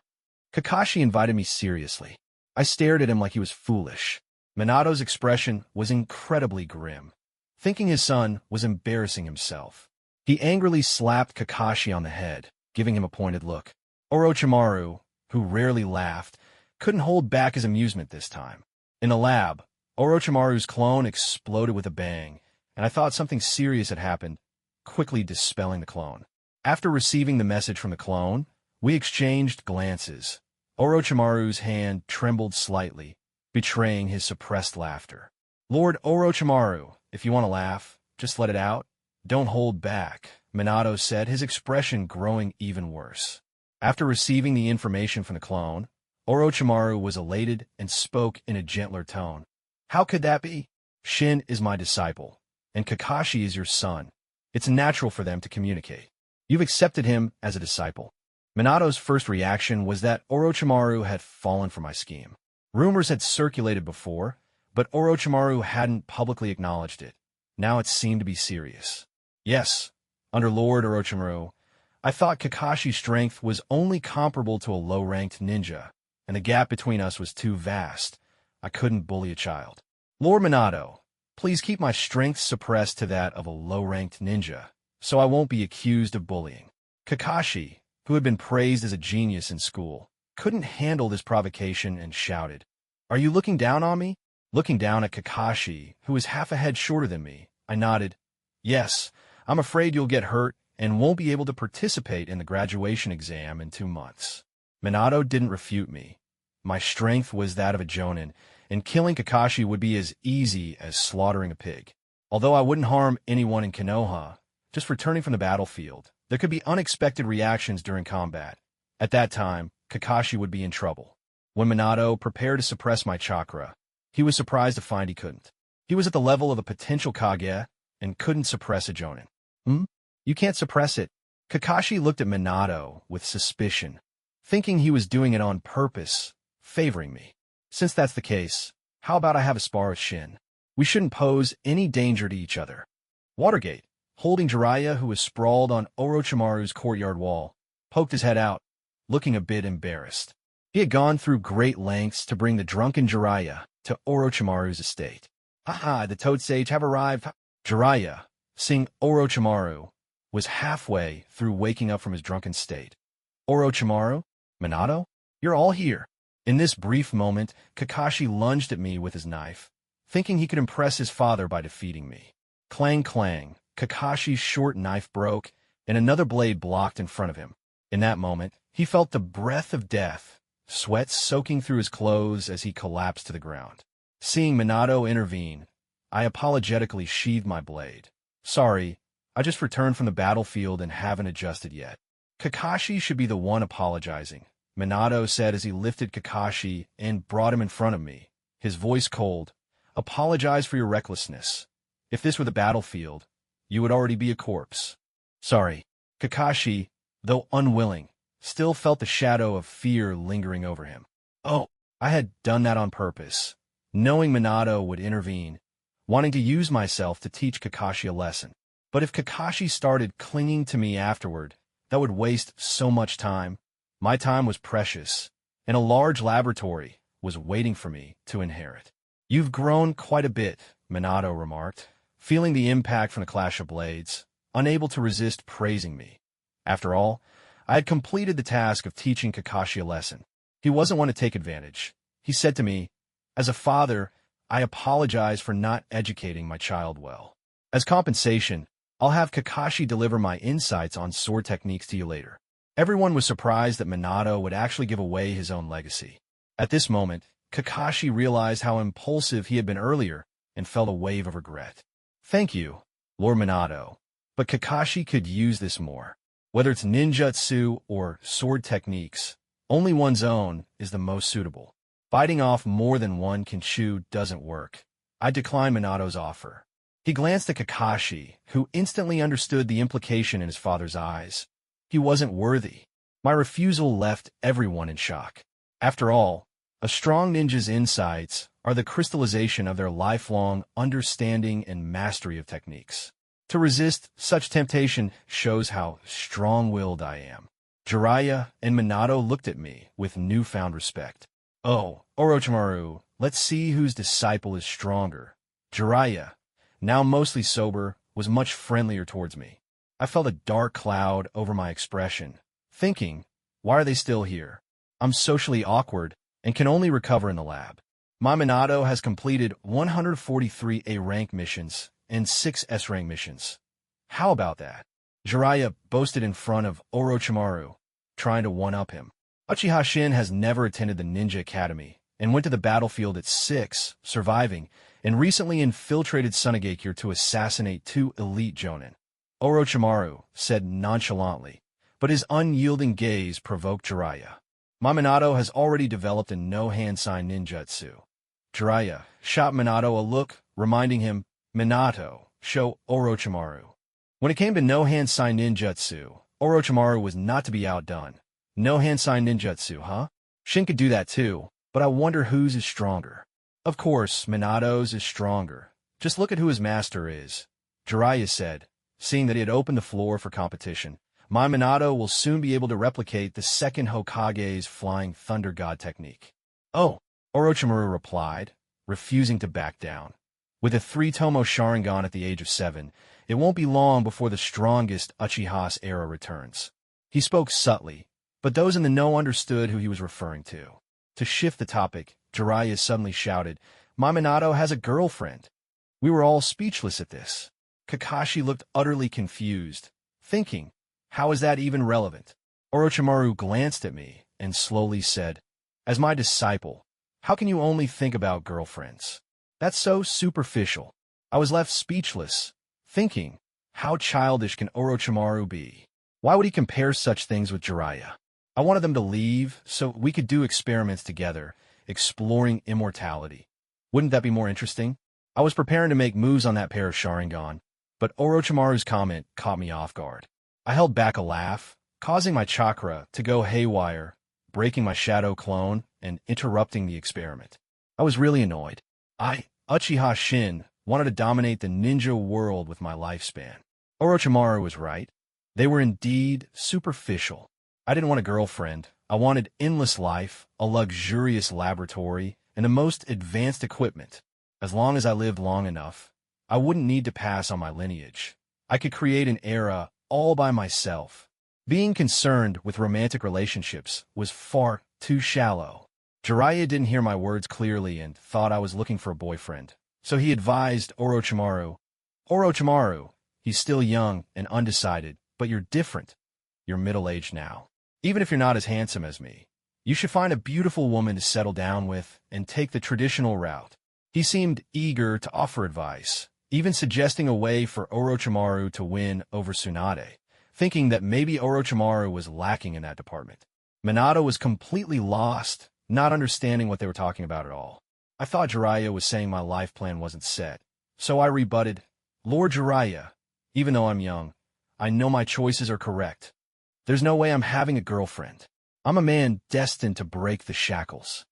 Kakashi invited me seriously. I stared at him like he was foolish. Minato's expression was incredibly grim, thinking his son was embarrassing himself. He angrily slapped Kakashi on the head, giving him a pointed look. Orochimaru, who rarely laughed, couldn't hold back his amusement this time. In the lab, Orochimaru's clone exploded with a bang, and I thought something serious had happened, quickly dispelling the clone. After receiving the message from the clone, we exchanged glances. Orochimaru's hand trembled slightly, betraying his suppressed laughter. "Lord Orochimaru, if you want to laugh, just let it out. Don't hold back," Minato said, his expression growing even worse. After receiving the information from the clone, Orochimaru was elated and spoke in a gentler tone. "How could that be? Shin is my disciple, and Kakashi is your son. It's natural for them to communicate. You've accepted him as a disciple." Minato's first reaction was that Orochimaru had fallen for my scheme. Rumors had circulated before, but Orochimaru hadn't publicly acknowledged it. Now it seemed to be serious. "Yes, under Lord Orochimaru, I thought Kakashi's strength was only comparable to a low-ranked ninja, and the gap between us was too vast. I couldn't bully a child. Lord Minato, please keep my strength suppressed to that of a low-ranked ninja, so I won't be accused of bullying." Kakashi, who had been praised as a genius in school, couldn't handle this provocation and shouted, "Are you looking down on me?" Looking down at Kakashi, who was half a head shorter than me, I nodded, "Yes, I'm afraid you'll get hurt and won't be able to participate in the graduation exam in 2 months. Minato didn't refute me. My strength was that of a jonin, and killing Kakashi would be as easy as slaughtering a pig. Although I wouldn't harm anyone in Kenoha, just returning from the battlefield, there could be unexpected reactions during combat. At that time, Kakashi would be in trouble. When Minato prepared to suppress my chakra, he was surprised to find he couldn't. He was at the level of a potential Kage and couldn't suppress a jonin. You can't suppress it. Kakashi looked at Minato with suspicion, thinking he was doing it on purpose, favoring me. Since that's the case, how about I have a spar with Shin? We shouldn't pose any danger to each other. Watergate, holding Jeriah, who was sprawled on Orochimaru's courtyard wall, poked his head out, looking a bit embarrassed. He had gone through great lengths to bring the drunken Jeriah to Orochimaru's estate. "Haha, the Toad Sage have arrived." Jeriah, seeing Orochimaru, was halfway through waking up from his drunken state. "Orochimaru? Minato? You're all here." In this brief moment, Kakashi lunged at me with his knife, thinking he could impress his father by defeating me. Clang clang, Kakashi's short knife broke, and another blade blocked in front of him. In that moment, he felt the breath of death, sweat soaking through his clothes as he collapsed to the ground. Seeing Minato intervene, I apologetically sheathed my blade. "Sorry, I just returned from the battlefield and haven't adjusted yet." "Kakashi should be the one apologizing," Minato said as he lifted Kakashi and brought him in front of me, his voice cold. "Apologize for your recklessness. If this were the battlefield, you would already be a corpse." "Sorry." Kakashi, though unwilling, still felt the shadow of fear lingering over him. "Oh, I had done that on purpose, knowing Minato would intervene, wanting to use myself to teach Kakashi a lesson. But if Kakashi started clinging to me afterward, that would waste so much time. My time was precious, and a large laboratory was waiting for me to inherit." "You've grown quite a bit," Minato remarked, feeling the impact from the clash of blades, unable to resist praising me. After all, I had completed the task of teaching Kakashi a lesson. He wasn't one to take advantage. He said to me, "As a father, I apologize for not educating my child well. As compensation, I'll have Kakashi deliver my insights on sword techniques to you later." Everyone was surprised that Minato would actually give away his own legacy. At this moment, Kakashi realized how impulsive he had been earlier and felt a wave of regret. "Thank you, Lord Minato, but Kakashi could use this more. Whether it's ninjutsu or sword techniques, only one's own is the most suitable. Biting off more than one can chew doesn't work." I declined Minato's offer. He glanced at Kakashi, who instantly understood the implication in his father's eyes. He wasn't worthy. My refusal left everyone in shock. After all, a strong ninja's insights are the crystallization of their lifelong understanding and mastery of techniques. To resist such temptation shows how strong-willed I am. Jeriah and Minato looked at me with newfound respect. "Oh, Orochimaru, let's see whose disciple is stronger." Jeriah, now mostly sober, was much friendlier towards me. I felt a dark cloud over my expression, thinking, why are they still here? I'm socially awkward and can only recover in the lab. My Minato has completed 143 A-rank missions and 6 S-rank missions. How about that? Jeriah boasted in front of Orochimaru, trying to one-up him. Uchiha Shin has never attended the Ninja Academy and went to the battlefield at 6, surviving, and recently infiltrated Sunagakure to assassinate 2 elite jonin. Orochimaru said nonchalantly, but his unyielding gaze provoked Jeriah. My Minato has already developed a no-hand sign ninjutsu. Jeriah shot Minato a look, reminding him, "Minato, show Orochimaru." When it came to no-hand sign ninjutsu, Orochimaru was not to be outdone. No-hand sign ninjutsu, huh? Shin could do that too, but I wonder whose is stronger. Of course, Minato's is stronger. Just look at who his master is. Jeriah said, seeing that he had opened the floor for competition. My Minato will soon be able to replicate the second Hokage's Flying Thunder God technique. "Oh," Orochimaru replied, refusing to back down. With a 3-tomo sharingan at the age of 7, it won't be long before the strongest Uchiha's era returns. He spoke subtly, but those in the know understood who he was referring to. To shift the topic, Jeriah suddenly shouted, "My Minato has a girlfriend." We were all speechless at this. Kakashi looked utterly confused, thinking, how is that even relevant? Orochimaru glanced at me and slowly said, as my disciple, how can you only think about girlfriends? That's so superficial. I was left speechless, thinking, how childish can Orochimaru be? Why would he compare such things with Jeriah? I wanted them to leave so we could do experiments together, exploring immortality. Wouldn't that be more interesting? I was preparing to make moves on that pair of sharingan, but Orochimaru's comment caught me off guard. I held back a laugh, causing my chakra to go haywire, breaking my shadow clone and interrupting the experiment. I was really annoyed. Uchiha Shin, wanted to dominate the ninja world with my lifespan. Orochimaru was right. They were indeed superficial. I didn't want a girlfriend. I wanted endless life, a luxurious laboratory, and the most advanced equipment. As long as I lived long enough, I wouldn't need to pass on my lineage. I could create an era all by myself. Being concerned with romantic relationships was far too shallow. Jeriah didn't hear my words clearly and thought I was looking for a boyfriend. So he advised Orochimaru, he's still young and undecided, but you're different. You're middle-aged now. Even if you're not as handsome as me, you should find a beautiful woman to settle down with and take the traditional route. He seemed eager to offer advice, even suggesting a way for Orochimaru to win over Tsunade, thinking that maybe Orochimaru was lacking in that department. Minato was completely lost, not understanding what they were talking about at all. I thought Jeriah was saying my life plan wasn't set, so I rebutted, Lord Jeriah, even though I'm young, I know my choices are correct. There's no way I'm having a girlfriend. I'm a man destined to break the shackles.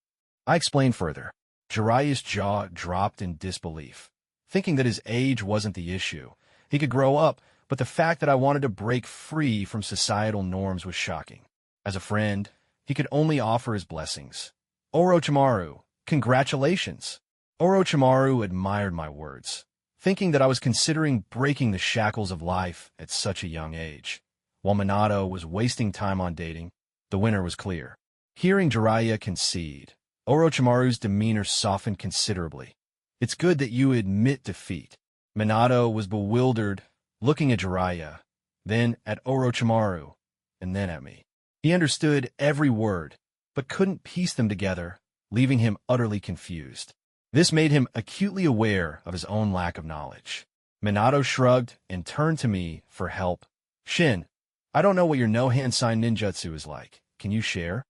I explained further. Jeriah's jaw dropped in disbelief, thinking that his age wasn't the issue. He could grow up, but the fact that I wanted to break free from societal norms was shocking. As a friend, he could only offer his blessings. Orochimaru, congratulations. Orochimaru admired my words, thinking that I was considering breaking the shackles of life at such a young age. While Minato was wasting time on dating, the winner was clear. Hearing Jeriah concede, Orochimaru's demeanor softened considerably. It's good that you admit defeat. Minato was bewildered, looking at Jeriah, then at Orochimaru, and then at me. He understood every word, but couldn't piece them together, leaving him utterly confused. This made him acutely aware of his own lack of knowledge. Minato shrugged and turned to me for help. Shin, I don't know what your no-hand sign ninjutsu is like. Can you share?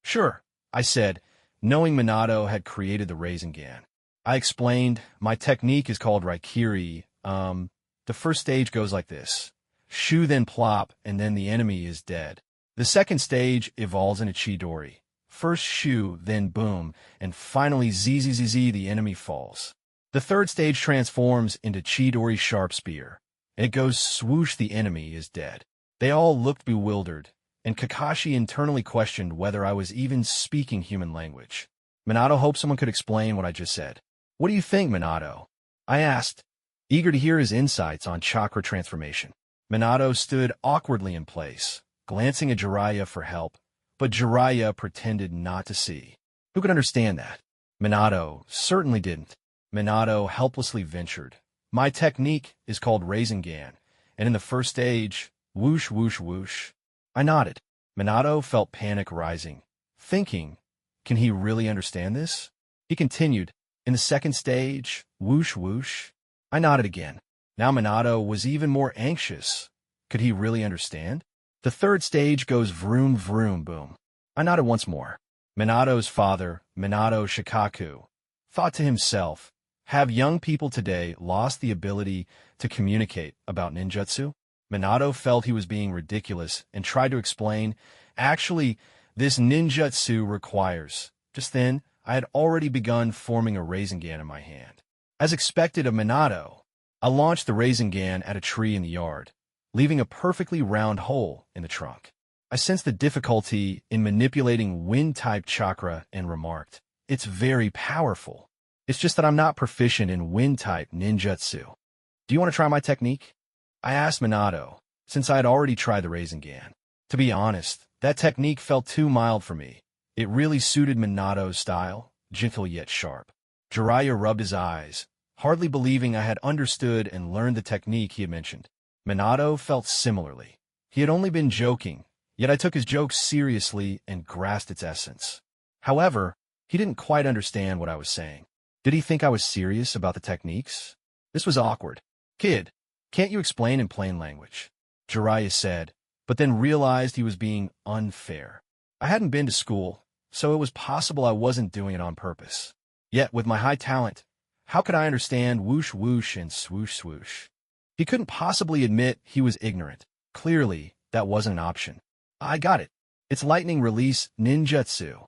Sure, I said, knowing Minato had created the Rasengan. I explained, my technique is called Raikiri. The first stage goes like this. Shu then plop, and then the enemy is dead. The second stage evolves into Chidori. First Shu, then boom, and finally ZZZZ, the enemy falls. The third stage transforms into Chidori sharp spear, and it goes swoosh, the enemy is dead. They all looked bewildered, and Kakashi internally questioned whether I was even speaking human language. Minato hoped someone could explain what I just said. What do you think, Minato? I asked, eager to hear his insights on chakra transformation. Minato stood awkwardly in place, glancing at Jeriah for help, but Jeriah pretended not to see. Who could understand that? Minato certainly didn't. Minato helplessly ventured. My technique is called Rasengan, and in the first stage, whoosh, whoosh, whoosh. I nodded. Minato felt panic rising, thinking, can he really understand this? He continued, in the second stage, whoosh, whoosh. I nodded again. Now Minato was even more anxious. Could he really understand? The third stage goes vroom, vroom, boom. I nodded once more. Minato's father, Minato Shikaku, thought to himself, have young people today lost the ability to communicate about ninjutsu? Minato felt he was being ridiculous and tried to explain, actually, this ninjutsu requires. Just then, I had already begun forming a Rasengan in my hand. As expected of Minato, I launched the Rasengan at a tree in the yard, leaving a perfectly round hole in the trunk. I sensed the difficulty in manipulating wind-type chakra and remarked, it's very powerful. It's just that I'm not proficient in wind-type ninjutsu. Do you want to try my technique? I asked Minato, since I had already tried the Rasengan. To be honest, that technique felt too mild for me. It really suited Minato's style, gentle yet sharp. Jeriah rubbed his eyes, hardly believing I had understood and learned the technique he had mentioned. Minato felt similarly. He had only been joking, yet I took his joke seriously and grasped its essence. However, he didn't quite understand what I was saying. Did he think I was serious about the techniques? This was awkward. Kid, can't you explain in plain language? Jeriah said, but then realized he was being unfair. I hadn't been to school, so it was possible I wasn't doing it on purpose. Yet, with my high talent, how could I understand whoosh whoosh and swoosh swoosh? He couldn't possibly admit he was ignorant. Clearly, that wasn't an option. I got it. It's lightning release ninjutsu.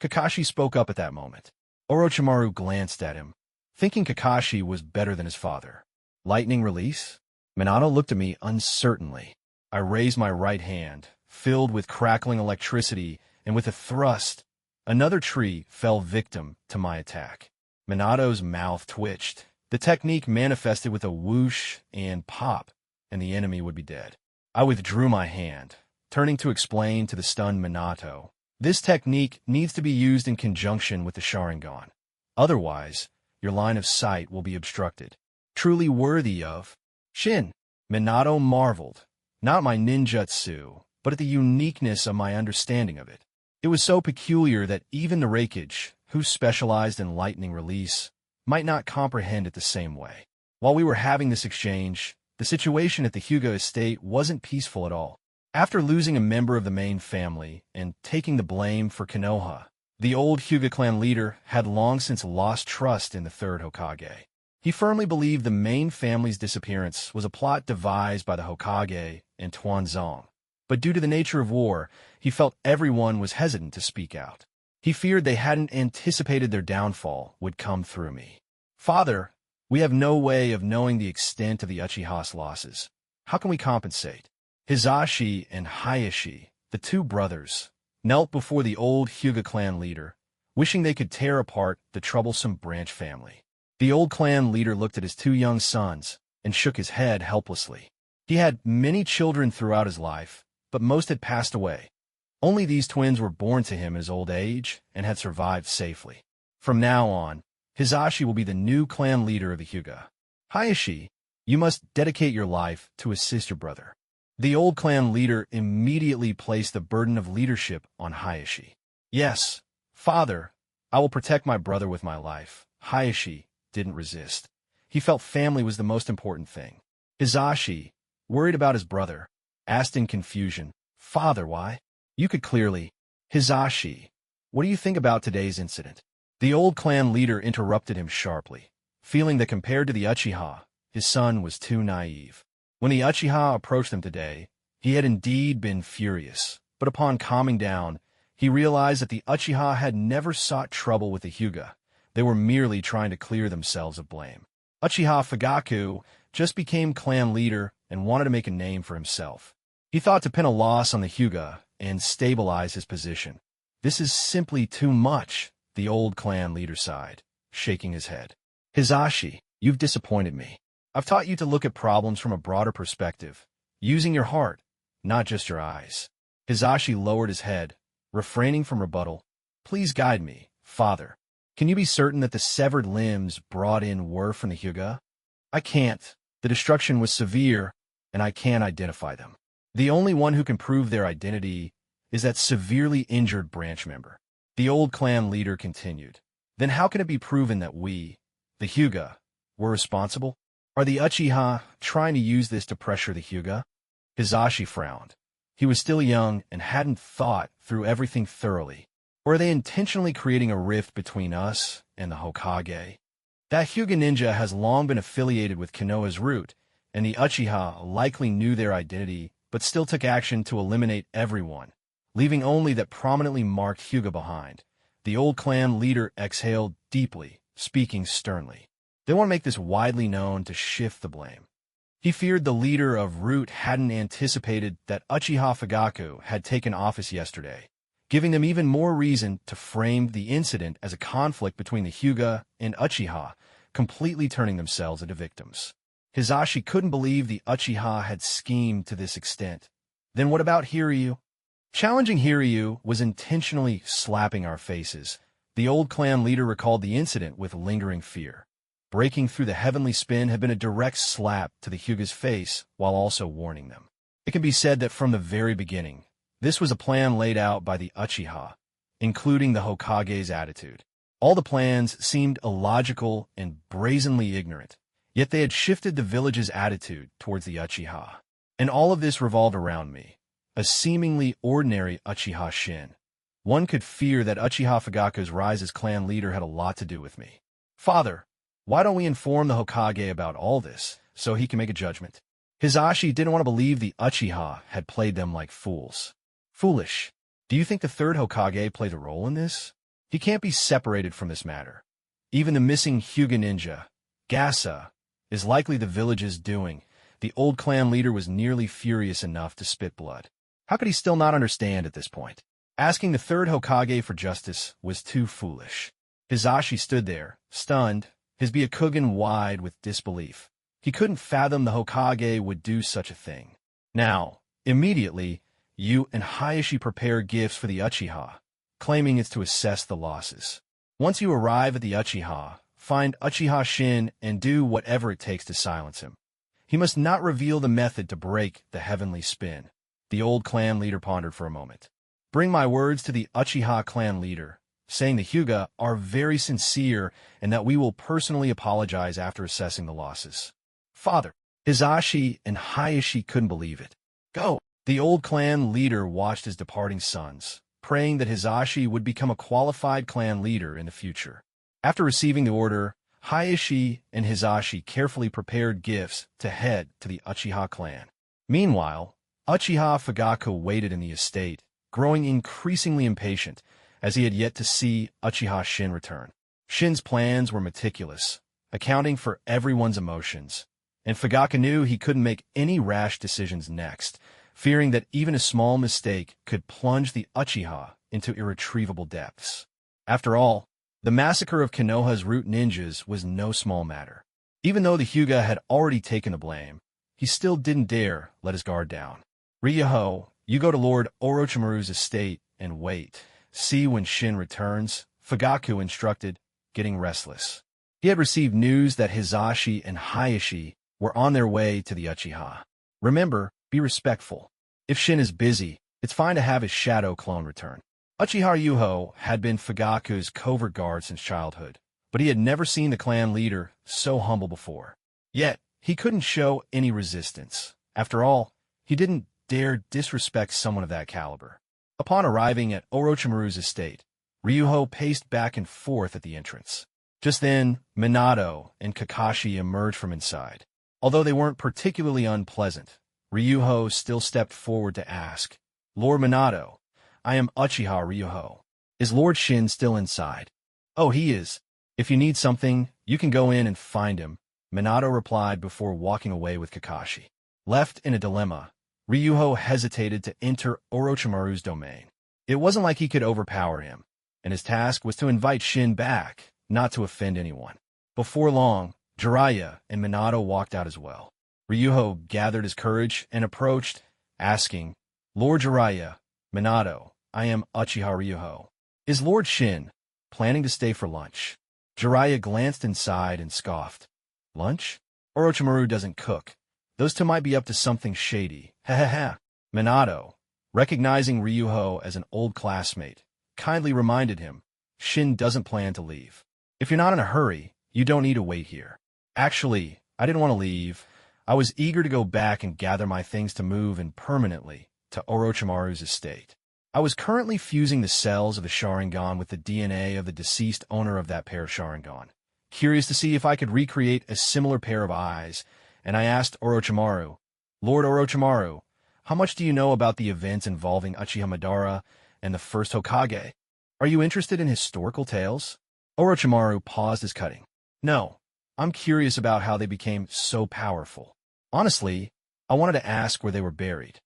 Kakashi spoke up at that moment. Orochimaru glanced at him, thinking Kakashi was better than his father. Lightning release? Minato looked at me uncertainly. I raised my right hand, filled with crackling electricity, and with a thrust, another tree fell victim to my attack. Minato's mouth twitched. The technique manifested with a whoosh and pop, and the enemy would be dead. I withdrew my hand, turning to explain to the stunned Minato. This technique needs to be used in conjunction with the sharingan. Otherwise, your line of sight will be obstructed. Truly worthy of Shin. Minato marveled, not my ninjutsu, but at the uniqueness of my understanding of it. It was so peculiar that even the Raikage, who specialized in lightning release, might not comprehend it the same way. While we were having this exchange, the situation at the Huga estate wasn't peaceful at all. After losing a member of the main family and taking the blame for Kenoha, the old Huga clan leader had long since lost trust in the third Hokage. He firmly believed the main family's disappearance was a plot devised by the Hokage and Tuanzong. But due to the nature of war, he felt everyone was hesitant to speak out. He feared they hadn't anticipated their downfall would come through me. Father, we have no way of knowing the extent of the Uchiha's losses. How can we compensate? Hizashi and Hayashi, the two brothers, knelt before the old Huga clan leader, wishing they could tear apart the troublesome branch family. The old clan leader looked at his two young sons and shook his head helplessly. He had many children throughout his life, but most had passed away. Only these twins were born to him in his old age and had survived safely. From now on, Hizashi will be the new clan leader of the Huga. Hayashi, you must dedicate your life to assist your brother. The old clan leader immediately placed the burden of leadership on Hayashi. Yes, father, I will protect my brother with my life. Hayashi didn't resist. He felt family was the most important thing. Hizashi, worried about his brother, asked in confusion, Father, why? You could clearly. Hizashi, what do you think about today's incident? The old clan leader interrupted him sharply, feeling that compared to the Uchiha, his son was too naive. When the Uchiha approached him today, he had indeed been furious, but upon calming down, he realized that the Uchiha had never sought trouble with the Huga. They were merely trying to clear themselves of blame. Uchiha Fagaku just became clan leader and wanted to make a name for himself. He thought to pin a loss on the Huga and stabilize his position. This is simply too much, the old clan leader sighed, shaking his head. Hizashi, you've disappointed me. I've taught you to look at problems from a broader perspective, using your heart, not just your eyes. Hizashi lowered his head, refraining from rebuttal. Please guide me, father. Can you be certain that the severed limbs brought in were from the Huga? I can't. The destruction was severe, and I can't identify them. The only one who can prove their identity is that severely injured branch member. The old clan leader continued. Then how can it be proven that we, the Huga, were responsible? Are the Uchiha trying to use this to pressure the Huga? Hizashi frowned. He was still young and hadn't thought through everything thoroughly. Or are they intentionally creating a rift between us and the Hokage? That Huga ninja has long been affiliated with Kenoha's root, and the Uchiha likely knew their identity but still took action to eliminate everyone, leaving only that prominently marked Huga behind. The old clan leader exhaled deeply, speaking sternly. They want to make this widely known to shift the blame. He feared the leader of Root hadn't anticipated that Uchiha Fagaku had taken office yesterday, giving them even more reason to frame the incident as a conflict between the Huga and Uchiha, completely turning themselves into victims. Hizashi couldn't believe the Uchiha had schemed to this extent. Then what about Hiryu? Challenging Hiryu was intentionally slapping our faces. The old clan leader recalled the incident with lingering fear. breaking through the heavenly spin had been a direct slap to the Hyuga's face while also warning them. It can be said that from the very beginning, this was a plan laid out by the Uchiha, including the Hokage's attitude. All the plans seemed illogical and brazenly ignorant, yet they had shifted the village's attitude towards the Uchiha. And all of this revolved around me, a seemingly ordinary Uchiha Shin. One could fear that Uchiha Fagaku's rise as clan leader had a lot to do with me. Father, why don't we inform the Hokage about all this, so he can make a judgment? Hizashi didn't want to believe the Uchiha had played them like fools. Foolish. Do you think the third Hokage played a role in this? He can't be separated from this matter. Even the missing Hyuga ninja, Gasa, is likely the village's doing. The old clan leader was nearly furious enough to spit blood. How could he still not understand at this point? Asking the third Hokage for justice was too foolish. Hizashi stood there, stunned, his Byakugan wide with disbelief. He couldn't fathom the Hokage would do such a thing. Now, immediately, you and Hayashi prepare gifts for the Uchiha, claiming it's to assess the losses. Once you arrive at the Uchiha, find Uchiha Shin and do whatever it takes to silence him. He must not reveal the method to break the heavenly spin. The old clan leader pondered for a moment. Bring my words to the Uchiha clan leader, saying the Hyuga are very sincere and that we will personally apologize after assessing the losses. Father, Hizashi and Hayashi couldn't believe it. Go! The old clan leader watched his departing sons, praying that Hizashi would become a qualified clan leader in the future. After receiving the order, Hayashi and Hizashi carefully prepared gifts to head to the Uchiha clan. Meanwhile, Uchiha Fagaku waited in the estate, growing increasingly impatient, as he had yet to see Uchiha Shin return. Shin's plans were meticulous, accounting for everyone's emotions, and Fagaku knew he couldn't make any rash decisions next, fearing that even a small mistake could plunge the Uchiha into irretrievable depths. After all, the massacre of Kenoha's root ninjas was no small matter. Even though the Hyuga had already taken the blame, he still didn't dare let his guard down. Ryoho, you go to Lord Orochimaru's estate and wait. See when Shin returns, Fagaku instructed, getting restless. He had received news that Hizashi and Hayashi were on their way to the Uchiha. Remember, be respectful. If Shin is busy, it's fine to have his shadow clone return. Uchiha Ryuho had been Fagaku's covert guard since childhood, but he had never seen the clan leader so humble before. Yet, he couldn't show any resistance. After all, he didn't dare disrespect someone of that caliber. Upon arriving at Orochimaru's estate, Ryuho paced back and forth at the entrance. Just then, Minato and Kakashi emerged from inside. Although they weren't particularly unpleasant, Ryuho still stepped forward to ask, Lord Minato, I am Uchiha Ryuho. Is Lord Shin still inside? Oh, he is. If you need something, you can go in and find him, Minato replied before walking away with Kakashi. Left in a dilemma, Ryuho hesitated to enter Orochimaru's domain. It wasn't like he could overpower him, and his task was to invite Shin back, not to offend anyone. Before long, Jeriah and Minato walked out as well. Ryuho gathered his courage and approached, asking, Lord Jeriah, Minato, I am Uchiha Ryuho. Is Lord Shin planning to stay for lunch? Jeriah glanced inside and scoffed. Lunch? Orochimaru doesn't cook. Those two might be up to something shady. Ha ha ha. Minato, recognizing Ryuho as an old classmate, kindly reminded him, Shin doesn't plan to leave. If you're not in a hurry, you don't need to wait here. Actually, I didn't want to leave. I was eager to go back and gather my things to move in permanently to Orochimaru's estate. I was currently fusing the cells of the Sharingan with the DNA of the deceased owner of that pair of Sharingan, curious to see if I could recreate a similar pair of eyes, and I asked Orochimaru, Lord Orochimaru, how much do you know about the events involving Uchiha Madara and the first Hokage? Are you interested in historical tales? Orochimaru paused his cutting. No, I'm curious about how they became so powerful. Honestly, I wanted to ask where they were buried.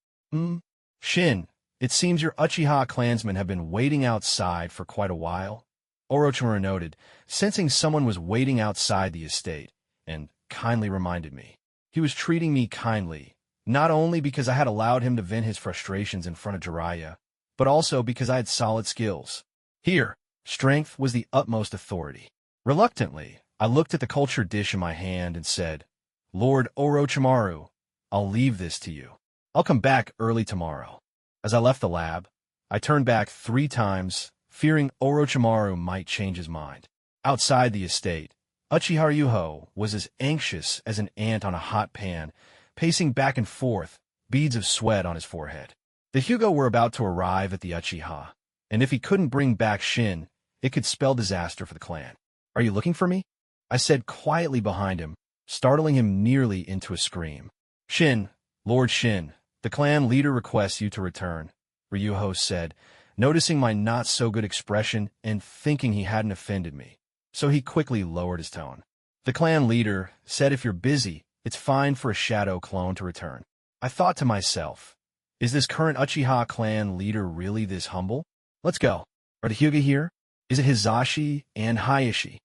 Shin, it seems your Uchiha clansmen have been waiting outside for quite a while, Orochimaru noted, sensing someone was waiting outside the estate, and kindly reminded me. He was treating me kindly, not only because I had allowed him to vent his frustrations in front of Jeriah, but also because I had solid skills. Here, strength was the utmost authority. Reluctantly, I looked at the cultured dish in my hand and said, Lord Orochimaru, I'll leave this to you. I'll come back early tomorrow. As I left the lab, I turned back 3 times, fearing Orochimaru might change his mind. Outside the estate, Uchiha Ryuho was as anxious as an ant on a hot pan, pacing back and forth, beads of sweat on his forehead. The Hyuga were about to arrive at the Uchiha, and if he couldn't bring back Shin, it could spell disaster for the clan. Are you looking for me? I said quietly behind him, startling him nearly into a scream. Shin, Lord Shin, the clan leader requests you to return, Ryuho said, noticing my not-so-good expression and thinking he hadn't offended me. So he quickly lowered his tone. The clan leader said if you're busy, it's fine for a shadow clone to return. I thought to myself, is this current Uchiha clan leader really this humble? Let's go. Are the Hyuga here? Is it Hizashi and Hayashi?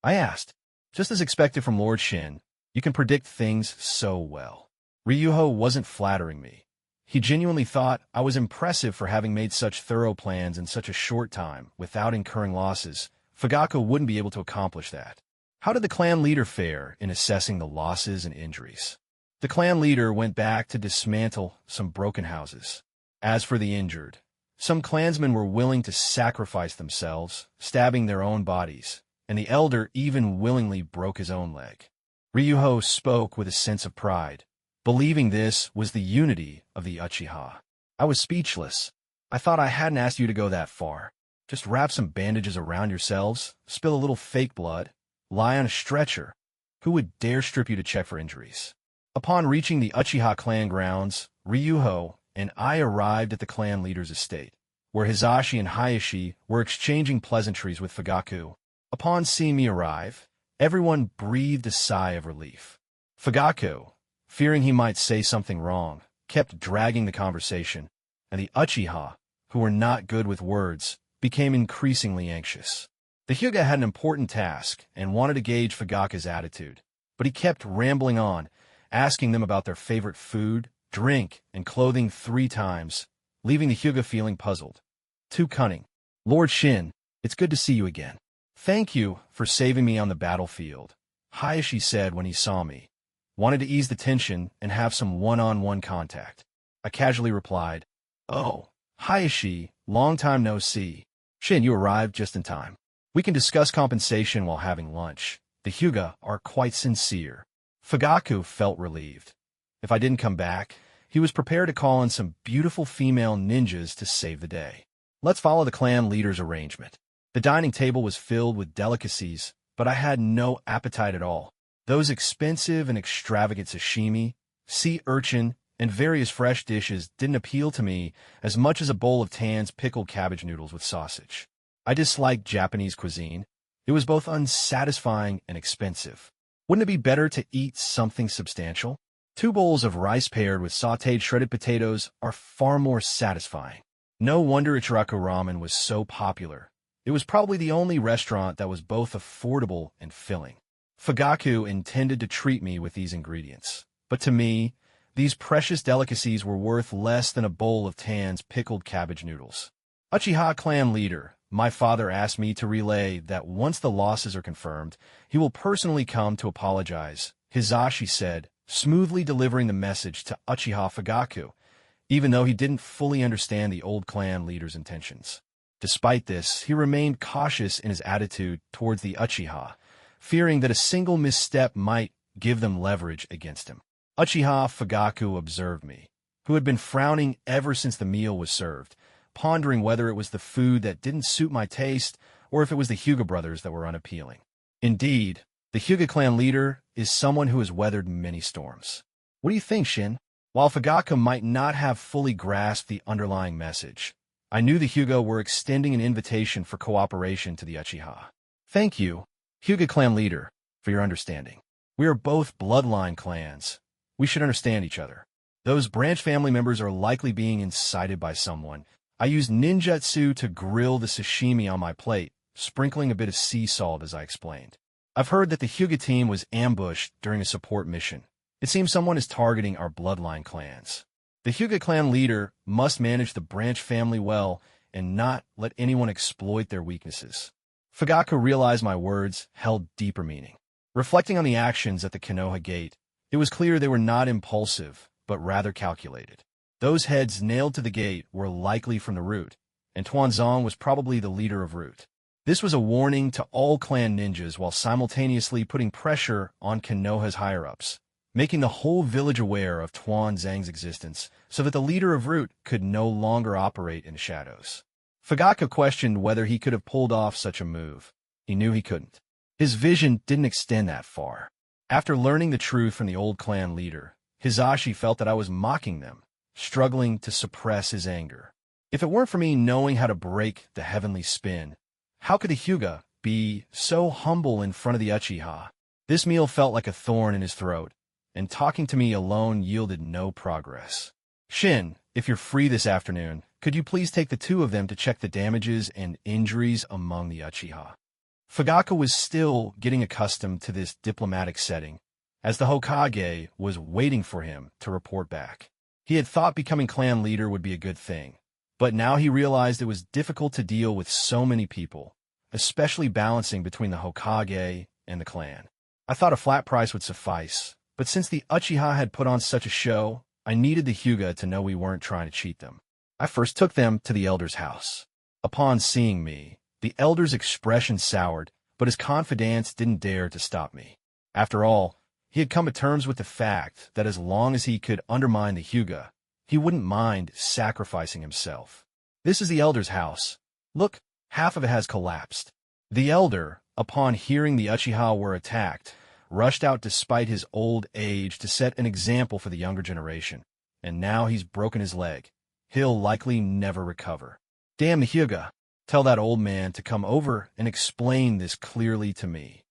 I asked. Just as expected from Lord Shin, you can predict things so well. Ryuho wasn't flattering me. He genuinely thought I was impressive for having made such thorough plans in such a short time without incurring losses. Fagaku wouldn't be able to accomplish that. How did the clan leader fare in assessing the losses and injuries? The clan leader went back to dismantle some broken houses. As for the injured, some clansmen were willing to sacrifice themselves, stabbing their own bodies, and the elder even willingly broke his own leg. Ryuho spoke with a sense of pride, believing this was the unity of the Uchiha. I was speechless. I thought I hadn't asked you to go that far. Just wrap some bandages around yourselves, spill a little fake blood, lie on a stretcher. Who would dare strip you to check for injuries? Upon reaching the Uchiha clan grounds, Ryuho and I arrived at the clan leader's estate, where Hizashi and Hayashi were exchanging pleasantries with Fagaku. Upon seeing me arrive, everyone breathed a sigh of relief. Fagaku, fearing he might say something wrong, kept dragging the conversation, and the Uchiha, who were not good with words, became increasingly anxious. The Hyuga had an important task and wanted to gauge Fagaku's attitude, but he kept rambling on, asking them about their favorite food, drink, and clothing 3 times, leaving the Hyuga feeling puzzled. Too cunning. Lord Shin, it's good to see you again. Thank you for saving me on the battlefield, Hayashi said when he saw me. Wanted to ease the tension and have some one-on-one contact. I casually replied, Oh, Hayashi, long time no see. Shin, you arrived just in time. We can discuss compensation while having lunch. The Hyuga are quite sincere. Fagaku felt relieved. If I didn't come back, he was prepared to call in some beautiful female ninjas to save the day. Let's follow the clan leader's arrangement. The dining table was filled with delicacies, but I had no appetite at all. Those expensive and extravagant sashimi, sea urchin, and various fresh dishes didn't appeal to me as much as a bowl of Tan's pickled cabbage noodles with sausage. I disliked Japanese cuisine. It was both unsatisfying and expensive. Wouldn't it be better to eat something substantial? 2 bowls of rice paired with sautéed shredded potatoes are far more satisfying. No wonder Ichiraku Ramen was so popular. It was probably the only restaurant that was both affordable and filling. Fagaku intended to treat me with these ingredients, but to me, these precious delicacies were worth less than a bowl of Tan's pickled cabbage noodles. Uchiha clan leader, my father asked me to relay that once the losses are confirmed, he will personally come to apologize, Hizashi said, smoothly delivering the message to Uchiha Fagaku, even though he didn't fully understand the old clan leader's intentions. Despite this, he remained cautious in his attitude towards the Uchiha, fearing that a single misstep might give them leverage against him. Uchiha Fagaku observed me, who had been frowning ever since the meal was served, pondering whether it was the food that didn't suit my taste or if it was the Hyuga brothers that were unappealing. Indeed, the Hyuga clan leader is someone who has weathered many storms. What do you think, Shin? While Fagaku might not have fully grasped the underlying message, I knew the Hyuga were extending an invitation for cooperation to the Uchiha. Thank you, Hyuga clan leader, for your understanding. We are both bloodline clans. We should understand each other. Those branch family members are likely being incited by someone. I used ninjutsu to grill the sashimi on my plate, sprinkling a bit of sea salt as I explained. I've heard that the Hyuga team was ambushed during a support mission. It seems someone is targeting our bloodline clans. The Hyuga clan leader must manage the branch family well and not let anyone exploit their weaknesses. Fagaku realized my words held deeper meaning. Reflecting on the actions at the Kenoha gate, it was clear they were not impulsive, but rather calculated. Those heads nailed to the gate were likely from the Root, and Tuanzong was probably the leader of Root. This was a warning to all clan ninjas while simultaneously putting pressure on Kenoha's higher-ups, making the whole village aware of Tuanzang's existence so that the leader of Root could no longer operate in the shadows. Fagaku questioned whether he could have pulled off such a move. He knew he couldn't. His vision didn't extend that far. After learning the truth from the old clan leader, Hizashi felt that I was mocking them, struggling to suppress his anger. If it weren't for me knowing how to break the heavenly spin, how could the Hyuga be so humble in front of the Uchiha? This meal felt like a thorn in his throat, and talking to me alone yielded no progress. Shin, if you're free this afternoon, could you please take the two of them to check the damages and injuries among the Uchiha? Fagaku was still getting accustomed to this diplomatic setting, as the Hokage was waiting for him to report back. He had thought becoming clan leader would be a good thing, but now he realized it was difficult to deal with so many people, especially balancing between the Hokage and the clan. I thought a flat price would suffice, but since the Uchiha had put on such a show, I needed the Hyuga to know we weren't trying to cheat them. I first took them to the elder's house. Upon seeing me, the elder's expression soured, but his confidence didn't dare to stop me. After all, he had come to terms with the fact that as long as he could undermine the Hyuga, he wouldn't mind sacrificing himself. This is the elder's house. Look, half of it has collapsed. The elder, upon hearing the Uchiha were attacked, rushed out despite his old age to set an example for the younger generation, and now he's broken his leg. He'll likely never recover. Damn the Hyuga. Tell that old man to come over and explain this clearly to me.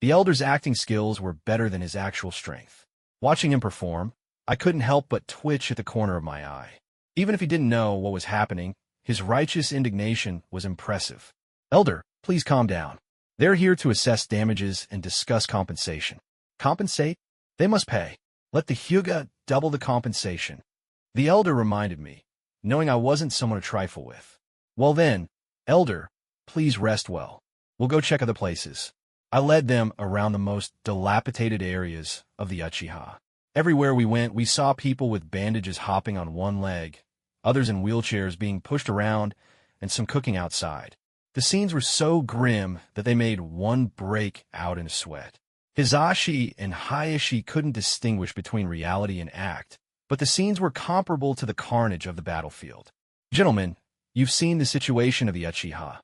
The elder's acting skills were better than his actual strength. Watching him perform, I couldn't help but twitch at the corner of my eye. Even if he didn't know what was happening, his righteous indignation was impressive. Elder, please calm down. They're here to assess damages and discuss compensation. Compensate? They must pay. Let the Hyuga double the compensation. The elder reminded me, knowing I wasn't someone to trifle with. Well then, Elder, please rest well. We'll go check other places. I led them around the most dilapidated areas of the Uchiha. Everywhere we went, we saw people with bandages hopping on one leg, others in wheelchairs being pushed around, and some cooking outside. The scenes were so grim that they made one break out in a sweat. Hizashi and Hayashi couldn't distinguish between reality and act, but the scenes were comparable to the carnage of the battlefield. Gentlemen, you've seen the situation of the Uchiha.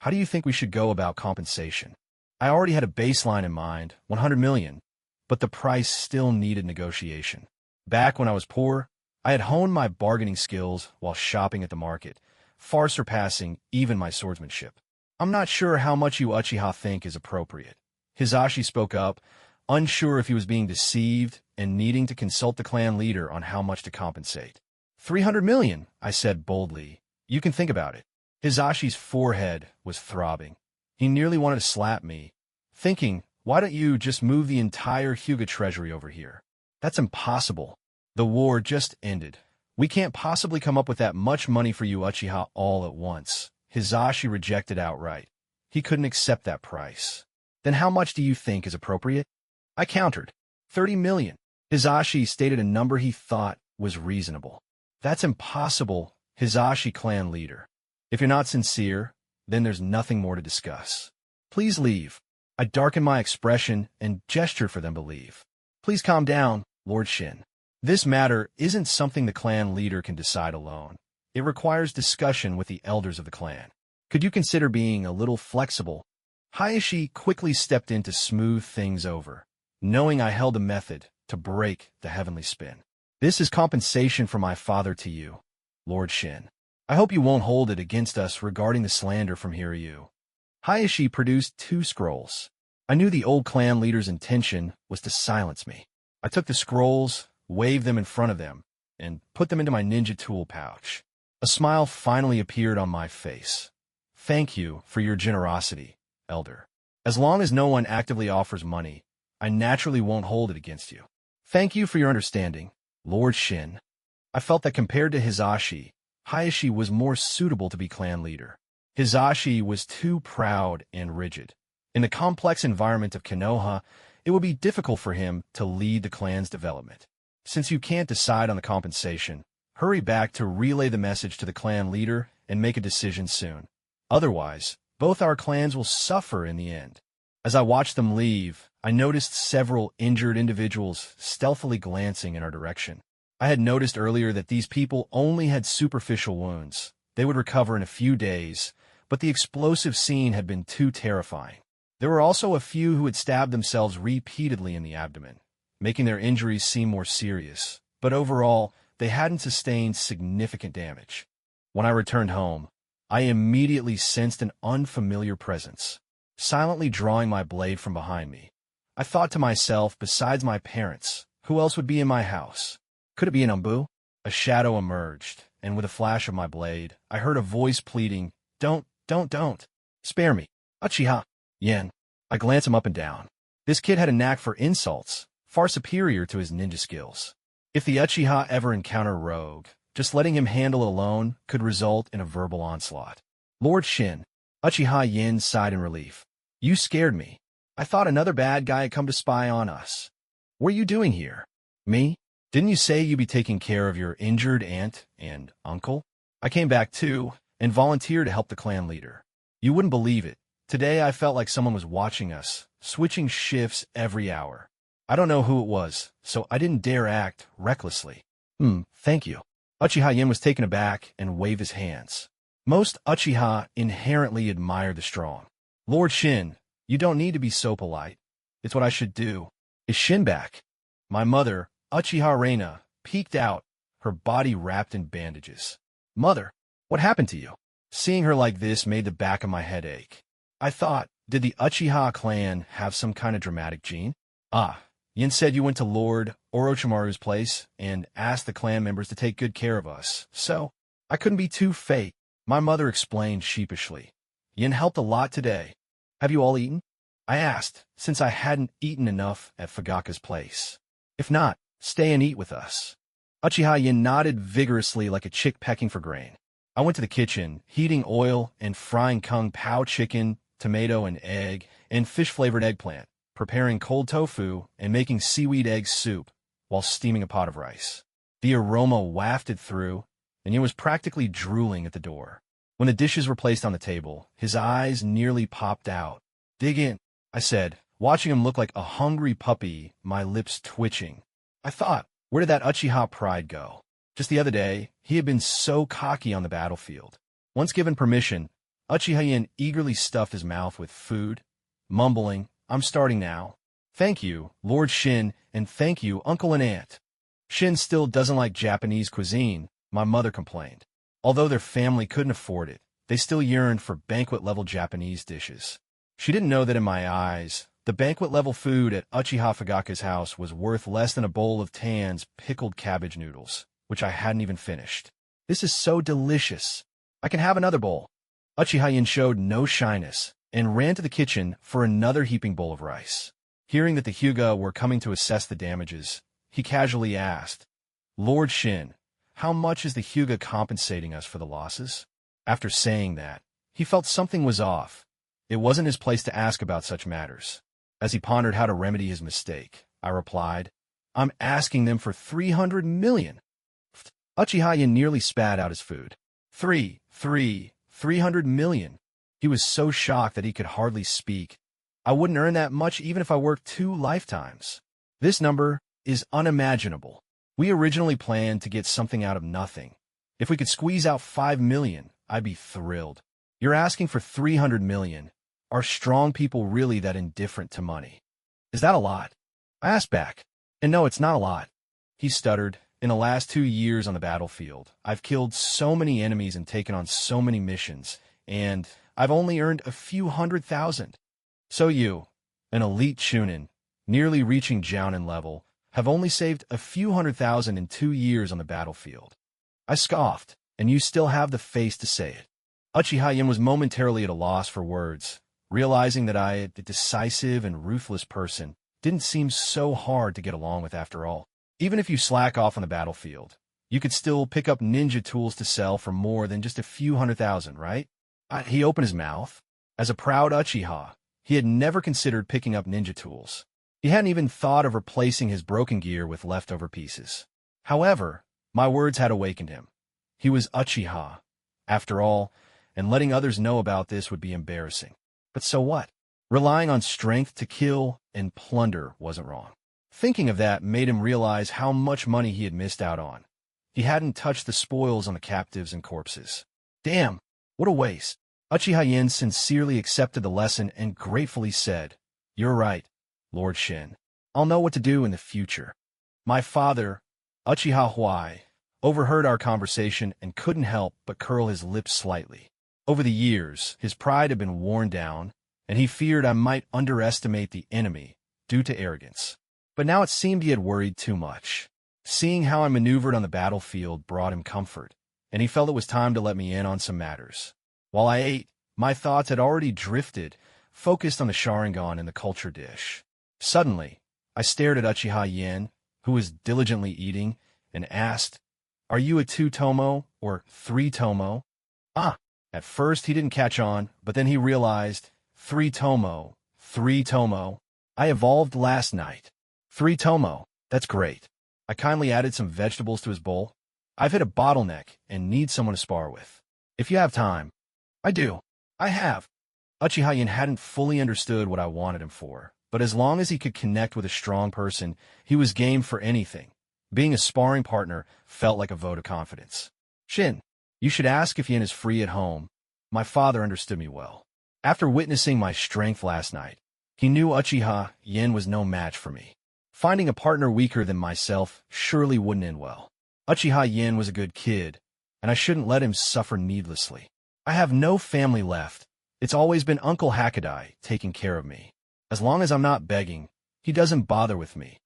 How do you think we should go about compensation? I already had a baseline in mind, 100 million, but the price still needed negotiation. Back when I was poor, I had honed my bargaining skills while shopping at the market, far surpassing even my swordsmanship. I'm not sure how much you Uchiha think is appropriate. Hizashi spoke up, unsure if he was being deceived and needing to consult the clan leader on how much to compensate. 300 million, I said boldly. You can think about it. Hizashi's forehead was throbbing. He nearly wanted to slap me, thinking, why don't you just move the entire Hyuga treasury over here? That's impossible. The war just ended. We can't possibly come up with that much money for you Uchiha all at once. Hizashi rejected outright. He couldn't accept that price. Then how much do you think is appropriate? I countered. 30 million. Hizashi stated a number he thought was reasonable. That's impossible, Hizashi clan leader. If you're not sincere, then there's nothing more to discuss. Please leave. I darkened my expression and gestured for them to leave. Please calm down, Lord Shin. This matter isn't something the clan leader can decide alone. It requires discussion with the elders of the clan. Could you consider being a little flexible? Hayashi quickly stepped in to smooth things over, knowing I held a method to break the heavenly spin. This is compensation from my father to you, Lord Shin. I hope you won't hold it against us regarding the slander from Hiryu. Hayashi produced 2 scrolls. I knew the old clan leader's intention was to silence me. I took the scrolls, waved them in front of them, and put them into my ninja tool pouch. A smile finally appeared on my face. Thank you for your generosity, Elder. As long as no one actively offers money, I naturally won't hold it against you. Thank you for your understanding, Lord Shin. I felt that compared to Hizashi, Hayashi was more suitable to be clan leader. Hizashi was too proud and rigid. In the complex environment of Kenoha, it would be difficult for him to lead the clan's development. Since you can't decide on the compensation, hurry back to relay the message to the clan leader and make a decision soon. Otherwise, both our clans will suffer in the end. As I watched them leave, I noticed several injured individuals stealthily glancing in our direction. I had noticed earlier that these people only had superficial wounds. They would recover in a few days, but the explosive scene had been too terrifying. There were also a few who had stabbed themselves repeatedly in the abdomen, making their injuries seem more serious, but overall, they hadn't sustained significant damage. When I returned home, I immediately sensed an unfamiliar presence, silently drawing my blade from behind me. I thought to myself, besides my parents, who else would be in my house? Could it be an Umbu? A shadow emerged, and with a flash of my blade, I heard a voice pleading, Don't. Spare me. Uchiha. Yen. I glanced him up and down. This kid had a knack for insults, far superior to his ninja skills. If the Uchiha ever encounter a rogue, just letting him handle it alone could result in a verbal onslaught. Lord Shin. Uchiha Yen sighed in relief. You scared me. I thought another bad guy had come to spy on us. What are you doing here? Me? Didn't you say you'd be taking care of your injured aunt and uncle? I came back too, and volunteered to help the clan leader. You wouldn't believe it. Today I felt like someone was watching us, switching shifts every hour. I don't know who it was, so I didn't dare act recklessly. Thank you. Uchiha Yen was taken aback and waved his hands. Most Uchiha inherently admire the strong. Lord Shin, you don't need to be so polite. It's what I should do. Is Shin back? My mother, Uchiha Reina, peeked out, her body wrapped in bandages. Mother, what happened to you? Seeing her like this made the back of my head ache. I thought, did the Uchiha clan have some kind of dramatic gene? Yin said you went to Lord Orochimaru's place and asked the clan members to take good care of us, so I couldn't be too fake. My mother explained sheepishly. Yin helped a lot today. Have you all eaten? I asked, since I hadn't eaten enough at Fagaku's place. If not, stay and eat with us. Uchiha Yin nodded vigorously like a chick pecking for grain. I went to the kitchen, heating oil and frying kung pao chicken, tomato and egg, and fish-flavored eggplant, preparing cold tofu and making seaweed egg soup while steaming a pot of rice. The aroma wafted through, and Yin was practically drooling at the door. When the dishes were placed on the table, his eyes nearly popped out. Dig in, I said, watching him look like a hungry puppy, my lips twitching. I thought, where did that Uchiha pride go? Just the other day, he had been so cocky on the battlefield. Once given permission, Uchiha Yin eagerly stuffed his mouth with food, mumbling, I'm starting now. Thank you, Lord Shin, and thank you, Uncle and Aunt. Shin still doesn't like Japanese cuisine, my mother complained. Although their family couldn't afford it, they still yearned for banquet-level Japanese dishes. She didn't know that in my eyes, the banquet-level food at Uchiha Fagaku's house was worth less than a bowl of Tan's pickled cabbage noodles, which I hadn't even finished. This is so delicious. I can have another bowl. Uchiha Yin showed no shyness and ran to the kitchen for another heaping bowl of rice. Hearing that the Hyuga were coming to assess the damages, he casually asked, Lord Shin, how much is the Hyuga compensating us for the losses? After saying that, he felt something was off. It wasn't his place to ask about such matters. As he pondered how to remedy his mistake, I replied, I'm asking them for 300 million. Uchiha Yin nearly spat out his food. 300 million. He was so shocked that he could hardly speak. I wouldn't earn that much even if I worked 2 lifetimes. This number is unimaginable. We originally planned to get something out of nothing. If we could squeeze out 5 million, I'd be thrilled. You're asking for 300 million. Are strong people really that indifferent to money? Is that a lot? I asked back. And no, it's not a lot. He stuttered. In the last 2 years on the battlefield, I've killed so many enemies and taken on so many missions, and I've only earned a few 100,000. So you, an elite Chunin, nearly reaching Jounin level, have only saved a few 100,000 in 2 years on the battlefield. I scoffed, and you still have the face to say it. Uchiha Yin was momentarily at a loss for words, realizing that I, the decisive and ruthless person, didn't seem so hard to get along with after all. Even if you slack off on the battlefield, you could still pick up ninja tools to sell for more than just a few 100,000, right? He opened his mouth. As a proud Uchiha, he had never considered picking up ninja tools. He hadn't even thought of replacing his broken gear with leftover pieces. However, my words had awakened him. He was Uchiha, after all, and letting others know about this would be embarrassing. But so what? Relying on strength to kill and plunder wasn't wrong. Thinking of that made him realize how much money he had missed out on. He hadn't touched the spoils on the captives and corpses. Damn, what a waste. Uchiha Yin sincerely accepted the lesson and gratefully said, "You're right, Lord Shin. I'll know what to do in the future." My father, Uchiha Huai, overheard our conversation and couldn't help but curl his lips slightly. Over the years, his pride had been worn down, and he feared I might underestimate the enemy due to arrogance. But now it seemed he had worried too much. Seeing how I maneuvered on the battlefield brought him comfort, and he felt it was time to let me in on some matters. While I ate, my thoughts had already drifted, focused on the sharingan and the culture dish. Suddenly, I stared at Uchiha Yin, who was diligently eating, and asked, "Are you a 2-tomo or 3-tomo?" At first he didn't catch on, but then he realized, 3-tomo, 3-tomo. I evolved last night. 3-tomo, that's great. I kindly added some vegetables to his bowl. I've hit a bottleneck and need someone to spar with. If you have time. I do. I have. Uchiha Yin hadn't fully understood what I wanted him for, but as long as he could connect with a strong person, he was game for anything. Being a sparring partner felt like a vote of confidence. Shin, you should ask if Yin is free at home. My father understood me well. After witnessing my strength last night, he knew Uchiha Yin was no match for me. Finding a partner weaker than myself surely wouldn't end well. Uchiha Yin was a good kid, and I shouldn't let him suffer needlessly. I have no family left. It's always been Uncle Hakadai taking care of me. As long as I'm not begging, he doesn't bother with me.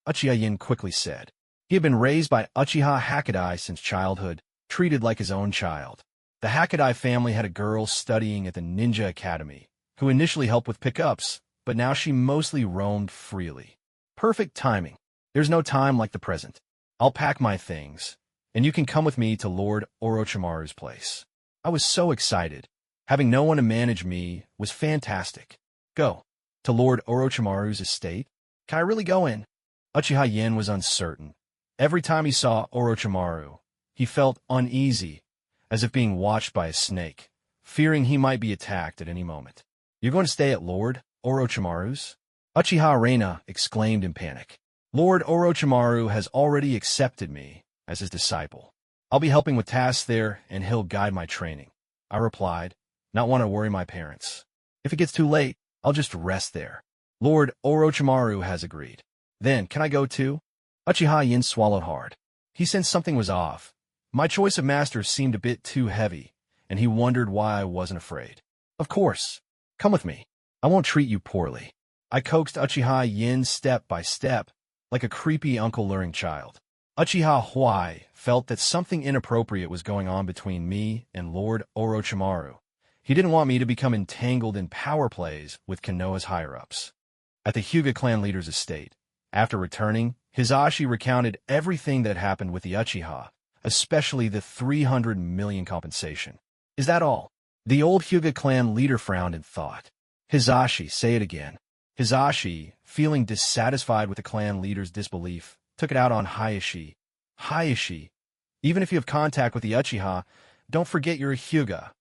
Uchiha Yin quickly said. He had been raised by Uchiha Hakadai since childhood, treated like his own child. The Hakadai family had a girl studying at the Ninja Academy, who initially helped with pickups, but now she mostly roamed freely. Perfect timing. There's no time like the present. I'll pack my things, and you can come with me to Lord Orochimaru's place. I was so excited. Having no one to manage me was fantastic. Go. To Lord Orochimaru's estate? Can I really go in? Uchiha Yin was uncertain. Every time he saw Orochimaru, he felt uneasy, as if being watched by a snake, fearing he might be attacked at any moment. You're going to stay at Lord Orochimaru's? Uchiha Reina exclaimed in panic. Lord Orochimaru has already accepted me as his disciple. I'll be helping with tasks there, and he'll guide my training. I replied, not want to worry my parents. If it gets too late, I'll just rest there. Lord Orochimaru has agreed. Then, can I go too? Uchiha Yin swallowed hard. He sensed something was off. My choice of masters seemed a bit too heavy, and he wondered why I wasn't afraid. Of course. Come with me. I won't treat you poorly. I coaxed Uchiha Yin step by step, like a creepy uncle-luring child. Uchiha Huai felt that something inappropriate was going on between me and Lord Orochimaru. He didn't want me to become entangled in power plays with Kenoha's higher-ups. At the Huga clan leader's estate, after returning, Hizashi recounted everything that happened with the Uchiha, especially the 300 million compensation. Is that all? The old Huga clan leader frowned and thought. Hizashi, say it again. Hizashi, feeling dissatisfied with the clan leader's disbelief, took it out on Hayashi. Hayashi, even if you have contact with the Uchiha, don't forget you're a Hyuga.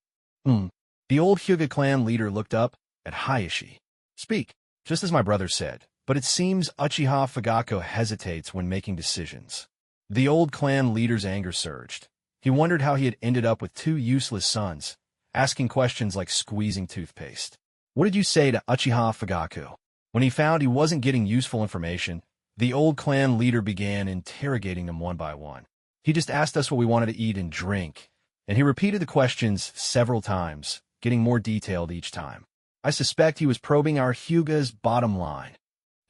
The old Hyuga clan leader looked up at Hayashi. Speak, just as my brother said, but it seems Uchiha Fagaku hesitates when making decisions. The old clan leader's anger surged. He wondered how he had ended up with two useless sons, asking questions like squeezing toothpaste. What did you say to Uchiha Fagaku? When he found he wasn't getting useful information, the old clan leader began interrogating them one by one. He just asked us what we wanted to eat and drink, and he repeated the questions several times, getting more detailed each time. I suspect he was probing our Hyuga's bottom line.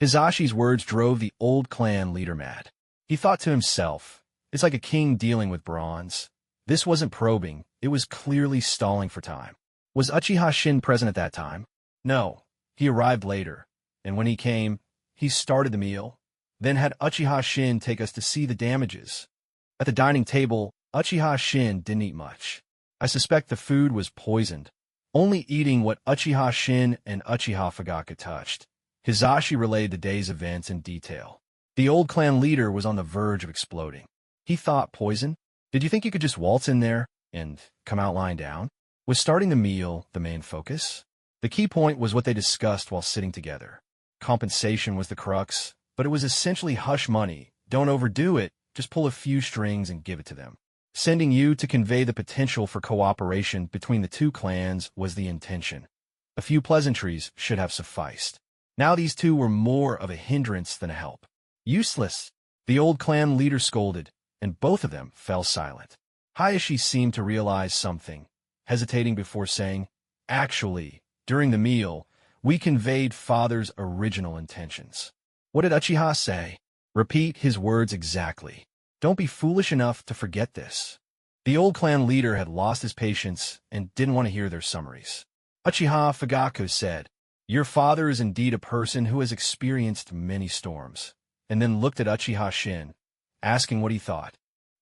Hizashi's words drove the old clan leader mad. He thought to himself, it's like a king dealing with bronze. This wasn't probing, it was clearly stalling for time. Was Uchiha Shin present at that time? No, he arrived later, and when he came, he started the meal, then had Uchiha Shin take us to see the damages. At the dining table, Uchiha Shin didn't eat much. I suspect the food was poisoned. only eating what Uchiha Shin and Uchiha Fagaku touched. Hizashi relayed the day's events in detail. The old clan leader was on the verge of exploding. He thought poison? Did you think you could just waltz in there and come out lying down? Was starting the meal the main focus? The key point was what they discussed while sitting together. Compensation was the crux, but it was essentially hush money. Don't overdo it, just pull a few strings and give it to them. Sending you to convey the potential for cooperation between the two clans was the intention. A few pleasantries should have sufficed. Now these two were more of a hindrance than a help. Useless, the old clan leader scolded, and both of them fell silent. Hayashi seemed to realize something, hesitating before saying, "Actually, during the meal, we conveyed father's original intentions." What did Uchiha say? Repeat his words exactly. Don't be foolish enough to forget this. The old clan leader had lost his patience and didn't want to hear their summaries. Uchiha Fagaku said, "Your father is indeed a person who has experienced many storms," and then looked at Uchiha Shin, asking what he thought.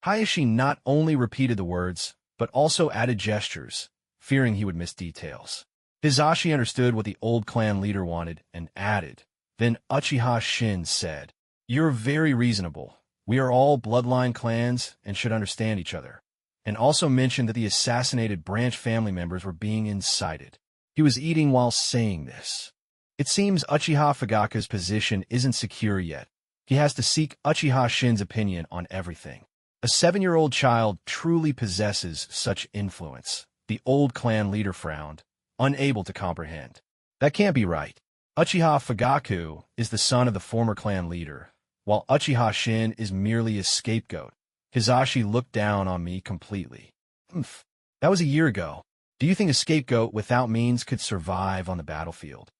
Hayashi not only repeated the words, but also added gestures, fearing he would miss details. Hizashi understood what the old clan leader wanted and added. Then Uchiha Shin said, "You're very reasonable. We are all bloodline clans and should understand each other," and also mentioned that the assassinated branch family members were being incited. He was eating while saying this. It seems Uchiha Fagaku's position isn't secure yet. He has to seek Uchiha Shin's opinion on everything. A 7-year-old child truly possesses such influence. The old clan leader frowned, unable to comprehend. That can't be right. Uchiha Fagaku is the son of the former clan leader, while Uchiha Shin is merely a scapegoat. Hizashi looked down on me completely. That was a year ago. Do you think a scapegoat without means could survive on the battlefield?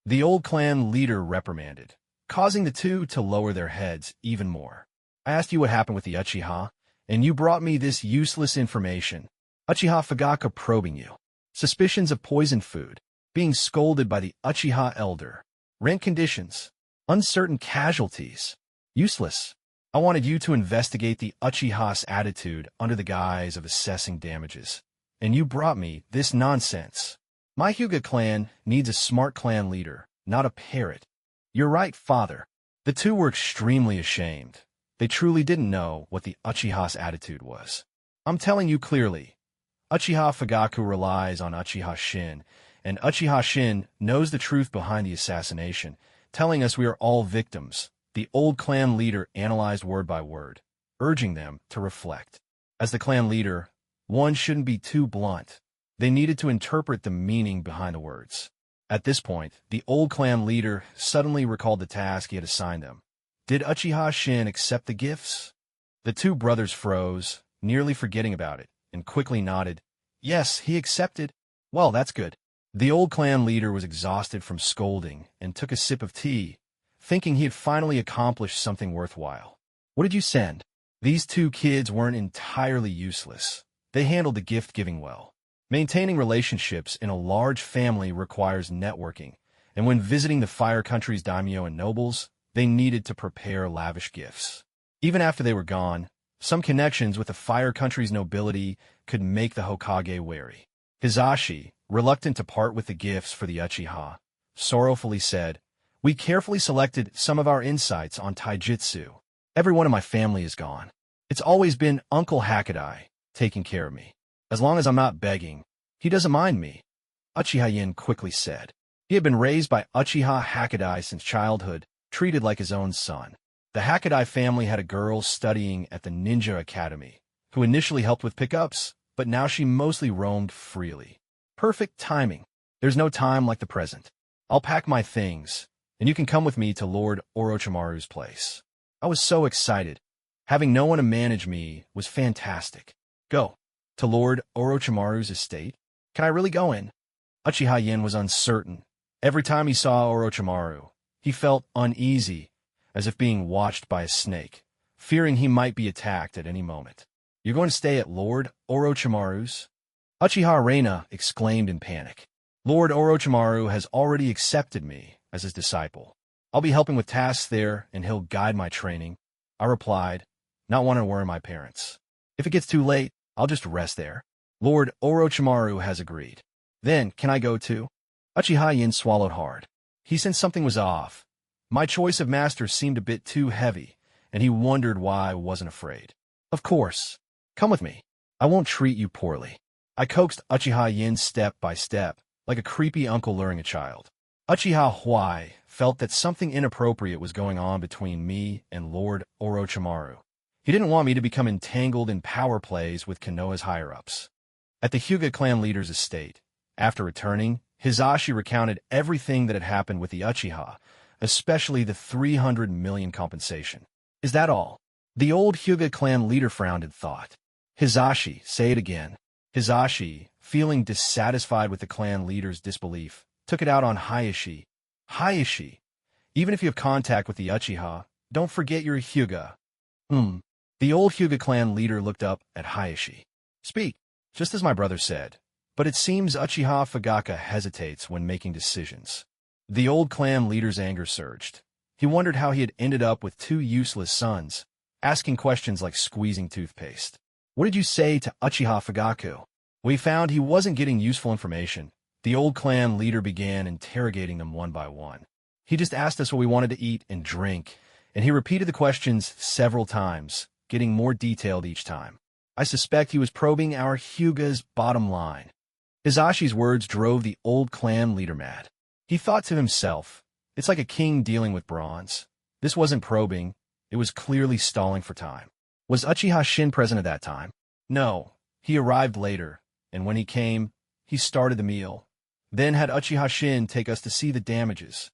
The old clan leader reprimanded, causing the two to lower their heads even more. I asked you what happened with the Uchiha, and you brought me this useless information. Uchiha Fagaku probing you. Suspicions of poisoned food, being scolded by the Uchiha elder, rent conditions, uncertain casualties. Useless. I wanted you to investigate the Uchiha's attitude under the guise of assessing damages, and you brought me this nonsense. My Hyuga clan needs a smart clan leader, not a parrot. You're right, father. The two were extremely ashamed. They truly didn't know what the Uchiha's attitude was. I'm telling you clearly, Uchiha Fagaku relies on Uchiha Shin, and Uchiha Shin knows the truth behind the assassination, telling us we are all victims. The old clan leader analyzed word by word, urging them to reflect. As the clan leader, one shouldn't be too blunt. They needed to interpret the meaning behind the words. At this point, the old clan leader suddenly recalled the task he had assigned them. Did Uchiha Shin accept the gifts? The two brothers froze, nearly forgetting about it, and quickly nodded. Yes, he accepted. Well, that's good. The old clan leader was exhausted from scolding and took a sip of tea, thinking he had finally accomplished something worthwhile. What did you send? These two kids weren't entirely useless. They handled the gift-giving well. Maintaining relationships in a large family requires networking, and when visiting the Fire Country's daimyo and nobles, they needed to prepare lavish gifts. Even after they were gone, some connections with the Fire Country's nobility could make the Hokage wary. Hizashi, reluctant to part with the gifts for the Uchiha, sorrowfully said, "We carefully selected some of our insights on taijutsu. Everyone in my family is gone. It's always been Uncle Hakadai taking care of me. As long as I'm not begging, he doesn't mind me," Uchiha Yin quickly said. He had been raised by Uchiha Hakadai since childhood, treated like his own son. The Hakadai family had a girl studying at the Ninja Academy, who initially helped with pickups, but now she mostly roamed freely. Perfect timing. There's no time like the present. I'll pack my things, and you can come with me to Lord Orochimaru's place. I was so excited. Having no one to manage me was fantastic. Go. To Lord Orochimaru's estate? Can I really go in? Uchiha Yin was uncertain. Every time he saw Orochimaru, he felt uneasy, as if being watched by a snake, fearing he might be attacked at any moment. You're going to stay at Lord Orochimaru's? Uchiha Reina exclaimed in panic. Lord Orochimaru has already accepted me as his disciple. I'll be helping with tasks there, and he'll guide my training. I replied, not wanting to worry my parents. If it gets too late, I'll just rest there. Lord Orochimaru has agreed. Then, can I go too? Uchiha Yin swallowed hard. He sensed something was off. My choice of master seemed a bit too heavy, and he wondered why I wasn't afraid. Of course. Come with me. I won't treat you poorly. I coaxed Uchiha Yin step by step, like a creepy uncle luring a child. Uchiha Huai felt that something inappropriate was going on between me and Lord Orochimaru. He didn't want me to become entangled in power plays with Kenoha's higher-ups. At the Hyuga clan leader's estate, after returning, Hizashi recounted everything that had happened with the Uchiha, especially the 300 million compensation. Is that all? The old Hyuga clan leader frowned and thought. Hizashi, say it again. Hizashi, feeling dissatisfied with the clan leader's disbelief, took it out on Hayashi. Hayashi, even if you have contact with the Uchiha, don't forget you're a Hyuga. The old Hyuga clan leader looked up at Hayashi. Speak, just as my brother said. But it seems Uchiha Fagaku hesitates when making decisions. The old clan leader's anger surged. He wondered how he had ended up with two useless sons, asking questions like squeezing toothpaste. What did you say to Uchiha Fagaku? We found he wasn't getting useful information. The old clan leader began interrogating them one by one. He just asked us what we wanted to eat and drink, and he repeated the questions several times, getting more detailed each time. I suspect he was probing our Hyuga's bottom line. Hizashi's words drove the old clan leader mad. He thought to himself, it's like a king dealing with bronze. This wasn't probing, it was clearly stalling for time. Was Uchiha Shin present at that time? No, he arrived later, and when he came, he started the meal. Then had Uchiha Shin take us to see the damages.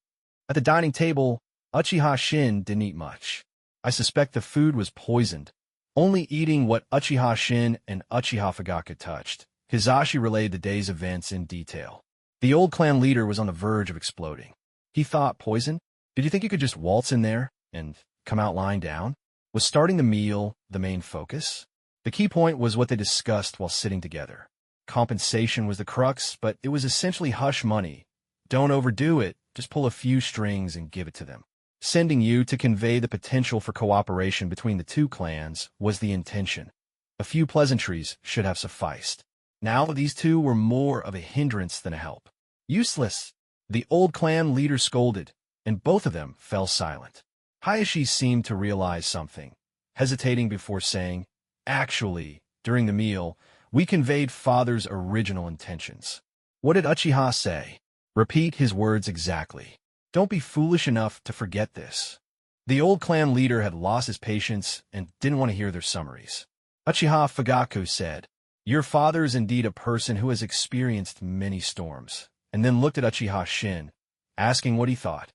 At the dining table, Uchiha Shin didn't eat much. I suspect the food was poisoned, only eating what Uchiha Shin and Uchiha Fagaku touched. Hizashi relayed the day's events in detail. The old clan leader was on the verge of exploding. He thought, poison? Did you think you could just waltz in there and come out lying down? Was starting the meal the main focus? The key point was what they discussed while sitting together. Compensation was the crux, but it was essentially hush money. Don't overdo it, just pull a few strings and give it to them. Sending you to convey the potential for cooperation between the two clans was the intention. A few pleasantries should have sufficed. Now these two were more of a hindrance than a help. Useless, the old clan leader scolded, and both of them fell silent. Hayashi seemed to realize something, hesitating before saying, actually, during the meal, we conveyed father's original intentions. What did Uchiha say? Repeat his words exactly. Don't be foolish enough to forget this. The old clan leader had lost his patience and didn't want to hear their summaries. Uchiha Fagaku said, your father is indeed a person who has experienced many storms, and then looked at Uchiha Shin, asking what he thought.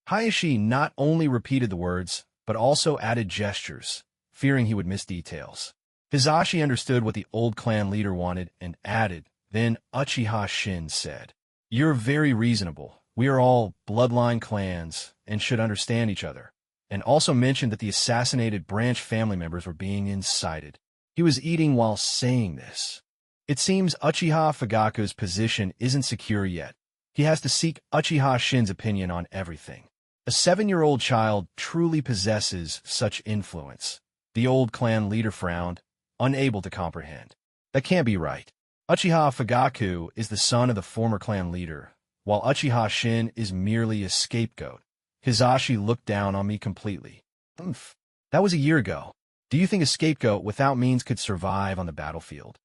Hayashi not only repeated the words, but also added gestures, fearing he would miss details. Hizashi understood what the old clan leader wanted and added. Then Uchiha Shin said, you're very reasonable. We are all bloodline clans and should understand each other, and also mentioned that the assassinated branch family members were being incited. He was eating while saying this. It seems Uchiha Fagaku's position isn't secure yet. He has to seek Uchiha Shin's opinion on everything. A 7-year-old child truly possesses such influence. The old clan leader frowned, unable to comprehend. That can't be right. Uchiha Fagaku is the son of the former clan leader, while Uchiha Shin is merely a scapegoat. Hizashi looked down on me completely. That was a year ago. Do you think a scapegoat without means could survive on the battlefield?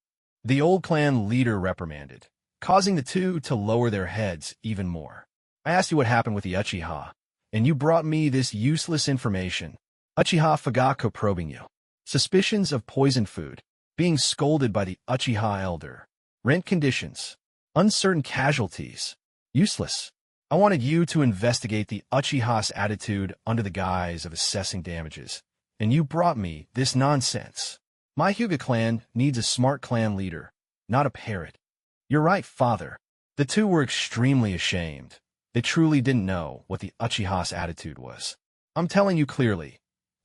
The old clan leader reprimanded, causing the two to lower their heads even more. I asked you what happened with the Uchiha, and you brought me this useless information. Uchiha Fagaku probing you. Suspicions of poisoned food, being scolded by the Uchiha elder, rent conditions, uncertain casualties. Useless. I wanted you to investigate the Uchiha's attitude under the guise of assessing damages, and you brought me this nonsense. My Hyuga clan needs a smart clan leader, not a parrot. You're right, father. The two were extremely ashamed. They truly didn't know what the Uchiha's attitude was. I'm telling you clearly,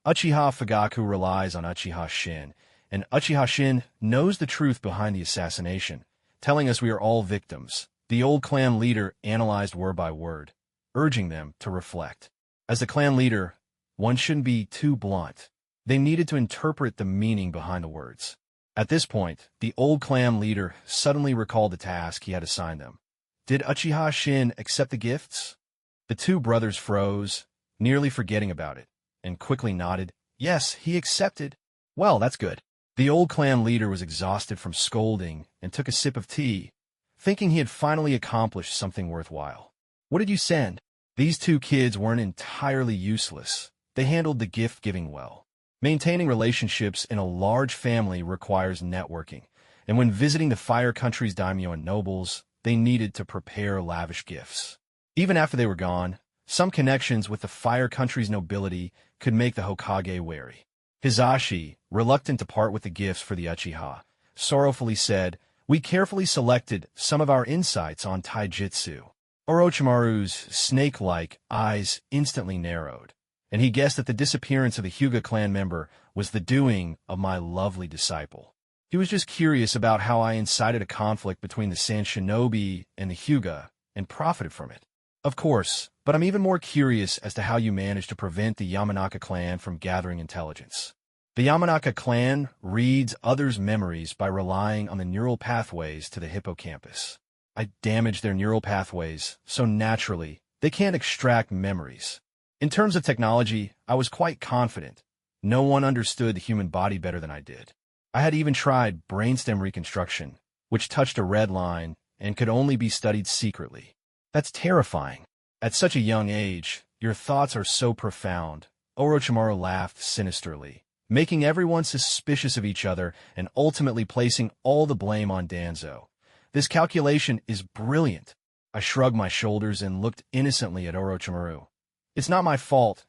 Uchiha Fagaku relies on Uchiha Shin, and Uchiha Shin knows the truth behind the assassination, telling us we are all victims. The old clan leader analyzed word by word, urging them to reflect. As the clan leader, one shouldn't be too blunt. They needed to interpret the meaning behind the words. At this point, the old clan leader suddenly recalled the task he had assigned them. Did Uchiha Shin accept the gifts? The two brothers froze, nearly forgetting about it, and quickly nodded. Yes, he accepted. Well, that's good. The old clan leader was exhausted from scolding and took a sip of tea, thinking he had finally accomplished something worthwhile. What did you send? These two kids weren't entirely useless. They handled the gift-giving well. Maintaining relationships in a large family requires networking, and when visiting the Fire Country's daimyo and nobles, they needed to prepare lavish gifts. Even after they were gone, some connections with the Fire Country's nobility could make the Hokage wary. Hizashi, reluctant to part with the gifts for the Uchiha, sorrowfully said, "We carefully selected some of our insights on taijutsu." Orochimaru's snake-like eyes instantly narrowed, and he guessed that the disappearance of the Hyuga clan member was the doing of my lovely disciple. He was just curious about how I incited a conflict between the Sand Shinobi and the Hyuga and profited from it. Of course, but I'm even more curious as to how you managed to prevent the Yamanaka clan from gathering intelligence. The Yamanaka clan reads others' memories by relying on the neural pathways to the hippocampus. I damaged their neural pathways, so naturally, they can't extract memories. In terms of technology, I was quite confident. No one understood the human body better than I did. I had even tried brainstem reconstruction, which touched a red line and could only be studied secretly. That's terrifying. At such a young age, your thoughts are so profound. Orochimaru laughed sinisterly, making everyone suspicious of each other and ultimately placing all the blame on Danzo. This calculation is brilliant. I shrugged my shoulders and looked innocently at Orochimaru. It's not my fault.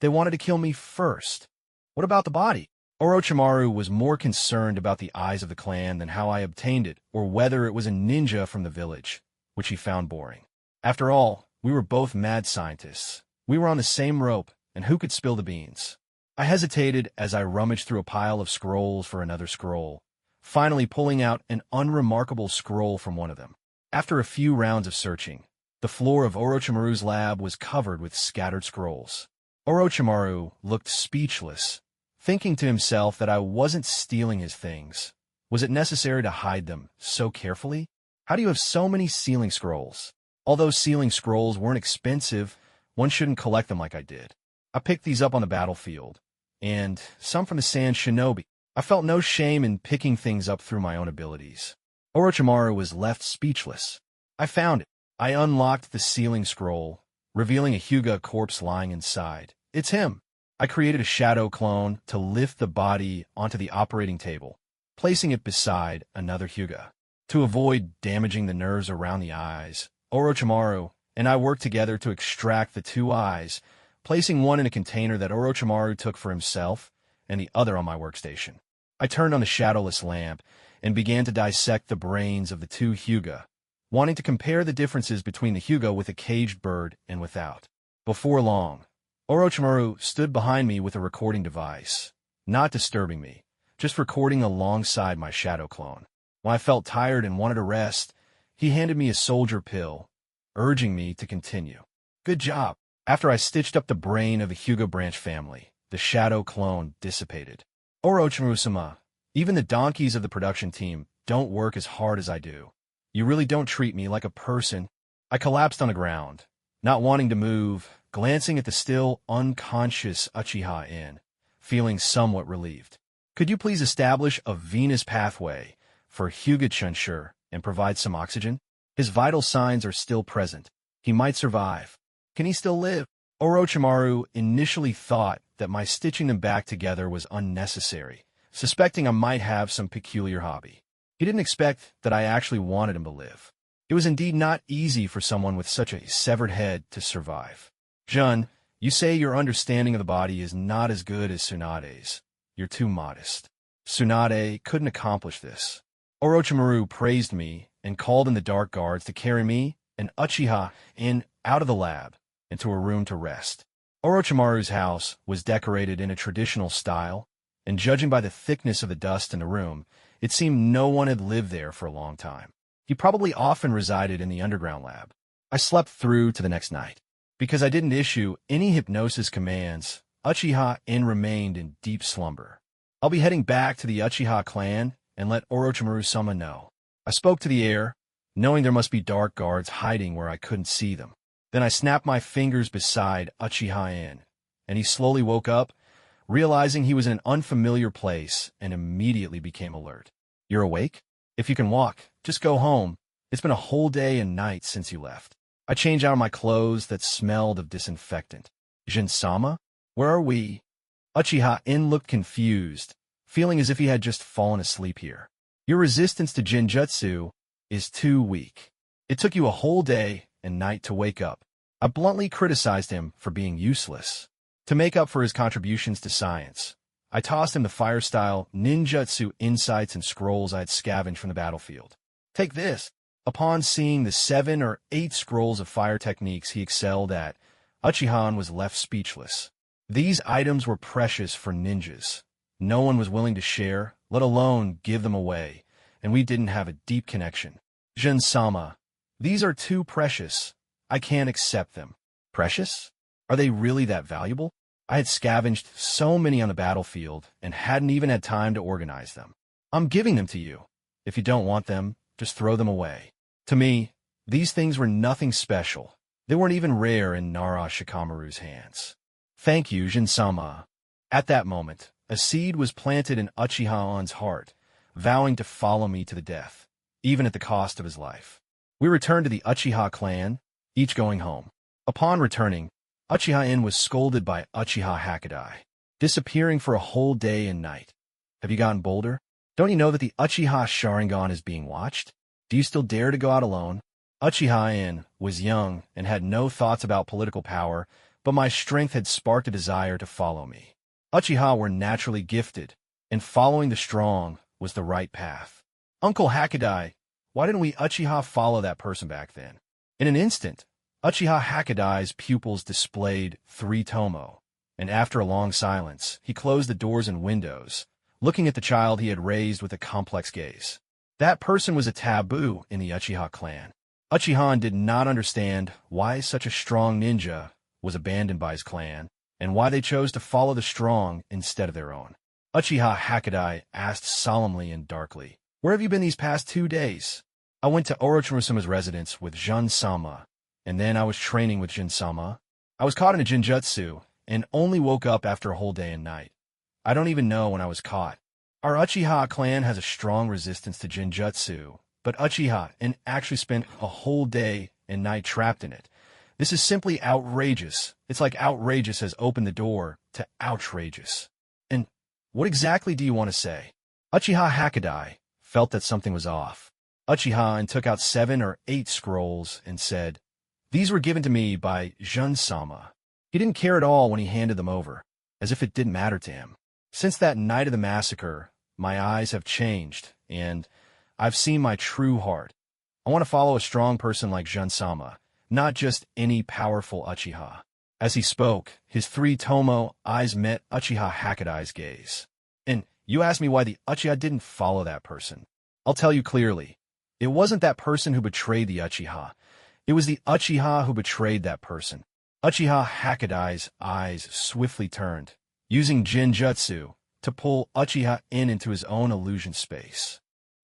They wanted to kill me first. What about the body? Orochimaru was more concerned about the eyes of the clan than how I obtained it or whether it was a ninja from the village, which he found boring. After all, we were both mad scientists. We were on the same rope, and who could spill the beans? I hesitated as I rummaged through a pile of scrolls for another scroll, finally pulling out an unremarkable scroll from one of them. After a few rounds of searching, the floor of Orochimaru's lab was covered with scattered scrolls. Orochimaru looked speechless, thinking to himself that I wasn't stealing his things. Was it necessary to hide them so carefully? How do you have so many sealing scrolls? Although sealing scrolls weren't expensive, one shouldn't collect them like I did. I picked these up on the battlefield, and some from the Sand Shinobi. I felt no shame in picking things up through my own abilities. Orochimaru was left speechless. I found it. I unlocked the sealing scroll, revealing a Hyuga corpse lying inside. It's him. I created a shadow clone to lift the body onto the operating table, placing it beside another Hyuga. To avoid damaging the nerves around the eyes, Orochimaru and I worked together to extract the two eyes, placing one in a container that Orochimaru took for himself and the other on my workstation. I turned on the shadowless lamp and began to dissect the brains of the two Hyuga, wanting to compare the differences between the Hyuga with a caged bird and without. Before long, Orochimaru stood behind me with a recording device, not disturbing me, just recording alongside my shadow clone. When I felt tired and wanted to rest, he handed me a soldier pill, urging me to continue. Good job. After I stitched up the brain of the Hyuga branch family, the shadow clone dissipated. Orochimaru-sama, even the donkeys of the production team don't work as hard as I do. You really don't treat me like a person. I collapsed on the ground, not wanting to move, glancing at the still unconscious Uchiha in, feeling somewhat relieved. Could you please establish a venous pathway for Hyuga Chunshur and provide some oxygen? His vital signs are still present. He might survive. Can he still live? Orochimaru initially thought that my stitching them back together was unnecessary, suspecting I might have some peculiar hobby. He didn't expect that I actually wanted him to live. It was indeed not easy for someone with such a severed head to survive. Jun, you say your understanding of the body is not as good as Tsunade's. You're too modest. Tsunade couldn't accomplish this. Orochimaru praised me and called in the dark guards to carry me and Uchiha out of the lab into a room to rest. Orochimaru's house was decorated in a traditional style, and judging by the thickness of the dust in the room, it seemed no one had lived there for a long time. He probably often resided in the underground lab. I slept through to the next night. Because I didn't issue any hypnosis commands, Uchiha remained in deep slumber. I'll be heading back to the Uchiha clan and let Orochimaru-sama know. I spoke to the air, knowing there must be dark guards hiding where I couldn't see them. Then I snapped my fingers beside Uchiha-in, and he slowly woke up, realizing he was in an unfamiliar place, and immediately became alert. You're awake? If you can walk, just go home. It's been a whole day and night since you left. I changed out of my clothes that smelled of disinfectant. Jin-sama? Where are we? Uchiha-in looked confused, feeling as if he had just fallen asleep here. Your resistance to Jinjutsu is too weak. It took you a whole day and night to wake up. I bluntly criticized him for being useless. To make up for his contributions to science, I tossed him the fire-style ninjutsu insights and scrolls I had scavenged from the battlefield. Take this. Upon seeing the 7 or 8 scrolls of fire techniques he excelled at, Uchiha was left speechless. These items were precious for ninjas. No one was willing to share, let alone give them away, and we didn't have a deep connection. Jin-sama, these are too precious. I can't accept them. Precious? Are they really that valuable? I had scavenged so many on the battlefield and hadn't even had time to organize them. I'm giving them to you. If you don't want them, just throw them away. To me, these things were nothing special. They weren't even rare in Nara Shikamaru's hands. Thank you, Jin-sama. At that moment, a seed was planted in Uchiha-on's heart, vowing to follow me to the death, even at the cost of his life. We returned to the Uchiha clan, each going home. Upon returning, Uchiha-in was scolded by Uchiha Hakadai, disappearing for a whole day and night. Have you gotten bolder? Don't you know that the Uchiha Sharingan is being watched? Do you still dare to go out alone? Uchiha-in was young and had no thoughts about political power, but my strength had sparked a desire to follow me. Uchiha were naturally gifted, and following the strong was the right path. Uncle Hakadai, why didn't we Uchiha follow that person back then? In an instant, Uchiha Hakadai's pupils displayed 3 tomo, and after a long silence, he closed the doors and windows, looking at the child he had raised with a complex gaze. That person was a taboo in the Uchiha clan. Uchiha did not understand why such a strong ninja was abandoned by his clan, and why they chose to follow the strong instead of their own. Uchiha Hakadai asked solemnly and darkly, "Where have you been these past 2 days?" I went to Orochimaru-sama's residence with Jin-sama, and then I was training with Jin-sama. I was caught in a Jinjutsu, and only woke up after a whole day and night. I don't even know when I was caught. Our Uchiha clan has a strong resistance to Jinjutsu, but Uchiha actually spent a whole day and night trapped in it. This is simply outrageous. It's like outrageous has opened the door to outrageous. And what exactly do you want to say? Uchiha Hakadai felt that something was off. Uchiha took out 7 or 8 scrolls and said, "These were given to me by Jin-sama." He didn't care at all when he handed them over, as if it didn't matter to him. Since that night of the massacre, my eyes have changed, and I've seen my true heart. I want to follow a strong person like Jin-sama, not just any powerful Uchiha. As he spoke, his 3 tomo eyes met Uchiha Hakadai's gaze. And you asked me why the Uchiha didn't follow that person. I'll tell you clearly. It wasn't that person who betrayed the Uchiha. It was the Uchiha who betrayed that person. Uchiha Hakadai's eyes swiftly turned, using Jinjutsu to pull Uchiha into his own illusion space.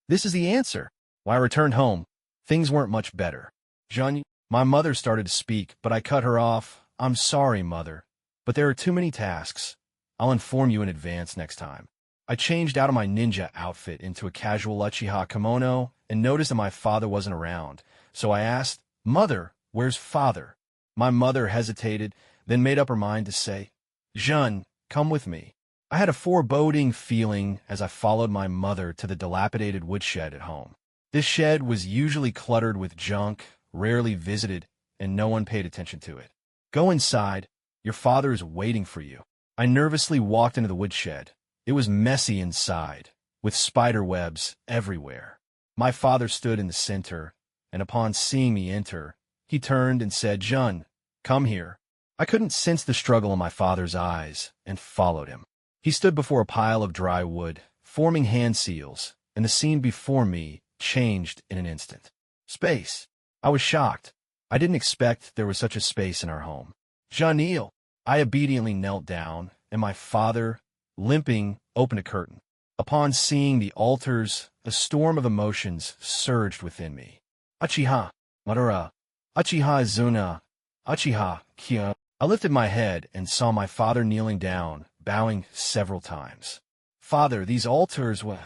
This is the answer. When I returned home, things weren't much better. Jun, my mother started to speak, but I cut her off. "I'm sorry, mother, but there are too many tasks. I'll inform you in advance next time." I changed out of my ninja outfit into a casual Uchiha kimono and noticed that my father wasn't around, so I asked, "Mother, where's father?" My mother hesitated, then made up her mind to say, "Jun, come with me." I had a foreboding feeling as I followed my mother to the dilapidated woodshed at home. This shed was usually cluttered with junk, rarely visited, and no one paid attention to it. "Go inside. Your father is waiting for you." I nervously walked into the woodshed. It was messy inside, with spider webs everywhere. My father stood in the center, and upon seeing me enter, he turned and said, "Jun, come here." I couldn't sense the struggle in my father's eyes, and followed him. He stood before a pile of dry wood, forming hand seals, and the scene before me changed in an instant. Space. I was shocked. I didn't expect there was such a space in our home. "Janil." I obediently knelt down, and my father, limping, opened a curtain. Upon seeing the altars, a storm of emotions surged within me. Uchiha, Madara, Uchiha Izuna, Uchiha Kia. I lifted my head and saw my father kneeling down, bowing several times. Father, these altars were...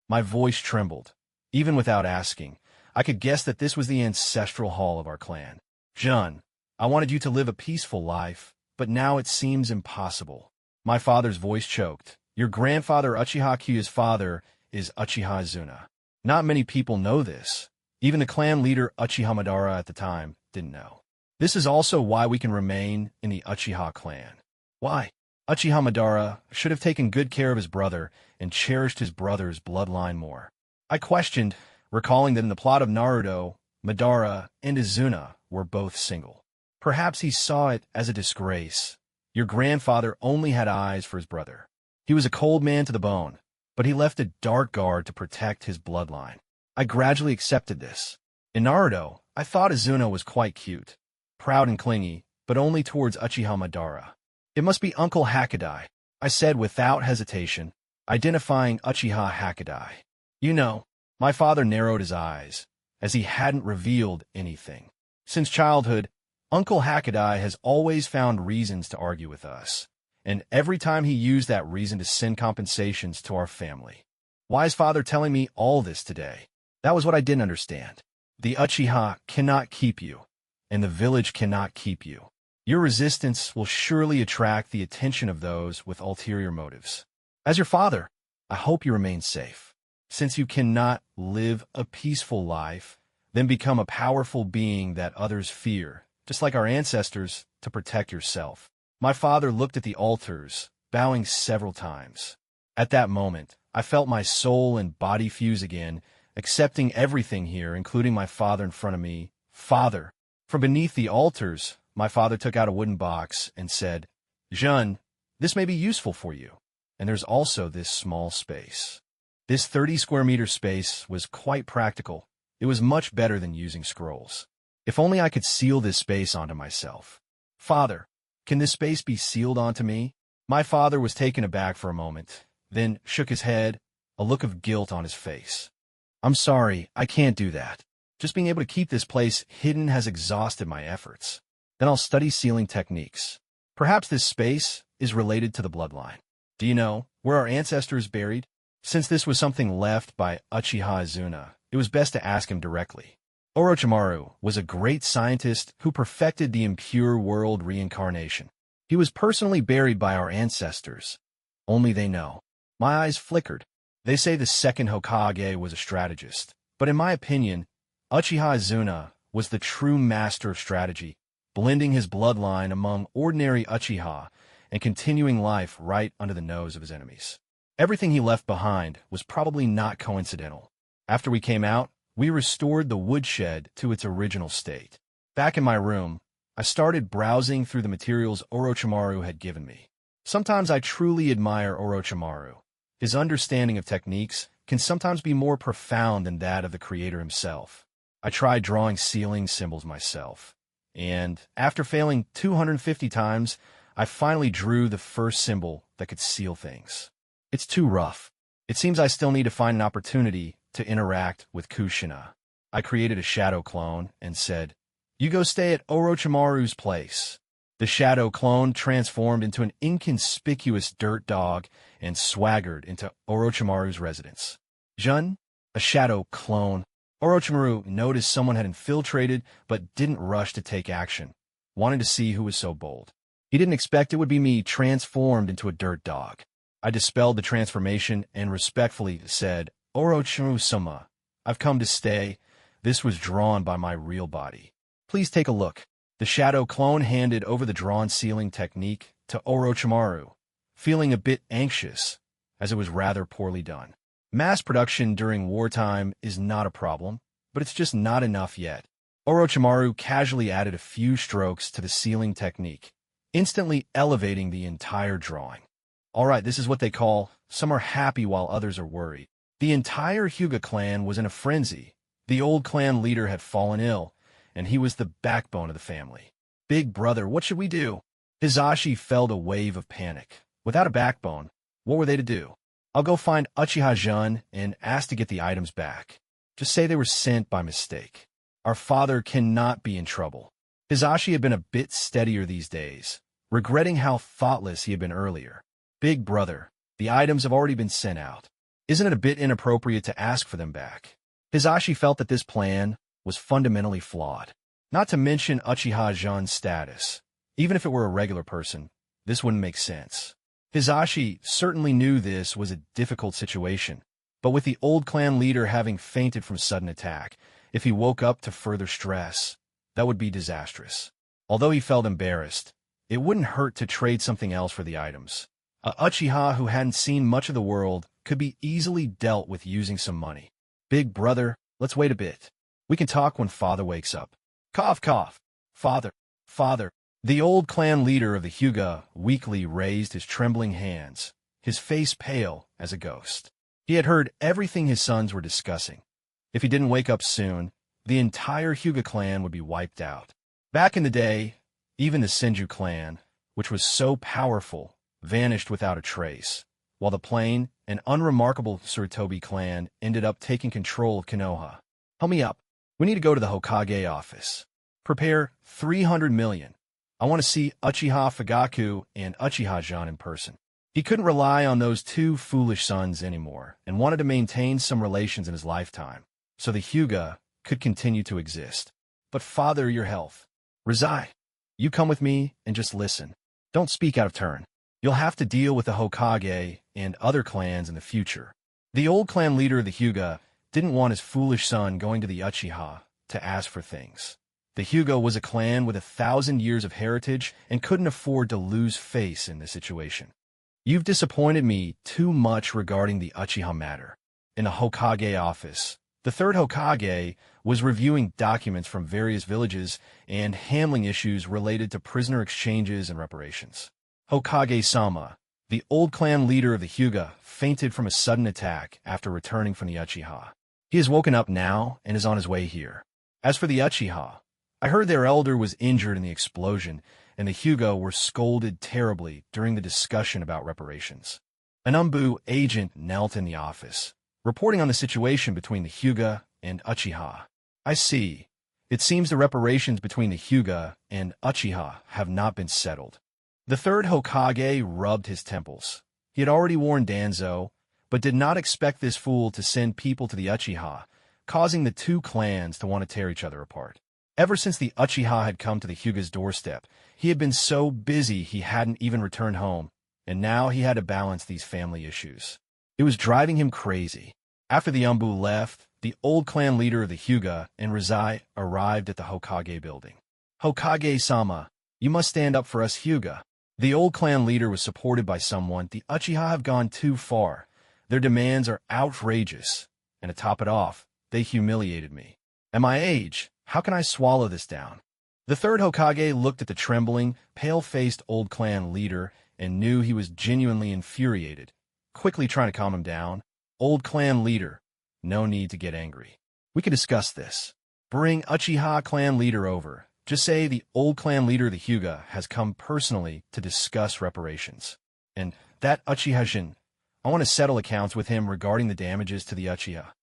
My voice trembled. Even without asking, I could guess that this was the ancestral hall of our clan. Jun, I wanted you to live a peaceful life, but now it seems impossible. My father's voice choked. Your grandfather Uchiha Kia's father is Uchiha Izuna. Not many people know this. Even the clan leader Uchiha Madara at the time didn't know. This is also why we can remain in the Uchiha clan. Why? Uchiha Madara should have taken good care of his brother and cherished his brother's bloodline more. I questioned, recalling that in the plot of Naruto, Madara and Izuna were both single. Perhaps he saw it as a disgrace. Your grandfather only had eyes for his brother. He was a cold man to the bone, but he left a dark guard to protect his bloodline. I gradually accepted this. In Naruto, I thought Izuna was quite cute, proud and clingy, but only towards Uchiha Madara. It must be Uncle Hakadai, I said without hesitation, identifying Uchiha Hakadai. You know, my father narrowed his eyes, as he hadn't revealed anything. Since childhood, Uncle Hakadai has always found reasons to argue with us, and every time he used that reason to send compensations to our family. Why is father telling me all this today? That was what I didn't understand. The Uchiha cannot keep you, and the village cannot keep you. Your resistance will surely attract the attention of those with ulterior motives. As your father, I hope you remain safe. Since you cannot live a peaceful life, then become a powerful being that others fear, just like our ancestors, to protect yourself. My father looked at the altars, bowing several times. At that moment, I felt my soul and body fuse again, accepting everything here, including my father in front of me. Father. From beneath the altars, my father took out a wooden box and said, Jun, this may be useful for you. And there's also this small space. This 30 square meter space was quite practical. It was much better than using scrolls. If only I could seal this space onto myself. Father, can this space be sealed onto me? My father was taken aback for a moment, then shook his head, a look of guilt on his face. I'm sorry, I can't do that. Just being able to keep this place hidden has exhausted my efforts. Then I'll study sealing techniques. Perhaps this space is related to the bloodline. Do you know where our ancestors buried? Since this was something left by Uchiha Izuna, it was best to ask him directly. Orochimaru was a great scientist who perfected the impure world reincarnation. He was personally buried by our ancestors. Only they know. My eyes flickered. They say the second Hokage was a strategist, but in my opinion, Uchiha Izuna was the true master of strategy, blending his bloodline among ordinary Uchiha and continuing life right under the nose of his enemies. Everything he left behind was probably not coincidental. After we came out, we restored the woodshed to its original state. Back in my room, I started browsing through the materials Orochimaru had given me. Sometimes I truly admire Orochimaru. His understanding of techniques can sometimes be more profound than that of the creator himself. I tried drawing sealing symbols myself, and after failing 250 times, I finally drew the first symbol that could seal things. It's too rough. It seems I still need to find an opportunity to interact with Kushina. I created a shadow clone and said, You go stay at Orochimaru's place. The shadow clone transformed into an inconspicuous dirt dog and swaggered into Orochimaru's residence. Jun, a shadow clone. Orochimaru noticed someone had infiltrated but didn't rush to take action, wanting to see who was so bold. He didn't expect it would be me transformed into a dirt dog. I dispelled the transformation and respectfully said, Orochimaru-sama, I've come to stay. This was drawn by my real body. Please take a look. The shadow clone handed over the drawn sealing technique to Orochimaru, feeling a bit anxious, as it was rather poorly done. Mass production during wartime is not a problem, but it's just not enough yet. Orochimaru casually added a few strokes to the sealing technique, instantly elevating the entire drawing. All right, this is what they call, some are happy while others are worried. The entire Hyuga clan was in a frenzy. The old clan leader had fallen ill, and he was the backbone of the family. Big brother, what should we do? Hizashi felt a wave of panic. Without a backbone, what were they to do? I'll go find Uchiha Jun and ask to get the items back. Just say they were sent by mistake. Our father cannot be in trouble. Hizashi had been a bit steadier these days, regretting how thoughtless he had been earlier. Big brother, the items have already been sent out. Isn't it a bit inappropriate to ask for them back? Hizashi felt that this plan was fundamentally flawed. Not to mention Uchiha Jun's status. Even if it were a regular person, this wouldn't make sense. Hizashi certainly knew this was a difficult situation, but with the old clan leader having fainted from sudden attack, if he woke up to further stress, that would be disastrous. Although he felt embarrassed, it wouldn't hurt to trade something else for the items. A Uchiha who hadn't seen much of the world could be easily dealt with using some money. Big brother, let's wait a bit. We can talk when father wakes up. Cough, cough. Father, father. The old clan leader of the Huga weakly raised his trembling hands, his face pale as a ghost. He had heard everything his sons were discussing. If he didn't wake up soon, the entire Huga clan would be wiped out. Back in the day, even the Senju clan, which was so powerful, vanished without a trace, while the plain and unremarkable Surtobi clan ended up taking control of Kenoha. Help me up. We need to go to the Hokage office. Prepare 300 million. I want to see Uchiha Fagaku and Uchiha Jun in person. He couldn't rely on those two foolish sons anymore and wanted to maintain some relations in his lifetime, so the Huga could continue to exist. But father, your health. Rizai, you come with me and just listen. Don't speak out of turn. You'll have to deal with the Hokage and other clans in the future. The old clan leader of the Huga didn't want his foolish son going to the Uchiha to ask for things. The Huga was a clan with 1,000 years of heritage and couldn't afford to lose face in this situation. You've disappointed me too much regarding the Uchiha matter. In the Hokage office, the third Hokage was reviewing documents from various villages and handling issues related to prisoner exchanges and reparations. Hokage-sama, the old clan leader of the Huga, fainted from a sudden attack after returning from the Uchiha. He has woken up now and is on his way here. As for the Uchiha, I heard their elder was injured in the explosion, and the Huga were scolded terribly during the discussion about reparations. An Umbu agent knelt in the office, reporting on the situation between the Huga and Uchiha. I see. It seems the reparations between the Huga and Uchiha have not been settled. The third Hokage rubbed his temples. He had already warned Danzo, but did not expect this fool to send people to the Uchiha, causing the two clans to want to tear each other apart. Ever since the Uchiha had come to the Huga's doorstep, he had been so busy he hadn't even returned home, and now he had to balance these family issues. It was driving him crazy. After the Umbu left, the old clan leader of the Huga and Rizai arrived at the Hokage building. Hokage-sama, you must stand up for us Huga. The old clan leader was supported by someone. The Uchiha have gone too far. Their demands are outrageous, and to top it off, they humiliated me. At my age, how can I swallow this down? The third Hokage looked at the trembling, pale-faced old clan leader and knew he was genuinely infuriated. Quickly trying to calm him down, old clan leader, no need to get angry. We can discuss this. Bring Uchiha clan leader over. Just say the old clan leader of the Huga has come personally to discuss reparations. And that Uchiha Jin, I want to settle accounts with him regarding the damages to the Uchiha.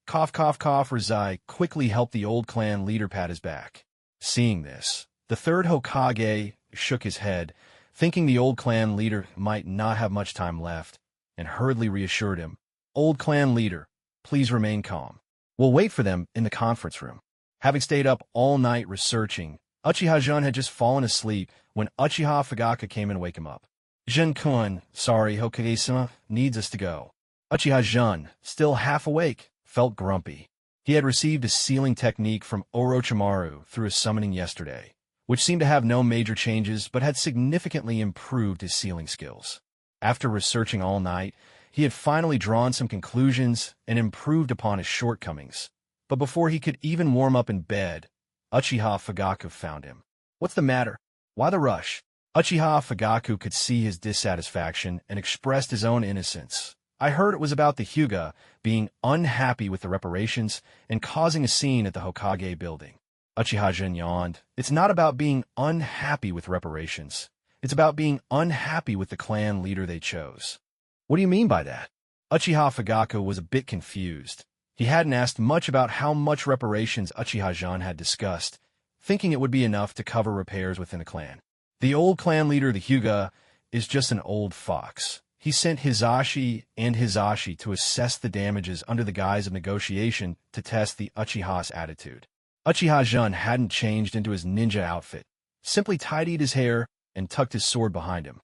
Cough, cough, cough. Rizai quickly helped the old clan leader pat his back. Seeing this, the third Hokage shook his head, thinking the old clan leader might not have much time left, and hurriedly reassured him, Old clan leader, please remain calm. We'll wait for them in the conference room. Having stayed up all night researching, Uchiha Jun had just fallen asleep when Uchiha Fagaku came in to wake him up. Jin-kun, sorry, Hokage-sama needs us to go. Uchiha Jun, still half awake, felt grumpy. He had received a sealing technique from Orochimaru through his summoning yesterday, which seemed to have no major changes but had significantly improved his sealing skills. After researching all night, he had finally drawn some conclusions and improved upon his shortcomings. But before he could even warm up in bed, Uchiha Fagaku found him. What's the matter? Why the rush? Uchiha Fagaku could see his dissatisfaction and expressed his own innocence. I heard it was about the Huga being unhappy with the reparations and causing a scene at the Hokage building. Uchiha Jin yawned. It's not about being unhappy with reparations. It's about being unhappy with the clan leader they chose. What do you mean by that? Uchiha Fagaku was a bit confused. He hadn't asked much about how much reparations Uchiha Jun had discussed, thinking it would be enough to cover repairs within a clan. The old clan leader, the Hyuga, is just an old fox. He sent Hizashi and Hizashi to assess the damages under the guise of negotiation to test the Uchiha's attitude. Uchiha Jun hadn't changed into his ninja outfit, simply tidied his hair and tucked his sword behind him.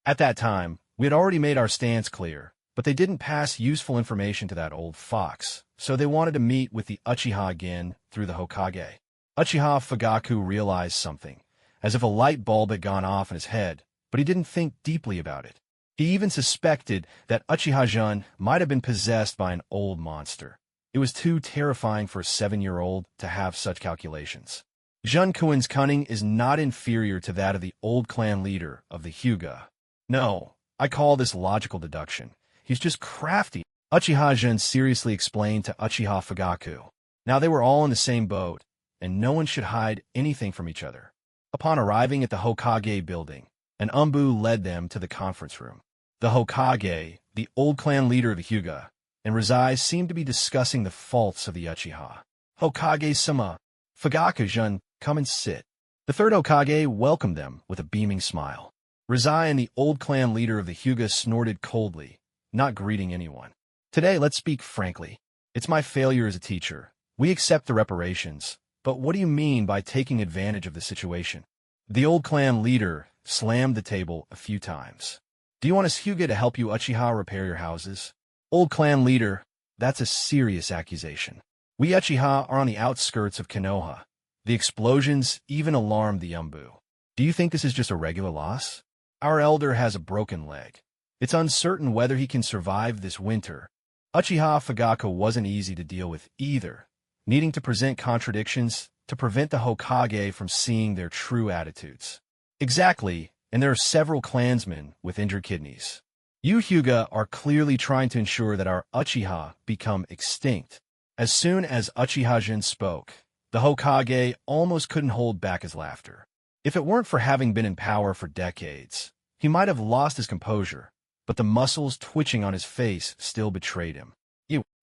At that time, we had already made our stance clear, but they didn't pass useful information to that old fox, so they wanted to meet with the Uchiha again through the Hokage. Uchiha Fagaku realized something, as if a light bulb had gone off in his head, but he didn't think deeply about it. He even suspected that Uchiha Jun might have been possessed by an old monster. It was too terrifying for a 7-year-old to have such calculations. Jun Kuin's cunning is not inferior to that of the old clan leader of the Hyuga. No, I call this logical deduction. He's just crafty. Uchiha Jun seriously explained to Uchiha Fagaku. Now they were all in the same boat, and no one should hide anything from each other. Upon arriving at the Hokage building, an Umbu led them to the conference room. The Hokage, the old clan leader of the Hyuga, and Rizai seemed to be discussing the faults of the Uchiha. Hokage-sama, Fagaku-jun, come and sit. The third Hokage welcomed them with a beaming smile. Rizai and the old clan leader of the Hyuga snorted coldly, not greeting anyone. Today, let's speak frankly. It's my failure as a teacher. We accept the reparations, but what do you mean by taking advantage of the situation? The old clan leader slammed the table a few times. Do you want us Hyuga to help you Uchiha repair your houses? Old clan leader, that's a serious accusation. We Uchiha are on the outskirts of Kenoha. The explosions even alarmed the Umbu. Do you think this is just a regular loss? Our elder has a broken leg. It's uncertain whether he can survive this winter. Uchiha Fagaku wasn't easy to deal with either, needing to present contradictions to prevent the Hokage from seeing their true attitudes. Exactly, and there are several clansmen with injured kidneys. You Hyuga are clearly trying to ensure that our Uchiha become extinct. As soon as Uchiha Jin spoke, the Hokage almost couldn't hold back his laughter. If it weren't for having been in power for decades, he might have lost his composure, but the muscles twitching on his face still betrayed him.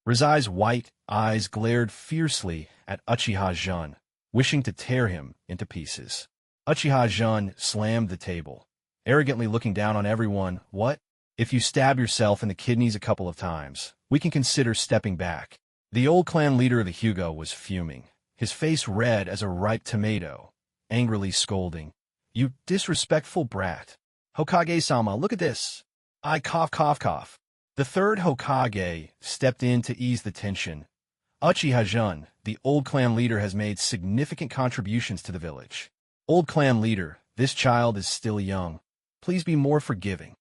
Rizai's white eyes glared fiercely at Uchiha Jun, wishing to tear him into pieces. Uchiha Jun slammed the table, arrogantly looking down on everyone. What? If you stab yourself in the kidneys a couple of times, we can consider stepping back. The old clan leader of the Hyuga was fuming, his face red as a ripe tomato, angrily scolding. You disrespectful brat. Hokage-sama, look at this. I cough, cough, cough. The third Hokage stepped in to ease the tension. Uchiha Jun, the old clan leader, has made significant contributions to the village. Old clan leader, this child is still young. Please be more forgiving.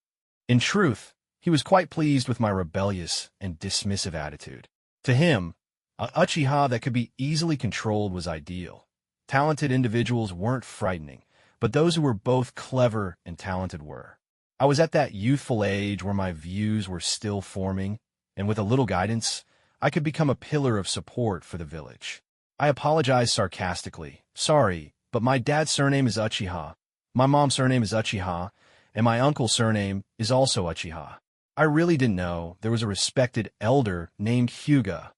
In truth, he was quite pleased with my rebellious and dismissive attitude. To him, a Uchiha that could be easily controlled was ideal. Talented individuals weren't frightening, but those who were both clever and talented were. I was at that youthful age where my views were still forming, and with a little guidance, I could become a pillar of support for the village. I apologized sarcastically. Sorry, but my dad's surname is Uchiha, my mom's surname is Uchiha, and my uncle's surname is also Uchiha. I really didn't know there was a respected elder named Hyuga.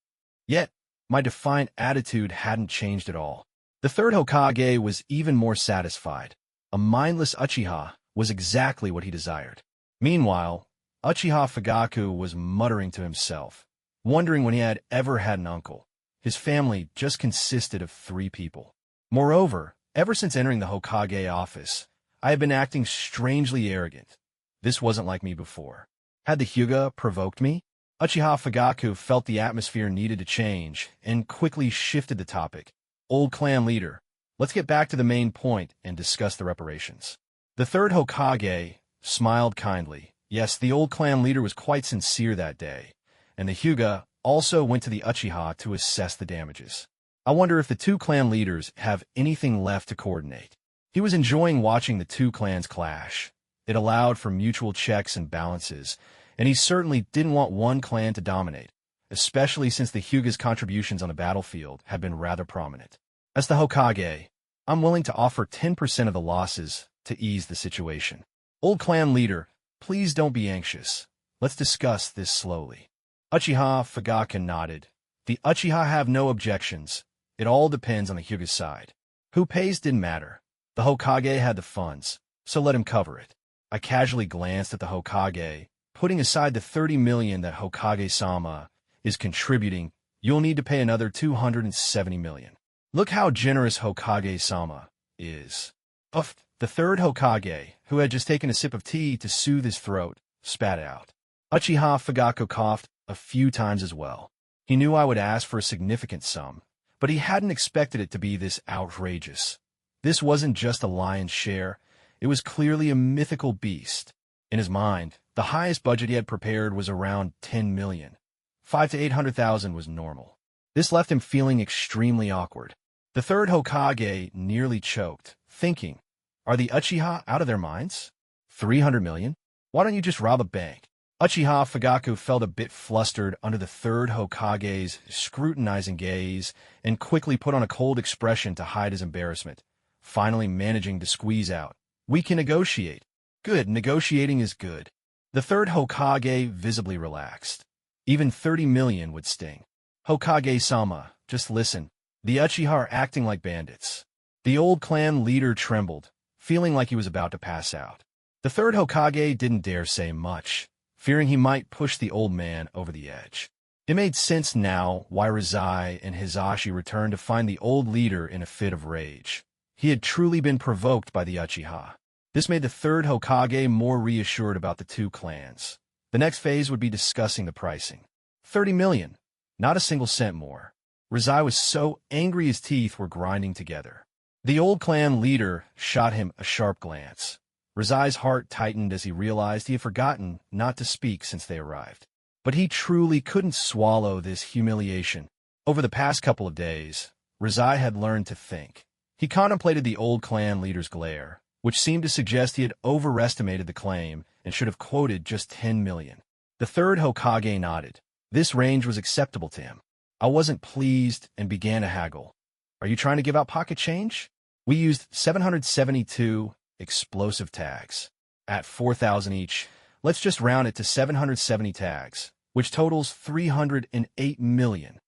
Yet, my defiant attitude hadn't changed at all. The third Hokage was even more satisfied. A mindless Uchiha was exactly what he desired. Meanwhile, Uchiha Fagaku was muttering to himself, wondering when he had ever had an uncle. His family just consisted of 3 people. Moreover, ever since entering the Hokage office, I had been acting strangely arrogant. This wasn't like me before. Had the Hyuga provoked me? Uchiha Fagaku felt the atmosphere needed to change and quickly shifted the topic. Old clan leader, let's get back to the main point and discuss the reparations. The third Hokage smiled kindly. Yes, the old clan leader was quite sincere that day, and the Hyuga also went to the Uchiha to assess the damages. I wonder if the 2 clan leaders have anything left to coordinate. He was enjoying watching the 2 clans clash. It allowed for mutual checks and balances, and he certainly didn't want one clan to dominate, especially since the Hyuga's contributions on the battlefield had been rather prominent. As the Hokage, I'm willing to offer 10% of the losses to ease the situation. Old clan leader, please don't be anxious. Let's discuss this slowly. Uchiha Fagaku nodded. The Uchiha have no objections. It all depends on the Hyuga side. Who pays didn't matter. The Hokage had the funds, so let him cover it. I casually glanced at the Hokage. Putting aside the 30 million that Hokage-sama is contributing, you'll need to pay another 270 million. Look how generous Hokage-sama is. The third Hokage, who had just taken a sip of tea to soothe his throat, spat out. Uchiha Fagaku coughed a few times as well. He knew I would ask for a significant sum, but he hadn't expected it to be this outrageous. This wasn't just a lion's share, it was clearly a mythical beast. In his mind, the highest budget he had prepared was around 10 million. 5 to 800,000 was normal. This left him feeling extremely awkward. The third Hokage nearly choked, thinking, are the Uchiha out of their minds? 300 million? Why don't you just rob a bank? Uchiha Fagaku felt a bit flustered under the third Hokage's scrutinizing gaze and quickly put on a cold expression to hide his embarrassment, finally managing to squeeze out, we can negotiate. Good, negotiating is good. The third Hokage visibly relaxed. Even 30 million would sting. Hokage-sama, just listen. The Uchiha are acting like bandits. The old clan leader trembled, feeling like he was about to pass out. The third Hokage didn't dare say much, fearing he might push the old man over the edge. It made sense now why Rizai and Hizashi returned to find the old leader in a fit of rage. He had truly been provoked by the Uchiha. This made the third Hokage more reassured about the two clans. The next phase would be discussing the pricing. 30 million, not a single cent more. Rizai was so angry his teeth were grinding together. The old clan leader shot him a sharp glance. Rizai's heart tightened as he realized he had forgotten not to speak since they arrived. But he truly couldn't swallow this humiliation. Over the past couple of days, Rizai had learned to think. He contemplated the old clan leader's glare, which seemed to suggest he had overestimated the claim and should have quoted just 10 million. The third Hokage nodded. This range was acceptable to him. I wasn't pleased and began to haggle. Are you trying to give out pocket change? We used 772 explosive tags. At 4,000 each, let's just round it to 770 tags, which totals 308 million.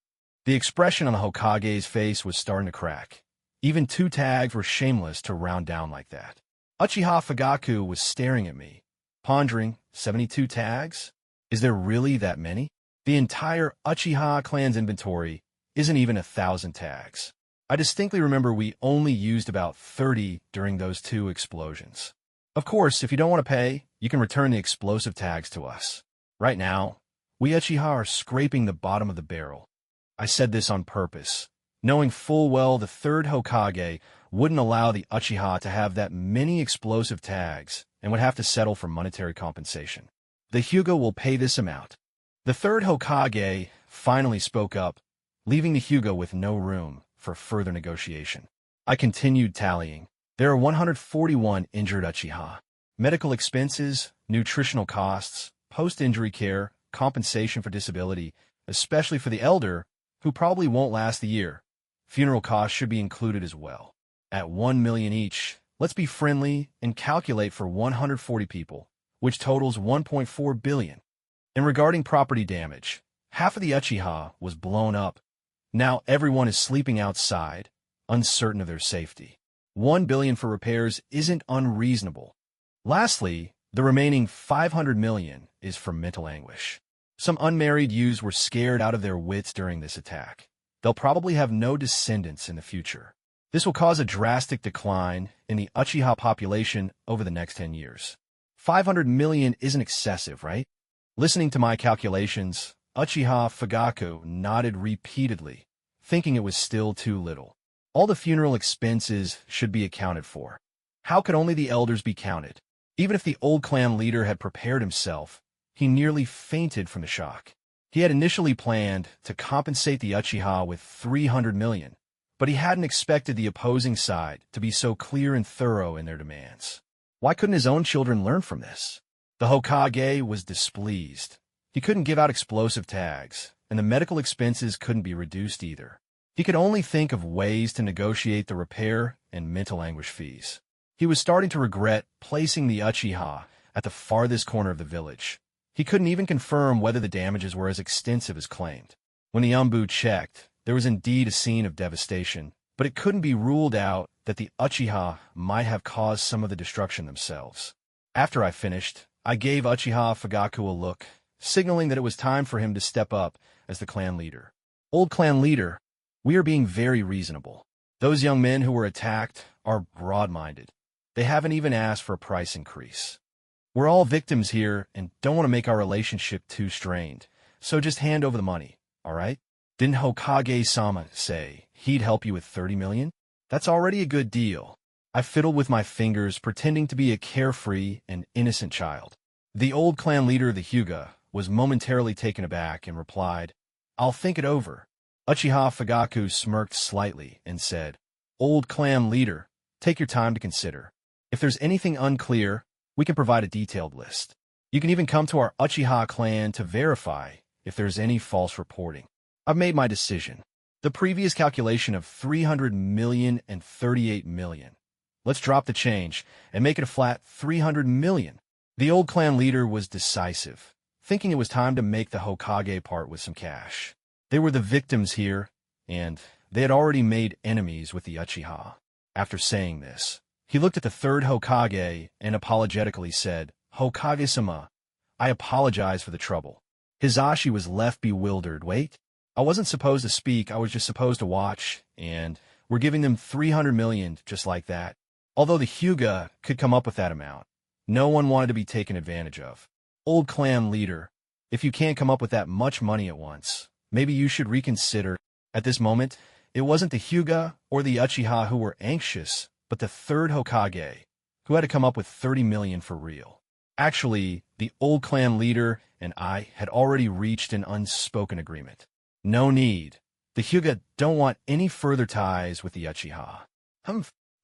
The expression on the Hokage's face was starting to crack. Even 2 tags were shameless to round down like that. Uchiha Fagaku was staring at me, pondering, 72 tags? Is there really that many? The entire Uchiha clan's inventory isn't even 1,000 tags. I distinctly remember we only used about 30 during those 2 explosions. Of course, if you don't want to pay, you can return the explosive tags to us. Right now, we Uchiha are scraping the bottom of the barrel. I said this on purpose, knowing full well the third Hokage wouldn't allow the Uchiha to have that many explosive tags and would have to settle for monetary compensation. The Hyuga will pay this amount. The third Hokage finally spoke up, leaving the Hyuga with no room for further negotiation. I continued tallying. There are 141 injured Uchiha. Medical expenses, nutritional costs, post-injury care, compensation for disability, especially for the elder, who probably won't last the year. Funeral costs should be included as well. At 1 million each, let's be friendly and calculate for 140 people, which totals 1.4 billion. And regarding property damage, half of the Uchiha was blown up. Now everyone is sleeping outside, uncertain of their safety. 1 billion for repairs isn't unreasonable. Lastly, the remaining 500 million is for mental anguish. Some unmarried youths were scared out of their wits during this attack. They'll probably have no descendants in the future. This will cause a drastic decline in the Uchiha population over the next 10 years. 500 million isn't excessive, right? Listening to my calculations, Uchiha Fagaku nodded repeatedly, thinking it was still too little. All the funeral expenses should be accounted for. How could only the elders be counted? Even if the old clan leader had prepared himself, he nearly fainted from the shock. He had initially planned to compensate the Uchiha with 300 million, but he hadn't expected the opposing side to be so clear and thorough in their demands. Why couldn't his own children learn from this? The Hokage was displeased. He couldn't give out explosive tags, and the medical expenses couldn't be reduced either. He could only think of ways to negotiate the repair and mental anguish fees. He was starting to regret placing the Uchiha at the farthest corner of the village. He couldn't even confirm whether the damages were as extensive as claimed. When the Umbu checked, there was indeed a scene of devastation, but it couldn't be ruled out that the Uchiha might have caused some of the destruction themselves. After I finished, I gave Uchiha Fagaku a look, signaling that it was time for him to step up as the clan leader. Old clan leader, we are being very reasonable. Those young men who were attacked are broad-minded. They haven't even asked for a price increase. We're all victims here and don't want to make our relationship too strained, so just hand over the money, all right? Didn't Hokage-sama say he'd help you with 30 million? That's already a good deal. I fiddled with my fingers, pretending to be a carefree and innocent child. The old clan leader of the Hyuga was momentarily taken aback and replied, I'll think it over. Uchiha Fagaku smirked slightly and said, Old clan leader, take your time to consider. If there's anything unclear, we can provide a detailed list. You can even come to our Uchiha clan to verify if there's any false reporting. I've made my decision. The previous calculation of 300 million and 38 million. Let's drop the change and make it a flat 300 million. The old clan leader was decisive, thinking it was time to make the Hokage part with some cash. They were the victims here, and they had already made enemies with the Uchiha. After saying this, he looked at the third Hokage and apologetically said, Hokage-sama, I apologize for the trouble. Hizashi was left bewildered. Wait, I wasn't supposed to speak, I was just supposed to watch, and we're giving them 300 million just like that. Although the Hyuga could come up with that amount, no one wanted to be taken advantage of. Old clan leader, if you can't come up with that much money at once, maybe you should reconsider. At this moment, it wasn't the Hyuga or the Uchiha who were anxious, but the third Hokage, who had to come up with 30 million for real. Actually, the old clan leader and I had already reached an unspoken agreement. No need. The Hyuga don't want any further ties with the Uchiha.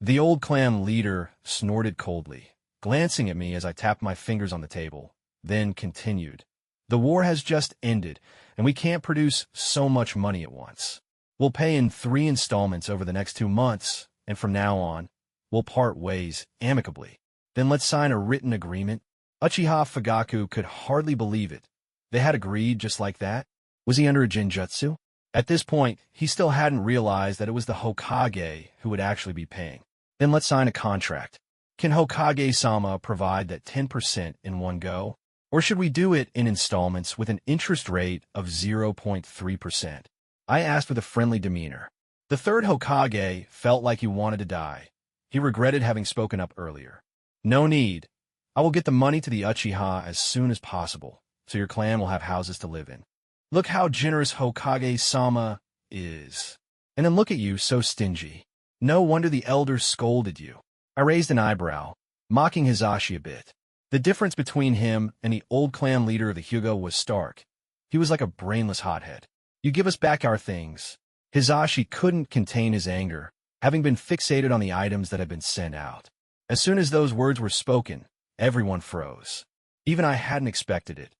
The old clan leader snorted coldly, glancing at me as I tapped my fingers on the table, then continued. The war has just ended, and we can't produce so much money at once. We'll pay in 3 installments over the next 2 months, and from now on, we'll part ways amicably. Then let's sign a written agreement. Uchiha Fagaku could hardly believe it. They had agreed just like that? Was he under a genjutsu? At this point, he still hadn't realized that it was the Hokage who would actually be paying. Then let's sign a contract. Can Hokage-sama provide that 10% in one go? Or should we do it in installments with an interest rate of 0.3%? I asked with a friendly demeanor. The third Hokage felt like he wanted to die. He regretted having spoken up earlier. No need. I will get the money to the Uchiha as soon as possible, so your clan will have houses to live in. Look how generous Hokage-sama is. And then look at you, so stingy. No wonder the elders scolded you. I raised an eyebrow, mocking Hizashi a bit. The difference between him and the old clan leader of the Hyuga was stark. He was like a brainless hothead. You give us back our things. Hizashi couldn't contain his anger, having been fixated on the items that had been sent out. As soon as those words were spoken, everyone froze. Even I hadn't expected it.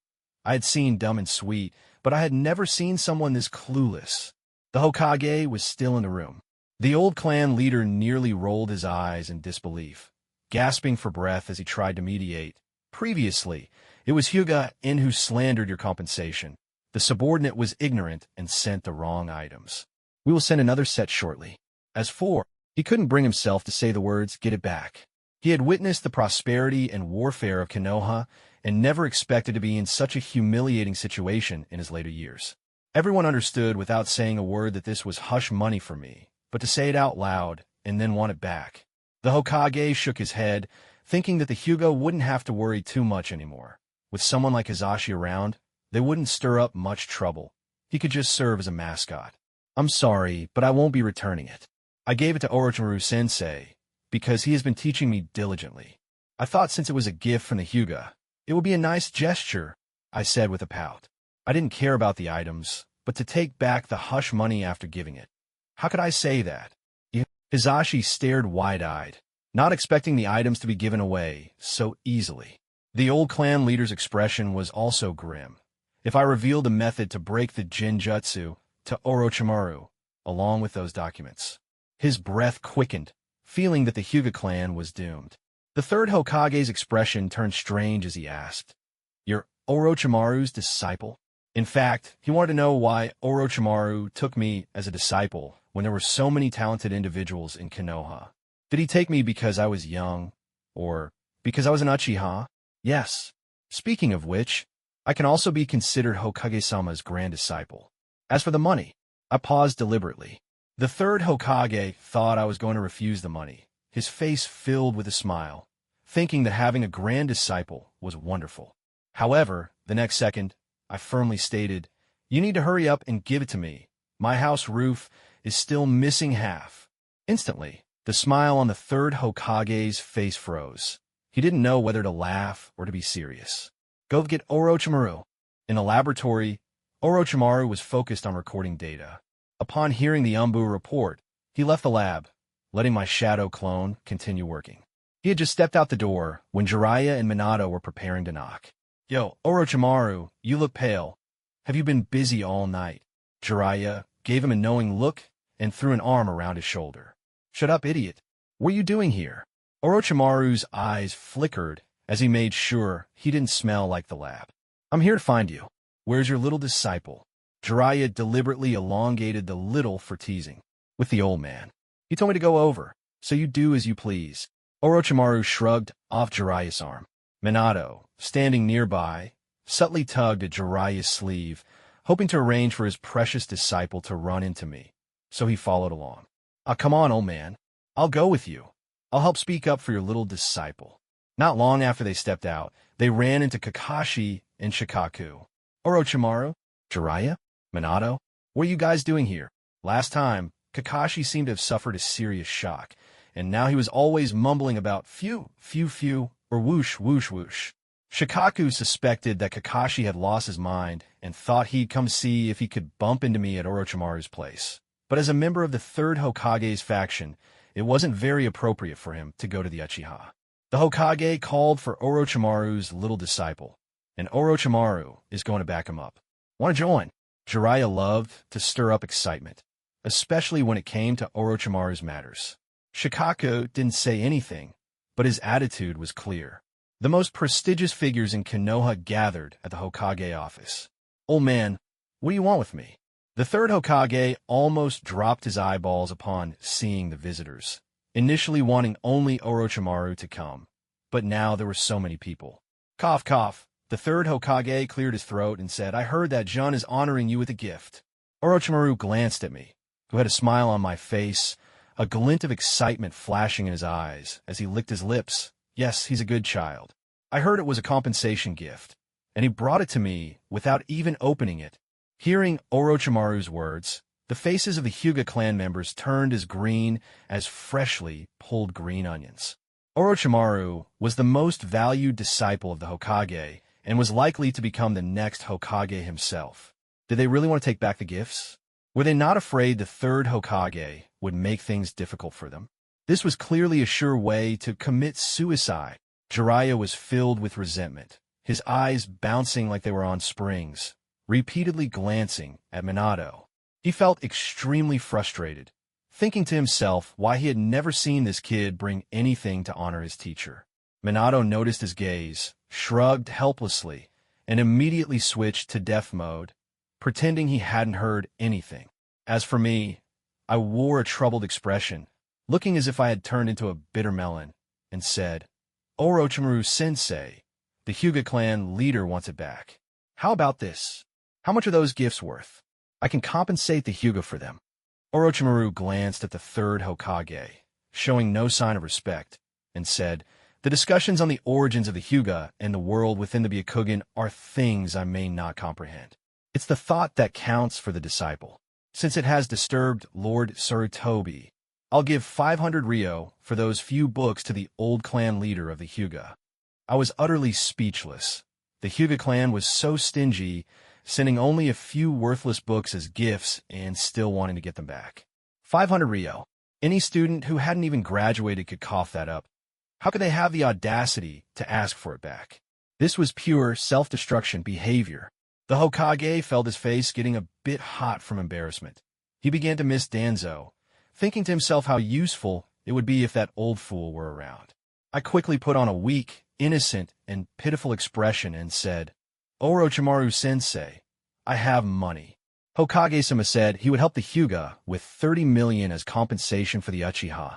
I had seen Dumb and Sweet, but I had never seen someone this clueless. The Hokage was still in the room. The old clan leader nearly rolled his eyes in disbelief, gasping for breath as he tried to mediate. Previously, it was Hyuga-in who slandered your compensation. The subordinate was ignorant and sent the wrong items. We will send another set shortly. As for, he couldn't bring himself to say the words, get it back. He had witnessed the prosperity and warfare of Kenoha and never expected to be in such a humiliating situation in his later years. Everyone understood without saying a word that this was hush money for me, but to say it out loud and then want it back. The Hokage shook his head, thinking that the Hyuga wouldn't have to worry too much anymore. With someone like Hizashi around, they wouldn't stir up much trouble. He could just serve as a mascot. I'm sorry, but I won't be returning it. I gave it to Orochimaru-sensei, because he has been teaching me diligently. I thought since it was a gift from the Hyuga, it would be a nice gesture, I said with a pout. I didn't care about the items, but to take back the hush money after giving it. How could I say that? Hizashi stared wide-eyed, not expecting the items to be given away so easily. The old clan leader's expression was also grim. If I revealed a method to break the genjutsu to Orochimaru, along with those documents. His breath quickened, feeling that the Hyuga clan was doomed. The third Hokage's expression turned strange as he asked, Your Orochimaru's disciple? In fact, he wanted to know why Orochimaru took me as a disciple when there were so many talented individuals in Kenoha. Did he take me because I was young? Or because I was an Uchiha? Yes. Speaking of which, I can also be considered Hokage-sama's grand disciple. As for the money, I paused deliberately. The third Hokage thought I was going to refuse the money, his face filled with a smile, thinking that having a grand disciple was wonderful. However, the next second, I firmly stated, "You need to hurry up and give it to me. My house roof is still missing half." Instantly, the smile on the third Hokage's face froze. He didn't know whether to laugh or to be serious. "Go get Orochimaru." In the laboratory, Orochimaru was focused on recording data. Upon hearing the Umbu report, he left the lab, letting my shadow clone continue working. He had just stepped out the door when Jeriah and Minato were preparing to knock. "Yo, Orochimaru, you look pale. Have you been busy all night?" Jeriah gave him a knowing look and threw an arm around his shoulder. "Shut up, idiot. What are you doing here?" Orochimaru's eyes flickered as he made sure he didn't smell like the lab. "I'm here to find you. Where's your little disciple?" Jeriah deliberately elongated the little for teasing. "With the old man. He told me to go over, so you do as you please." Orochimaru shrugged off Jeriah's arm. Minato, standing nearby, subtly tugged at Jeriah's sleeve, hoping to arrange for his precious disciple to run into me, so he followed along. Come on, old man. I'll go with you. I'll help speak up for your little disciple." Not long after they stepped out, they ran into Kakashi and Shikaku. "Orochimaru? Jeriah? Minato? What are you guys doing here?" Last time, Kakashi seemed to have suffered a serious shock, and now he was always mumbling about phew, phew, phew, or whoosh, whoosh, whoosh. Shikaku suspected that Kakashi had lost his mind and thought he'd come see if he could bump into me at Orochimaru's place. But as a member of the third Hokage's faction, it wasn't very appropriate for him to go to the Uchiha. The Hokage called for Orochimaru's little disciple, and Orochimaru is going to back him up. "Want to join?" Jeriah loved to stir up excitement, especially when it came to Orochimaru's matters. Shikaku didn't say anything, but his attitude was clear. The most prestigious figures in Kenoha gathered at the Hokage office. "Old man, what do you want with me?" The third Hokage almost dropped his eyeballs upon seeing the visitors, initially wanting only Orochimaru to come, but now there were so many people. Cough, cough. The third Hokage cleared his throat and said, "I heard that Jun is honoring you with a gift." Orochimaru glanced at me, who had a smile on my face, a glint of excitement flashing in his eyes as he licked his lips. "Yes, he's a good child. I heard it was a compensation gift, and he brought it to me without even opening it." Hearing Orochimaru's words, the faces of the Hyuga clan members turned as green as freshly pulled green onions. Orochimaru was the most valued disciple of the Hokage and was likely to become the next Hokage himself. Did they really want to take back the gifts? Were they not afraid the third Hokage would make things difficult for them? This was clearly a sure way to commit suicide. Jeriah was filled with resentment, his eyes bouncing like they were on springs, repeatedly glancing at Minato. He felt extremely frustrated, thinking to himself why he had never seen this kid bring anything to honor his teacher. Minato noticed his gaze, shrugged helplessly, and immediately switched to deaf mode, pretending he hadn't heard anything. As for me, I wore a troubled expression, looking as if I had turned into a bitter melon, and said, "Orochimaru-sensei, the Hyuga clan leader wants it back. How about this? How much are those gifts worth? I can compensate the Hyuga for them." Orochimaru glanced at the third Hokage, showing no sign of respect, and said, "The discussions on the origins of the Hyuga and the world within the Byakugan are things I may not comprehend. It's the thought that counts for the disciple. Since it has disturbed Lord Sarutobi, I'll give 500 ryo for those few books to the old clan leader of the Hyuga." I was utterly speechless. The Hyuga clan was so stingy, sending only a few worthless books as gifts and still wanting to get them back. 500 ryo. Any student who hadn't even graduated could cough that up. How could they have the audacity to ask for it back? This was pure self-destruction behavior. The Hokage felt his face getting a bit hot from embarrassment. He began to miss Danzo, thinking to himself how useful it would be if that old fool were around. I quickly put on a weak, innocent, and pitiful expression and said, Orochimaru-sensei, I have money. Hokage-sama said he would help the Hyuga with 30 million as compensation for the Uchiha,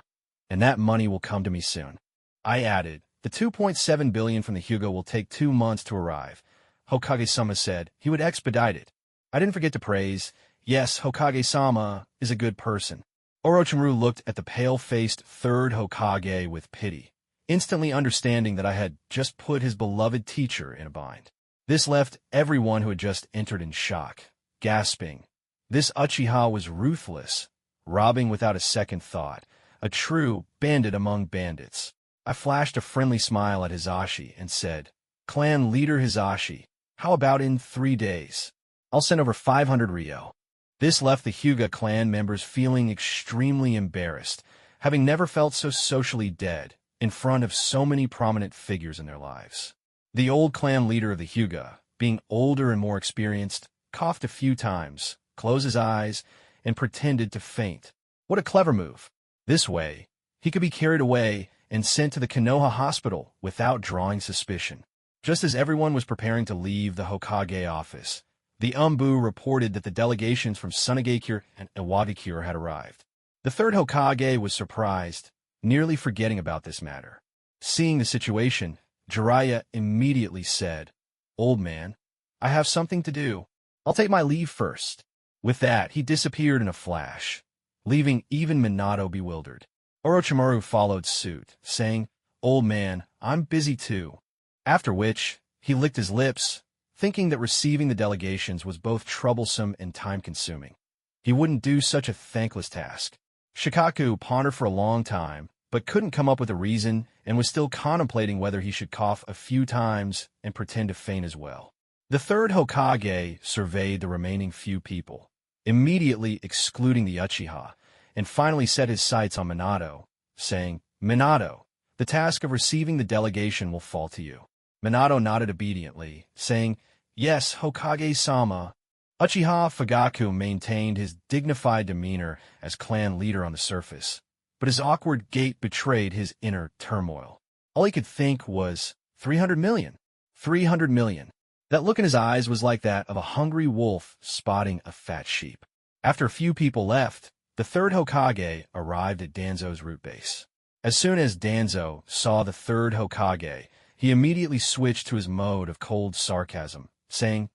and that money will come to me soon. I added, the 2.7 billion from the Hyuga will take 2 months to arrive. Hokage-sama said he would expedite it. I didn't forget to praise, yes, Hokage-sama is a good person. Orochimaru looked at the pale-faced third Hokage with pity, instantly understanding that I had just put his beloved teacher in a bind. This left everyone who had just entered in shock, gasping. This Uchiha was ruthless, robbing without a second thought, a true bandit among bandits. I flashed a friendly smile at Hisashi and said, Clan leader Hisashi, how about in 3 days? I'll send over 500 Ryo. This left the Hyuga clan members feeling extremely embarrassed, having never felt so socially dead in front of so many prominent figures in their lives. The old clan leader of the Hyuga, being older and more experienced, coughed a few times, closed his eyes, and pretended to faint. What a clever move. This way, he could be carried away and sent to the Kenoha hospital without drawing suspicion. Just as everyone was preparing to leave the Hokage office, the Umbu reported that the delegations from Sunagakure and Iwagakure had arrived. The third Hokage was surprised, nearly forgetting about this matter. Seeing the situation, Jeriah immediately said, Old man, I have something to do. I'll take my leave first. With that, he disappeared in a flash, leaving even Minato bewildered. Orochimaru followed suit, saying, Old man, I'm busy too. After which, he licked his lips, thinking that receiving the delegations was both troublesome and time-consuming. He wouldn't do such a thankless task. Shikaku pondered for a long time, but couldn't come up with a reason and was still contemplating whether he should cough a few times and pretend to faint as well. The third Hokage surveyed the remaining few people, immediately excluding the Uchiha, and finally set his sights on Minato, saying, Minato, the task of receiving the delegation will fall to you. Minato nodded obediently, saying, Yes, Hokage-sama. Uchiha Fagaku maintained his dignified demeanor as clan leader on the surface, but his awkward gait betrayed his inner turmoil. All he could think was, 300 million. 300 million. That look in his eyes was like that of a hungry wolf spotting a fat sheep. After a few people left, the third Hokage arrived at Danzo's root base. As soon as Danzo saw the third Hokage, he immediately switched to his mode of cold sarcasm, saying,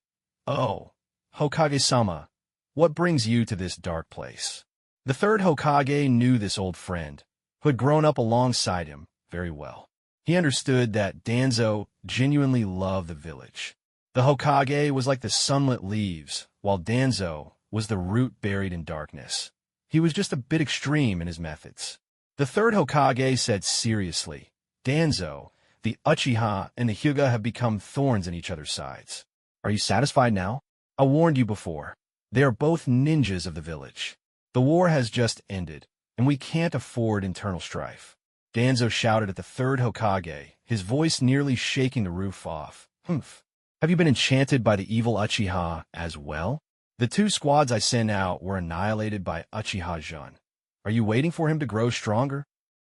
Oh, Hokage-sama, what brings you to this dark place? The third Hokage knew this old friend, who had grown up alongside him, very well. He understood that Danzo genuinely loved the village. The Hokage was like the sunlit leaves, while Danzo was the root buried in darkness. He was just a bit extreme in his methods. The third Hokage said seriously, Danzo, the Uchiha and the Hyuga have become thorns in each other's sides. Are you satisfied now? I warned you before. They are both ninjas of the village. The war has just ended, and we can't afford internal strife. Danzo shouted at the third Hokage, his voice nearly shaking the roof off. Humph. Have you been enchanted by the evil Uchiha as well? The 2 squads I sent out were annihilated by Uchiha Jun. Are you waiting for him to grow stronger?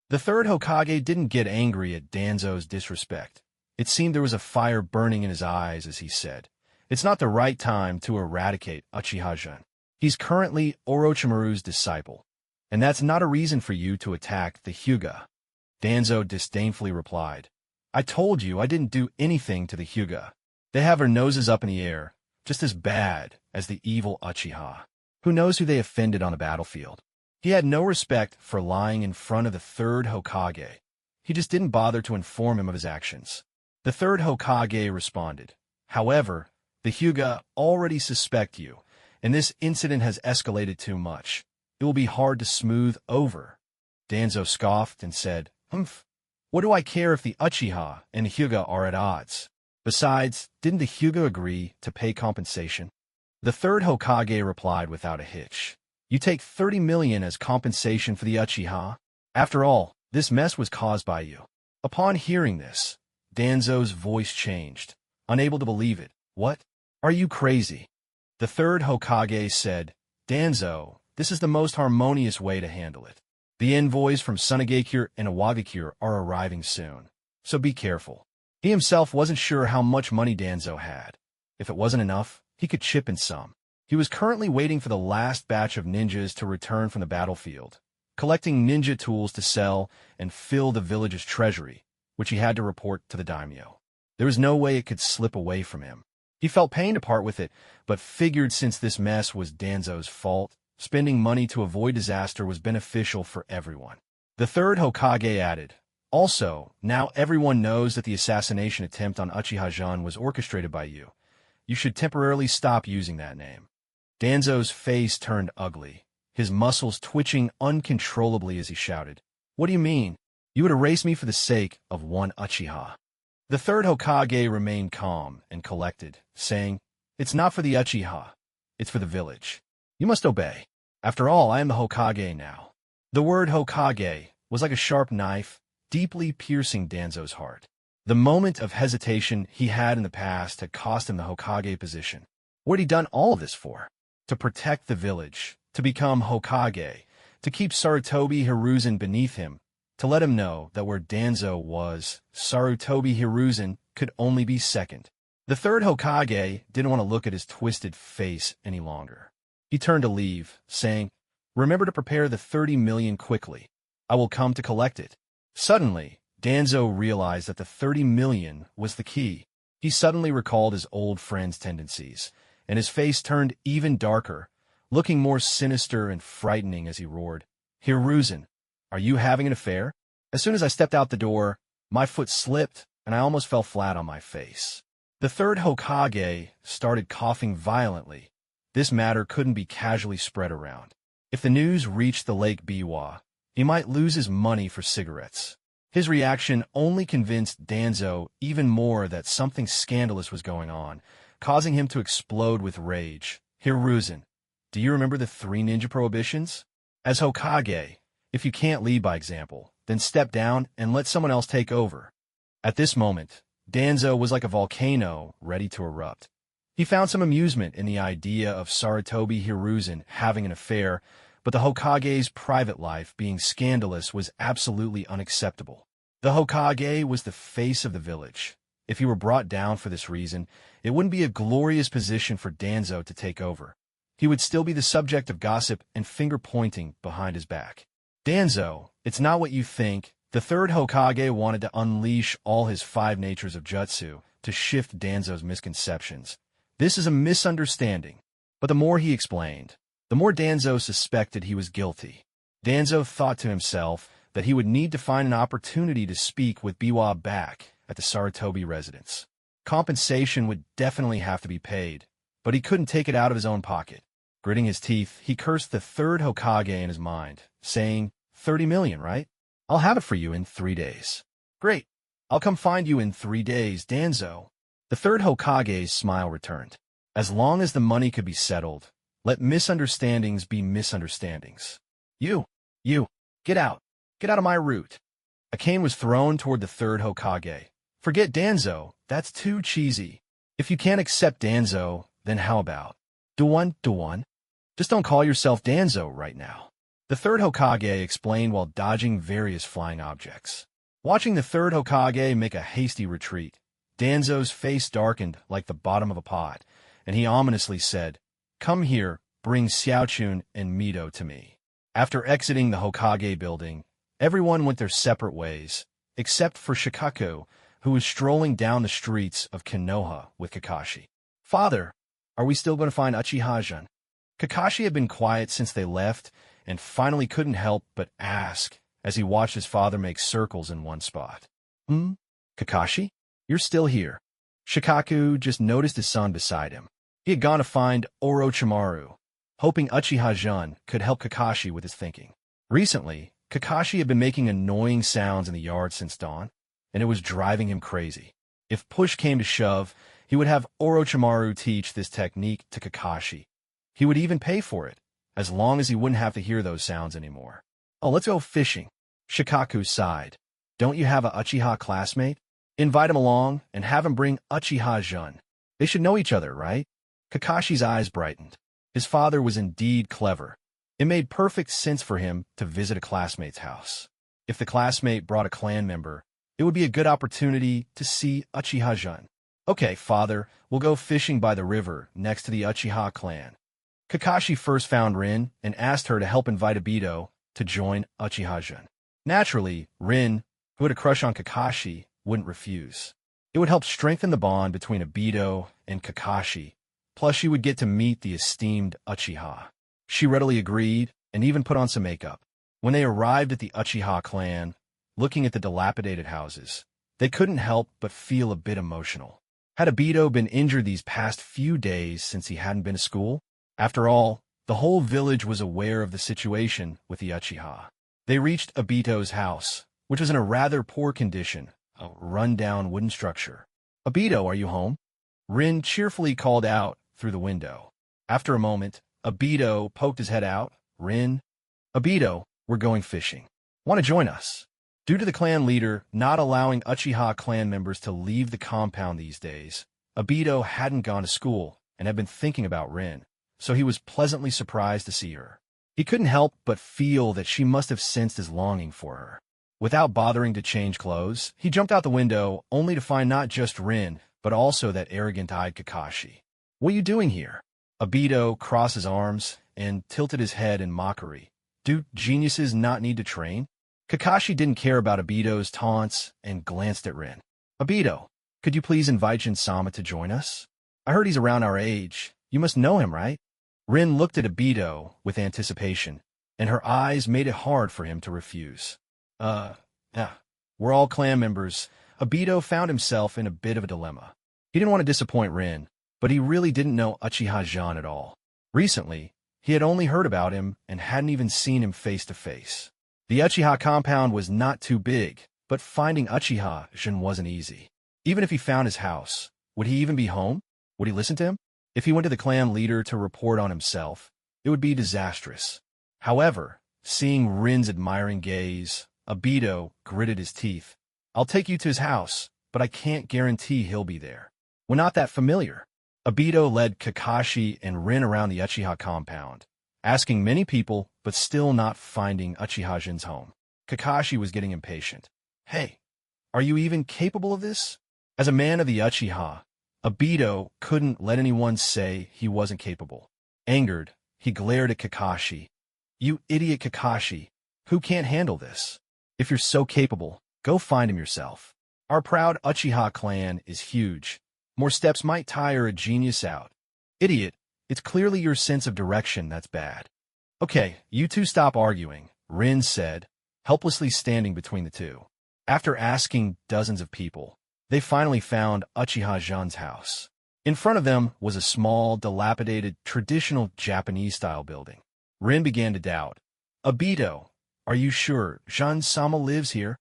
The third Hokage didn't get angry at Danzo's disrespect. It seemed there was a fire burning in his eyes as he said, It's not the right time to eradicate Uchiha Jun. He's currently Orochimaru's disciple, and that's not a reason for you to attack the Hyuga. Danzo disdainfully replied, I told you I didn't do anything to the Hyuga. They have their noses up in the air, just as bad as the evil Uchiha. Who knows who they offended on the battlefield? He had no respect for lying in front of the third Hokage. He just didn't bother to inform him of his actions. The third Hokage responded, However, the Hyuga already suspect you, and this incident has escalated too much. It will be hard to smooth over. Danzo scoffed and said, Humph. What do I care if the Uchiha and the Hyuga are at odds? Besides, didn't the Hyuga agree to pay compensation? The third Hokage replied without a hitch. You take 30 million as compensation for the Uchiha? After all, this mess was caused by you. Upon hearing this, Danzo's voice changed, unable to believe it. What? Are you crazy? The third Hokage said, Danzo, this is the most harmonious way to handle it. The envoys from Sunagakure and Iwagakure are arriving soon, so be careful. He himself wasn't sure how much money Danzo had, If it wasn't enough, he could chip in some. He was currently waiting for the last batch of ninjas to return from the battlefield, collecting ninja tools to sell and fill the village's treasury, which he had to report to the daimyo. There was no way it could slip away from him. He felt pain to part with it, but figured since this mess was Danzo's fault, spending money to avoid disaster was beneficial for everyone. The third Hokage added, "Also, now everyone knows that the assassination attempt on Uchiha-jan was orchestrated by you. You should temporarily stop using that name." Danzo's face turned ugly, his muscles twitching uncontrollably as he shouted, "What do you mean? You would erase me for the sake of one Uchiha?" The third Hokage remained calm and collected, saying, "It's not for the Uchiha. It's for the village. You must obey. After all, I am the Hokage now." The word Hokage was like a sharp knife, deeply piercing Danzo's heart. The moment of hesitation he had in the past had cost him the Hokage position. What had he done all of this for? To protect the village, to become Hokage, to keep Sarutobi Hiruzen beneath him, to let him know that where Danzo was, Sarutobi Hiruzen could only be second. The third Hokage didn't want to look at his twisted face any longer. He turned to leave, saying, "Remember to prepare the 30 million quickly. I will come to collect it." Suddenly, Danzo realized that the 30 million was the key. He suddenly recalled his old friend's tendencies, and his face turned even darker, looking more sinister and frightening as he roared, "Hiruzen, are you having an affair?" As soon as I stepped out the door, my foot slipped, and I almost fell flat on my face. The third Hokage started coughing violently. This matter couldn't be casually spread around. If the news reached the Lake Biwa, he might lose his money for cigarettes. His reaction only convinced Danzo even more that something scandalous was going on, causing him to explode with rage. "Hiruzen, do you remember the 3 ninja prohibitions? As Hokage, if you can't lead by example, then step down and let someone else take over." At this moment, Danzo was like a volcano ready to erupt. He found some amusement in the idea of Sarutobi Hiruzen having an affair, but the Hokage's private life being scandalous was absolutely unacceptable. The Hokage was the face of the village. If he were brought down for this reason, it wouldn't be a glorious position for Danzo to take over. He would still be the subject of gossip and finger-pointing behind his back. "Danzo, it's not what you think." The third Hokage wanted to unleash all his 5 natures of jutsu to shift Danzo's misconceptions. "This is a misunderstanding." But the more he explained, the more Danzo suspected he was guilty. Danzo thought to himself that he would need to find an opportunity to speak with Biwa back at the Sarutobi residence. Compensation would definitely have to be paid, but he couldn't take it out of his own pocket. Gritting his teeth, he cursed the third Hokage in his mind, saying, 30 million, right? I'll have it for you in 3 days. Great. I'll come find you in 3 days, Danzo. The third Hokage's smile returned. As long as the money could be settled, let misunderstandings be misunderstandings. You, get out. Get out of my route. A cane was thrown toward the third Hokage. Forget Danzo, that's too cheesy. If you can't accept Danzo, then how about Duan? Just don't call yourself Danzo right now. The third Hokage explained while dodging various flying objects. Watching the third Hokage make a hasty retreat, Danzo's face darkened like the bottom of a pot, and he ominously said, "Come here, bring Xiaochun and Mito to me." After exiting the Hokage building, everyone went their separate ways, except for Shikaku, who was strolling down the streets of Kenoha with Kakashi. "Father, are we still going to find Uchiha-jan?" Kakashi had been quiet since they left, and finally couldn't help but ask as he watched his father make circles in one spot. Kakashi? You're still here." Shikaku just noticed his son beside him. He had gone to find Orochimaru, hoping Uchiha-jan could help Kakashi with his thinking. Recently, Kakashi had been making annoying sounds in the yard since dawn, and it was driving him crazy. If push came to shove, he would have Orochimaru teach this technique to Kakashi. He would even pay for it, as long as he wouldn't have to hear those sounds anymore. "Oh, let's go fishing." Shikaku sighed. "Don't you have a Uchiha classmate? Invite him along and have him bring Uchiha-jan. They should know each other, right?" Kakashi's eyes brightened. His father was indeed clever. It made perfect sense for him to visit a classmate's house. If the classmate brought a clan member, it would be a good opportunity to see Uchiha-jan. Okay, father, we'll go fishing by the river next to the Uchiha clan. Kakashi first found Rin and asked her to help invite Obito to join Uchiha Jun. Naturally, Rin, who had a crush on Kakashi, wouldn't refuse. It would help strengthen the bond between Obito and Kakashi, plus she would get to meet the esteemed Uchiha. She readily agreed and even put on some makeup. When they arrived at the Uchiha clan, looking at the dilapidated houses, they couldn't help but feel a bit emotional. Had Obito been injured these past few days since he hadn't been to school? After all, the whole village was aware of the situation with the Uchiha. They reached Obito's house, which was in a rather poor condition, a run-down wooden structure. "Obito, are you home?" Rin cheerfully called out through the window. After a moment, Obito poked his head out. "Rin?" "Obito, we're going fishing. Want to join us?" Due to the clan leader not allowing Uchiha clan members to leave the compound these days, Obito hadn't gone to school and had been thinking about Rin, so he was pleasantly surprised to see her. He couldn't help but feel that she must have sensed his longing for her. Without bothering to change clothes, he jumped out the window only to find not just Rin, but also that arrogant-eyed Kakashi. "What are you doing here?" Obito crossed his arms and tilted his head in mockery. "Do geniuses not need to train?" Kakashi didn't care about Obito's taunts and glanced at Rin. "Obito, could you please invite Jin-sama to join us? I heard he's around our age. You must know him, right?" Rin looked at Obito with anticipation, and her eyes made it hard for him to refuse. Yeah, we're all clan members." Obito found himself in a bit of a dilemma. He didn't want to disappoint Rin, but he really didn't know Uchiha Jun at all. Recently, he had only heard about him and hadn't even seen him face to face. The Uchiha compound was not too big, but finding Uchiha Jun wasn't easy. Even if he found his house, would he even be home? Would he listen to him? If he went to the clan leader to report on himself, it would be disastrous. However, seeing Rin's admiring gaze, Obito gritted his teeth. "I'll take you to his house, but I can't guarantee he'll be there. We're not that familiar." Obito led Kakashi and Rin around the Uchiha compound, asking many people, but still not finding Uchiha Jun's home. Kakashi was getting impatient. "Hey, are you even capable of this?" As a man of the Uchiha, Obito couldn't let anyone say he wasn't capable. Angered, he glared at Kakashi. "You idiot Kakashi, who can't handle this? If you're so capable, go find him yourself. Our proud Uchiha clan is huge. More steps might tire a genius out. Idiot, it's clearly your sense of direction that's bad." "Okay, you two stop arguing," Rin said, helplessly standing between the two. After asking dozens of people, they finally found Uchiha Jun's house. In front of them was a small, dilapidated, traditional Japanese-style building. Rin began to doubt. "Obito, are you sure Jun-sama lives here?"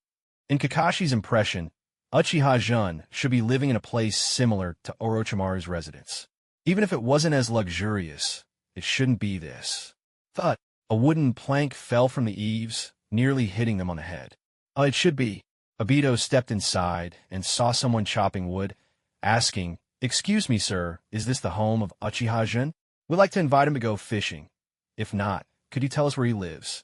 In Kakashi's impression, Uchiha Jun should be living in a place similar to Orochimaru's residence. Even if it wasn't as luxurious, it shouldn't be this. Thud! A wooden plank fell from the eaves, nearly hitting them on the head. It should be." Obito stepped inside and saw someone chopping wood, asking, "Excuse me, sir, is this the home of Uchiha Jun? We'd like to invite him to go fishing. If not, could you tell us where he lives?"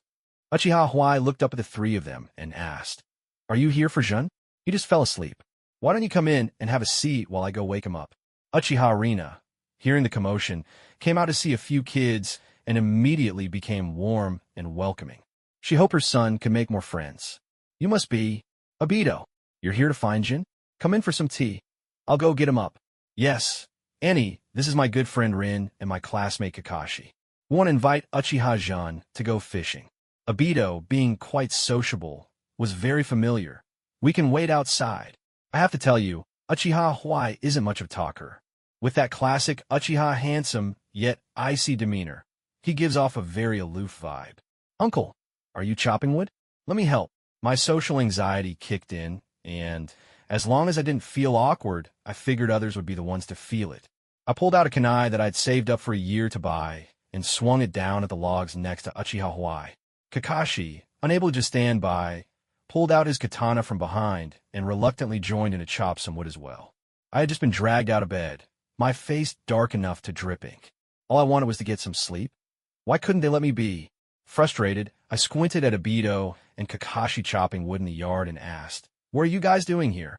Uchiha Huai looked up at the three of them and asked, "Are you here for Jun? He just fell asleep. Why don't you come in and have a seat while I go wake him up?" Uchiha Rina, hearing the commotion, came out to see a few kids and immediately became warm and welcoming. She hoped her son could make more friends. "You must be Obito. You're here to find Jin? Come in for some tea. I'll go get him up." "Yes, Annie, this is my good friend Rin and my classmate Kakashi. We want to invite Uchiha Jun to go fishing." Obito, being quite sociable, was very familiar. "We can wait outside." I have to tell you, Uchiha Huai isn't much of a talker. With that classic Uchiha handsome yet icy demeanor, he gives off a very aloof vibe. "Uncle, are you chopping wood? Let me help." My social anxiety kicked in, and as long as I didn't feel awkward, I figured others would be the ones to feel it. I pulled out a kunai that I'd saved up for a year to buy and swung it down at the logs next to Uchiha Huai. Kakashi, unable to just stand by, pulled out his katana from behind and reluctantly joined in to chop some wood as well. I had just been dragged out of bed, my face dark enough to drip ink. All I wanted was to get some sleep. Why couldn't they let me be? Frustrated, I squinted at Obito and Kakashi chopping wood in the yard and asked, "What are you guys doing here?"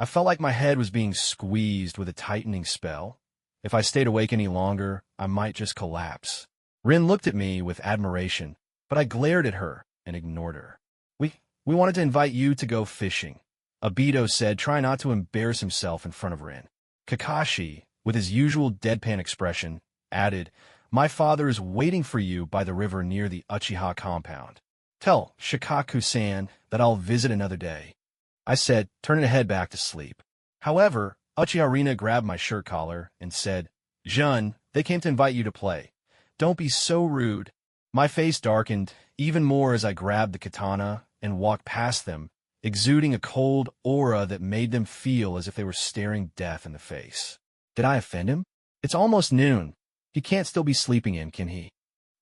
I felt like my head was being squeezed with a tightening spell. If I stayed awake any longer, I might just collapse. Rin looked at me with admiration, but I glared at her and ignored her. We wanted to invite you to go fishing, Obito said, trying not to embarrass himself in front of Rin. Kakashi, with his usual deadpan expression, added, my father is waiting for you by the river near the Uchiha compound. Tell Shikaku-san that I'll visit another day, I said, turning to head back to sleep. However, Uchiha Rina grabbed my shirt collar and said, Jun, they came to invite you to play. Don't be so rude. My face darkened even more as I grabbed the katana and walked past them, exuding a cold aura that made them feel as if they were staring death in the face. Did I offend him? It's almost noon. He can't still be sleeping in, can he?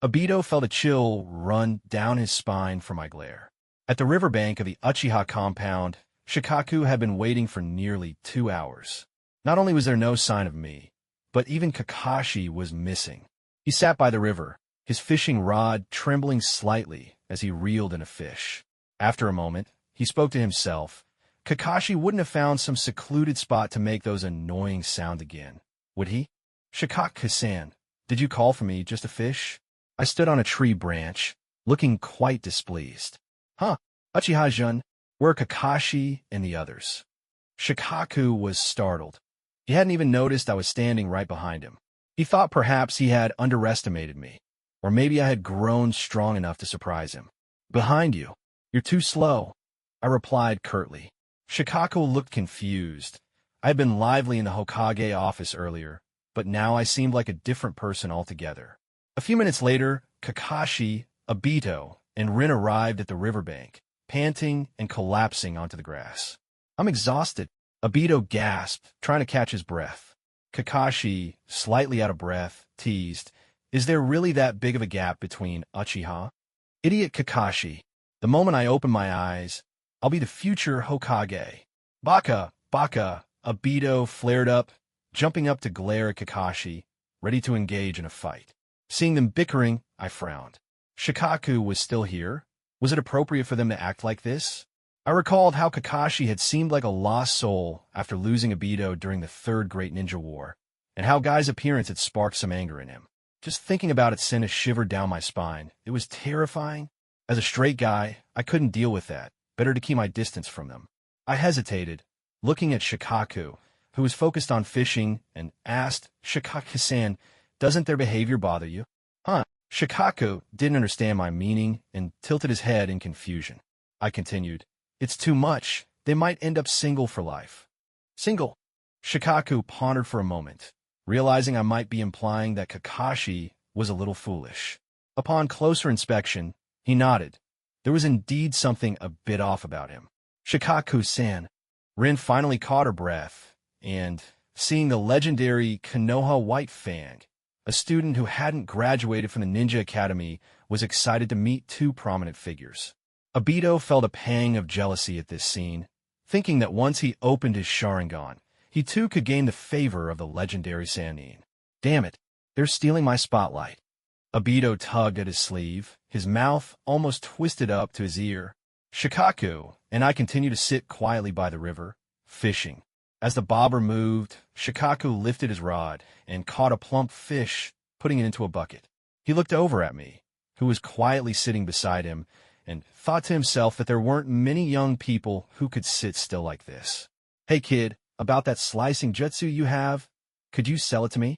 Obito felt a chill run down his spine from my glare. At the riverbank of the Uchiha compound, Shikaku had been waiting for nearly 2 hours. Not only was there no sign of me, but even Kakashi was missing. He sat by the river, his fishing rod trembling slightly as he reeled in a fish. After a moment, he spoke to himself. Kakashi wouldn't have found some secluded spot to make those annoying sounds again, would he? Shikaku-san, did you call for me just a fish? I stood on a tree branch, looking quite displeased. Huh, Uchiha-jun, where are Kakashi and the others? Shikaku was startled. He hadn't even noticed I was standing right behind him. He thought perhaps he had underestimated me, or maybe I had grown strong enough to surprise him. Behind you. You're too slow, I replied curtly. Shikaku looked confused. I had been lively in the Hokage office earlier, but now I seemed like a different person altogether. A few minutes later, Kakashi, Obito, and Rin arrived at the riverbank, panting and collapsing onto the grass. I'm exhausted, Obito gasped, trying to catch his breath. Kakashi, slightly out of breath, teased, is there really that big of a gap between Uchiha? Idiot Kakashi. The moment I open my eyes, I'll be the future Hokage. Baka, Baka, Obito flared up, jumping up to glare at Kakashi, ready to engage in a fight. Seeing them bickering, I frowned. Shikaku was still here. Was it appropriate for them to act like this? I recalled how Kakashi had seemed like a lost soul after losing Obito during the Third Great Ninja War, and how Guy's appearance had sparked some anger in him. Just thinking about it sent a shiver down my spine. It was terrifying. As a straight guy, I couldn't deal with that. Better to keep my distance from them. I hesitated, looking at Shikaku, who was focused on fishing, and asked, Shikaku-san, doesn't their behavior bother you? Huh? Shikaku didn't understand my meaning and tilted his head in confusion. I continued, it's too much. They might end up single for life. Single? Shikaku pondered for a moment, realizing I might be implying that Kakashi was a little foolish. Upon closer inspection, he nodded. There was indeed something a bit off about him. Shikaku-san. Rin finally caught her breath, and, seeing the legendary Kenoha White Fang, a student who hadn't graduated from the Ninja Academy, was excited to meet two prominent figures. Obito felt a pang of jealousy at this scene, thinking that once he opened his sharingan, he too could gain the favor of the legendary Sannin. Damn it, they're stealing my spotlight. Obito tugged at his sleeve, his mouth almost twisted up to his ear. Shikaku and I continued to sit quietly by the river, fishing. As the bobber moved, Shikaku lifted his rod and caught a plump fish, putting it into a bucket. He looked over at me, who was quietly sitting beside him, and thought to himself that there weren't many young people who could sit still like this. Hey kid, about that slicing jutsu you have, could you sell it to me?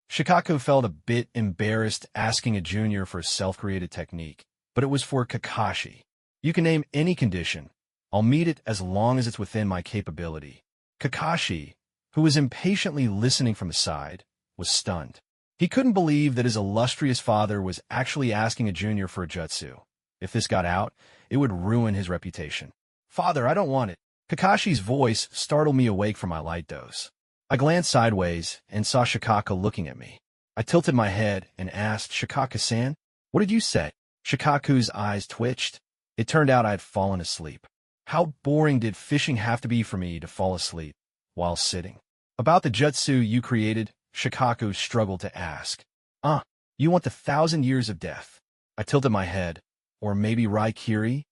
Shikaku felt a bit embarrassed asking a junior for a self-created technique, but it was for Kakashi. You can name any condition. I'll meet it as long as it's within my capability. Kakashi, who was impatiently listening from the side, was stunned. He couldn't believe that his illustrious father was actually asking a junior for a jutsu. If this got out, it would ruin his reputation. Father, I don't want it. Kakashi's voice startled me awake from my light doze. I glanced sideways and saw Shikaku looking at me. I tilted my head and asked, Shikaku-san, what did you say? Shikaku's eyes twitched. It turned out I had fallen asleep. How boring did fishing have to be for me to fall asleep while sitting? About the jutsu you created, Shikaku struggled to ask. You want the 1,000 years of death. I tilted my head. Or maybe Raikiri?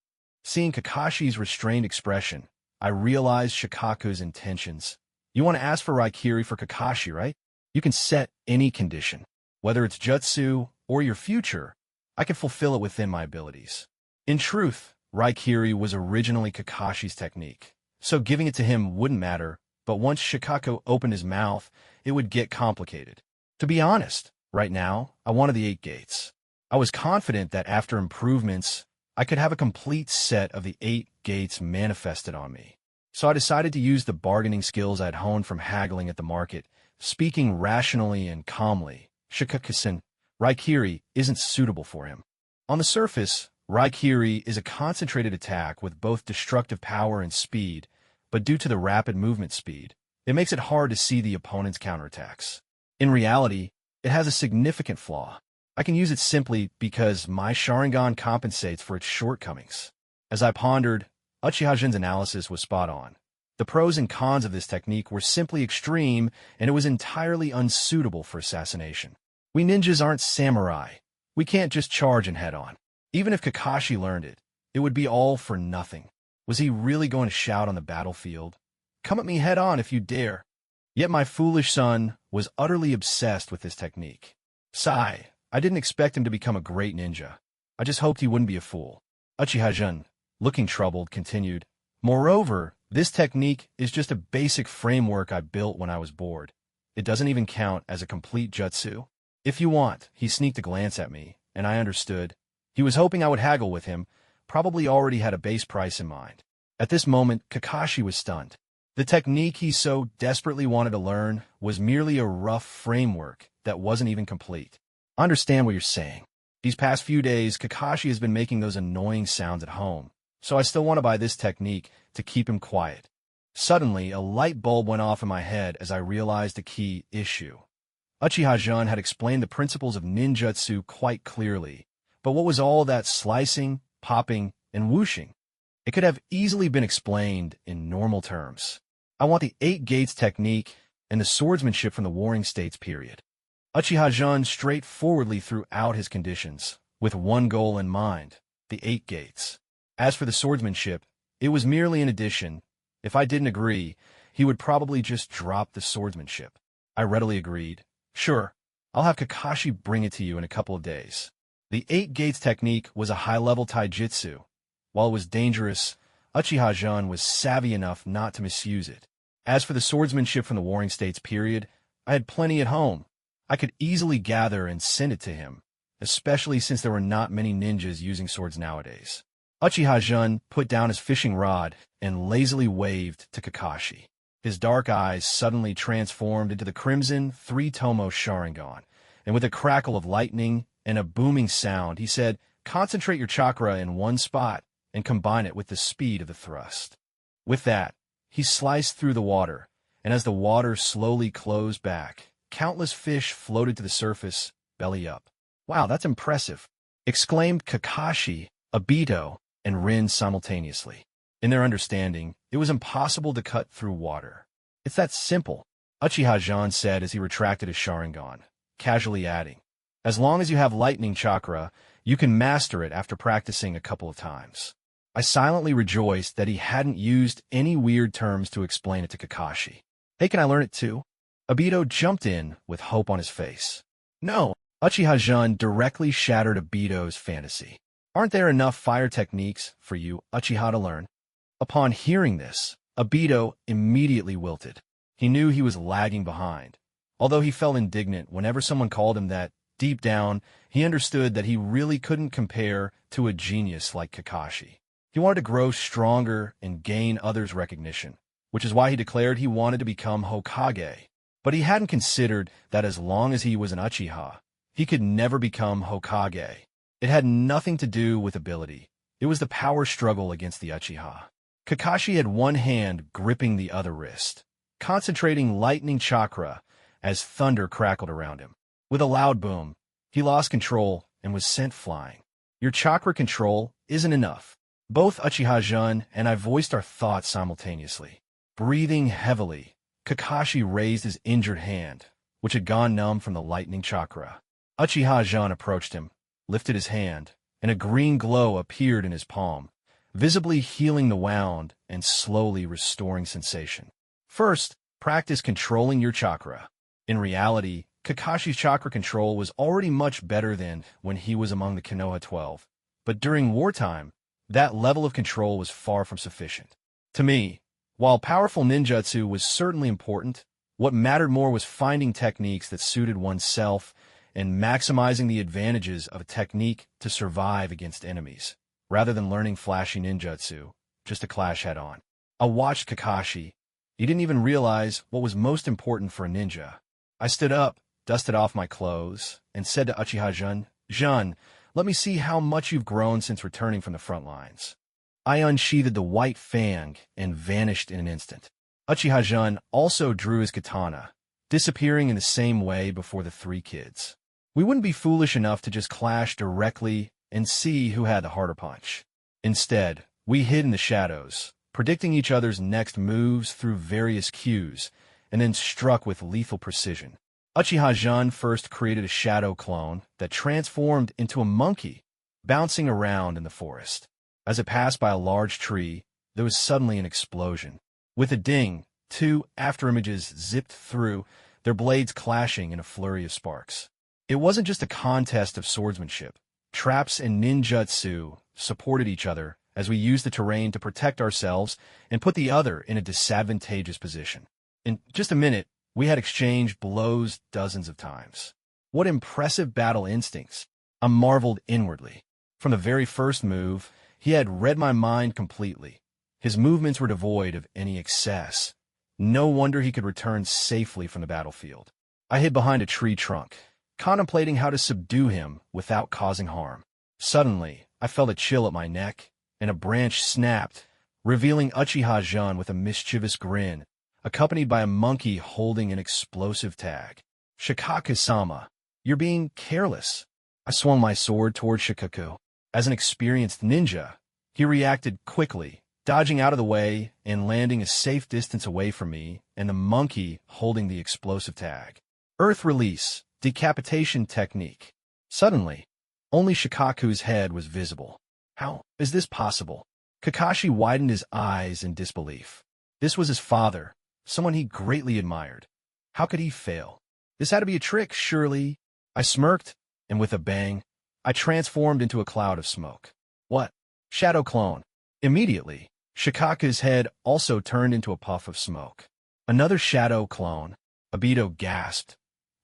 Seeing Kakashi's restrained expression, I realized Shikaku's intentions. You want to ask for Raikiri for Kakashi, right? You can set any condition. Whether it's jutsu or your future, I can fulfill it within my abilities. In truth, Raikiri was originally Kakashi's technique, so giving it to him wouldn't matter, but once Shikaku opened his mouth, it would get complicated. To be honest, right now, I wanted the 8 gates. I was confident that after improvements, I could have a complete set of the 8 gates manifested on me. So I decided to use the bargaining skills I'd honed from haggling at the market, speaking rationally and calmly. Shikaku-san, Raikiri isn't suitable for him. On the surface, Raikiri is a concentrated attack with both destructive power and speed, but due to the rapid movement speed, it makes it hard to see the opponent's counterattacks. In reality, it has a significant flaw. I can use it simply because my sharingan compensates for its shortcomings. As I pondered, Uchiha Jin's analysis was spot on. The pros and cons of this technique were simply extreme, and it was entirely unsuitable for assassination. We ninjas aren't samurai. We can't just charge and head on. Even if Kakashi learned it, it would be all for nothing. Was he really going to shout on the battlefield, "Come at me head on if you dare"? Yet my foolish son was utterly obsessed with this technique. Sigh, I didn't expect him to become a great ninja. I just hoped he wouldn't be a fool. Uchiha Jin, looking troubled, continued, "Moreover, this technique is just a basic framework I built when I was bored. It doesn't even count as a complete jutsu. If you want," he sneaked a glance at me, and I understood. He was hoping I would haggle with him, probably already had a base price in mind. At this moment, Kakashi was stunned. The technique he so desperately wanted to learn was merely a rough framework that wasn't even complete. I understand what you're saying. These past few days, Kakashi has been making those annoying sounds at home, so I still want to buy this technique to keep him quiet. Suddenly, a light bulb went off in my head as I realized a key issue. Uchiha Jin had explained the principles of ninjutsu quite clearly, but what was all that slicing, popping, and whooshing? It could have easily been explained in normal terms. I want the 8 gates technique and the swordsmanship from the Warring States period. Uchiha Jin straightforwardly threw out his conditions, with one goal in mind, the 8 gates. As for the swordsmanship, it was merely an addition. If I didn't agree, he would probably just drop the swordsmanship. I readily agreed. Sure, I'll have Kakashi bring it to you in a couple of days. The 8 gates technique was a high-level taijutsu. While it was dangerous, Uchiha Jin was savvy enough not to misuse it. As for the swordsmanship from the Warring States period, I had plenty at home. I could easily gather and send it to him, especially since there were not many ninjas using swords nowadays. Uchiha Jin put down his fishing rod and lazily waved to Kakashi. His dark eyes suddenly transformed into the crimson 3-tomo sharingan, and with a crackle of lightning and a booming sound, he said, "Concentrate your chakra in one spot and combine it with the speed of the thrust." With that, he sliced through the water, and as the water slowly closed back, countless fish floated to the surface, belly up. "Wow, that's impressive," exclaimed Kakashi, Obito, and Rin simultaneously. In their understanding, it was impossible to cut through water. "It's that simple," Uchiha Jin said as he retracted his sharingan, casually adding, "As long as you have lightning chakra, you can master it after practicing a couple of times." I silently rejoiced that he hadn't used any weird terms to explain it to Kakashi. "Hey, can I learn it too?" Obito jumped in with hope on his face. "No," Uchiha Jin directly shattered Obito's fantasy. "Aren't there enough fire techniques for you, Uchiha, to learn?" Upon hearing this, Obito immediately wilted. He knew he was lagging behind. Although he felt indignant whenever someone called him that, deep down, he understood that he really couldn't compare to a genius like Kakashi. He wanted to grow stronger and gain others' recognition, which is why he declared he wanted to become Hokage. But he hadn't considered that as long as he was an Uchiha, he could never become Hokage. It had nothing to do with ability. It was the power struggle against the Uchiha. Kakashi had one hand gripping the other wrist, concentrating lightning chakra as thunder crackled around him. With a loud boom, he lost control and was sent flying. Your chakra control isn't enough. Both Uchiha Jin and I voiced our thoughts simultaneously. Breathing heavily, Kakashi raised his injured hand, which had gone numb from the lightning chakra. Uchiha Jin approached him, lifted his hand, and a green glow appeared in his palm, visibly healing the wound and slowly restoring sensation. First, practice controlling your chakra. In reality, Kakashi's chakra control was already much better than when he was among the Kenoha 12, but during wartime, that level of control was far from sufficient. To me, while powerful ninjutsu was certainly important, what mattered more was finding techniques that suited oneself and maximizing the advantages of a technique to survive against enemies, rather than learning flashy ninjutsu, just to clash head-on. I watched Kakashi. He didn't even realize what was most important for a ninja. I stood up, dusted off my clothes, and said to Uchiha Jun, let me see how much you've grown since returning from the front lines. I unsheathed the white fang and vanished in an instant. Uchiha Jun also drew his katana, disappearing in the same way before the three kids. We wouldn't be foolish enough to just clash directly and see who had the harder punch. Instead, we hid in the shadows, predicting each other's next moves through various cues, and then struck with lethal precision. Uchiha Jun first created a shadow clone that transformed into a monkey, bouncing around in the forest. As it passed by a large tree, there was suddenly an explosion. With a ding, two afterimages zipped through, their blades clashing in a flurry of sparks. It wasn't just a contest of swordsmanship. Traps and ninjutsu supported each other as we used the terrain to protect ourselves and put the other in a disadvantageous position. In just a minute, we had exchanged blows dozens of times. What impressive battle instincts! I marveled inwardly. From the very first move, he had read my mind completely. His movements were devoid of any excess. No wonder he could return safely from the battlefield. I hid behind a tree trunk, contemplating how to subdue him without causing harm. Suddenly, I felt a chill at my neck, and a branch snapped, revealing Uchiha Jun with a mischievous grin, accompanied by a monkey holding an explosive tag. Shikaku-sama, you're being careless. I swung my sword toward Shikaku. As an experienced ninja, he reacted quickly, dodging out of the way and landing a safe distance away from me and the monkey holding the explosive tag. Earth release, decapitation technique. Suddenly, only Shikaku's head was visible. How is this possible? Kakashi widened his eyes in disbelief. This was his father, someone he greatly admired. How could he fail? This had to be a trick, surely. I smirked, and with a bang, I transformed into a cloud of smoke. What? Shadow clone. Immediately, Shikaku's head also turned into a puff of smoke. Another shadow clone. Obito gasped,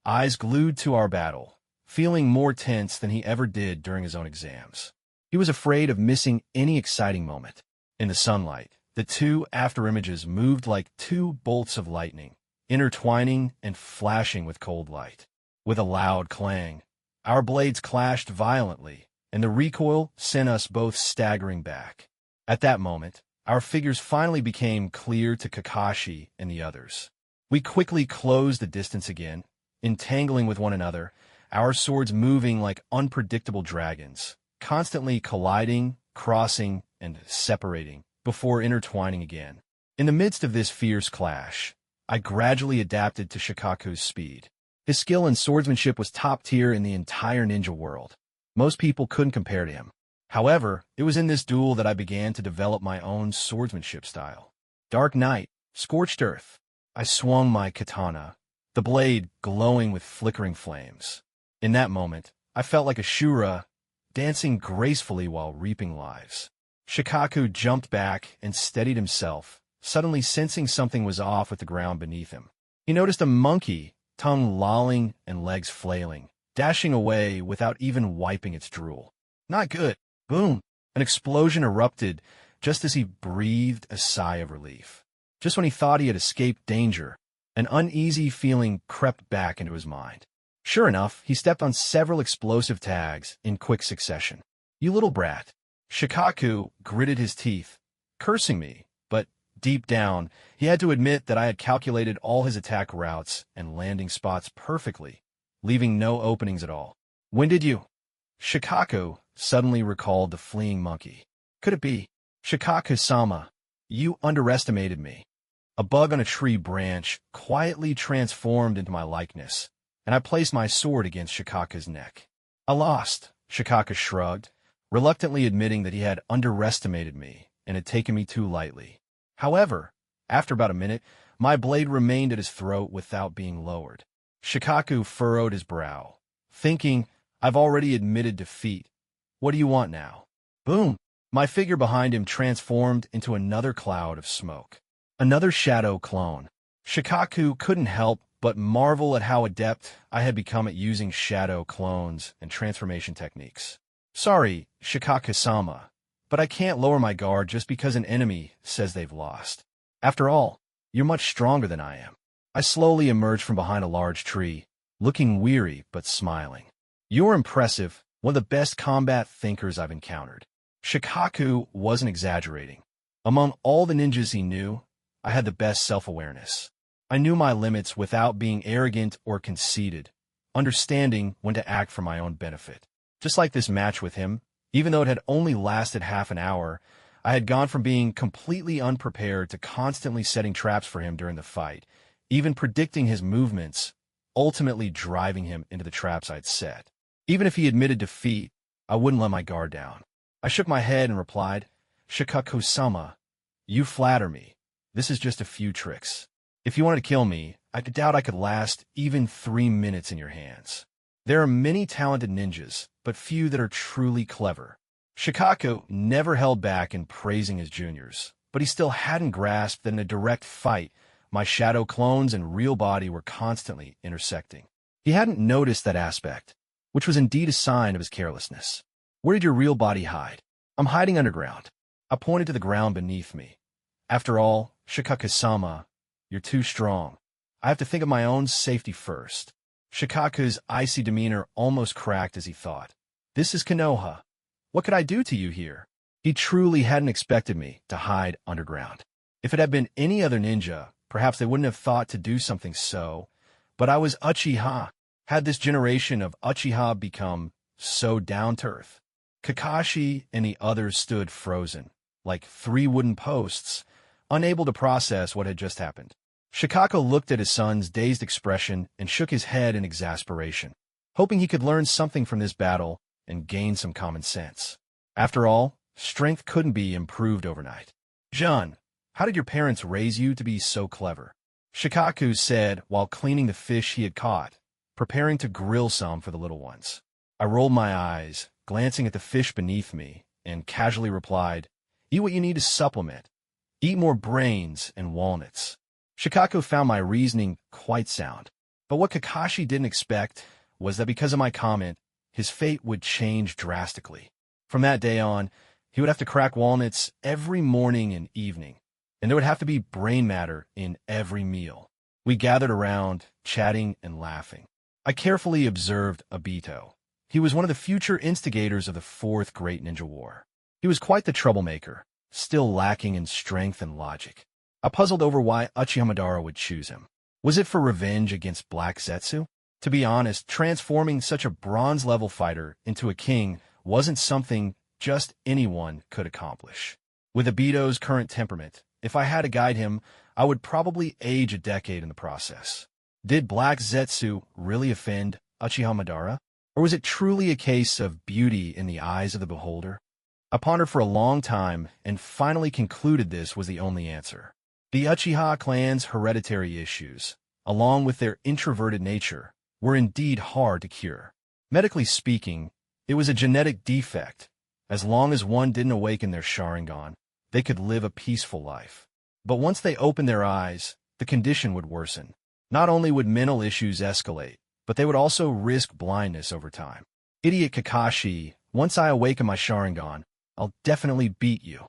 eyes glued to our battle, feeling more tense than he ever did during his own exams. He was afraid of missing any exciting moment. In the sunlight, the two afterimages moved like two bolts of lightning, intertwining and flashing with cold light. With a loud clang, our blades clashed violently, and the recoil sent us both staggering back. At that moment, our figures finally became clear to Kakashi and the others. We quickly closed the distance again, entangling with one another, our swords moving like unpredictable dragons, constantly colliding, crossing, and separating, before intertwining again. In the midst of this fierce clash, I gradually adapted to Shikaku's speed. His skill in swordsmanship was top tier in the entire ninja world. Most people couldn't compare to him. However, it was in this duel that I began to develop my own swordsmanship style. Dark night, scorched earth. I swung my katana, the blade glowing with flickering flames. In that moment, I felt like a Shura, dancing gracefully while reaping lives. Shikaku jumped back and steadied himself, suddenly sensing something was off with the ground beneath him. He noticed a monkey, tongue lolling and legs flailing, dashing away without even wiping its drool. Not good. Boom! An explosion erupted just as he breathed a sigh of relief. Just when he thought he had escaped danger, an uneasy feeling crept back into his mind. Sure enough, he stepped on several explosive tags in quick succession. You little brat. Shikaku gritted his teeth, cursing me, but deep down, he had to admit that I had calculated all his attack routes and landing spots perfectly, leaving no openings at all. When did you? Shikaku suddenly recalled the fleeing monkey. Could it be? Shikaku-sama, you underestimated me. A bug on a tree branch quietly transformed into my likeness, and I placed my sword against Shikaku's neck. I lost, Shikaku shrugged, reluctantly admitting that he had underestimated me and had taken me too lightly. However, after about a minute, my blade remained at his throat without being lowered. Shikaku furrowed his brow, thinking, I've already admitted defeat. What do you want now? Boom! My figure behind him transformed into another cloud of smoke. Another shadow clone. Shikaku couldn't help but marvel at how adept I had become at using shadow clones and transformation techniques. Sorry, Shikaku-sama, but I can't lower my guard just because an enemy says they've lost. After all, you're much stronger than I am. I slowly emerged from behind a large tree, looking weary but smiling. You're impressive, one of the best combat thinkers I've encountered. Shikaku wasn't exaggerating. Among all the ninjas he knew, I had the best self-awareness. I knew my limits without being arrogant or conceited, understanding when to act for my own benefit. Just like this match with him, even though it had only lasted half an hour, I had gone from being completely unprepared to constantly setting traps for him during the fight, even predicting his movements, ultimately driving him into the traps I'd set. Even if he admitted defeat, I wouldn't let my guard down. I shook my head and replied, Shikaku-sama, you flatter me. This is just a few tricks. If you wanted to kill me, I doubt I could last even 3 minutes in your hands. There are many talented ninjas, but few that are truly clever. Shikaku never held back in praising his juniors, but he still hadn't grasped that in a direct fight, my shadow clones and real body were constantly intersecting. He hadn't noticed that aspect, which was indeed a sign of his carelessness. Where did your real body hide? I'm hiding underground. I pointed to the ground beneath me. After all, Shikaku-sama, you're too strong. I have to think of my own safety first. Shikaku's icy demeanor almost cracked as he thought. This is Kenoha. What could I do to you here? He truly hadn't expected me to hide underground. If it had been any other ninja, perhaps they wouldn't have thought to do something so. But I was Uchiha. Had this generation of Uchiha become so down-to-earth? Kakashi and the others stood frozen, like 3 wooden posts, unable to process what had just happened. Shikaku looked at his son's dazed expression and shook his head in exasperation, hoping he could learn something from this battle and gain some common sense. After all, strength couldn't be improved overnight. Jun, how did your parents raise you to be so clever? Shikaku said while cleaning the fish he had caught, preparing to grill some for the little ones. I rolled my eyes, glancing at the fish beneath me, and casually replied, Eat what you need to supplement. Eat more brains and walnuts. Shikaku found my reasoning quite sound. But what Kakashi didn't expect was that because of my comment, his fate would change drastically. From that day on, he would have to crack walnuts every morning and evening, and there would have to be brain matter in every meal. We gathered around, chatting and laughing. I carefully observed Obito. He was one of the future instigators of the 4th Great Ninja War. He was quite the troublemaker, still lacking in strength and logic. I puzzled over why Uchiha Madara would choose him. Was it for revenge against Black Zetsu? To be honest, transforming such a bronze-level fighter into a king wasn't something just anyone could accomplish. With Obito's current temperament, if I had to guide him, I would probably age a decade in the process. Did Black Zetsu really offend Uchiha Madara? Or was it truly a case of beauty in the eyes of the beholder? I pondered for a long time and finally concluded this was the only answer. The Uchiha clan's hereditary issues, along with their introverted nature, were indeed hard to cure. Medically speaking, it was a genetic defect. As long as one didn't awaken their sharingan, they could live a peaceful life. But once they opened their eyes, the condition would worsen. Not only would mental issues escalate, but they would also risk blindness over time. Idiot Kakashi, once I awaken my sharingan, I'll definitely beat you.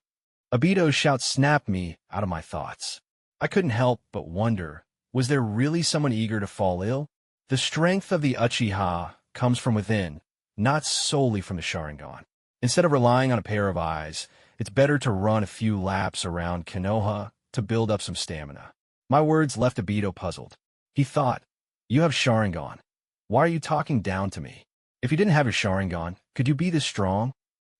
Obito's shout snapped me out of my thoughts. I couldn't help but wonder, was there really someone eager to fall ill? The strength of the Uchiha comes from within, not solely from the sharingan. Instead of relying on a pair of eyes, it's better to run a few laps around Kenoha to build up some stamina. My words left Obito puzzled. He thought, you have sharingan. Why are you talking down to me? If you didn't have your sharingan, could you be this strong?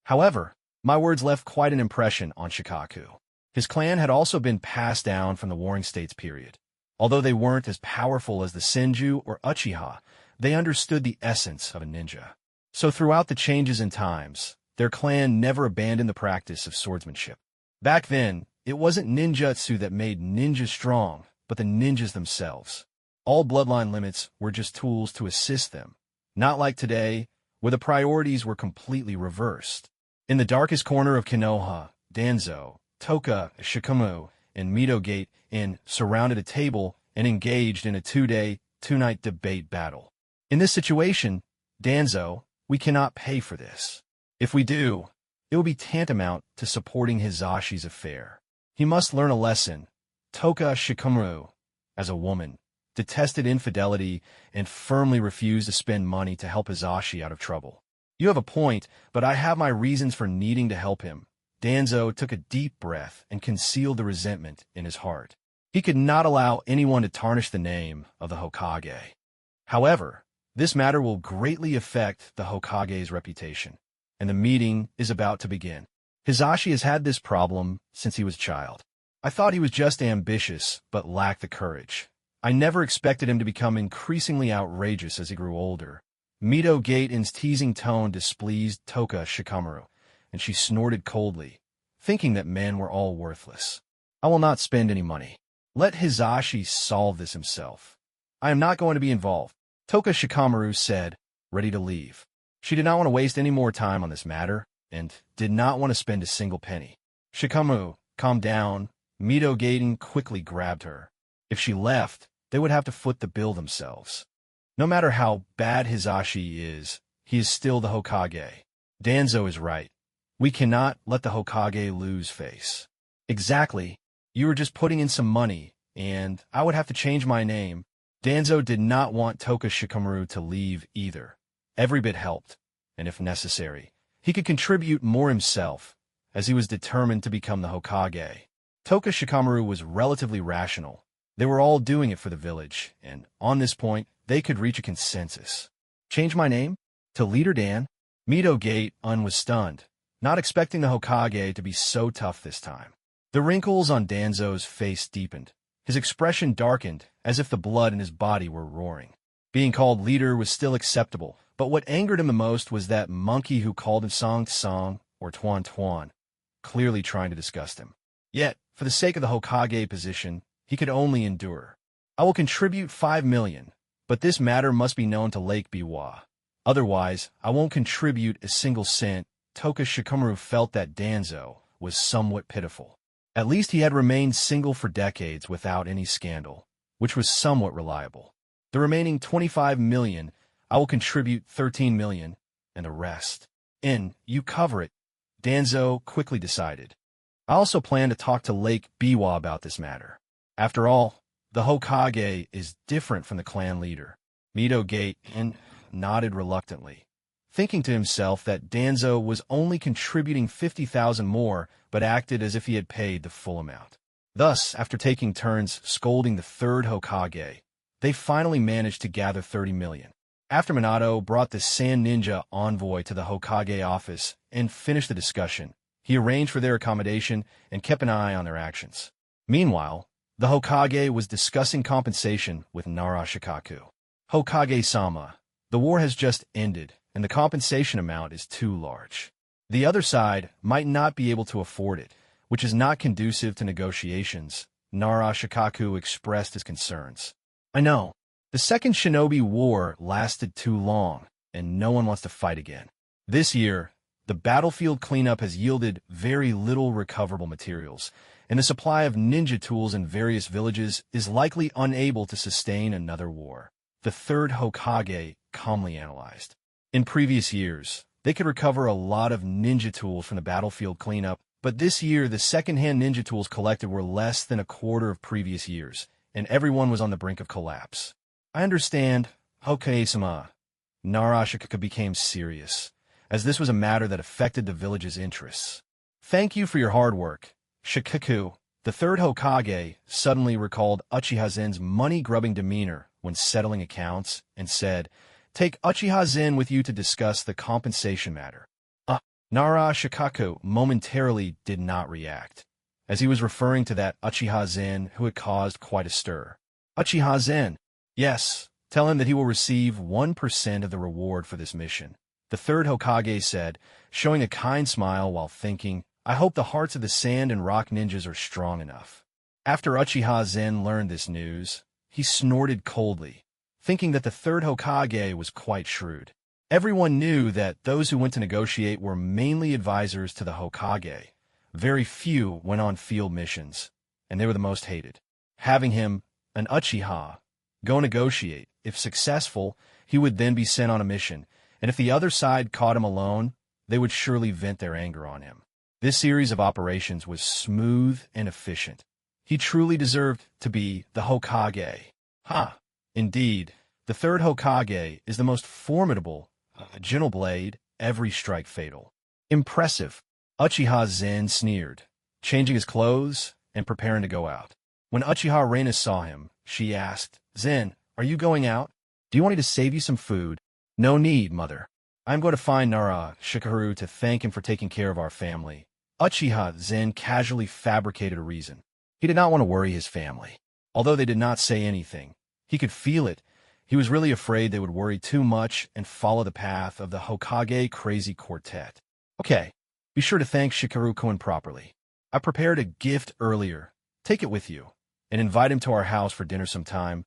However, my words left quite an impression on Shikaku. His clan had also been passed down from the Warring States period. Although they weren't as powerful as the Senju or Uchiha, they understood the essence of a ninja. So throughout the changes in times, their clan never abandoned the practice of swordsmanship. Back then, it wasn't ninjutsu that made ninjas strong, but the ninjas themselves. All bloodline limits were just tools to assist them, not like today, where the priorities were completely reversed. In the darkest corner of Kenoha, Danzo, Toka, Shikumu, and Midogate surrounded a table and engaged in a two-day, two-night debate battle. In this situation, Danzo, we cannot pay for this. If we do, it will be tantamount to supporting Hisashi's affair. He must learn a lesson. Toka Shikumu, as a woman, detested infidelity and firmly refused to spend money to help Hisashi out of trouble. You have a point, but I have my reasons for needing to help him. Danzo took a deep breath and concealed the resentment in his heart. He could not allow anyone to tarnish the name of the Hokage. However, this matter will greatly affect the Hokage's reputation, and the meeting is about to begin. Hisashi has had this problem since he was a child. I thought he was just ambitious, but lacked the courage. I never expected him to become increasingly outrageous as he grew older. Midogate-in's teasing tone displeased Toka Shikumu, and she snorted coldly, thinking that men were all worthless. I will not spend any money. Let Hisashi solve this himself. I am not going to be involved, Toka Shikumu said, ready to leave. She did not want to waste any more time on this matter, and did not want to spend a single penny. Shikumu, calm down. Midogate quickly grabbed her. If she left, they would have to foot the bill themselves. No matter how bad Hisashi is, he is still the Hokage. Danzo is right. We cannot let the Hokage lose face. Exactly. You were just putting in some money, and I would have to change my name. Danzo did not want Toka Shikumu to leave either. Every bit helped, and if necessary, he could contribute more himself, as he was determined to become the Hokage. Toka Shikumu was relatively rational. They were all doing it for the village, and on this point, they could reach a consensus. Change my name? To Leader Dan? Midogate-un was stunned, not expecting the Hokage to be so tough this time. The wrinkles on Danzo's face deepened. His expression darkened, as if the blood in his body were roaring. Being called leader was still acceptable, but what angered him the most was that monkey who called him Song Tsang or Tuan Tuan, clearly trying to disgust him. Yet, for the sake of the Hokage position, he could only endure. I will contribute 5 million, but this matter must be known to Lake Biwa. Otherwise, I won't contribute a single cent. Toka Shikumu felt that Danzo was somewhat pitiful. At least he had remained single for decades without any scandal, which was somewhat reliable. The remaining 25 million, I will contribute 13 million, and the rest. You cover it, Danzo quickly decided. I also plan to talk to Lake Biwa about this matter. After all, the Hokage is different from the clan leader. Midogate nodded reluctantly, thinking to himself that Danzo was only contributing 50,000 more, but acted as if he had paid the full amount. Thus, after taking turns scolding the third Hokage, they finally managed to gather 30 million. After Minato brought the Sand Ninja envoy to the Hokage office and finished the discussion, he arranged for their accommodation and kept an eye on their actions. Meanwhile, the Hokage was discussing compensation with Nara Shikaku. Hokage-sama, the war has just ended, and the compensation amount is too large. The other side might not be able to afford it, which is not conducive to negotiations. Nara Shikaku expressed his concerns. I know. The second Shinobi War lasted too long, and no one wants to fight again. This year, the battlefield cleanup has yielded very little recoverable materials, and the supply of ninja tools in various villages is likely unable to sustain another war. The third Hokage calmly analyzed. In previous years, they could recover a lot of ninja tools from the battlefield cleanup, but this year the second-hand ninja tools collected were less than a quarter of previous years, and everyone was on the brink of collapse. I understand, Hokage-sama. Nara Shikaku became serious, as this was a matter that affected the village's interests. Thank you for your hard work, Shikaku. The third Hokage suddenly recalled Uchiha Zen's money-grubbing demeanor when settling accounts and said, Take Uchiha Zen with you to discuss the compensation matter. Nara Shikaku momentarily did not react, as he was referring to that Uchiha Zen who had caused quite a stir. Uchiha Zen. Yes, tell him that he will receive 1% of the reward for this mission. The third Hokage said, showing a kind smile while thinking, I hope the hearts of the sand and rock ninjas are strong enough. After Uchiha Zen learned this news, he snorted coldly, thinking that the third Hokage was quite shrewd. Everyone knew that those who went to negotiate were mainly advisors to the Hokage. Very few went on field missions, and they were the most hated. Having him, an Uchiha, go negotiate, if successful, he would then be sent on a mission, and if the other side caught him alone, they would surely vent their anger on him. This series of operations was smooth and efficient. He truly deserved to be the Hokage. Indeed, the third Hokage is the most formidable, gentle blade, every strike fatal. Impressive. Uchiha Zen sneered, changing his clothes and preparing to go out. When Uchiha Reina saw him, she asked, Zen, are you going out? Do you want me to save you some food? No need, mother. I'm going to find Nara Shikaru to thank him for taking care of our family. Uchiha Zen casually fabricated a reason. He did not want to worry his family. Although they did not say anything, he could feel it. He was really afraid they would worry too much and follow the path of the Hokage crazy quartet. Okay, be sure to thank Shikaru-kun properly. I prepared a gift earlier. Take it with you, and invite him to our house for dinner sometime.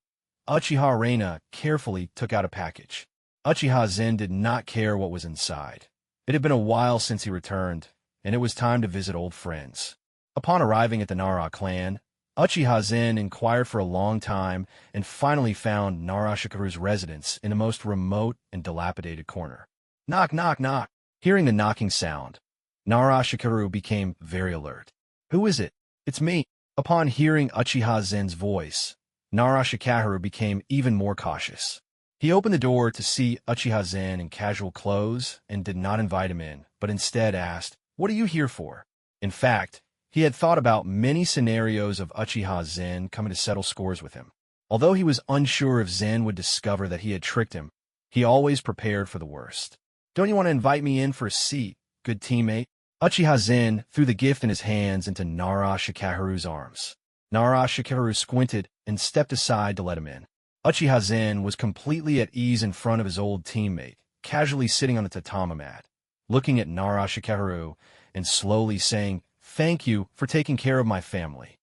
Uchiha Reina carefully took out a package. Uchiha Zen did not care what was inside. It had been a while since he returned, and it was time to visit old friends. Upon arriving at the Nara clan, Uchiha Zen inquired for a long time and finally found Nara Shikaru's residence in the most remote and dilapidated corner. Knock, knock, knock. Hearing the knocking sound, Nara Shikaru became very alert. Who is it? It's me. Upon hearing Uchiha Zen's voice, Nara Shikaru became even more cautious. He opened the door to see Uchiha Zen in casual clothes and did not invite him in, but instead asked, What are you here for? In fact, he had thought about many scenarios of Uchiha Zen coming to settle scores with him. Although he was unsure if Zen would discover that he had tricked him, he always prepared for the worst. Don't you want to invite me in for a seat, good teammate? Uchiha Zen threw the gift in his hands into Nara Shikaru's arms. Nara Shikaru squinted and stepped aside to let him in. Uchiha Zen was completely at ease in front of his old teammate, casually sitting on the tatami mat, looking at Nara Shikaru and slowly saying, Thank you for taking care of my family.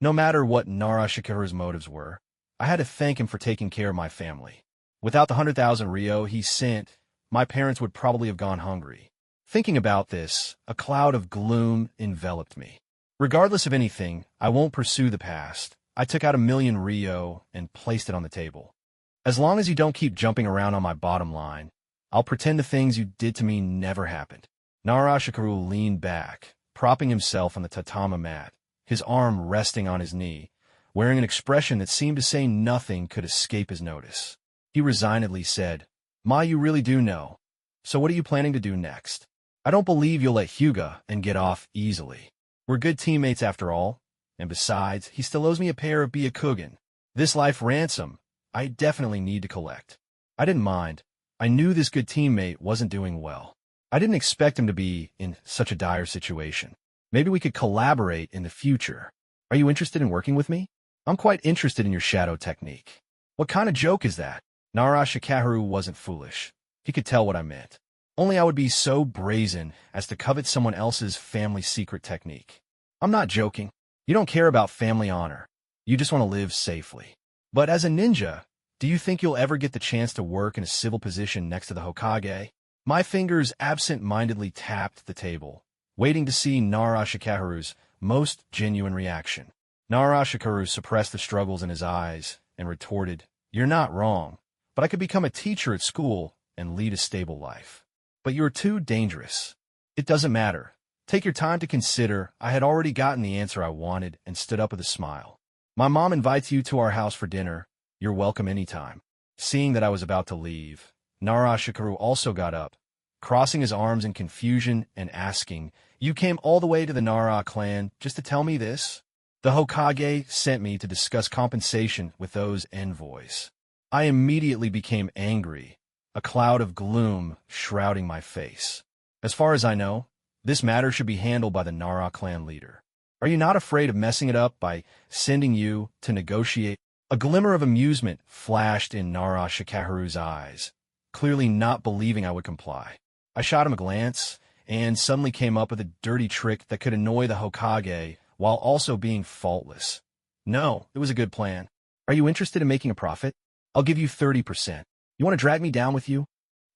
No matter what Nara Shikaru's motives were, I had to thank him for taking care of my family. Without the 100,000 ryo he sent, my parents would probably have gone hungry. Thinking about this, a cloud of gloom enveloped me. Regardless of anything, I won't pursue the past. I took out 1,000,000 ryo and placed it on the table. As long as you don't keep jumping around on my bottom line, I'll pretend the things you did to me never happened. Nara Shikaru leaned back, propping himself on the tatami mat, his arm resting on his knee, wearing an expression that seemed to say nothing could escape his notice. He resignedly said, Ma, you really do know. So what are you planning to do next? I don't believe you'll let Huga and get off easily. We're good teammates after all, and besides, he still owes me a pair of Byakugan. This life ransom, I definitely need to collect. I didn't mind. I knew this good teammate wasn't doing well. I didn't expect him to be in such a dire situation. Maybe we could collaborate in the future. Are you interested in working with me? I'm quite interested in your shadow technique. What kind of joke is that? Nara Shikaru wasn't foolish. He could tell what I meant. Only I would be so brazen as to covet someone else's family secret technique. I'm not joking. You don't care about family honor. You just want to live safely. But as a ninja, do you think you'll ever get the chance to work in a civil position next to the Hokage? My fingers absent-mindedly tapped the table, waiting to see Nara Shikaru's most genuine reaction. Nara Shikaru suppressed the struggles in his eyes and retorted, You're not wrong, but I could become a teacher at school and lead a stable life. But you're too dangerous. It doesn't matter. Take your time to consider. I had already gotten the answer I wanted and stood up with a smile. My mom invites you to our house for dinner. You're welcome anytime. Seeing that I was about to leave, Nara Shikaru also got up, crossing his arms in confusion and asking, You came all the way to the Nara clan just to tell me this? The Hokage sent me to discuss compensation with those envoys. I immediately became angry, a cloud of gloom shrouding my face. As far as I know, this matter should be handled by the Nara clan leader. Are you not afraid of messing it up by sending you to negotiate? A glimmer of amusement flashed in Nara Shikaru's eyes, clearly not believing I would comply. I shot him a glance, and suddenly came up with a dirty trick that could annoy the Hokage while also being faultless. No, it was a good plan. Are you interested in making a profit? I'll give you 30%. You want to drag me down with you?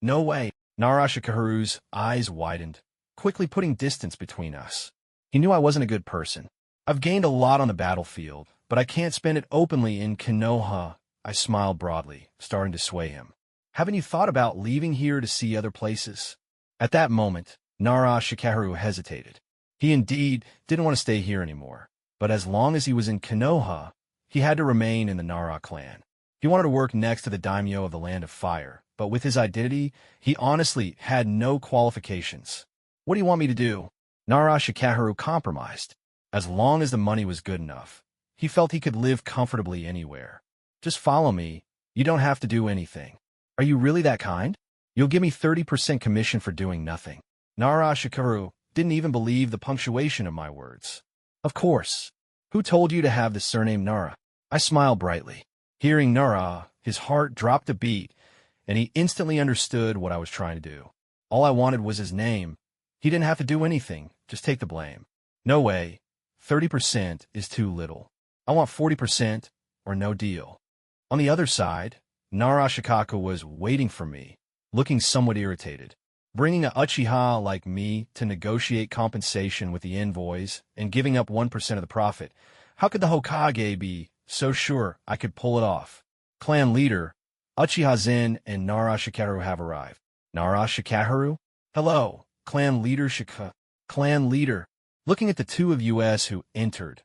No way. Narashikaru's eyes widened, quickly putting distance between us. He knew I wasn't a good person. I've gained a lot on the battlefield, but I can't spend it openly in Kenoha. I smiled broadly, starting to sway him. Haven't you thought about leaving here to see other places? At that moment, Narashikaru hesitated. He indeed didn't want to stay here anymore, but as long as he was in Kenoha, he had to remain in the Nara clan. He wanted to work next to the daimyo of the Land of Fire, but with his identity, he honestly had no qualifications. What do you want me to do? Narashikaru compromised. As long as the money was good enough, he felt he could live comfortably anywhere. Just follow me. You don't have to do anything. Are you really that kind? You'll give me 30% commission for doing nothing. Narashikaru didn't even believe the punctuation of my words. Of course. Who told you to have the surname Nara? I smiled brightly. Hearing Nara, his heart dropped a beat, and he instantly understood what I was trying to do. All I wanted was his name. He didn't have to do anything, just take the blame. No way. 30% is too little. I want 40% or no deal. On the other side, Narashikaku was waiting for me, looking somewhat irritated. Bringing a Uchiha like me to negotiate compensation with the envoys and giving up 1% of the profit, how could the Hokage be so sure I could pull it off? Clan leader, Uchiha Zen and Narashikaru have arrived. Narashikaru? Hello, clan leader Clan leader. Looking at the two of us who entered,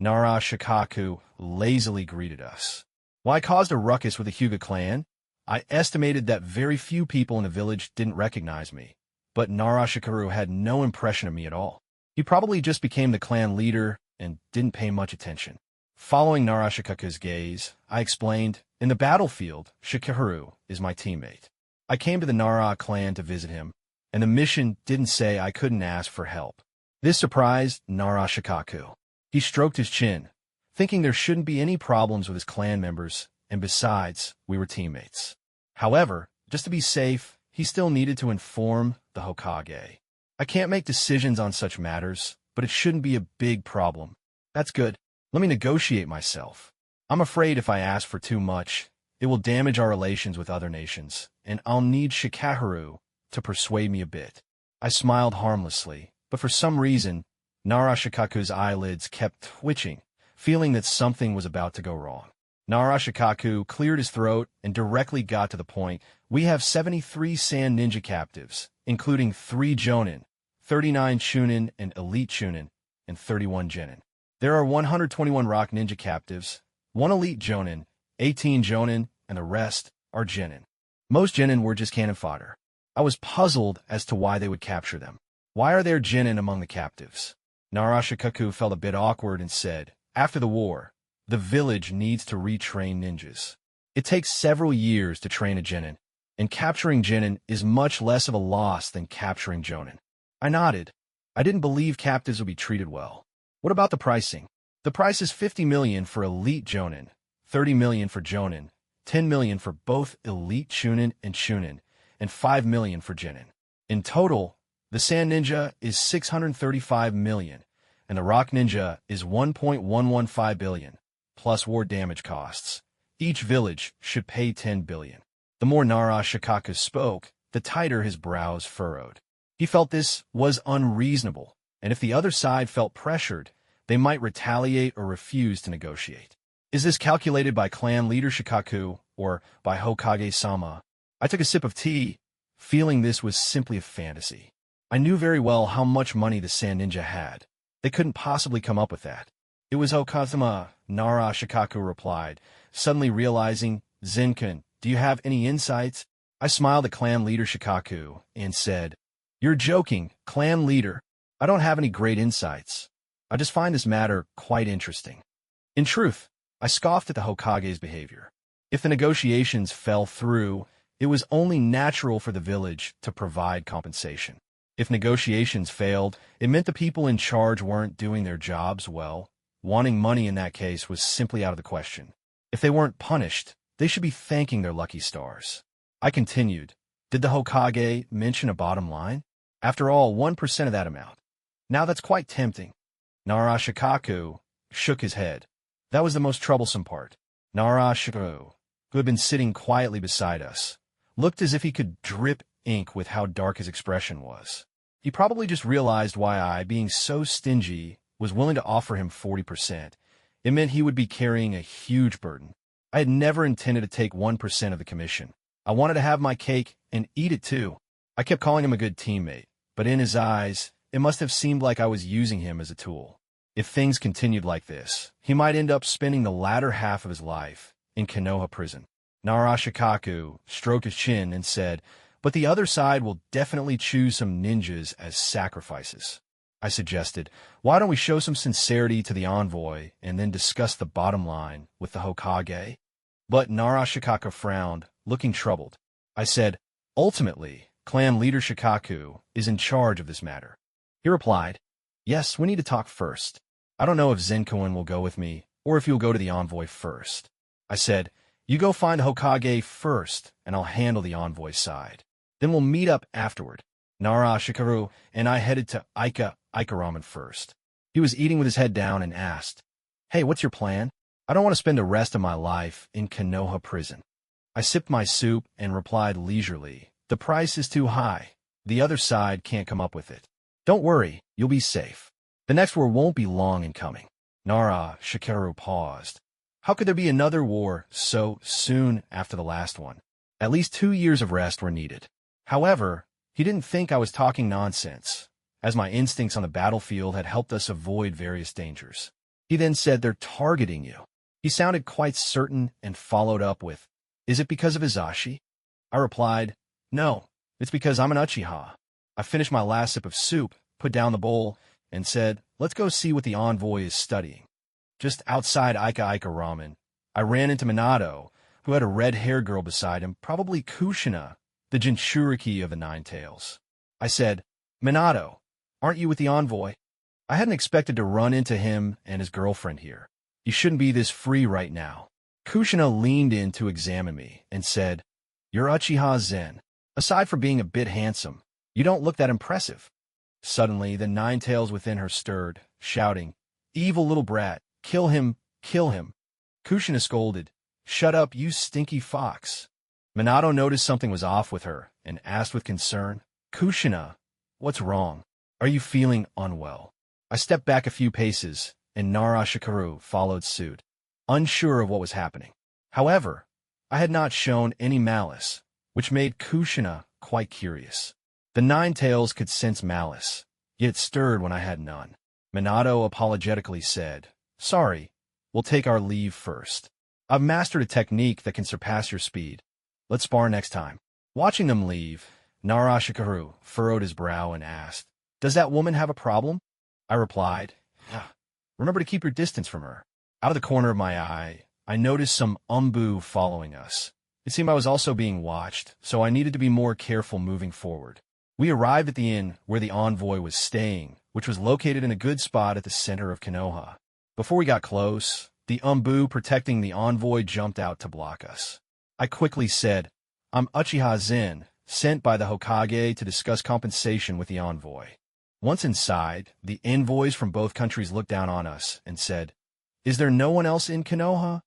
Narashikaku lazily greeted us. Why caused a ruckus with the Huga clan? I estimated that very few people in the village didn't recognize me, but Narashikaru had no impression of me at all. He probably just became the clan leader and didn't pay much attention. Following Narashikaku's gaze, I explained, in the battlefield, Shikaru is my teammate. I came to the Nara clan to visit him, and the mission didn't say I couldn't ask for help. This surprised Narashikaku. He stroked his chin, thinking there shouldn't be any problems with his clan members, and besides, we were teammates. However, just to be safe, he still needed to inform the Hokage. I can't make decisions on such matters, but it shouldn't be a big problem. That's good. Let me negotiate myself. I'm afraid if I ask for too much, it will damage our relations with other nations, and I'll need Shikaru to persuade me a bit. I smiled harmlessly, but for some reason, Narashikaku's eyelids kept twitching, feeling that something was about to go wrong. Narashikaku cleared his throat and directly got to the point. We have 73 Sand Ninja captives, including 3 Jonin, 39 Chunin and Elite Chunin, and 31 Genin. There are 121 Rock Ninja captives, 1 Elite Jonin, 18 Jonin, and the rest are Genin. Most Genin were just cannon fodder. I was puzzled as to why they would capture them. Why are there Genin among the captives? Narashikaku felt a bit awkward and said, after the war, the village needs to retrain ninjas. It takes several years to train a Genin, and capturing Genin is much less of a loss than capturing Jonin. I nodded. I didn't believe captives would be treated well. What about the pricing? The price is 50 million for Elite Jonin, 30 million for Jonin, 10 million for both Elite Chunin, and 5 million for Genin. In total, the Sand Ninja is 635 million, and the Rock Ninja is 1.115 billion, plus war damage costs. Each village should pay 10 billion. The more Narashikaku spoke, the tighter his brows furrowed. He felt this was unreasonable, and if the other side felt pressured, they might retaliate or refuse to negotiate. Is this calculated by clan leader Shikaku or by Hokage-sama? I took a sip of tea, feeling this was simply a fantasy. I knew very well how much money the Sand Ninja had. They couldn't possibly come up with that. It was Okazama, Narashikaku replied, suddenly realizing, Zenkan, do you have any insights? I smiled at clan leader Shikaku and said, You're joking, clan leader. I don't have any great insights. I just find this matter quite interesting. In truth, I scoffed at the Hokage's behavior. If the negotiations fell through, it was only natural for the village to provide compensation. If negotiations failed, it meant the people in charge weren't doing their jobs well. Wanting money in that case was simply out of the question. If they weren't punished, they should be thanking their lucky stars. I continued, Did the Hokage mention a bottom line? After all, 1% of that amount. Now that's quite tempting. Narashikaku shook his head. That was the most troublesome part. Narashikaku, who had been sitting quietly beside us, looked as if he could drip ink with how dark his expression was. He probably just realized why I, being so stingy, was willing to offer him 40%. It meant he would be carrying a huge burden. I had never intended to take 1% of the commission. I wanted to have my cake and eat it too. I kept calling him a good teammate, but in his eyes, it must have seemed like I was using him as a tool. If things continued like this, he might end up spending the latter half of his life in Kenoha prison. Narashikaku stroked his chin and said, "But the other side will definitely choose some ninjas as sacrifices." I suggested, "Why don't we show some sincerity to the envoy and then discuss the bottom line with the Hokage?" But Narashikaku frowned, looking troubled. I said, "Ultimately, clan leader Shikaku is in charge of this matter." He replied, "Yes, we need to talk first. I don't know if Zenkoin will go with me or if you'll go to the envoy first." I said, "You go find the Hokage first, and I'll handle the envoy side. Then we'll meet up afterward." Narashikaru and I headed to Aiha ramen first. He was eating with his head down and asked, "Hey, what's your plan?" "I don't want to spend the rest of my life in Kenoha prison." I sipped my soup and replied leisurely, "The price is too high. The other side can't come up with it." "Don't worry, you'll be safe. The next war won't be long in coming." Narashikaru paused. How could there be another war so soon after the last one? At least 2 years of rest were needed. However, he didn't think I was talking nonsense, as my instincts on the battlefield had helped us avoid various dangers. He then said, "They're targeting you." He sounded quite certain and followed up with, "Is it because of Hizashi?" I replied, "No, it's because I'm an Uchiha." I finished my last sip of soup, put down the bowl, and said, "Let's go see what the envoy is studying." Just outside Aiha ramen, I ran into Minato, who had a red-haired girl beside him, probably Kushina, the Jinchuriki of the Nine Tails. I said, "Minato, aren't you with the envoy?" I hadn't expected to run into him and his girlfriend here. You shouldn't be this free right now. Kushina leaned in to examine me and said, "You're Uchiha Zen. Aside from being a bit handsome, you don't look that impressive." Suddenly, the Nine Tails within her stirred, shouting, "Evil little brat, kill him, kill him." Kushina scolded, "Shut up, you stinky fox." Minato noticed something was off with her and asked with concern, "Kushina, what's wrong? Are you feeling unwell?" I stepped back a few paces, and Narashikaru followed suit, unsure of what was happening. However, I had not shown any malice, which made Kushina quite curious. The Nine Tails could sense malice, yet stirred when I had none. Minato apologetically said, "Sorry, we'll take our leave first. I've mastered a technique that can surpass your speed. Let's spar next time." Watching them leave, Narashikaru furrowed his brow and asked, "Does that woman have a problem?" I replied, "Remember to keep your distance from her." Out of the corner of my eye, I noticed some umbu following us. It seemed I was also being watched, so I needed to be more careful moving forward. We arrived at the inn where the envoy was staying, which was located in a good spot at the center of Kenoha. Before we got close, the umbu protecting the envoy jumped out to block us. I quickly said, "I'm Uchiha Zen, sent by the Hokage to discuss compensation with the envoy." Once inside, the envoys from both countries looked down on us and said, "Is there no one else in Kenoha?"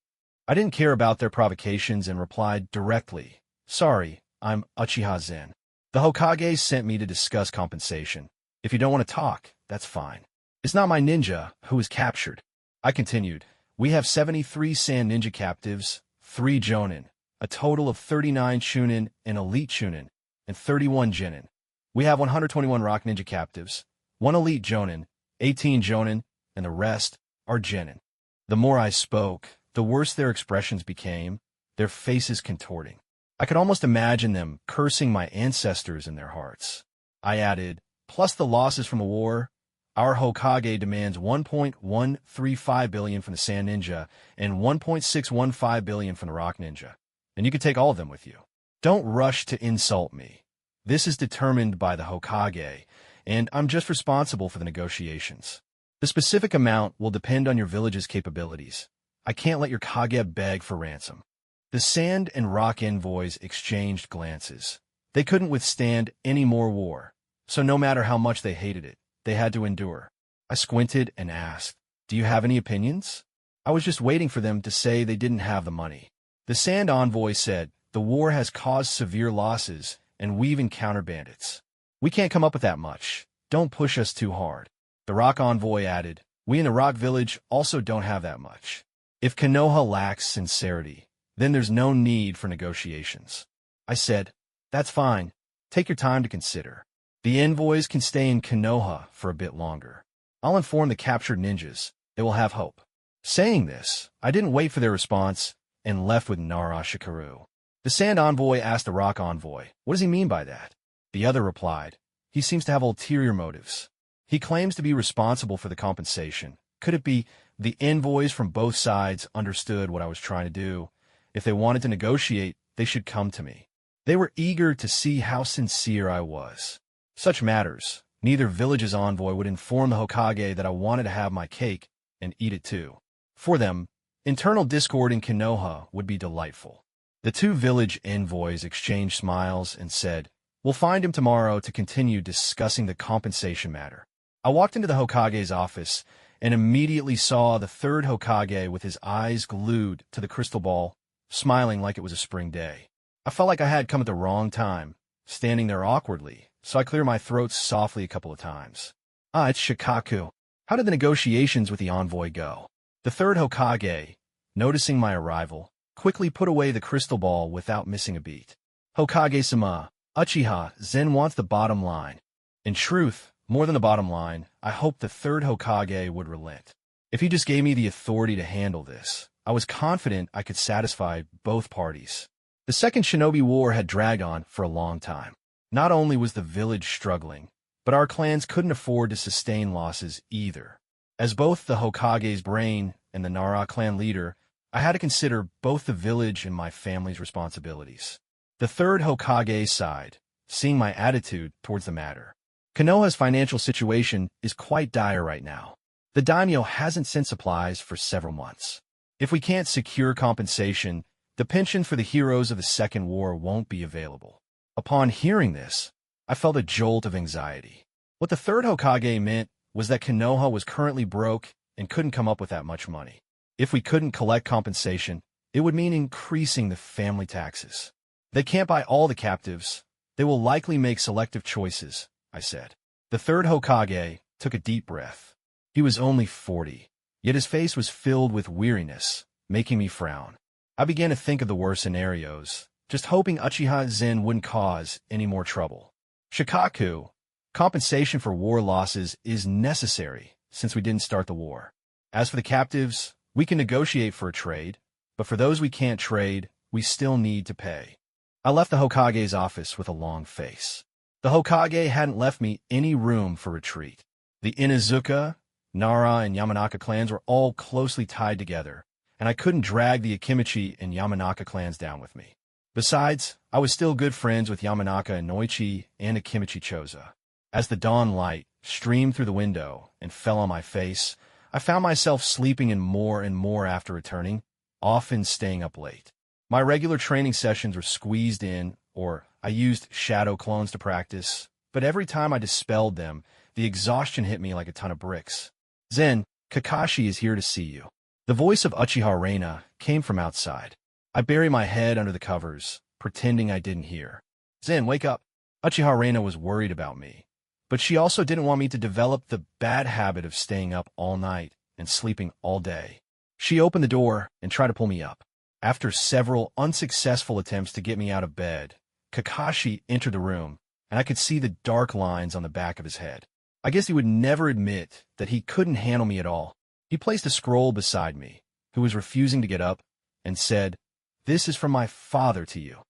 I didn't care about their provocations and replied directly, "Sorry, I'm Uchiha Zen. The Hokage sent me to discuss compensation. If you don't want to talk, that's fine. It's not my ninja who was captured." I continued, "We have 73 Sand ninja captives, 3 Jonin, a total of 39 Chunin and Elite Chunin, and 31 Genin. We have 121 Rock ninja captives, 1 Elite Jonin, 18 Jonin, and the rest are Genin." The more I spoke, the worse their expressions became, their faces contorting. I could almost imagine them cursing my ancestors in their hearts. I added, "Plus the losses from the war, our Hokage demands 1.135 billion from the Sand Ninja and 1.615 billion from the Rock Ninja. And you can take all of them with you. Don't rush to insult me. This is determined by the Hokage, and I'm just responsible for the negotiations. The specific amount will depend on your village's capabilities. I can't let your Kage beg for ransom." The Sand and Rock envoys exchanged glances. They couldn't withstand any more war, so no matter how much they hated it, they had to endure. I squinted and asked, "Do you have any opinions?" I was just waiting for them to say they didn't have the money. The Sand Envoy said, "The war has caused severe losses, and we've encountered bandits. We can't come up with that much. Don't push us too hard." The Rock Envoy added, "We in the Rock Village also don't have that much. If Kenoha lacks sincerity, then there's no need for negotiations." I said, "That's fine. Take your time to consider. The envoys can stay in Kenoha for a bit longer. I'll inform the captured ninjas. They will have hope." Saying this, I didn't wait for their response and left with Nara Shikaru. The Sand Envoy asked the Rock Envoy, "What does he mean by that?" The other replied, "He seems to have ulterior motives. He claims to be responsible for the compensation. Could it be the envoys from both sides understood what I was trying to do? If they wanted to negotiate, they should come to me. They were eager to see how sincere I was. Such matters, neither village's envoy would inform the Hokage that I wanted to have my cake and eat it too. For them, internal discord in Kenoha would be delightful." The two village envoys exchanged smiles and said, "We'll find him tomorrow to continue discussing the compensation matter." I walked into the Hokage's office and immediately saw the third Hokage with his eyes glued to the crystal ball, smiling like it was a spring day. I felt like I had come at the wrong time, standing there awkwardly, so I cleared my throat softly a couple of times. "Ah, it's Shikaku. How did the negotiations with the envoy go?" The third Hokage, noticing my arrival, quickly put away the crystal ball without missing a beat. "Hokage-sama, Uchiha Zen wants the bottom line." In truth, more than the bottom line, I hoped the third Hokage would relent. If he just gave me the authority to handle this, I was confident I could satisfy both parties. The Second Shinobi War had dragged on for a long time. Not only was the village struggling, but our clans couldn't afford to sustain losses either. As both the Hokage's brain and the Nara clan leader, I had to consider both the village and my family's responsibilities. The third Hokage sighed, seeing my attitude towards the matter. "Kenoha's financial situation is quite dire right now. The daimyo hasn't sent supplies for several months. If we can't secure compensation, the pension for the heroes of the Second War won't be available." Upon hearing this, I felt a jolt of anxiety. What the third Hokage meant was that Kenoha was currently broke and couldn't come up with that much money. If we couldn't collect compensation, it would mean increasing the family taxes. "They can't buy all the captives. They will likely make selective choices," I said. The third Hokage took a deep breath. He was only 40, yet his face was filled with weariness, making me frown. I began to think of the worst scenarios, just hoping Uchiha Zen wouldn't cause any more trouble. "Shikaku, compensation for war losses is necessary since we didn't start the war. As for the captives, we can negotiate for a trade, but for those we can't trade, we still need to pay." I left the Hokage's office with a long face. The Hokage hadn't left me any room for retreat. The Inuzuka, Nara, and Yamanaka clans were all closely tied together, and I couldn't drag the Akimichi and Yamanaka clans down with me. Besides, I was still good friends with Yamanaka and Noichi and Akimichi Choza. As the dawn light streamed through the window and fell on my face, I found myself sleeping in more and more after returning, often staying up late. My regular training sessions were squeezed in, or I used shadow clones to practice, but every time I dispelled them, the exhaustion hit me like a ton of bricks. "Zen, Kakashi is here to see you." The voice of Uchiha Reina came from outside. I buried my head under the covers, pretending I didn't hear. "Zen, wake up." Uchiha Reina was worried about me, but she also didn't want me to develop the bad habit of staying up all night and sleeping all day. She opened the door and tried to pull me up. After several unsuccessful attempts to get me out of bed, Kakashi entered the room, and I could see the dark lines on the back of his head. I guess he would never admit that he couldn't handle me at all. He placed a scroll beside me, who was refusing to get up, and said, "This is from my father to you."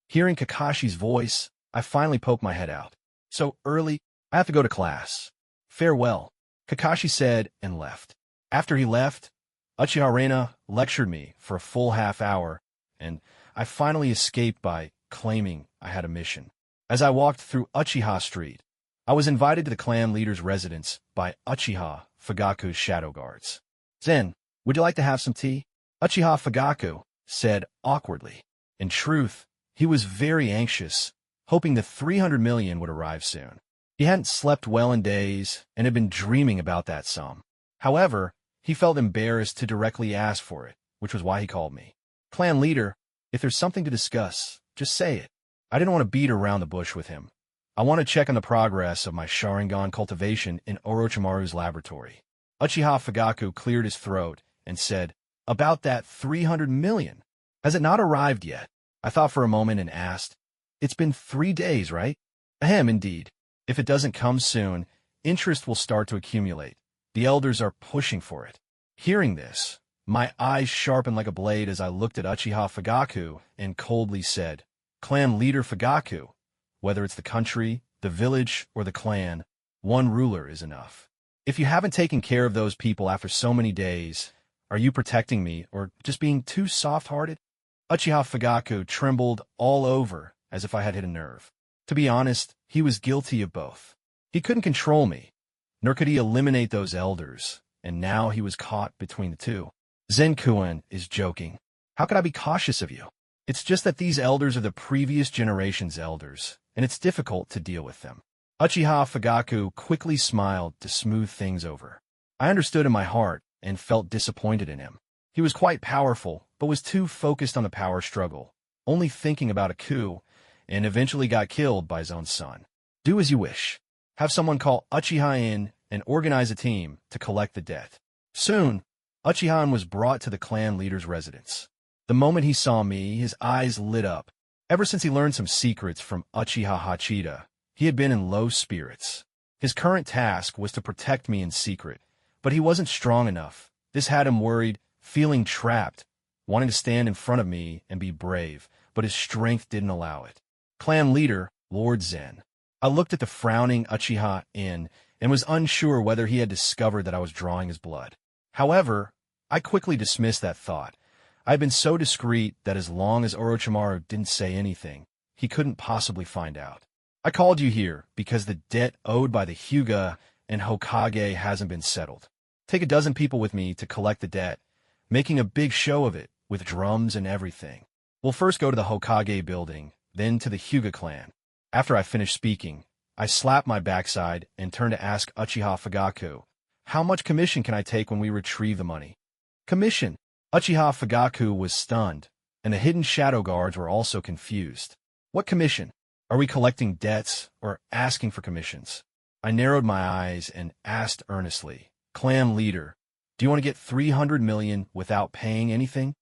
Hearing Kakashi's voice, I finally poked my head out. "So early, I have to go to class. Farewell," Kakashi said and left. After he left, Uchiha Reina lectured me for a full half hour, and I finally escaped by claiming I had a mission. As I walked through Uchiha Street, I was invited to the clan leader's residence by Uchiha Fagaku's shadow guards. "Zen, would you like to have some tea?" Uchiha Fagaku said awkwardly. In truth, he was very anxious hoping the 300 million would arrive soon. He hadn't slept well in days and had been dreaming about that sum. However, he felt embarrassed to directly ask for it, which was why he called me. Clan leader, if there's something to discuss, just say it. I didn't want to beat around the bush with him. I want to check on the progress of my sharingan cultivation in Orochimaru's laboratory. Uchiha Fagaku cleared his throat and said, about that 300 million. Has it not arrived yet? I thought for a moment and asked, it's been 3 days, right? Ahem, indeed. If it doesn't come soon, interest will start to accumulate. The elders are pushing for it. Hearing this, my eyes sharpened like a blade as I looked at Uchiha Fagaku and coldly said, Clan leader Fagaku, whether it's the country, the village, or the clan, one ruler is enough. If you haven't taken care of those people after so many days, are you protecting me or just being too soft-hearted? Uchiha Fagaku trembled all over as if I had hit a nerve. To be honest, he was guilty of both. He couldn't control me, nor could he eliminate those elders, and now he was caught between the two. Zenkuen is joking. How could I be cautious of you? It's just that these elders are the previous generation's elders, and it's difficult to deal with them. Uchiha Fagaku quickly smiled to smooth things over. I understood in my heart and felt disappointed in him. He was quite powerful, but was too focused on the power struggle, only thinking about a coup, and eventually got killed by his own son. Do as you wish. Have someone call Uchiha in and organize a team to collect the debt. Soon, Uchiha was brought to the clan leader's residence. The moment he saw me, his eyes lit up. Ever since he learned some secrets from Uchiha Hachida, he had been in low spirits. His current task was to protect me in secret, but he wasn't strong enough. This had him worried, feeling trapped, wanting to stand in front of me and be brave, but his strength didn't allow it. Clan leader, Lord Zen. I looked at the frowning Uchiha and was unsure whether he had discovered that I was drawing his blood. However, I quickly dismissed that thought. I had been so discreet that as long as Orochimaru didn't say anything, he couldn't possibly find out. I called you here because the debt owed by the Huga and Hokage hasn't been settled. Take a dozen people with me to collect the debt, making a big show of it with drums and everything. We'll first go to the Hokage building, then to the Huga clan. After I finished speaking, I slapped my backside and turned to ask Uchiha Fagaku, how much commission can I take when we retrieve the money? Commission? Uchiha Fagaku was stunned, and the hidden shadow guards were also confused. What commission? Are we collecting debts or asking for commissions? I narrowed my eyes and asked earnestly, Clan leader, do you want to get 300 million without paying anything?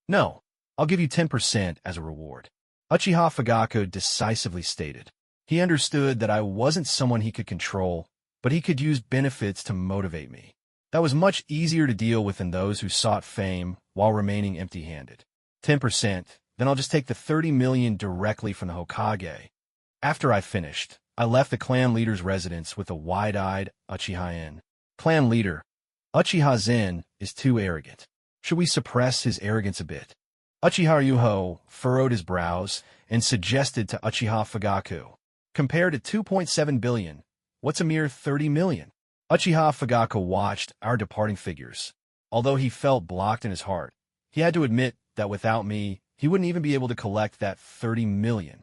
No, I'll give you 10% as a reward. Uchiha Fagaku decisively stated. He understood that I wasn't someone he could control, but he could use benefits to motivate me. That was much easier to deal with than those who sought fame while remaining empty-handed. 10%, then I'll just take the 30 million directly from the Hokage. After I finished, I left the clan leader's residence with a wide-eyed Uchiha in. Clan leader, Uchiha Zen is too arrogant. Should we suppress his arrogance a bit? Uchiha Ryuho furrowed his brows and suggested to Uchiha Fagaku, compared to 2.7 billion, what's a mere 30 million? Uchiha Fagaku watched our departing figures. Although he felt blocked in his heart, he had to admit that without me, he wouldn't even be able to collect that 30 million.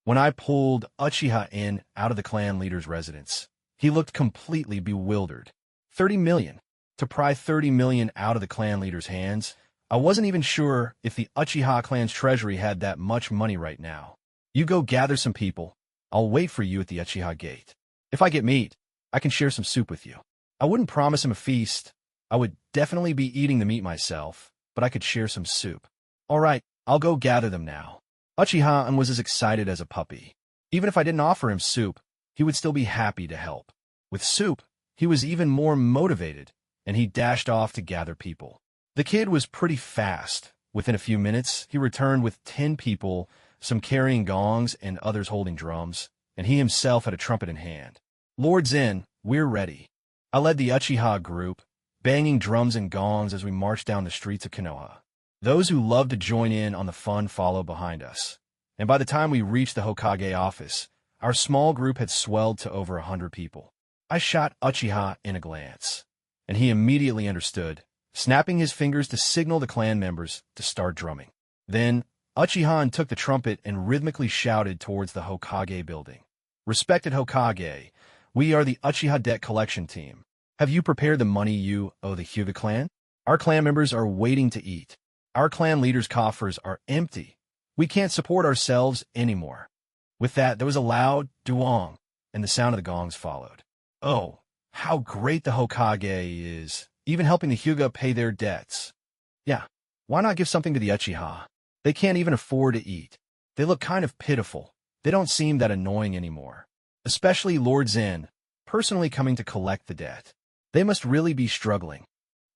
When I pulled Uchiha in out of the clan leader's residence, he looked completely bewildered. 30 million. To pry 30 million out of the clan leader's hands, I wasn't even sure if the Uchiha clan's treasury had that much money right now. You go gather some people. I'll wait for you at the Uchiha gate. If I get meat, I can share some soup with you. I wouldn't promise him a feast. I would definitely be eating the meat myself, but I could share some soup. All right, I'll go gather them now. Uchiha was as excited as a puppy. Even if I didn't offer him soup, he would still be happy to help. With soup, he was even more motivated, and he dashed off to gather people. The kid was pretty fast. Within a few minutes, he returned with 10 people, some carrying gongs and others holding drums, and he himself had a trumpet in hand. Lord Zen, we're ready. I led the Uchiha group, banging drums and gongs as we marched down the streets of Kenoha. Those who loved to join in on the fun followed behind us, and by the time we reached the Hokage office, our small group had swelled to over 100 people. I shot Uchiha in a glance, and he immediately understood, snapping his fingers to signal the clan members to start drumming. Then, Uchiha took the trumpet and rhythmically shouted towards the Hokage building. Respected Hokage, we are the Uchiha debt collection team. Have you prepared the money you owe the Hyuga clan? Our clan members are waiting to eat. Our clan leaders' coffers are empty. We can't support ourselves anymore. With that, there was a loud duong, and the sound of the gongs followed. Oh, how great the Hokage is, even helping the Hyuga pay their debts. Yeah, why not give something to the Uchiha? They can't even afford to eat. They look kind of pitiful. They don't seem that annoying anymore. Especially Lord Zen, personally coming to collect the debt. They must really be struggling.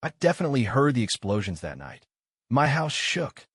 I definitely heard the explosions that night. My house shook.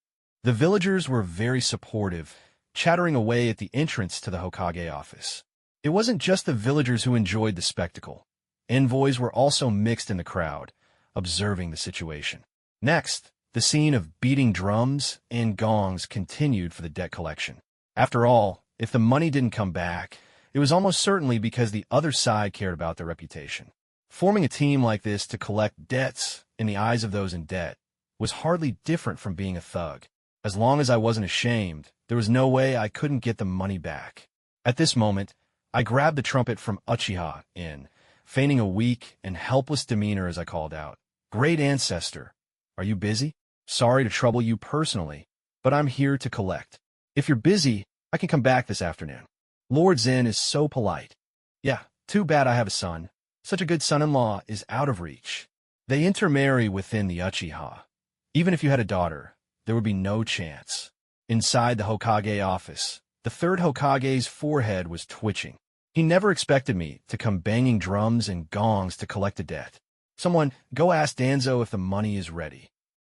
The villagers were very supportive, chattering away at the entrance to the Hokage office. It wasn't just the villagers who enjoyed the spectacle. Envoys were also mixed in the crowd, observing the situation. Next, the scene of beating drums and gongs continued for the debt collection. After all, if the money didn't come back, it was almost certainly because the other side cared about their reputation. Forming a team like this to collect debts in the eyes of those in debt was hardly different from being a thug. As long as I wasn't ashamed, there was no way I couldn't get the money back. At this moment, I grabbed the trumpet from Uchiha feigning a weak and helpless demeanor as I called out, "Great Ancestor, are you busy? Sorry to trouble you personally, but I'm here to collect. If you're busy, I can come back this afternoon." Lord Zen is so polite. Yeah, too bad I have a son. Such a good son-in-law is out of reach. They intermarry within the Uchiha. Even if you had a daughter, there would be no chance. Inside the Hokage office, the third Hokage's forehead was twitching. He never expected me to come banging drums and gongs to collect a debt. Someone, go ask Danzo if the money is ready.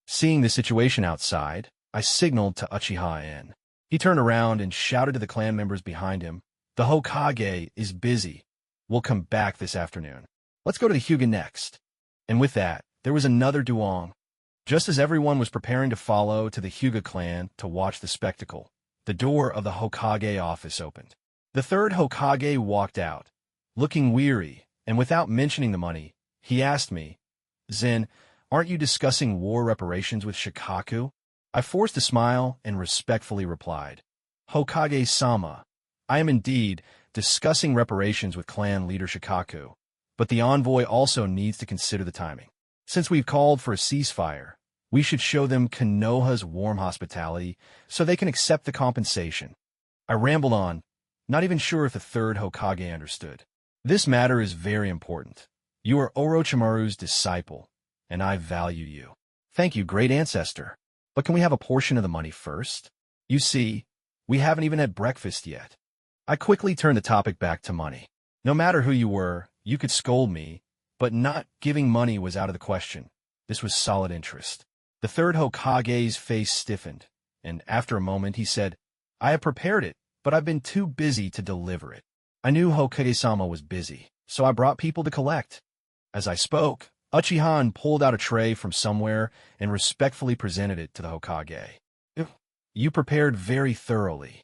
Seeing the situation outside, I signaled to Uchiha. He turned around and shouted to the clan members behind him, "The Hokage is busy. We'll come back this afternoon. Let's go to the Hyuga next." And with that, there was another duong. Just as everyone was preparing to follow to the Hyuga clan to watch the spectacle, the door of the Hokage office opened. The third Hokage walked out, looking weary, and without mentioning the money, he asked me, "Zen, aren't you discussing war reparations with Shikaku?" I forced a smile and respectfully replied, "Hokage-sama, I am indeed discussing reparations with clan leader Shikaku, but the envoy also needs to consider the timing. Since we've called for a ceasefire, we should show them Kenoha's warm hospitality so they can accept the compensation." I rambled on, not even sure if the third Hokage understood. "This matter is very important. You are Orochimaru's disciple, and I value you." "Thank you, great ancestor. But can we have a portion of the money first? You see, we haven't even had breakfast yet." I quickly turned the topic back to money. No matter who you were, you could scold me, but not giving money was out of the question. This was solid interest. The third Hokage's face stiffened, and after a moment he said, "I have prepared it, but I've been too busy to deliver it." I knew Hokage-sama was busy, so I brought people to collect. As I spoke, Uchiha pulled out a tray from somewhere and respectfully presented it to the Hokage. "You prepared very thoroughly."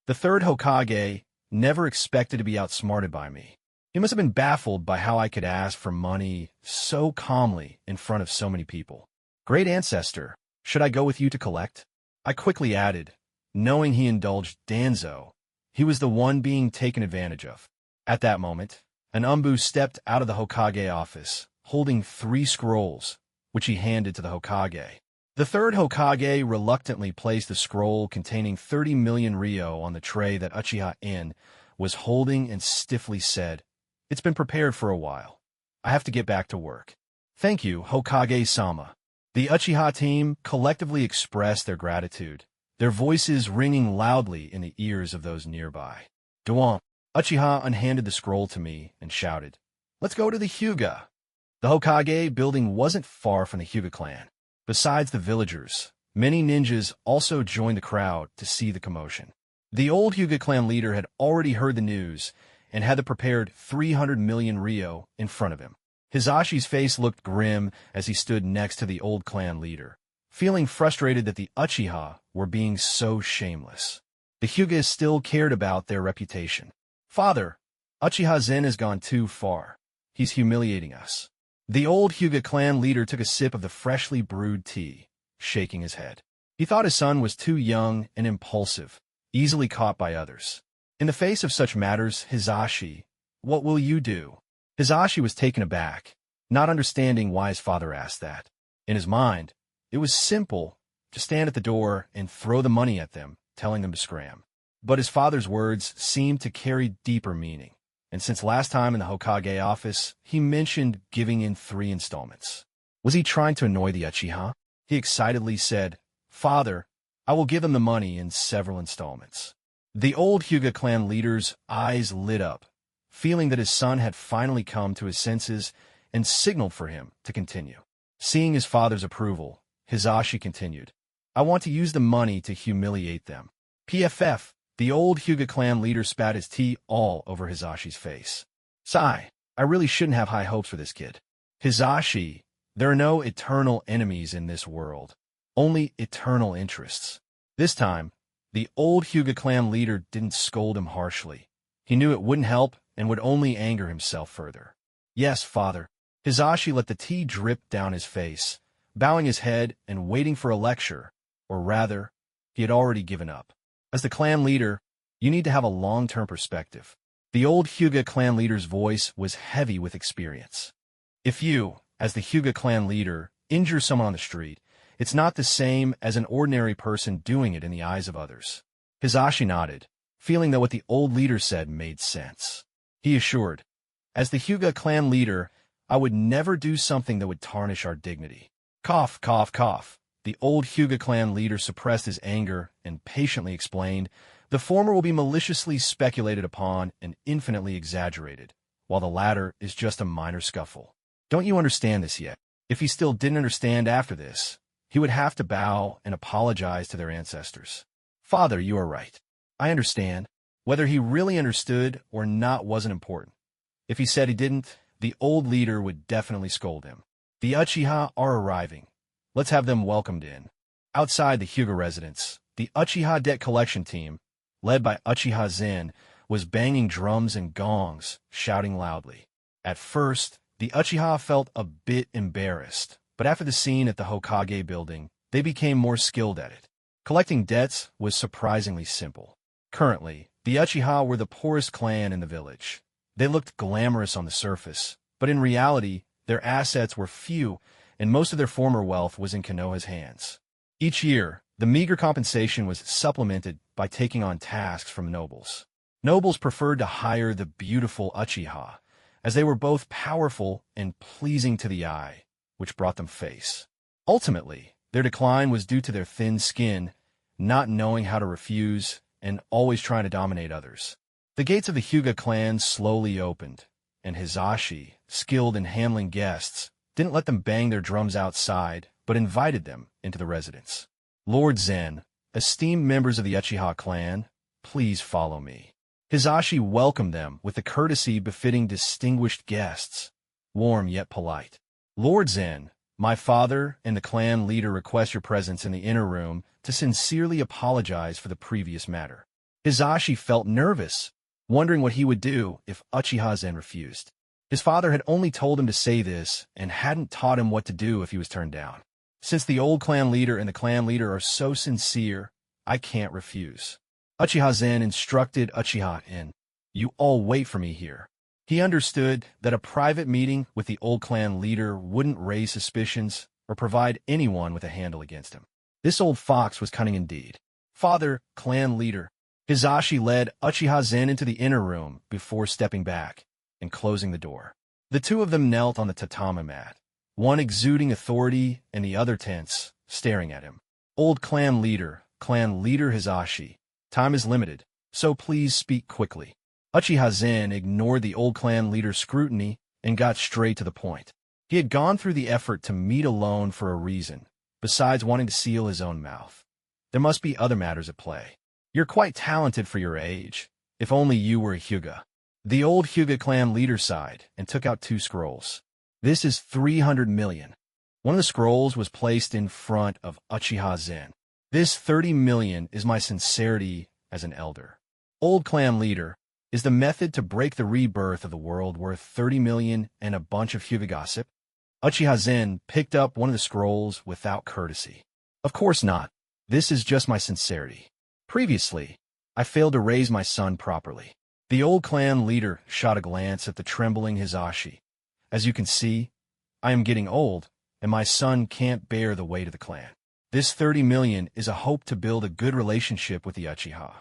The third Hokage never expected to be outsmarted by me. He must have been baffled by how I could ask for money so calmly in front of so many people. "Great ancestor, should I go with you to collect?" I quickly added, knowing he indulged Danzo. He was the one being taken advantage of. At that moment, an Umbu stepped out of the Hokage office, holding 3 scrolls, which he handed to the Hokage. The third Hokage reluctantly placed the scroll containing 30 million ryo on the tray that Uchiha was holding and stiffly said, "It's been prepared for a while. I have to get back to work." "Thank you, Hokage-sama." The Uchiha team collectively expressed their gratitude, their voices ringing loudly in the ears of those nearby. Duong. Uchiha unhanded the scroll to me and shouted, "Let's go to the Hyuga." The Hokage building wasn't far from the Hyuga clan. Besides the villagers, many ninjas also joined the crowd to see the commotion. The old Hyuga clan leader had already heard the news and had the prepared 300 million ryo in front of him. Hizashi's face looked grim as he stood next to the old clan leader, feeling frustrated that the Uchiha were being so shameless. The Hyuga still cared about their reputation. "Father, Uchiha Zen has gone too far. He's humiliating us." The old Hyuga clan leader took a sip of the freshly brewed tea, shaking his head. He thought his son was too young and impulsive, easily caught by others. In the face of such matters, Hisashi, what will you do? Hisashi was taken aback, not understanding why his father asked that. In his mind, it was simple to stand at the door and throw the money at them, telling them to scram. But his father's words seemed to carry deeper meaning, and since last time in the Hokage office, he mentioned giving in 3 installments. Was he trying to annoy the Uchiha? He excitedly said, "Father, I will give them the money in several installments." The old Hyuga clan leader's eyes lit up, feeling that his son had finally come to his senses and signaled for him to continue. Seeing his father's approval, Hisashi continued, "I want to use the money to humiliate them." PFF, the old Hyuga clan leader spat his tea all over Hisashi's face. "Sigh, I really shouldn't have high hopes for this kid. Hisashi, there are no eternal enemies in this world, only eternal interests." This time, the old Hyuga clan leader didn't scold him harshly. He knew it wouldn't help and would only anger himself further. "Yes, father." Hisashi let the tea drip down his face, bowing his head and waiting for a lecture, or rather, he had already given up. As the clan leader, you need to have a long-term perspective. The old Hyuga clan leader's voice was heavy with experience. If you, as the Hyuga clan leader, injure someone on the street, it's not the same as an ordinary person doing it in the eyes of others. Hisashi nodded, feeling that what the old leader said made sense. He assured, "As the Hyuga clan leader, I would never do something that would tarnish our dignity." Cough, cough, cough. The old Hyuga clan leader suppressed his anger and patiently explained, "The former will be maliciously speculated upon and infinitely exaggerated, while the latter is just a minor scuffle. Don't you understand this yet?" If he still didn't understand after this, he would have to bow and apologize to their ancestors. "Father, you are right. I understand." Whether he really understood or not wasn't important. If he said he didn't, the old leader would definitely scold him. "The Uchiha are arriving. Let's have them welcomed in." Outside the Hyuga residence, the Uchiha debt collection team, led by Uchiha Zen, was banging drums and gongs, shouting loudly. At first, the Uchiha felt a bit embarrassed, but after the scene at the Hokage building, they became more skilled at it. Collecting debts was surprisingly simple. Currently, the Uchiha were the poorest clan in the village. They looked glamorous on the surface, but in reality, their assets were few, and most of their former wealth was in Kenoha's hands. Each year, the meager compensation was supplemented by taking on tasks from nobles. Nobles preferred to hire the beautiful Uchiha, as they were both powerful and pleasing to the eye, which brought them face. Ultimately, their decline was due to their thin skin, not knowing how to refuse, and always trying to dominate others. The gates of the Hyuga clan slowly opened, and Hisashi, skilled in handling guests, didn't let them bang their drums outside, but invited them into the residence. "Lord Zen, esteemed members of the Uchiha clan, please follow me." Hisashi welcomed them with the courtesy befitting distinguished guests, warm yet polite. "Lord Zen, my father and the clan leader request your presence in the inner room to sincerely apologize for the previous matter." Hisashi felt nervous, wondering what he would do if Uchiha Zen refused. His father had only told him to say this and hadn't taught him what to do if he was turned down. "Since the old clan leader and the clan leader are so sincere, I can't refuse." Uchiha Zen instructed Uchiha in, "You all wait for me here." He understood that a private meeting with the old clan leader wouldn't raise suspicions or provide anyone with a handle against him. This old fox was cunning indeed. "Father, clan leader." Hisashi led Uchiha Zen into the inner room before stepping back and closing the door. The two of them knelt on the tatami mat, one exuding authority and the other tense, staring at him. "Old clan leader Hisashi, time is limited, so please speak quickly." Uchiha Zen ignored the old clan leader's scrutiny and got straight to the point. He had gone through the effort to meet alone for a reason, besides wanting to seal his own mouth. There must be other matters at play. "You're quite talented for your age. If only you were a Hyuga." The old Hyuga clan leader sighed and took out 2 scrolls. "This is 300 million. One of the scrolls was placed in front of Uchiha Zen. "This 30 million is my sincerity as an elder. Old clan leader, is the method to break the rebirth of the world worth 30 million and a bunch of Hyuga gossip?" Uchiha Zen picked up one of the scrolls without courtesy. "Of course not. This is just my sincerity. Previously, I failed to raise my son properly. The old clan leader shot a glance at the trembling Hizashi. As you can see, I am getting old, and my son can't bear the weight of the clan. This 30 million is a hope to build a good relationship with the Uchiha.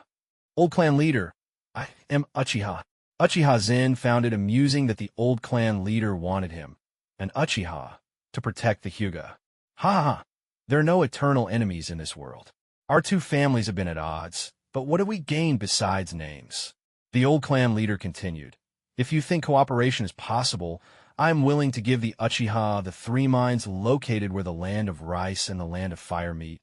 Old clan leader, I am Uchiha. Uchiha Zen found it amusing that the old clan leader wanted him, an Uchiha, to protect the Hyuga. Ha ha! There are no eternal enemies in this world. Our two families have been at odds, but what have we gained besides names? The old clan leader continued. If you think cooperation is possible, I am willing to give the Uchiha the 3 mines located where the land of rice and the land of fire meet.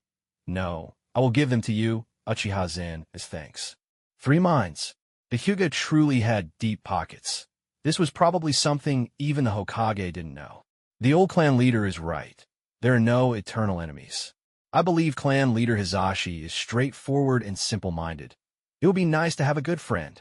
No, I will give them to you, Uchiha Zen, as thanks. 3 mines. The Hyuga truly had deep pockets. This was probably something even the Hokage didn't know. The old clan leader is right. There are no eternal enemies. I believe clan leader Hizashi is straightforward and simple-minded. It would be nice to have a good friend.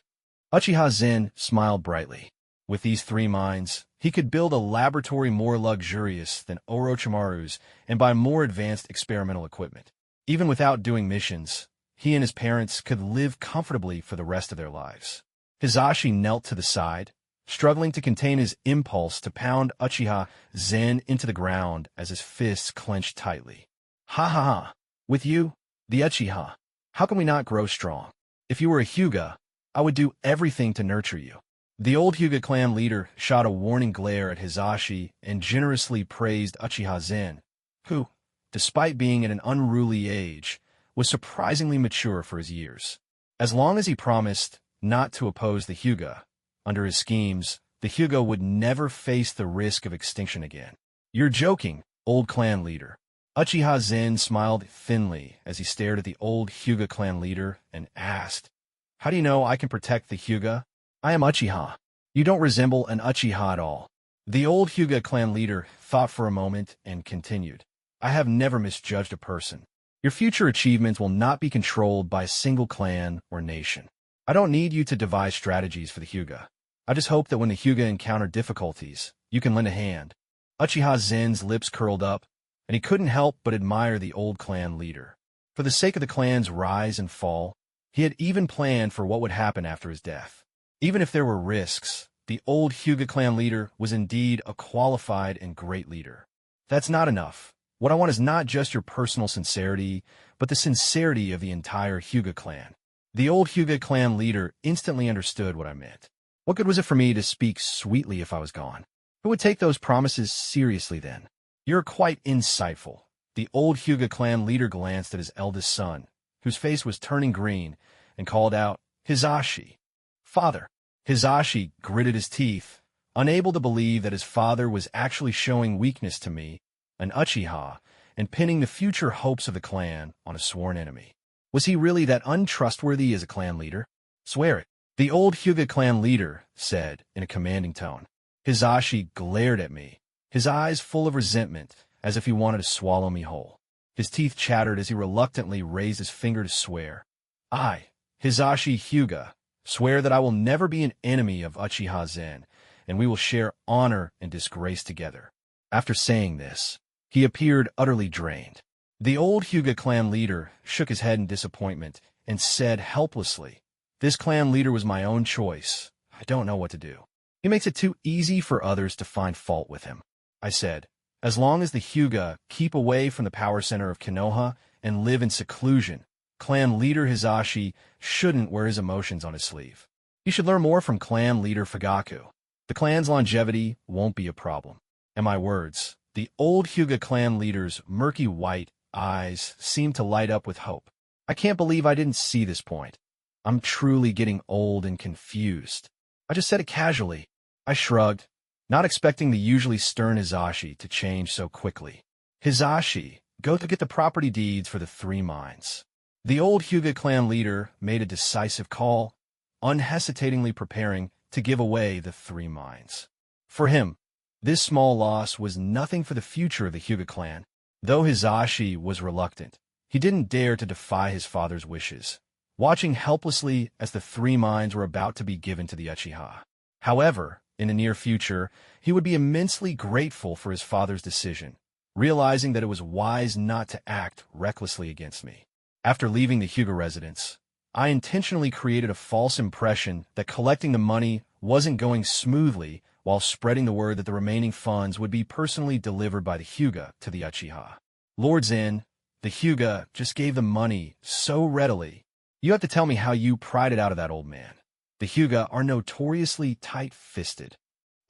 Uchiha Zen smiled brightly. With these 3 mines, he could build a laboratory more luxurious than Orochimaru's and buy more advanced experimental equipment. Even without doing missions, he and his parents could live comfortably for the rest of their lives. Hizashi knelt to the side, struggling to contain his impulse to pound Uchiha Zen into the ground as his fists clenched tightly. Ha ha ha! With you, the Uchiha, how can we not grow strong? If you were a Hyuga, I would do everything to nurture you. The old Hyuga clan leader shot a warning glare at Hizashi and generously praised Uchiha Zen, who, despite being at an unruly age, was surprisingly mature for his years. As long as he promised not to oppose the Hyuga, under his schemes, the Hyuga would never face the risk of extinction again. You're joking, old clan leader. Uchiha Zen smiled thinly as he stared at the old Hyuga clan leader and asked, How do you know I can protect the Hyuga? I am Uchiha. You don't resemble an Uchiha at all. The old Hyuga clan leader thought for a moment and continued. I have never misjudged a person. Your future achievements will not be controlled by a single clan or nation. I don't need you to devise strategies for the Hyuga. I just hope that when the Hyuga encounter difficulties, you can lend a hand. Uchiha Zen's lips curled up, and he couldn't help but admire the old clan leader. For the sake of the clan's rise and fall, he had even planned for what would happen after his death. Even if there were risks, the old Hyuga clan leader was indeed a qualified and great leader. That's not enough. What I want is not just your personal sincerity, but the sincerity of the entire Hyuga clan. The old Hyuga clan leader instantly understood what I meant. What good was it for me to speak sweetly if I was gone? Who would take those promises seriously then? You're quite insightful. The old Hyuga clan leader glanced at his eldest son, whose face was turning green, and called out, Hizashi. Father. Hizashi gritted his teeth, unable to believe that his father was actually showing weakness to me, an Uchiha, and pinning the future hopes of the clan on a sworn enemy. Was he really that untrustworthy as a clan leader? Swear it. The old Hyuga clan leader said in a commanding tone. Hizashi glared at me, his eyes full of resentment, as if he wanted to swallow me whole. His teeth chattered as he reluctantly raised his finger to swear. I, Hizashi Hyuga, swear that I will never be an enemy of Uchiha Zen, and we will share honor and disgrace together. After saying this, he appeared utterly drained. The old Hyuga clan leader shook his head in disappointment and said helplessly, This clan leader was my own choice. I don't know what to do. He makes it too easy for others to find fault with him. I said, as long as the Hyuga keep away from the power center of Kenoha and live in seclusion, clan leader Hizashi shouldn't wear his emotions on his sleeve. He should learn more from clan leader Fagaku. The clan's longevity won't be a problem. And my words, the old Hyuga clan leader's murky white eyes seemed to light up with hope. I can't believe I didn't see this point. I'm truly getting old and confused. I just said it casually. I shrugged, not expecting the usually stern Hizashi to change so quickly. Hizashi, go to get the property deeds for the 3 mines. The old Hyuga clan leader made a decisive call, unhesitatingly preparing to give away the 3 mines. For him, this small loss was nothing for the future of the Hyuga clan. Though Hizashi was reluctant, he didn't dare to defy his father's wishes, watching helplessly as the 3 mines were about to be given to the Uchiha. However, in the near future, he would be immensely grateful for his father's decision, realizing that it was wise not to act recklessly against me. After leaving the Huga residence, I intentionally created a false impression that collecting the money wasn't going smoothly while spreading the word that the remaining funds would be personally delivered by the Huga to the Uchiha. Lords in, the Huga just gave the money so readily. You have to tell me how you pried it out of that old man. The Huga are notoriously tight-fisted.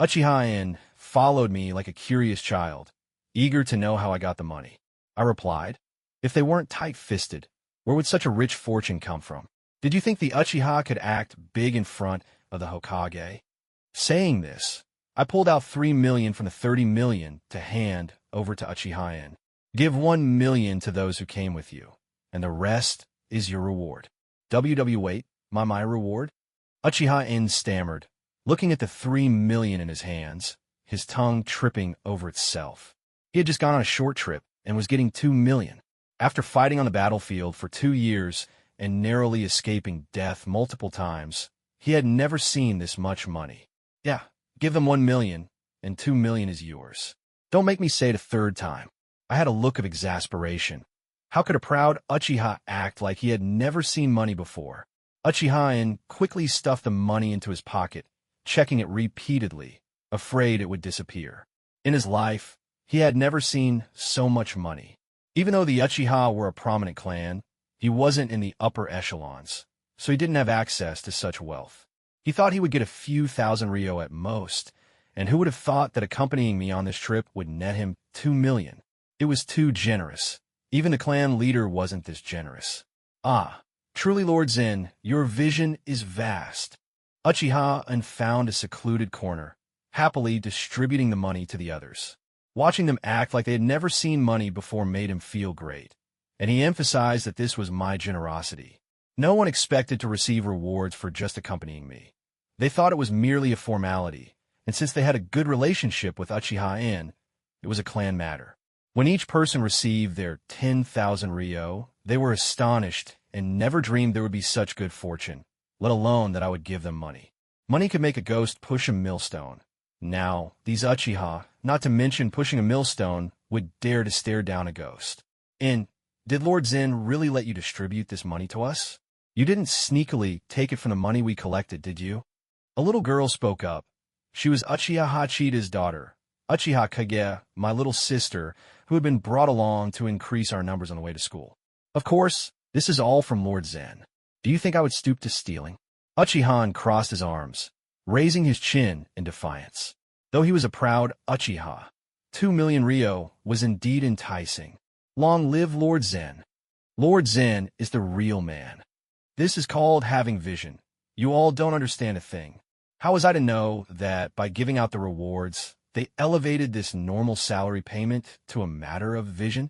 Uchiha in followed me like a curious child, eager to know how I got the money. I replied, if they weren't tight-fisted, where would such a rich fortune come from? Did you think the Uchiha could act big in front of the Hokage? Saying this, I pulled out 3 million from the 30 million to hand over to Uchiha in. Give 1 million to those who came with you, and the rest is your reward. Wait, my reward? Uchiha in stammered, looking at the 3 million in his hands, his tongue tripping over itself. He had just gone on a short trip and was getting 2 million. After fighting on the battlefield for 2 years and narrowly escaping death multiple times, he had never seen this much money. Yeah, give them 1 million, and 2 million is yours. Don't make me say it a third time. I had a look of exasperation. How could a proud Uchiha act like he had never seen money before? Uchiha-in quickly stuffed the money into his pocket, checking it repeatedly, afraid it would disappear. In his life, he had never seen so much money. Even though the Uchiha were a prominent clan, he wasn't in the upper echelons, so he didn't have access to such wealth. He thought he would get a few thousand ryo at most, and who would have thought that accompanying me on this trip would net him 2 million? It was too generous. Even the clan leader wasn't this generous. Ah, truly, Lord Zen, your vision is vast. Uchiha found a secluded corner, happily distributing the money to the others. Watching them act like they had never seen money before made him feel great, and he emphasized that this was my generosity. No one expected to receive rewards for just accompanying me. They thought it was merely a formality, and since they had a good relationship with Uchiha-in, it was a clan matter. When each person received their 10,000 ryo, they were astonished and never dreamed there would be such good fortune, let alone that I would give them money. Money could make a ghost push a millstone. Now, these Uchiha, not to mention pushing a millstone, would dare to stare down a ghost. And did Lord Zen really let you distribute this money to us? You didn't sneakily take it from the money we collected, did you? A little girl spoke up. She was Uchiha Hachida's daughter, Uchiha Kage, my little sister, who had been brought along to increase our numbers on the way to school. Of course, this is all from Lord Zen. Do you think I would stoop to stealing? Uchiha crossed his arms, raising his chin in defiance. Though he was a proud Uchiha, 2 million ryo was indeed enticing. Long live Lord Zen. Lord Zen is the real man. This is called having vision. You all don't understand a thing. How was I to know that by giving out the rewards, they elevated this normal salary payment to a matter of vision?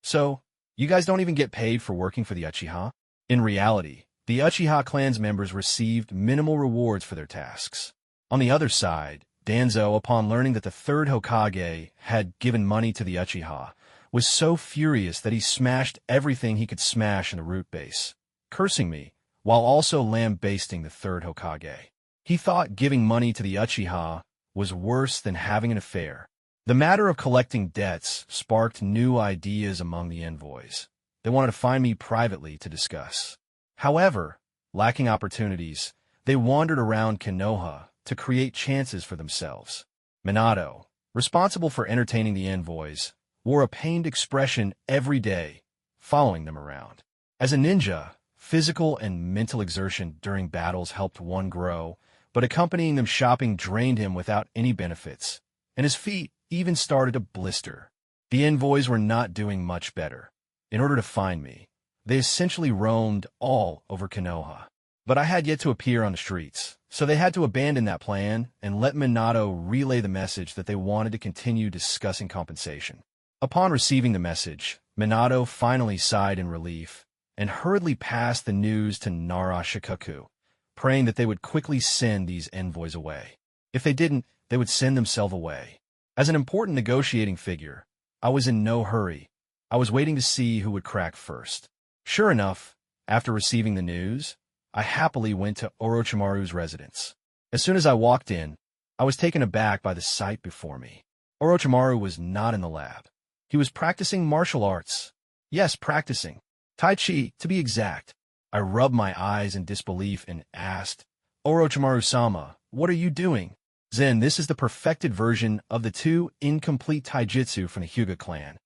So, you guys don't even get paid for working for the Uchiha? In reality, the Uchiha clan's members received minimal rewards for their tasks. On the other side, Danzo, upon learning that the third Hokage had given money to the Uchiha, was so furious that he smashed everything he could smash in the root base, cursing me, while also lambasting the third Hokage. He thought giving money to the Uchiha was worse than having an affair. The matter of collecting debts sparked new ideas among the envoys. They wanted to find me privately to discuss. However, lacking opportunities, they wandered around Kenoha to create chances for themselves. Minato, responsible for entertaining the envoys, wore a pained expression every day, following them around. As a ninja, physical and mental exertion during battles helped one grow, but accompanying them shopping drained him without any benefits, and his feet even started to blister. The envoys were not doing much better. In order to find me, they essentially roamed all over Kenoha. But I had yet to appear on the streets, so they had to abandon that plan and let Minato relay the message that they wanted to continue discussing compensation. Upon receiving the message, Minato finally sighed in relief and hurriedly passed the news to Nara Shikaku, praying that they would quickly send these envoys away. If they didn't, they would send themselves away. As an important negotiating figure, I was in no hurry. I was waiting to see who would crack first. Sure enough, after receiving the news, I happily went to Orochimaru's residence. As soon as I walked in, I was taken aback by the sight before me. Orochimaru was not in the lab. He was practicing martial arts. Yes, practicing. Tai Chi, to be exact. I rubbed my eyes in disbelief and asked, Orochimaru-sama, what are you doing? Zen, this is the perfected version of the two incomplete taijutsu from the Hyuga clan.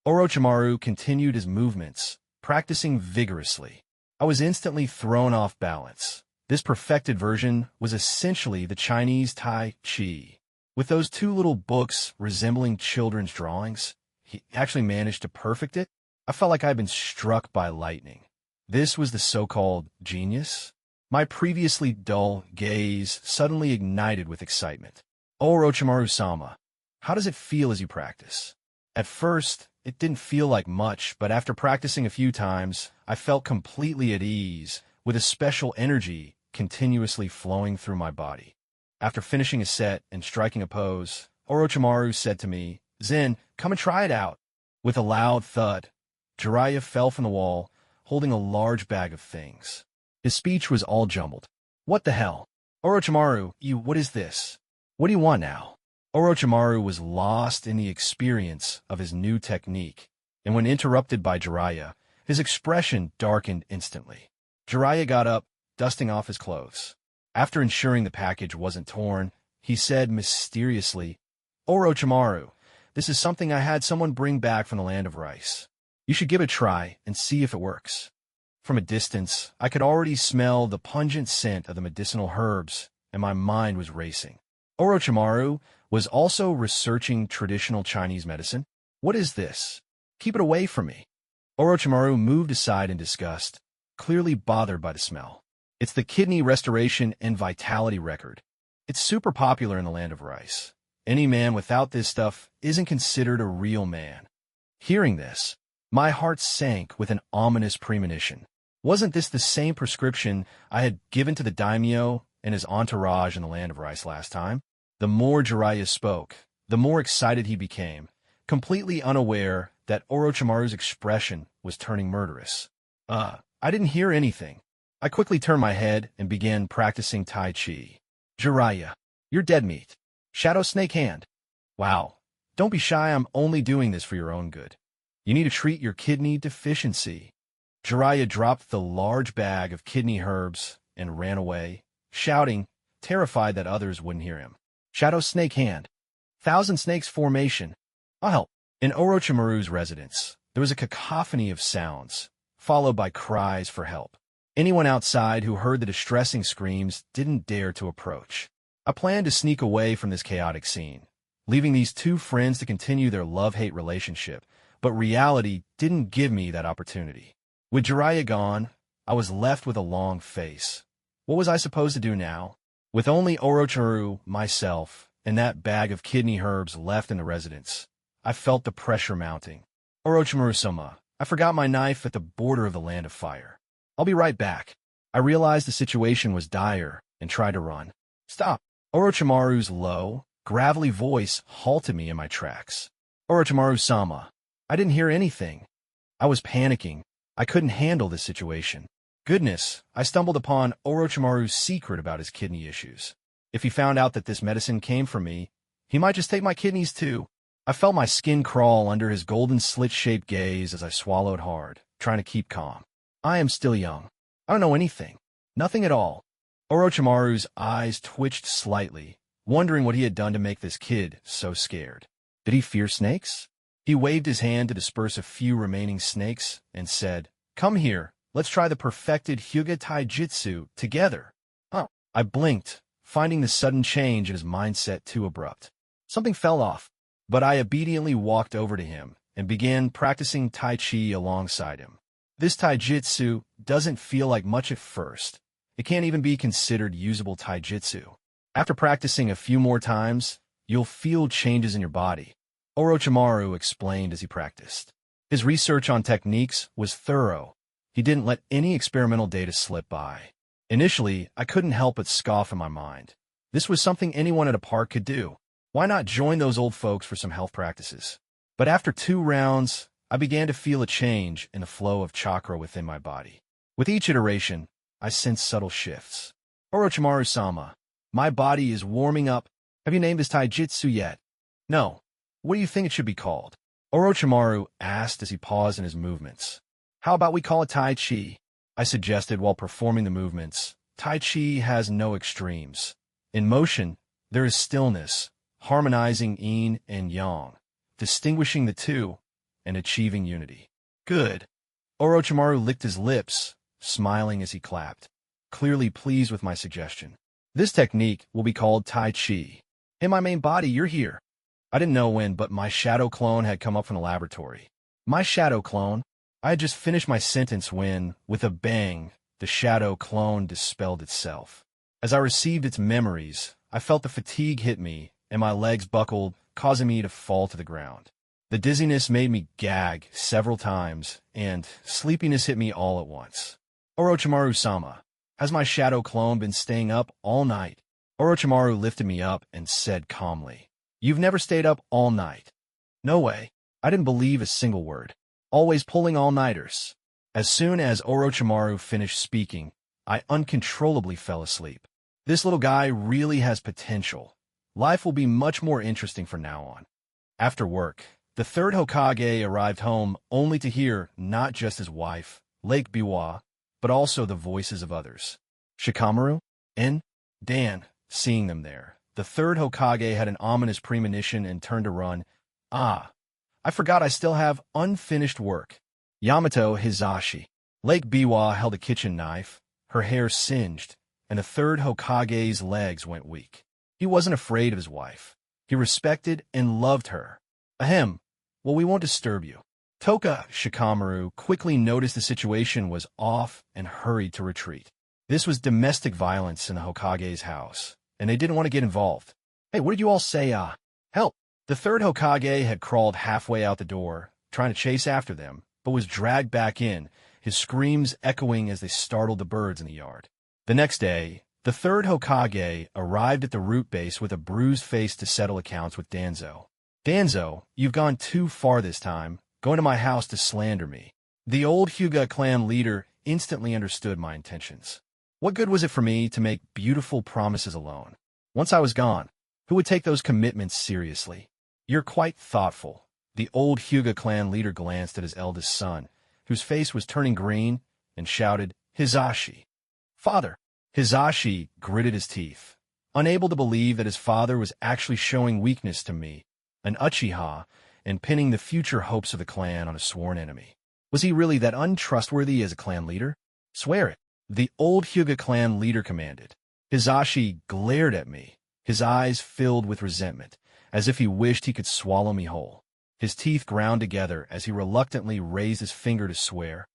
Orochimaru continued his movements, practicing vigorously. I was instantly thrown off balance. This perfected version was essentially the Chinese Tai Chi. With those two little books resembling children's drawings, he actually managed to perfect it. I felt like I'd been struck by lightning. This was the so-called genius? My previously dull gaze suddenly ignited with excitement. Orochimaru-sama, how does it feel as you practice? At first, it didn't feel like much, but after practicing a few times, I felt completely at ease, with a special energy continuously flowing through my body. After finishing a set and striking a pose, Orochimaru said to me, Zen, come and try it out. With a loud thud, Jeriah fell from the wall, holding a large bag of things. His speech was all jumbled. What the hell? Orochimaru, what is this? What do you want now? Orochimaru was lost in the experience of his new technique, and when interrupted by Jeriah, his expression darkened instantly. Jeriah got up, dusting off his clothes. After ensuring the package wasn't torn, he said mysteriously, Orochimaru, this is something I had someone bring back from the land of rice. You should give it a try and see if it works. From a distance, I could already smell the pungent scent of the medicinal herbs, and my mind was racing. Orochimaru was also researching traditional Chinese medicine. What is this? Keep it away from me. Orochimaru moved aside in disgust, clearly bothered by the smell. It's the kidney restoration and vitality record. It's super popular in the land of rice. Any man without this stuff isn't considered a real man. Hearing this, my heart sank with an ominous premonition. Wasn't this the same prescription I had given to the daimyo and his entourage in the land of rice last time? The more Jeriah spoke, the more excited he became, completely unaware that Orochimaru's expression was turning murderous. I didn't hear anything. I quickly turned my head and began practicing Tai Chi. Jeriah, you're dead meat. Shadow Snake Hand. Wow. Don't be shy, I'm only doing this for your own good. You need to treat your kidney deficiency. Jeriah dropped the large bag of kidney herbs and ran away, shouting, terrified that others wouldn't hear him. Shadow Snake Hand. Thousand Snakes Formation. I'll help. In Orochimaru's residence, there was a cacophony of sounds, followed by cries for help. Anyone outside who heard the distressing screams didn't dare to approach. I planned to sneak away from this chaotic scene, leaving these two friends to continue their love-hate relationship, but reality didn't give me that opportunity. With Jeriah gone, I was left with a long face. What was I supposed to do now? With only Orochimaru, myself, and that bag of kidney herbs left in the residence, I felt the pressure mounting. Orochimaru-sama, I forgot my knife at the border of the land of fire. I'll be right back. I realized the situation was dire and tried to run. Stop! Orochimaru's low, gravelly voice halted me in my tracks. Orochimaru-sama, I didn't hear anything. I was panicking. I couldn't handle this situation. Goodness, I stumbled upon Orochimaru's secret about his kidney issues. If he found out that this medicine came from me, he might just take my kidneys too. I felt my skin crawl under his golden slit-shaped gaze as I swallowed hard, trying to keep calm. I am still young. I don't know anything. Nothing at all. Orochimaru's eyes twitched slightly, wondering what he had done to make this kid so scared. Did he fear snakes? He waved his hand to disperse a few remaining snakes and said, Come here, let's try the perfected Hyuga Taijutsu together. I blinked, finding the sudden change in his mindset too abrupt. Something fell off, but I obediently walked over to him and began practicing Tai Chi alongside him. This taijutsu doesn't feel like much at first. It can't even be considered usable taijutsu. After practicing a few more times, you'll feel changes in your body. Orochimaru explained as he practiced. His research on techniques was thorough. He didn't let any experimental data slip by. Initially, I couldn't help but scoff in my mind. This was something anyone at a park could do. Why not join those old folks for some health practices? But after 2 rounds, I began to feel a change in the flow of chakra within my body. With each iteration, I sensed subtle shifts. Orochimaru-sama, my body is warming up. Have you named this taijutsu yet? No. What do you think it should be called? Orochimaru asked as he paused in his movements. How about we call it Tai Chi? I suggested while performing the movements. Tai Chi has no extremes. In motion, there is stillness, harmonizing yin and yang, distinguishing the two, and achieving unity. Good. Orochimaru licked his lips, smiling as he clapped, clearly pleased with my suggestion. This technique will be called Tai Chi. In my main body, you're here. I didn't know when, but my shadow clone had come up from the laboratory. My shadow clone? I had just finished my sentence when, with a bang, the shadow clone dispelled itself. As I received its memories, I felt the fatigue hit me, and my legs buckled, causing me to fall to the ground. The dizziness made me gag several times, and sleepiness hit me all at once. Orochimaru-sama, has my shadow clone been staying up all night? Orochimaru lifted me up and said calmly, You've never stayed up all night. No way. I didn't believe a single word. Always pulling all-nighters. As soon as Orochimaru finished speaking, I uncontrollably fell asleep. This little guy really has potential. Life will be much more interesting from now on. After work, the third Hokage arrived home only to hear not just his wife, Lake Biwa, but also the voices of others. Shikamaru? En? Dan, seeing them there. The third Hokage had an ominous premonition and turned to run. Ah, I forgot I still have unfinished work. Yamato Hizashi. Lake Biwa held a kitchen knife, her hair singed, and the third Hokage's legs went weak. He wasn't afraid of his wife. He respected and loved her. Ahem. Well, we won't disturb you. Toka Shikamaru quickly noticed the situation was off and hurried to retreat. This was domestic violence in the Hokage's house, and they didn't want to get involved. Hey, what did you all say, help? The third Hokage had crawled halfway out the door, trying to chase after them, but was dragged back in, his screams echoing as they startled the birds in the yard. The next day, the third Hokage arrived at the root base with a bruised face to settle accounts with Danzo. Danzo, you've gone too far this time, going to my house to slander me. The old Hyuga clan leader instantly understood my intentions. What good was it for me to make beautiful promises alone? Once I was gone, who would take those commitments seriously? You're quite thoughtful. The old Hyuga clan leader glanced at his eldest son, whose face was turning green, and shouted, Hizashi. Father! Hizashi gritted his teeth, unable to believe that his father was actually showing weakness to me, an Uchiha, and pinning the future hopes of the clan on a sworn enemy. Was he really that untrustworthy as a clan leader? Swear it. The old Hyuga clan leader commanded. Hizashi glared at me, his eyes filled with resentment, as if he wished he could swallow me whole. His teeth ground together as he reluctantly raised his finger to swear.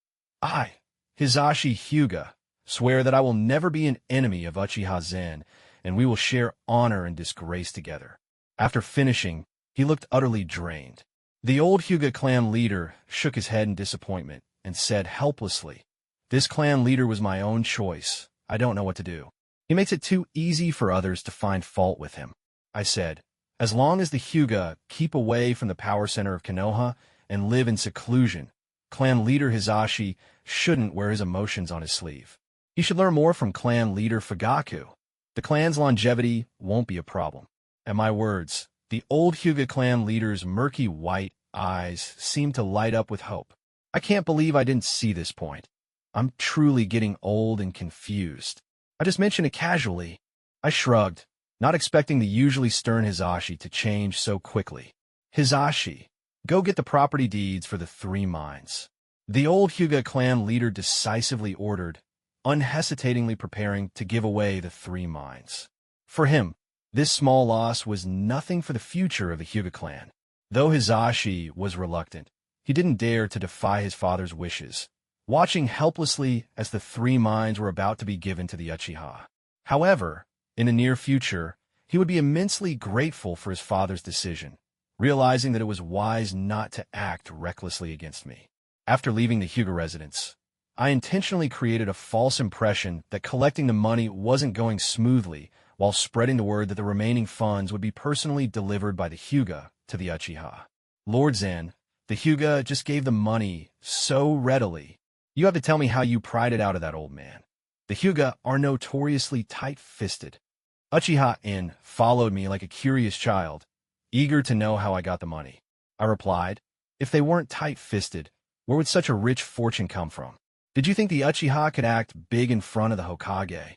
I, Hizashi Hyuga, swear that I will never be an enemy of Uchiha Zen, and we will share honor and disgrace together. After finishing, he looked utterly drained. The old Hyuga clan leader shook his head in disappointment and said helplessly, This clan leader was my own choice. I don't know what to do. He makes it too easy for others to find fault with him. I said, as long as the Hyuga keep away from the power center of Kenoha and live in seclusion, clan leader Hizashi shouldn't wear his emotions on his sleeve. He should learn more from clan leader Fagaku. The clan's longevity won't be a problem. At my words, the old Hyuga clan leader's murky white eyes seemed to light up with hope. I can't believe I didn't see this point. I'm truly getting old and confused. I just mentioned it casually. I shrugged, not expecting the usually stern Hizashi to change so quickly. Hizashi, go get the property deeds for the 3 mines. The old Hyuga clan leader decisively ordered, unhesitatingly preparing to give away the 3 mines. For him, this small loss was nothing for the future of the Hyuga clan. Though Hizashi was reluctant, he didn't dare to defy his father's wishes, watching helplessly as the 3 mines were about to be given to the Uchiha. However, in the near future, he would be immensely grateful for his father's decision, realizing that it was wise not to act recklessly against me. After leaving the Hyuga residence, I intentionally created a false impression that collecting the money wasn't going smoothly, while spreading the word that the remaining funds would be personally delivered by the Hyuga to the Uchiha. Lord Zen, the Hyuga just gave the money so readily. You have to tell me how you pried it out of that old man. The Hyuga are notoriously tight-fisted. Uchiha In followed me like a curious child, eager to know how I got the money. I replied, if they weren't tight-fisted, Where would such a rich fortune come from? Did you think the Uchiha could act big in front of the Hokage?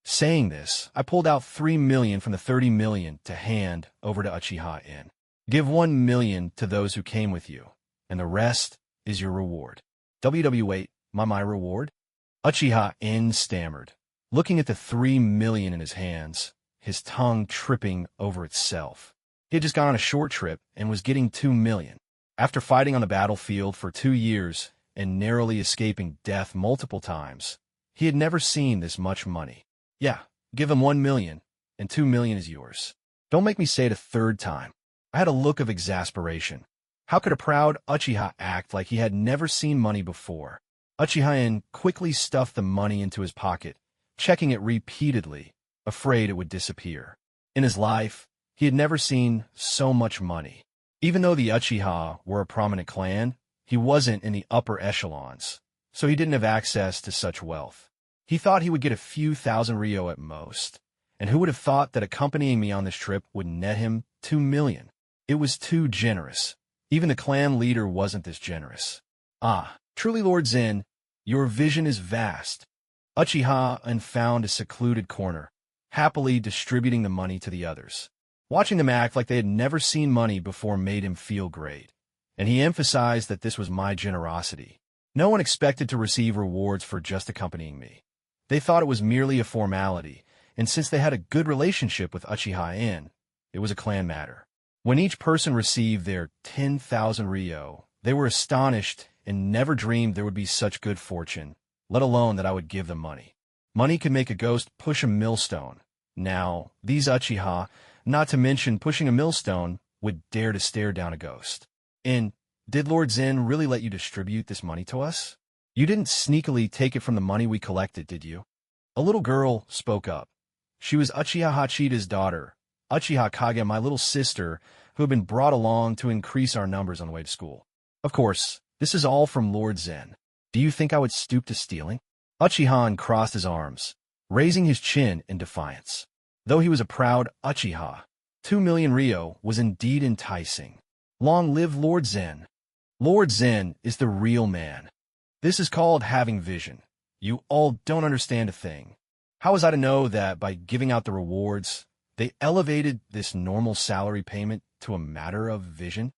Saying this, I pulled out 3 million from the 30 million to hand over to Uchiha In. Give 1 million to those who came with you, and the rest is your reward. Wait, my reward? Uchiha In stammered, looking at the 3 million in his hands, his tongue tripping over itself. He had just gone on a short trip and was getting 2 million. After fighting on the battlefield for 2 years and narrowly escaping death multiple times, he had never seen this much money. Yeah, give him 1 million, and 2 million is yours. Don't make me say it a third time. I had a look of exasperation. How could a proud Uchiha act like he had never seen money before? Uchiha In quickly stuffed the money into his pocket, checking it repeatedly, afraid it would disappear. In his life, he had never seen so much money. Even though the Uchiha were a prominent clan, he wasn't in the upper echelons, so he didn't have access to such wealth. He thought he would get a few thousand ryo at most, and who would have thought that accompanying me on this trip would net him 2 million? It was too generous. Even the clan leader wasn't this generous. Ah, truly Lord Zen, your vision is vast. Uchiha In found a secluded corner, happily distributing the money to the others. Watching them act like they had never seen money before made him feel great, and he emphasized that this was my generosity. No one expected to receive rewards for just accompanying me. They thought it was merely a formality, and since they had a good relationship with Uchiha In, it was a clan matter. When each person received their 10,000 ryo, they were astonished and never dreamed there would be such good fortune, let alone that I would give them money. Money could make a ghost push a millstone. Now, these Uchiha, not to mention pushing a millstone, would dare to stare down a ghost. And did Lord Zen really let you distribute this money to us? You didn't sneakily take it from the money we collected, did you? A little girl spoke up. She was Uchiha Hachida's daughter, Uchiha Kage, my little sister, who had been brought along to increase our numbers on the way to school. Of course, this is all from Lord Zen. Do you think I would stoop to stealing? Uchiha In crossed his arms, raising his chin in defiance. Though he was a proud Uchiha, 2 million ryo was indeed enticing. Long live Lord Zen. Lord Zen is the real man. This is called having vision. You all don't understand a thing. How was I to know that by giving out the rewards, they elevated this normal salary payment to a matter of vision?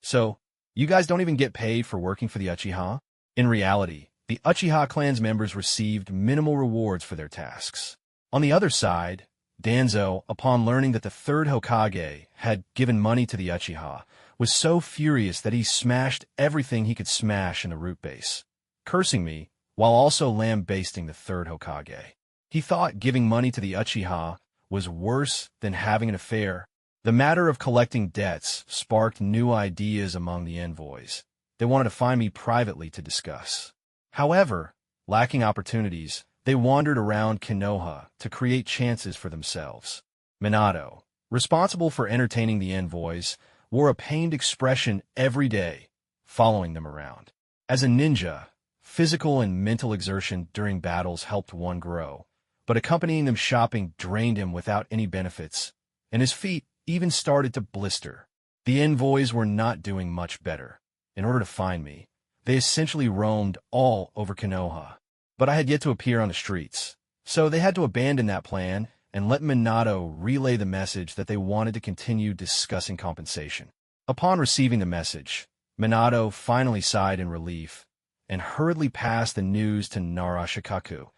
So, you guys don't even get paid for working for the Uchiha? In reality, the Uchiha clan's members received minimal rewards for their tasks. On the other side, Danzo, upon learning that the third Hokage had given money to the Uchiha, was so furious that he smashed everything he could smash in the root base, cursing me while also lambasting the third Hokage. He thought giving money to the Uchiha was worse than having an affair. The matter of collecting debts sparked new ideas among the envoys. They wanted to find me privately to discuss. However, lacking opportunities, they wandered around Kenoha to create chances for themselves. Minato, responsible for entertaining the envoys, wore a pained expression every day, following them around. As a ninja, physical and mental exertion during battles helped one grow, but accompanying them shopping drained him without any benefits, and his feet even started to blister. The envoys were not doing much better. In order to find me, they essentially roamed all over Kenoha. But I had yet to appear on the streets, so they had to abandon that plan and let Minato relay the message that they wanted to continue discussing compensation. Upon receiving the message, Minato finally sighed in relief and hurriedly passed the news to Narashikaku,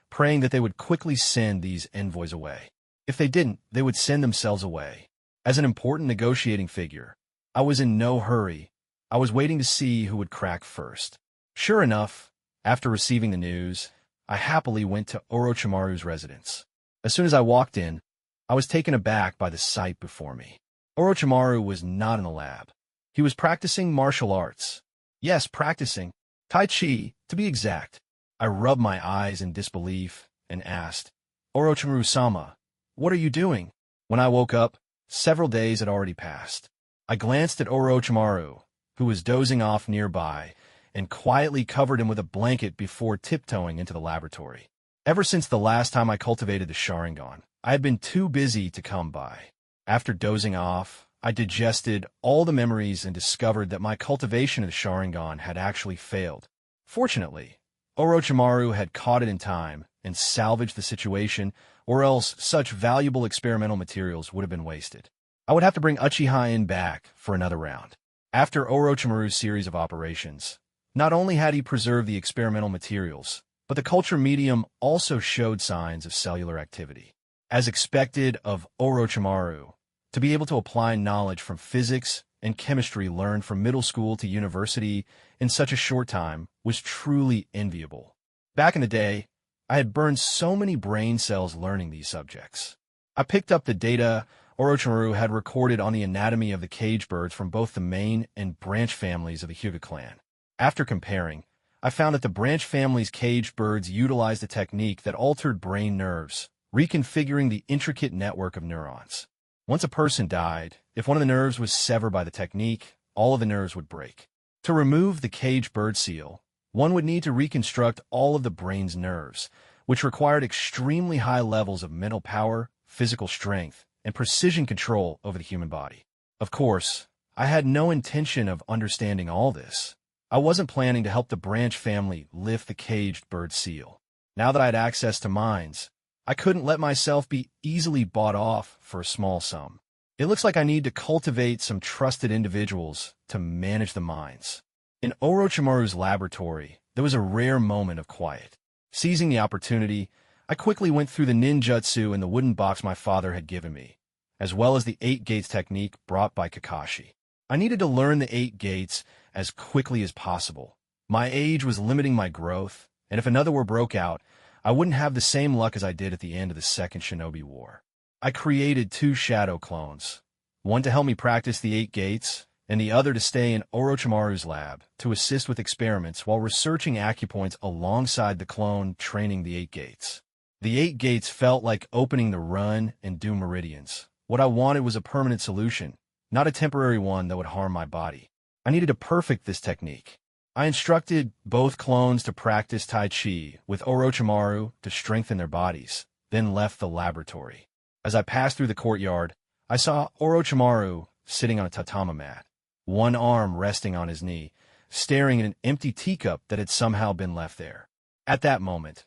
praying that they would quickly send these envoys away. If they didn't, they would send themselves away. As an important negotiating figure, I was in no hurry. I was waiting to see who would crack first. Sure enough, after receiving the news, I happily went to Orochimaru's residence. As soon as I walked in, I was taken aback by the sight before me. Orochimaru was not in the lab. He was practicing martial arts. Yes, practicing. Tai Chi, to be exact. I rubbed my eyes in disbelief and asked, Orochimaru-sama, what are you doing? When I woke up, several days had already passed. I glanced at Orochimaru, who was dozing off nearby, and quietly covered him with a blanket before tiptoeing into the laboratory. Ever since the last time I cultivated the sharingan, I had been too busy to come by. After dozing off, I digested all the memories and discovered that my cultivation of the sharingan had actually failed. Fortunately, Orochimaru had caught it in time and salvaged the situation, or else such valuable experimental materials would have been wasted. I would have to bring Uchiha in back for another round. After Orochimaru's series of operations, not only had he preserved the experimental materials, but the culture medium also showed signs of cellular activity. As expected of Orochimaru, to be able to apply knowledge from physics and chemistry learned from middle school to university in such a short time was truly enviable. Back in the day, I had burned so many brain cells learning these subjects. I picked up the data Orochimaru had recorded on the anatomy of the cage birds from both the main and branch families of the Hyuga clan. After comparing, I found that the branch family's caged birds utilized a technique that altered brain nerves, reconfiguring the intricate network of neurons. Once a person died, if one of the nerves was severed by the technique, all of the nerves would break. To remove the caged bird seal, one would need to reconstruct all of the brain's nerves, which required extremely high levels of mental power, physical strength, and precision control over the human body. Of course, I had no intention of understanding all this. I wasn't planning to help the branch family lift the caged bird seal. Now that I had access to mines, I couldn't let myself be easily bought off for a small sum. It looks like I need to cultivate some trusted individuals to manage the mines. In Orochimaru's laboratory, there was a rare moment of quiet. Seizing the opportunity, I quickly went through the ninjutsu in the wooden box my father had given me, as well as the 8 gates technique brought by Kakashi. I needed to learn the 8 gates as quickly as possible. My age was limiting my growth, and if another war broke out, I wouldn't have the same luck as I did at the end of the Second Shinobi War. I created 2 shadow clones, one to help me practice the 8 gates, and the other to stay in Orochimaru's lab to assist with experiments while researching acupoints alongside the clone training the 8 gates. The 8 gates felt like opening the Run and Do meridians. What I wanted was a permanent solution, not a temporary one that would harm my body. I needed to perfect this technique. I instructed both clones to practice Tai Chi with Orochimaru to strengthen their bodies, then left the laboratory. As I passed through the courtyard, I saw Orochimaru sitting on a tatami mat, one arm resting on his knee, staring at an empty teacup that had somehow been left there. At that moment,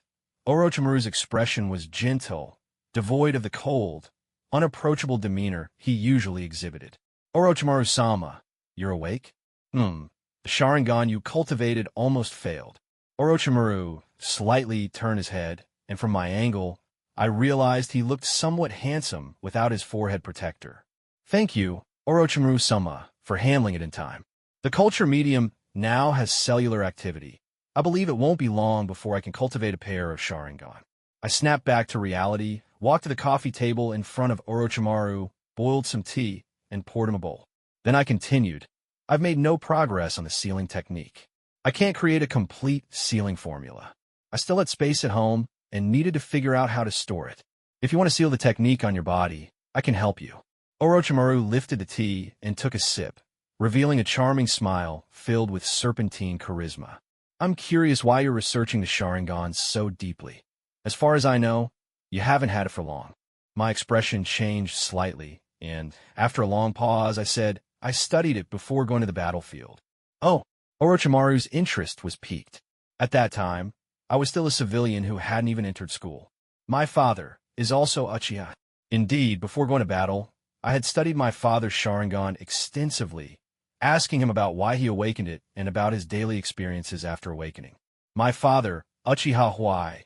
Orochimaru's expression was gentle, devoid of the cold, unapproachable demeanor he usually exhibited. Orochimaru-sama, you're awake? The sharingan you cultivated almost failed. Orochimaru slightly turned his head, and from my angle, I realized he looked somewhat handsome without his forehead protector. Thank you, Orochimaru-sama, for handling it in time. The culture medium now has cellular activity. I believe it won't be long before I can cultivate a pair of sharingan. I snapped back to reality, walked to the coffee table in front of Orochimaru, boiled some tea, and poured him a bowl. Then I continued. I've made no progress on the sealing technique. I can't create a complete sealing formula. I still had space at home and needed to figure out how to store it. If you want to seal the technique on your body, I can help you. Orochimaru lifted the tea and took a sip, revealing a charming smile filled with serpentine charisma. I'm curious why you're researching the sharingan so deeply. As far as I know, you haven't had it for long. My expression changed slightly, and after a long pause, I said, I studied it before going to the battlefield. Oh, Orochimaru's interest was piqued. At that time, I was still a civilian who hadn't even entered school. My father is also Uchiha. Indeed, before going to battle, I had studied my father's sharingan extensively, asking him about why he awakened it and about his daily experiences after awakening. My father, Uchiha Huai,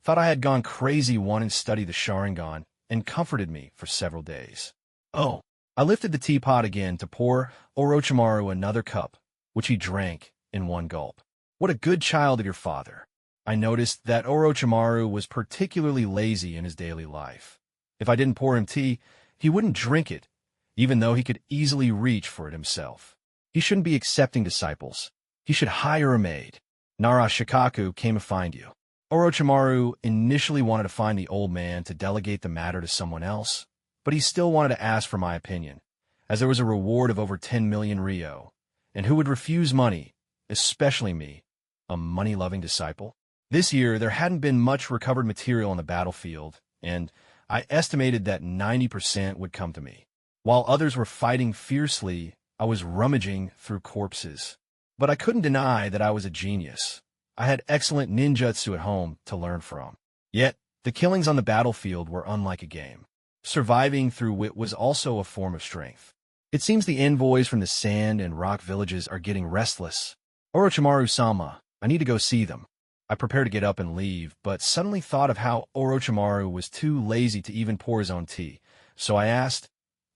thought I had gone crazy wanting to study the sharingan and comforted me for several days. Oh, I lifted the teapot again to pour Orochimaru another cup, which he drank in one gulp. What a good child of your father. I noticed that Orochimaru was particularly lazy in his daily life. If I didn't pour him tea, he wouldn't drink it, even though he could easily reach for it himself. He shouldn't be accepting disciples. He should hire a maid. Nara Shikaku came to find you. Orochimaru initially wanted to find the old man to delegate the matter to someone else, but he still wanted to ask for my opinion, as there was a reward of over 10 million Ryo, and who would refuse money, especially me, a money-loving disciple? This year, there hadn't been much recovered material on the battlefield, and I estimated that 90% would come to me. While others were fighting fiercely, I was rummaging through corpses. But I couldn't deny that I was a genius. I had excellent ninjutsu at home to learn from. Yet, the killings on the battlefield were unlike a game. Surviving through wit was also a form of strength. It seems the envoys from the sand and rock villages are getting restless. Orochimaru-sama, I need to go see them. I prepared to get up and leave, but suddenly thought of how Orochimaru was too lazy to even pour his own tea. So I asked,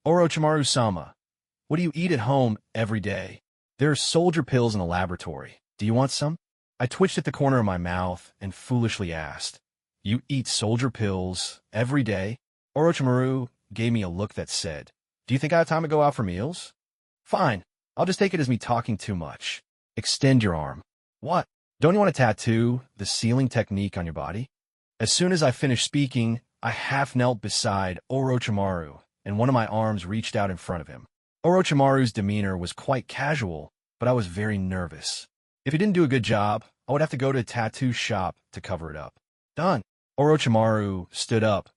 Orochimaru-sama, what do you eat at home every day? There are soldier pills in the laboratory. Do you want some? I twitched at the corner of my mouth and foolishly asked, You eat soldier pills every day? Orochimaru gave me a look that said, Do you think I have time to go out for meals? Fine, I'll just take it as me talking too much. Extend your arm. What? Don't you want to tattoo the sealing technique on your body? As soon as I finished speaking, I half knelt beside Orochimaru, and one of my arms reached out in front of him. Orochimaru's demeanor was quite casual, but I was very nervous. If he didn't do a good job, I would have to go to a tattoo shop to cover it up. Done. Orochimaru stood up,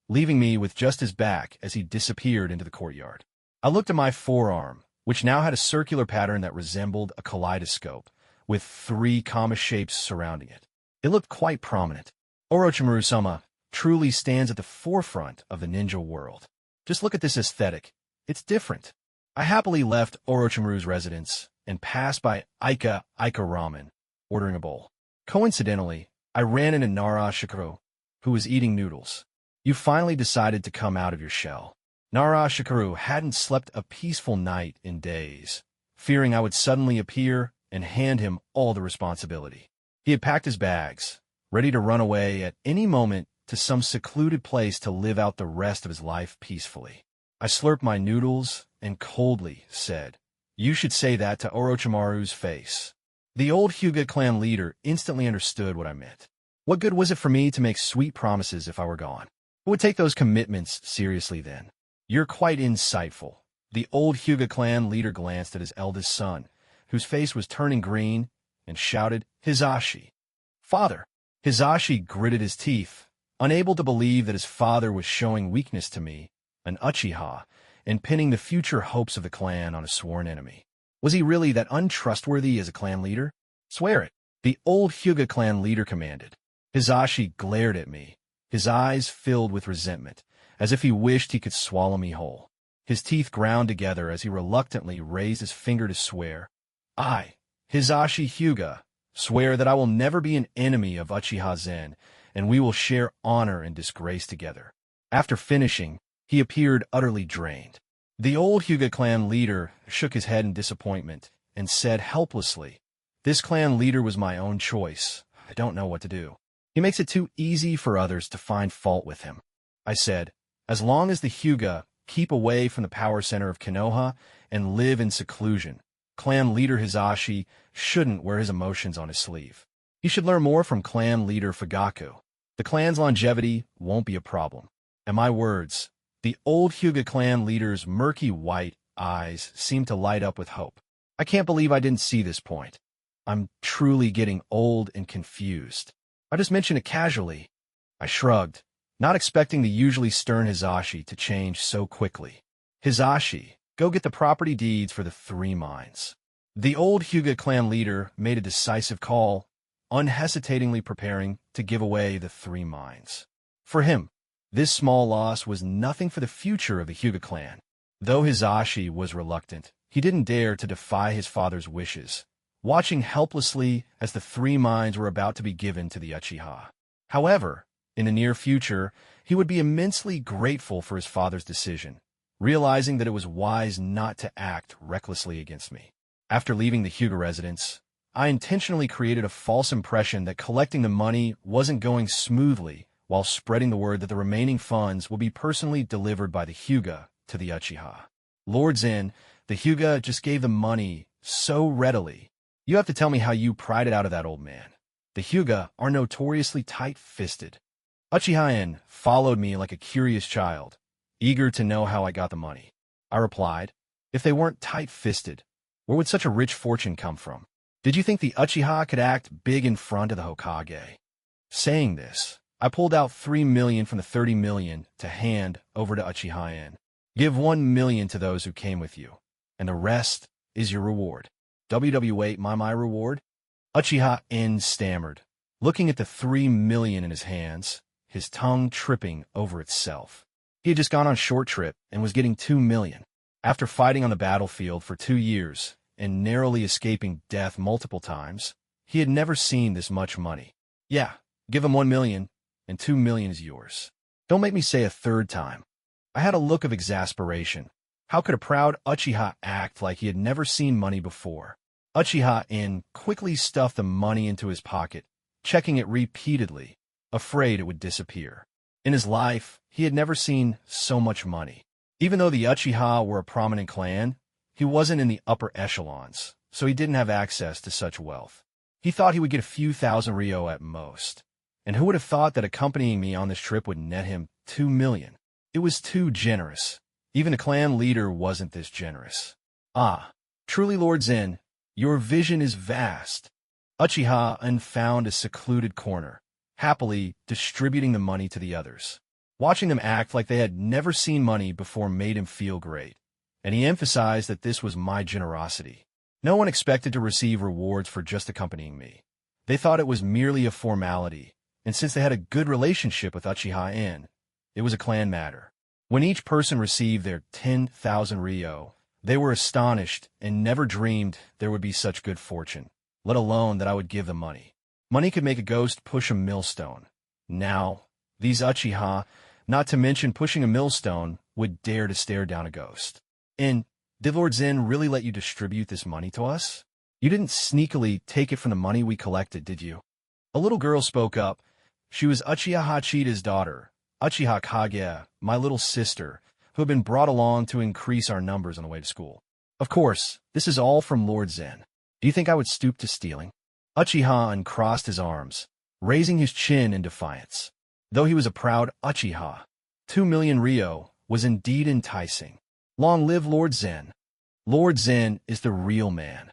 leaving me with just his back as he disappeared into the courtyard. I looked at my forearm, which now had a circular pattern that resembled a kaleidoscope, with 3 comma shapes surrounding it. It looked quite prominent. Orochimaru-sama truly stands at the forefront of the ninja world. Just look at this aesthetic. It's different. I happily left Orochimaru's residence and passed by Aiha Ramen, ordering a bowl. Coincidentally, I ran into Nara Shikaro, who was eating noodles. You finally decided to come out of your shell. Nara Shikaro hadn't slept a peaceful night in days, fearing I would suddenly appear and hand him all the responsibility. He had packed his bags, ready to run away at any moment to some secluded place to live out the rest of his life peacefully. I slurped my noodles and coldly said, You should say that to Orochimaru's face. The old Hyuga clan leader instantly understood what I meant. What good was it for me to make sweet promises if I were gone? Who would take those commitments seriously then? You're quite insightful. The old Hyuga clan leader glanced at his eldest son, whose face was turning green, and shouted, Hizashi. Father! Hizashi gritted his teeth, unable to believe that his father was showing weakness to me, an Uchiha, and pinning the future hopes of the clan on a sworn enemy. Was he really that untrustworthy as a clan leader? Swear it, the old Hyuga clan leader commanded. Hizashi glared at me, his eyes filled with resentment, as if he wished he could swallow me whole. His teeth ground together as he reluctantly raised his finger to swear. I, Hizashi Hyuga, swear that I will never be an enemy of Uchiha Zen, and we will share honor and disgrace together. After finishing, he appeared utterly drained. The old Hyuga clan leader shook his head in disappointment and said helplessly, This clan leader was my own choice. I don't know what to do. He makes it too easy for others to find fault with him. I said, As long as the Hyuga keep away from the power center of Kenoha and live in seclusion, clan leader Hizashi shouldn't wear his emotions on his sleeve. He should learn more from clan leader Fagaku. The clan's longevity won't be a problem. And my words, the old Hyuga clan leader's murky white eyes seemed to light up with hope. I can't believe I didn't see this point. I'm truly getting old and confused. I just mentioned it casually. I shrugged, not expecting the usually stern Hizashi to change so quickly. Hizashi, go get the property deeds for the 3 mines. The old Hyuga clan leader made a decisive call, unhesitatingly preparing to give away the 3 mines. For him, this small loss was nothing for the future of the Hyuga clan. Though Hizashi was reluctant, he didn't dare to defy his father's wishes, watching helplessly as the 3 mines were about to be given to the Uchiha. However, in the near future, he would be immensely grateful for his father's decision, realizing that it was wise not to act recklessly against me. After leaving the Hyuga residence, I intentionally created a false impression that collecting the money wasn't going smoothly, while spreading the word that the remaining funds will be personally delivered by the Hyuga to the Uchiha. Lord Zen, the Hyuga just gave the money so readily. You have to tell me how you pried it out of that old man. The Hyuga are notoriously tight-fisted. Uchiha followed me like a curious child, eager to know how I got the money. I replied, If they weren't tight-fisted, where would such a rich fortune come from? Did you think the Uchiha could act big in front of the Hokage? Saying this, I pulled out 3 million from the 30 million to hand over to Uchiha. Give 1 million to those who came with you, and the rest is your reward. WW8 my reward? Uchiha N stammered, looking at the 3 million in his hands, his tongue tripping over itself. He had just gone on a short trip and was getting 2 million. After fighting on the battlefield for 2 years and narrowly escaping death multiple times, he had never seen this much money. Yeah, give him 1 million, and 2 million is yours. Don't make me say a third time. I had a look of exasperation. How could a proud Uchiha act like he had never seen money before? Uchiha N quickly stuffed the money into his pocket, checking it repeatedly, afraid it would disappear. In his life, he had never seen so much money. Even though the Uchiha were a prominent clan, he wasn't in the upper echelons, so he didn't have access to such wealth. He thought he would get a few thousand ryo at most. And who would have thought that accompanying me on this trip would net him 2 million? It was too generous. Even a clan leader wasn't this generous. Ah, truly Lord Zen, your vision is vast. Uchiha N found a secluded corner, happily distributing the money to the others. Watching them act like they had never seen money before made him feel great, and he emphasized that this was my generosity. No one expected to receive rewards for just accompanying me. They thought it was merely a formality, and since they had a good relationship with Uchiha N, it was a clan matter. When each person received their 10,000 ryo, they were astonished and never dreamed there would be such good fortune, let alone that I would give them money. Money could make a ghost push a millstone. Now, these Uchiha, not to mention pushing a millstone, would dare to stare down a ghost. And did Lord Zen really let you distribute this money to us? You didn't sneakily take it from the money we collected, did you? A little girl spoke up. She was Uchiha Hachida's daughter, Uchiha Kage, my little sister, who had been brought along to increase our numbers on the way to school. Of course, this is all from Lord Zen. Do you think I would stoop to stealing? Uchiha uncrossed his arms, raising his chin in defiance. Though he was a proud Uchiha, 2 million ryo was indeed enticing. Long live Lord Zen. Lord Zen is the real man.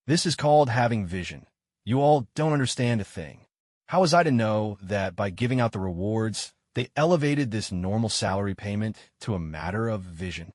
This is called having vision. You all don't understand a thing. How was I to know that by giving out the rewards, they elevated this normal salary payment to a matter of vision?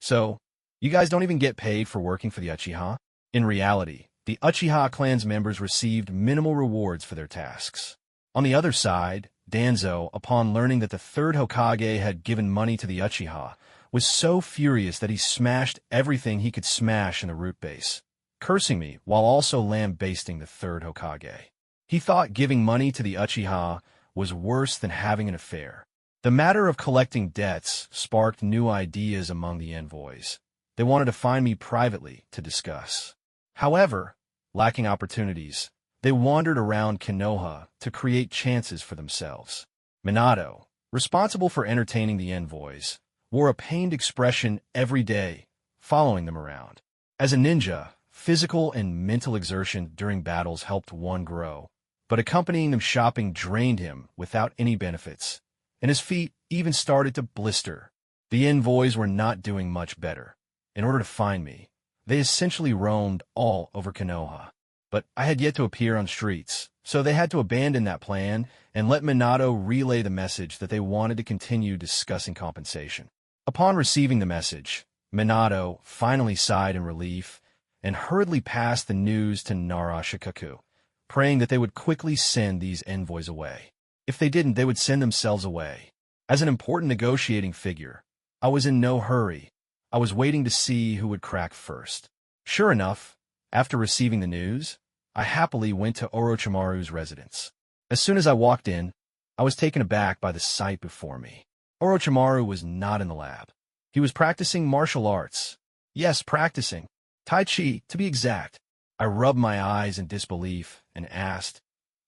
So, you guys don't even get paid for working for the Uchiha? In reality, the Uchiha clan's members received minimal rewards for their tasks. On the other side, Danzo, upon learning that the third Hokage had given money to the Uchiha, was so furious that he smashed everything he could smash in the root base, cursing me while also lambasting the third Hokage. He thought giving money to the Uchiha was worse than having an affair. The matter of collecting debts sparked new ideas among the envoys. They wanted to find me privately to discuss. However, lacking opportunities, they wandered around Kenoha to create chances for themselves. Minato, responsible for entertaining the envoys, wore a pained expression every day, following them around. As a ninja, physical and mental exertion during battles helped one grow, but accompanying them shopping drained him without any benefits, and his feet even started to blister. The envoys were not doing much better. In order to find me, they essentially roamed all over Kenoha. But I had yet to appear on streets, so they had to abandon that plan and let Minato relay the message that they wanted to continue discussing compensation. Upon receiving the message, Minato finally sighed in relief and hurriedly passed the news to Narashikaku, praying that they would quickly send these envoys away. If they didn't, they would send themselves away. As an important negotiating figure, I was in no hurry. I was waiting to see who would crack first. Sure enough, after receiving the news, I happily went to Orochimaru's residence. As soon as I walked in, I was taken aback by the sight before me. Orochimaru was not in the lab. He was practicing martial arts. Yes, practicing. Tai Chi, to be exact. I rubbed my eyes in disbelief and asked,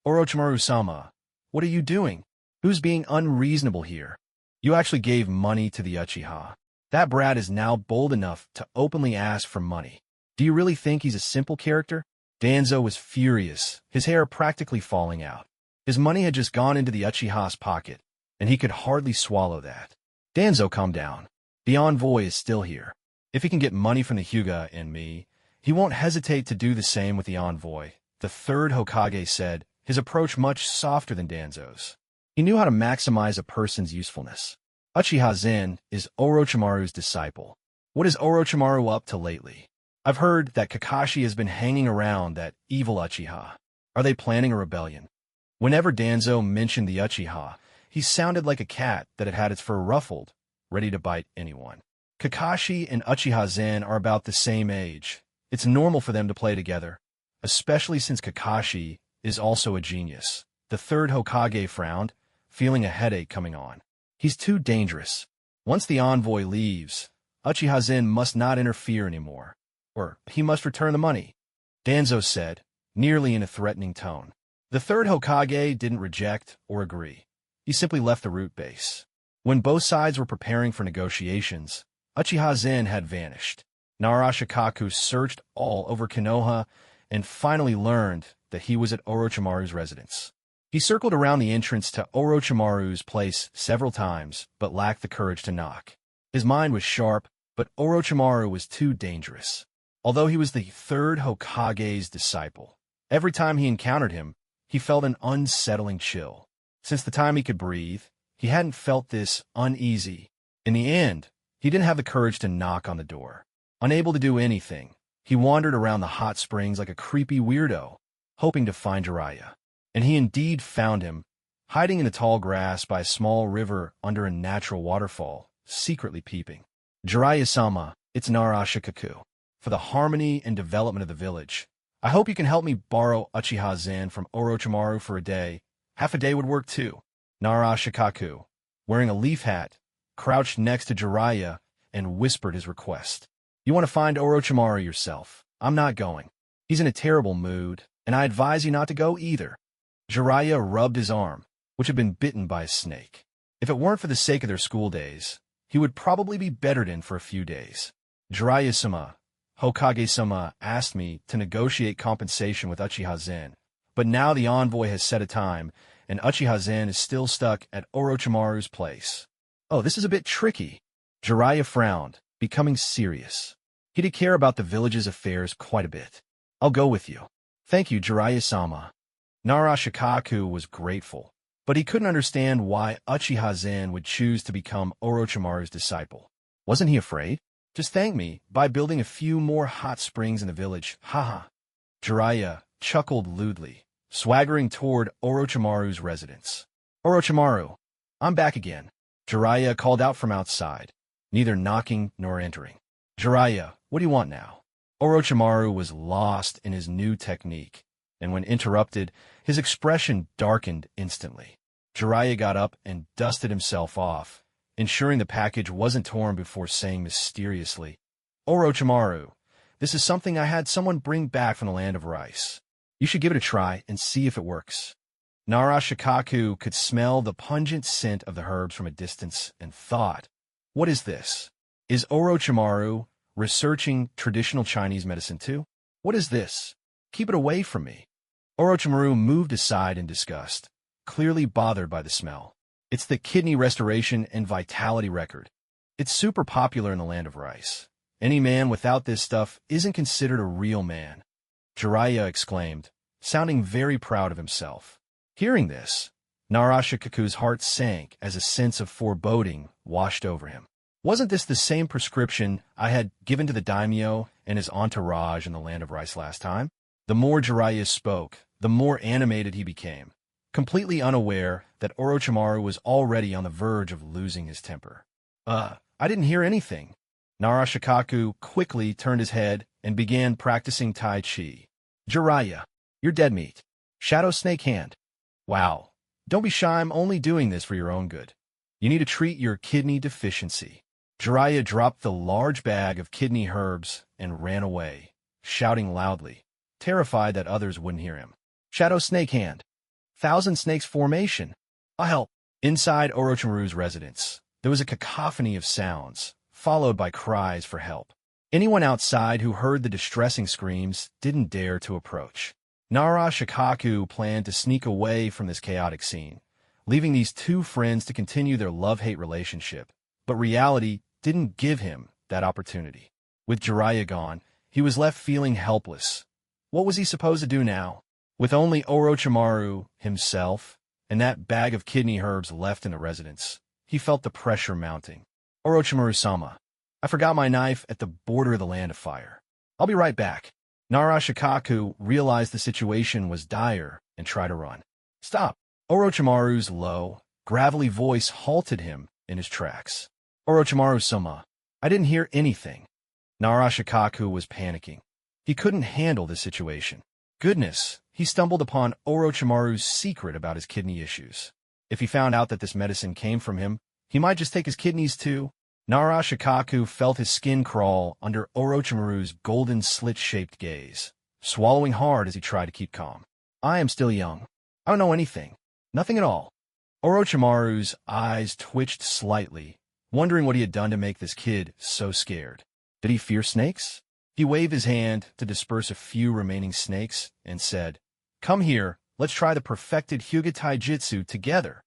Orochimaru-sama, what are you doing? Who's being unreasonable here? You actually gave money to the Uchiha. That brat is now bold enough to openly ask for money. Do you really think he's a simple character? Danzo was furious, his hair practically falling out. His money had just gone into the Uchiha's pocket, and he could hardly swallow that. Danzo, calm down. The envoy is still here. If he can get money from the Huga and me, he won't hesitate to do the same with the envoy. The third Hokage said, his approach much softer than Danzo's. He knew how to maximize a person's usefulness. Uchiha Zen is Orochimaru's disciple. What is Orochimaru up to lately? I've heard that Kakashi has been hanging around that evil Uchiha. Are they planning a rebellion? Whenever Danzo mentioned the Uchiha, he sounded like a cat that had had its fur ruffled, ready to bite anyone. Kakashi and Uchiha Zen are about the same age. It's normal for them to play together, especially since Kakashi is also a genius. The third Hokage frowned, feeling a headache coming on. He's too dangerous. Once the envoy leaves, Uchiha Zen must not interfere anymore, or he must return the money, Danzo said, nearly in a threatening tone. The third Hokage didn't reject or agree. He simply left the root base. When both sides were preparing for negotiations, Uchiha Zen had vanished. Narashikaku searched all over Kenoha and finally learned that he was at Orochimaru's residence. He circled around the entrance to Orochimaru's place several times, but lacked the courage to knock. His mind was sharp, but Orochimaru was too dangerous. Although he was the third Hokage's disciple, every time he encountered him, he felt an unsettling chill. Since the time he could breathe, he hadn't felt this uneasy. In the end, he didn't have the courage to knock on the door. Unable to do anything, he wandered around the hot springs like a creepy weirdo, hoping to find Jeriah. And he indeed found him, hiding in the tall grass by a small river under a natural waterfall, secretly peeping. Jeriah-sama, it's Narashikaku. For the harmony and development of the village, I hope you can help me borrow Uchiha Zen from Orochimaru for a day. Half a day would work too. Narashikaku, wearing a leaf hat, crouched next to Jeriah and whispered his request. You want to find Orochimaru yourself. I'm not going. He's in a terrible mood, and I advise you not to go either. Jeriah rubbed his arm, which had been bitten by a snake. If it weren't for the sake of their school days, he would probably be bettered in for a few days. Jiraiya-sama, Hokage-sama asked me to negotiate compensation with Uchiha Zen, but now the envoy has set a time, and Uchiha Zen is still stuck at Orochimaru's place. Oh, this is a bit tricky. Jeriah frowned, becoming serious. He did care about the village's affairs quite a bit. I'll go with you. Thank you, Jiraiya-sama. Narashikaku was grateful, but he couldn't understand why Uchiha Zen would choose to become Orochimaru's disciple. Wasn't he afraid? Just thank me by building a few more hot springs in the village, haha. Jeriah chuckled lewdly, swaggering toward Orochimaru's residence. Orochimaru, I'm back again. Jeriah called out from outside, neither knocking nor entering. Jeriah, what do you want now? Orochimaru was lost in his new technique, and when interrupted, his expression darkened instantly. Jeriah got up and dusted himself off, ensuring the package wasn't torn before saying mysteriously, Orochimaru, this is something I had someone bring back from the land of rice. You should give it a try and see if it works. Narashikaku could smell the pungent scent of the herbs from a distance and thought, what is this? Is Orochimaru researching traditional Chinese medicine too? What is this? Keep it away from me. Orochimaru moved aside in disgust, clearly bothered by the smell. It's the kidney restoration and vitality record. It's super popular in the land of rice. Any man without this stuff isn't considered a real man. Jeriah exclaimed, sounding very proud of himself. Hearing this, Narashikaku's heart sank as a sense of foreboding washed over him. Wasn't this the same prescription I had given to the daimyo and his entourage in the land of rice last time? The more Jeriah spoke, the more animated he became, completely unaware that Orochimaru was already on the verge of losing his temper. I didn't hear anything. Narashikaku quickly turned his head and began practicing Tai Chi. Jeriah, you're dead meat. Shadow Snake Hand. Wow. Don't be shy, I'm only doing this for your own good. You need to treat your kidney deficiency. Jeriah dropped the large bag of kidney herbs and ran away, shouting loudly, terrified that others wouldn't hear him. Shadow Snake Hand. Thousand Snakes Formation. I'll help. Inside Orochimaru's residence, there was a cacophony of sounds, followed by cries for help. Anyone outside who heard the distressing screams didn't dare to approach. Narashikaku planned to sneak away from this chaotic scene, leaving these two friends to continue their love-hate relationship, but reality didn't give him that opportunity. With Jeriah gone, he was left feeling helpless. What was he supposed to do now? With only Orochimaru himself and that bag of kidney herbs left in the residence, he felt the pressure mounting. Orochimaru-sama, I forgot my knife at the border of the land of fire. I'll be right back. Nara-Shikaku realized the situation was dire and tried to run. Stop! Orochimaru's low, gravelly voice halted him in his tracks. Orochimaru-sama, I didn't hear anything. Nara-Shikaku was panicking. He couldn't handle the situation. Goodness, he stumbled upon Orochimaru's secret about his kidney issues. If he found out that this medicine came from him, he might just take his kidneys too. Nara-Shikaku felt his skin crawl under Orochimaru's golden slit-shaped gaze, swallowing hard as he tried to keep calm. I am still young. I don't know anything. Nothing at all. Orochimaru's eyes twitched slightly, wondering what he had done to make this kid so scared. Did he fear snakes? He waved his hand to disperse a few remaining snakes and said, Come here, let's try the perfected Hyuga Taijutsu together.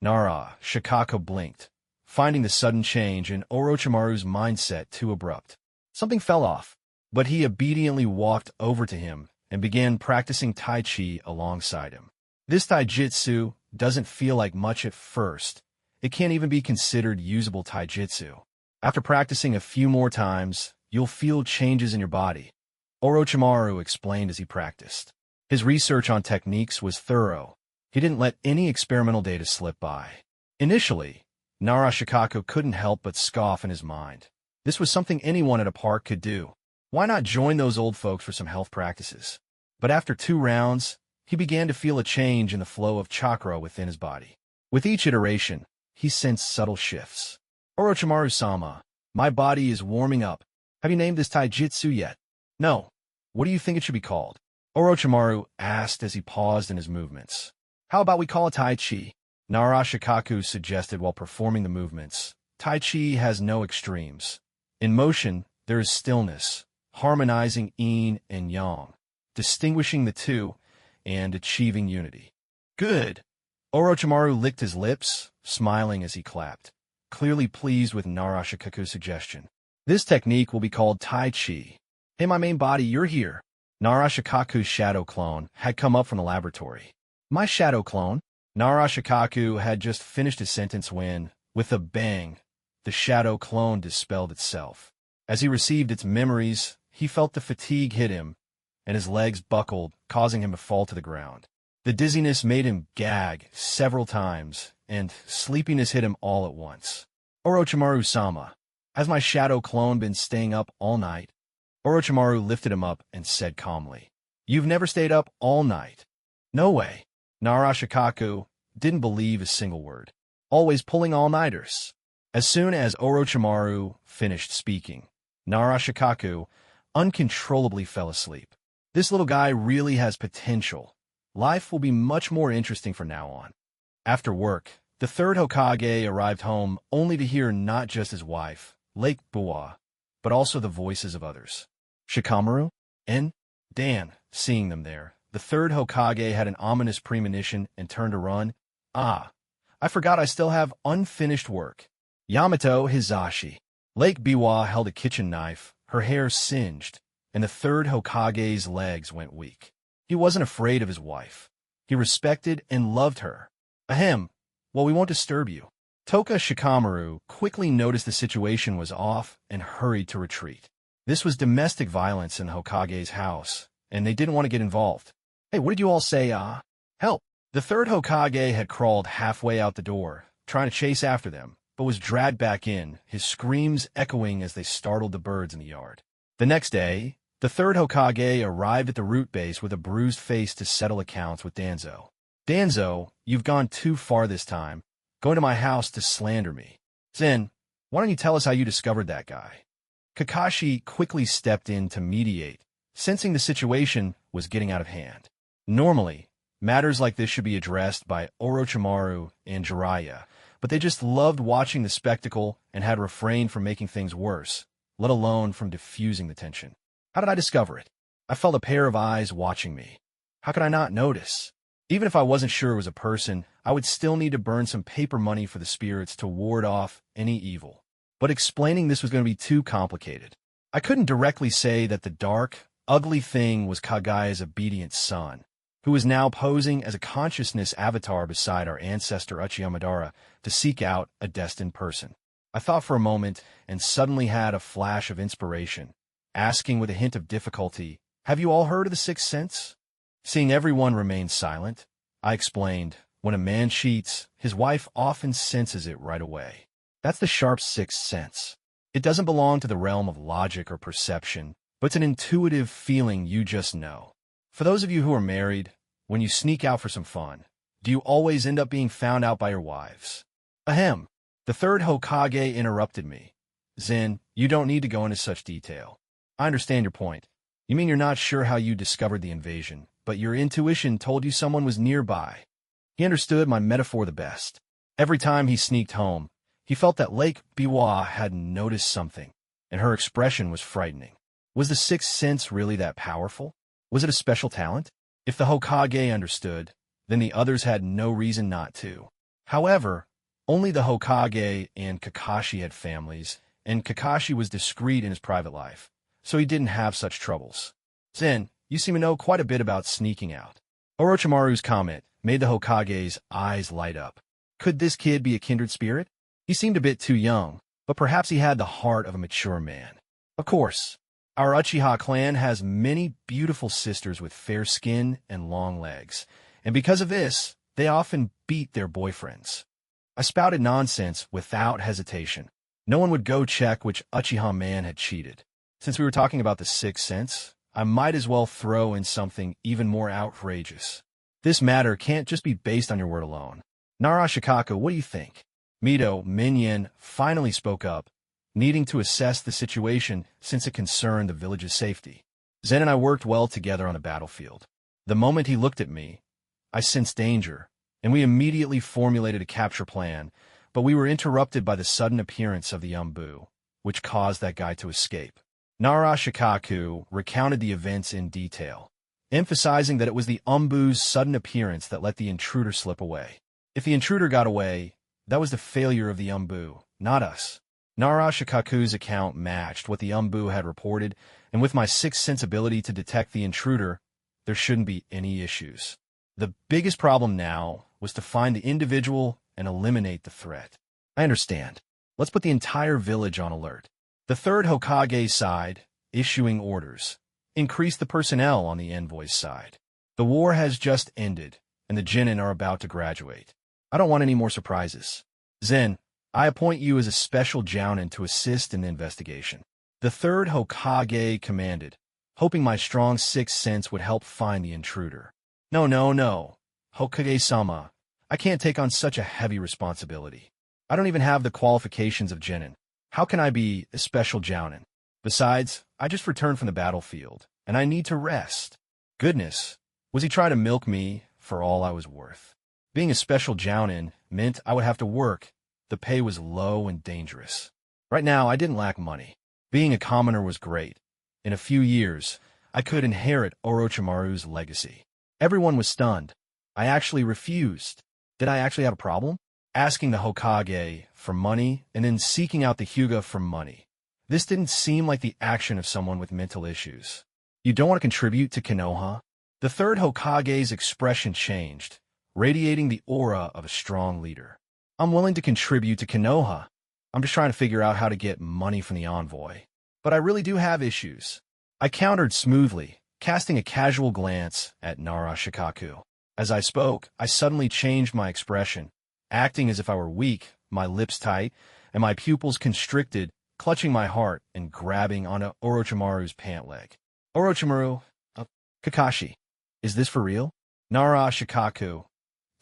Nara-Shikaku blinked, finding the sudden change in Orochimaru's mindset too abrupt. Something fell off, but he obediently walked over to him and began practicing Tai Chi alongside him. This Taijutsu doesn't feel like much at first. It can't even be considered usable Taijutsu. After practicing a few more times, you'll feel changes in your body, Orochimaru explained as he practiced. His research on techniques was thorough. He didn't let any experimental data slip by. Initially, Nara-Shikaku couldn't help but scoff in his mind. This was something anyone at a park could do. Why not join those old folks for some health practices? But after 2 rounds, he began to feel a change in the flow of chakra within his body. With each iteration, he sensed subtle shifts. Orochimaru-sama, my body is warming up. Have you named this taijutsu yet? No. What do you think it should be called? Orochimaru asked as he paused in his movements. How about we call it Tai Chi? Nara-Shikaku suggested while performing the movements. Tai Chi has no extremes. In motion, there is stillness, harmonizing yin and yang, distinguishing the two, and achieving unity. Good. Orochimaru licked his lips, smiling as he clapped, clearly pleased with Nara-Shikaku's suggestion. This technique will be called Tai Chi. Hey, my main body, you're here. Nara-Shikaku's shadow clone had come up from the laboratory. My shadow clone? Nara-Shikaku had just finished his sentence when, with a bang, the shadow clone dispelled itself. As he received its memories, he felt the fatigue hit him, and his legs buckled, causing him to fall to the ground. The dizziness made him gag several times, and sleepiness hit him all at once. Orochimaru-sama, has my shadow clone been staying up all night? Orochimaru lifted him up and said calmly, You've never stayed up all night. No way. Nara-Shikaku didn't believe a single word. Always pulling all-nighters. As soon as Orochimaru finished speaking, Nara-Shikaku uncontrollably fell asleep. This little guy really has potential. Life will be much more interesting from now on. After work, the 3rd Hokage arrived home only to hear not just his wife, Lake Buwa, but also the voices of others. Shikamaru and Dan, seeing them there, the 3rd Hokage had an ominous premonition and turned to run. I forgot I still have unfinished work. Yamato Hizashi. Lake Biwa held a kitchen knife, her hair singed, and the 3rd Hokage's legs went weak. He wasn't afraid of his wife. He respected and loved her. Ahem. Well, we won't disturb you. Toka Shikamaru quickly noticed the situation was off and hurried to retreat. This was domestic violence in Hokage's house, and they didn't want to get involved. Hey, what did you all say, Help! The 3rd Hokage had crawled halfway out the door, trying to chase after them, but was dragged back in, his screams echoing as they startled the birds in the yard. The next day, the 3rd Hokage arrived at the root base with a bruised face to settle accounts with Danzo. Danzo, you've gone too far this time, going to my house to slander me. Zen, why don't you tell us how you discovered that guy? Kakashi quickly stepped in to mediate, sensing the situation was getting out of hand. Normally, matters like this should be addressed by Orochimaru and Jeriah, but they just loved watching the spectacle and had refrained from making things worse, let alone from diffusing the tension. How did I discover it? I felt a pair of eyes watching me. How could I not notice? Even if I wasn't sure it was a person, I would still need to burn some paper money for the spirits to ward off any evil. But explaining this was going to be too complicated. I couldn't directly say that the dark, ugly thing was Kagaya's obedient son. who was now posing as a consciousness avatar beside our ancestor Uchiha Madara to seek out a destined person. I thought for a moment and suddenly had a flash of inspiration, asking with a hint of difficulty, "Have you all heard of the sixth sense?" Seeing everyone remain silent, I explained, "When a man cheats, his wife often senses it right away. That's the sharp sixth sense. It doesn't belong to the realm of logic or perception, but it's an intuitive feeling you just know. For those of you who are married, when you sneak out for some fun, do you always end up being found out by your wives?" Ahem. The third Hokage interrupted me. "Zen, you don't need to go into such detail. I understand your point. You mean you're not sure how you discovered the invasion, but your intuition told you someone was nearby." He understood my metaphor the best. Every time he sneaked home, he felt that Lake Biwa had noticed something, and her expression was frightening. Was the sixth sense really that powerful? Was it a special talent? If the Hokage understood, then the others had no reason not to. However, only the Hokage and Kakashi had families, and Kakashi was discreet in his private life, so he didn't have such troubles. "Zen, you seem to know quite a bit about sneaking out." Orochimaru's comment made the Hokage's eyes light up. Could this kid be a kindred spirit? He seemed a bit too young, but perhaps he had the heart of a mature man. Of course, our Uchiha clan has many beautiful sisters with fair skin and long legs, and because of this, they often beat their boyfriends. I spouted nonsense without hesitation. No one would go check which Uchiha man had cheated. Since we were talking about the sixth sense, I might as well throw in something even more outrageous. This matter can't just be based on your word alone. Nara Shikaku, what do you think? Mito Minyan finally spoke up, needing to assess the situation since it concerned the village's safety. Zen and I worked well together on the battlefield. The moment he looked at me, I sensed danger, and we immediately formulated a capture plan, but we were interrupted by the sudden appearance of the Umbu, which caused that guy to escape. Nara Shikaku recounted the events in detail, emphasizing that it was the Umbu's sudden appearance that let the intruder slip away. If the intruder got away, that was the failure of the Umbu, not us. Nara Shikaku's account matched what the Umbu had reported, and with my sixth sense ability to detect the intruder, there shouldn't be any issues. The biggest problem now was to find the individual and eliminate the threat. I understand. Let's put the entire village on alert. The third Hokage's side, issuing orders, increased the personnel on the envoy's side. The war has just ended, and the Genin are about to graduate. I don't want any more surprises. Zen, I appoint you as a special jounin to assist in the investigation. The third Hokage commanded, hoping my strong sixth sense would help find the intruder. No, Hokage-sama, I can't take on such a heavy responsibility. I don't even have the qualifications of Genin. How can I be a special jounin? Besides, I just returned from the battlefield, and I need to rest. Goodness, was he trying to milk me for all I was worth? Being a special jounin meant I would have to work. The pay was low and dangerous. Right now, I didn't lack money. Being a commoner was great. In a few years, I could inherit Orochimaru's legacy. Everyone was stunned. I actually refused. Did I actually have a problem? Asking the Hokage for money and then seeking out the Hyuga for money. This didn't seem like the action of someone with mental issues. You don't want to contribute to Kenoha? The third Hokage's expression changed, radiating the aura of a strong leader. I'm willing to contribute to Kenoha. I'm just trying to figure out how to get money from the envoy. But I really do have issues. I countered smoothly, casting a casual glance at Nara Shikaku. As I spoke, I suddenly changed my expression, acting as if I were weak, my lips tight, and my pupils constricted, clutching my heart and grabbing onto Orochimaru's pant leg. Orochimaru, Kakashi, is this for real? Nara Shikaku,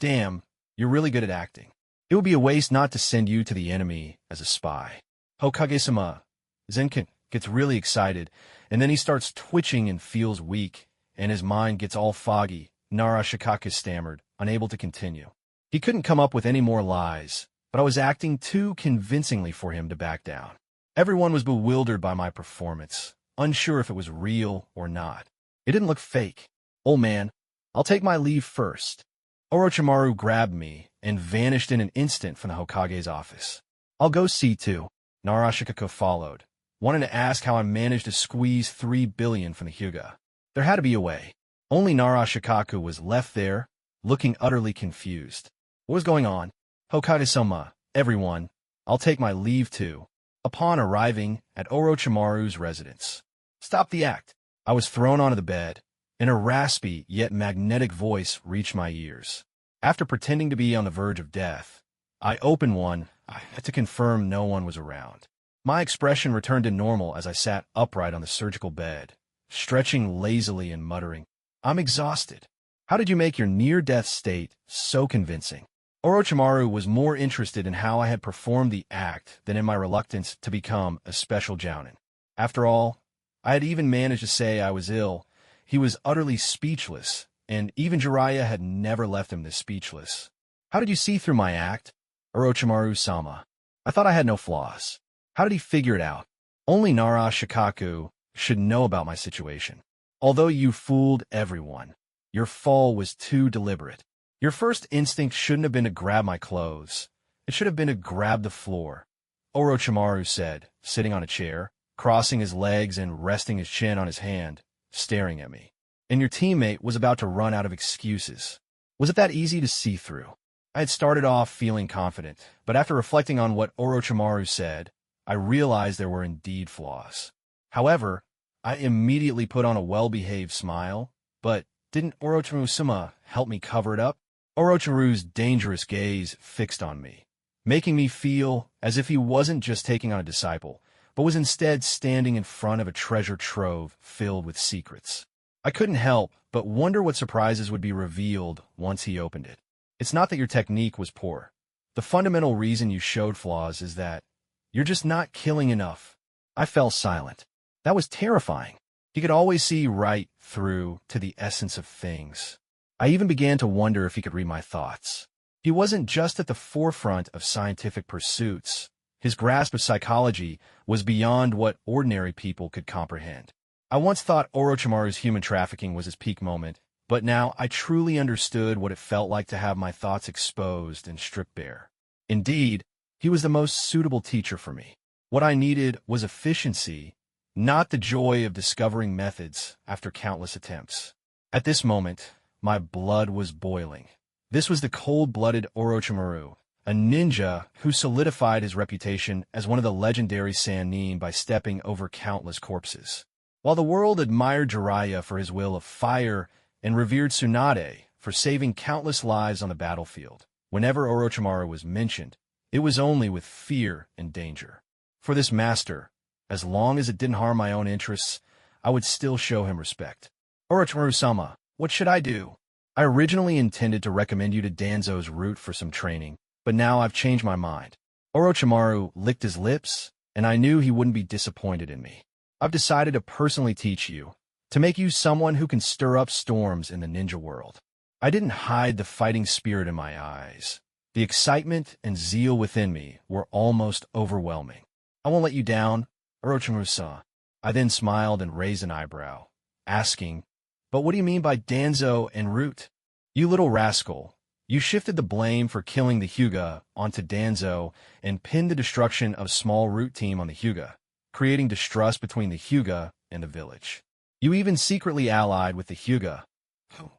damn, you're really good at acting. It would be a waste not to send you to the enemy as a spy. Hokage-sama, Zenkin gets really excited, and then he starts twitching and feels weak, and his mind gets all foggy. Nara Shikaku stammered, unable to continue. He couldn't come up with any more lies, but I was acting too convincingly for him to back down. Everyone was bewildered by my performance, unsure if it was real or not. It didn't look fake. Old man, I'll take my leave first. Orochimaru grabbed me and vanished in an instant from the Hokage's office. I'll go see too. Nara Shikaku followed, wanting to ask how I managed to squeeze 3 billion from the Hyuga. There had to be a way. Only Nara Shikaku was left there, looking utterly confused. What was going on? Hokage-sama, everyone, I'll take my leave too. Upon arriving at Orochimaru's residence. Stop the act. I was thrown onto the bed, and a raspy yet magnetic voice reached my ears. After pretending to be on the verge of death, I opened one. I had to confirm no one was around. My expression returned to normal as I sat upright on the surgical bed, stretching lazily and muttering, I'm exhausted. How did you make your near-death state so convincing? Orochimaru was more interested in how I had performed the act than in my reluctance to become a special jounin. After all, I had even managed to say I was ill. He was utterly speechless, and even Jeriah had never left him this speechless. How did you see through my act? Orochimaru-sama. I thought I had no flaws. How did he figure it out? Only Nara Shikaku should know about my situation. Although you fooled everyone, your fall was too deliberate. Your first instinct shouldn't have been to grab my clothes. It should have been to grab the floor, Orochimaru said, sitting on a chair, crossing his legs and resting his chin on his hand, staring at me. And your teammate was about to run out of excuses. Was it that easy to see through? I had started off feeling confident, but after reflecting on what Orochimaru said, I realized there were indeed flaws. However, I immediately put on a well-behaved smile, but didn't Orochimaru-sama help me cover it up? Orochimaru's dangerous gaze fixed on me, making me feel as if he wasn't just taking on a disciple, but was instead standing in front of a treasure trove filled with secrets. I couldn't help but wonder what surprises would be revealed once he opened it. It's not that your technique was poor. The fundamental reason you showed flaws is that you're just not killing enough. I fell silent. That was terrifying. He could always see right through to the essence of things. I even began to wonder if he could read my thoughts. He wasn't just at the forefront of scientific pursuits. His grasp of psychology was beyond what ordinary people could comprehend. I once thought Orochimaru's human trafficking was his peak moment, but now I truly understood what it felt like to have my thoughts exposed and stripped bare. Indeed, he was the most suitable teacher for me. What I needed was efficiency, not the joy of discovering methods after countless attempts. At this moment, my blood was boiling. This was the cold-blooded Orochimaru, a ninja who solidified his reputation as one of the legendary Sannin by stepping over countless corpses. While the world admired Jeriah for his will of fire and revered Tsunade for saving countless lives on the battlefield, whenever Orochimaru was mentioned, it was only with fear and danger. For this master, as long as it didn't harm my own interests, I would still show him respect. Orochimaru-sama, what should I do? I originally intended to recommend you to Danzo's route for some training, but now I've changed my mind. Orochimaru licked his lips, and I knew he wouldn't be disappointed in me. I've decided to personally teach you, to make you someone who can stir up storms in the ninja world. I didn't hide the fighting spirit in my eyes. The excitement and zeal within me were almost overwhelming. I won't let you down, Orochimaru-san. I then smiled and raised an eyebrow, asking, but what do you mean by Danzo and Root? You little rascal, you shifted the blame for killing the Huga onto Danzo and pinned the destruction of small Root team on the Huga, creating distrust between the Huga and the village. You even secretly allied with the Huga, who,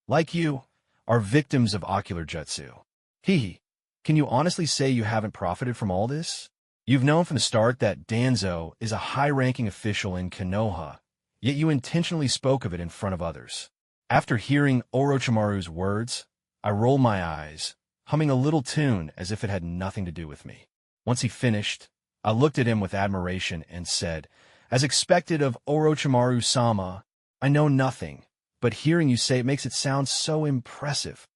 like you, are victims of ocular jutsu. Hehe, can you honestly say you haven't profited from all this? You've known from the start that Danzo is a high-ranking official in Kenoha, yet you intentionally spoke of it in front of others. After hearing Orochimaru's words, I rolled my eyes, humming a little tune as if it had nothing to do with me. Once he finished, I looked at him with admiration and said, as expected of Orochimaru-sama, I know nothing, but hearing you say it makes it sound so impressive.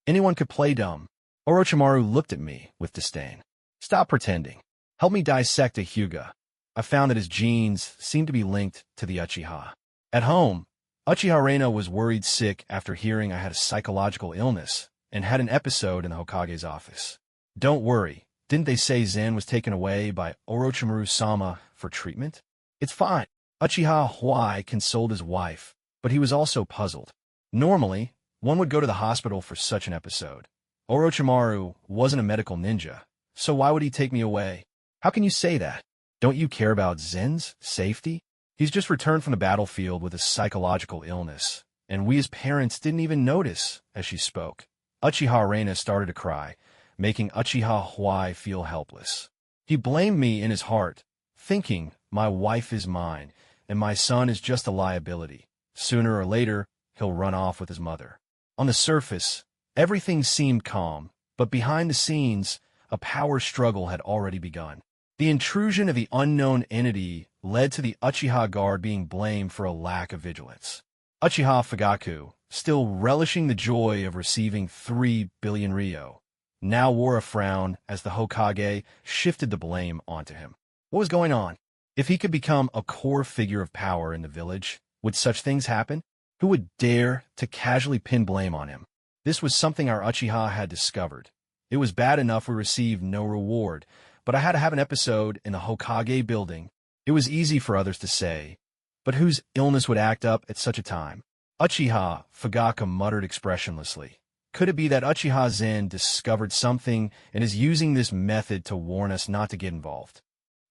Anyone could play dumb. Orochimaru looked at me with disdain. Stop pretending. Help me dissect a Huga. I found that his genes seemed to be linked to the Uchiha. At home, Uchiha Reina was worried sick after hearing I had a psychological illness and had an episode in the Hokage's office. Don't worry, didn't they say Zen was taken away by Orochimaru-sama for treatment? It's fine. Uchiha Huai consoled his wife, but he was also puzzled. Normally, one would go to the hospital for such an episode. Orochimaru wasn't a medical ninja, so why would he take me away? How can you say that? Don't you care about Zen's safety? He's just returned from the battlefield with a psychological illness, and we as parents didn't even notice as she spoke. Uchiha Reina started to cry, making Uchiha Huai feel helpless. He blamed me in his heart, thinking, my wife is mine, and my son is just a liability. Sooner or later, he'll run off with his mother. On the surface, everything seemed calm, but behind the scenes, a power struggle had already begun. The intrusion of the unknown entity led to the Uchiha Guard being blamed for a lack of vigilance. Uchiha Fagaku, still relishing the joy of receiving 3 billion ryo, now wore a frown as the Hokage shifted the blame onto him. What was going on? If he could become a core figure of power in the village, would such things happen? Who would dare to casually pin blame on him? This was something our Uchiha had discovered. It was bad enough we received no reward, but I had to have an episode in the Hokage building. It was easy for others to say, but whose illness would act up at such a time? Uchiha Fagaku muttered expressionlessly. Could it be that Uchiha Zen discovered something and is using this method to warn us not to get involved?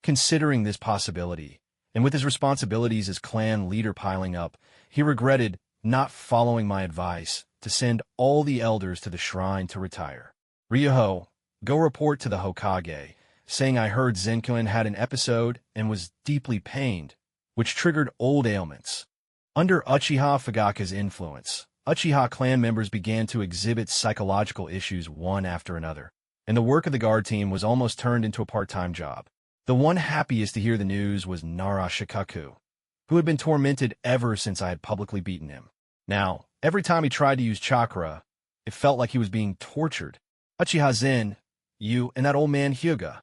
Considering this possibility, and with his responsibilities as clan leader piling up, he regretted not following my advice to send all the elders to the shrine to retire. Ryoho, go report to the Hokage, saying I heard Zenkun had an episode and was deeply pained, which triggered old ailments. Under Uchiha Fagaku's influence, Uchiha clan members began to exhibit psychological issues one after another, and the work of the guard team was almost turned into a part-time job. The one happiest to hear the news was Nara Shikaku, who had been tormented ever since I had publicly beaten him. Now, every time he tried to use chakra, it felt like he was being tortured. Uchiha Zen, you and that old man Hyuga,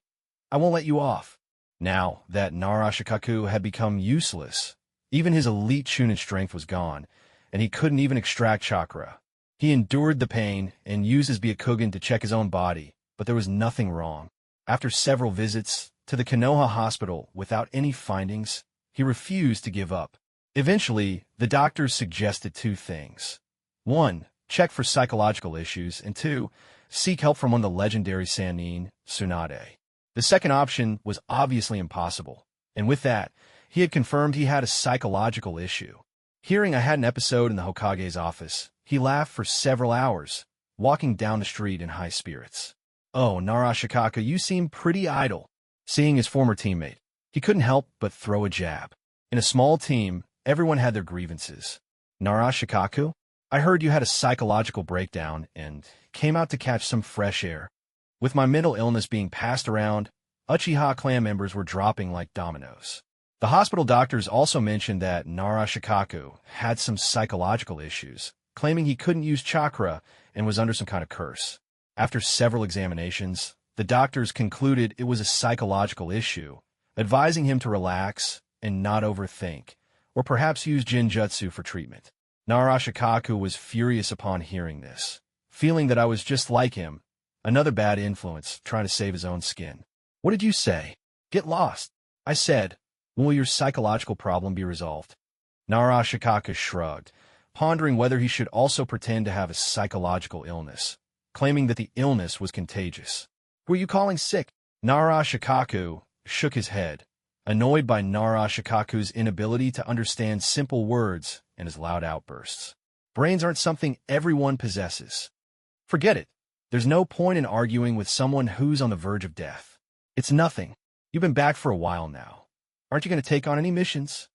I won't let you off. Now that Nara Shikaku had become useless, even his elite Chunin strength was gone, and he couldn't even extract chakra. He endured the pain and used his Byakugan to check his own body, but there was nothing wrong. After several visits to the Kenoha hospital without any findings, he refused to give up. Eventually, the doctors suggested 2 things. 1, check for psychological issues, and 2, seek help from one of the legendary Sannin, Tsunade. The second option was obviously impossible, and with that, he had confirmed he had a psychological issue. Hearing I had an episode in the Hokage's office, he laughed for several hours, walking down the street in high spirits. Oh, Nara Shikaku, you seem pretty idle. Seeing his former teammate, he couldn't help but throw a jab. In a small team, everyone had their grievances. Nara Shikaku, I heard you had a psychological breakdown and came out to catch some fresh air. With my mental illness being passed around, Uchiha clan members were dropping like dominoes. The hospital doctors also mentioned that Nara Shikaku had some psychological issues, claiming he couldn't use chakra and was under some kind of curse. After several examinations, the doctors concluded it was a psychological issue, advising him to relax and not overthink, or perhaps use Jinjutsu for treatment. Nara Shikaku was furious upon hearing this, feeling that I was just like him, another bad influence trying to save his own skin. What did you say? Get lost. I said, when will your psychological problem be resolved? Nara Shikaku shrugged, pondering whether he should also pretend to have a psychological illness, claiming that the illness was contagious. Who are you calling sick? Nara Shikaku shook his head, annoyed by Nara Shikaku's inability to understand simple words and his loud outbursts. Brains aren't something everyone possesses. Forget it. There's no point in arguing with someone who's on the verge of death. It's nothing. You've been back for a while now. Aren't you going to take on any missions?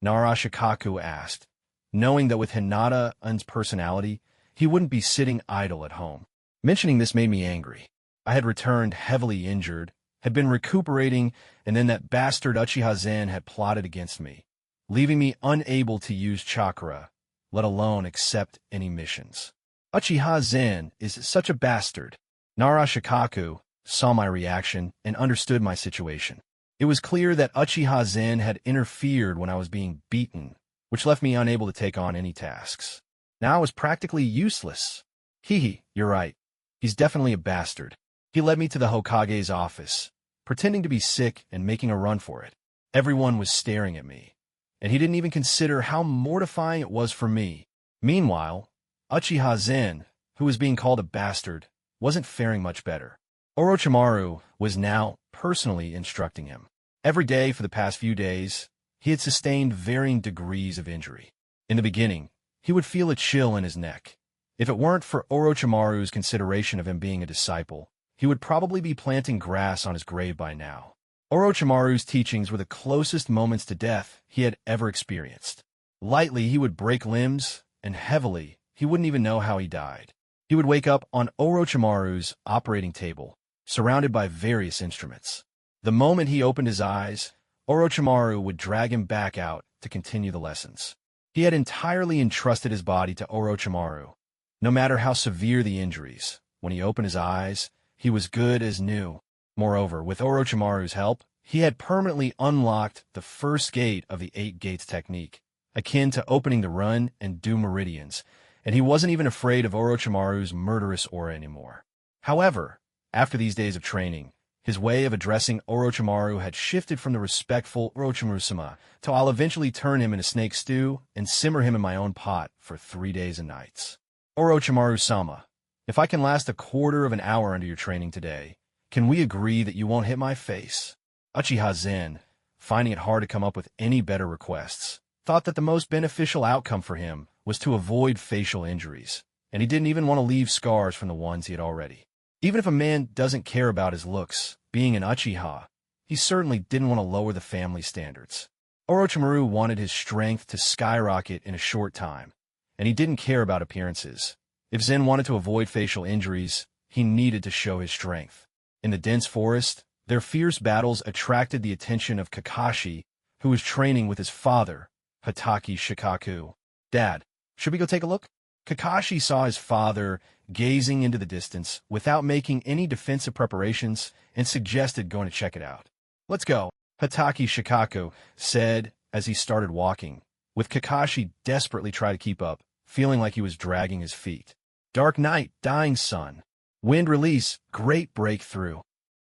Nara Shikaku asked, knowing that with Hinata's personality, he wouldn't be sitting idle at home. Mentioning this made me angry. I had returned heavily injured, had been recuperating, and then that bastard Uchiha Zen had plotted against me, leaving me unable to use chakra, let alone accept any missions. Uchiha Zen is such a bastard. Nara Shikaku saw my reaction and understood my situation. It was clear that Uchiha Zen had interfered when I was being beaten, which left me unable to take on any tasks. Now I was practically useless. Hehe, you're right. He's definitely a bastard. He led me to the Hokage's office, pretending to be sick and making a run for it. Everyone was staring at me, and he didn't even consider how mortifying it was for me. Meanwhile, Uchiha Zen, who was being called a bastard, wasn't faring much better. Orochimaru was now personally instructing him. Every day for the past few days, he had sustained varying degrees of injury. In the beginning, he would feel a chill in his neck. If it weren't for Orochimaru's consideration of him being a disciple, he would probably be planting grass on his grave by now. Orochimaru's teachings were the closest moments to death he had ever experienced. Lightly, he would break limbs, and heavily, he wouldn't even know how he died. He would wake up on Orochimaru's operating table, surrounded by various instruments. The moment he opened his eyes, Orochimaru would drag him back out to continue the lessons. He had entirely entrusted his body to Orochimaru. No matter how severe the injuries, when he opened his eyes, he was good as new. Moreover, with Orochimaru's help, he had permanently unlocked the first gate of the 8 gates technique, akin to opening the run and do meridians, and he wasn't even afraid of Orochimaru's murderous aura anymore. However, after these days of training, his way of addressing Orochimaru had shifted from the respectful Orochimaru-sama to I'll eventually turn him into snake stew and simmer him in my own pot for 3 days and nights. Orochimaru-sama, if I can last a quarter of an hour under your training today, can we agree that you won't hit my face? Uchiha Zen, finding it hard to come up with any better requests, thought that the most beneficial outcome for him was to avoid facial injuries, and he didn't even want to leave scars from the ones he had already. Even if a man doesn't care about his looks, being an Uchiha, he certainly didn't want to lower the family standards. Orochimaru wanted his strength to skyrocket in a short time, and he didn't care about appearances. If Zen wanted to avoid facial injuries, he needed to show his strength. In the dense forest, their fierce battles attracted the attention of Kakashi, who was training with his father, Hatake Shikaku. "Dad, should we go take a look?" Kakashi saw his father gazing into the distance without making any defensive preparations and suggested going to check it out. "Let's go," Hatake Shikaku said as he started walking, with Kakashi desperately trying to keep up, feeling like he was dragging his feet. Dark night, dying sun. Wind release, great breakthrough.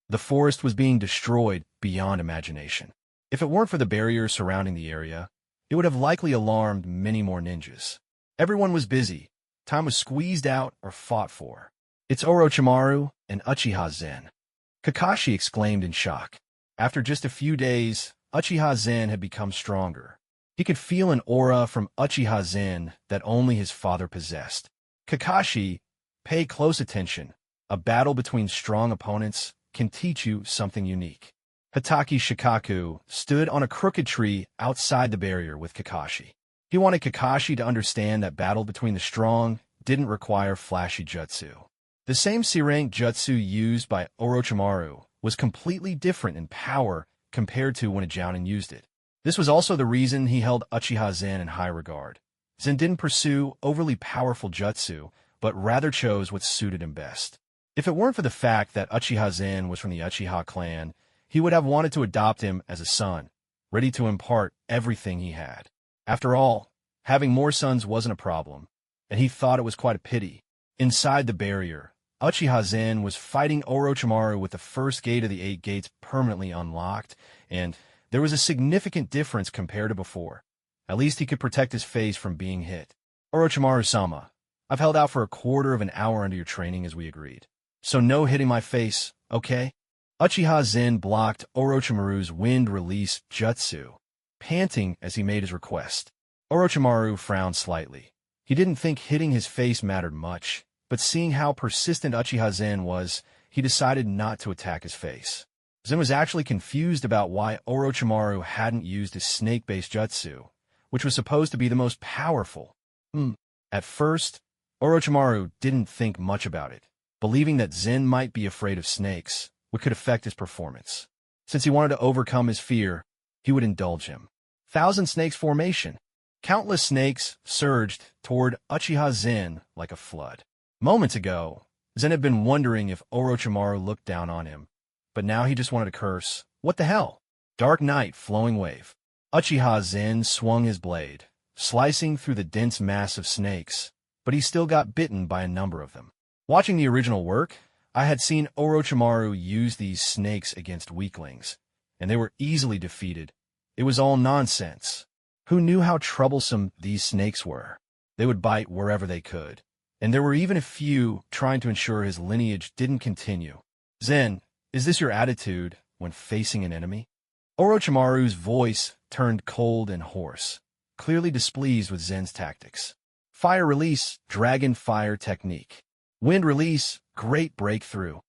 The forest was being destroyed beyond imagination. If it weren't for the barriers surrounding the area, it would have likely alarmed many more ninjas. Everyone was busy. Time was squeezed out or fought for. "It's Orochimaru and Uchiha Zen," Kakashi exclaimed in shock. After just a few days, Uchiha Zen had become stronger. He could feel an aura from Uchiha Zen that only his father possessed. "Kakashi, pay close attention. A battle between strong opponents can teach you something unique." Hatake Shikaku stood on a crooked tree outside the barrier with Kakashi. He wanted Kakashi to understand that battle between the strong didn't require flashy jutsu. The same C-rank jutsu used by Orochimaru was completely different in power compared to when a Jounin used it. This was also the reason he held Uchiha Zen in high regard. Zen didn't pursue overly powerful jutsu, but rather chose what suited him best. If it weren't for the fact that Uchiha Zen was from the Uchiha clan, he would have wanted to adopt him as a son, ready to impart everything he had. After all, having more sons wasn't a problem, and he thought it was quite a pity. Inside the barrier, Uchiha Zen was fighting Orochimaru with the first gate of the 8 gates permanently unlocked, and there was a significant difference compared to before. At least he could protect his face from being hit. "Orochimaru-sama, I've held out for a quarter of an hour under your training as we agreed. So no hitting my face, okay?" Uchiha Zen blocked Orochimaru's wind release jutsu, panting as he made his request. Orochimaru frowned slightly. He didn't think hitting his face mattered much, but seeing how persistent Uchiha Zen was, he decided not to attack his face. Zen was actually confused about why Orochimaru hadn't used his snake-based jutsu, which was supposed to be the most powerful. At first, Orochimaru didn't think much about it, believing that Zen might be afraid of snakes, which could affect his performance. Since he wanted to overcome his fear, he would indulge him. Thousand Snakes formation. Countless snakes surged toward Uchiha Zen like a flood. Moments ago, Zen had been wondering if Orochimaru looked down on him, but now he just wanted to curse. What the hell? Dark night, flowing wave. Uchiha Zen swung his blade, slicing through the dense mass of snakes, but he still got bitten by a number of them. Watching the original work, I had seen Orochimaru use these snakes against weaklings, and they were easily defeated. It was all nonsense. Who knew how troublesome these snakes were? They would bite wherever they could, and there were even a few trying to ensure his lineage didn't continue. "Zen, is this your attitude when facing an enemy?" Orochimaru's voice turned cold and hoarse, clearly displeased with Zen's tactics. Fire release, dragon fire technique. Wind release, great breakthrough.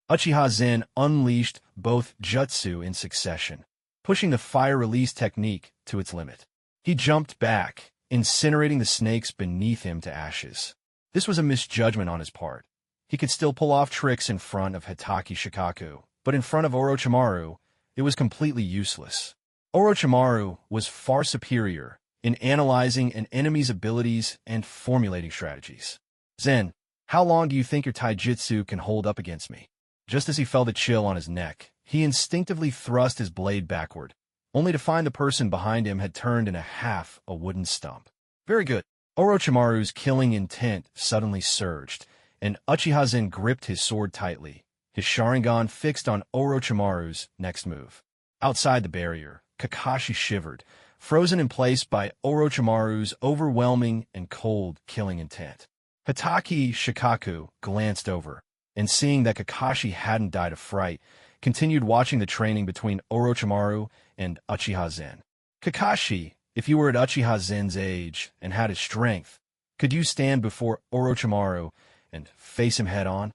Uchiha Zen unleashed both jutsu in succession, pushing the fire release technique to its limit. He jumped back, incinerating the snakes beneath him to ashes. This was a misjudgment on his part. He could still pull off tricks in front of Hitaki Shikaku, but in front of Orochimaru, it was completely useless. Orochimaru was far superior in analyzing an enemy's abilities and formulating strategies. Zen, how long do you think your taijutsu can hold up against me? Just as he felt a chill on his neck, he instinctively thrust his blade backward, only to find the person behind him had turned into half a wooden stump. Very good. Orochimaru's killing intent suddenly surged, and Uchiha Zen gripped his sword tightly, his sharingan fixed on Orochimaru's next move. Outside the barrier, Kakashi shivered, frozen in place by Orochimaru's overwhelming and cold killing intent. Hitaki Shikaku glanced over, and seeing that Kakashi hadn't died of fright, continued watching the training between Orochimaru and Uchiha Zen. Kakashi, if you were at Uchiha Zen's age and had his strength, could you stand before Orochimaru and face him head-on?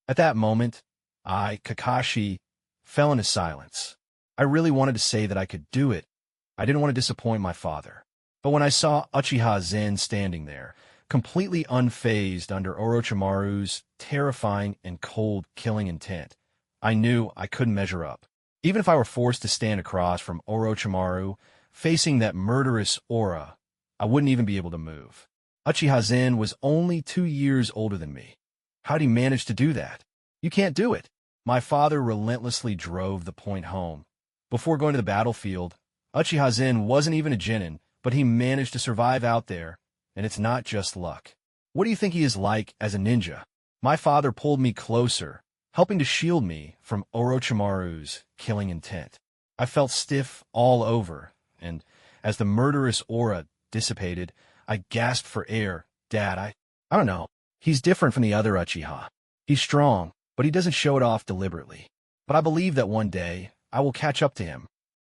At that moment, Kakashi, fell into silence. I really wanted to say that I could do it. I didn't want to disappoint my father. But when I saw Uchiha Zen standing there, completely unfazed under Orochimaru's terrifying and cold killing intent, I knew I couldn't measure up. Even if I were forced to stand across from Orochimaru, facing that murderous aura, I wouldn't even be able to move. Uchiha Zen was only 2 years older than me. How'd he manage to do that? You can't do it. My father relentlessly drove the point home. Before going to the battlefield, Uchiha Zen wasn't even a genin, but he managed to survive out there, and it's not just luck. What do you think he is like as a ninja? My father pulled me closer, helping to shield me from Orochimaru's killing intent. I felt stiff all over, and as the murderous aura dissipated, I gasped for air. Dad, I don't know. He's different from the other Uchiha. He's strong, but he doesn't show it off deliberately. But I believe that one day, I will catch up to him.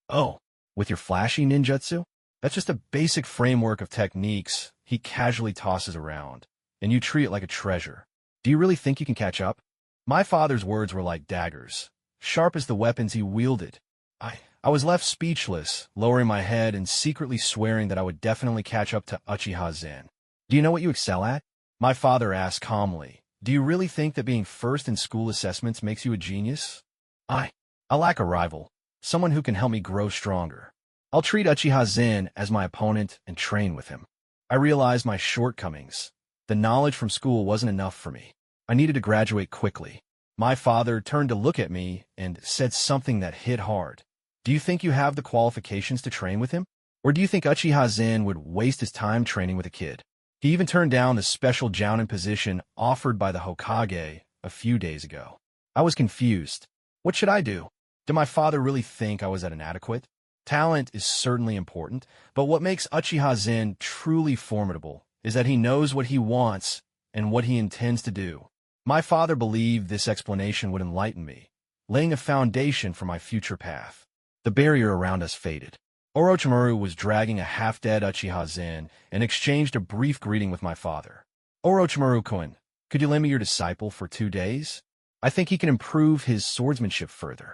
Oh, with your flashy ninjutsu? That's just a basic framework of techniques he casually tosses around, and you treat it like a treasure. Do you really think you can catch up? My father's words were like daggers, sharp as the weapons he wielded. I was left speechless, lowering my head and secretly swearing that I would definitely catch up to Uchiha Zen. Do you know what you excel at? My father asked calmly. Do you really think that being first in school assessments makes you a genius? I lack a rival, someone who can help me grow stronger. I'll treat Uchiha Zen as my opponent and train with him. I realized my shortcomings. The knowledge from school wasn't enough for me. I needed to graduate quickly. My father turned to look at me and said something that hit hard. Do you think you have the qualifications to train with him? Or do you think Uchiha Zen would waste his time training with a kid? He even turned down the special jounin position offered by the Hokage a few days ago. I was confused. What should I do? Did my father really think I was inadequate? Talent is certainly important, but what makes Uchiha Zen truly formidable is that he knows what he wants and what he intends to do. My father believed this explanation would enlighten me, laying a foundation for my future path. The barrier around us faded. Orochimaru was dragging a half-dead Uchiha Zen and exchanged a brief greeting with my father. Orochimaru-kun, could you lend me your disciple for 2 days? I think he can improve his swordsmanship further.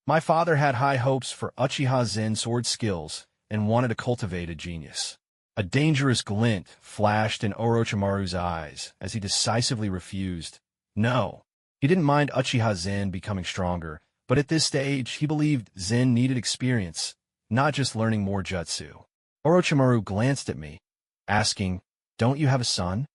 My father had high hopes for Uchiha Zen's sword skills and wanted to cultivate a genius. A dangerous glint flashed in Orochimaru's eyes as he decisively refused. No, he didn't mind Uchiha Zen becoming stronger, but at this stage he believed Zen needed experience, not just learning more jutsu. Orochimaru glanced at me, asking, "Don't you have a son?"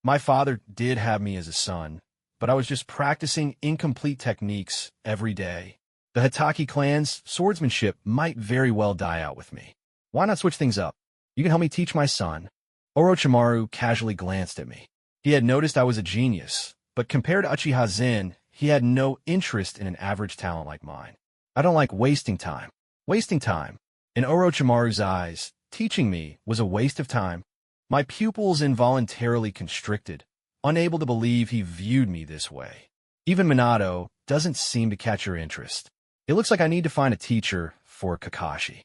My father did have me as a son, but I was just practicing incomplete techniques every day. The Hitaki clan's swordsmanship might very well die out with me. Why not switch things up? You can help me teach my son. Orochimaru casually glanced at me. He had noticed I was a genius, but compared to Uchiha Zen, he had no interest in an average talent like mine. I don't like wasting time. Wasting time. In Orochimaru's eyes, teaching me was a waste of time. My pupils involuntarily constricted, unable to believe he viewed me this way. Even Minato doesn't seem to catch your interest. It looks like I need to find a teacher for Kakashi.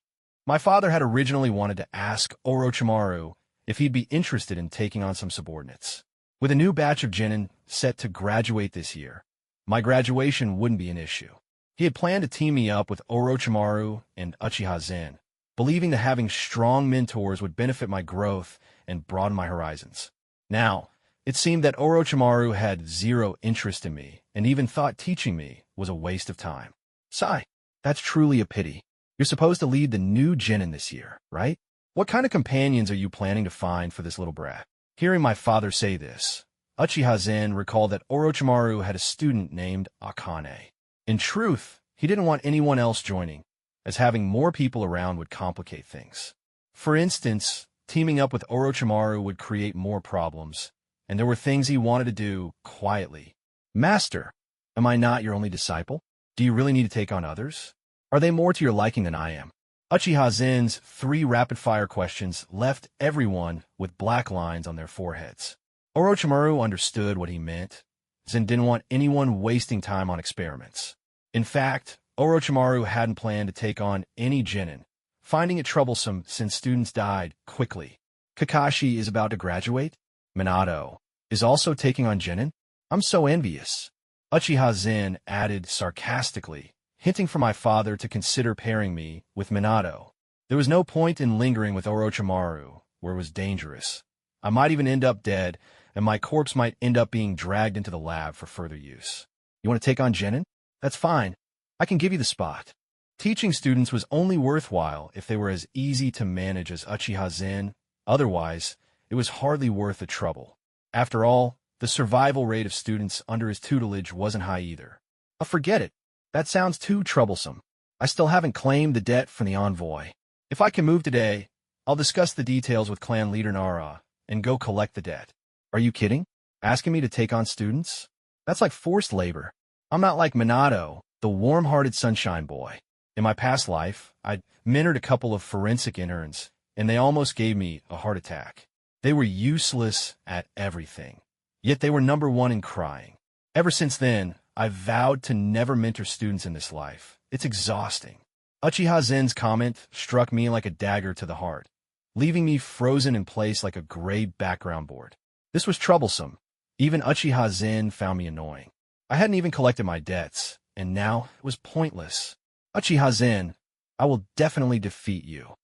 My father had originally wanted to ask Orochimaru if he'd be interested in taking on some subordinates. With a new batch of genin set to graduate this year, my graduation wouldn't be an issue. He had planned to team me up with Orochimaru and Uchiha Zen, believing that having strong mentors would benefit my growth and broaden my horizons. Now, it seemed that Orochimaru had zero interest in me and even thought teaching me was a waste of time. Sigh, that's truly a pity. You're supposed to lead the new genin this year, right? What kind of companions are you planning to find for this little brat? Hearing my father say this, Uchiha Zen recalled that Orochimaru had a student named Akane. In truth, he didn't want anyone else joining, as having more people around would complicate things. For instance, teaming up with Orochimaru would create more problems, and there were things he wanted to do quietly. Master, am I not your only disciple? Do you really need to take on others? Are they more to your liking than I am? Uchiha Zen's 3 rapid-fire questions left everyone with black lines on their foreheads. Orochimaru understood what he meant. Zen didn't want anyone wasting time on experiments. In fact, Orochimaru hadn't planned to take on any genin, finding it troublesome since students died quickly. Kakashi is about to graduate. Minato is also taking on genin. I'm so envious. Uchiha Zen added sarcastically, hinting for my father to consider pairing me with Minato. There was no point in lingering with Orochimaru, where it was dangerous. I might even end up dead, and my corpse might end up being dragged into the lab for further use. You want to take on genin? That's fine. I can give you the spot. Teaching students was only worthwhile if they were as easy to manage as Uchiha Zen. Otherwise, it was hardly worth the trouble. After all, the survival rate of students under his tutelage wasn't high either. Forget it. That sounds too troublesome. I still haven't claimed the debt from the envoy. If I can move today, I'll discuss the details with clan leader Nara and go collect the debt. Are you kidding? Asking me to take on students? That's like forced labor. I'm not like Minato, the warm-hearted sunshine boy. In my past life, I'd mentored a couple of forensic interns, and they almost gave me a heart attack. They were useless at everything, yet they were #1 in crying. Ever since then, I've vowed to never mentor students in this life. It's exhausting. Uchiha Zen's comment struck me like a dagger to the heart, leaving me frozen in place like a gray background board. This was troublesome. Even Uchiha Zen found me annoying. I hadn't even collected my debts, and now it was pointless. Uchiha Zen, I will definitely defeat you.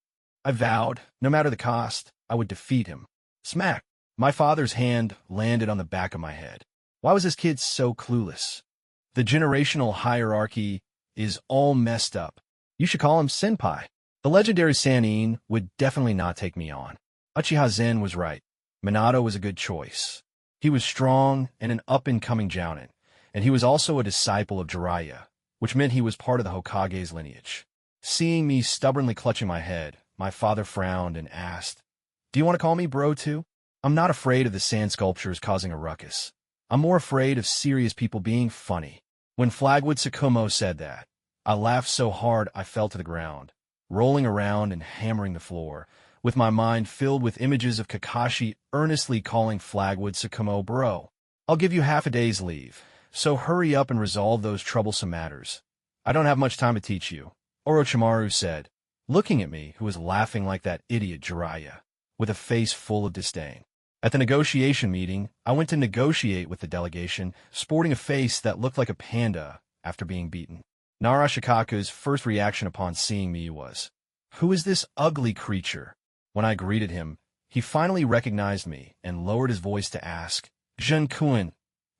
I vowed, no matter the cost, I would defeat him. Smack! My father's hand landed on the back of my head. Why was this kid so clueless? The generational hierarchy is all messed up. You should call him Senpai. The legendary Sannin would definitely not take me on. Uchiha Zen was right. Minato was a good choice. He was strong and an up-and-coming jounin, and he was also a disciple of Jeriah, which meant he was part of the Hokage's lineage. Seeing me stubbornly clutching my head, my father frowned and asked, "Do you want to call me bro too?" I'm not afraid of the sand sculptures causing a ruckus. I'm more afraid of serious people being funny. When Flagwood Tsukumo said that, I laughed so hard I fell to the ground, rolling around and hammering the floor, with my mind filled with images of Kakashi earnestly calling Flagwood Tsukumo bro. I'll give you half a day's leave, so hurry up and resolve those troublesome matters. I don't have much time to teach you, Orochimaru said, looking at me, who was laughing like that idiot Jeriah, with a face full of disdain. At the negotiation meeting, I went to negotiate with the delegation, sporting a face that looked like a panda after being beaten. Nara Shikaku's first reaction upon seeing me was, "Who is this ugly creature?" When I greeted him, he finally recognized me and lowered his voice to ask, "Junkuen,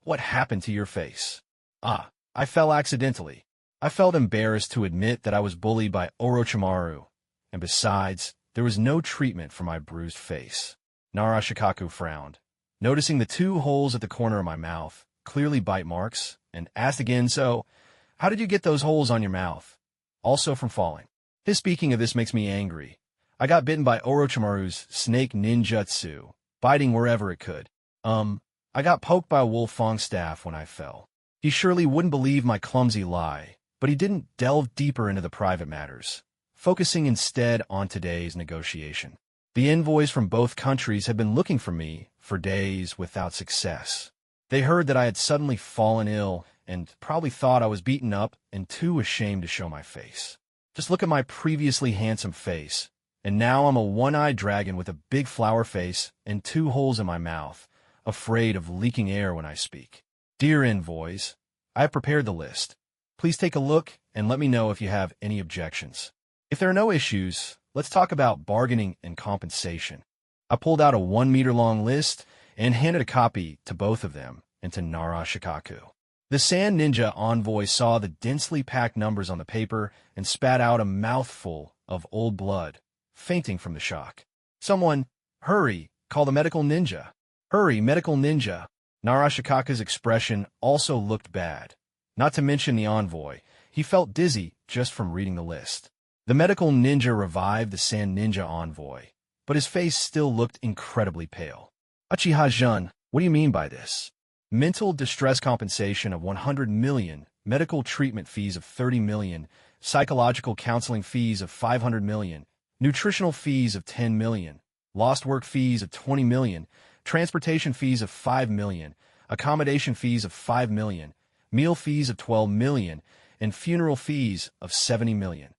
what happened to your face?" "Ah, I fell accidentally." I felt embarrassed to admit that I was bullied by Orochimaru, and besides, there was no treatment for my bruised face. Nara Shikaku frowned, noticing the 2 holes at the corner of my mouth, clearly bite marks, and asked again, "So, how did you get those holes on your mouth?" "Also from falling." His speaking of this makes me angry. I got bitten by Orochimaru's snake ninjutsu, biting wherever it could. I got poked by a Wolfang staff when I fell. He surely wouldn't believe my clumsy lie, but he didn't delve deeper into the private matters, focusing instead on today's negotiation. The envoys from both countries had been looking for me for days without success. They heard that I had suddenly fallen ill and probably thought I was beaten up and too ashamed to show my face. Just look at my previously handsome face, and now I'm a one-eyed dragon with a big flower face and 2 holes in my mouth, afraid of leaking air when I speak. Dear envoys, I have prepared the list. Please take a look and let me know if you have any objections. If there are no issues, let's talk about bargaining and compensation. I pulled out a 1-meter-long list and handed a copy to both of them and to Narashikaku. The Sand Ninja envoy saw the densely packed numbers on the paper and spat out a mouthful of old blood, fainting from the shock. Someone, hurry, call the medical ninja. Hurry, medical ninja. Narashikaku's expression also looked bad. Not to mention the envoy. He felt dizzy just from reading the list. The medical ninja revived the Sand Ninja envoy, but his face still looked incredibly pale. Uchiha-jun, what do you mean by this? Mental distress compensation of 100 million, medical treatment fees of 30 million, psychological counseling fees of 500 million, nutritional fees of 10 million, lost work fees of 20 million, transportation fees of 5 million, accommodation fees of 5 million, meal fees of 12 million, and funeral fees of 70 million.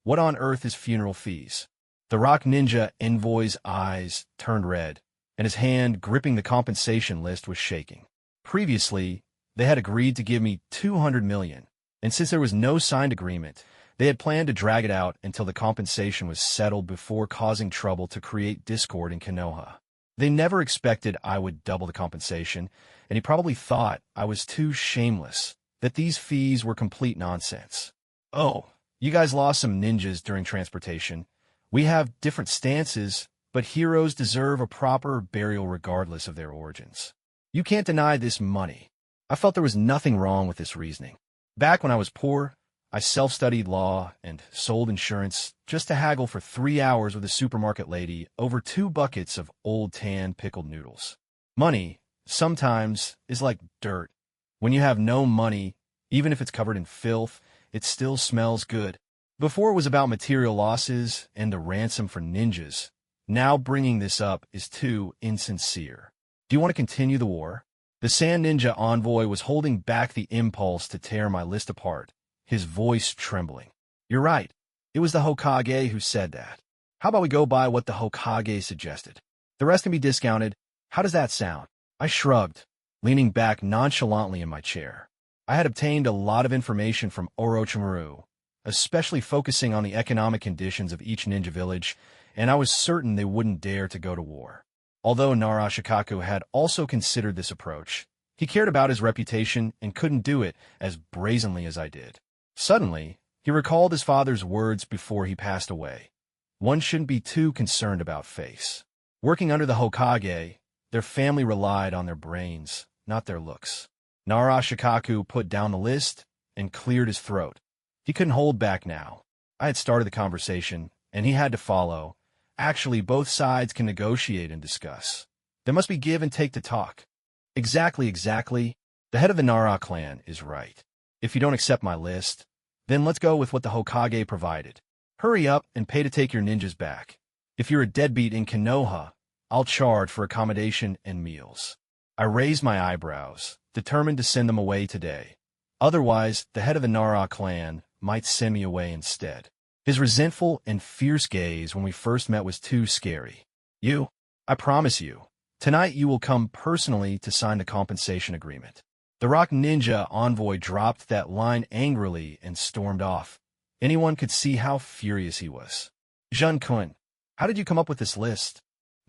What on earth is funeral fees? The Rock Ninja envoy's eyes turned red, and his hand gripping the compensation list was shaking. Previously, they had agreed to give me 200 million, and since there was no signed agreement, they had planned to drag it out until the compensation was settled before causing trouble to create discord in Kenoha. They never expected I would double the compensation, and he probably thought I was too shameless, that these fees were complete nonsense. Oh, you guys lost some ninjas during transportation. We have different stances, but heroes deserve a proper burial regardless of their origins. You can't deny this money. I felt there was nothing wrong with this reasoning. Back when I was poor, I self-studied law and sold insurance just to haggle for 3 hours with a supermarket lady over 2 buckets of old tan pickled noodles. Money, sometimes, is like dirt. When you have no money, even if it's covered in filth, it still smells good. Before it was about material losses and a ransom for ninjas. Now bringing this up is too insincere. Do you want to continue the war? The Sand Ninja envoy was holding back the impulse to tear my list apart, his voice trembling. You're right. It was the Hokage who said that. How about we go by what the Hokage suggested? The rest can be discounted. How does that sound? I shrugged, leaning back nonchalantly in my chair. I had obtained a lot of information from Orochimaru, especially focusing on the economic conditions of each ninja village, and I was certain they wouldn't dare to go to war. Although Narashikaku had also considered this approach, he cared about his reputation and couldn't do it as brazenly as I did. Suddenly, he recalled his father's words before he passed away. One shouldn't be too concerned about face. Working under the Hokage, their family relied on their brains, not their looks. Narashikaku put down the list and cleared his throat. He couldn't hold back now. I had started the conversation, and he had to follow. Actually, both sides can negotiate and discuss. There must be give and take to talk. Exactly. The head of the Nara clan is right. If you don't accept my list, then let's go with what the Hokage provided. Hurry up and pay to take your ninjas back. If you're a deadbeat in Kenoha, I'll charge for accommodation and meals. I raised my eyebrows, determined to send them away today. Otherwise, the head of the Nara clan might send me away instead. His resentful and fierce gaze when we first met was too scary. I promise you, tonight you will come personally to sign the compensation agreement. The Rock Ninja envoy dropped that line angrily and stormed off. Anyone could see how furious he was. Jun-kun, how did you come up with this list?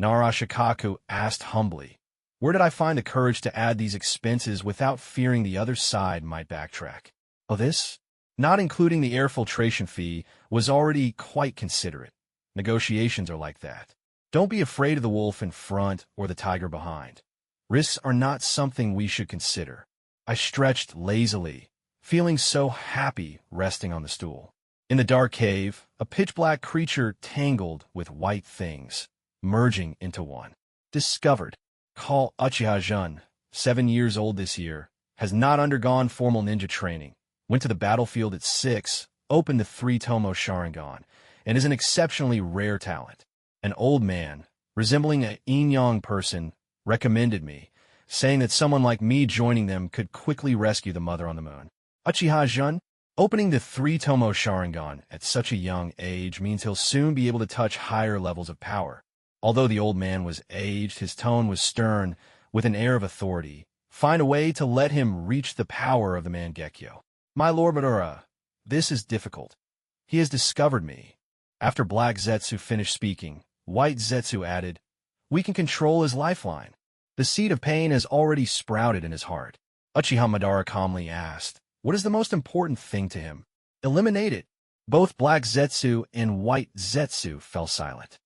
Narashikaku asked humbly. Where did I find the courage to add these expenses without fearing the other side might backtrack? Oh, this? Not including the air filtration fee, was already quite considerate. Negotiations are like that. Don't be afraid of the wolf in front or the tiger behind. Risks are not something we should consider. I stretched lazily, feeling so happy resting on the stool. In the dark cave, a pitch-black creature tangled with white things, merging into one. Discovered. Call Uchiha-jun, 7 years old this year, has not undergone formal ninja training, went to the battlefield at 6, opened the 3-tomo sharingan, and is an exceptionally rare talent. An old man, resembling a yin-yang person, recommended me, saying that someone like me joining them could quickly rescue the Mother on the Moon. Uchiha-jun, Opening the 3-tomo sharingan at such a young age means he'll soon be able to touch higher levels of power. Although the old man was aged, his tone was stern, with an air of authority. Find a way to let him reach the power of the Mangekyo. My Lord Madara, this is difficult. He has discovered me. After Black Zetsu finished speaking, White Zetsu added, we can control his lifeline. The seed of pain has already sprouted in his heart. Uchiha Madara calmly asked, what is the most important thing to him? Eliminate it. Both Black Zetsu and White Zetsu fell silent.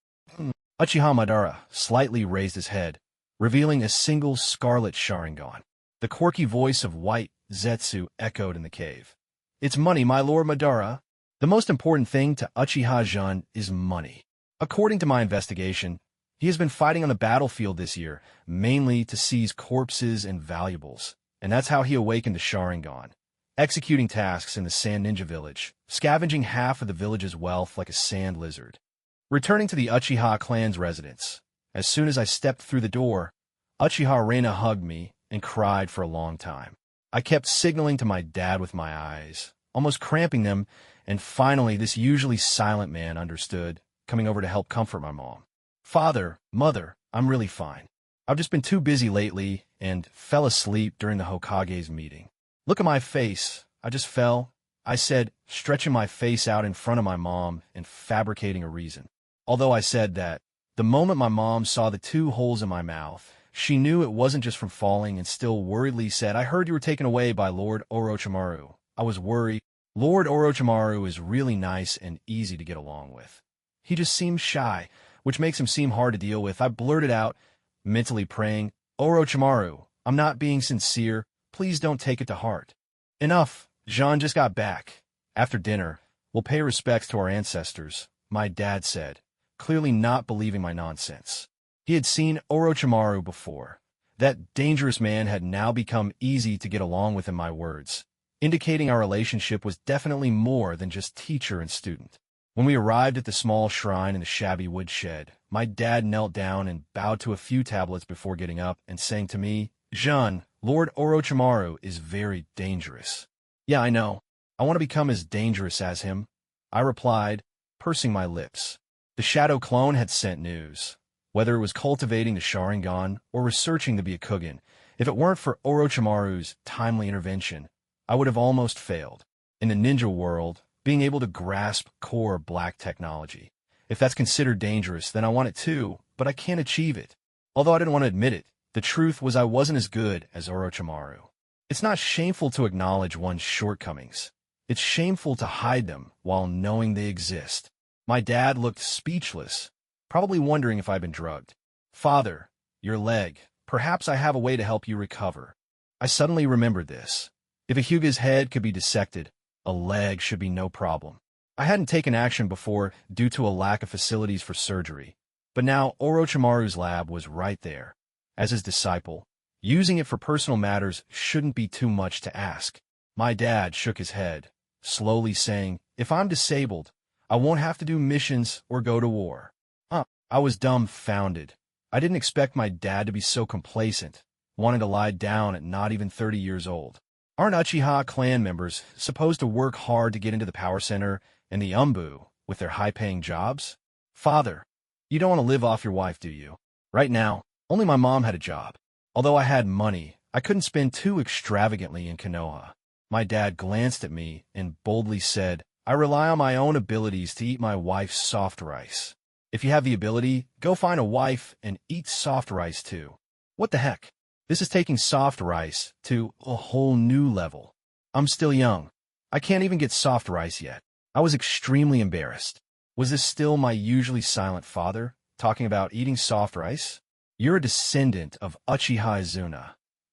Uchiha Madara slightly raised his head, revealing a single scarlet sharingan. The quirky voice of White Zetsu echoed in the cave. It's money, my Lord Madara. The most important thing to Uchiha Jun is money. According to my investigation, he has been fighting on the battlefield this year, mainly to seize corpses and valuables, and that's how he awakened the sharingan. Executing tasks in the Sand Ninja Village, scavenging half of the village's wealth like a sand lizard. Returning to the Uchiha clan's residence, as soon as I stepped through the door, Uchiha Reina hugged me and cried for a long time. I kept signaling to my dad with my eyes, almost cramping them, and finally this usually silent man understood, coming over to help comfort my mom. Father, Mother, I'm really fine. I've just been too busy lately and fell asleep during the Hokage's meeting. Look at my face. I just fell, I said, stretching my face out in front of my mom and fabricating a reason. Although I said that, the moment my mom saw the 2 holes in my mouth, she knew it wasn't just from falling and still worriedly said, I heard you were taken away by Lord Orochimaru. I was worried. Lord Orochimaru is really nice and easy to get along with. He just seems shy, which makes him seem hard to deal with. I blurted out, mentally praying, Orochimaru, I'm not being sincere. Please don't take it to heart. Enough. Jean just got back. After dinner, we'll pay respects to our ancestors, my dad said, clearly not believing my nonsense. He had seen Orochimaru before. That dangerous man had now become easy to get along with in my words, indicating our relationship was definitely more than just teacher and student. When we arrived at the small shrine in the shabby woodshed, my dad knelt down and bowed to a few tablets before getting up and saying to me, Jean, Lord Orochimaru is very dangerous. Yeah, I know. I want to become as dangerous as him, I replied, pursing my lips. The Shadow Clone had sent news. Whether it was cultivating the Sharingan or researching the Byakugan, if it weren't for Orochimaru's timely intervention, I would have almost failed. In the ninja world, being able to grasp core black technology. If that's considered dangerous, then I want it too, but I can't achieve it. Although I didn't want to admit it, the truth was I wasn't as good as Orochimaru. It's not shameful to acknowledge one's shortcomings. It's shameful to hide them while knowing they exist. My dad looked speechless, probably wondering if I'd been drugged. Father, your leg. Perhaps I have a way to help you recover. I suddenly remembered this. If a Hyuga's head could be dissected, a leg should be no problem. I hadn't taken action before due to a lack of facilities for surgery, but now Orochimaru's lab was right there. As his disciple, using it for personal matters shouldn't be too much to ask. My dad shook his head, slowly saying, if I'm disabled, I won't have to do missions or go to war. I was dumbfounded. I didn't expect my dad to be so complacent, wanting to lie down at not even 30 years old. Aren't Uchiha clan members supposed to work hard to get into the power center and the Umbu with their high-paying jobs? Father, you don't want to live off your wife, do you? Right now, only my mom had a job. Although I had money, I couldn't spend too extravagantly in Kenoha. My dad glanced at me and boldly said, I rely on my own abilities to eat my wife's soft rice. If you have the ability, go find a wife and eat soft rice too. What the heck? This is taking soft rice to a whole new level. I'm still young. I can't even get soft rice yet. I was extremely embarrassed. Was this still my usually silent father, talking about eating soft rice? You're a descendant of Uchiha Izuna.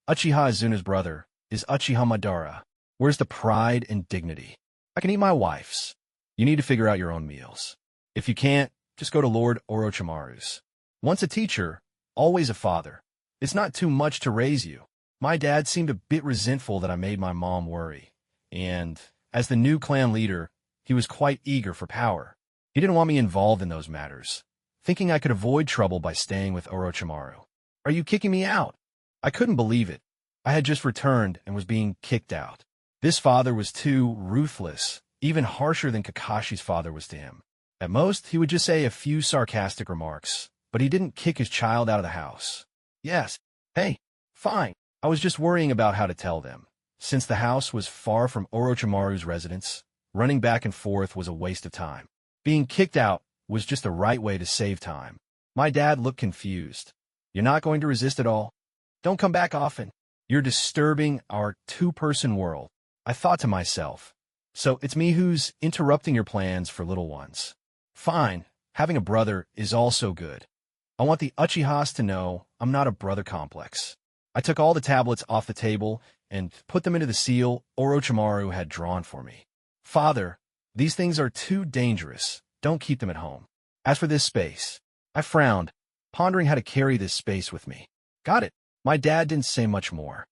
Uchiha Izuna's brother is Uchiha Madara. Where's the pride and dignity? I can eat my wife's. You need to figure out your own meals. If you can't, just go to Lord Orochimaru's. Once a teacher, always a father. It's not too much to raise you. My dad seemed a bit resentful that I made my mom worry. And, as the new clan leader, he was quite eager for power. He didn't want me involved in those matters, thinking I could avoid trouble by staying with Orochimaru. Are you kicking me out? I couldn't believe it. I had just returned and was being kicked out. This father was too ruthless, even harsher than Kakashi's father was to him. At most, he would just say a few sarcastic remarks, but he didn't kick his child out of the house. Yes, hey, fine. I was just worrying about how to tell them. Since the house was far from Orochimaru's residence, running back and forth was a waste of time. Being kicked out was just the right way to save time. My dad looked confused. You're not going to resist at all? Don't come back often. You're disturbing our two-person world. I thought to myself. So it's me who's interrupting your plans for little ones. Fine, having a brother is also good. I want the Uchihas to know I'm not a brother complex. I took all the tablets off the table and put them into the seal Orochimaru had drawn for me. Father, these things are too dangerous. Don't keep them at home. As for this space, I frowned, pondering how to carry this space with me. Got it. My dad didn't say much more.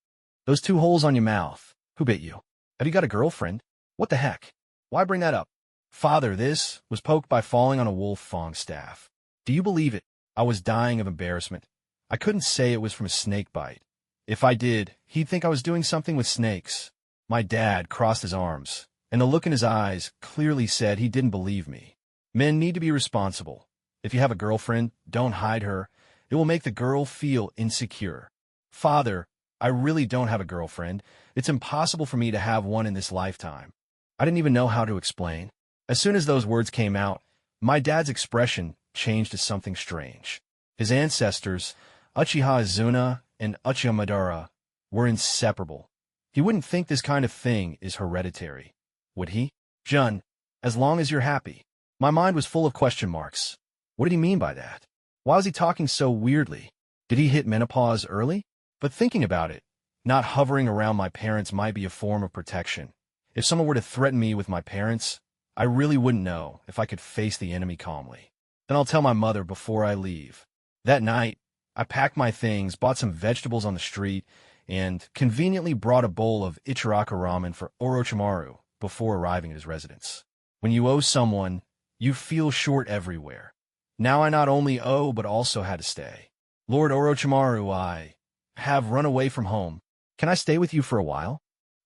Those 2 holes on your mouth. Who bit you? Have you got a girlfriend? What the heck? Why bring that up? Father, this was poked by falling on a wolf Fang's staff. Do you believe it? I was dying of embarrassment. I couldn't say it was from a snake bite. If I did, he'd think I was doing something with snakes. My dad crossed his arms, and the look in his eyes clearly said he didn't believe me. Men need to be responsible. If you have a girlfriend, don't hide her. It will make the girl feel insecure. Father, I really don't have a girlfriend. It's impossible for me to have one in this lifetime. I didn't even know how to explain. As soon as those words came out, my dad's expression changed to something strange. His ancestors, Uchiha Izuna and Uchiha Madara, were inseparable. He wouldn't think this kind of thing is hereditary, would he? Jun, as long as you're happy. My mind was full of question marks. What did he mean by that? Why was he talking so weirdly? Did he hit menopause early? But thinking about it, not hovering around my parents might be a form of protection. If someone were to threaten me with my parents, I really wouldn't know if I could face the enemy calmly. Then I'll tell my mother before I leave. That night, I packed my things, bought some vegetables on the street, and conveniently brought a bowl of Ichiraka ramen for Orochimaru before arriving at his residence. When you owe someone, you feel short everywhere. Now I not only owe but also had to stay. Lord Orochimaru, I have run away from home. Can I stay with you for a while?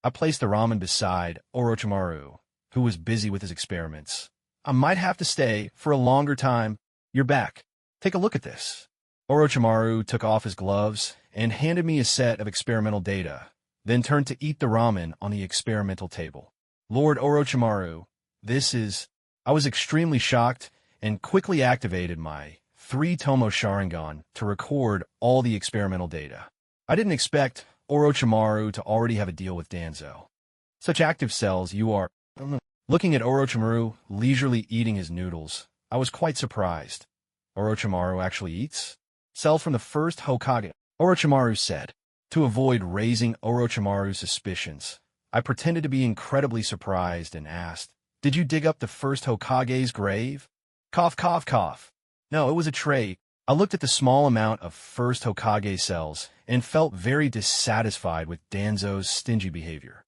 I placed the ramen beside Orochimaru, who was busy with his experiments. I might have to stay for a longer time. You're back. Take a look at this. Orochimaru took off his gloves and handed me a set of experimental data, then turned to eat the ramen on the experimental table. Lord Orochimaru, this is... I was extremely shocked and quickly activated my 3-tomo sharingan to record all the experimental data. I didn't expect Orochimaru to already have a deal with Danzo. Such active cells you are... Looking at Orochimaru leisurely eating his noodles, I was quite surprised. Orochimaru actually eats? Cells from the first Hokage, Orochimaru said. To avoid raising Orochimaru's suspicions, I pretended to be incredibly surprised and asked, "Did you dig up the first Hokage's grave?" Cough, cough, cough. No, it was a tray. I looked at the small amount of first Hokage cells and felt very dissatisfied with Danzo's stingy behavior.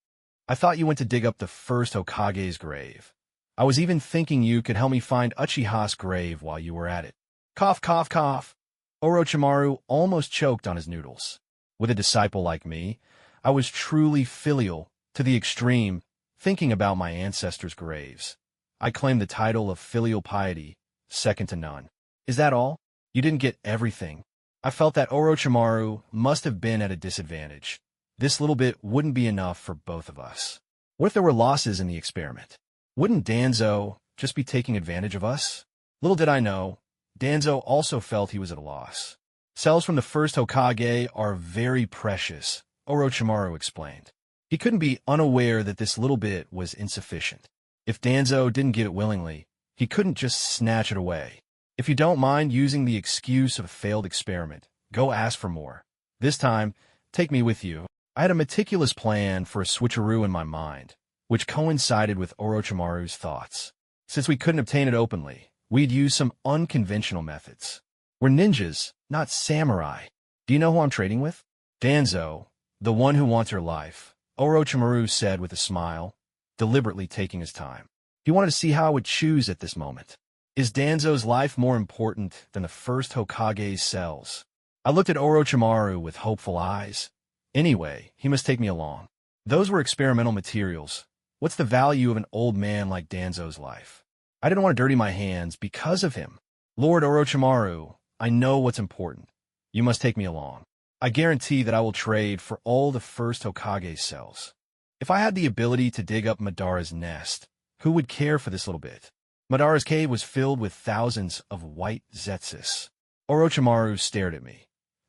I thought you went to dig up the first Hokage's grave. I was even thinking you could help me find Uchiha's grave while you were at it. Cough, cough, cough. Orochimaru almost choked on his noodles. With a disciple like me, I was truly filial to the extreme, thinking about my ancestors' graves. I claimed the title of filial piety, second to none. Is that all? You didn't get everything. I felt that Orochimaru must have been at a disadvantage. This little bit wouldn't be enough for both of us. What if there were losses in the experiment? Wouldn't Danzo just be taking advantage of us? Little did I know, Danzo also felt he was at a loss. Cells from the first Hokage are very precious, Orochimaru explained. He couldn't be unaware that this little bit was insufficient. If Danzo didn't get it willingly, he couldn't just snatch it away. If you don't mind using the excuse of a failed experiment, go ask for more. This time, take me with you. I had a meticulous plan for a switcheroo in my mind, which coincided with Orochimaru's thoughts. Since we couldn't obtain it openly, we'd use some unconventional methods. We're ninjas, not samurai. Do you know who I'm trading with? Danzo, the one who wants her life, Orochimaru said with a smile, deliberately taking his time. He wanted to see how I would choose at this moment. Is Danzo's life more important than the first Hokage's cells? I looked at Orochimaru with hopeful eyes. Anyway, he must take me along. Those were experimental materials. What's the value of an old man like Danzo's life? I didn't want to dirty my hands because of him. Lord Orochimaru, I know what's important. You must take me along. I guarantee that I will trade for all the first Hokage cells. If I had the ability to dig up Madara's nest, who would care for this little bit? Madara's cave was filled with thousands of white zetsus. Orochimaru stared at me.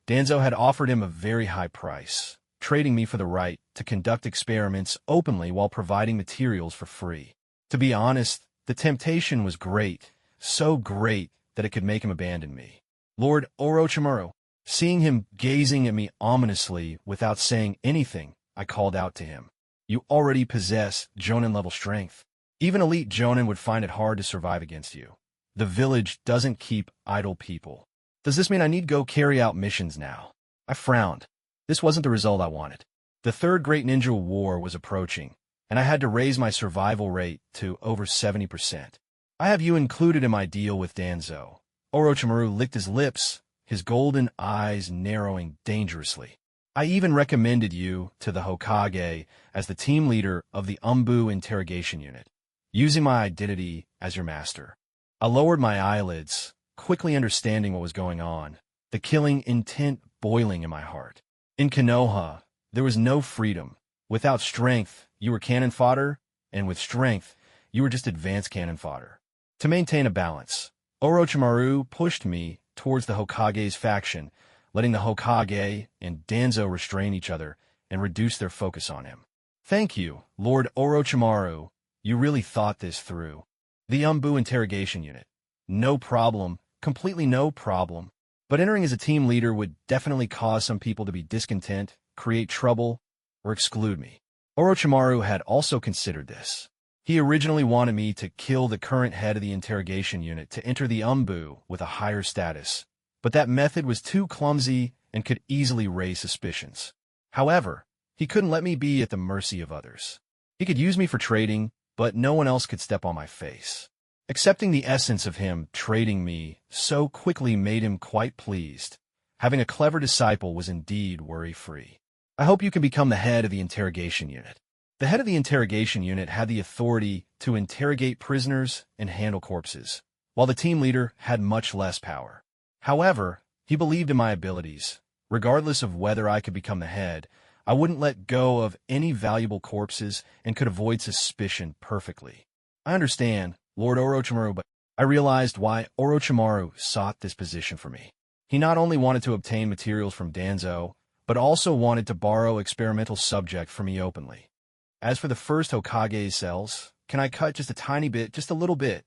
Danzo had offered him a very high price, trading me for the right to conduct experiments openly while providing materials for free. To be honest, the temptation was great, so great that it could make him abandon me. Lord Orochimaru, seeing him gazing at me ominously without saying anything, I called out to him. You already possess Jonin-level strength. Even elite Jonin would find it hard to survive against you. The village doesn't keep idle people. Does this mean I need to go carry out missions now? I frowned. This wasn't the result I wanted. The Third Great Ninja War was approaching, and I had to raise my survival rate to over 70%. I have you included in my deal with Danzo. Orochimaru licked his lips, his golden eyes narrowing dangerously. I even recommended you to the Hokage as the team leader of the Interrogation unit, using my identity as your master. I lowered my eyelids, quickly understanding what was going on, the killing intent boiling in my heart. In Kenoha, there was no freedom. Without strength, you were cannon fodder, and with strength, you were just advanced cannon fodder. To maintain a balance, Orochimaru pushed me towards the Hokage's faction, letting the Hokage and Danzo restrain each other and reduce their focus on him. Thank you, Lord Orochimaru. You really thought this through. The Interrogation unit. No problem, completely no problem. But entering as a team leader would definitely cause some people to be discontent, create trouble, or exclude me. Orochimaru had also considered this. He originally wanted me to kill the current head of the interrogation unit to enter the with a higher status, but that method was too clumsy and could easily raise suspicions. However, he couldn't let me be at the mercy of others. He could use me for trading, but no one else could step on my face. Accepting the essence of him trading me so quickly made him quite pleased. Having a clever disciple was indeed worry-free. I hope you can become the head of the interrogation unit. The head of the interrogation unit had the authority to interrogate prisoners and handle corpses, while the team leader had much less power. However, he believed in my abilities. Regardless of whether I could become the head, I wouldn't let go of any valuable corpses and could avoid suspicion perfectly. I understand, Lord Orochimaru, but I realized why Orochimaru sought this position for me. He not only wanted to obtain materials from Danzo, but also wanted to borrow experimental subject from me openly. As for the first Hokage's cells, can I cut just a tiny bit, just a little bit?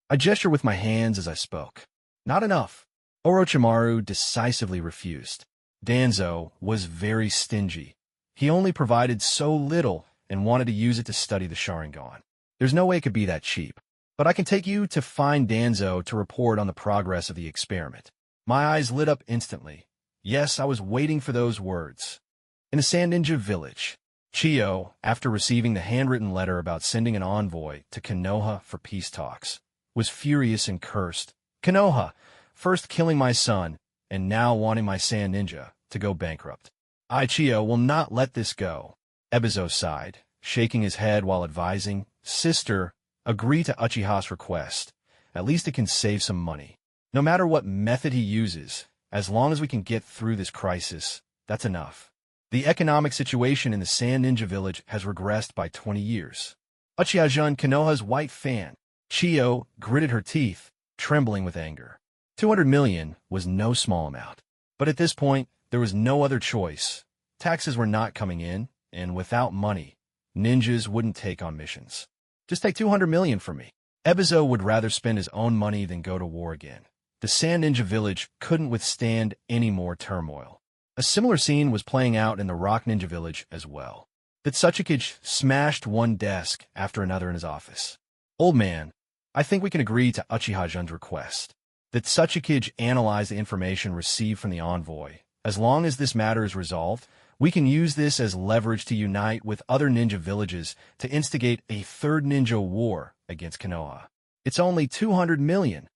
I gestured with my hands as I spoke. Not enough. Orochimaru decisively refused. Danzo was very stingy. He only provided so little and wanted to use it to study the sharingan. There's no way it could be that cheap. But I can take you to find Danzo to report on the progress of the experiment. My eyes lit up instantly. Yes, I was waiting for those words. In the Sand Ninja village, Chiyo, after receiving the handwritten letter about sending an envoy to Kenoha for peace talks, was furious and cursed. Kenoha, first killing my son, and now wanting my Sand Ninja to go bankrupt. I, Chiyo, will not let this go. Ebizo sighed, shaking his head while advising, Sister, agree to Uchiha's request. At least it can save some money. No matter what method he uses, as long as we can get through this crisis, that's enough. The economic situation in the Sand Ninja village has regressed by 20 years. Uchiha-jun, Kenoha's white fan. Chiyo gritted her teeth, trembling with anger. 200 million was no small amount. But at this point, there was no other choice. Taxes were not coming in, and without money, ninjas wouldn't take on missions. Just take 200 million from me. Ebizo would rather spend his own money than go to war again. The Sand Ninja village couldn't withstand any more turmoil. A similar scene was playing out in the Rock Ninja village as well. The Tsuchikage smashed one desk after another in his office. Old man, I think we can agree to Uchiha-jun's request. The Tsuchikage analyzed the information received from the envoy. As long as this matter is resolved, we can use this as leverage to unite with other ninja villages to instigate a third ninja war against Kenoha. It's only 200 million.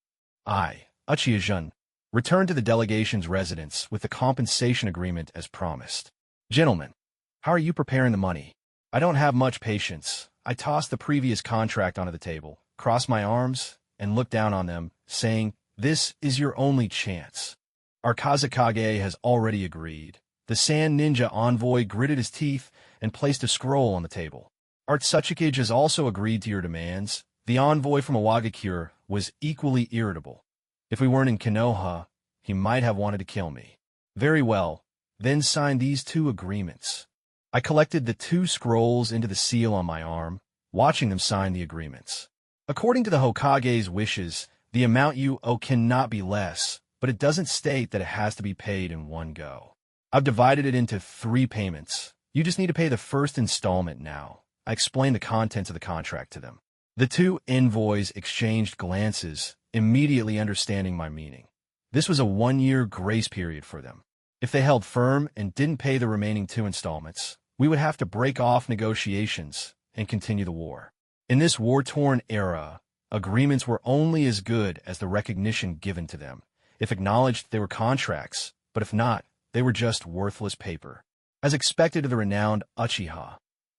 Uchiha-jun, returned to the delegation's residence with the compensation agreement as promised. Gentlemen, how are you preparing the money? I don't have much patience. I tossed the previous contract onto the table, crossed my arms, and looked down on them, saying, "This is your only chance." Our Kazakage has already agreed. The Sand Ninja envoy gritted his teeth and placed a scroll on the table. Our Tsuchikage has also agreed to your demands. The envoy from Awagakure was equally irritable. If we weren't in Kenoha, he might have wanted to kill me. Very well, then sign these two agreements. I collected the two scrolls into the seal on my arm, watching them sign the agreements. According to the Hokage's wishes, the amount you owe cannot be less, but it doesn't state that it has to be paid in one go. I've divided it into 3 payments. You just need to pay the first installment now. I explained the contents of the contract to them. The two envoys exchanged glances, immediately understanding my meaning. This was a 1-year grace period for them. If they held firm and didn't pay the remaining 2 installments, we would have to break off negotiations and continue the war. In this war-torn era, agreements were only as good as the recognition given to them. If acknowledged, they were contracts, but if not, they were just worthless paper. As expected of the renowned Uchiha,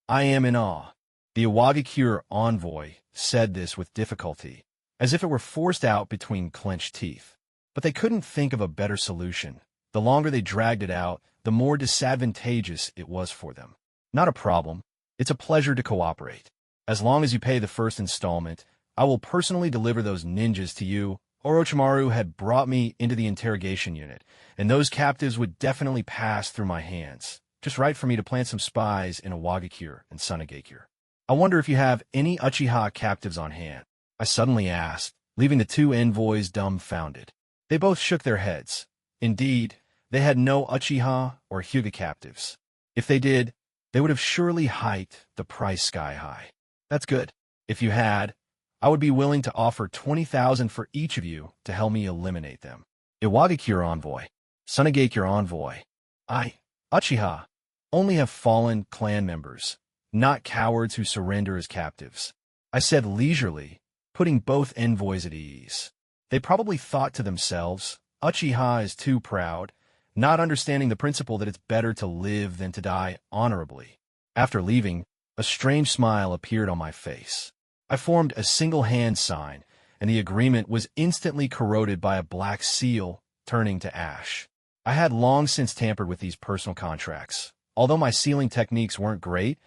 I am in awe. The Awagakure envoy said this with difficulty, as if it were forced out between clenched teeth. But they couldn't think of a better solution. The longer they dragged it out, the more disadvantageous it was for them. Not a problem. It's a pleasure to cooperate. As long as you pay the first installment, I will personally deliver those ninjas to you. Orochimaru had brought me into the interrogation unit, and those captives would definitely pass through my hands. Just right for me to plant some spies in Awagakure and Sunagakure. I wonder if you have any Uchiha captives on hand, I suddenly asked, leaving the 2 envoys dumbfounded. They both shook their heads. Indeed, they had no Uchiha or Hyuga captives. If they did, they would have surely hiked the price sky high. That's good. If you had, I would be willing to offer 20,000 for each of you to help me eliminate them. Iwagakure envoy, Sunagakure envoy. I, Uchiha, only have fallen clan members, not cowards who surrender as captives. I said leisurely, putting both envoys at ease. They probably thought to themselves, Uchiha is too proud, not understanding the principle that it's better to live than to die honorably. After leaving, a strange smile appeared on my face. I formed a single hand sign, and the agreement was instantly corroded by a black seal, turning to ash. I had long since tampered with these personal contracts. Although my sealing techniques weren't great,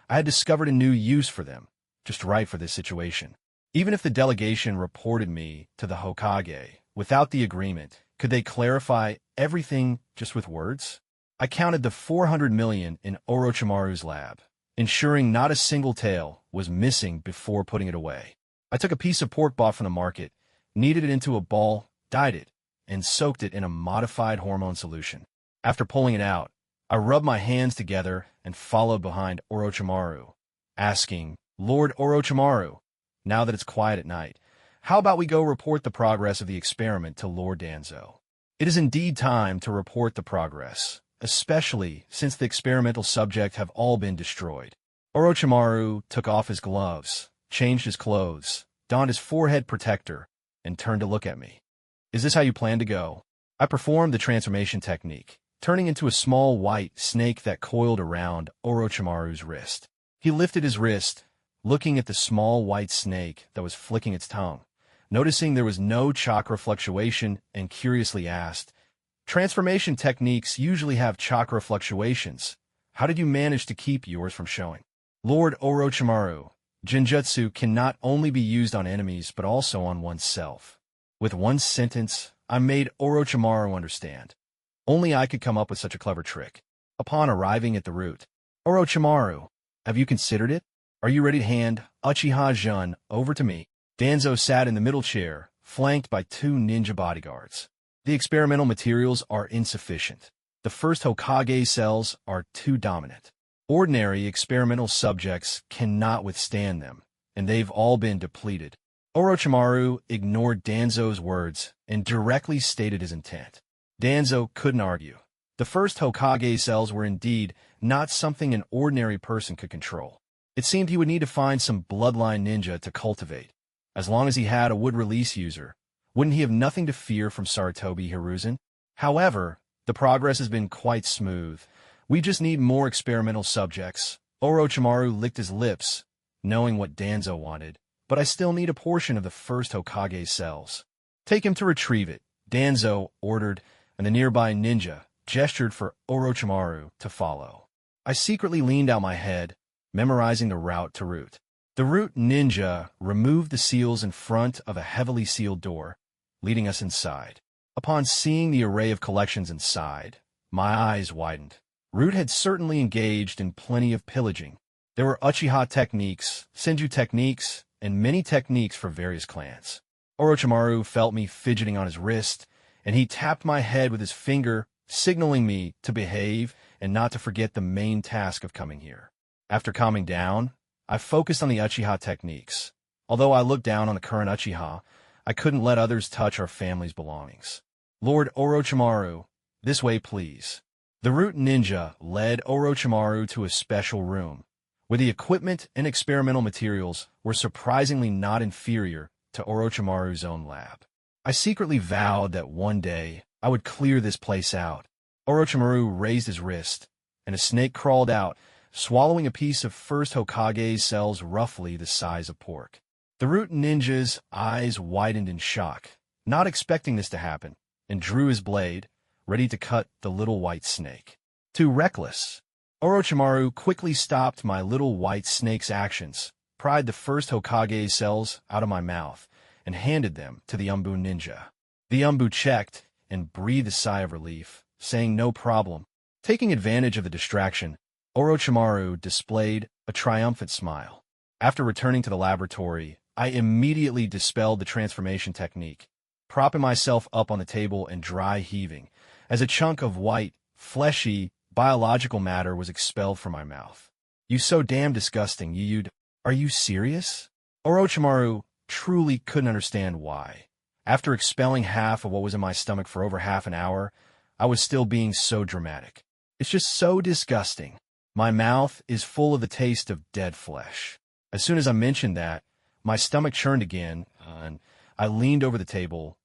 I had discovered a new use for them, just right for this situation. Even if the delegation reported me to the Hokage without the agreement, could they clarify everything just with words? I counted the 400 million in Orochimaru's lab, ensuring not a single tail was missing before putting it away. I took a piece of pork bought from the market, kneaded it into a ball, dyed it, and soaked it in a modified hormone solution. After pulling it out, I rubbed my hands together and followed behind Orochimaru, asking, "Lord Orochimaru, now that it's quiet at night, how about we go report the progress of the experiment to Lord Danzo?" It is indeed time to report the progress, especially since the experimental subjects have all been destroyed. Orochimaru took off his gloves, changed his clothes, donned his forehead protector, and turned to look at me. "Is this how you plan to go?" I performed the transformation technique, turning into a small white snake that coiled around Orochimaru's wrist. He lifted his wrist, looking at the small white snake that was flicking its tongue, noticing there was no chakra fluctuation, and curiously asked, "Transformation techniques usually have chakra fluctuations. How did you manage to keep yours from showing?" "Lord Orochimaru, Genjutsu can not only be used on enemies but also on oneself." With one sentence, I made Orochimaru understand. Only I could come up with such a clever trick. Upon arriving at the root, "Orochimaru, have you considered it? Are you ready to hand Uchiha Jun over to me?" Danzo sat in the middle chair, flanked by 2 ninja bodyguards. "The experimental materials are insufficient. The first Hokage cells are too dominant. Ordinary experimental subjects cannot withstand them, and they've all been depleted." Orochimaru ignored Danzo's words and directly stated his intent. Danzo couldn't argue. The first Hokage cells were indeed not something an ordinary person could control. It seemed he would need to find some bloodline ninja to cultivate. As long as he had a wood-release user, wouldn't he have nothing to fear from Sarutobi Hiruzen? However, the progress has been quite smooth. We just need more experimental subjects. Orochimaru licked his lips, knowing what Danzo wanted, but I still need a portion of the first Hokage's cells. Take him to retrieve it, Danzo ordered, and the nearby ninja gestured for Orochimaru to follow. I secretly leaned out my head, memorizing the route to Root. The Root ninja removed the seals in front of a heavily sealed door, leading us inside. Upon seeing the array of collections inside, my eyes widened. Root had certainly engaged in plenty of pillaging. There were Uchiha techniques, Senju techniques, and many techniques for various clans. Orochimaru felt me fidgeting on his wrist, and he tapped my head with his finger, signaling me to behave and not to forget the main task of coming here. After calming down, I focused on the Uchiha techniques. Although I looked down on the current Uchiha, I couldn't let others touch our family's belongings. Lord Orochimaru, this way please. The Root ninja led Orochimaru to a special room, where the equipment and experimental materials were surprisingly not inferior to Orochimaru's own lab. I secretly vowed that one day I would clear this place out. Orochimaru raised his wrist, and a snake crawled out, swallowing a piece of first Hokage's cells roughly the size of pork. The Root ninja's eyes widened in shock, not expecting this to happen, and drew his blade, ready to cut the little white snake. Too reckless. Orochimaru quickly stopped my little white snake's actions, pried the first Hokage's cells out of my mouth, and handed them to the Umbu ninja. The Umbu checked and breathed a sigh of relief, saying no problem. Taking advantage of the distraction, Orochimaru displayed a triumphant smile. After returning to the laboratory, I immediately dispelled the transformation technique, propping myself up on the table and dry heaving, as a chunk of white, fleshy, biological matter was expelled from my mouth. You so damn disgusting, you'd. Are you serious? Orochimaru truly couldn't understand why. After expelling half of what was in my stomach for over half an hour, I was still being so dramatic. It's just so disgusting. My mouth is full of the taste of dead flesh. As soon as I mentioned that, my stomach churned again, and I leaned over the table.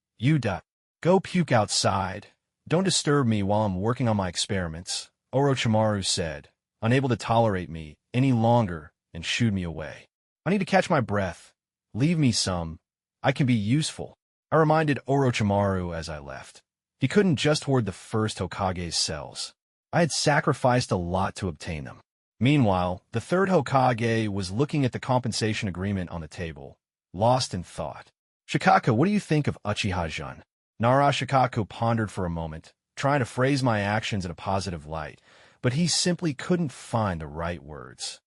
Go puke outside. Don't disturb me while I'm working on my experiments, Orochimaru said, unable to tolerate me any longer, and shooed me away. I need to catch my breath. Leave me some. I can be useful, I reminded Orochimaru as I left. He couldn't just hoard the first Hokage's cells. I had sacrificed a lot to obtain them. Meanwhile, the third Hokage was looking at the compensation agreement on the table, lost in thought. Shikako, what do you think of Uchiha-jun? Nara Shikako pondered for a moment, trying to phrase my actions in a positive light, but he simply couldn't find the right words.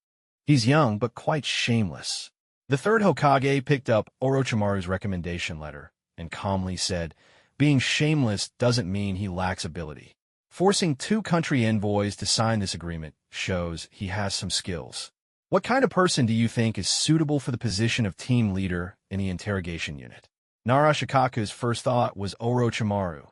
He's young, but quite shameless. The third Hokage picked up Orochimaru's recommendation letter and calmly said, being shameless doesn't mean he lacks ability. Forcing two country envoys to sign this agreement shows he has some skills. What kind of person do you think is suitable for the position of team leader in the interrogation unit? Nara Shikaku's first thought was Orochimaru.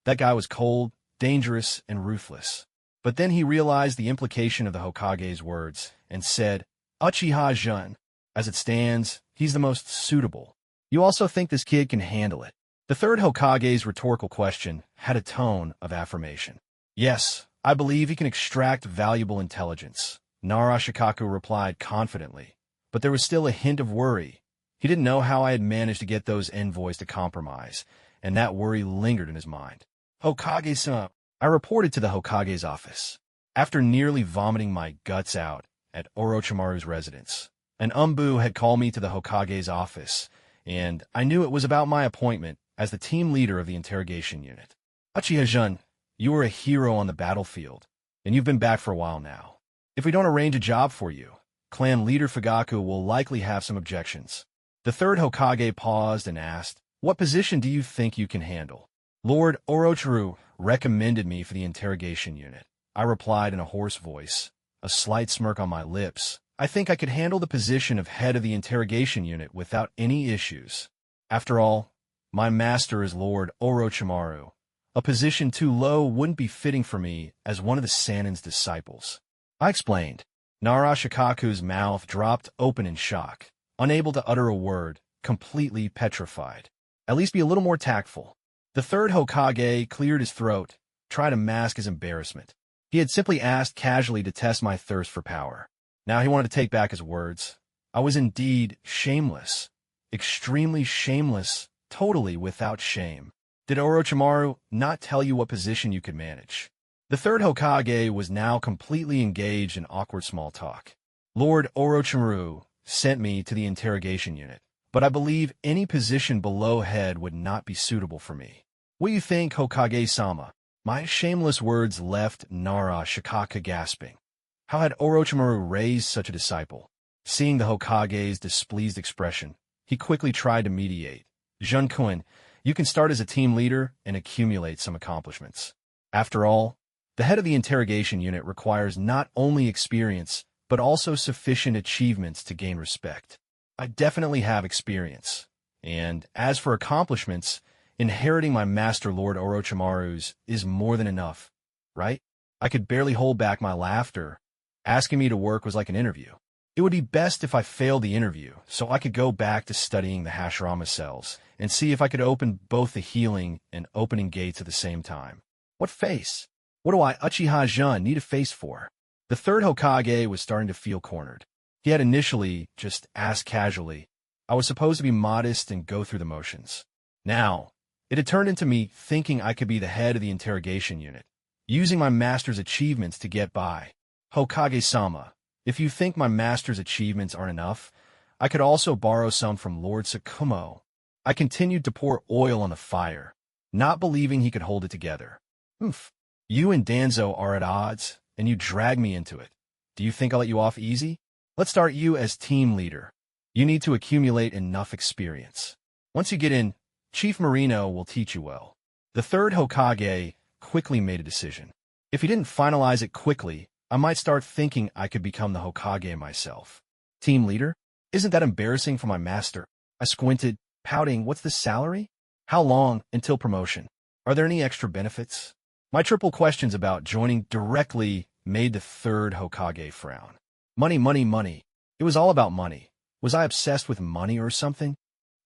That guy was cold, dangerous, and ruthless. But then he realized the implication of the Hokage's words and said, Uchiha-jun. As it stands, he's the most suitable. You also think this kid can handle it? The third Hokage's rhetorical question had a tone of affirmation. Yes, I believe he can extract valuable intelligence, Nara Shikaku replied confidently, but there was still a hint of worry. He didn't know how I had managed to get those envoys to compromise, and that worry lingered in his mind. Hokage-san, I reported to the Hokage's office. After nearly vomiting my guts out at Orochimaru's residence, an Umbu had called me to the Hokage's office, and I knew it was about my appointment as the team leader of the interrogation unit. Uchiha-jun, you were a hero on the battlefield, and you've been back for a while now. If we don't arrange a job for you, clan leader Fagaku will likely have some objections. The third Hokage paused and asked, what position do you think you can handle? Lord Orochimaru recommended me for the interrogation unit. I replied in a hoarse voice, a slight smirk on my lips. I think I could handle the position of head of the interrogation unit without any issues. After all, my master is Lord Orochimaru. A position too low wouldn't be fitting for me as one of the Sannin's disciples. I explained. Nara Shikaku's mouth dropped open in shock, unable to utter a word, completely petrified. At least be a little more tactful. The third Hokage cleared his throat, trying to mask his embarrassment. He had simply asked casually to test my thirst for power. Now he wanted to take back his words. I was indeed shameless. Extremely shameless, totally without shame. Did Orochimaru not tell you what position you could manage? The third Hokage was now completely engaged in awkward small talk. Lord Orochimaru sent me to the interrogation unit, but I believe any position below head would not be suitable for me. What do you think, Hokage-sama? My shameless words left Nara Shikaka gasping. How had Orochimaru raised such a disciple? Seeing the Hokage's displeased expression, he quickly tried to mediate. Jun-kun, you can start as a team leader and accumulate some accomplishments. After all, the head of the interrogation unit requires not only experience, but also sufficient achievements to gain respect. I definitely have experience. And as for accomplishments, inheriting my master Lord Orochimaru's is more than enough, right? I could barely hold back my laughter. Asking me to work was like an interview. It would be best if I failed the interview, so I could go back to studying the Hashirama cells and see if I could open both the healing and opening gates at the same time. What face? What do I, Uchiha Jun, need a face for? The third Hokage was starting to feel cornered. He had initially just asked casually. I was supposed to be modest and go through the motions. Now, it had turned into me thinking I could be the head of the interrogation unit, using my master's achievements to get by. Hokage-sama, if you think my master's achievements aren't enough, I could also borrow some from Lord Tsukumo. I continued to pour oil on the fire, not believing he could hold it together. Oof. You and Danzo are at odds, and you drag me into it. Do you think I'll let you off easy? Let's start you as team leader. You need to accumulate enough experience. Once you get in, Chief Marino will teach you well. The third Hokage quickly made a decision. If he didn't finalize it quickly, I might start thinking I could become the Hokage myself. Team leader? Isn't that embarrassing for my master? I squinted, pouting, what's the salary? How long until promotion? Are there any extra benefits? My triple questions about joining directly made the third Hokage frown. Money, money, money. It was all about money. Was I obsessed with money or something?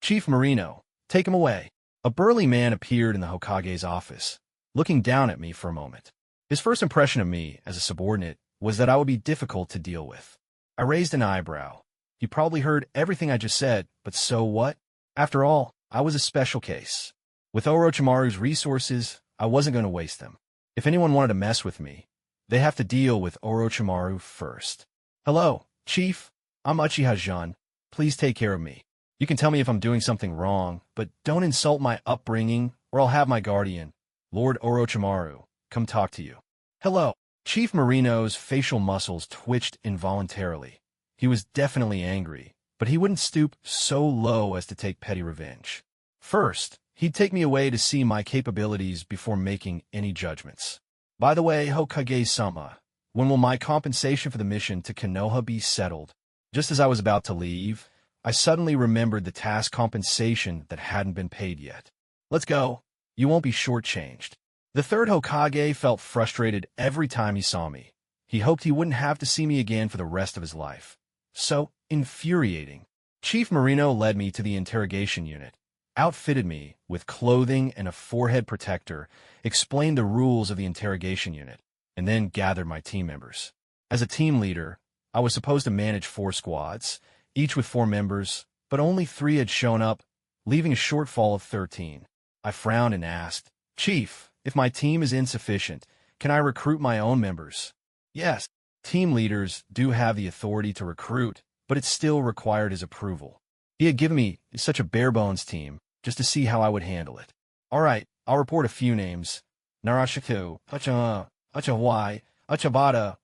Chief Marino, take him away. A burly man appeared in the Hokage's office, looking down at me for a moment. His first impression of me as a subordinate was that I would be difficult to deal with. I raised an eyebrow. He probably heard everything I just said, but so what? After all, I was a special case. With Orochimaru's resources, I wasn't going to waste them. If anyone wanted to mess with me, they have to deal with Orochimaru first. Hello, Chief. I'm Uchiha Jun. Please take care of me. You can tell me if I'm doing something wrong, but don't insult my upbringing, or I'll have my guardian, Lord Orochimaru, come talk to you. Hello. Chief Marino's facial muscles twitched involuntarily. He was definitely angry, but he wouldn't stoop so low as to take petty revenge. First, he'd take me away to see my capabilities before making any judgments. By the way, Hokage-sama, when will my compensation for the mission to Kenoha be settled? Just as I was about to leave, I suddenly remembered the task compensation that hadn't been paid yet. Let's go. You won't be shortchanged. The third Hokage felt frustrated every time he saw me. He hoped he wouldn't have to see me again for the rest of his life. So infuriating. Chief Marino led me to the interrogation unit, outfitted me with clothing and a forehead protector, explained the rules of the interrogation unit, and then gathered my team members. As a team leader, I was supposed to manage 4 squads, each with 4 members, but only 3 had shown up, leaving a shortfall of 13. I frowned and asked, Chief, if my team is insufficient, can I recruit my own members? Yes, team leaders do have the authority to recruit, but it still required his approval. He had given me such a bare-bones team, just to see how I would handle it. All right, I'll report a few names. Narashiku, Uchawai, Uchabata,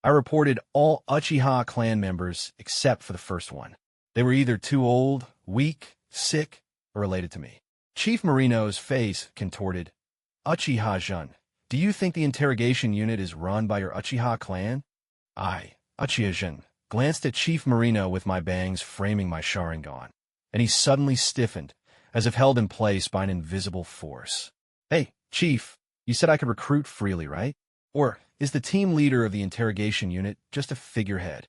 I reported all Uchiha clan members except for the first one. They were either too old, weak, sick, or related to me. Chief Marino's face contorted. Uchiha Jun, do you think the interrogation unit is run by your Uchiha clan? I, Uchiha Jun, glanced at Chief Marino with my bangs framing my sharingan, and he suddenly stiffened, as if held in place by an invisible force. Hey, Chief, you said I could recruit freely, right? Or is the team leader of the interrogation unit just a figurehead?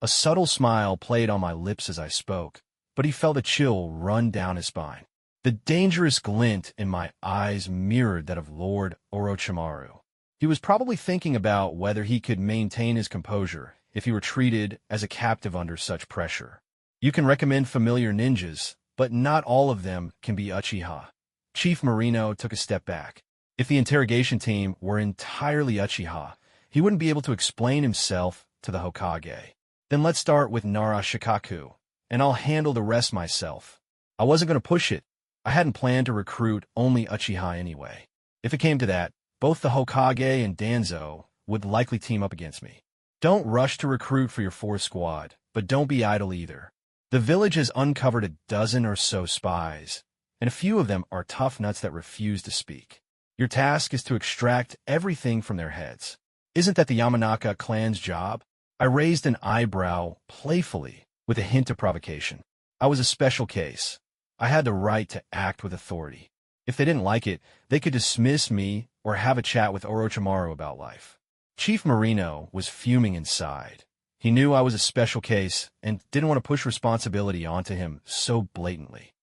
A subtle smile played on my lips as I spoke, but he felt a chill run down his spine. The dangerous glint in my eyes mirrored that of Lord Orochimaru. He was probably thinking about whether he could maintain his composure if he were treated as a captive under such pressure. You can recommend familiar ninjas, but not all of them can be Uchiha. Chief Marino took a step back. If the interrogation team were entirely Uchiha, he wouldn't be able to explain himself to the Hokage. Then let's start with Nara Shikaku, and I'll handle the rest myself. I wasn't going to push it. I hadn't planned to recruit only Uchiha anyway. If it came to that, both the Hokage and Danzo would likely team up against me. Don't rush to recruit for your fourth squad, but don't be idle either. The village has uncovered a dozen or so spies, and a few of them are tough nuts that refuse to speak. Your task is to extract everything from their heads. Isn't that the Yamanaka clan's job? I raised an eyebrow playfully with a hint of provocation. I was a special case. I had the right to act with authority. If they didn't like it, they could dismiss me or have a chat with Orochimaru about life. Chief Marino was fuming inside. He knew I was a special case and didn't want to push responsibility onto him so blatantly.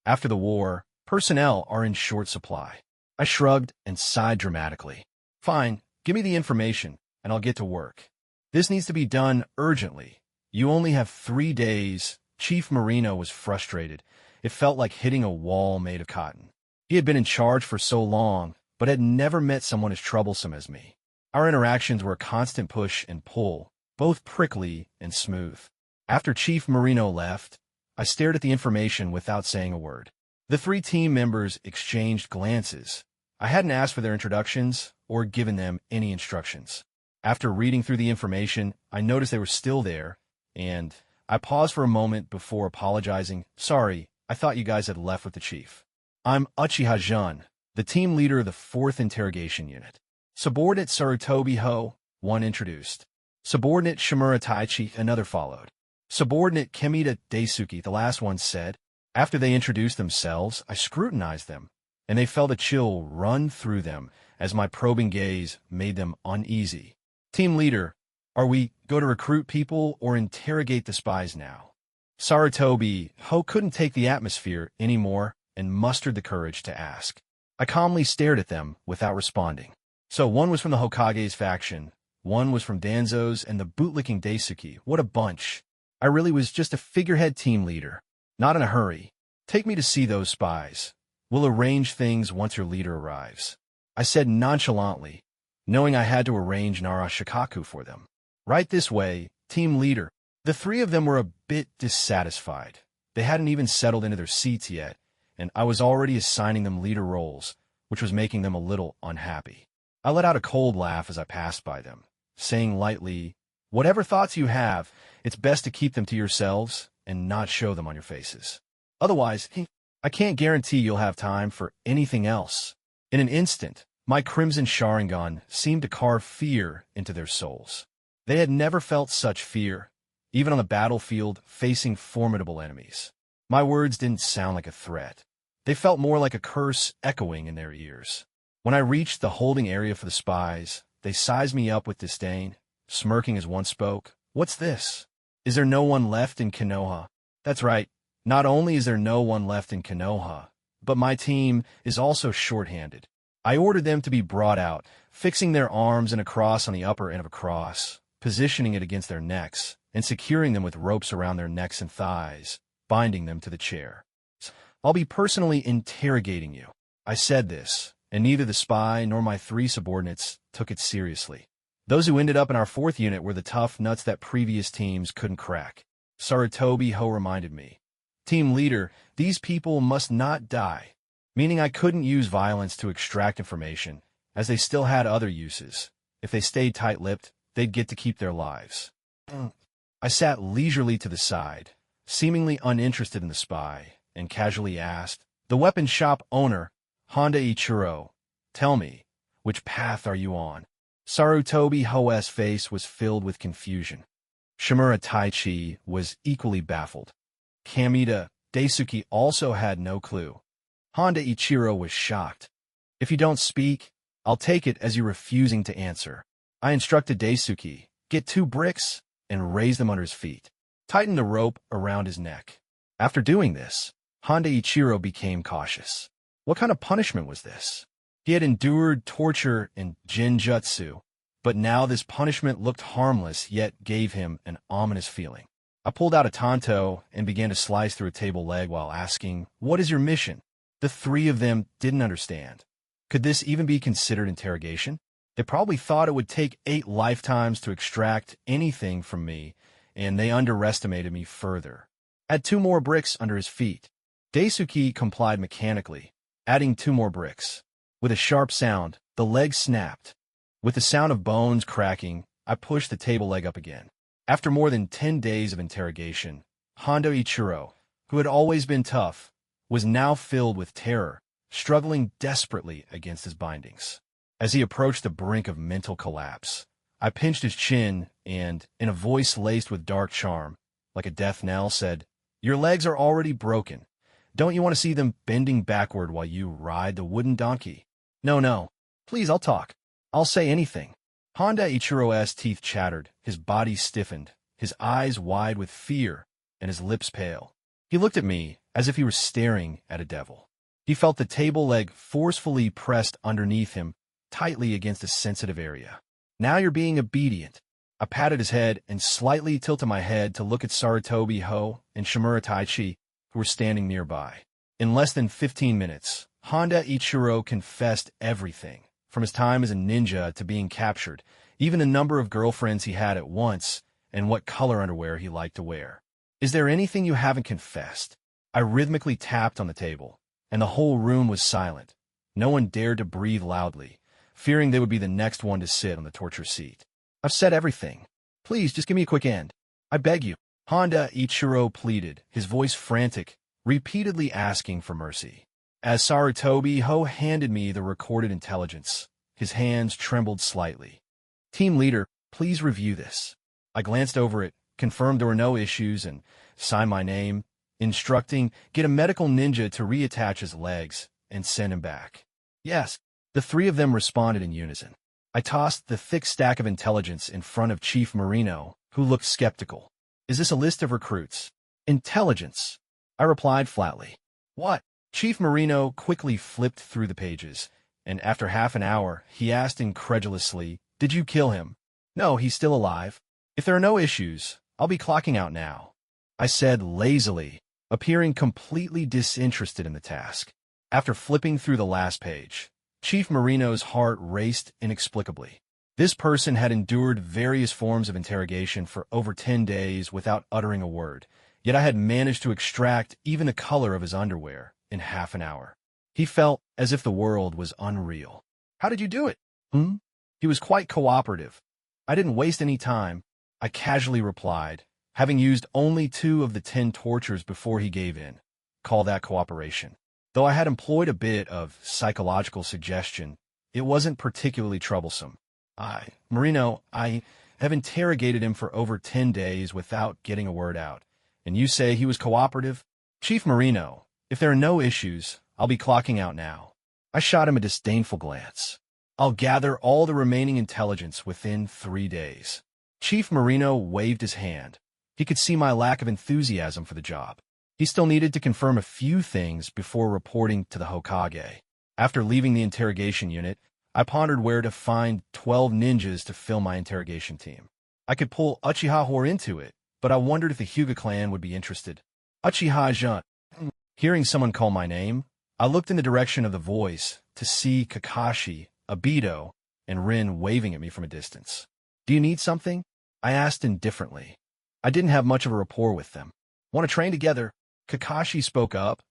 After the war, personnel are in short supply. I shrugged and sighed dramatically. Fine, give me the information, and I'll get to work. This needs to be done urgently. You only have 3 days. Chief Marino was frustrated. It felt like hitting a wall made of cotton. He had been in charge for so long, but had never met someone as troublesome as me. Our interactions were a constant push and pull, both prickly and smooth. After Chief Marino left, I stared at the information without saying a word. The 3 team members exchanged glances. I hadn't asked for their introductions or given them any instructions. After reading through the information, I noticed they were still there, and I paused for a moment before apologizing. Sorry, I thought you guys had left with the chief. I'm Uchiha Jun, the team leader of the 4th Interrogation Unit. Subordinate Sarutobi Ho, one introduced. Subordinate Shimura Taichi, another followed. Subordinate Kemita Daisuke, the last one said. After they introduced themselves, I scrutinized them, and they felt a chill run through them as my probing gaze made them uneasy. Team leader, are we going to recruit people or interrogate the spies now? Sarutobi Ho couldn't take the atmosphere anymore and mustered the courage to ask. I calmly stared at them without responding. So one was from the Hokage's faction, one was from Danzo's, and the bootlicking Daisuke. What a bunch. I really was just a figurehead team leader. Not in a hurry. Take me to see those spies. We'll arrange things once your leader arrives. I said nonchalantly, knowing I had to arrange Nara Shikaku for them. Right this way, team leader. The 3 of them were a bit dissatisfied. They hadn't even settled into their seats yet, and I was already assigning them leader roles, which was making them a little unhappy. I let out a cold laugh as I passed by them, saying lightly, whatever thoughts you have, it's best to keep them to yourselves and not show them on your faces. Otherwise, I can't guarantee you'll have time for anything else. In an instant, my crimson sharingan seemed to carve fear into their souls. They had never felt such fear, even on the battlefield facing formidable enemies. My words didn't sound like a threat. They felt more like a curse echoing in their ears. When I reached the holding area for the spies, they sized me up with disdain, smirking as one spoke. What's this? Is there no one left in Kenoha? That's right. Not only is there no one left in Kenoha, but my team is also short-handed. I ordered them to be brought out, fixing their arms in a cross on the upper end of a cross, positioning it against their necks, and securing them with ropes around their necks and thighs, binding them to the chair. I'll be personally interrogating you. I said this, and neither the spy nor my 3 subordinates took it seriously. Those who ended up in our 4th unit were the tough nuts that previous teams couldn't crack. Sarutobi Ho reminded me. Team leader, these people must not die, meaning I couldn't use violence to extract information, as they still had other uses. If they stayed tight-lipped, they'd get to keep their lives. I sat leisurely to the side, seemingly uninterested in the spy, and casually asked, the weapon shop owner, Honda Ichiro, tell me, which path are you on? Sarutobi Ho's face was filled with confusion. Shimura Taichi was equally baffled. Kamita Daisuke also had no clue. Honda Ichiro was shocked. If you don't speak, I'll take it as you refusing to answer. I instructed Daisuke, get 2 bricks and raise them under his feet. Tighten the rope around his neck. After doing this, Honda Ichiro became cautious. What kind of punishment was this? He had endured torture and genjutsu, but now this punishment looked harmless yet gave him an ominous feeling. I pulled out a tanto and began to slice through a table leg while asking, "What is your mission?" The three of them didn't understand. Could this even be considered interrogation? They probably thought it would take 8 lifetimes to extract anything from me, and they underestimated me further. Add 2 more bricks under his feet. Daisuke complied mechanically, adding 2 more bricks. With a sharp sound, the leg snapped. With the sound of bones cracking, I pushed the table leg up again. After more than 10 days of interrogation, Hondo Ichiro, who had always been tough, was now filled with terror, struggling desperately against his bindings. As he approached the brink of mental collapse, I pinched his chin and, in a voice laced with dark charm, like a death knell, said, "Your legs are already broken. Don't you want to see them bending backward while you ride the wooden donkey?" No. Please, I'll talk. I'll say anything." Honda Ichiro's teeth chattered, his body stiffened, his eyes wide with fear, and his lips pale. He looked at me as if he were staring at a devil. He felt the table leg forcefully pressed underneath him, tightly against a sensitive area. "Now you're being obedient." I patted his head and slightly tilted my head to look at Sarutobi Ho and Shimura Taichi, who were standing nearby. In less than 15 minutes, Honda Ichiro confessed everything, from his time as a ninja to being captured, even the number of girlfriends he had at once, and what color underwear he liked to wear. "Is there anything you haven't confessed?" I rhythmically tapped on the table, and the whole room was silent. No one dared to breathe loudly, fearing they would be the next one to sit on the torture seat. "I've said everything. Please, just give me a quick end. I beg you." Honda Ichiro pleaded, his voice frantic, repeatedly asking for mercy. As Sarutobi Ho handed me the recorded intelligence, his hands trembled slightly. "Team leader, please review this." I glanced over it, confirmed there were no issues, and signed my name, instructing, "Get a medical ninja to reattach his legs and send him back." "Yes." The 3 of them responded in unison. I tossed the thick stack of intelligence in front of Chief Marino, who looked skeptical. "Is this a list of recruits?" "Intelligence," I replied flatly. "What?" Chief Marino quickly flipped through the pages, and after half an hour, he asked incredulously, "Did you kill him?" "No, he's still alive. If there are no issues, I'll be clocking out now," I said lazily, appearing completely disinterested in the task. After flipping through the last page, Chief Marino's heart raced inexplicably. This person had endured various forms of interrogation for over 10 days without uttering a word, yet I had managed to extract even the color of his underwear in half an hour. He felt as if the world was unreal. "How did you do it?" He was quite cooperative. "I didn't waste any time," I casually replied, having used only 2 of the 10 tortures before he gave in. Call that cooperation. Though I had employed a bit of psychological suggestion, it wasn't particularly troublesome. Marino, I have interrogated him for over 10 days without getting a word out, and you say he was cooperative?" "Chief Marino, if there are no issues, I'll be clocking out now." I shot him a disdainful glance. "I'll gather all the remaining intelligence within 3 days." Chief Marino waved his hand. He could see my lack of enthusiasm for the job. He still needed to confirm a few things before reporting to the Hokage. After leaving the interrogation unit, I pondered where to find 12 ninjas to fill my interrogation team. I could pull Uchiha Hor into it, but I wondered if the Hyuga clan would be interested. "Uchiha Jun." Hearing someone call my name, I looked in the direction of the voice to see Kakashi, Obito, and Rin waving at me from a distance. "Do you need something?" I asked indifferently. I didn't have much of a rapport with them. "Want to train together?" Kakashi spoke up,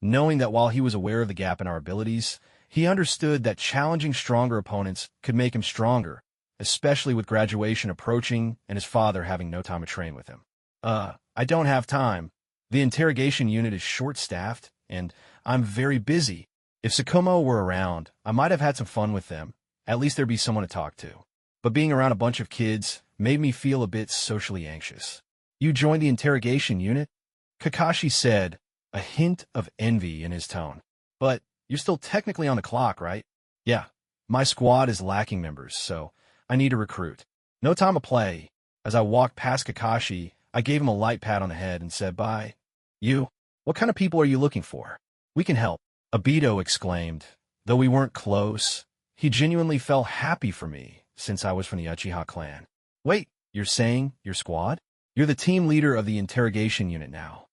knowing that while he was aware of the gap in our abilities, he understood that challenging stronger opponents could make him stronger, especially with graduation approaching and his father having no time to train with him. I don't have time. The interrogation unit is short-staffed, and I'm very busy. If Tsukumo were around, I might have had some fun with them. At least there'd be someone to talk to. But being around a bunch of kids made me feel a bit socially anxious." "You joined the interrogation unit?" Kakashi said, a hint of envy in his tone. "But you're still technically on the clock, right?" "Yeah, my squad is lacking members, so I need to recruit." "No time to play." As I walked past Kakashi, I gave him a light pat on the head and said, "Bye." "You? What kind of people are you looking for?" "We can help," Obito exclaimed, Though we weren't close, he genuinely felt happy for me since I was from the Uchiha clan. Wait, you're saying your squad? You're the team leader of the interrogation unit now.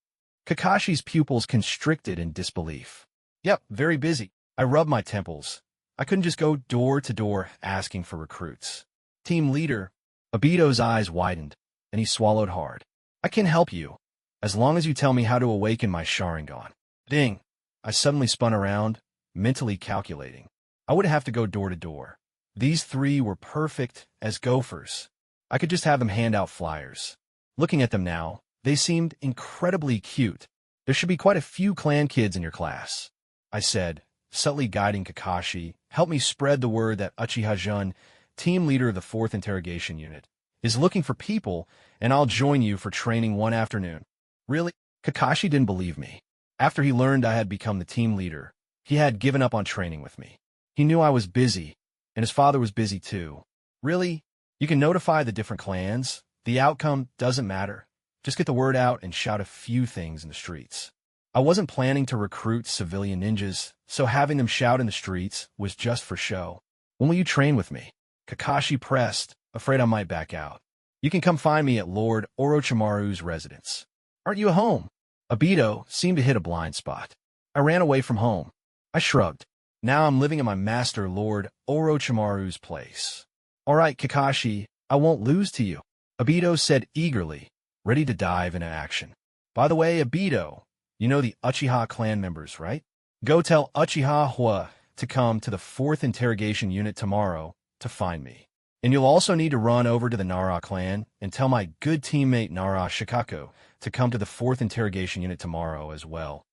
Kakashi's pupils constricted in disbelief. Yep, very busy. I rubbed my temples. I couldn't just go door to door asking for recruits. Team leader, Obito's eyes widened, and he swallowed hard. I can help you, as long as you tell me how to awaken my sharingan. Ding! I suddenly spun around, mentally calculating. I would have to go door to door. These three were perfect as gophers. I could just have them hand out flyers. Looking at them now, they seemed incredibly cute. There should be quite a few clan kids in your class, I said, subtly guiding Kakashi. Help me spread the word that Uchiha Jun, team leader of the 4th Interrogation Unit, is looking for people, and I'll join you for training one afternoon. Really? Kakashi didn't believe me. After he learned I had become the team leader, he had given up on training with me. He knew I was busy, and his father was busy too. Really? You can notify the different clans. The outcome doesn't matter. Just get the word out and shout a few things in the streets. I wasn't planning to recruit civilian ninjas, so having them shout in the streets was just for show. When will you train with me? Kakashi pressed, afraid I might back out. You can come find me at Lord Orochimaru's residence. Aren't you at home? Obito seemed to hit a blind spot. I ran away from home. I shrugged. Now I'm living at my master Lord Orochimaru's place. All right, Kakashi, I won't lose to you, Obito said eagerly, ready to dive into action. By the way, Obito, you know the Uchiha clan members, right? Go tell Uchiha Hua to come to the 4th Interrogation Unit tomorrow to find me. And you'll also need to run over to the Nara clan and tell my good teammate Nara Shikaku to come to the 4th Interrogation Unit tomorrow as well.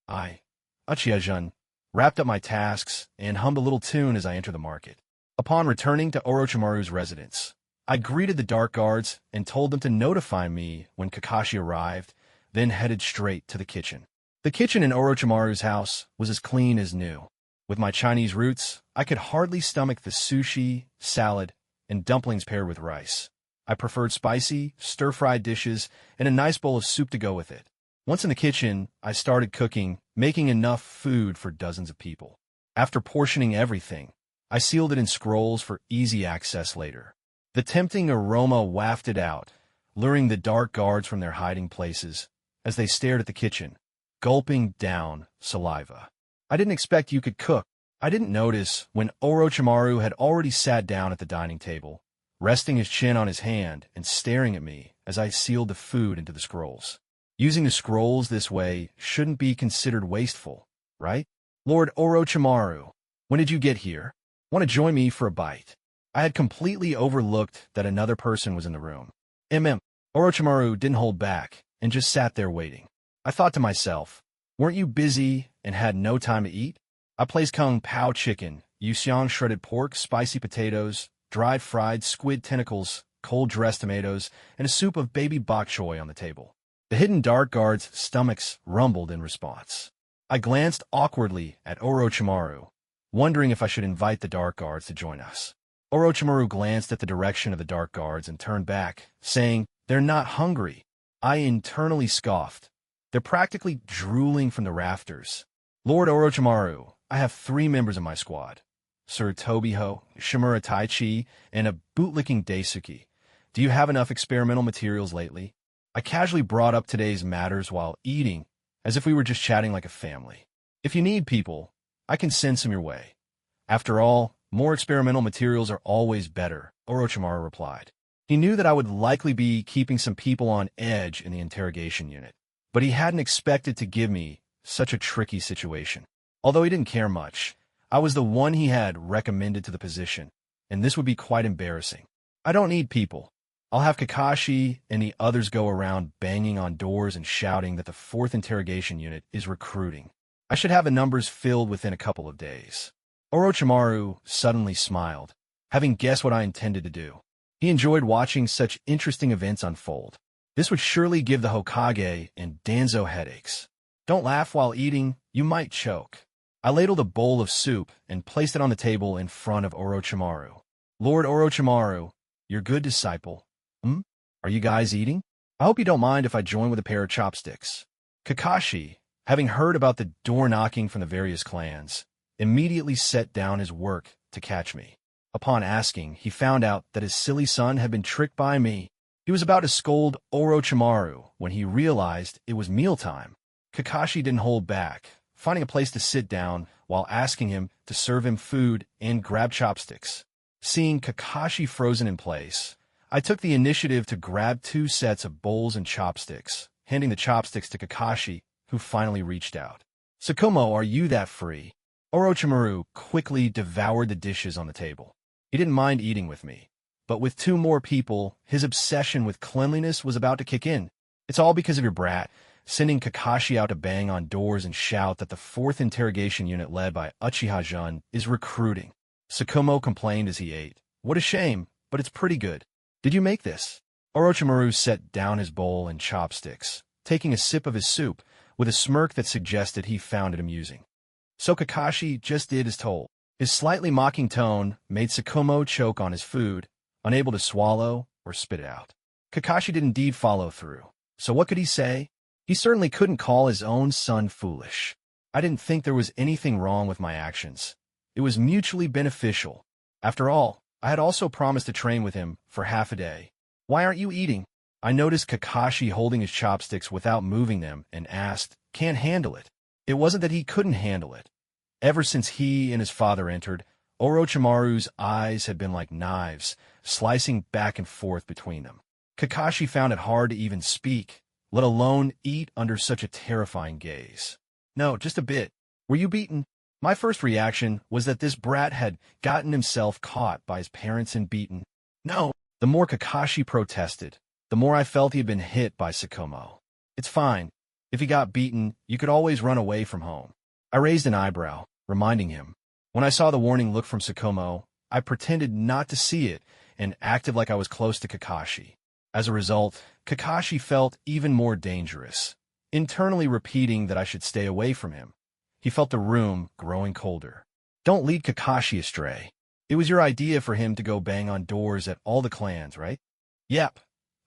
I, Uchiha-jun, wrapped up my tasks and hummed a little tune as I entered the market. Upon returning to Orochimaru's residence, I greeted the Dark Guards and told them to notify me when Kakashi arrived, then headed straight to the kitchen. The kitchen in Orochimaru's house was as clean as new. With my Chinese roots, I could hardly stomach the sushi, salad, and dumplings paired with rice. I preferred spicy, stir-fried dishes and a nice bowl of soup to go with it. Once in the kitchen, I started cooking, making enough food for dozens of people. After portioning everything, I sealed it in scrolls for easy access later. The tempting aroma wafted out, luring the Dark Guards from their hiding places as they stared at the kitchen, gulping down saliva. I didn't expect you could cook. I didn't notice when Orochimaru had already sat down at the dining table, resting his chin on his hand and staring at me as I sealed the food into the scrolls. Using the scrolls this way shouldn't be considered wasteful, right? Lord Orochimaru, when did you get here? Want to join me for a bite? I had completely overlooked that another person was in the room. Orochimaru didn't hold back and just sat there waiting. I thought to myself, weren't you busy and had no time to eat? I placed Kung Pao chicken, Yuxiang shredded pork, spicy potatoes, dried fried squid tentacles, cold dressed tomatoes, and a soup of baby bok choy on the table. The hidden Dark Guards' stomachs rumbled in response. I glanced awkwardly at Orochimaru, wondering if I should invite the Dark Guards to join us. Orochimaru glanced at the direction of the Dark Guards and turned back, saying, "They're not hungry." I internally scoffed. They're practically drooling from the rafters. Lord Orochimaru, I have 3 members in my squad. Sir Tobiho, Shimura Taichi, and a bootlicking Daisuke. Do you have enough experimental materials lately? I casually brought up today's matters while eating, as if we were just chatting like a family. If you need people, I can send some your way. After all, more experimental materials are always better, Orochimaru replied. He knew that I would likely be keeping some people on edge in the interrogation unit, but he hadn't expected to give me such a tricky situation. Although he didn't care much, I was the one he had recommended to the position, and this would be quite embarrassing. I don't need people. I'll have Kakashi and the others go around banging on doors and shouting that the 4th Interrogation Unit is recruiting. I should have the numbers filled within a couple of days. Orochimaru suddenly smiled, having guessed what I intended to do. He enjoyed watching such interesting events unfold. This would surely give the Hokage and Danzo headaches. Don't laugh while eating, you might choke. I ladled a bowl of soup and placed it on the table in front of Orochimaru. Lord Orochimaru, your good disciple. Are you guys eating? I hope you don't mind if I join with a pair of chopsticks. Kakashi, having heard about the door knocking from the various clans, immediately set down his work to catch me. Upon asking, he found out that his silly son had been tricked by me. He was about to scold Orochimaru when he realized it was mealtime. Kakashi didn't hold back, finding a place to sit down while asking him to serve him food and grab chopsticks. Seeing Kakashi frozen in place, I took the initiative to grab 2 sets of bowls and chopsticks, handing the chopsticks to Kakashi, who finally reached out. "Tsukumo, are you that free?" Orochimaru quickly devoured the dishes on the table. He didn't mind eating with me, but with 2 more people, his obsession with cleanliness was about to kick in. "It's all because of your brat," sending Kakashi out to bang on doors and shout that the 4th interrogation unit led by Uchiha Jun is recruiting. Tsukumo complained as he ate. "What a shame, but it's pretty good. Did you make this?" Orochimaru set down his bowl and chopsticks, taking a sip of his soup, with a smirk that suggested he found it amusing. So Kakashi just did as told. His slightly mocking tone made Tsukumo choke on his food, unable to swallow or spit it out. Kakashi did indeed follow through. So what could he say? He certainly couldn't call his own son foolish. I didn't think there was anything wrong with my actions. It was mutually beneficial. After all, I had also promised to train with him for half a day. "Why aren't you eating?" I noticed Kakashi holding his chopsticks without moving them and asked, "Can't handle it." It wasn't that he couldn't handle it. Ever since he and his father entered, Orochimaru's eyes had been like knives, slicing back and forth between them. Kakashi found it hard to even speak, let alone eat under such a terrifying gaze. "No, just a bit. Were you beaten?" My first reaction was that this brat had gotten himself caught by his parents and beaten. "No." The more Kakashi protested, the more I felt he had been hit by Tsukumo. "It's fine. If he got beaten, you could always run away from home." I raised an eyebrow, reminding him. When I saw the warning look from Tsukumo, I pretended not to see it and acted like I was close to Kakashi. As a result, Kakashi felt even more dangerous, internally repeating that I should stay away from him. He felt the room growing colder. "Don't lead Kakashi astray. It was your idea for him to go bang on doors at all the clans, right?" "Yep.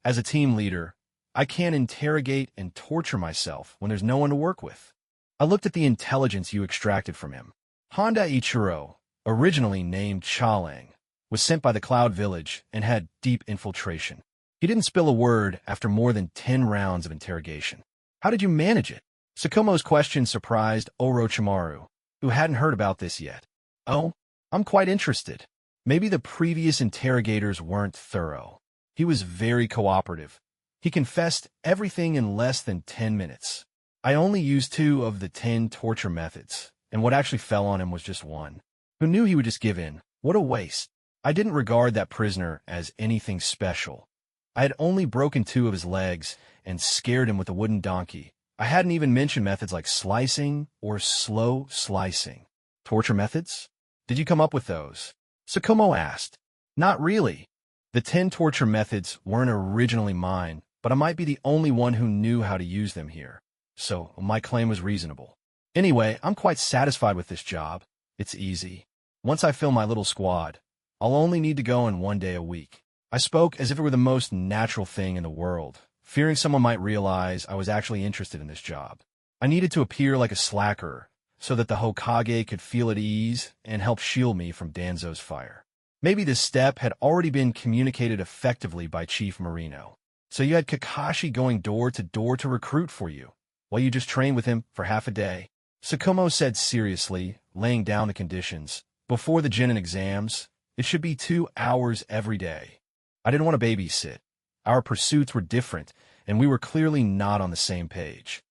As a team leader, I can't interrogate and torture myself when there's no one to work with." I looked at the intelligence you extracted from him. Honda Ichiro, originally named Chalang, was sent by the Cloud Village and had deep infiltration. He didn't spill a word after more than 10 rounds of interrogation. "How did you manage it?" Tsukumo's question surprised Orochimaru, who hadn't heard about this yet. "Oh, I'm quite interested. Maybe the previous interrogators weren't thorough." He was very cooperative. He confessed everything in less than 10 minutes. I only used 2 of the 10 torture methods, and what actually fell on him was just 1. Who knew he would just give in? What a waste. I didn't regard that prisoner as anything special. I had only broken 2 of his legs and scared him with a wooden donkey. I hadn't even mentioned methods like slicing or slow slicing. "Torture methods? Did you come up with those?" Tsukumo asked. "Not really. The 10 torture methods weren't originally mine, but I might be the only one who knew how to use them here. So my claim was reasonable. Anyway, I'm quite satisfied with this job. It's easy. Once I fill my little squad, I'll only need to go in 1 day a week." I spoke as if it were the most natural thing in the world, fearing someone might realize I was actually interested in this job. I needed to appear like a slacker so that the Hokage could feel at ease and help shield me from Danzo's fire. Maybe this step had already been communicated effectively by Chief Marino. "So you had Kakashi going door to recruit for you, while you just trained with him for half a day?" Tsukumo said seriously, laying down the conditions. "Before the Genin exams, it should be 2 hours every day." I didn't want to babysit. Our pursuits were different, and we were clearly not on the same page.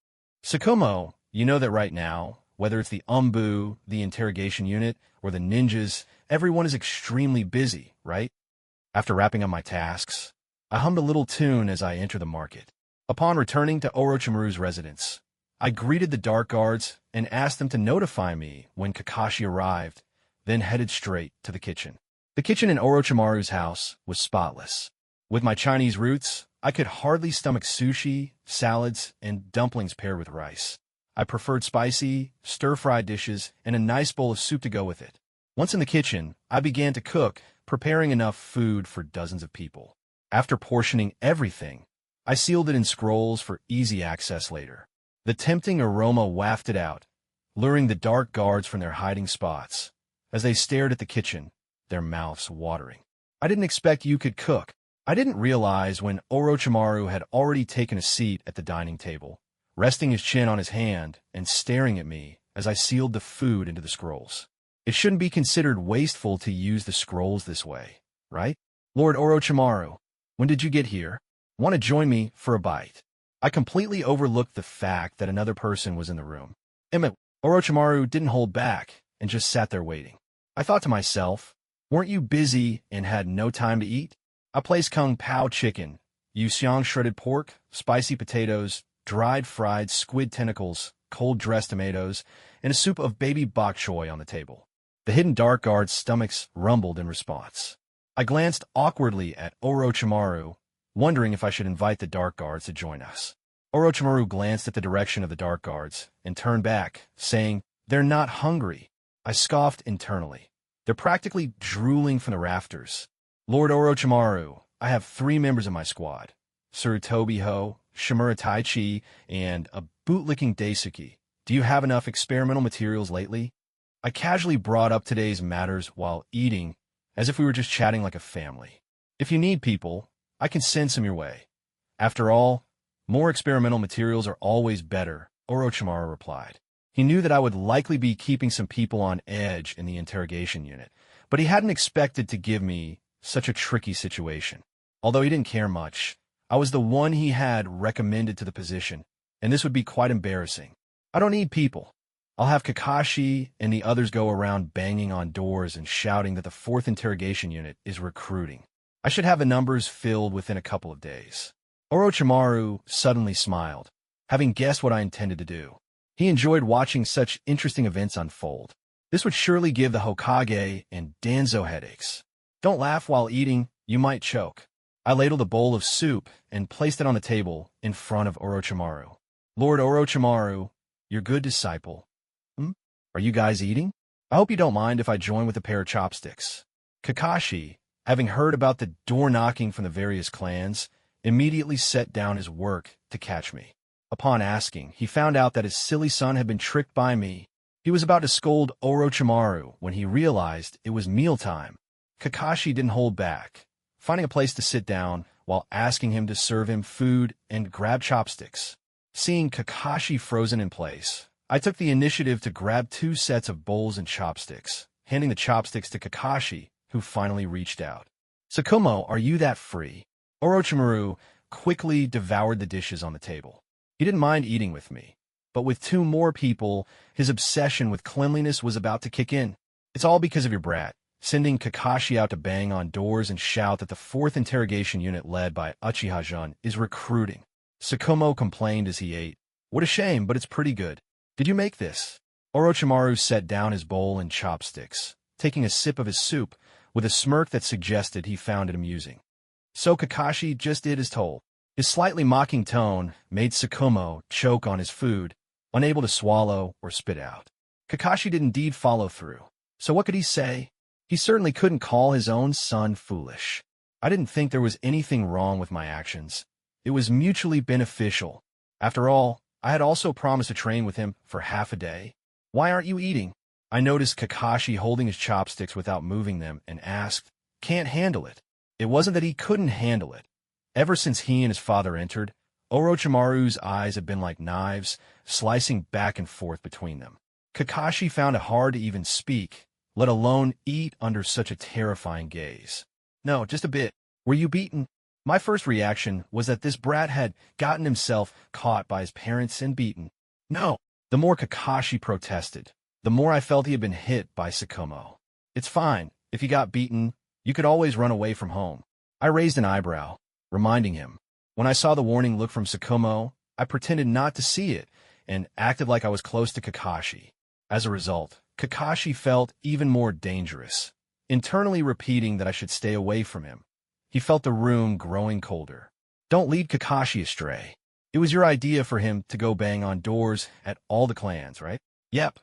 "Tsukumo, you know that right now, whether it's the Umbu, the interrogation unit, or the ninjas, everyone is extremely busy, right?" After wrapping up my tasks, I hummed a little tune as I entered the market. Upon returning to Orochimaru's residence, I greeted the Dark Guards and asked them to notify me when Kakashi arrived, then headed straight to the kitchen. The kitchen in Orochimaru's house was spotless. With my Chinese roots, I could hardly stomach sushi, salads, and dumplings paired with rice. I preferred spicy, stir-fried dishes and a nice bowl of soup to go with it. Once in the kitchen, I began to cook, preparing enough food for dozens of people. After portioning everything, I sealed it in scrolls for easy access later. The tempting aroma wafted out, luring the dark guards from their hiding spots. As they stared at the kitchen, their mouths watering. I didn't expect you could cook. I didn't realize when Orochimaru had already taken a seat at the dining table, resting his chin on his hand and staring at me as I sealed the food into the scrolls. It shouldn't be considered wasteful to use the scrolls this way, right? Lord Orochimaru, when did you get here? Want to join me for a bite? I completely overlooked the fact that another person was in the room. Orochimaru didn't hold back and just sat there waiting. I thought to myself, weren't you busy and had no time to eat? I placed Kung Pao chicken, Yuxiang shredded pork, spicy potatoes, dried fried squid tentacles, cold dressed tomatoes, and a soup of baby bok choy on the table. The hidden dark guards' stomachs rumbled in response. I glanced awkwardly at Orochimaru, wondering if I should invite the dark guards to join us. Orochimaru glanced at the direction of the dark guards and turned back, saying, "They're not hungry." I scoffed internally. They're practically drooling from the rafters. Lord Orochimaru, I have 3 members of my squad. Tsurutobi-ho, Shimura Tai-chi, and a bootlicking Daisuke. Do you have enough experimental materials lately? I casually brought up today's matters while eating, as if we were just chatting like a family. If you need people, I can send some your way. After all, more experimental materials are always better, Orochimaru replied. He knew that I would likely be keeping some people on edge in the interrogation unit, but he hadn't expected to give me such a tricky situation. Although he didn't care much, I was the one he had recommended to the position, and this would be quite embarrassing. I don't need people. I'll have Kakashi and the others go around banging on doors and shouting that the 4th interrogation unit is recruiting. I should have the numbers filled within a couple of days. Orochimaru suddenly smiled, having guessed what I intended to do. He enjoyed watching such interesting events unfold. This would surely give the Hokage and Danzo headaches. Don't laugh while eating, you might choke. I ladled a bowl of soup and placed it on the table in front of Orochimaru. Lord Orochimaru, your good disciple. Are you guys eating? I hope you don't mind if I join with a pair of chopsticks. Kakashi, having heard about the door knocking from the various clans, immediately set down his work to catch me. Upon asking, he found out that his silly son had been tricked by me. He was about to scold Orochimaru when he realized it was mealtime. Kakashi didn't hold back, finding a place to sit down while asking him to serve him food and grab chopsticks. Seeing Kakashi frozen in place, I took the initiative to grab 2 sets of bowls and chopsticks, handing the chopsticks to Kakashi, who finally reached out. Sakumo, are you that free? Orochimaru quickly devoured the dishes on the table. He didn't mind eating with me, but with 2 more people, his obsession with cleanliness was about to kick in. It's all because of your brat, sending Kakashi out to bang on doors and shout that the 4th interrogation unit led by Uchiha-jun is recruiting. Sakumo complained as he ate. What a shame, but it's pretty good. Did you make this? Orochimaru set down his bowl and chopsticks, taking a sip of his soup with a smirk that suggested he found it amusing. So Kakashi just did as told. His slightly mocking tone made Sakumo choke on his food, unable to swallow or spit out. Kakashi did indeed follow through. So what could he say? He certainly couldn't call his own son foolish. I didn't think there was anything wrong with my actions. It was mutually beneficial. After all, I had also promised to train with him for half a day. Why aren't you eating? I noticed Kakashi holding his chopsticks without moving them and asked, Can't handle it. It wasn't that he couldn't handle it. Ever since he and his father entered, Orochimaru's eyes had been like knives, slicing back and forth between them. Kakashi found it hard to even speak, let alone eat under such a terrifying gaze. No, just a bit. Were you beaten? My first reaction was that this brat had gotten himself caught by his parents and beaten. No. The more Kakashi protested, the more I felt he had been hit by Sakumo. It's fine. If you got beaten, you could always run away from home. I raised an eyebrow, reminding him. When I saw the warning look from Sakumo, I pretended not to see it and acted like I was close to Kakashi. As a result, Kakashi felt even more dangerous, internally repeating that I should stay away from him. He felt the room growing colder. Don't lead Kakashi astray. It was your idea for him to go bang on doors at all the clans, right? Yep.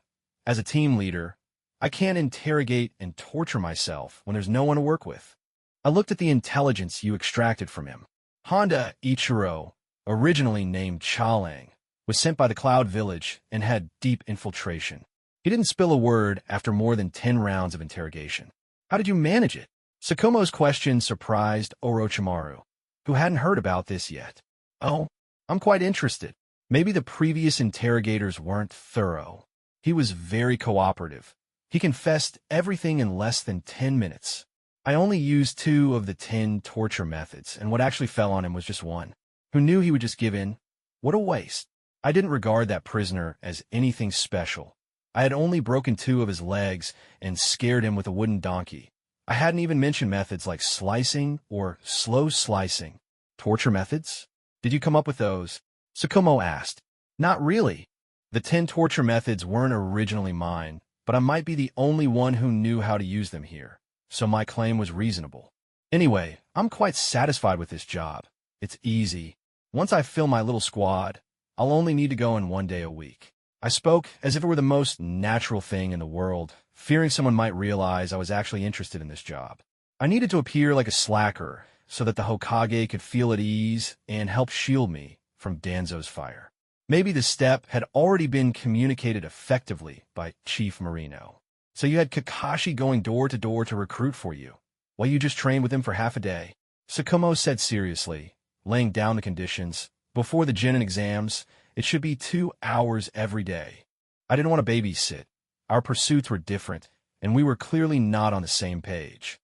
As a team leader, I can't interrogate and torture myself when there's no one to work with. I looked at the intelligence you extracted from him. Honda Ichiro, originally named Chalang, was sent by the Cloud Village and had deep infiltration. He didn't spill a word after more than 10 rounds of interrogation. How did you manage it? Tsukumo's question surprised Orochimaru, who hadn't heard about this yet. Oh, I'm quite interested. Maybe the previous interrogators weren't thorough. He was very cooperative. He confessed everything in less than 10 minutes. I only used 2 of the 10 torture methods, and what actually fell on him was just one. Who knew he would just give in? What a waste. I didn't regard that prisoner as anything special. I had only broken 2 of his legs and scared him with a wooden donkey. I hadn't even mentioned methods like slicing or slow slicing. Torture methods? Did you come up with those? Tsukumo asked. Not really. The 10 torture methods weren't originally mine, but I might be the only one who knew how to use them here, so my claim was reasonable. Anyway, I'm quite satisfied with this job. It's easy. Once I fill my little squad, I'll only need to go in 1 day a week. I spoke as if it were the most natural thing in the world, fearing someone might realize I was actually interested in this job. I needed to appear like a slacker so that the Hokage could feel at ease and help shield me from Danzo's fire. Maybe the step had already been communicated effectively by Chief Marino. So you had Kakashi going door to door to recruit for you, while you just trained with him for half a day? Tsukumo said seriously, laying down the conditions. Before the Genin exams, it should be 2 hours every day. I didn't want to babysit. Our pursuits were different, and we were clearly not on the same page.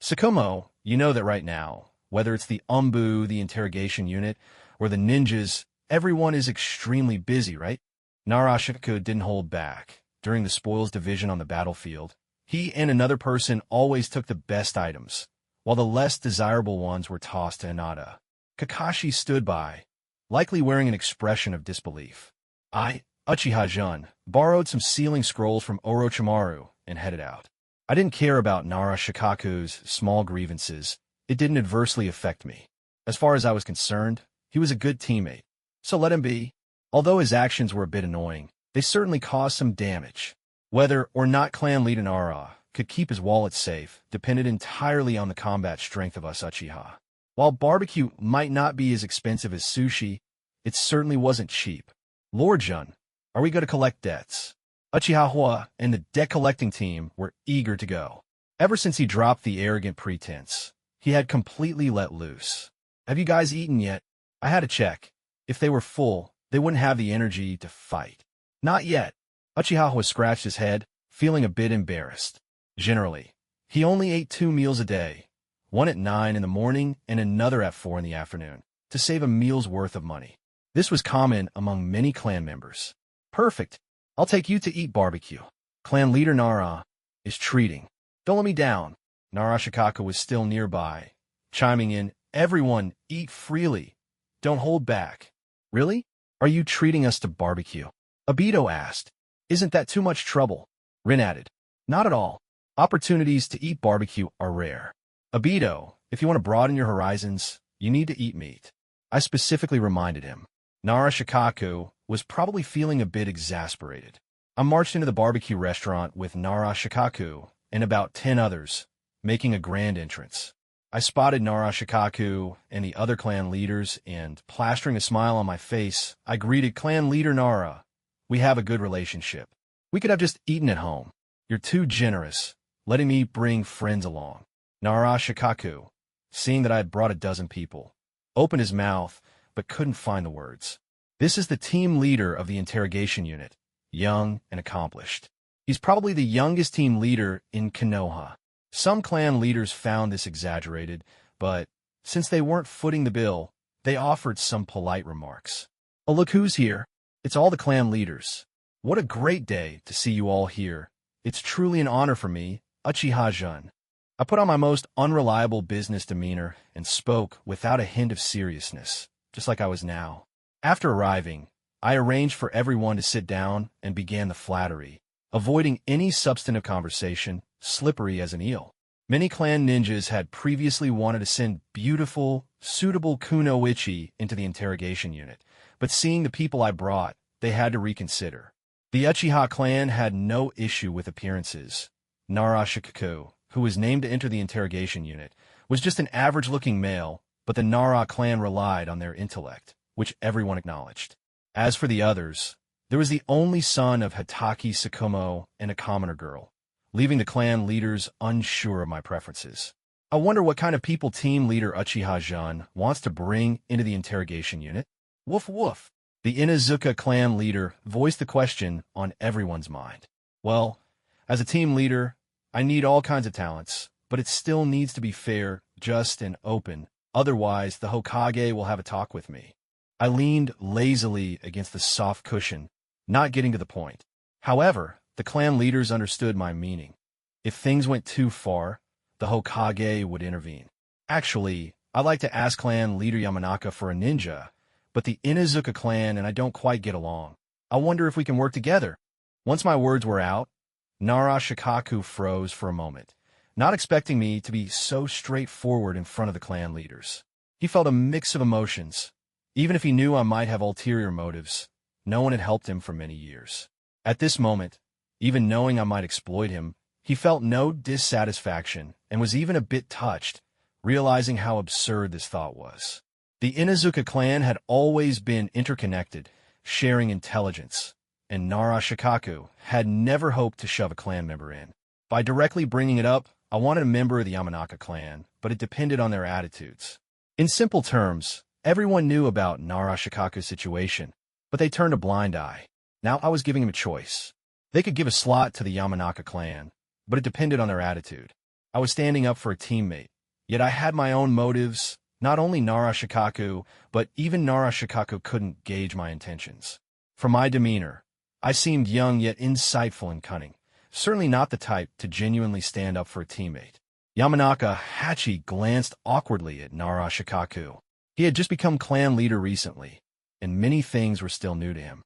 Tsukumo, you know that right now, whether it's the Umbu, the interrogation unit, or the ninjas, everyone is extremely busy, right? Narashikaku didn't hold back. During the spoils division on the battlefield, he and another person always took the best items, while the less desirable ones were tossed to Hinata. Kakashi stood by, likely wearing an expression of disbelief. I, Uchiha Jun, borrowed some sealing scrolls from Orochimaru and headed out. I didn't care about Narashikaku's small grievances. It didn't adversely affect me. As far as I was concerned, he was a good teammate. So let him be. Although his actions were a bit annoying, they certainly caused some damage. Whether or not clan leader Nara could keep his wallet safe depended entirely on the combat strength of us Uchiha. While barbecue might not be as expensive as sushi, it certainly wasn't cheap. Lord Jun, are we going to collect debts? Uchiha Hua and the debt-collecting team were eager to go. Ever since he dropped the arrogant pretense, he had completely let loose. Have you guys eaten yet? I had to check. If they were full, they wouldn't have the energy to fight. Not yet. Uchiha Hua scratched his head, feeling a bit embarrassed. Generally, he only ate 2 meals a day, one at 9 in the morning and another at 4 in the afternoon, to save a meal's worth of money. This was common among many clan members. Perfect. I'll take you to eat barbecue. Clan leader Nara is treating. Don't let me down. Narashikaku was still nearby, chiming in, everyone, eat freely. Don't hold back. Really? Are you treating us to barbecue? Obito asked. Isn't that too much trouble? Rin added. Not at all. Opportunities to eat barbecue are rare. Obito, if you want to broaden your horizons, you need to eat meat. I specifically reminded him. Narashikaku was probably feeling a bit exasperated. I marched into the barbecue restaurant with Narashikaku and about 10 others, making a grand entrance. I spotted Narashikaku and the other clan leaders, and, plastering a smile on my face, I greeted Clan Leader Nara. We have a good relationship. We could have just eaten at home. You're too generous, letting me bring friends along. Narashikaku, seeing that I had brought a dozen people, opened his mouth, but couldn't find the words. This is the team leader of the interrogation unit, young and accomplished. He's probably the youngest team leader in Kenoha. Some clan leaders found this exaggerated, but since they weren't footing the bill, they offered some polite remarks. Oh, look who's here. It's all the clan leaders. What a great day to see you all here. It's truly an honor for me, Uchiha Jun. I put on my most unreliable business demeanor and spoke without a hint of seriousness, just like I was now. After arriving, I arranged for everyone to sit down and began the flattery, avoiding any substantive conversation, slippery as an eel. Many clan ninjas had previously wanted to send beautiful, suitable kunoichi into the interrogation unit, but seeing the people I brought, they had to reconsider. The Uchiha clan had no issue with appearances. Narashikaku, who was named to enter the interrogation unit, was just an average-looking male, but the Nara clan relied on their intellect, which everyone acknowledged. As for the others, there was the only son of Hataki Sakumo and a commoner girl, leaving the clan leaders unsure of my preferences. I wonder what kind of people team leader Uchiha Jun wants to bring into the interrogation unit. Woof woof. The Inuzuka clan leader voiced the question on everyone's mind. Well, as a team leader, I need all kinds of talents, but it still needs to be fair, just, and open. Otherwise, the Hokage will have a talk with me. I leaned lazily against the soft cushion, not getting to the point. However, the clan leaders understood my meaning. If things went too far, the Hokage would intervene. Actually, I'd like to ask clan leader Yamanaka for a ninja, but the Inuzuka clan and I don't quite get along. I wonder if we can work together. Once my words were out, Nara Shikaku froze for a moment, not expecting me to be so straightforward in front of the clan leaders. He felt a mix of emotions. Even if he knew I might have ulterior motives, no one had helped him for many years. At this moment, even knowing I might exploit him, he felt no dissatisfaction and was even a bit touched, realizing how absurd this thought was. The Inuzuka clan had always been interconnected, sharing intelligence, and Nara Shikaku had never hoped to shove a clan member in. By directly bringing it up, I wanted a member of the Yamanaka clan, but it depended on their attitudes. In simple terms, everyone knew about Nara Shikaku's situation, but they turned a blind eye. Now I was giving him a choice. They could give a slot to the Yamanaka clan, but it depended on their attitude. I was standing up for a teammate, yet I had my own motives. Not only Nara Shikaku, but even Nara Shikaku couldn't gauge my intentions. From my demeanor, I seemed young yet insightful and cunning, certainly not the type to genuinely stand up for a teammate. Yamanaka Hachi glanced awkwardly at Nara Shikaku. He had just become clan leader recently, and many things were still new to him.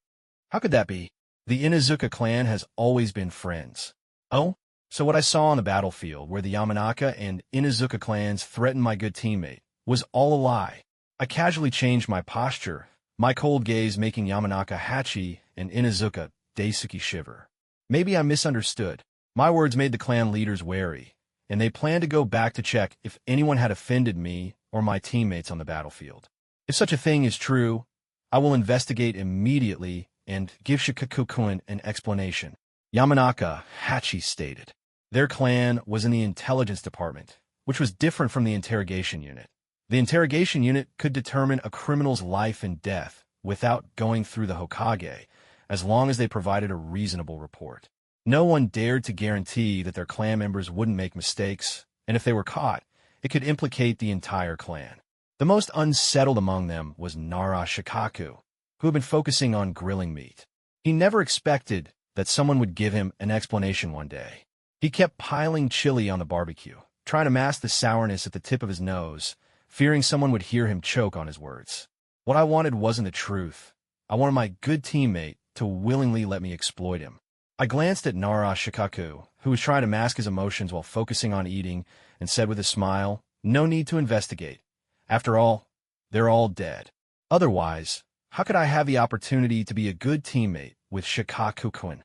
How could that be? The Inuzuka clan has always been friends. Oh? So what I saw on the battlefield, where the Yamanaka and Inuzuka clans threatened my good teammate, was all a lie. I casually changed my posture, my cold gaze making Yamanaka Hachi and Inuzuka Daisuke shiver. Maybe I misunderstood. My words made the clan leaders wary, and they planned to go back to check if anyone had offended me or my teammates on the battlefield. If such a thing is true, I will investigate immediately and give Shikaku-kun an explanation. Yamanaka Hachi stated. Their clan was in the intelligence department, which was different from the interrogation unit. The interrogation unit could determine a criminal's life and death without going through the Hokage, as long as they provided a reasonable report. No one dared to guarantee that their clan members wouldn't make mistakes, and if they were caught, it could implicate the entire clan. The most unsettled among them was Nara Shikaku, who had been focusing on grilling meat. He never expected that someone would give him an explanation one day. He kept piling chili on the barbecue, trying to mask the sourness at the tip of his nose, fearing someone would hear him choke on his words. What I wanted wasn't the truth. I wanted my good teammate to willingly let me exploit him. I glanced at Nara Shikaku, who was trying to mask his emotions while focusing on eating, and said with a smile, "No need to investigate. After all, they're all dead. Otherwise, how could I have the opportunity to be a good teammate with Shikaku-kun?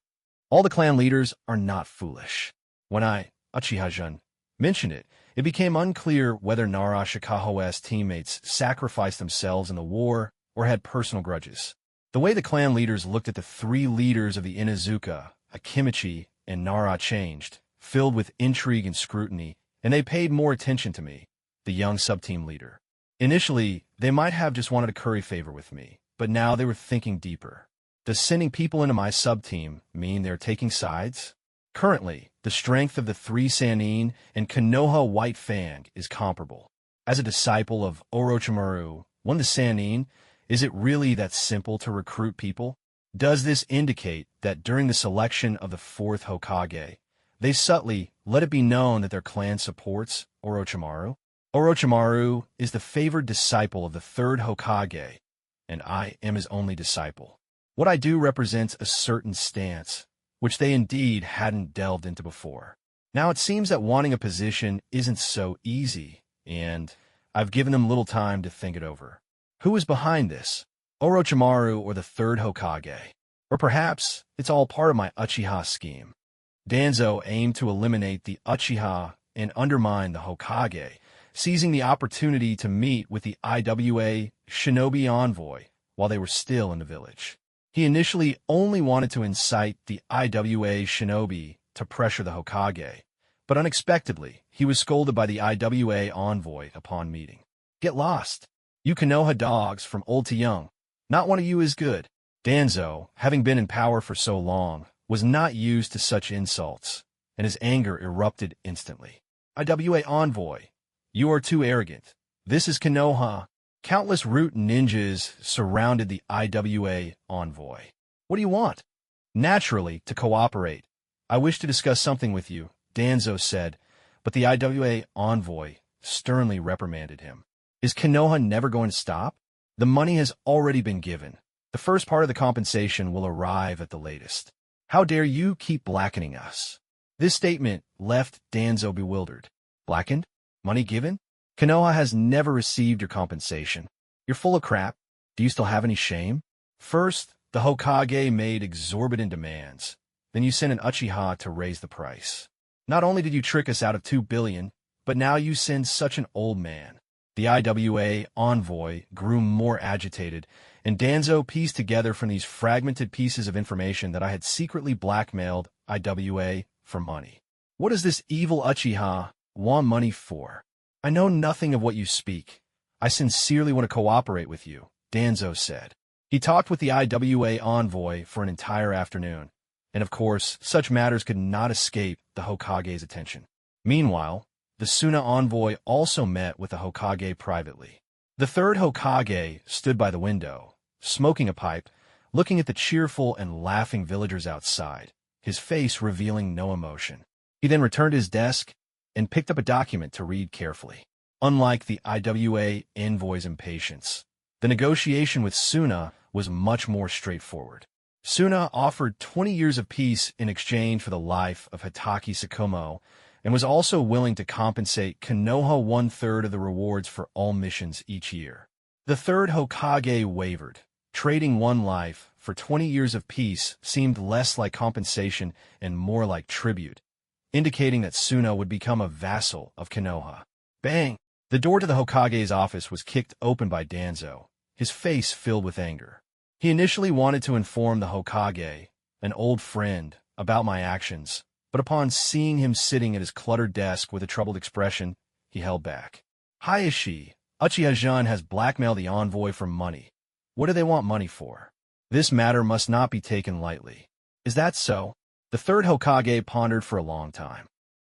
All the clan leaders are not foolish." When I, Uchiha-jun, mentioned it, it became unclear whether Nara Shikaku's teammates sacrificed themselves in the war or had personal grudges. The way the clan leaders looked at the three leaders of the Inuzuka, Akimichi, and Nara changed, filled with intrigue and scrutiny, and they paid more attention to me, the young sub-team leader. Initially, they might have just wanted to curry favor with me, but now they were thinking deeper. Does sending people into my sub-team mean they're taking sides? Currently, the strength of the three Sannin and Kenoha White Fang is comparable. As a disciple of Orochimaru, one of the Sannin, is it really that simple to recruit people? Does this indicate that during the selection of the fourth Hokage, they subtly let it be known that their clan supports Orochimaru? Orochimaru is the favored disciple of the third Hokage, and I am his only disciple. What I do represents a certain stance, which they indeed hadn't delved into before. Now it seems that wanting a position isn't so easy, and I've given them little time to think it over. Who is behind this? Orochimaru or the third Hokage? Or perhaps it's all part of my Uchiha scheme. Danzo aimed to eliminate the Uchiha and undermine the Hokage, seizing the opportunity to meet with the IWA Shinobi Envoy, while they were still in the village. He initially only wanted to incite the IWA shinobi to pressure the Hokage, but unexpectedly, he was scolded by the IWA envoy upon meeting. Get lost. You Kenoha dogs from old to young. Not one of you is good. Danzo, having been in power for so long, was not used to such insults, and his anger erupted instantly. IWA envoy, you are too arrogant. This is Kenoha. Countless root ninjas surrounded the IWA envoy. What do you want? Naturally, to cooperate. I wish to discuss something with you, Danzo said, but the IWA envoy sternly reprimanded him. Is Kenoha never going to stop? The money has already been given. The first part of the compensation will arrive at the latest. How dare you keep blackening us? This statement left Danzo bewildered. Blackened? Money given? Kenoha has never received your compensation. You're full of crap. Do you still have any shame? First, the Hokage made exorbitant demands. Then you sent an Uchiha to raise the price. Not only did you trick us out of 2 billion, but now you send such an old man. The IWA envoy grew more agitated, and Danzo pieced together from these fragmented pieces of information that I had secretly blackmailed IWA for money. What does this evil Uchiha want money for? I know nothing of what you speak. I sincerely want to cooperate with you, Danzo said. He talked with the IWA envoy for an entire afternoon, and of course, such matters could not escape the Hokage's attention. Meanwhile, the Suna envoy also met with the Hokage privately. The third Hokage stood by the window, smoking a pipe, looking at the cheerful and laughing villagers outside, his face revealing no emotion. He then returned to his desk and picked up a document to read carefully. Unlike the IWA envoy's impatience, the negotiation with Suna was much more straightforward. Suna offered 20 years of peace in exchange for the life of Hitaki Sakumo, and was also willing to compensate Kenoha 1/3 of the rewards for all missions each year. The third Hokage wavered. Trading one life for 20 years of peace seemed less like compensation and more like tribute, indicating that Suna would become a vassal of Kenoha. Bang! The door to the Hokage's office was kicked open by Danzo, his face filled with anger. He initially wanted to inform the Hokage, an old friend, about my actions, but upon seeing him sitting at his cluttered desk with a troubled expression, he held back. Hayashi, Uchiha-jun has blackmailed the envoy for money. What do they want money for? This matter must not be taken lightly. Is that so? The third Hokage pondered for a long time.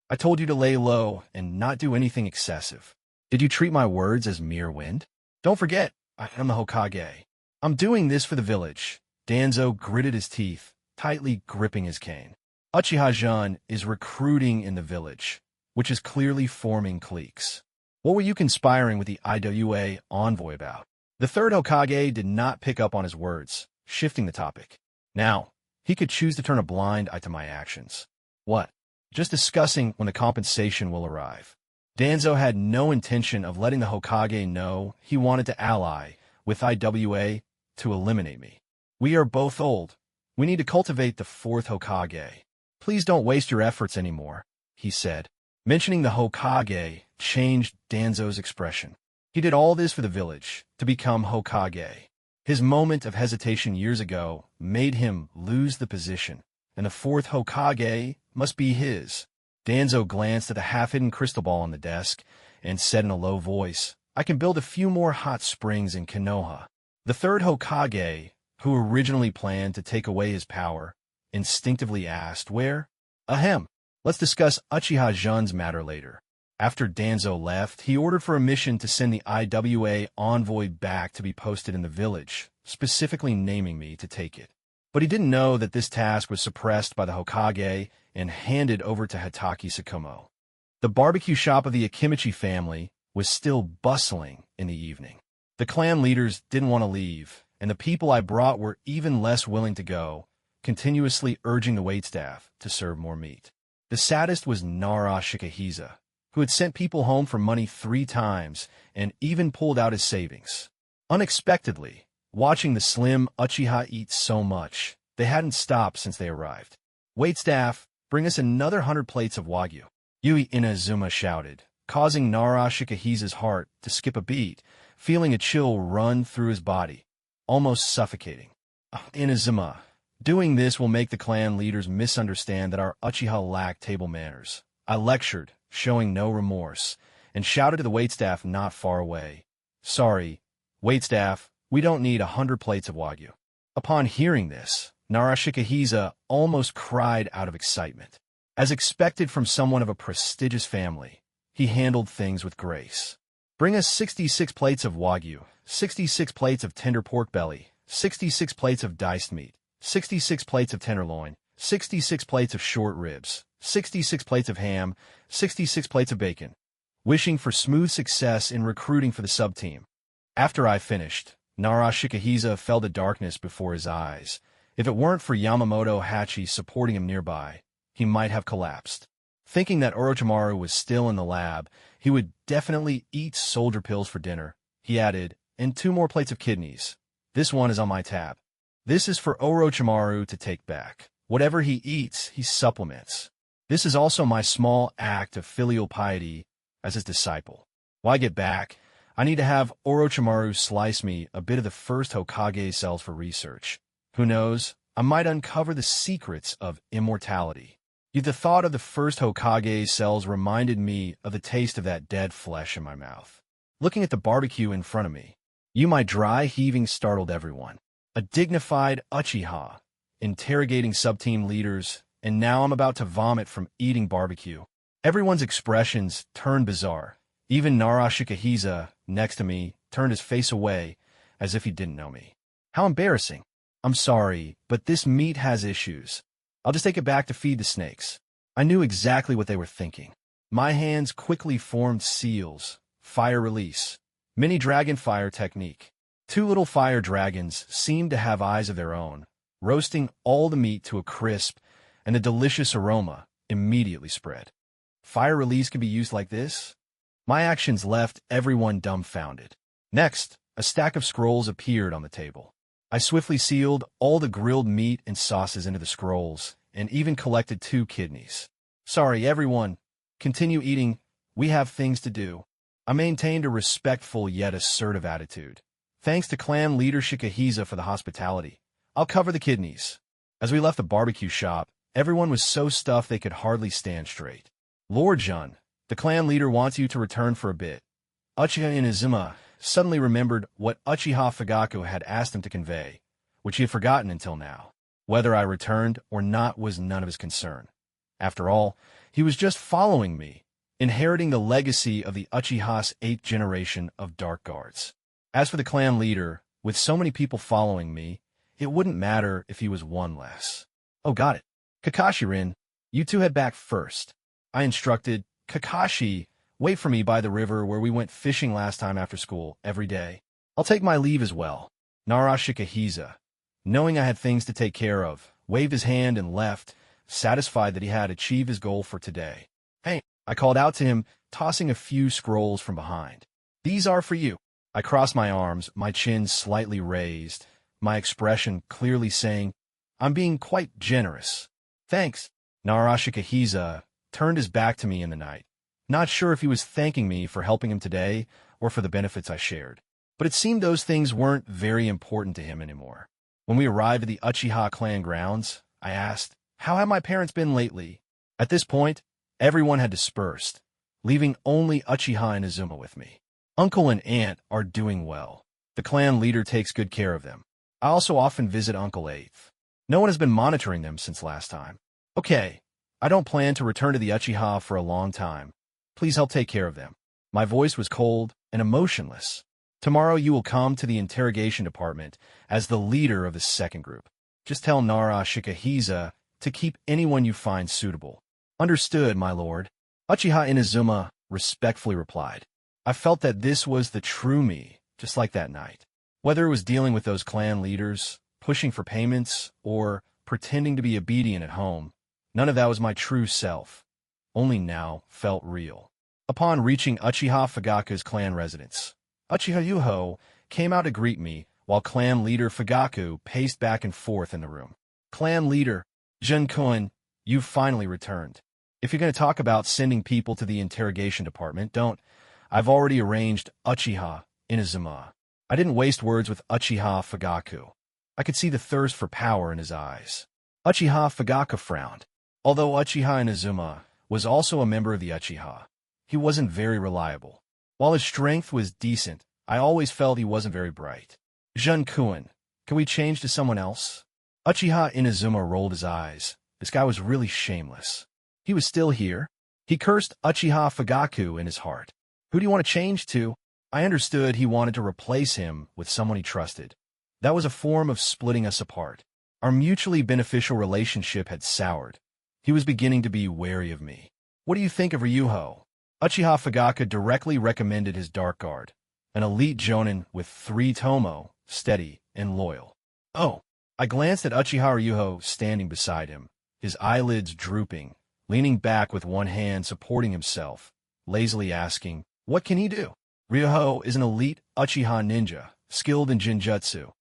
I told you to lay low and not do anything excessive. Did you treat my words as mere wind? Don't forget, I am the Hokage. I'm doing this for the village. Danzo gritted his teeth, tightly gripping his cane. Uchiha-jun is recruiting in the village, which is clearly forming cliques. What were you conspiring with the IWA envoy about? The third Hokage did not pick up on his words, shifting the topic. Now, he could choose to turn a blind eye to my actions. What? Just discussing when the compensation will arrive. Danzo had no intention of letting the Hokage know he wanted to ally with IWA to eliminate me. We are both old. We need to cultivate the fourth Hokage. Please don't waste your efforts anymore, he said. Mentioning the Hokage changed Danzo's expression. He did all this for the village, to become Hokage. His moment of hesitation years ago made him lose the position, and the fourth Hokage must be his. Danzo glanced at the half-hidden crystal ball on the desk and said in a low voice, I can build a few more hot springs in Kenoha. The third Hokage, who originally planned to take away his power, instinctively asked, where? Ahem. Let's discuss Uchiha-jun's matter later. After Danzo left, he ordered for a mission to send the IWA envoy back to be posted in the village, specifically naming me to take it. But he didn't know that this task was suppressed by the Hokage and handed over to Hitaki Sakumo. The barbecue shop of the Akimichi family was still bustling in the evening. The clan leaders didn't want to leave, and the people I brought were even less willing to go, continuously urging the waitstaff to serve more meat. The saddest was Nara Shikahisa, who had sent people home for money 3 times and even pulled out his savings. Unexpectedly, watching the slim Uchiha eat so much, they hadn't stopped since they arrived. Waitstaff, bring us another 100 plates of Wagyu. Yui Inazuma shouted, causing Nara Shikahisa's heart to skip a beat, feeling a chill run through his body. almost suffocating. Inazuma. Doing this will make the clan leaders misunderstand that our Uchiha lack table manners. I lectured, showing no remorse, and shouted to the waitstaff not far away. Sorry, waitstaff, we don't need 100 plates of Wagyu. Upon hearing this, Narashikahisa almost cried out of excitement. As expected from someone of a prestigious family, he handled things with grace. Bring us 66 plates of Wagyu, 66 plates of tender pork belly, 66 plates of diced meat, 66 plates of tenderloin, 66 plates of short ribs, 66 plates of ham, 66 plates of bacon, wishing for smooth success in recruiting for the sub-team. After I finished, Narashikahisa fell to darkness before his eyes. If it weren't for Yamamoto Hachi supporting him nearby, he might have collapsed. Thinking that Orochimaru was still in the lab, he would definitely eat soldier pills for dinner. He added, and 2 more plates of kidneys. This one is on my tab. This is for Orochimaru to take back. Whatever he eats, he supplements. This is also my small act of filial piety as his disciple. When I get back, I need to have Orochimaru slice me a bit of the first Hokage cells for research. Who knows, I might uncover the secrets of immortality. Yet the thought of the first Hokage cells reminded me of the taste of that dead flesh in my mouth. Looking at the barbecue in front of me, my dry heaving startled everyone. A dignified Uchiha, interrogating sub-team leaders, and now I'm about to vomit from eating barbecue. Everyone's expressions turned bizarre. Even Narashikahisa, next to me, turned his face away, as if he didn't know me. How embarrassing. I'm sorry, but this meat has issues. I'll just take it back to feed the snakes. I knew exactly what they were thinking. My hands quickly formed seals, fire release, mini dragon fire technique. 2 little fire dragons seemed to have eyes of their own, roasting all the meat to a crisp, and the delicious aroma immediately spread. Fire release can be used like this? My actions left everyone dumbfounded. Next, a stack of scrolls appeared on the table. I swiftly sealed all the grilled meat and sauces into the scrolls, and even collected 2 kidneys. Sorry, everyone. Continue eating. We have things to do. I maintained a respectful yet assertive attitude. Thanks to clan leader Shikahisa for the hospitality. I'll cover the kidneys. As we left the barbecue shop, everyone was so stuffed they could hardly stand straight. Lord Jun, the clan leader wants you to return for a bit. Uchiha Inazuma suddenly remembered what Uchiha Fagaku had asked him to convey, which he had forgotten until now. Whether I returned or not was none of his concern. After all, he was just following me, inheriting the legacy of the Uchiha's 8th generation of Dark Guards. As for the clan leader, with so many people following me, it wouldn't matter if he was one less. Oh, got it. Kakashi-rin, you 2 head back first. I instructed, Kakashi, wait for me by the river where we went fishing last time after school, every day. I'll take my leave as well. Narashikahisa, knowing I had things to take care of, waved his hand and left, satisfied that he had achieved his goal for today. Hey, I called out to him, tossing a few scrolls from behind. These are for you. I crossed my arms, my chin slightly raised, my expression clearly saying, I'm being quite generous. Thanks. Narashikahisa turned his back to me in the night, not sure if he was thanking me for helping him today or for the benefits I shared. But it seemed those things weren't very important to him anymore. When we arrived at the Uchiha clan grounds, I asked, how have my parents been lately? At this point, everyone had dispersed, leaving only Uchiha Inazuma with me. Uncle and aunt are doing well. The clan leader takes good care of them. I also often visit Uncle 8th. No one has been monitoring them since last time. Okay, I don't plan to return to the Uchiha for a long time. Please help take care of them. My voice was cold and emotionless. Tomorrow you will come to the interrogation department as the leader of the 2nd group. Just tell Narashikahisa to keep anyone you find suitable. Understood, my lord. Uchiha Inazuma respectfully replied. I felt that this was the true me, just like that night. Whether it was dealing with those clan leaders, pushing for payments, or pretending to be obedient at home, none of that was my true self. Only now felt real. Upon reaching Uchiha Fagaku's clan residence, Uchiha Yuho came out to greet me, while clan leader Fagaku paced back and forth in the room. Clan leader, Jun-kun, you've finally returned. If you're going to talk about sending people to the interrogation department, don't. I've already arranged Uchiha Inazuma. I didn't waste words with Uchiha Fagaku. I could see the thirst for power in his eyes. Uchiha Fagaku frowned. Although Uchiha Inazuma was also a member of the Uchiha, he wasn't very reliable. While his strength was decent, I always felt he wasn't very bright. Jun-kun, can we change to someone else? Uchiha Inazuma rolled his eyes. This guy was really shameless. He was still here. He cursed Uchiha Fagaku in his heart. Who do you want to change to? I understood he wanted to replace him with someone he trusted. That was a form of splitting us apart. Our mutually beneficial relationship had soured. He was beginning to be wary of me. What do you think of Ryuho? Uchiha Fagaku directly recommended his Dark Guard, an elite jonin with 3 tomo, steady and loyal. Oh, I glanced at Uchiha Ryuho standing beside him, his eyelids drooping, leaning back with one hand supporting himself, lazily asking, what can he do? Ryuho is an elite Uchiha ninja, skilled in Jinjutsu.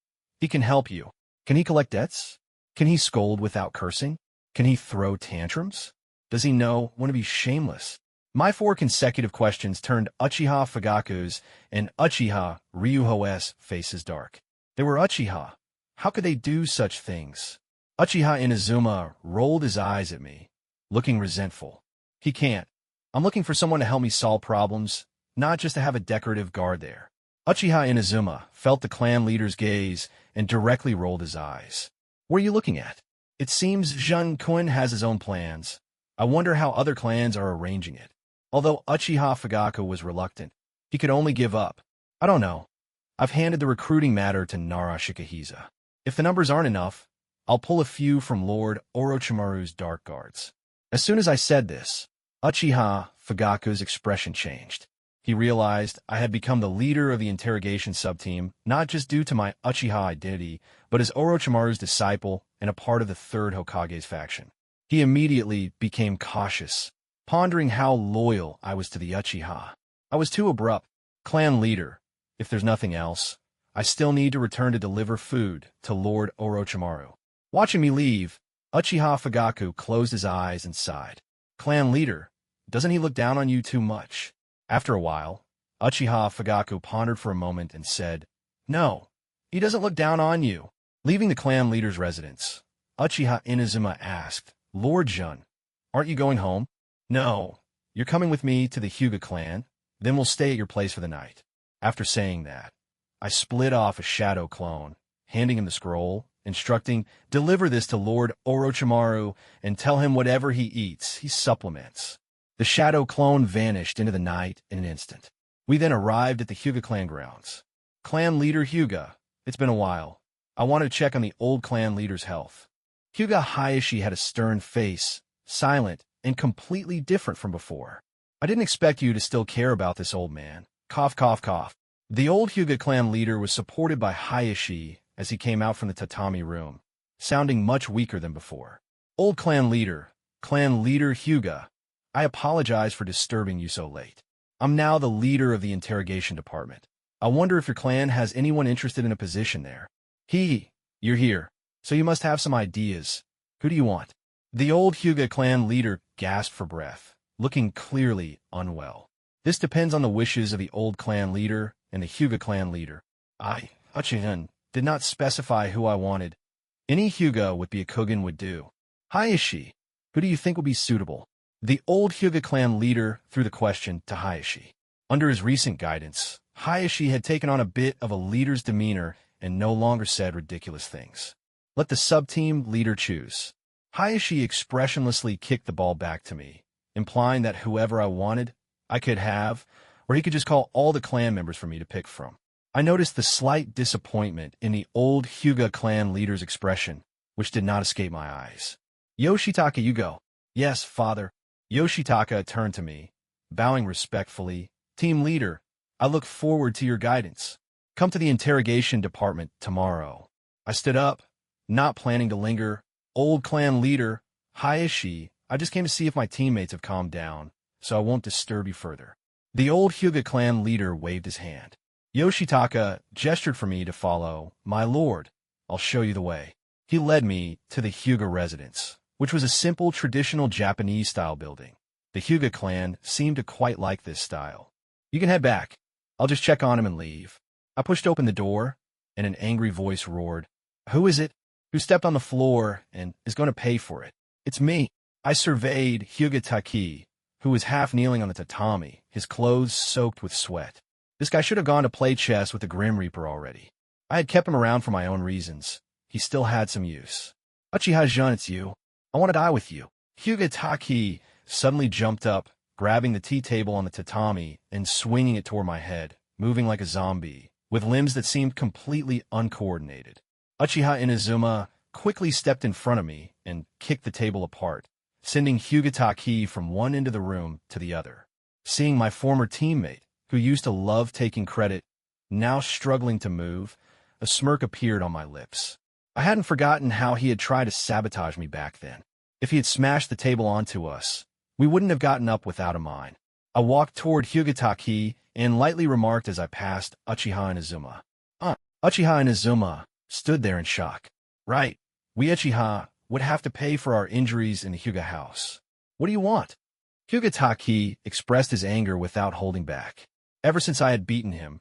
He can help you. Can he collect debts? Can he scold without cursing? Can he throw tantrums? Does he know when to be shameless? My 4 consecutive questions turned Uchiha Fagaku's and Uchiha Ryuho's faces dark. They were Uchiha. How could they do such things? Uchiha Inazuma rolled his eyes at me, looking resentful. He can't. I'm looking for someone to help me solve problems, not just to have a decorative guard there. Uchiha Inazuma felt the clan leader's gaze and directly rolled his eyes. What are you looking at? It seems Jun-kun has his own plans. I wonder how other clans are arranging it. Although Uchiha Fagaku was reluctant, he could only give up. I don't know. I've handed the recruiting matter to Nara Shikahisa. If the numbers aren't enough, I'll pull a few from Lord Orochimaru's Dark Guards. As soon as I said this, Uchiha Fagaku's expression changed. He realized I had become the leader of the interrogation subteam, not just due to my Uchiha identity, but as Orochimaru's disciple and a part of the 3rd Hokage's faction. He immediately became cautious, pondering how loyal I was to the Uchiha. I was too abrupt. Clan leader, if there's nothing else, I still need to return to deliver food to Lord Orochimaru. Watching me leave, Uchiha Fagaku closed his eyes and sighed. Clan leader, doesn't he look down on you too much? After a while, Uchiha Fagaku pondered for a moment and said, no, he doesn't look down on you. Leaving the clan leader's residence, Uchiha Inazuma asked, Lord Jun, aren't you going home? No, you're coming with me to the Hyuga clan, then we'll stay at your place for the night. After saying that, I split off a shadow clone, handing him the scroll, instructing, deliver this to Lord Orochimaru and tell him whatever he eats, he supplements. The shadow clone vanished into the night in an instant. We then arrived at the Hyuga clan grounds. Clan leader Hyuga, it's been a while. I wanted to check on the old clan leader's health. Hyuga Hayashi had a stern face, silent, and completely different from before. I didn't expect you to still care about this old man. Cough, cough, cough. The old Hyuga clan leader was supported by Hayashi as he came out from the tatami room, sounding much weaker than before. Old clan leader Hyuga, I apologize for disturbing you so late. I'm now the leader of the interrogation department. I wonder if your clan has anyone interested in a position there. You're here, so you must have some ideas. Who do you want? The old Hyuga clan leader gasped for breath, looking clearly unwell. This depends on the wishes of the old clan leader and the Hyuga clan leader. Uchihan, did not specify who I wanted. Any Hyuga with Byakugan would do. Hayashi, who do you think would be suitable? The old Hyuga clan leader threw the question to Hayashi. Under his recent guidance, Hayashi had taken on a bit of a leader's demeanor and no longer said ridiculous things. Let the sub-team leader choose. Hayashi expressionlessly kicked the ball back to me, implying that whoever I wanted, I could have, or he could just call all the clan members for me to pick from. I noticed the slight disappointment in the old Hyuga clan leader's expression, which did not escape my eyes. Yoshitaka, you go. Yes, father. Yoshitaka turned to me, bowing respectfully. Team leader, I look forward to your guidance. Come to the interrogation department tomorrow. I stood up, not planning to linger. Old clan leader, Hayashi, I just came to see if my teammates have calmed down, so I won't disturb you further. The old Hyuga clan leader waved his hand. Yoshitaka gestured for me to follow. My lord, I'll show you the way. He led me to the Hyuga residence, which was a simple traditional Japanese-style building. The Hyuga clan seemed to quite like this style. You can head back. I'll just check on him and leave. I pushed open the door, and an angry voice roared, "Who is it? Who stepped on the floor and is going to pay for it?" "It's me." I surveyed Hyuga Taki, who was half kneeling on the tatami, his clothes soaked with sweat. This guy should have gone to play chess with the Grim Reaper already. I had kept him around for my own reasons. He still had some use. "Uchiha-jun, it's you. I want to die with you." Hyuga Taki suddenly jumped up, grabbing the tea table on the tatami and swinging it toward my head, moving like a zombie, with limbs that seemed completely uncoordinated. Uchiha Inazuma quickly stepped in front of me and kicked the table apart, sending Hyuga Taki from one end of the room to the other. Seeing my former teammate, who used to love taking credit, now struggling to move, a smirk appeared on my lips. I hadn't forgotten how he had tried to sabotage me back then. If he had smashed the table onto us, we wouldn't have gotten up without a mine. I walked toward Hyuga Taki and lightly remarked as I passed Uchiha Inazuma. Uchiha Inazuma stood there in shock. "Right, we Uchiha would have to pay for our injuries in the Hyuga house. What do you want?" Hyuga Taki expressed his anger without holding back. Ever since I had beaten him,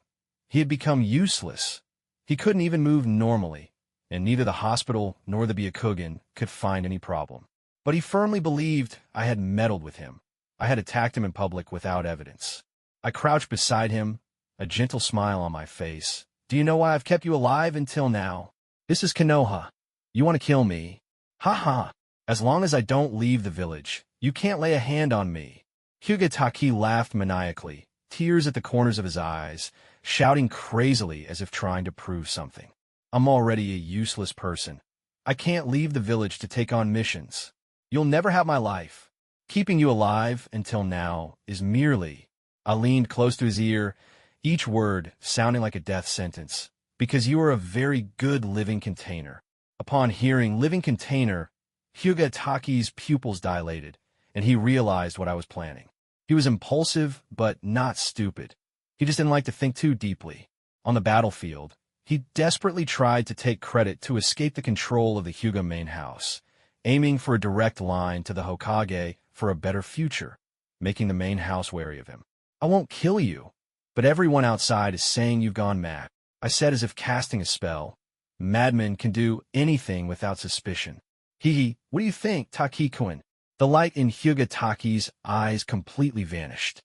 he had become useless. He couldn't even move normally, and neither the hospital nor the Byakugan could find any problem. But he firmly believed I had meddled with him. I had attacked him in public without evidence. I crouched beside him, a gentle smile on my face. "Do you know why I've kept you alive until now? This is Kenoha. You want to kill me? Ha ha. As long as I don't leave the village, you can't lay a hand on me." Hyuga Taki laughed maniacally, tears at the corners of his eyes, shouting crazily as if trying to prove something. "I'm already a useless person. I can't leave the village to take on missions. You'll never have my life. Keeping you alive until now is merely—" I leaned close to his ear, each word sounding like a death sentence, "because you are a very good living container." Upon hearing living container, Hyuga Taki's pupils dilated, and he realized what I was planning. He was impulsive, but not stupid. He just didn't like to think too deeply. On the battlefield, he desperately tried to take credit to escape the control of the Hyuga main house, aiming for a direct line to the Hokage for a better future, making the main house wary of him. "I won't kill you, but everyone outside is saying you've gone mad," I said as if casting a spell. "Madmen can do anything without suspicion." "Hee, what do you think, Taki-kun?" The light in Hyuga Taki's eyes completely vanished.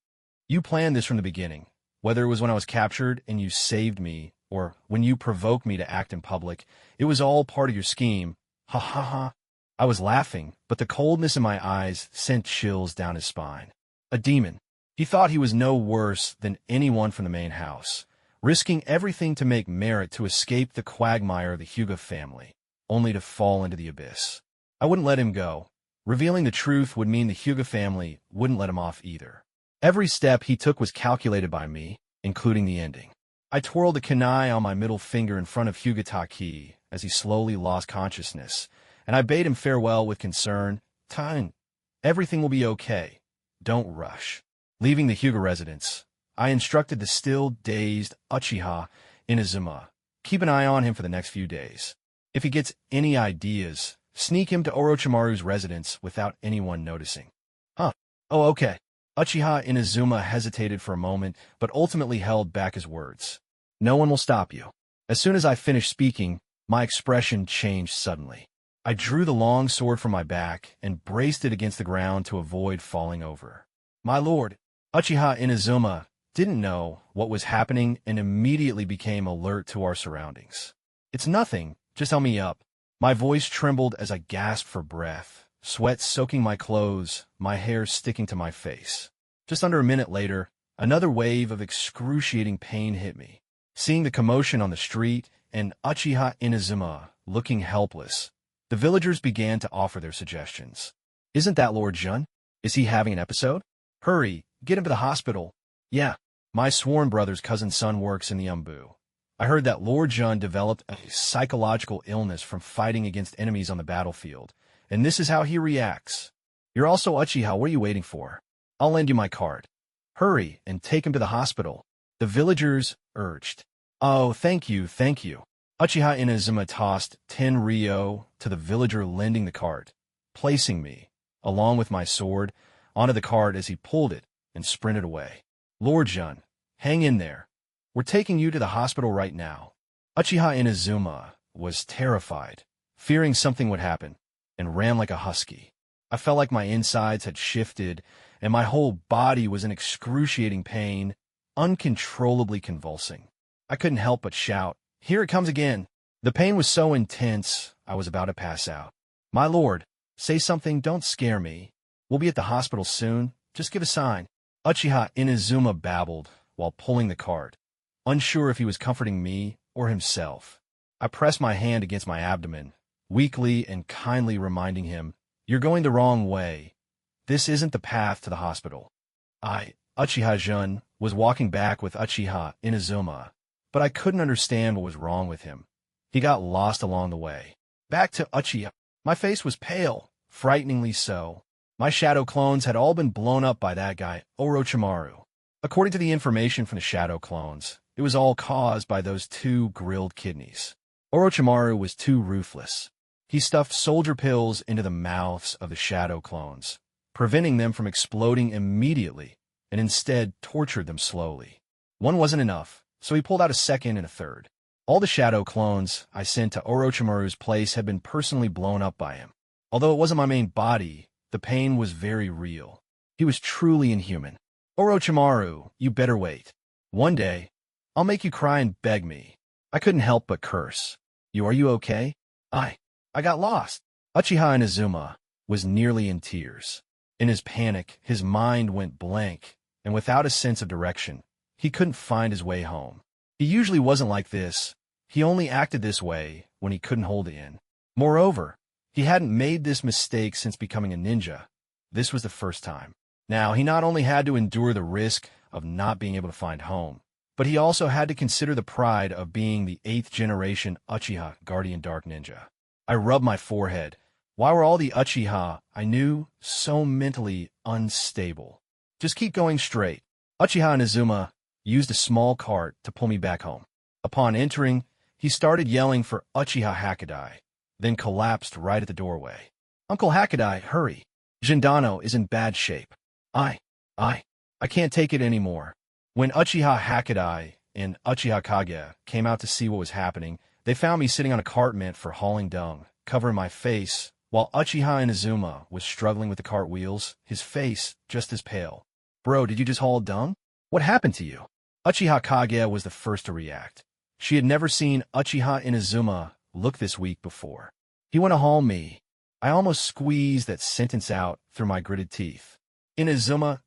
"You planned this from the beginning, whether it was when I was captured and you saved me, or when you provoked me to act in public. It was all part of your scheme. Ha ha ha." I was laughing, but the coldness in my eyes sent chills down his spine. A demon. He thought he was no worse than anyone from the main house, risking everything to make merit to escape the quagmire of the Hyuga family, only to fall into the abyss. I wouldn't let him go. Revealing the truth would mean the Hyuga family wouldn't let him off either. Every step he took was calculated by me, including the ending. I twirled a kunai on my middle finger in front of Hyuga Taki as he slowly lost consciousness, and I bade him farewell with concern. "Time, everything will be okay. Don't rush." Leaving the Hyuga residence, I instructed the still dazed Uchiha Inazuma, "Keep an eye on him for the next few days. If he gets any ideas, sneak him to Orochimaru's residence without anyone noticing." "Huh. Oh, okay." Uchiha Inazuma hesitated for a moment, but ultimately held back his words. "No one will stop you." As soon as I finished speaking, my expression changed suddenly. I drew the long sword from my back and braced it against the ground to avoid falling over. "My lord." Uchiha Inazuma didn't know what was happening and immediately became alert to our surroundings. "It's nothing. Just help me up." My voice trembled as I gasped for breath, sweat soaking my clothes, my hair sticking to my face. Just under a minute later, another wave of excruciating pain hit me. Seeing the commotion on the street and Uchiha Inazuma looking helpless, the villagers began to offer their suggestions. "Isn't that Lord Jun? Is he having an episode? Hurry, get him to the hospital." "Yeah, my sworn brother's cousin's son works in the Umbu. I heard that Lord Jun developed a psychological illness from fighting against enemies on the battlefield, and this is how he reacts. You're also Uchiha, what are you waiting for? I'll lend you my card. Hurry and take him to the hospital," the villagers urged. "Oh, thank you, thank you." Uchiha Inazuma tossed 10 ryo to the villager lending the cart, placing me, along with my sword, onto the cart as he pulled it and sprinted away. "Lord Jun, hang in there. We're taking you to the hospital right now. Uchiha Inazuma was terrified, fearing something would happen, and ran like a husky. I felt like my insides had shifted, and my whole body was in excruciating pain, uncontrollably convulsing. I couldn't help but shout, "Here it comes again!" The pain was so intense, I was about to pass out. "My lord, say something, don't scare me. We'll be at the hospital soon, just give a sign." Uchiha Inazuma babbled while pulling the cart, unsure if he was comforting me or himself. I pressed my hand against my abdomen, weakly and kindly reminding him, "You're going the wrong way. This isn't the path to the hospital." Uchiha Jun, was walking back with Uchiha Inazuma, but I couldn't understand what was wrong with him. He got lost along the way. Back to Uchiha. My face was pale, frighteningly so. My shadow clones had all been blown up by that guy, Orochimaru. According to the information from the shadow clones, it was all caused by those 2 grilled kidneys. Orochimaru was too ruthless. He stuffed soldier pills into the mouths of the shadow clones, preventing them from exploding immediately, and instead tortured them slowly. One wasn't enough, so he pulled out a second and a third. All the shadow clones I sent to Orochimaru's place had been personally blown up by him. Although it wasn't my main body, the pain was very real. He was truly inhuman. "Orochimaru, you better wait. One day, I'll make you cry and beg me." I couldn't help but curse. Are you okay?" I got lost." Uchiha Inazuma was nearly in tears. In his panic, his mind went blank, and without a sense of direction, he couldn't find his way home. He usually wasn't like this. He only acted this way when he couldn't hold it in. Moreover, he hadn't made this mistake since becoming a ninja. This was the first time. Now, he not only had to endure the risk of not being able to find home, but he also had to consider the pride of being the 8th generation Uchiha Guardian Dark Ninja. I rubbed my forehead. Why were all the Uchiha I knew so mentally unstable? Just keep going straight. Uchiha Inazuma used a small cart to pull me back home. Upon entering, he started yelling for Uchiha Hakadai, then collapsed right at the doorway. "Uncle Hakadai, hurry. Jindano is in bad shape. I can't take it anymore." When Uchiha Hakadai and Uchiha Kage came out to see what was happening, they found me sitting on a cart meant for hauling dung, covering my face, while Uchiha Inazuma was struggling with the cart wheels, his face just as pale. "Bro, did you just haul dung? What happened to you?" Uchiha Kage was the first to react. She had never seen Uchiha Inazuma look this weak before. "He went to haul me." I almost squeezed that sentence out through my gritted teeth. "Inazuma,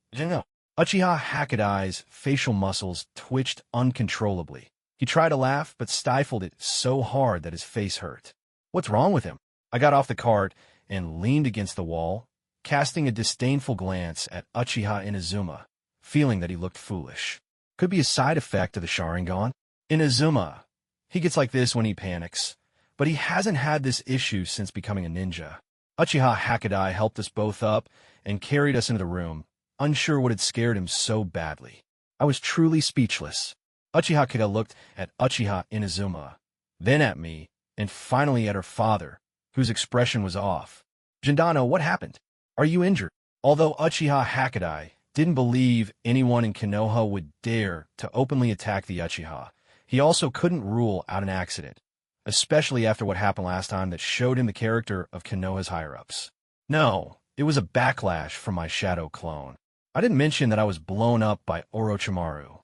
Uchiha Hakadai's facial muscles twitched uncontrollably. He tried to laugh, but stifled it so hard that his face hurt. "What's wrong with him?" I got off the cart and leaned against the wall, casting a disdainful glance at Uchiha Inazuma, feeling that he looked foolish. Could be a side effect of the sharingan. Inazuma, he gets like this when he panics, but he hasn't had this issue since becoming a ninja. Uchiha Hakadai helped us both up and carried us into the room, unsure what had scared him so badly. I was truly speechless. Uchiha Kage looked at Uchiha Inazuma, then at me, and finally at her father, whose expression was off. "Jindano, what happened? Are you injured?" Although Uchiha Hakadai didn't believe anyone in Kenoha would dare to openly attack the Uchiha, he also couldn't rule out an accident, especially after what happened last time that showed him the character of Kenoha's higher-ups. "No, it was a backlash from my shadow clone. I didn't mention that I was blown up by Orochimaru.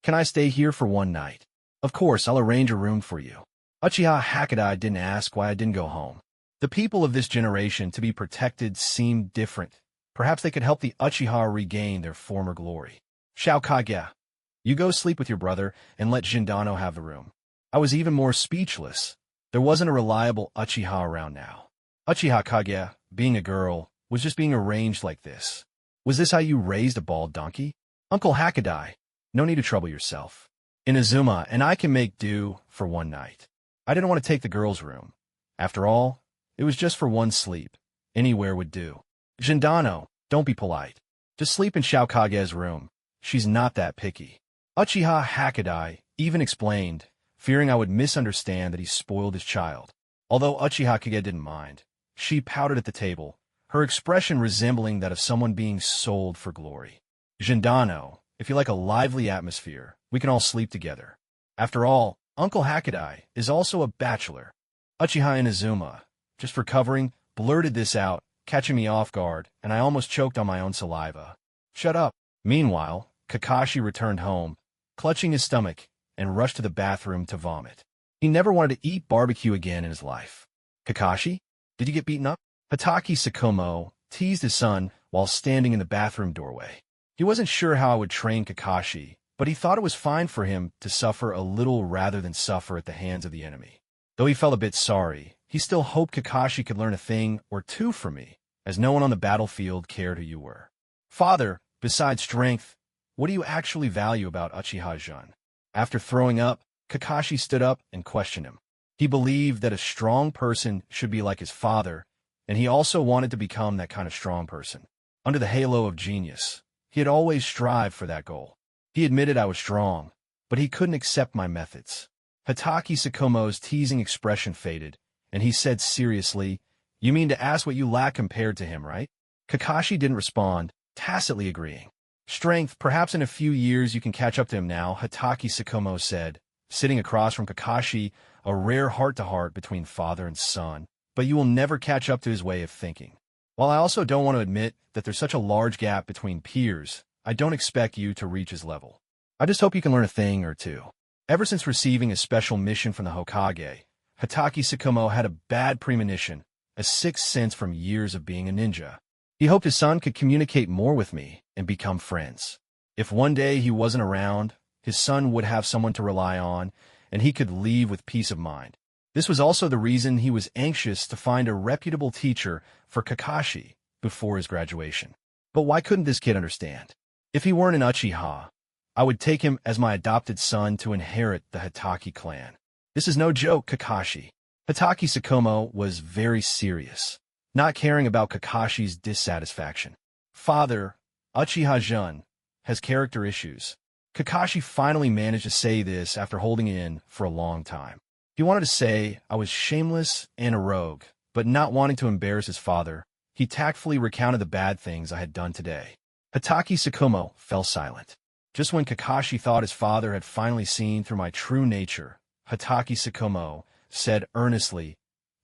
Can I stay here for one night?" "Of course, I'll arrange a room for you." Uchiha Hakadai didn't ask why I didn't go home. The people of this generation to be protected seemed different. Perhaps they could help the Uchiha regain their former glory. "Shao Kage, you go sleep with your brother and let Jindano have the room." I was even more speechless. There wasn't a reliable Uchiha around now. Uchiha Kage, being a girl, was just being arranged like this. Was this how you raised a bald donkey? "Uncle Hakadai, no need to trouble yourself. Inazuma and I can make do for one night." I didn't want to take the girl's room. After all, it was just for one sleep. Anywhere would do. "Jindano, don't be polite. Just sleep in Shao Kage's room. She's not that picky." Uchiha Hakadai even explained, fearing I would misunderstand that he spoiled his child. Although Uchiha Kage didn't mind, she pouted at the table, her expression resembling that of someone being sold for glory. "Jindano, If you like a lively atmosphere, we can all sleep together. After all, Uncle Hakadai is also a bachelor. Uchiha Inazuma, just recovering, blurted this out, catching me off guard, and I almost choked on my own saliva. Shut up. Meanwhile, Kakashi returned home, clutching his stomach, and rushed to the bathroom to vomit. He never wanted to eat barbecue again in his life. Kakashi? Did you get beaten up? Hatake Tsukumo teased his son while standing in the bathroom doorway. He wasn't sure how I would train Kakashi, but he thought it was fine for him to suffer a little rather than suffer at the hands of the enemy. Though he felt a bit sorry, he still hoped Kakashi could learn a thing or two from me, as no one on the battlefield cared who you were. Father, besides strength, what do you actually value about Uchiha-jun? After throwing up, Kakashi stood up and questioned him. He believed that a strong person should be like his father, and he also wanted to become that kind of strong person. Under the halo of genius, he had always strived for that goal. He admitted I was strong, but he couldn't accept my methods. Hatake Tsukumo's teasing expression faded, and he said seriously, "You mean to ask what you lack compared to him, right?" Kakashi didn't respond, tacitly agreeing. "Strength, perhaps in a few years you can catch up to him now," Hatake Tsukumo said, sitting across from Kakashi, a rare heart-to-heart between father and son, "but you will never catch up to his way of thinking. While I also don't want to admit that there's such a large gap between peers, I don't expect you to reach his level. I just hope you can learn a thing or two." Ever since receiving a special mission from the Hokage, Hatake Tsukumo had a bad premonition, a sixth sense from years of being a ninja. He hoped his son could communicate more with me and become friends. If one day he wasn't around, his son would have someone to rely on, and he could leave with peace of mind. This was also the reason he was anxious to find a reputable teacher for Kakashi before his graduation. But why couldn't this kid understand? If he weren't an Uchiha, I would take him as my adopted son to inherit the Hatake clan. This is no joke, Kakashi. Hatake Tsukumo was very serious, not caring about Kakashi's dissatisfaction. "Father, Uchiha-jun has character issues." Kakashi finally managed to say this after holding it in for a long time. He wanted to say I was shameless and a rogue, but not wanting to embarrass his father, he tactfully recounted the bad things I had done today. Hatake Tsukumo fell silent. Just when Kakashi thought his father had finally seen through my true nature, Hatake Tsukumo said earnestly,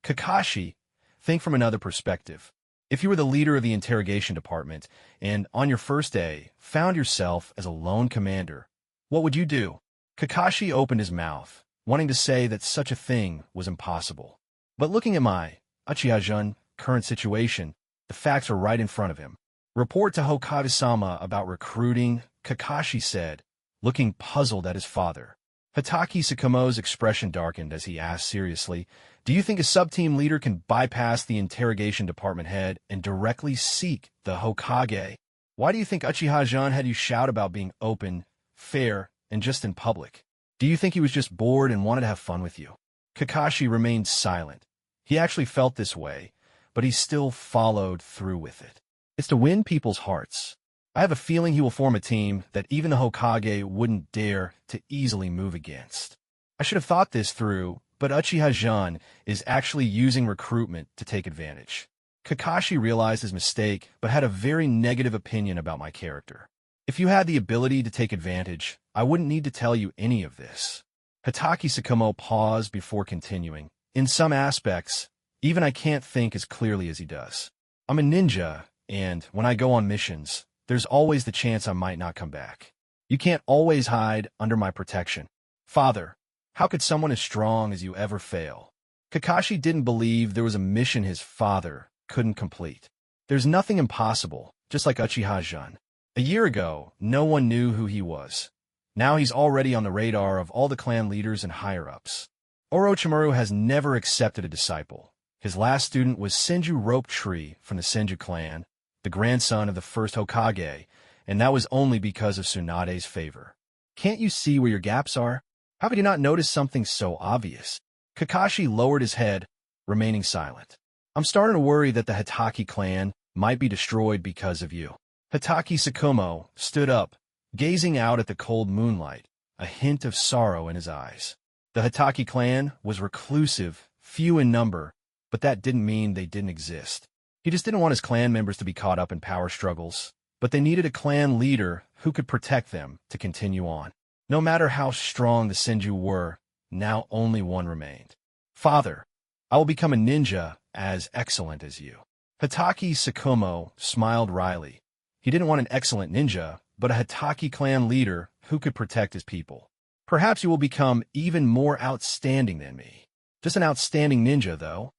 "Kakashi, think from another perspective. If you were the leader of the interrogation department and, on your first day, found yourself as a lone commander, what would you do?" Kakashi opened his mouth, wanting to say that such a thing was impossible. But looking at my Uchiha-jun current situation, the facts are right in front of him. "Report to Hokage-sama about recruiting," Kakashi said, looking puzzled at his father. Hatake Tsukumo's expression darkened as he asked seriously, "Do you think a sub-team leader can bypass the interrogation department head and directly seek the Hokage? Why do you think Uchiha-jun had you shout about being open, fair, and just in public? Do you think he was just bored and wanted to have fun with you?" Kakashi remained silent. He actually felt this way, but he still followed through with it. "It's to win people's hearts. I have a feeling he will form a team that even the Hokage wouldn't dare to easily move against. I should have thought this through, but Uchiha-jun is actually using recruitment to take advantage." Kakashi realized his mistake, but had a very negative opinion about my character. "If you had the ability to take advantage, I wouldn't need to tell you any of this." Hatake Tsukumo paused before continuing. "In some aspects, even I can't think as clearly as he does. I'm a ninja, and when I go on missions, there's always the chance I might not come back. You can't always hide under my protection. Father, how could someone as strong as you ever fail?" Kakashi didn't believe there was a mission his father couldn't complete. There's nothing impossible, just like Uchiha-jun. A year ago, no one knew who he was. Now he's already on the radar of all the clan leaders and higher-ups. Orochimaru has never accepted a disciple. His last student was Senju Rope Tree from the Senju clan, the grandson of the first Hokage, and that was only because of Tsunade's favor. Can't you see where your gaps are? How could you not notice something so obvious? Kakashi lowered his head, remaining silent. "I'm starting to worry that the Hatake clan might be destroyed because of you." Hatake Tsukumo stood up, gazing out at the cold moonlight, a hint of sorrow in his eyes. The Hatake clan was reclusive, few in number, but that didn't mean they didn't exist. He just didn't want his clan members to be caught up in power struggles, but they needed a clan leader who could protect them to continue on. No matter how strong the Senju were, now only one remained. Father, I will become a ninja as excellent as you. Hitaki Sakumo smiled wryly. He didn't want an excellent ninja, but a Hitaki clan leader who could protect his people. Perhaps you will become even more outstanding than me. Just an outstanding ninja, though.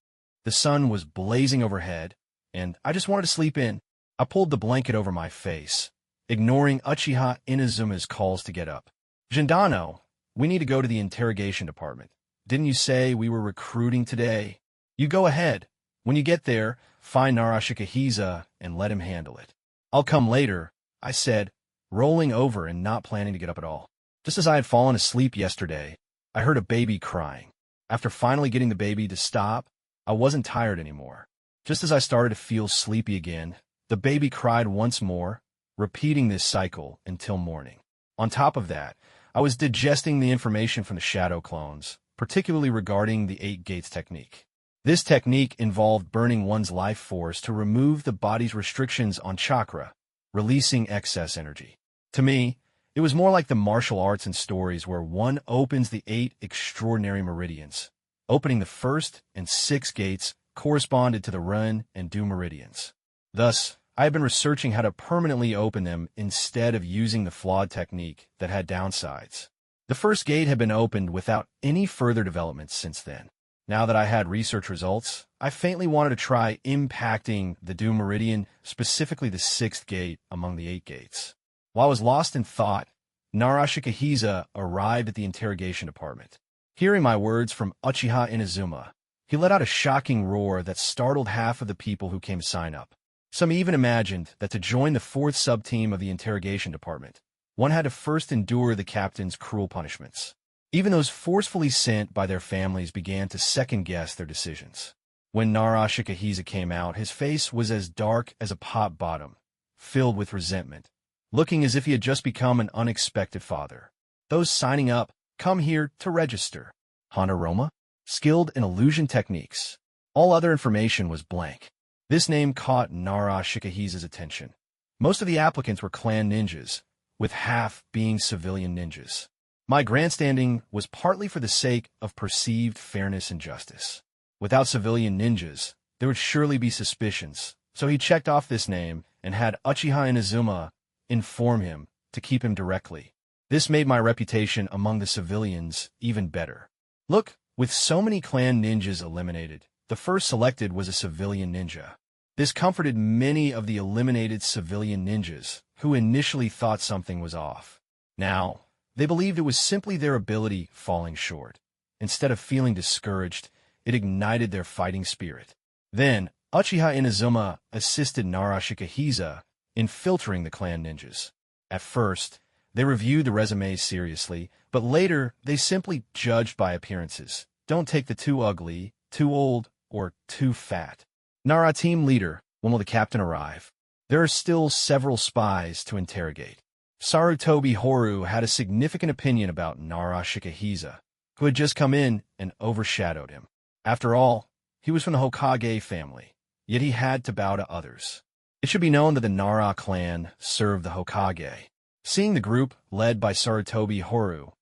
The sun was blazing overhead, and I just wanted to sleep in. I pulled the blanket over my face, ignoring Uchiha Inazuma's calls to get up. Jindano, we need to go to the interrogation department. Didn't you say we were recruiting today? You go ahead. When you get there, find Narashikahiza and let him handle it. I'll come later, I said, rolling over and not planning to get up at all. Just as I had fallen asleep yesterday, I heard a baby crying. After finally getting the baby to stop, I wasn't tired anymore. Just as I started to feel sleepy again, the baby cried once more, repeating this cycle until morning. On top of that, I was digesting the information from the shadow clones, particularly regarding the 8 gates technique. This technique involved burning one's life force to remove the body's restrictions on chakra, releasing excess energy. To me, it was more like the martial arts and stories where one opens the 8 extraordinary meridians. Opening the first and 6 gates corresponded to the Run and Do meridians. Thus, I had been researching how to permanently open them instead of using the flawed technique that had downsides. The first gate had been opened without any further developments since then. Now that I had research results, I faintly wanted to try impacting the Do meridian, specifically the 6th gate among the 8 gates. While I was lost in thought, Narashikahiza arrived at the interrogation department. Hearing my words from Uchiha Inazuma, he let out a shocking roar that startled half of the people who came to sign up. Some even imagined that to join the 4th sub-team of the interrogation department, one had to first endure the captain's cruel punishments. Even those forcefully sent by their families began to second-guess their decisions. When Narashikahiza came out, his face was as dark as a pot bottom, filled with resentment, looking as if he had just become an unexpected father. Those signing up, come here to register. Hanaroma, skilled in illusion techniques. All other information was blank. This name caught Narashikahiza's attention. Most of the applicants were clan ninjas, with half being civilian ninjas. My grandstanding was partly for the sake of perceived fairness and justice. Without civilian ninjas, there would surely be suspicions, so he checked off this name and had Uchiha Inazuma inform him to keep him directly. This made my reputation among the civilians even better. Look, with so many clan ninjas eliminated, the first selected was a civilian ninja. This comforted many of the eliminated civilian ninjas, who initially thought something was off. Now, they believed it was simply their ability falling short. Instead of feeling discouraged, it ignited their fighting spirit. Then, Uchiha Inazuma assisted Narashikahiza in filtering the clan ninjas. At first, they reviewed the resumes seriously, but later they simply judged by appearances. Don't take the too ugly, too old, or too fat. Nara team leader, when will the captain arrive? There are still several spies to interrogate. Sarutobi Horu had a significant opinion about Narashikahiza, who had just come in and overshadowed him. After all, he was from the Hokage family, yet he had to bow to others. It should be known that the Nara clan served the Hokage. Seeing the group led by Sarutobi Horu,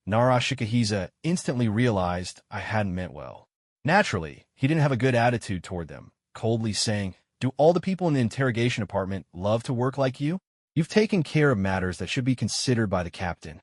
Narashikahiza instantly realized I hadn't meant well. Naturally, he didn't have a good attitude toward them, coldly saying, "Do all the people in the interrogation department love to work like you? You've taken care of matters that should be considered by the captain."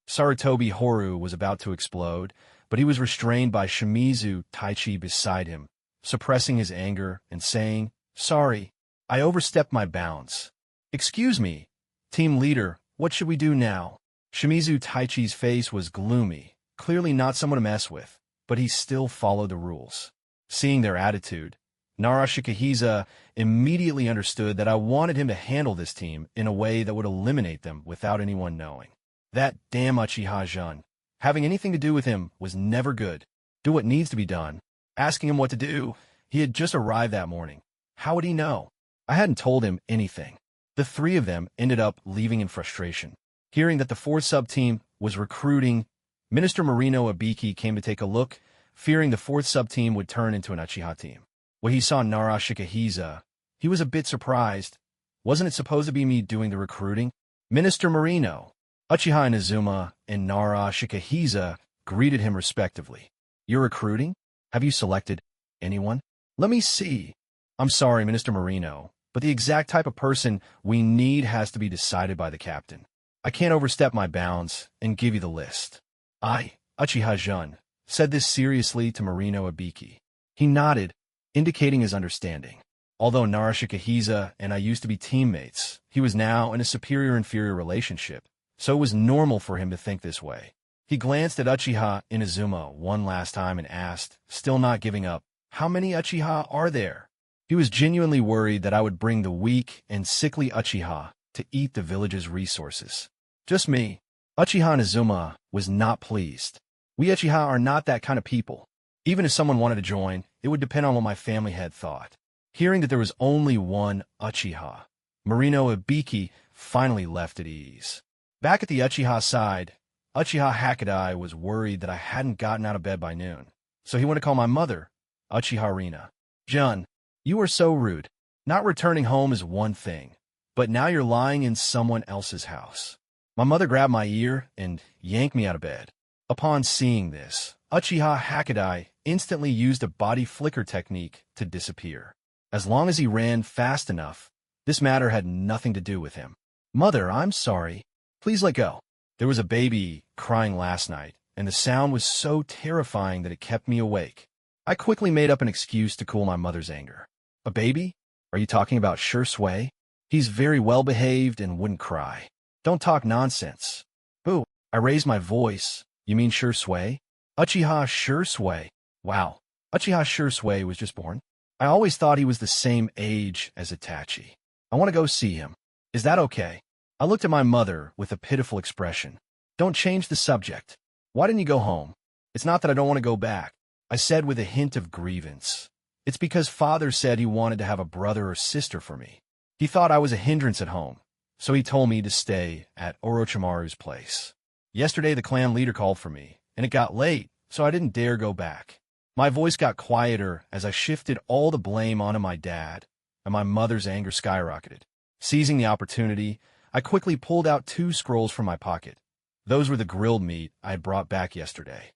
Sarutobi Horu was about to explode, but he was restrained by Shimizu Taichi beside him, suppressing his anger and saying, "Sorry, I overstepped my bounds." "Excuse me, team leader, what should we do now?" Shimizu Taichi's face was gloomy, clearly not someone to mess with, but he still followed the rules. Seeing their attitude, Narashikahiza immediately understood that I wanted him to handle this team in a way that would eliminate them without anyone knowing. That damn Uchiha Jun. Having anything to do with him was never good. Do what needs to be done. Asking him what to do, he had just arrived that morning. How would he know? I hadn't told him anything. The 3 of them ended up leaving in frustration. Hearing that the 4th sub-team was recruiting, Minister Marino Abiki came to take a look, fearing the 4th sub-team would turn into an Uchiha team. When he saw Narashikahiza, he was a bit surprised. Wasn't it supposed to be me doing the recruiting? Minister Marino, Uchiha Inazuma, and Nara Shikahisa greeted him respectively. You're recruiting? Have you selected anyone? Let me see. I'm sorry, Minister Marino, but the exact type of person we need has to be decided by the captain. I can't overstep my bounds and give you the list. I, Uchiha Jun, said this seriously to Marino Ibiki. He nodded, indicating his understanding. Although Nara Shikahisa and I used to be teammates, he was now in a superior-inferior relationship, so it was normal for him to think this way. He glanced at Uchiha Inazuma one last time and asked, still not giving up, how many Uchiha are there? He was genuinely worried that I would bring the weak and sickly Uchiha to eat the village's resources. Just me. Uchiha Inazuma was not pleased. We Uchiha are not that kind of people. Even if someone wanted to join, it would depend on what my family had thought. Hearing that there was only one Uchiha, Marino Ibiki finally left at ease. Back at the Uchiha side, Uchiha Hakadai was worried that I hadn't gotten out of bed by noon, so he went to call my mother, Uchiha Rina. Jun, you are so rude. Not returning home is one thing, but now you're lying in someone else's house. My mother grabbed my ear and yanked me out of bed. Upon seeing this, Uchiha Hakadai instantly used a body flicker technique to disappear. As long as he ran fast enough, this matter had nothing to do with him. Mother, I'm sorry. Please let go. There was a baby crying last night, and the sound was so terrifying that it kept me awake. I quickly made up an excuse to cool my mother's anger. A baby? Are you talking about Shui? He's very well-behaved and wouldn't cry. Don't talk nonsense. Boo, I raised my voice. You mean Shui? Uchiha Shui. Wow, Uchiha Shui was just born? I always thought he was the same age as Itachi. I want to go see him. Is that okay? I looked at my mother with a pitiful expression. Don't change the subject. Why didn't you go home? It's not that I don't want to go back, I said with a hint of grievance. It's because father said he wanted to have a brother or sister for me. He thought I was a hindrance at home, so he told me to stay at Orochimaru's place. Yesterday the clan leader called for me, and it got late, so I didn't dare go back. My voice got quieter as I shifted all the blame onto my dad, and my mother's anger skyrocketed. Seizing the opportunity, I quickly pulled out 2 scrolls from my pocket. Those were the grilled meat I had brought back yesterday.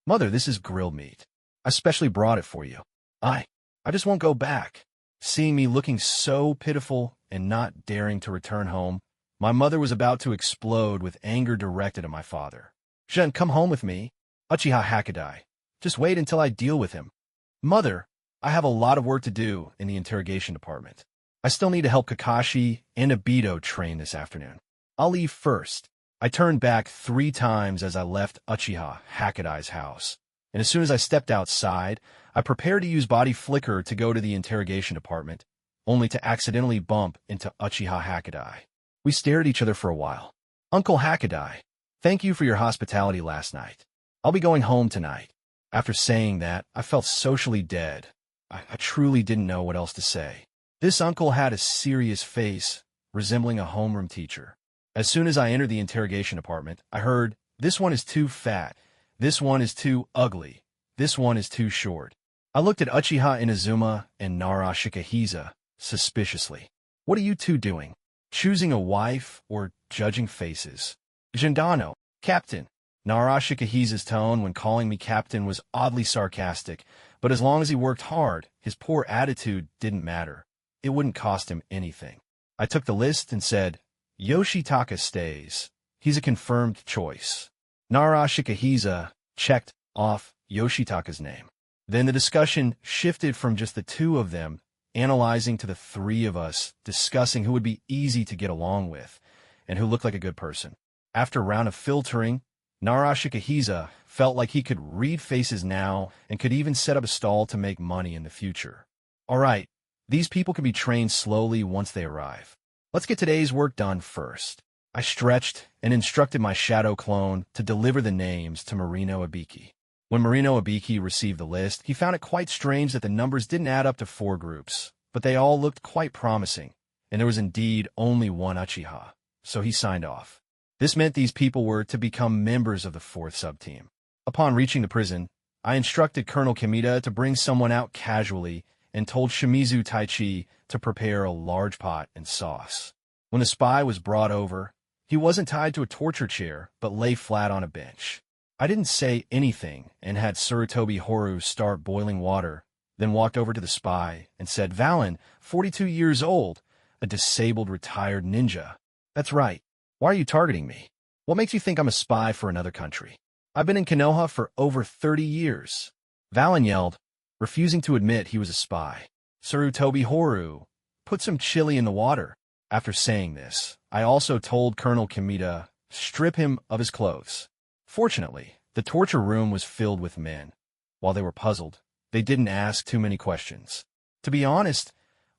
Mother, this is grilled meat. I specially brought it for you. I just won't go back. Seeing me looking so pitiful and not daring to return home, my mother was about to explode with anger directed at my father. Jun, come home with me. Uchiha Hakadai. Just wait until I deal with him. Mother, I have a lot of work to do in the interrogation department. I still need to help Kakashi and Obito train this afternoon. I'll leave first. I turned back 3 times as I left Uchiha Hakadai's house, and as soon as I stepped outside, I prepared to use body flicker to go to the interrogation department, only to accidentally bump into Uchiha Hakadai. We stared at each other for a while. Uncle Hakadai, thank you for your hospitality last night. I'll be going home tonight. After saying that, I felt socially dead. I truly didn't know what else to say. This uncle had a serious face, resembling a homeroom teacher. As soon as I entered the interrogation department, I heard, "This one is too fat. This one is too ugly. This one is too short." I looked at Uchiha Inazuma and Nara Shikahisa suspiciously. What are you two doing? Choosing a wife or judging faces? Gendano, Captain. Nara Shikahisa's tone when calling me captain was oddly sarcastic, but as long as he worked hard, his poor attitude didn't matter. It wouldn't cost him anything. I took the list and said, Yoshitaka stays. He's a confirmed choice. Nara Shikahisa checked off Yoshitaka's name. Then the discussion shifted from just the 2 of them, analyzing, to the 3 of us, discussing who would be easy to get along with and who looked like a good person. After a round of filtering, Nara Shikahisa felt like he could read faces now and could even set up a stall to make money in the future. All right, these people can be trained slowly once they arrive. Let's get today's work done first. I stretched and instructed my shadow clone to deliver the names to Marino Ibiki. When Marino Ibiki received the list, he found it quite strange that the numbers didn't add up to 4 groups, but they all looked quite promising, and there was indeed only one Uchiha, so he signed off. This meant these people were to become members of the 4th sub-team. Upon reaching the prison, I instructed Colonel Kimita to bring someone out casually and told Shimizu Taichi to prepare a large pot and sauce. When the spy was brought over, He wasn't tied to a torture chair, but lay flat on a bench. I didn't say anything and had Sarutobi Horu start boiling water, then walked over to the spy and said, "Valen, 42 years old, a disabled retired ninja." "That's right. Why are you targeting me? What makes you think I'm a spy for another country? I've been in Kenoha for over 30 years. Valen yelled, refusing to admit he was a spy. Sarutobi Horu, put some chili in the water. After saying this, I also told Colonel Kimita, strip him of his clothes. Fortunately, the torture room was filled with men. While they were puzzled, they didn't ask too many questions. To be honest,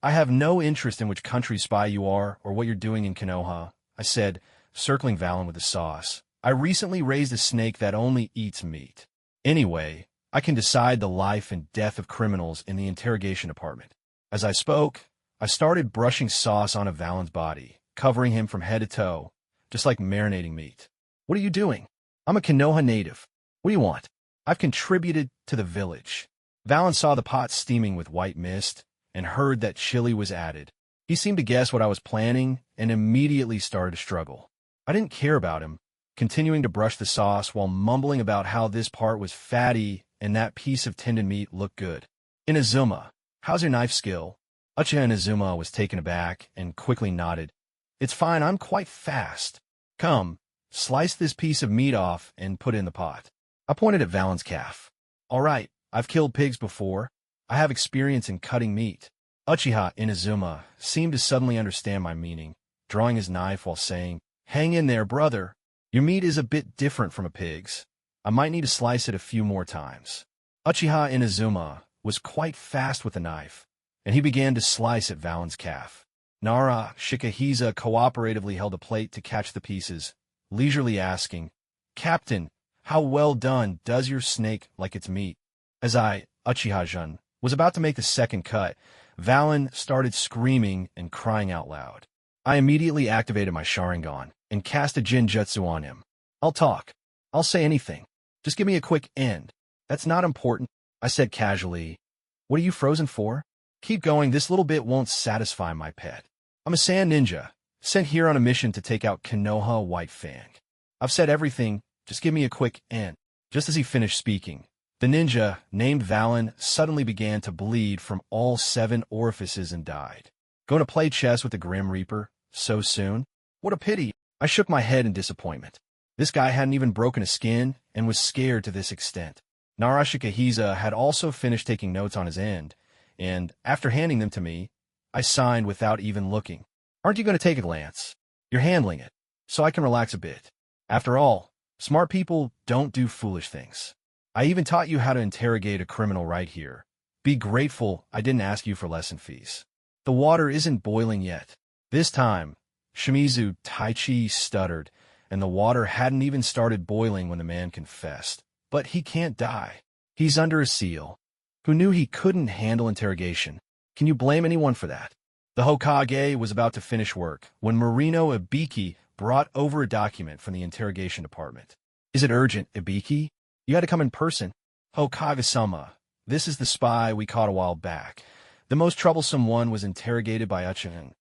I have no interest in which country's spy you are or what you're doing in Kenoha, I said, circling Valen with the sauce. I recently raised a snake that only eats meat. Anyway, I can decide the life and death of criminals in the interrogation department. As I spoke, I started brushing sauce onto Valen's body, covering him from head to toe, just like marinating meat. What are you doing? I'm a Kenoha native. What do you want? I've contributed to the village. Valen saw the pot steaming with white mist and heard that chili was added. He seemed to guess what I was planning and immediately started to struggle. I didn't care about him, continuing to brush the sauce while mumbling about how this part was fatty and that piece of tendon meat looked good. "Inazuma, how's your knife skill?" Uchiha Inazuma was taken aback and quickly nodded. "It's fine, I'm quite fast. Come, slice this piece of meat off and put it in the pot." I pointed at Valen's calf. "All right, I've killed pigs before. I have experience in cutting meat." Uchiha Inazuma seemed to suddenly understand my meaning, drawing his knife while saying, "Hang in there, brother. Your meat is a bit different from a pig's. I might need to slice it a few more times." Uchiha Inazuma was quite fast with the knife, and he began to slice at Valen's calf. Nara Shikahisa cooperatively held a plate to catch the pieces, leisurely asking, "Captain, how well done does your snake like its meat?" As I, Uchiha-jun, was about to make the second cut, Valen started screaming and crying out loud. I immediately activated my sharingan and cast a jinjutsu on him. "I'll talk. I'll say anything. Just give me a quick end." "That's not important," I said casually. "What are you frozen for?" "Keep going, this little bit won't satisfy my pet. I'm a sand ninja, sent here on a mission to take out Kenoha White Fang. I've said everything, just give me a quick end." Just as he finished speaking, the ninja, named Valen, suddenly began to bleed from all 7 orifices and died. "Going to play chess with the Grim Reaper? So soon? What a pity." I shook my head in disappointment. This guy hadn't even broken a skin and was scared to this extent. Narashikahiza had also finished taking notes on his end, and, after handing them to me, I signed without even looking. "Aren't you going to take it, Lance? You're handling it, so I can relax a bit. After all, smart people don't do foolish things. I even taught you how to interrogate a criminal right here. Be grateful I didn't ask you for lesson fees." "The water isn't boiling yet." This time, Shimizu Taichi stuttered, and the water hadn't even started boiling when the man confessed. "But he can't die. He's under a seal." Who knew he couldn't handle interrogation? Can you blame anyone for that? The Hokage was about to finish work when Marino Ibiki brought over a document from the interrogation department. "Is it urgent, Ibiki? You had to come in person." "Hokage-sama, this is the spy we caught a while back. The most troublesome one was interrogated by Uchiha."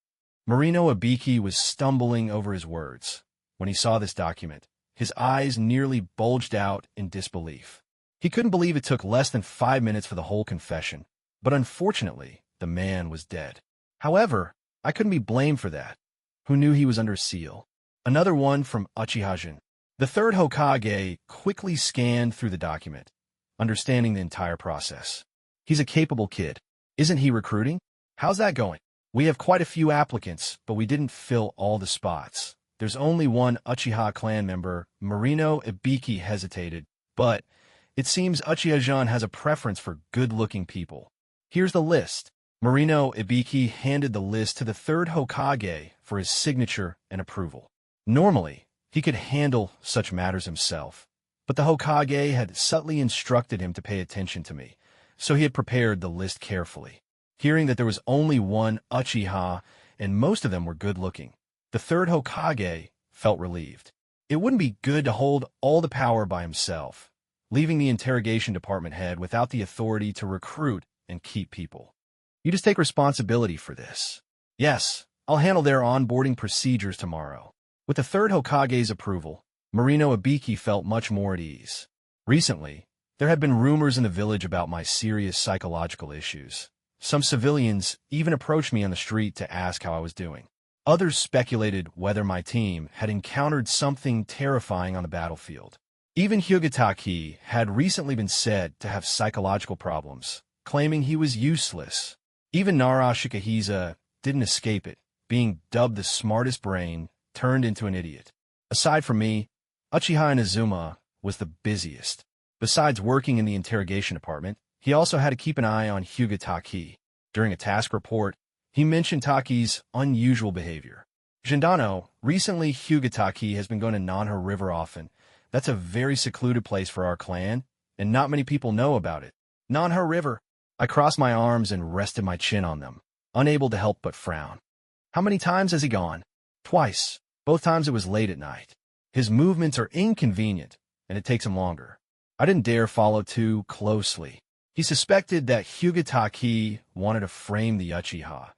Marino Ibiki was stumbling over his words. When he saw this document, his eyes nearly bulged out in disbelief. He couldn't believe it took less than 5 minutes for the whole confession, but unfortunately, the man was dead. However, I couldn't be blamed for that. Who knew he was under seal? Another one from Uchiha-jun. The third Hokage quickly scanned through the document, understanding the entire process. "He's a capable kid. Isn't he recruiting? How's that going?" "We have quite a few applicants, but we didn't fill all the spots. There's only one Uchiha clan member." Marino Ibiki hesitated, but it seems Uchiha-jun has a preference for good-looking people. "Here's the list." Marino Ibiki handed the list to the third Hokage for his signature and approval. Normally, he could handle such matters himself, but the Hokage had subtly instructed him to pay attention to me, so he had prepared the list carefully. Hearing that there was only one Uchiha, and most of them were good-looking, the third Hokage felt relieved. It wouldn't be good to hold all the power by himself, leaving the interrogation department head without the authority to recruit and keep people. "You just take responsibility for this." "Yes, I'll handle their onboarding procedures tomorrow." With the third Hokage's approval, Marino Ibiki felt much more at ease. Recently, there had been rumors in the village about my serious psychological issues. Some civilians even approached me on the street to ask how I was doing. Others speculated whether my team had encountered something terrifying on the battlefield. Even Hyugataki had recently been said to have psychological problems, claiming he was useless. Even Nara Shikahiza didn't escape it, being dubbed the smartest brain turned into an idiot. Aside from me, Uchiha Inazuma was the busiest. Besides working in the interrogation department, he also had to keep an eye on Hyugataki. During a task report, he mentioned Taki's unusual behavior. Jindano, recently Hyugataki has been going to Nanha River often. That's a very secluded place for our clan, and not many people know about it. Nanha River. I crossed my arms and rested my chin on them, unable to help but frown. How many times has he gone? Twice. Both times it was late at night. His movements are inconvenient, and it takes him longer. I didn't dare follow too closely. He suspected that Hyugataki wanted to frame the Uchiha,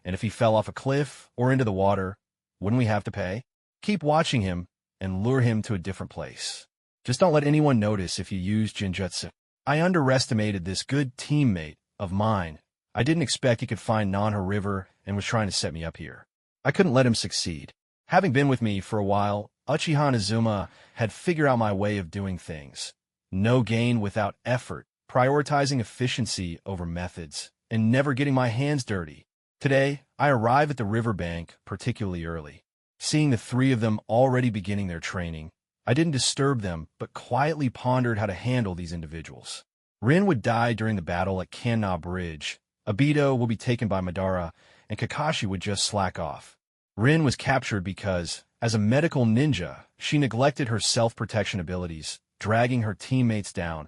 and if he fell off a cliff or into the water, wouldn't we have to pay? Keep watching him and lure him to a different place. Just don't let anyone notice if you use Jinjutsu. I underestimated this good teammate of mine. I didn't expect he could find Nanha River and was trying to set me up here. I couldn't let him succeed. Having been with me for a while, Uchiha Inazuma had figured out my way of doing things. No gain without effort, prioritizing efficiency over methods, and never getting my hands dirty. Today, I arrive at the riverbank particularly early. Seeing the three of them already beginning their training, I didn't disturb them, but quietly pondered how to handle these individuals. Rin would die during the battle at Kanna Bridge, Obito will be taken by Madara, and Kakashi would just slack off. Rin was captured because, as a medical ninja, she neglected her self-protection abilities, dragging her teammates down.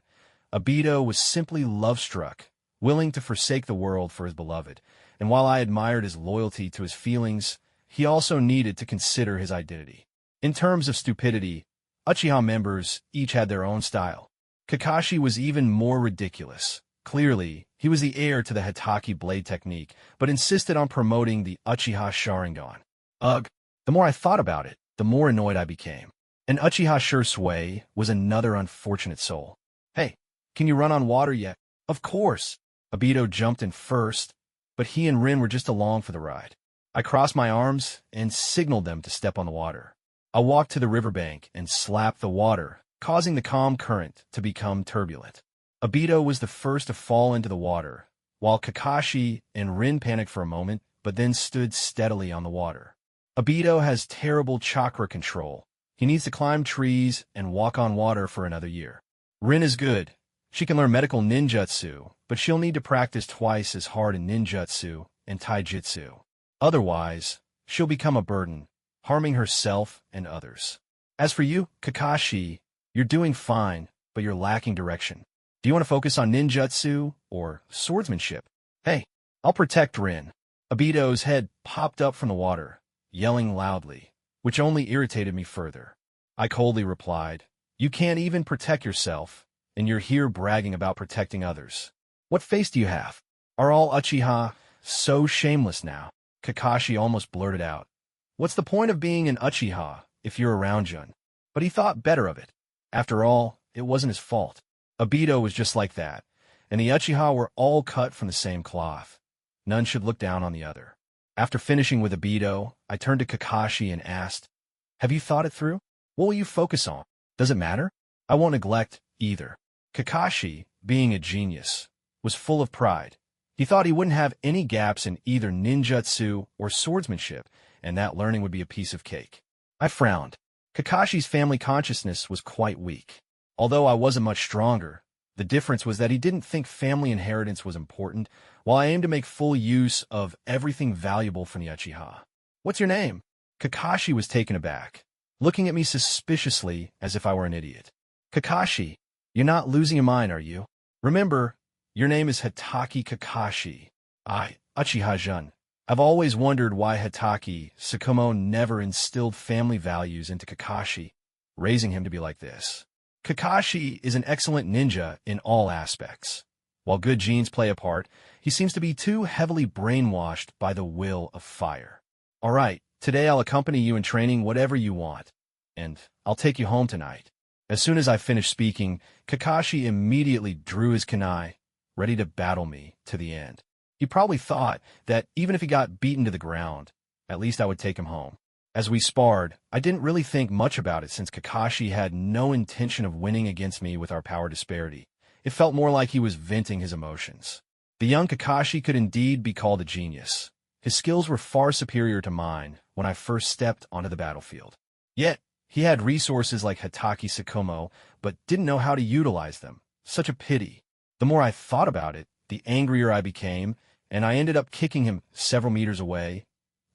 Obito was simply love-struck, willing to forsake the world for his beloved, and while I admired his loyalty to his feelings, he also needed to consider his identity. In terms of stupidity, Uchiha members each had their own style. Kakashi was even more ridiculous. Clearly, he was the heir to the Hitaki blade technique, but insisted on promoting the Uchiha sharingan. Ugh! The more I thought about it, the more annoyed I became. And Uchiha Shursui was another unfortunate soul. Hey, can you run on water yet? Of course! Obito jumped in first, but he and Rin were just along for the ride. I crossed my arms and signaled them to step on the water. I walked to the riverbank and slapped the water, causing the calm current to become turbulent. Obito was the first to fall into the water, while Kakashi and Rin panicked for a moment, but then stood steadily on the water. Obito has terrible chakra control. He needs to climb trees and walk on water for another year. Rin is good. She can learn medical ninjutsu, but she'll need to practice twice as hard in ninjutsu and taijutsu. Otherwise, she'll become a burden, harming herself and others. As for you, Kakashi, you're doing fine, but you're lacking direction. Do you want to focus on ninjutsu or swordsmanship? Hey, I'll protect Rin. Obito's head popped up from the water, yelling loudly, which only irritated me further. I coldly replied, you can't even protect yourself, and you're here bragging about protecting others. What face do you have? Are all Uchiha so shameless now? Kakashi almost blurted out. What's the point of being an Uchiha if you're a Roundjun? But he thought better of it. After all, it wasn't his fault. Obito was just like that, and the Uchiha were all cut from the same cloth. None should look down on the other. After finishing with Obito, I turned to Kakashi and asked, have you thought it through? What will you focus on? Does it matter? I won't neglect either. Kakashi, being a genius, was full of pride. He thought he wouldn't have any gaps in either ninjutsu or swordsmanship, and that learning would be a piece of cake. I frowned. Kakashi's family consciousness was quite weak. Although I wasn't much stronger, the difference was that he didn't think family inheritance was important, while I aimed to make full use of everything valuable from the Uchiha. What's your name? Kakashi was taken aback, looking at me suspiciously as if I were an idiot. Kakashi, you're not losing your mind, are you? Remember, your name is Hitaki Kakashi. Uchiha-jun. I've always wondered why Hitaki Tsukumo never instilled family values into Kakashi, raising him to be like this. Kakashi is an excellent ninja in all aspects. While good genes play a part, he seems to be too heavily brainwashed by the will of fire. All right, Today I'll accompany you in training whatever you want, and I'll take you home tonight." As soon as I finished speaking, Kakashi immediately drew his kunai, ready to battle me to the end. He probably thought that even if he got beaten to the ground, at least I would take him home. As we sparred, I didn't really think much about it since Kakashi had no intention of winning against me with our power disparity. It felt more like he was venting his emotions. The young Kakashi could indeed be called a genius. His skills were far superior to mine when I first stepped onto the battlefield. Yet, he had resources like Hatake Tsukumo, but didn't know how to utilize them. Such a pity. The more I thought about it, the angrier I became, and I ended up kicking him several meters away,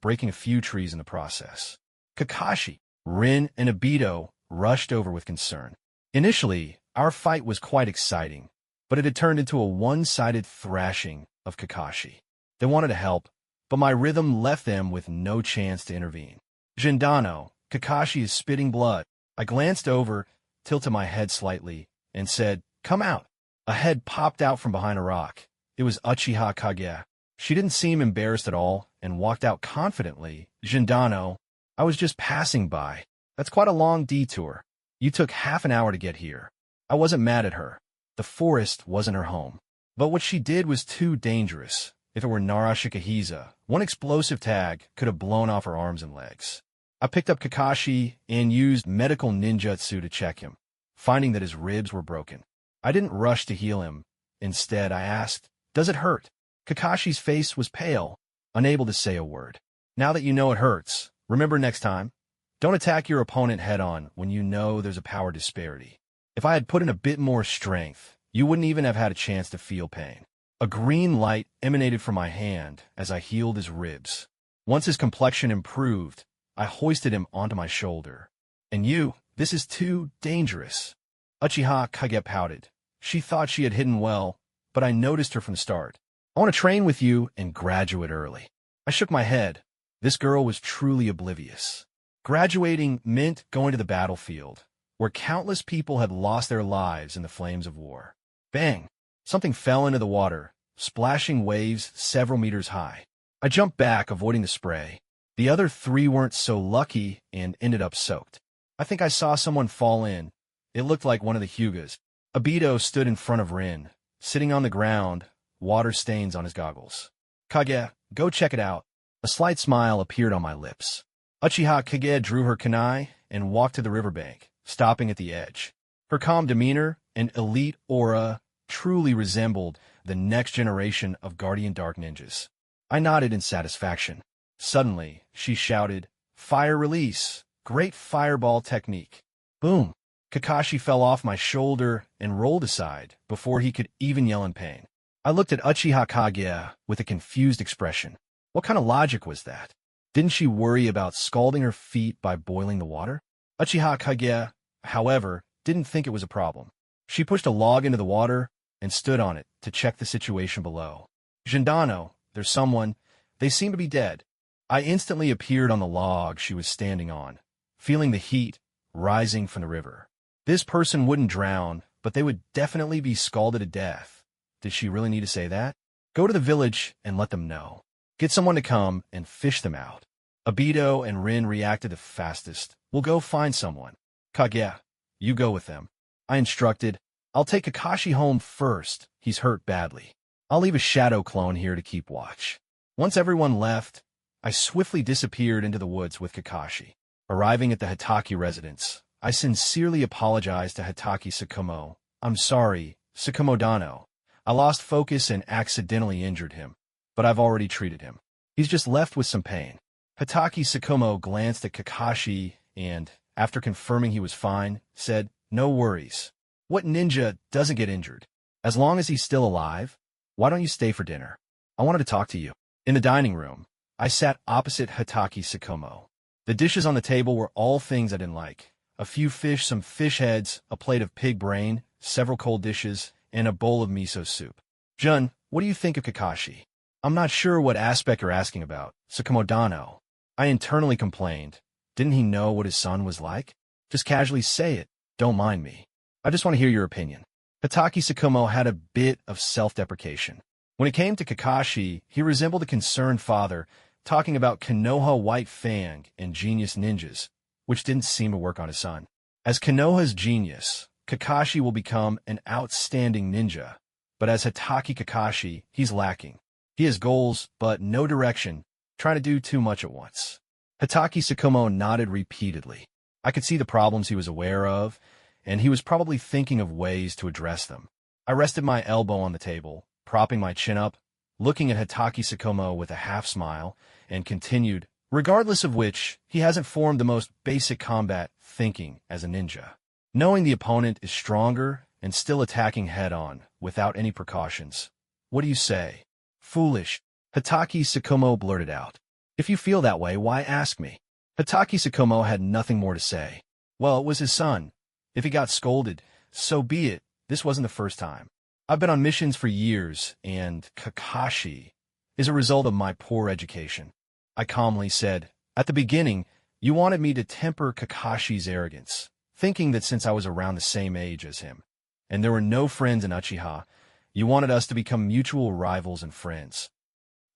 breaking a few trees in the process. Kakashi, Rin, and Obito rushed over with concern. Initially, our fight was quite exciting, but it had turned into a one-sided thrashing of Kakashi. They wanted to help, but my rhythm left them with no chance to intervene. Gendano, Kakashi is spitting blood. I glanced over, tilted my head slightly, and said, "Come out." A head popped out from behind a rock. It was Uchiha Kage. She didn't seem embarrassed at all and walked out confidently. "Gendano, I was just passing by. That's quite a long detour. You took half an hour to get here." I wasn't mad at her. The forest wasn't her home. But what she did was too dangerous. If it were Nara Shikahiza, one explosive tag could have blown off her arms and legs. I picked up Kakashi and used medical ninjutsu to check him, finding that his ribs were broken. I didn't rush to heal him. Instead, I asked, "Does it hurt?" Kakashi's face was pale, unable to say a word. "Now that you know it hurts, remember next time, don't attack your opponent head-on when you know there's a power disparity. If I had put in a bit more strength, you wouldn't even have had a chance to feel pain." A green light emanated from my hand as I healed his ribs. Once his complexion improved, I hoisted him onto my shoulder. "And you, this is too dangerous." Uchiha Kage pouted. She thought she had hidden well, but I noticed her from the start. "I want to train with you and graduate early." I shook my head. This girl was truly oblivious. Graduating meant going to the battlefield, where countless people had lost their lives in the flames of war. Bang! Something fell into the water, splashing waves several meters high. I jumped back, avoiding the spray. The other three weren't so lucky and ended up soaked. I think I saw someone fall in. It looked like one of the Hugas. Obito stood in front of Rin, sitting on the ground, water stains on his goggles. "Kage, go check it out." A slight smile appeared on my lips. Uchiha Kage drew her kunai and walked to the riverbank, stopping at the edge. Her calm demeanor and elite aura truly resembled the next generation of Guardian Dark Ninjas. I nodded in satisfaction. Suddenly, she shouted, "Fire release! Great fireball technique!" Boom! Kakashi fell off my shoulder and rolled aside before he could even yell in pain. I looked at Uchiha Kage with a confused expression. What kind of logic was that? Didn't she worry about scalding her feet by boiling the water? Uchiha Kage, however, didn't think it was a problem. She pushed a log into the water and stood on it to check the situation below. "Gendano, there's someone. They seem to be dead." I instantly appeared on the log she was standing on, feeling the heat rising from the river. This person wouldn't drown, but they would definitely be scalded to death. Did she really need to say that? Go to the village and let them know. Get someone to come and fish them out. Obito and Rin reacted the fastest. "We'll go find someone." "Kage, you go with them." I instructed. "I'll take Kakashi home first. He's hurt badly. I'll leave a shadow clone here to keep watch." Once everyone left, I swiftly disappeared into the woods with Kakashi. Arriving at the Hatake residence, I sincerely apologized to Hatake Tsukumo. "I'm sorry, Tsukumo-dano. I lost focus and accidentally injured him, but I've already treated him. He's just left with some pain." Hatake Tsukumo glanced at Kakashi and, after confirming he was fine, said, "No worries. What ninja doesn't get injured? As long as he's still alive, why don't you stay for dinner? I wanted to talk to you." In the dining room, I sat opposite Hatake Tsukumo. The dishes on the table were all things I didn't like. A few fish, some fish heads, a plate of pig brain, several cold dishes, and a bowl of miso soup. "Jun, what do you think of Kakashi?" "I'm not sure what aspect you're asking about, Tsukumo-dano." I internally complained. Didn't he know what his son was like? Just casually say it. Don't mind me. I just want to hear your opinion. Hatake Tsukumo had a bit of self-deprecation. When it came to Kakashi, he resembled a concerned father talking about Kenoha White Fang and genius ninjas, which didn't seem to work on his son. As Kenoha's genius, Kakashi will become an outstanding ninja, but as Hatake Kakashi, he's lacking. He has goals, but no direction, trying to do too much at once. Hatake Tsukumo nodded repeatedly. I could see the problems he was aware of, and he was probably thinking of ways to address them. I rested my elbow on the table, propping my chin up, looking at Hatake Tsukumo with a half-smile, and continued, regardless of which, he hasn't formed the most basic combat thinking as a ninja. Knowing the opponent is stronger and still attacking head-on, without any precautions. What do you say? Foolish, Hatake Tsukumo blurted out. If you feel that way, why ask me? Hatake Tsukumo had nothing more to say. Well, it was his son. If he got scolded, so be it. This wasn't the first time. I've been on missions for years, and Kakashi is a result of my poor education. I calmly said, at the beginning, you wanted me to temper Kakashi's arrogance, thinking that since I was around the same age as him, and there were no friends in Uchiha, you wanted us to become mutual rivals and friends.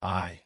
I,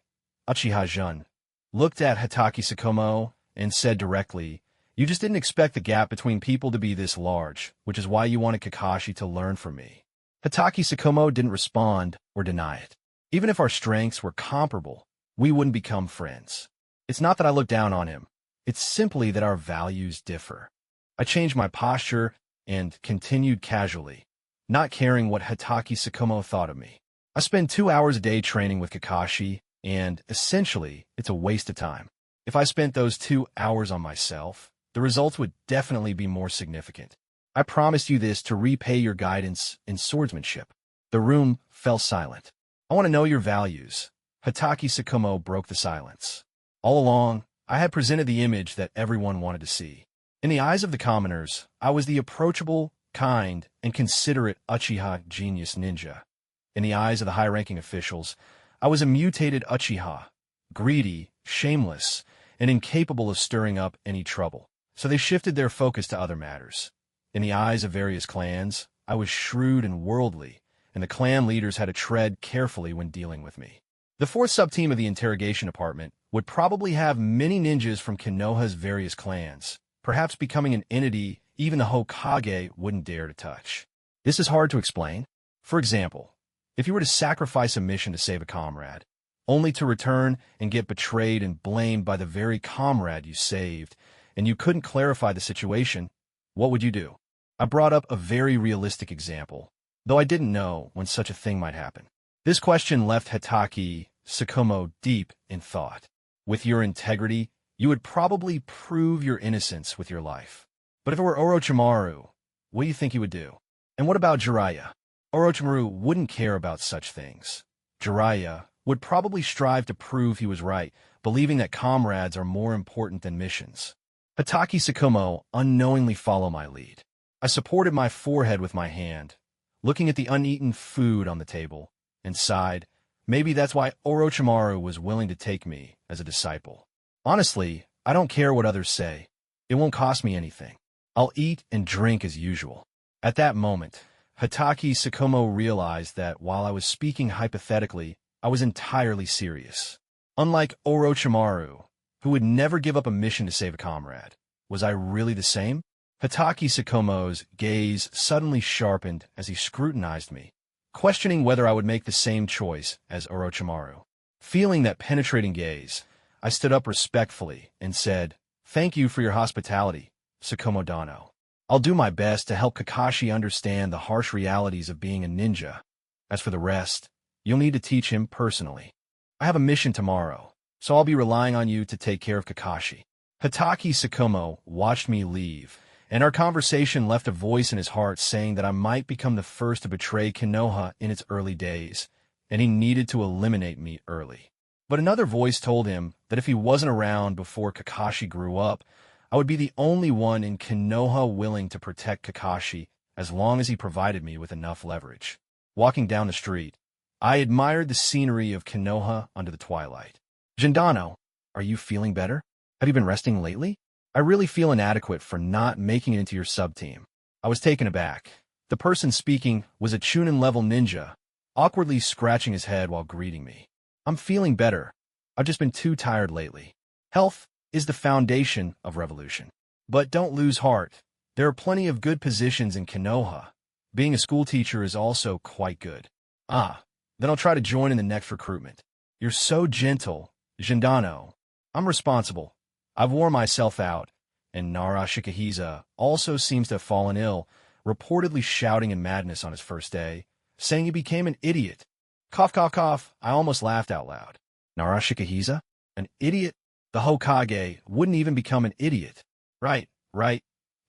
Uchiha Jun, looked at Hatake Tsukumo and said directly, you just didn't expect the gap between people to be this large, which is why you wanted Kakashi to learn from me. Hatake Tsukumo didn't respond or deny it. Even if our strengths were comparable, we wouldn't become friends. It's not that I look down on him. It's simply that our values differ. I changed my posture and continued casually, not caring what Hatake Tsukumo thought of me. I spend 2 hours a day training with Kakashi, and essentially, it's a waste of time. If I spent those 2 hours on myself, the results would definitely be more significant. I promised you this to repay your guidance in swordsmanship. The room fell silent. I want to know your values. Hatake Tsukumo broke the silence. All along, I had presented the image that everyone wanted to see. In the eyes of the commoners, I was the approachable, kind, and considerate Uchiha genius ninja. In the eyes of the high-ranking officials, I was a mutated Uchiha, greedy, shameless, and incapable of stirring up any trouble. So they shifted their focus to other matters. In the eyes of various clans, I was shrewd and worldly, and the clan leaders had to tread carefully when dealing with me. The fourth sub-team of the interrogation department would probably have many ninjas from Kenoha's various clans, perhaps becoming an entity even the Hokage wouldn't dare to touch. This is hard to explain. For example, if you were to sacrifice a mission to save a comrade, only to return and get betrayed and blamed by the very comrade you saved, and you couldn't clarify the situation, what would you do? I brought up a very realistic example, though I didn't know when such a thing might happen. This question left Hatake Tsukumo deep in thought. With your integrity, you would probably prove your innocence with your life. But if it were Orochimaru, what do you think he would do? And what about Jeriah? Orochimaru wouldn't care about such things. Jeriah would probably strive to prove he was right, believing that comrades are more important than missions. Hatake Tsukumo unknowingly followed my lead. I supported my forehead with my hand, looking at the uneaten food on the table, and sighed. Maybe that's why Orochimaru was willing to take me as a disciple. Honestly, I don't care what others say. It won't cost me anything. I'll eat and drink as usual. At that moment, Hatake Tsukumo realized that while I was speaking hypothetically, I was entirely serious. Unlike Orochimaru, who would never give up a mission to save a comrade, was I really the same? Hatake Tsukumo's gaze suddenly sharpened as he scrutinized me, questioning whether I would make the same choice as Orochimaru. Feeling that penetrating gaze, I stood up respectfully and said, "Thank you for your hospitality, Tsukumo Dano. I'll do my best to help Kakashi understand the harsh realities of being a ninja. As for the rest, you'll need to teach him personally. I have a mission tomorrow, so I'll be relying on you to take care of Kakashi." Hatake Tsukumo watched me leave, and our conversation left a voice in his heart saying that I might become the first to betray Kenoha in its early days, and he needed to eliminate me early. But another voice told him that if he wasn't around before Kakashi grew up, I would be the only one in Kenoha willing to protect Kakashi as long as he provided me with enough leverage. Walking down the street, I admired the scenery of Kenoha under the twilight. Jindano, are you feeling better? Have you been resting lately? I really feel inadequate for not making it into your sub-team. I was taken aback. The person speaking was a Chunin-level ninja, awkwardly scratching his head while greeting me. I'm feeling better. I've just been too tired lately. Health is the foundation of revolution. But don't lose heart. There are plenty of good positions in Kenoha. Being a school teacher is also quite good. Then I'll try to join in the next recruitment. You're so gentle, Jindano. I'm responsible. I've worn myself out. And Narashikahiza also seems to have fallen ill, reportedly shouting in madness on his first day, saying he became an idiot. Cough, cough, cough. I almost laughed out loud. Narashikahiza? An idiot? The Hokage wouldn't even become an idiot. Right.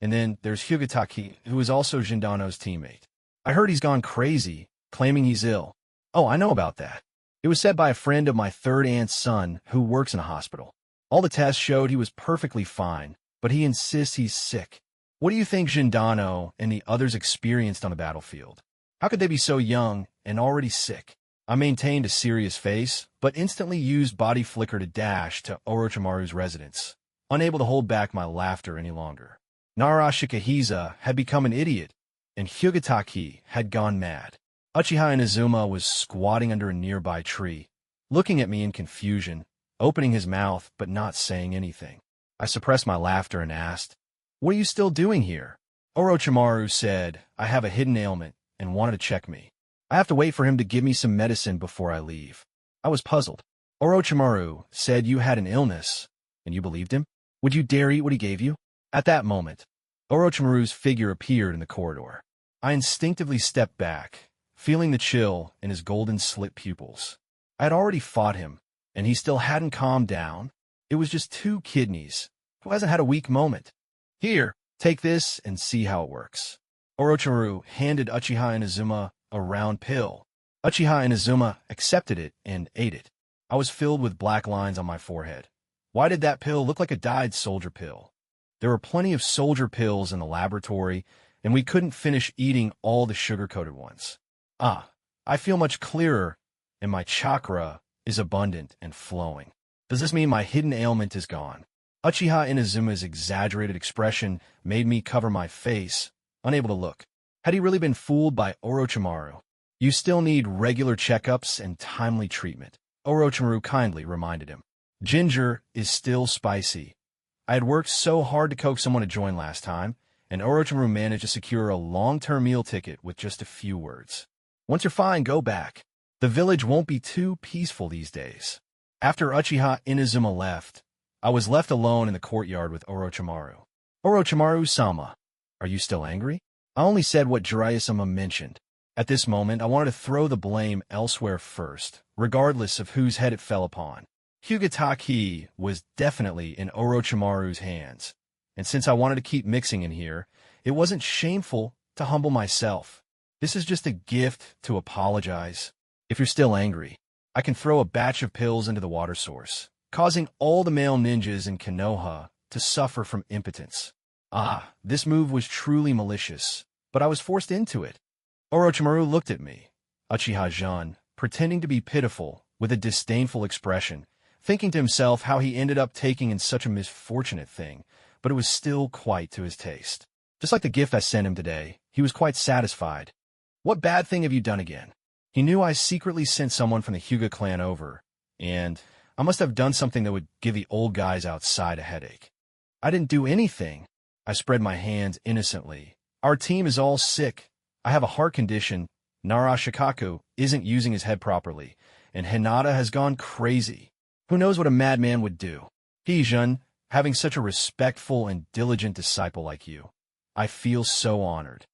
And then there's Hugataki, who is also Jindano's teammate. I heard he's gone crazy, claiming he's ill. Oh, I know about that. It was said by a friend of my third aunt's son who works in a hospital. All the tests showed he was perfectly fine, but he insists he's sick. What do you think Jindano and the others experienced on the battlefield? How could they be so young and already sick? I maintained a serious face, but instantly used body flicker to dash to Orochimaru's residence, unable to hold back my laughter any longer. Narashikahiza had become an idiot, and Hugataki had gone mad. Uchiha Inazuma was squatting under a nearby tree, looking at me in confusion, opening his mouth but not saying anything. I suppressed my laughter and asked, "What are you still doing here?" Orochimaru said, "I have a hidden ailment," and wanted to check me. I have to wait for him to give me some medicine before I leave. I was puzzled. Orochimaru said you had an illness, and you believed him? Would you dare eat what he gave you? At that moment, Orochimaru's figure appeared in the corridor. I instinctively stepped back, feeling the chill in his golden-slit pupils. I had already fought him, and he still hadn't calmed down. It was just 2 kidneys. Who hasn't had a weak moment? Here, take this and see how it works. Orochimaru handed Uchiha Inazuma a round pill. Uchiha Inazuma accepted it and ate it. I was filled with black lines on my forehead. Why did that pill look like a dyed soldier pill? There were plenty of soldier pills in the laboratory, and we couldn't finish eating all the sugar-coated ones. I feel much clearer, and my chakra is abundant and flowing. Does this mean my hidden ailment is gone? Uchiha Inazuma's exaggerated expression made me cover my face, unable to look. Had he really been fooled by Orochimaru? You still need regular checkups and timely treatment, Orochimaru kindly reminded him. Ginger is still spicy. I had worked so hard to coax someone to join last time, and Orochimaru managed to secure a long-term meal ticket with just a few words. Once you're fine, go back. The village won't be too peaceful these days. After Uchiha Inazuma left, I was left alone in the courtyard with Orochimaru. Orochimaru-sama, are you still angry? I only said what Jeriah-sama mentioned. At this moment, I wanted to throw the blame elsewhere first, regardless of whose head it fell upon. Hugataki was definitely in Orochimaru's hands, and since I wanted to keep mixing in here, it wasn't shameful to humble myself. This is just a gift to apologize. If you're still angry, I can throw a batch of pills into the water source, causing all the male ninjas in Kenoha to suffer from impotence. This move was truly malicious, but I was forced into it. Orochimaru looked at me, Uchiha-jun, pretending to be pitiful, with a disdainful expression, thinking to himself how he ended up taking in such a misfortunate thing, but it was still quite to his taste. Just like the gift I sent him today, he was quite satisfied. What bad thing have you done again? He knew I secretly sent someone from the Huga clan over, and I must have done something that would give the old guys outside a headache. I didn't do anything. I spread my hands innocently. Our team is all sick. I have a heart condition. Narashikaku isn't using his head properly, and Hinata has gone crazy. Who knows what a madman would do? Jun, having such a respectful and diligent disciple like you. I feel so honored.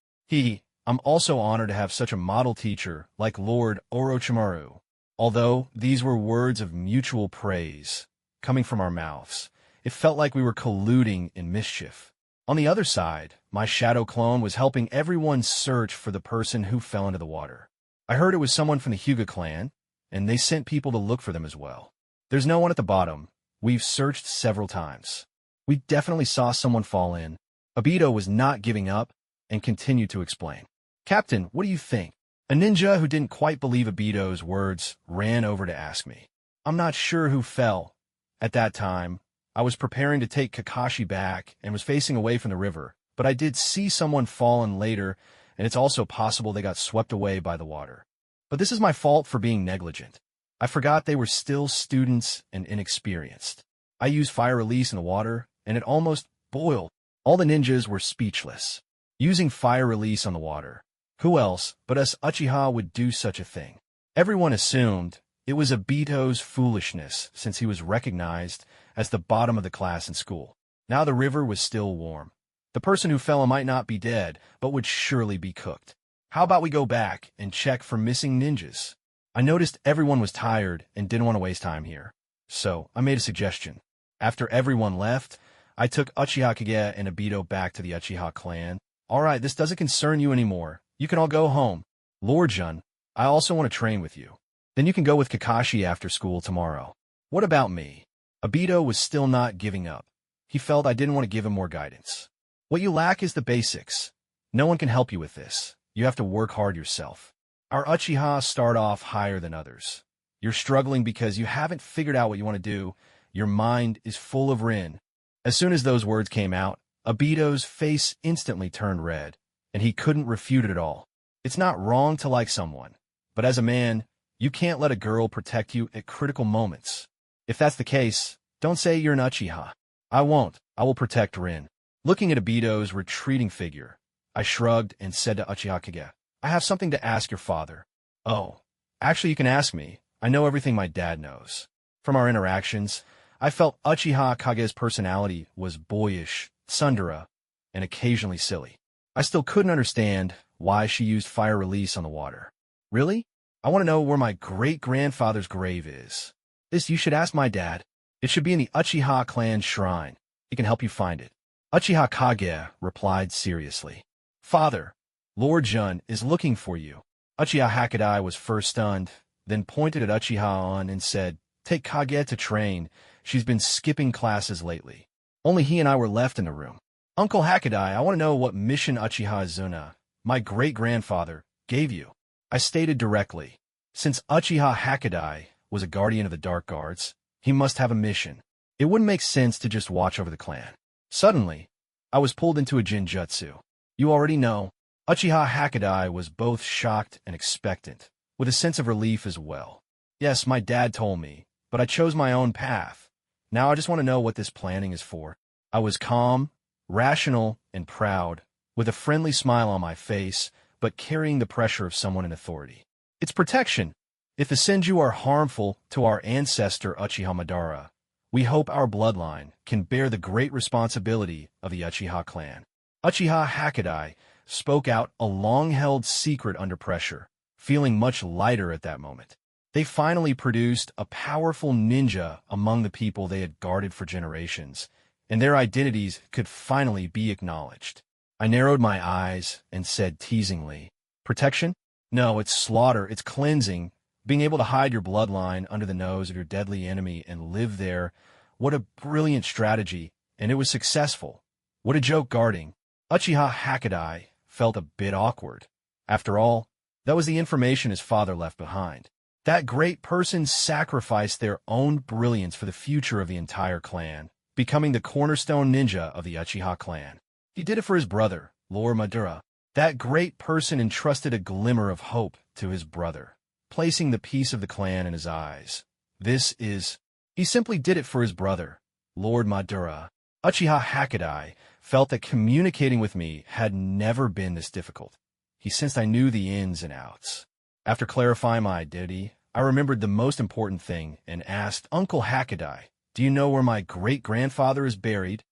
I'm also honored to have such a model teacher like Lord Orochimaru. Although these were words of mutual praise coming from our mouths, it felt like we were colluding in mischief. On the other side, my shadow clone was helping everyone search for the person who fell into the water. I heard it was someone from the Huga clan, and they sent people to look for them as well. There's no one at the bottom. We've searched several times. We definitely saw someone fall in. Obito was not giving up and continued to explain. Captain, what do you think? A ninja who didn't quite believe Obito's words ran over to ask me. I'm not sure who fell. At that time, I was preparing to take Kakashi back and was facing away from the river, but I did see someone fall in later, and it's also possible they got swept away by the water. But this is my fault for being negligent. I forgot they were still students and inexperienced. I used fire release in the water, and it almost boiled. All the ninjas were speechless. Using fire release on the water. Who else but us Uchiha would do such a thing? Everyone assumed it was Obito's foolishness since he was recognized as the bottom of the class in school. Now the river was still warm. The person who fell might not be dead, but would surely be cooked. How about we go back and check for missing ninjas? I noticed everyone was tired and didn't want to waste time here. So I made a suggestion. After everyone left, I took Uchiha Kage and Obito back to the Uchiha clan. All right, this doesn't concern you anymore. You can all go home. Lord Jun, I also want to train with you. Then you can go with Kakashi after school tomorrow. What about me? Obito was still not giving up. He felt I didn't want to give him more guidance. What you lack is the basics. No one can help you with this. You have to work hard yourself. Our Uchiha start off higher than others. You're struggling because you haven't figured out what you want to do. Your mind is full of Rin. As soon as those words came out, Obito's face instantly turned red, and he couldn't refute it at all. It's not wrong to like someone, but as a man, you can't let a girl protect you at critical moments. If that's the case, don't say you're an Uchiha. I won't. I will protect Rin. Looking at Obito's retreating figure, I shrugged and said to Uchiha Kage, I have something to ask your father. Oh, actually you can ask me. I know everything my dad knows. From our interactions, I felt Uchiha Kage's personality was boyish, tsundere, and occasionally silly. I still couldn't understand why she used fire release on the water. Really? I want to know where my great-grandfather's grave is. This you should ask my dad. It should be in the Uchiha clan shrine. He can help you find it. Uchiha Kage replied seriously. Father, Lord Jun is looking for you. Uchiha Hakadai was first stunned, then pointed at Uchiha On and said, Take Kage to train. She's been skipping classes lately. Only he and I were left in the room. Uncle Hakadai, I want to know what mission Uchiha Izuna, my great-grandfather, gave you. I stated directly. Since Uchiha Hakadai was a guardian of the Dark Guards, he must have a mission. It wouldn't make sense to just watch over the clan. Suddenly, I was pulled into a jinjutsu. You already know, Uchiha Hakadai was both shocked and expectant, with a sense of relief as well. Yes, my dad told me, but I chose my own path. Now I just want to know what this planning is for. I was calm, rational, and proud, with a friendly smile on my face, but carrying the pressure of someone in authority. It's protection. If the Senju are harmful to our ancestor Uchiha Madara, we hope our bloodline can bear the great responsibility of the Uchiha clan. Uchiha Hakadai spoke out a long-held secret under pressure, feeling much lighter at that moment. They finally produced a powerful ninja among the people they had guarded for generations, and their identities could finally be acknowledged. I narrowed my eyes and said teasingly, Protection? No, it's slaughter, it's cleansing, being able to hide your bloodline under the nose of your deadly enemy and live there. What a brilliant strategy, and it was successful. What a joke guarding. Uchiha Hakadai felt a bit awkward. After all, that was the information his father left behind. That great person sacrificed their own brilliance for the future of the entire clan, becoming the cornerstone ninja of the Uchiha clan. He did it for his brother, Lord Madara. That great person entrusted a glimmer of hope to his brother, placing the peace of the clan in his eyes. He simply did it for his brother, Lord Madara. Uchiha Hakadai felt that communicating with me had never been this difficult. He sensed I knew the ins and outs. After clarifying my identity, I remembered the most important thing and asked Uncle Hakadai, Do you know where my great-grandfather is buried?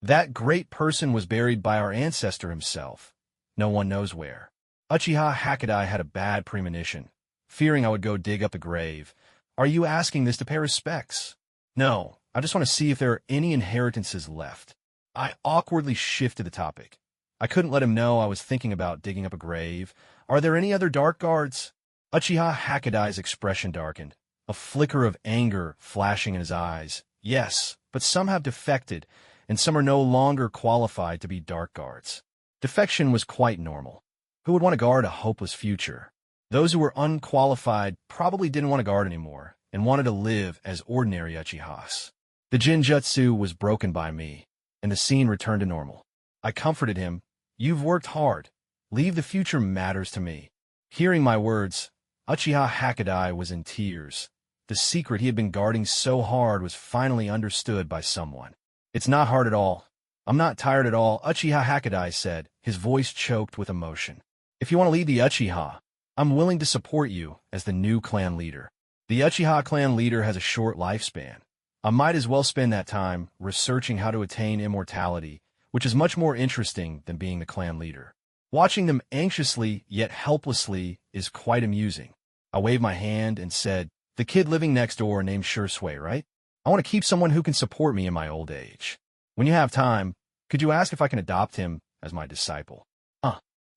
That great person was buried by our ancestor himself. No one knows where. Uchiha Hakadai had a bad premonition, fearing I would go dig up the grave. Are you asking this to pay respects? No, I just want to see if there are any inheritances left. I awkwardly shifted the topic. I couldn't let him know I was thinking about digging up a grave. Are there any other dark guards? Uchiha Hakadai's expression darkened, a flicker of anger flashing in his eyes. Yes, but some have defected, and some are no longer qualified to be dark guards. Defection was quite normal. Who would want to guard a hopeless future? Those who were unqualified probably didn't want to guard anymore and wanted to live as ordinary Uchihas. The Jinjutsu was broken by me, and the scene returned to normal. I comforted him. You've worked hard. Leave the future matters to me. Hearing my words, Uchiha Hakadai was in tears. The secret he had been guarding so hard was finally understood by someone. It's not hard at all. I'm not tired at all, Uchiha Hakadai said, his voice choked with emotion. If you want to lead the Uchiha, I'm willing to support you as the new clan leader. The Uchiha clan leader has a short lifespan. I might as well spend that time researching how to attain immortality, which is much more interesting than being the clan leader. Watching them anxiously yet helplessly is quite amusing. I waved my hand and said, the kid living next door named Shursui, right? I want to keep someone who can support me in my old age. When you have time, could you ask if I can adopt him as my disciple?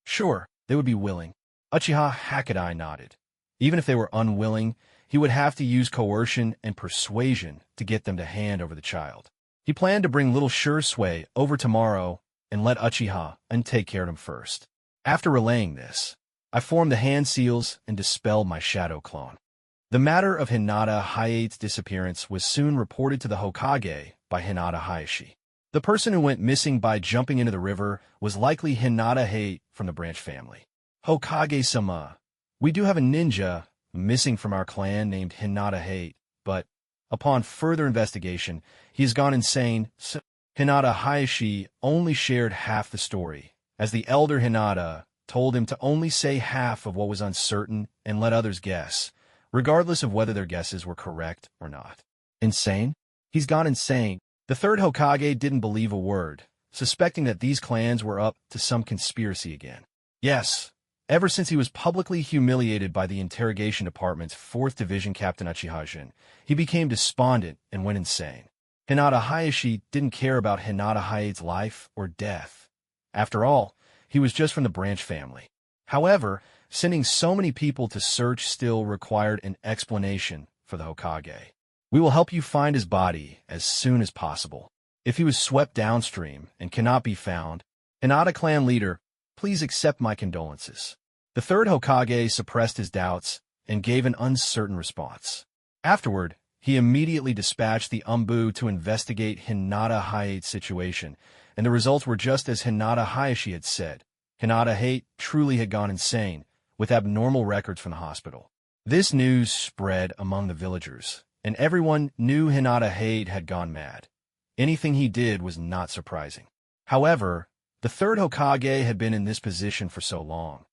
Sure, they would be willing. Uchiha Hakadai nodded. Even if they were unwilling, he would have to use coercion and persuasion to get them to hand over the child. He planned to bring little Shursui over tomorrow and let Uchiha take care of him first. After relaying this, I formed the hand seals and dispelled my shadow clone. The matter of Hinata Hayate's disappearance was soon reported to the Hokage by Hinata Hayashi. The person who went missing by jumping into the river was likely Hinata Hayate from the branch family. Hokage-sama, we do have a ninja missing from our clan named Hinata Hayate, but upon further investigation, he has gone insane. So Hinata Hayashi only shared half the story, as the elder Hinata told him to only say half of what was uncertain and let others guess, regardless of whether their guesses were correct or not. Insane? He's gone insane. The third Hokage didn't believe a word, suspecting that these clans were up to some conspiracy again. Yes, ever since he was publicly humiliated by the Interrogation Department's 4th Division Captain Uchiha Jin, he became despondent and went insane. Hinata Hayashi didn't care about Hinata Hayate's life or death. After all, he was just from the branch family. However, sending so many people to search still required an explanation for the Hokage. We will help you find his body as soon as possible. If he was swept downstream and cannot be found, Hinata clan leader, please accept my condolences. The third Hokage suppressed his doubts and gave an uncertain response. Afterward, he immediately dispatched the Umbu to investigate Hinata Hayate's situation, and the results were just as Hinata Hayashi had said. Hinata Hayate truly had gone insane, with abnormal records from the hospital. This news spread among the villagers, and everyone knew Hinata Hayate had gone mad. Anything he did was not surprising. However, the third Hokage had been in this position for so long.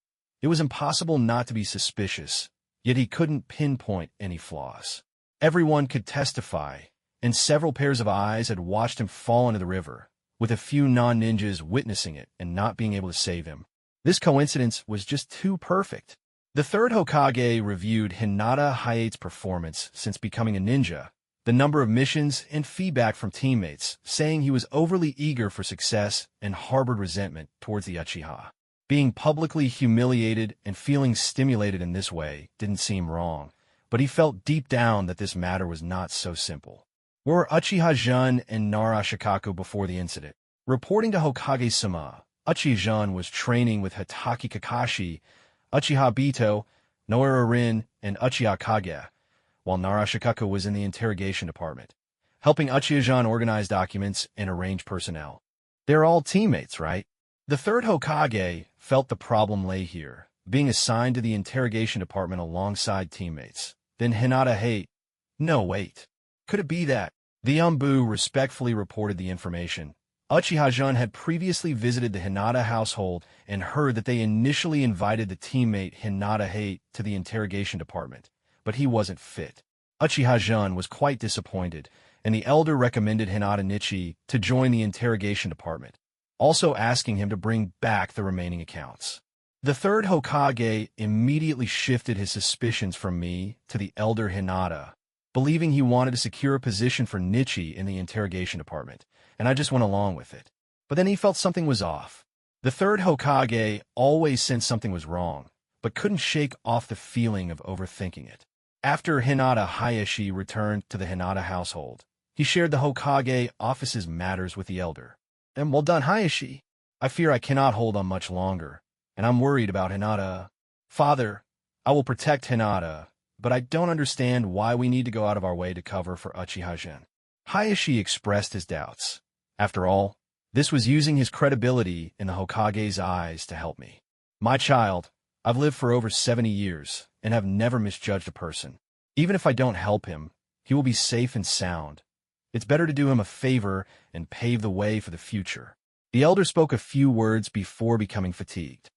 It was impossible not to be suspicious, yet he couldn't pinpoint any flaws. Everyone could testify, and several pairs of eyes had watched him fall into the river, with a few non-ninjas witnessing it and not being able to save him. This coincidence was just too perfect. The third Hokage reviewed Hinata Hayate's performance since becoming a ninja, the number of missions and feedback from teammates, saying he was overly eager for success and harbored resentment towards the Uchiha. Being publicly humiliated and feeling stimulated in this way didn't seem wrong, but he felt deep down that this matter was not so simple. Where were Uchiha Jun and Nara Shikaku before the incident? Reporting to Hokage-sama, Uchiha Jun was training with Hitaki Kakashi, Uchiha Bito, Noura Rin, and Uchiha Kage, while Nara Shikaku was in the interrogation department, helping Uchiha Jun organize documents and arrange personnel. They're all teammates, right? The third Hokage felt the problem lay here, being assigned to the interrogation department alongside teammates. Then Hinata Hayate. No, wait. Could it be that? The Umbu respectfully reported the information. Uchiha Jun had previously visited the Hinata household and heard that they initially invited the teammate Hinata Hayate to the interrogation department, but he wasn't fit. Uchiha Jun was quite disappointed, and the elder recommended Hinata Nichi to join the interrogation department, also asking him to bring back the remaining accounts. The third Hokage immediately shifted his suspicions from me to the elder Hinata, believing he wanted to secure a position for Nichi in the interrogation department, and I just went along with it. But then he felt something was off. The third Hokage always sensed something was wrong, but couldn't shake off the feeling of overthinking it. After Hinata Hayashi returned to the Hinata household, he shared the Hokage office's matters with the elder. And well done, Hayashi. I fear I cannot hold on much longer, and I'm worried about Hinata. Father, I will protect Hinata, but I don't understand why we need to go out of our way to cover for Uchiha Jun. Hayashi expressed his doubts. After all, this was using his credibility in the Hokage's eyes to help me. My child, I've lived for over 70 years and have never misjudged a person. Even if I don't help him, he will be safe and sound. It's better to do him a favor and pave the way for the future. The elder spoke a few words before becoming fatigued.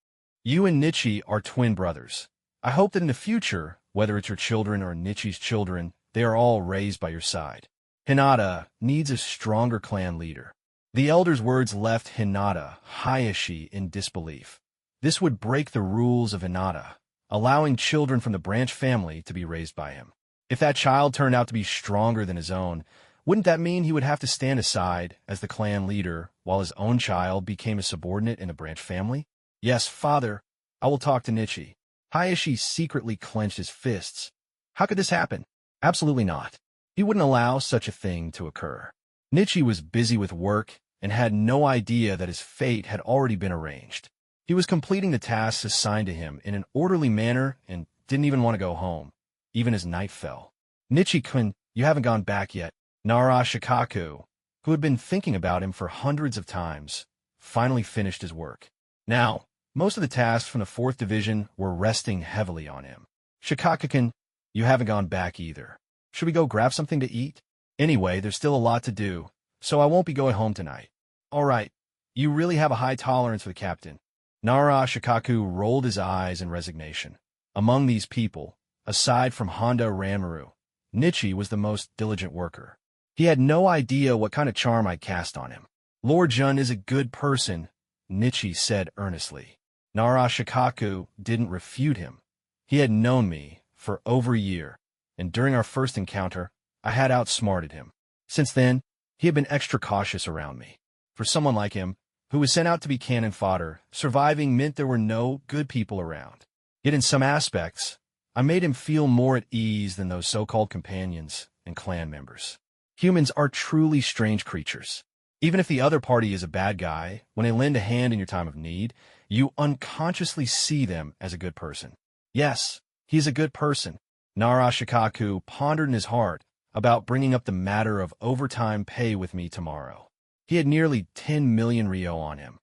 You and Nichi are twin brothers. I hope that in the future, whether it's your children or Nichi's children, they are all raised by your side. Hinata needs a stronger clan leader. The elder's words left Hinata Hayashi in disbelief. This would break the rules of Hinata, allowing children from the branch family to be raised by him. If that child turned out to be stronger than his own, wouldn't that mean he would have to stand aside as the clan leader while his own child became a subordinate in the branch family? Yes, father, I will talk to Nichi. Hayashi secretly clenched his fists. How could this happen? Absolutely not. He wouldn't allow such a thing to occur. Nichi was busy with work and had no idea that his fate had already been arranged. He was completing the tasks assigned to him in an orderly manner and didn't even want to go home, even as night fell. Nichi-kun, you haven't gone back yet. Nara Shikaku, who had been thinking about him for hundreds of times, finally finished his work. Now, most of the tasks from the 4th Division were resting heavily on him. Shikaku-kun, you haven't gone back either. Should we go grab something to eat? Anyway, there's still a lot to do, so I won't be going home tonight. All right, you really have a high tolerance for the captain. Nara Shikaku rolled his eyes in resignation. Among these people, aside from Honda Ranmaru, Nichi was the most diligent worker. He had no idea what kind of charm I'd cast on him. Lord Jun is a good person, Nichi said earnestly. Nara Shikaku didn't refute him. He had known me for over a year, and during our first encounter, I had outsmarted him. Since then, he had been extra cautious around me. For someone like him, who was sent out to be cannon fodder, surviving meant there were no good people around. Yet in some aspects, I made him feel more at ease than those so-called companions and clan members. Humans are truly strange creatures. Even if the other party is a bad guy, when they lend a hand in your time of need, you unconsciously see them as a good person. Yes, he is a good person. Nara Shikaku pondered in his heart about bringing up the matter of overtime pay with me tomorrow. He had nearly 10 million ryo on him.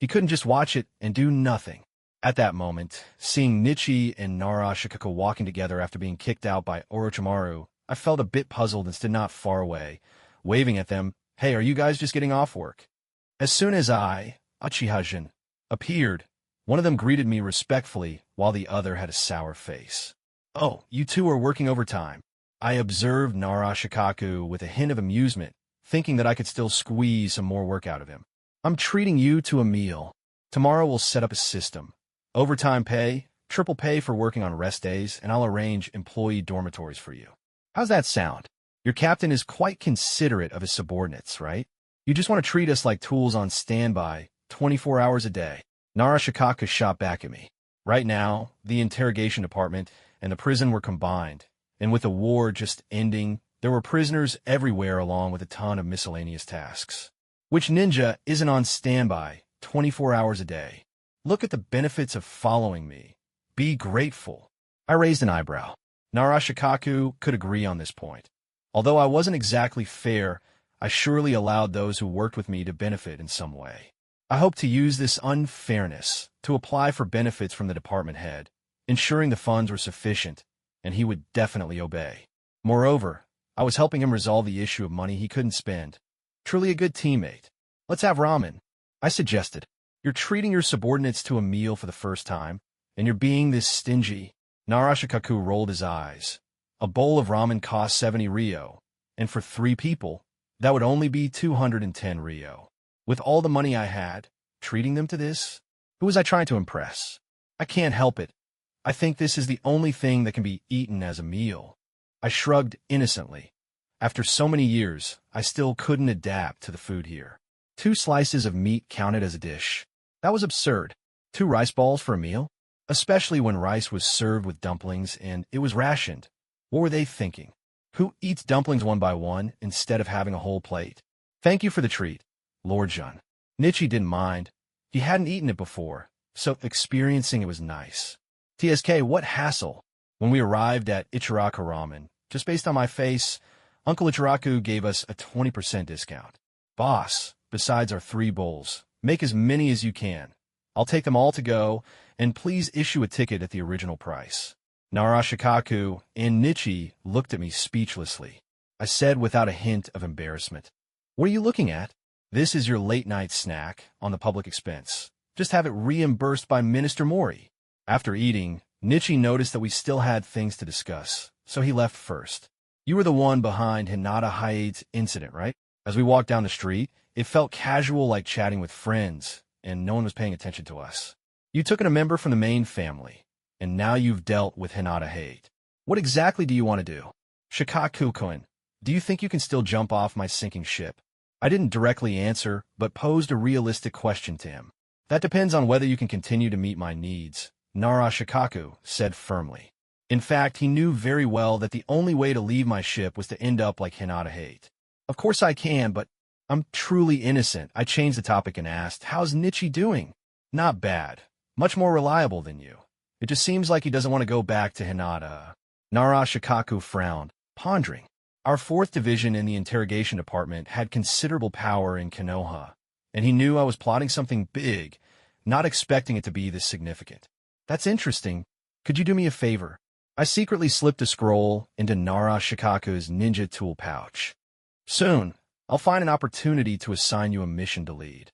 He couldn't just watch it and do nothing. At that moment, seeing Nichi and Nara Shikaku walking together after being kicked out by Orochimaru, I felt a bit puzzled and stood not far away, waving at them, "Hey, are you guys just getting off work?" As soon as Achihajin, appeared, one of them greeted me respectfully while the other had a sour face. "Oh, you two are working overtime." I observed Nara Shikaku with a hint of amusement, thinking that I could still squeeze some more work out of him. "I'm treating you to a meal. Tomorrow we'll set up a system. Overtime pay, triple pay for working on rest days, and I'll arrange employee dormitories for you. How's that sound? Your captain is quite considerate of his subordinates, right? You just want to treat us like tools on standby, 24 hours a day." Nara Shikaku shot back at me. Right now, the interrogation department and the prison were combined, and with the war just ending, there were prisoners everywhere along with a ton of miscellaneous tasks. Which ninja isn't on standby 24 hours a day? Look at the benefits of following me. Be grateful. I raised an eyebrow. Nara Shikaku could agree on this point. Although I wasn't exactly fair, I surely allowed those who worked with me to benefit in some way. I hoped to use this unfairness to apply for benefits from the department head, ensuring the funds were sufficient, and he would definitely obey. Moreover, I was helping him resolve the issue of money he couldn't spend. Truly a good teammate. "Let's have ramen," I suggested. "You're treating your subordinates to a meal for the first time, and you're being this stingy." Nara Shikaku rolled his eyes. A bowl of ramen cost 70 ryo, and for 3 people, that would only be 210 ryo. With all the money I had, treating them to this? Who was I trying to impress? I can't help it. I think this is the only thing that can be eaten as a meal. I shrugged innocently. After so many years, I still couldn't adapt to the food here. 2 slices of meat counted as a dish. That was absurd. 2 rice balls for a meal? Especially when rice was served with dumplings and it was rationed. What were they thinking? Who eats dumplings one by one instead of having a whole plate? "Thank you for the treat, Lord Jun." Nichi didn't mind. He hadn't eaten it before, so experiencing it was nice. TSK, what hassle. When we arrived at Ichiraku Ramen, just based on my face, Uncle Ichiraku gave us a 20% discount. "Boss, besides our 3 bowls, make as many as you can. I'll take them all to go, and please issue a ticket at the original price. Narashikaku and Nichi looked at me speechlessly. I said without a hint of embarrassment, "What are you looking at?" "This is your late-night snack on the public expense. Just have it reimbursed by Minister Mori." After eating, Nichi noticed that we still had things to discuss, so he left first. "You were the one behind Hinata Hayate's incident, right?" As we walked down the street, it felt casual, like chatting with friends, and no one was paying attention to us. "You took in a member from the main family, and now you've dealt with Hinata Hayate. What exactly do you want to do?" "Shikaku-kun, do you think you can still jump off my sinking ship?" I didn't directly answer, but posed a realistic question to him. "That depends on whether you can continue to meet my needs," Narashikaku said firmly. In fact, he knew very well that the only way to leave my ship was to end up like Hinata Hayate. "Of course I can, but I'm truly innocent." I changed the topic and asked, "How's Nichi doing?" "Not bad. Much more reliable than you. It just seems like he doesn't want to go back to Hinata." Narashikaku frowned, pondering. Our 4th Division in the Interrogation Department had considerable power in Kenoha, and he knew I was plotting something big, not expecting it to be this significant. "That's interesting. Could you do me a favor?" I secretly slipped a scroll into Narashikaku's ninja tool pouch. "Soon, I'll find an opportunity to assign you a mission to lead.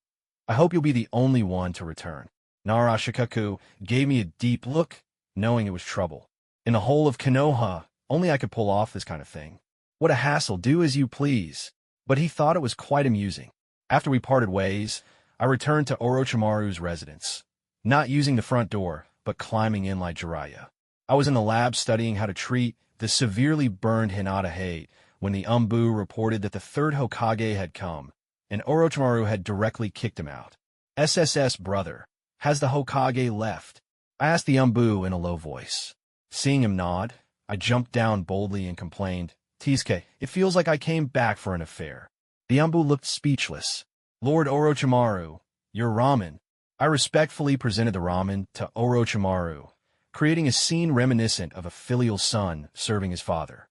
I hope you'll be the only one to return." Narashikaku gave me a deep look, knowing it was trouble. In the whole of Kenoha, only I could pull off this kind of thing. What a hassle, do as you please. But he thought it was quite amusing. After we parted ways, I returned to Orochimaru's residence, not using the front door, but climbing in like Jeriah. I was in the lab studying how to treat the severely burned Hinata Hayate when the Umbu reported that the 3rd Hokage had come, and Orochimaru had directly kicked him out. "SSS, brother, has the Hokage left?" I asked the Umbu in a low voice. Seeing him nod, I jumped down boldly and complained, "Tisuke, it feels like I came back for an affair." The Umbu looked speechless. "Lord Orochimaru, your ramen." I respectfully presented the ramen to Orochimaru, creating a scene reminiscent of a filial son serving his father.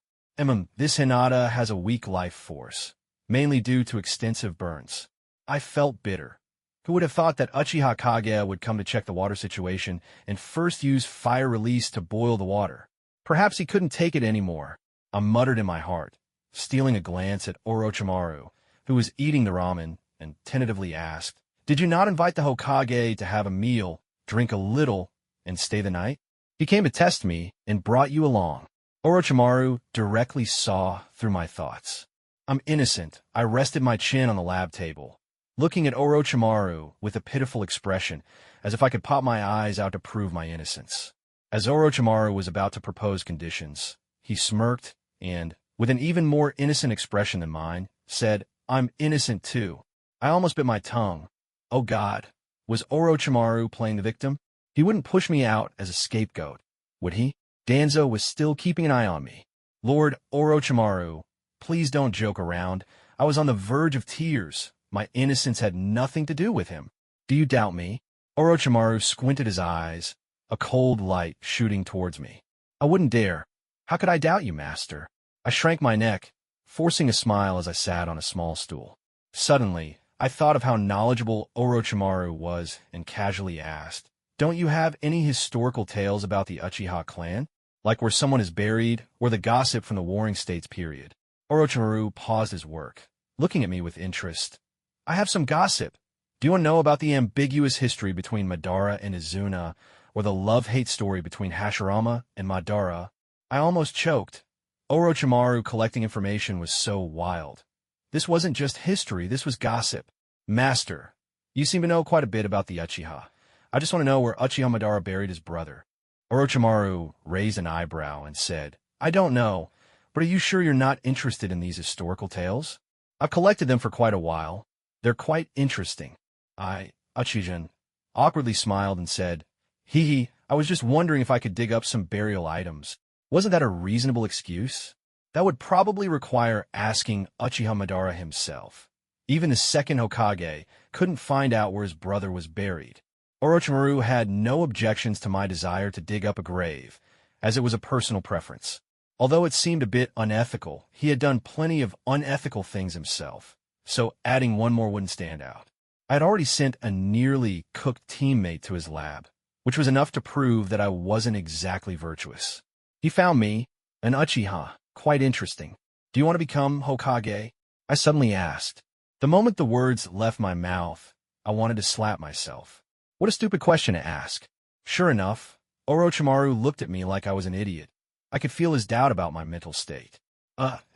This Hinata has a weak life force, mainly due to extensive burns." I felt bitter. Who would have thought that Uchiha Kage would come to check the water situation and first use fire release to boil the water? Perhaps he couldn't take it anymore. I muttered in my heart, stealing a glance at Orochimaru, who was eating the ramen, and tentatively asked, "Did you not invite the Hokage to have a meal, drink a little, and stay the night?" "He came to test me and brought you along." Orochimaru directly saw through my thoughts. "I'm innocent." I rested my chin on the lab table, looking at Orochimaru with a pitiful expression, as if I could pop my eyes out to prove my innocence. As Orochimaru was about to propose conditions, he smirked and, with an even more innocent expression than mine, said, "I'm innocent too." I almost bit my tongue. Oh God, was Orochimaru playing the victim? He wouldn't push me out as a scapegoat, would he? Danzo was still keeping an eye on me. "Lord Orochimaru, please don't joke around. I was on the verge of tears. My innocence had nothing to do with him." "Do you doubt me?" Orochimaru squinted his eyes, a cold light shooting towards me. "I wouldn't dare. How could I doubt you, master?" I shrank my neck, forcing a smile as I sat on a small stool. Suddenly, I thought of how knowledgeable Orochimaru was and casually asked, "Don't you have any historical tales about the Uchiha clan? Like where someone is buried, or the gossip from the Warring States period?" Orochimaru paused his work, looking at me with interest. "I have some gossip. Do you want to know about the ambiguous history between Madara and Izuna, or the love-hate story between Hashirama and Madara?" I almost choked. Orochimaru collecting information was so wild. This wasn't just history, this was gossip. "Master, you seem to know quite a bit about the Uchiha. I just want to know where Uchiha Madara buried his brother." Orochimaru raised an eyebrow and said, "I don't know, but are you sure you're not interested in these historical tales? I've collected them for quite a while. They're quite interesting." Uchijan, awkwardly smiled and said, "Hee, I was just wondering if I could dig up some burial items." Wasn't that a reasonable excuse? That would probably require asking Uchiha Madara himself. Even the 2nd Hokage couldn't find out where his brother was buried. Orochimaru had no objections to my desire to dig up a grave, as it was a personal preference. Although it seemed a bit unethical, he had done plenty of unethical things himself, so adding one more wouldn't stand out. I had already sent a nearly cooked teammate to his lab, which was enough to prove that I wasn't exactly virtuous. He found me, an Uchiha, quite interesting. Do you want to become Hokage? I suddenly asked. The moment the words left my mouth, I wanted to slap myself. What a stupid question to ask. Sure enough, Orochimaru looked at me like I was an idiot. I could feel his doubt about my mental state.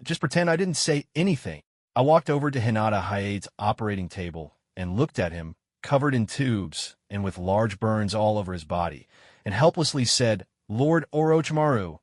Just pretend I didn't say anything. I walked over to Hinata Hayate's operating table and looked at him, covered in tubes and with large burns all over his body, and helplessly said, Lord Orochimaru,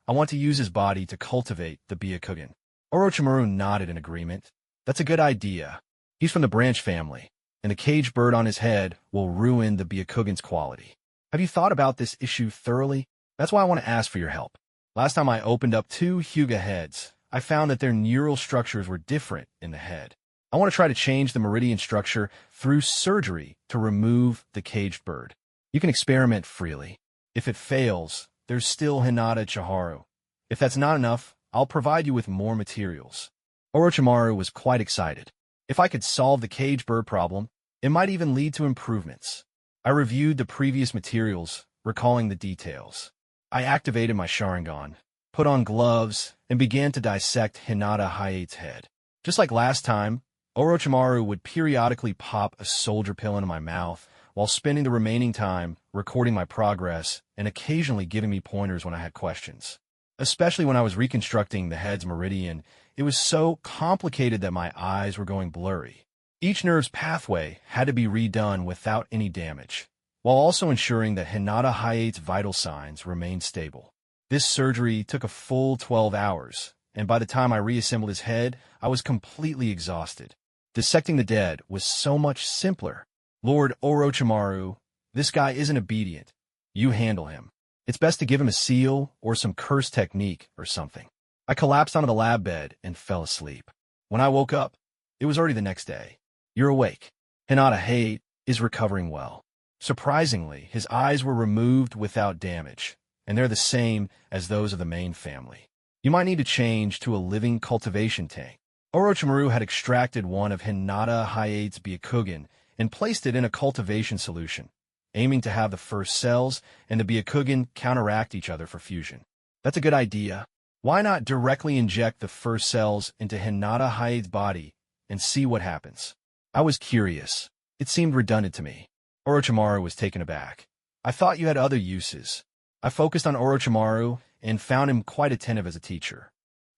I want to use his body to cultivate the Byakugan. Orochimaru nodded in agreement. That's a good idea. He's from the branch family, and the caged bird on his head will ruin the Byakugan's quality. Have you thought about this issue thoroughly? That's why I want to ask for your help. Last time I opened up 2 Hyuga heads, I found that their neural structures were different in the head. I want to try to change the meridian structure through surgery to remove the caged bird. You can experiment freely. If it fails, there's still Hinata Chiharu. If that's not enough, I'll provide you with more materials. Orochimaru was quite excited. If I could solve the caged bird problem, it might even lead to improvements. I reviewed the previous materials, recalling the details. I activated my sharingan, put on gloves, and began to dissect Hinata Hayate's head. Just like last time, Orochimaru would periodically pop a soldier pill into my mouth, while spending the remaining time recording my progress and occasionally giving me pointers when I had questions. Especially when I was reconstructing the head's meridian, it was so complicated that my eyes were going blurry. Each nerve's pathway had to be redone without any damage, while also ensuring that Hinata Hayate's vital signs remained stable. This surgery took a full 12 hours, and by the time I reassembled his head, I was completely exhausted. Dissecting the dead was so much simpler. Lord Orochimaru, this guy isn't obedient. You handle him. It's best to give him a seal or some curse technique or something. I collapsed onto the lab bed and fell asleep. When I woke up, it was already the next day. You're awake. Hinata Hayate is recovering well. Surprisingly, his eyes were removed without damage, and they're the same as those of the main family. You might need to change to a living cultivation tank. Orochimaru had extracted one of Hinata Hayate's Byakugan and placed it in a cultivation solution, aiming to have the first cells and the Byakugan counteract each other for fusion. That's a good idea. Why not directly inject the first cells into Hinata Hayate's body and see what happens? I was curious. It seemed redundant to me. Orochimaru was taken aback. I thought you had other uses. I focused on Orochimaru and found him quite attentive as a teacher.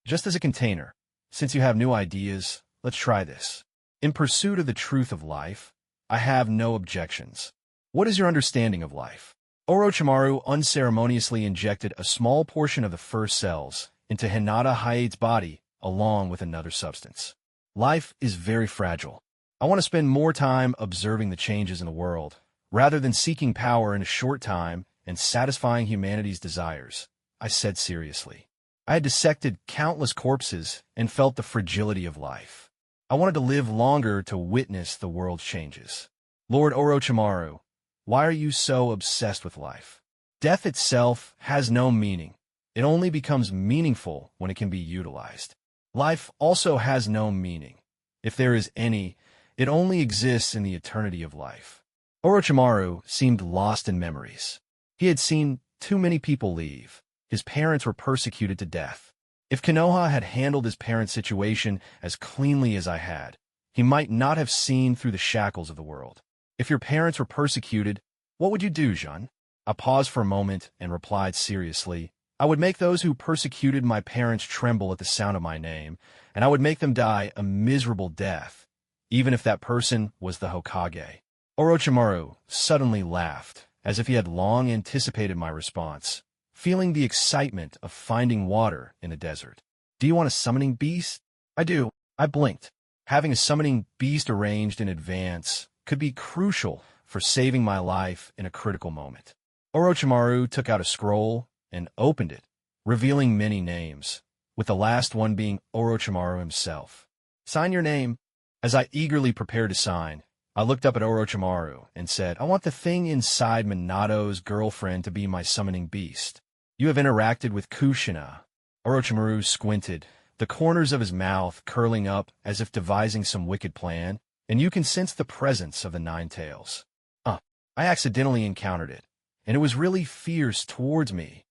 Just as a container, since you have new ideas, let's try this. In pursuit of the truth of life, I have no objections. What is your understanding of life? Orochimaru unceremoniously injected a small portion of the first cells into Hinata Hayate's body along with another substance. Life is very fragile. I want to spend more time observing the changes in the world, rather than seeking power in a short time and satisfying humanity's desires, I said seriously. I had dissected countless corpses and felt the fragility of life. I wanted to live longer to witness the world's changes. Lord Orochimaru, why are you so obsessed with life? Death itself has no meaning. It only becomes meaningful when it can be utilized. Life also has no meaning. If there is any, it only exists in the eternity of life. Orochimaru seemed lost in memories. He had seen too many people leave. His parents were persecuted to death. If Kenoha had handled his parents' situation as cleanly as I had, he might not have seen through the shackles of the world. If your parents were persecuted, what would you do, Jean? I paused for a moment and replied seriously, I would make those who persecuted my parents tremble at the sound of my name, and I would make them die a miserable death, even if that person was the Hokage. Orochimaru suddenly laughed, as if he had long anticipated my response, feeling the excitement of finding water in the desert. Do you want a summoning beast? I do. I blinked. Having a summoning beast arranged in advance could be crucial for saving my life in a critical moment. Orochimaru took out a scroll and opened it, revealing many names, with the last one being Orochimaru himself. Sign your name. As I eagerly prepared to sign, I looked up at Orochimaru and said, I want the thing inside Minato's girlfriend to be my summoning beast. You have interacted with Kushina. Orochimaru squinted, the corners of his mouth curling up as if devising some wicked plan, and you can sense the presence of the Nine Tails. I accidentally encountered it. and it was really fierce towards me.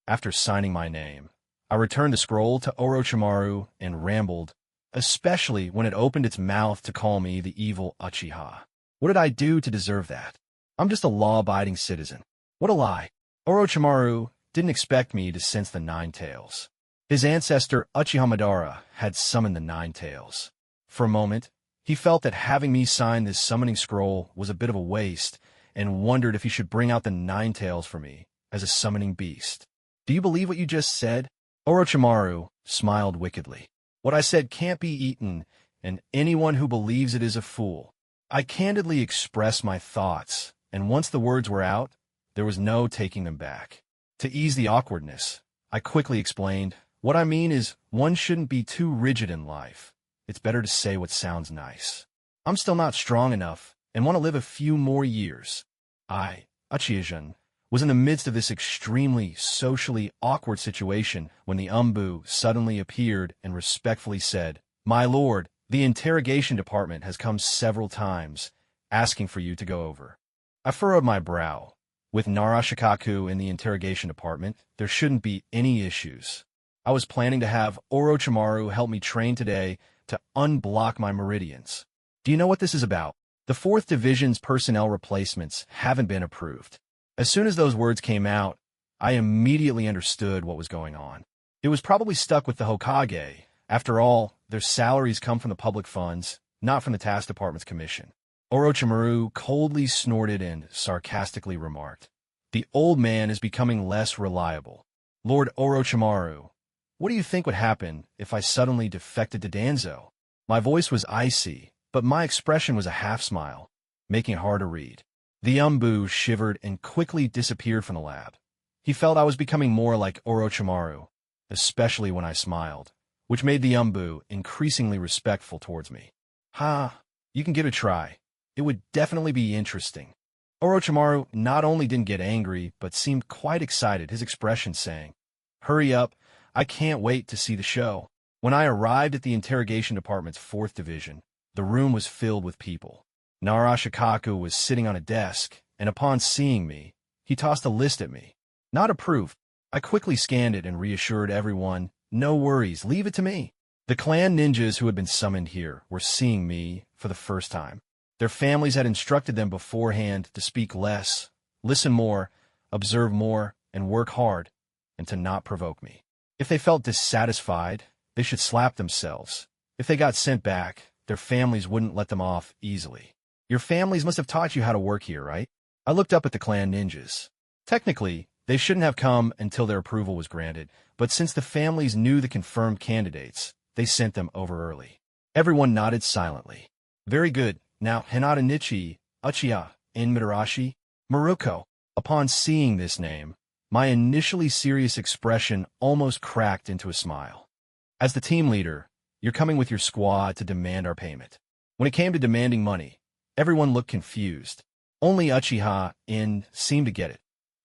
After signing my name, I returned the scroll to Orochimaru and rambled, especially when it opened its mouth to call me the evil Uchiha. What did I do to deserve that? I'm just a law-abiding citizen. What a lie. Orochimaru didn't expect me to sense the Nine Tails. His ancestor Uchiha Madara had summoned the Nine Tails. For a moment, he felt that having me sign this summoning scroll was a bit of a waste and wondered if he should bring out the Nine Tails for me as a summoning beast. Do you believe what you just said? Orochimaru smiled wickedly. What I said can't be eaten, and anyone who believes it is a fool. I candidly expressed my thoughts, and once the words were out, there was no taking them back. To ease the awkwardness, I quickly explained, what I mean is one shouldn't be too rigid in life. It's better to say what sounds nice. I'm still not strong enough and want to live a few more years. I, Uchiha-jin, was in the midst of this extremely socially awkward situation when the Umbu suddenly appeared and respectfully said, "My lord, the interrogation department has come several times, asking for you to go over." I furrowed my brow. With Narashikaku in the interrogation department, there shouldn't be any issues. I was planning to have Orochimaru help me train today to unblock my meridians. Do you know what this is about? The 4th Division's personnel replacements haven't been approved. As soon as those words came out, I immediately understood what was going on. It was probably stuck with the Hokage. After all, their salaries come from the public funds, not from the task department's commission. Orochimaru coldly snorted and sarcastically remarked, "The old man is becoming less reliable. Lord Orochimaru, what do you think would happen if I suddenly defected to Danzo?" My voice was icy, but my expression was a half-smile, making it hard to read. The Umbu shivered and quickly disappeared from the lab. He felt I was becoming more like Orochimaru, especially when I smiled, which made the Umbu increasingly respectful towards me. "Ha, you can give it a try. It would definitely be interesting." Orochimaru not only didn't get angry, but seemed quite excited, his expression saying, "Hurry up, I can't wait to see the show." When I arrived at the interrogation department's 4th Division, the room was filled with people. Narashikaku was sitting on a desk, and upon seeing me, he tossed a list at me. Not approved. I quickly scanned it and reassured everyone, "No worries, leave it to me." The clan ninjas who had been summoned here were seeing me for the first time. Their families had instructed them beforehand to speak less, listen more, observe more, and work hard, and to not provoke me. If they felt dissatisfied, they should slap themselves. If they got sent back, their families wouldn't let them off easily. Your families must have taught you how to work here, right? I looked up at the clan ninjas. Technically, they shouldn't have come until their approval was granted, but since the families knew the confirmed candidates, they sent them over early. Everyone nodded silently. "Very good. Now, Hinata Nichi, Uchiha, and Mitarashi, Maruko." Upon seeing this name, my initially serious expression almost cracked into a smile. "As the team leader, you're coming with your squad to demand our payment." When it came to demanding money, everyone looked confused. Only Uchiha seemed to get it.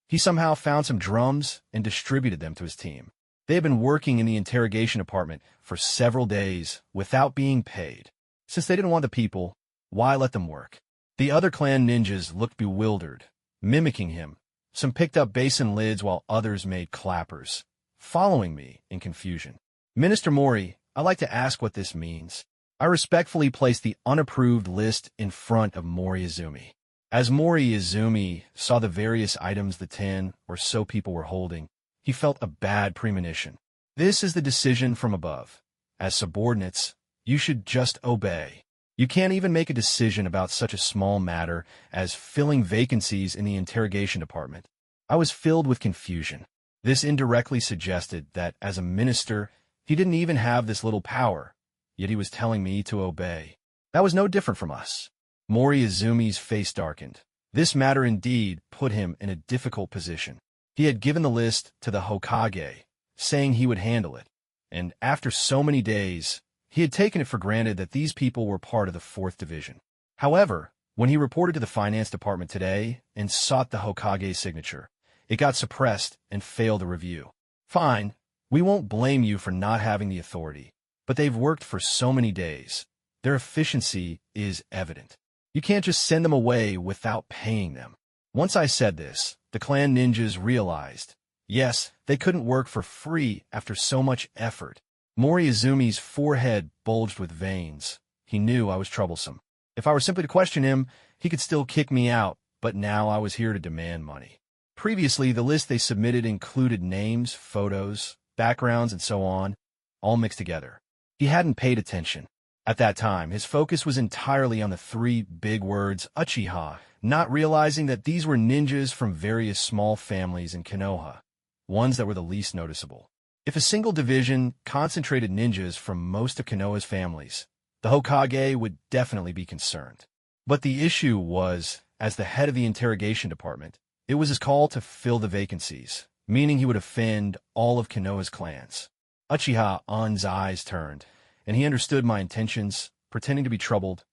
He somehow found some drums and distributed them to his team. They had been working in the interrogation department for several days without being paid. Since they didn't want the people, why let them work? The other clan ninjas looked bewildered, mimicking him. Some picked up basin lids while others made clappers, following me in confusion. "Minister Mori, I'd like to ask what this means." I respectfully placed the unapproved list in front of Mori Izumi. As Mori Izumi saw the various items the 10 or so people were holding, he felt a bad premonition. "This is the decision from above. As subordinates, you should just obey. You can't even make a decision about such a small matter as filling vacancies in the interrogation department." I was filled with confusion. This indirectly suggested that, as a minister, he didn't even have this little power. Yet he was telling me to obey. That was no different from us. Mori Izumi's face darkened. This matter indeed put him in a difficult position. He had given the list to the Hokage, saying he would handle it. And after so many days, he had taken it for granted that these people were part of the 4th Division. However, when he reported to the finance department today and sought the Hokage's signature, it got suppressed and failed the review. "Fine, we won't blame you for not having the authority. But they've worked for so many days. Their efficiency is evident. You can't just send them away without paying them." Once I said this, the clan ninjas realized, yes, they couldn't work for free after so much effort. Moriizumi's forehead bulged with veins. He knew I was troublesome. If I were simply to question him, he could still kick me out, but now I was here to demand money. Previously, the list they submitted included names, photos, backgrounds, and so on, all mixed together. He hadn't paid attention. At that time, his focus was entirely on the three big words Uchiha, not realizing that these were ninjas from various small families in Kenoha, ones that were the least noticeable. If a single division concentrated ninjas from most of Kenoha's families, the Hokage would definitely be concerned. But the issue was, as the head of the interrogation department, it was his call to fill the vacancies, meaning he would offend all of Kenoha's clans. Uchiha On's eyes turned, and he understood my intentions, pretending to be troubled.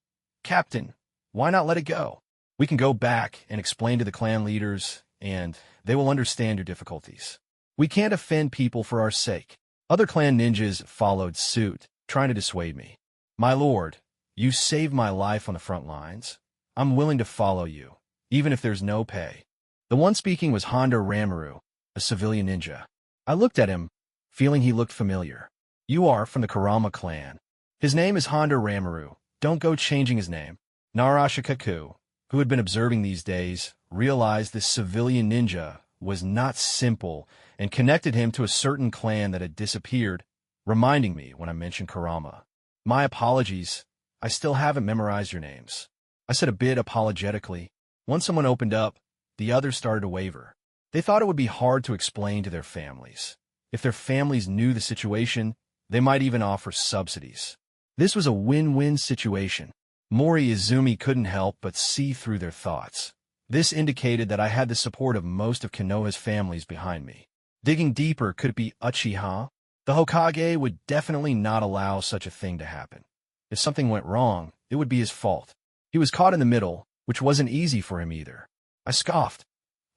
Captain, why not let it go? We can go back and explain to the clan leaders, and they will understand your difficulties. We can't offend people for our sake. Other clan ninjas followed suit, trying to dissuade me. My lord, you saved my life on the front lines. I'm willing to follow you, even if there's no pay. The one speaking was Honda Ramaru, a civilian ninja. I looked at him, feeling he looked familiar. You are from the Kurama clan. His name is Honda Ramaru. Don't go changing his name. Fagaku, who had been observing these days, realized this civilian ninja was not simple and connected him to a certain clan that had disappeared, reminding me when I mentioned Kurama. My apologies. I still haven't memorized your names. I said a bit apologetically. Once someone opened up, the others started to waver. They thought it would be hard to explain to their families. If their families knew the situation, they might even offer subsidies. This was a win-win situation. Moriizumi couldn't help but see through their thoughts. This indicated that I had the support of most of Kenoha's families behind me. Digging deeper, could it be Uchiha? The Hokage would definitely not allow such a thing to happen. If something went wrong, it would be his fault. He was caught in the middle, which wasn't easy for him either. I scoffed.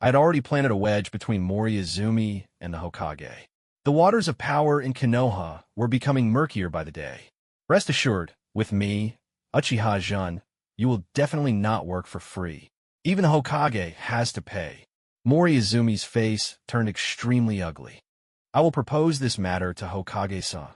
I had already planted a wedge between Moriizumi and the Hokage. The waters of power in Kenoha were becoming murkier by the day. Rest assured, with me, Uchiha Jun, you will definitely not work for free. Even the Hokage has to pay. Moriizumi's face turned extremely ugly. I will propose this matter to Hokage-san.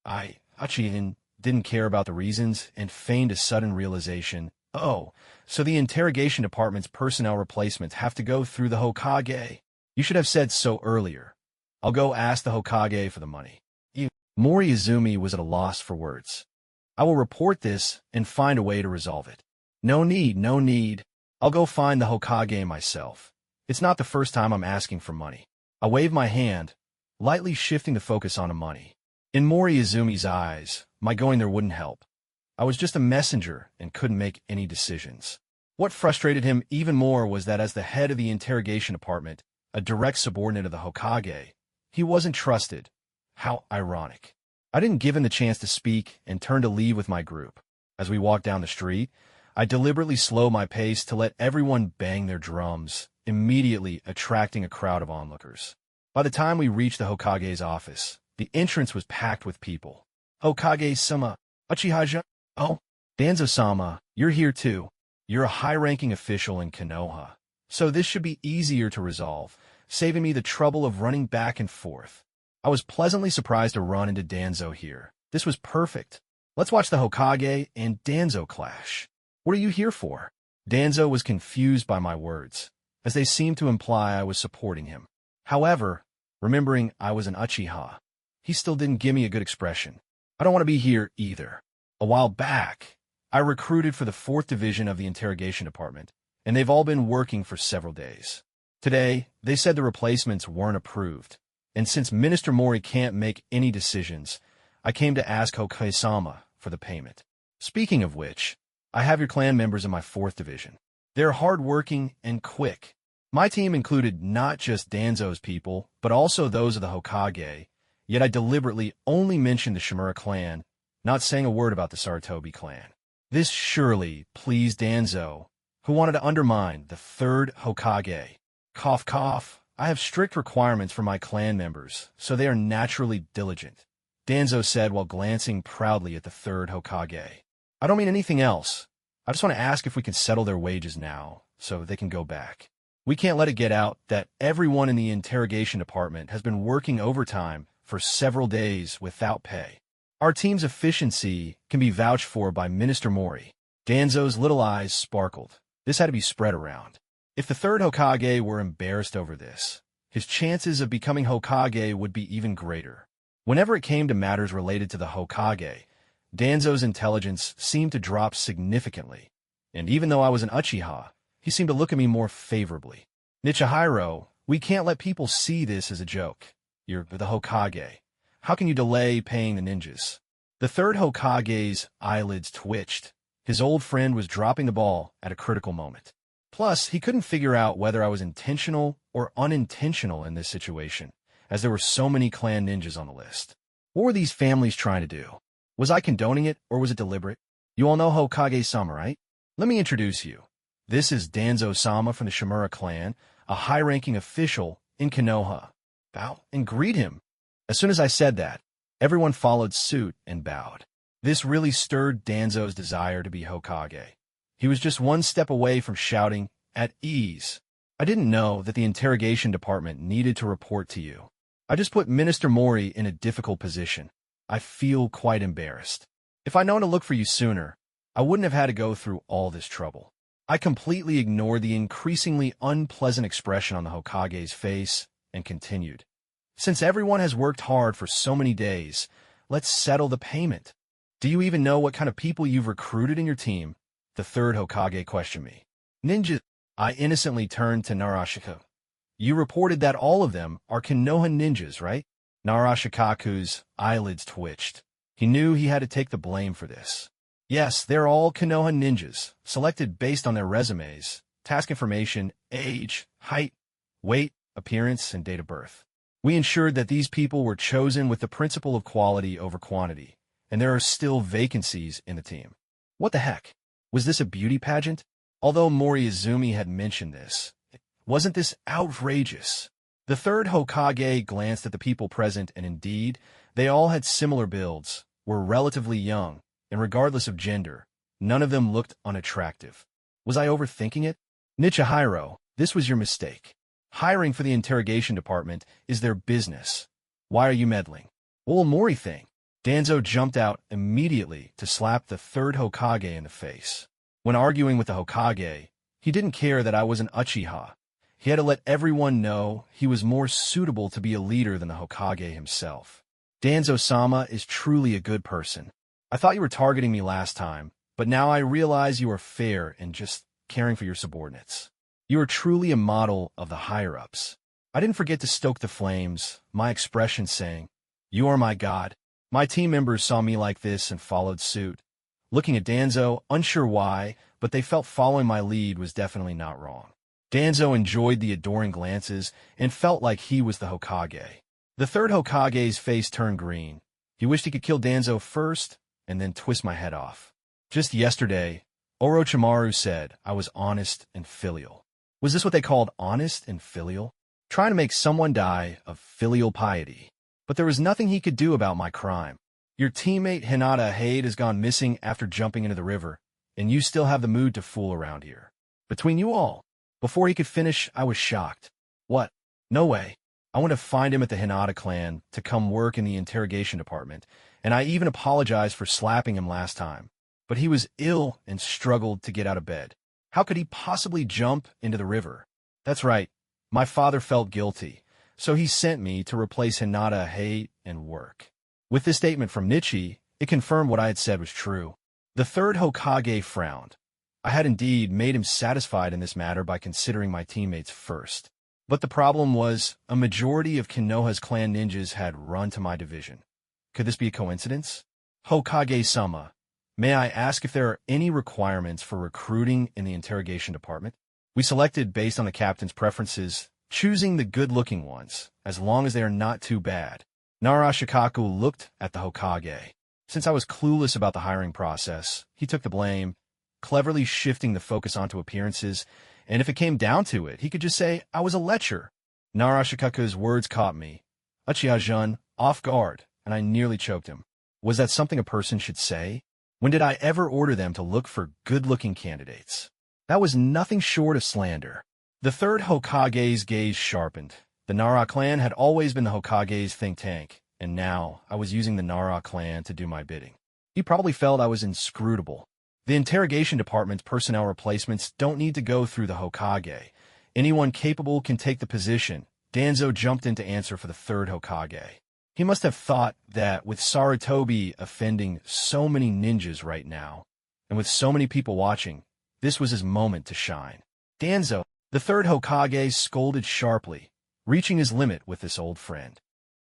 Uchiha didn't care about the reasons and feigned a sudden realization. Oh, so the interrogation department's personnel replacements have to go through the Hokage. You should have said so earlier. I'll go ask the Hokage for the money. Moriizumi was at a loss for words. I will report this and find a way to resolve it. No need. I'll go find the Hokage myself. It's not the first time I'm asking for money. I waved my hand, lightly shifting the focus onto money. In Moriizumi's eyes, my going there wouldn't help. I was just a messenger and couldn't make any decisions. What frustrated him even more was that as the head of the interrogation department, a direct subordinate of the Hokage, he wasn't trusted. How ironic. I didn't give him the chance to speak and turned to leave with my group. As we walked down the street, I deliberately slowed my pace to let everyone bang their drums, immediately attracting a crowd of onlookers. By the time we reached the Hokage's office, the entrance was packed with people. Hokage-sama, Uchiha-jun, oh, Danzo-sama, you're here too. You're a high-ranking official in Kenoha, so this should be easier to resolve, saving me the trouble of running back and forth. I was pleasantly surprised to run into Danzo here. This was perfect. Let's watch the Hokage and Danzo clash. What are you here for? Danzo was confused by my words, as they seemed to imply I was supporting him. However, remembering I was an Uchiha, he still didn't give me a good expression. I don't want to be here either. A while back, I recruited for the 4th Division of the Interrogation Department, and they've all been working for several days. Today, they said the replacements weren't approved, and since Minister Mori can't make any decisions, I came to ask Hokage-sama for the payment. Speaking of which, I have your clan members in my 4th Division. They're hard-working and quick. My team included not just Danzo's people, but also those of the Hokage, yet I deliberately only mentioned the Shimura clan, not saying a word about the Sarutobi clan. This surely pleased Danzo, who wanted to undermine the 3rd Hokage. Cough, cough. I have strict requirements for my clan members, so they are naturally diligent, Danzo said while glancing proudly at the 3rd Hokage. I don't mean anything else. I just want to ask if we can settle their wages now, so they can go back. We can't let it get out that everyone in the interrogation department has been working overtime for several days without pay. Our team's efficiency can be vouched for by Minister Mori. Danzo's little eyes sparkled. This had to be spread around. If the third Hokage were embarrassed over this, his chances of becoming Hokage would be even greater. Whenever it came to matters related to the Hokage, Danzo's intelligence seemed to drop significantly, and even though I was an Uchiha, he seemed to look at me more favorably. Nichihiro, we can't let people see this as a joke. You're the Hokage. How can you delay paying the ninjas? The third Hokage's eyelids twitched. His old friend was dropping the ball at a critical moment. Plus, he couldn't figure out whether I was intentional or unintentional in this situation, as there were so many clan ninjas on the list. What were these families trying to do? Was I condoning it, or was it deliberate? You all know Hokage-sama, right? Let me introduce you. This is Danzo-sama from the Shimura clan, a high-ranking official in Kenoha. Bow and greet him. As soon as I said that, everyone followed suit and bowed. This really stirred Danzo's desire to be Hokage. He was just one step away from shouting, "At ease." I didn't know that the interrogation department needed to report to you. I just put Minister Mori in a difficult position. I feel quite embarrassed. If I'd known to look for you sooner, I wouldn't have had to go through all this trouble. I completely ignored the increasingly unpleasant expression on the Hokage's face and continued. Since everyone has worked hard for so many days, let's settle the payment. Do you even know what kind of people you've recruited in your team? The third Hokage questioned me. Ninja. I innocently turned to Narashika. You reported that all of them are Kenoha ninjas, right? Narashikaku's eyelids twitched. He knew he had to take the blame for this. Yes, they're all Kenoha ninjas, selected based on their resumes, task information, age, height, weight, appearance, and date of birth. We ensured that these people were chosen with the principle of quality over quantity, and there are still vacancies in the team. What the heck? Was this a beauty pageant? Although Mori Izumi had mentioned this, wasn't this outrageous? The third Hokage glanced at the people present, and indeed, they all had similar builds, were relatively young, and regardless of gender, none of them looked unattractive. Was I overthinking it? Nichihiro, this was your mistake. Hiring for the interrogation department is their business. Why are you meddling? What will Mori think? Danzo jumped out immediately to slap the third Hokage in the face. When arguing with the Hokage, he didn't care that I was an Uchiha. He had to let everyone know he was more suitable to be a leader than the Hokage himself. Danzo-sama is truly a good person. I thought you were targeting me last time, but now I realize you are fair and just caring for your subordinates. You are truly a model of the higher-ups. I didn't forget to stoke the flames, my expression saying, "You are my god." My team members saw me like this and followed suit. Looking at Danzo, unsure why, but they felt following my lead was definitely not wrong. Danzo enjoyed the adoring glances and felt like he was the Hokage. The third Hokage's face turned green. He wished he could kill Danzo first and then twist my head off. Just yesterday, Orochimaru said I was honest and filial. Was this what they called honest and filial? Trying to make someone die of filial piety. But there was nothing he could do about my crime. Your teammate Hinata Hade has gone missing after jumping into the river, and you still have the mood to fool around here. Between you all. Before he could finish, I was shocked. What? No way. I want to find him at the Hinata clan to come work in the interrogation department, and I even apologized for slapping him last time. But he was ill and struggled to get out of bed. How could he possibly jump into the river? That's right. My father felt guilty, so he sent me to replace Hinata Hade and work. With this statement from Nichi, it confirmed what I had said was true. The third Hokage frowned. I had indeed made him satisfied in this matter by considering my teammates first. But the problem was, a majority of Kenoha's clan ninjas had run to my division. Could this be a coincidence? Hokage-sama, may I ask if there are any requirements for recruiting in the interrogation department? We selected based on the captain's preferences, choosing the good-looking ones, as long as they are not too bad. Narashikaku looked at the Hokage. Since I was clueless about the hiring process, he took the blame, cleverly shifting the focus onto appearances, and if it came down to it, he could just say, I was a lecher. Narashikaku's words caught me. Uchiha-jun, off guard, and I nearly choked him. Was that something a person should say? When did I ever order them to look for good-looking candidates? That was nothing short of slander. The third Hokage's gaze sharpened. The Nara clan had always been the Hokage's think tank, and now I was using the Nara clan to do my bidding. He probably felt I was inscrutable. The interrogation department's personnel replacements don't need to go through the Hokage. Anyone capable can take the position. Danzo jumped in to answer for the third Hokage. He must have thought that with Sarutobi offending so many ninjas right now, and with so many people watching, this was his moment to shine. Danzo, the third Hokage, scolded sharply, reaching his limit with this old friend.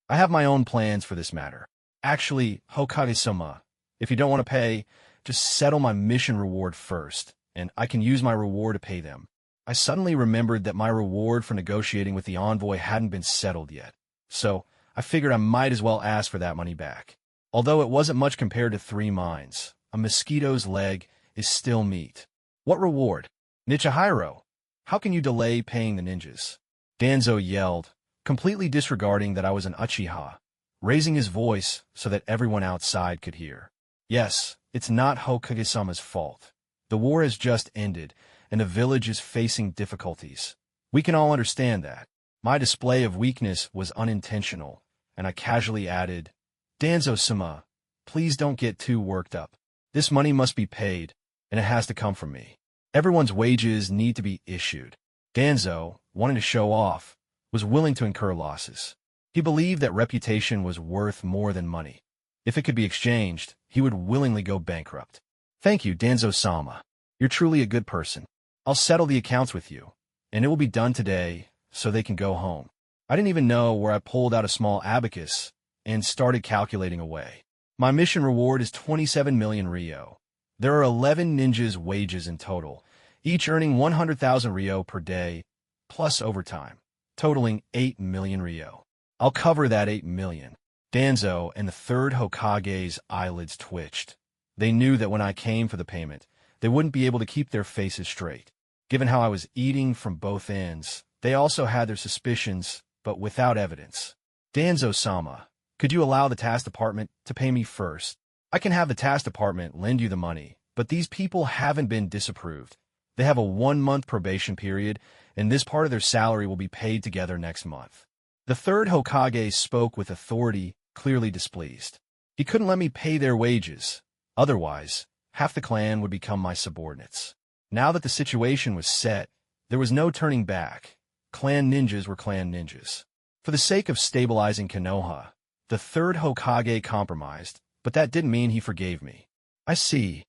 I have my own plans for this matter. Actually, Hokage-sama, if you don't want to pay, just settle my mission reward first, and I can use my reward to pay them. I suddenly remembered that my reward for negotiating with the envoy hadn't been settled yet, so I figured I might as well ask for that money back. Although it wasn't much compared to 3 mines, a mosquito's leg is still meat. What reward? Nichihiro, how can you delay paying the ninjas? Danzo yelled, completely disregarding that I was an Uchiha, raising his voice so that everyone outside could hear. Yes, it's not Hokage-sama's fault. The war has just ended, and the village is facing difficulties. We can all understand that. My display of weakness was unintentional, and I casually added, Danzo-sama, please don't get too worked up. This money must be paid, and it has to come from me. Everyone's wages need to be issued. Danzo, wanting to show off, was willing to incur losses. He believed that reputation was worth more than money. If it could be exchanged, he would willingly go bankrupt. Thank you, Danzo-sama. You're truly a good person. I'll settle the accounts with you, and it will be done today so they can go home. I didn't even know where I pulled out a small abacus and started calculating away. My mission reward is 27 million Ryo. There are 11 ninjas' wages in total, each earning 100,000 Ryo per day, plus overtime, totaling 8 million Ryo. I'll cover that 8 million. Danzo and the third Hokage's eyelids twitched. They knew that when I came for the payment, they wouldn't be able to keep their faces straight. Given how I was eating from both ends, they also had their suspicions, but without evidence. Danzo-sama, could you allow the task department to pay me first? I can have the task department lend you the money, but these people haven't been disapproved. They have a 1-month probation period, and this part of their salary will be paid together next month. The third Hokage spoke with authority, clearly displeased. He couldn't let me pay their wages. Otherwise, half the clan would become my subordinates. Now that the situation was set, there was no turning back. Clan ninjas were clan ninjas. For the sake of stabilizing Kenoha, the third Hokage compromised, but that didn't mean he forgave me. I see.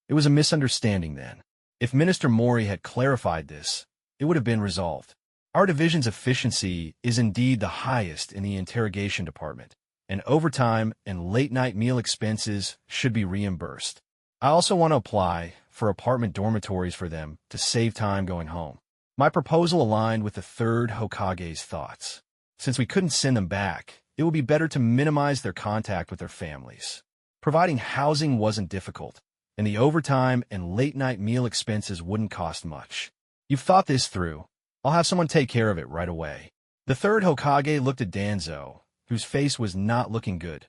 It was a misunderstanding then. If Minister Mori had clarified this, it would have been resolved. Our division's efficiency is indeed the highest in the interrogation department, and overtime and late-night meal expenses should be reimbursed. I also want to apply for apartment dormitories for them to save time going home. My proposal aligned with the third Hokage's thoughts. Since we couldn't send them back, it would be better to minimize their contact with their families. Providing housing wasn't difficult, and the overtime and late-night meal expenses wouldn't cost much. You've thought this through. I'll have someone take care of it right away. The third Hokage looked at Danzo, whose face was not looking good.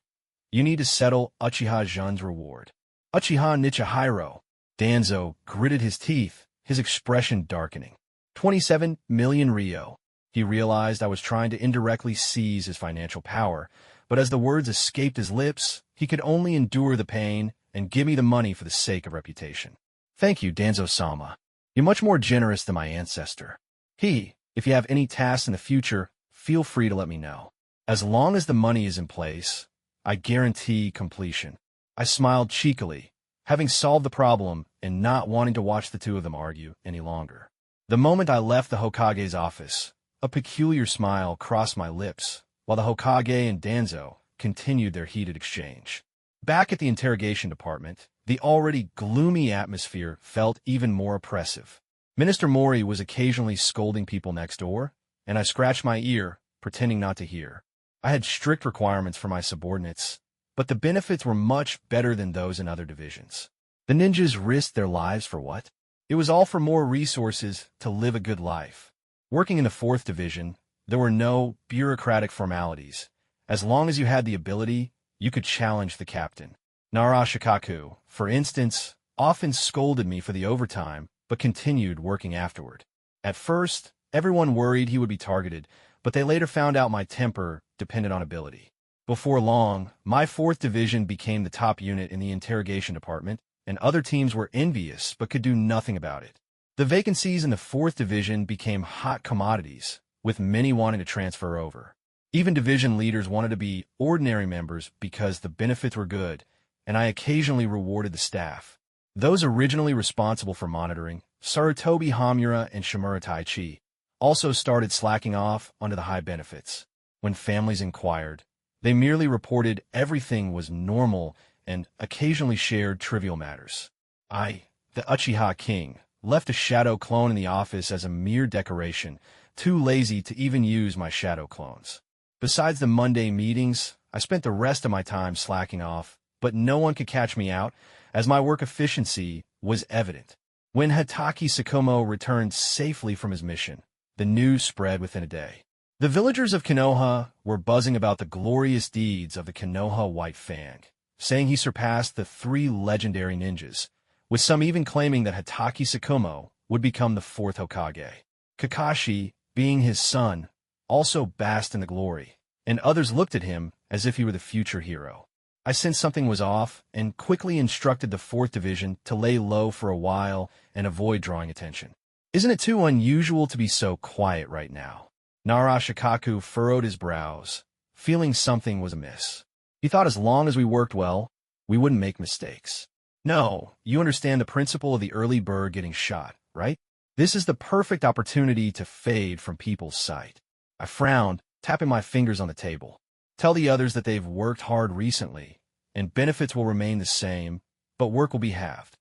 You need to settle Uchiha Jun's reward. Uchiha Nichihiro. Danzo gritted his teeth, his expression darkening. 27 million Ryo. He realized I was trying to indirectly seize his financial power, but as the words escaped his lips, he could only endure the pain and give me the money for the sake of reputation. Thank you, Danzo-sama. You're much more generous than my ancestor. If you have any tasks in the future, feel free to let me know. As long as the money is in place, I guarantee completion. I smiled cheekily, having solved the problem and not wanting to watch the two of them argue any longer. The moment I left the Hokage's office, a peculiar smile crossed my lips, while the Hokage and Danzo continued their heated exchange. Back at the interrogation department, the already gloomy atmosphere felt even more oppressive. Minister Mori was occasionally scolding people next door, and I scratched my ear, pretending not to hear. I had strict requirements for my subordinates, but the benefits were much better than those in other divisions. The ninjas risked their lives for what? It was all for more resources to live a good life. Working in the 4th Division, there were no bureaucratic formalities. As long as you had the ability, you could challenge the captain. Narashikaku, for instance, often scolded me for the overtime, but continued working afterward. At first, Everyone worried he would be targeted, but they later found out my temper depended on ability. Before long, my 4th Division became the top unit in the interrogation department, and other teams were envious but could do nothing about it. The vacancies in the 4th Division became hot commodities, with many wanting to transfer over. Even division leaders wanted to be ordinary members because the benefits were good, and I occasionally rewarded the staff. Those originally responsible for monitoring, Sarutobi Hamura and Shimura Taichi, also started slacking off onto the high benefits. When families inquired, they merely reported everything was normal and occasionally shared trivial matters. I, the Uchiha King, left a shadow clone in the office as a mere decoration, too lazy to even use my shadow clones. Besides the Monday meetings, I spent the rest of my time slacking off, but no one could catch me out, as my work efficiency was evident. When Hatake Tsukumo returned safely from his mission, the news spread within a day. The villagers of Kenoha were buzzing about the glorious deeds of the Kenoha White Fang, saying he surpassed the 3 legendary ninjas, with some even claiming that Hatake Tsukumo would become the 4th Hokage. Kakashi, being his son, also basked in the glory, and others looked at him as if he were the future hero. I sensed something was off and quickly instructed the 4th Division to lay low for a while and avoid drawing attention. Isn't it too unusual to be so quiet right now? Nara Shikaku furrowed his brows, feeling something was amiss. He thought as long as we worked well, we wouldn't make mistakes. No, you understand the principle of the early bird getting shot, right? This is the perfect opportunity to fade from people's sight. I frowned, tapping my fingers on the table. Tell the others that they've worked hard recently, and benefits will remain the same, but work will be halved.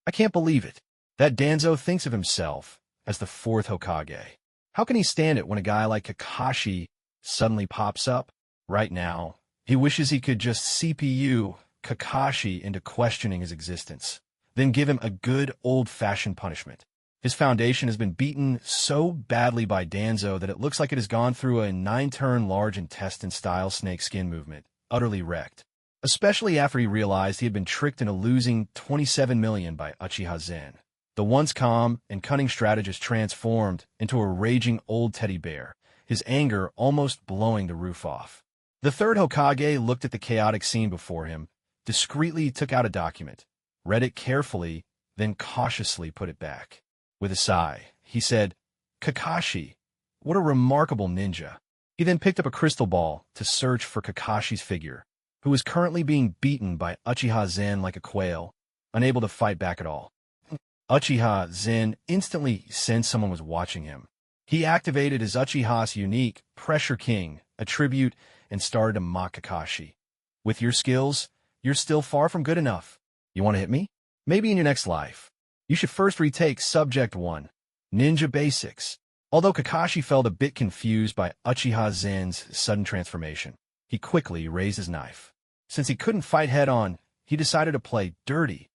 I can't believe it. That Danzo thinks of himself as the 4th Hokage. How can he stand it when a guy like Kakashi suddenly pops up? Right now, he wishes he could just CPU Kakashi into questioning his existence, then give him a good old-fashioned punishment. His foundation has been beaten so badly by Danzo that it looks like it has gone through a 9-turn large intestine-style snake-skin movement, utterly wrecked. Especially after he realized he had been tricked into losing 27 million by Uchiha Zen. The once calm and cunning strategist transformed into a raging old teddy bear, his anger almost blowing the roof off. The 3rd Hokage looked at the chaotic scene before him, discreetly took out a document, read it carefully, then cautiously put it back. With a sigh, he said, "Kakashi, what a remarkable ninja." He then picked up a crystal ball to search for Kakashi's figure, who was currently being beaten by Uchiha Zen like a quail, unable to fight back at all. Uchiha Zen instantly sensed someone was watching him. He activated his Uchiha's unique Pressure King attribute and started to mock Kakashi. "With your skills, you're still far from good enough. You want to hit me? Maybe in your next life. You should first retake Subject 1, Ninja Basics." Although Kakashi felt a bit confused by Uchiha Zen's sudden transformation, he quickly raised his knife. Since he couldn't fight head-on, he decided to play dirty.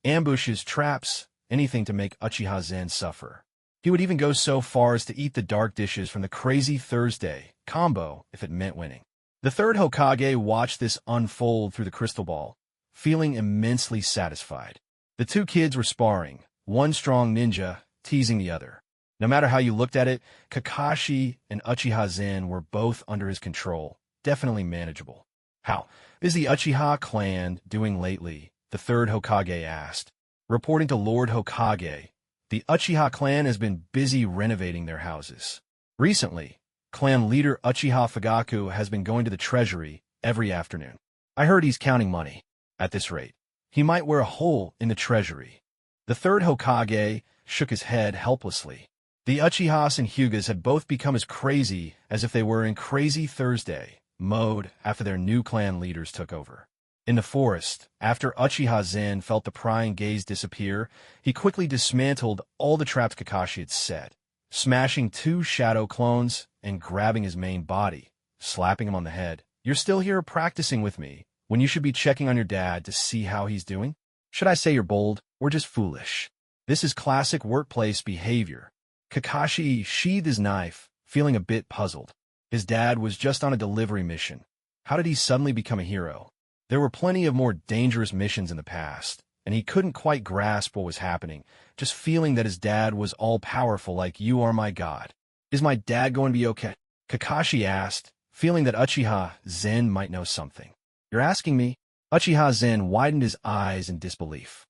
Ambushes, traps, anything to make Uchiha Zen suffer. He would even go so far as to eat the dark dishes from the Crazy Thursday combo if it meant winning. The 3rd Hokage watched this unfold through the crystal ball, feeling immensely satisfied. The 2 kids were sparring, one strong ninja teasing the other. No matter how you looked at it, Kakashi and Uchiha Zen were both under his control, definitely manageable. "How is the Uchiha clan doing lately?" the 3rd Hokage asked. Reporting to Lord Hokage, the Uchiha clan has been busy renovating their houses. Recently, clan leader Uchiha Fagaku has been going to the treasury every afternoon. I heard he's counting money. At this rate, he might wear a hole in the treasury. The 3rd Hokage shook his head helplessly. The Uchihas and Hugas had both become as crazy as if they were in Crazy Thursday mode after their new clan leaders took over. In the forest, after Uchiha Zen felt the prying gaze disappear, he quickly dismantled all the traps Kakashi had set, smashing 2 shadow clones and grabbing his main body, slapping him on the head. "You're still here practicing with me, when you should be checking on your dad to see how he's doing? Should I say you're bold, or just foolish? This is classic workplace behavior." Kakashi sheathed his knife, feeling a bit puzzled. His dad was just on a delivery mission. How did he suddenly become a hero? There were plenty of more dangerous missions in the past, and he couldn't quite grasp what was happening, just feeling that his dad was all-powerful like "you are my god." Is my dad going to be okay? Kakashi asked, feeling that Uchiha Zen might know something. You're asking me? Uchiha Zen widened his eyes in disbelief.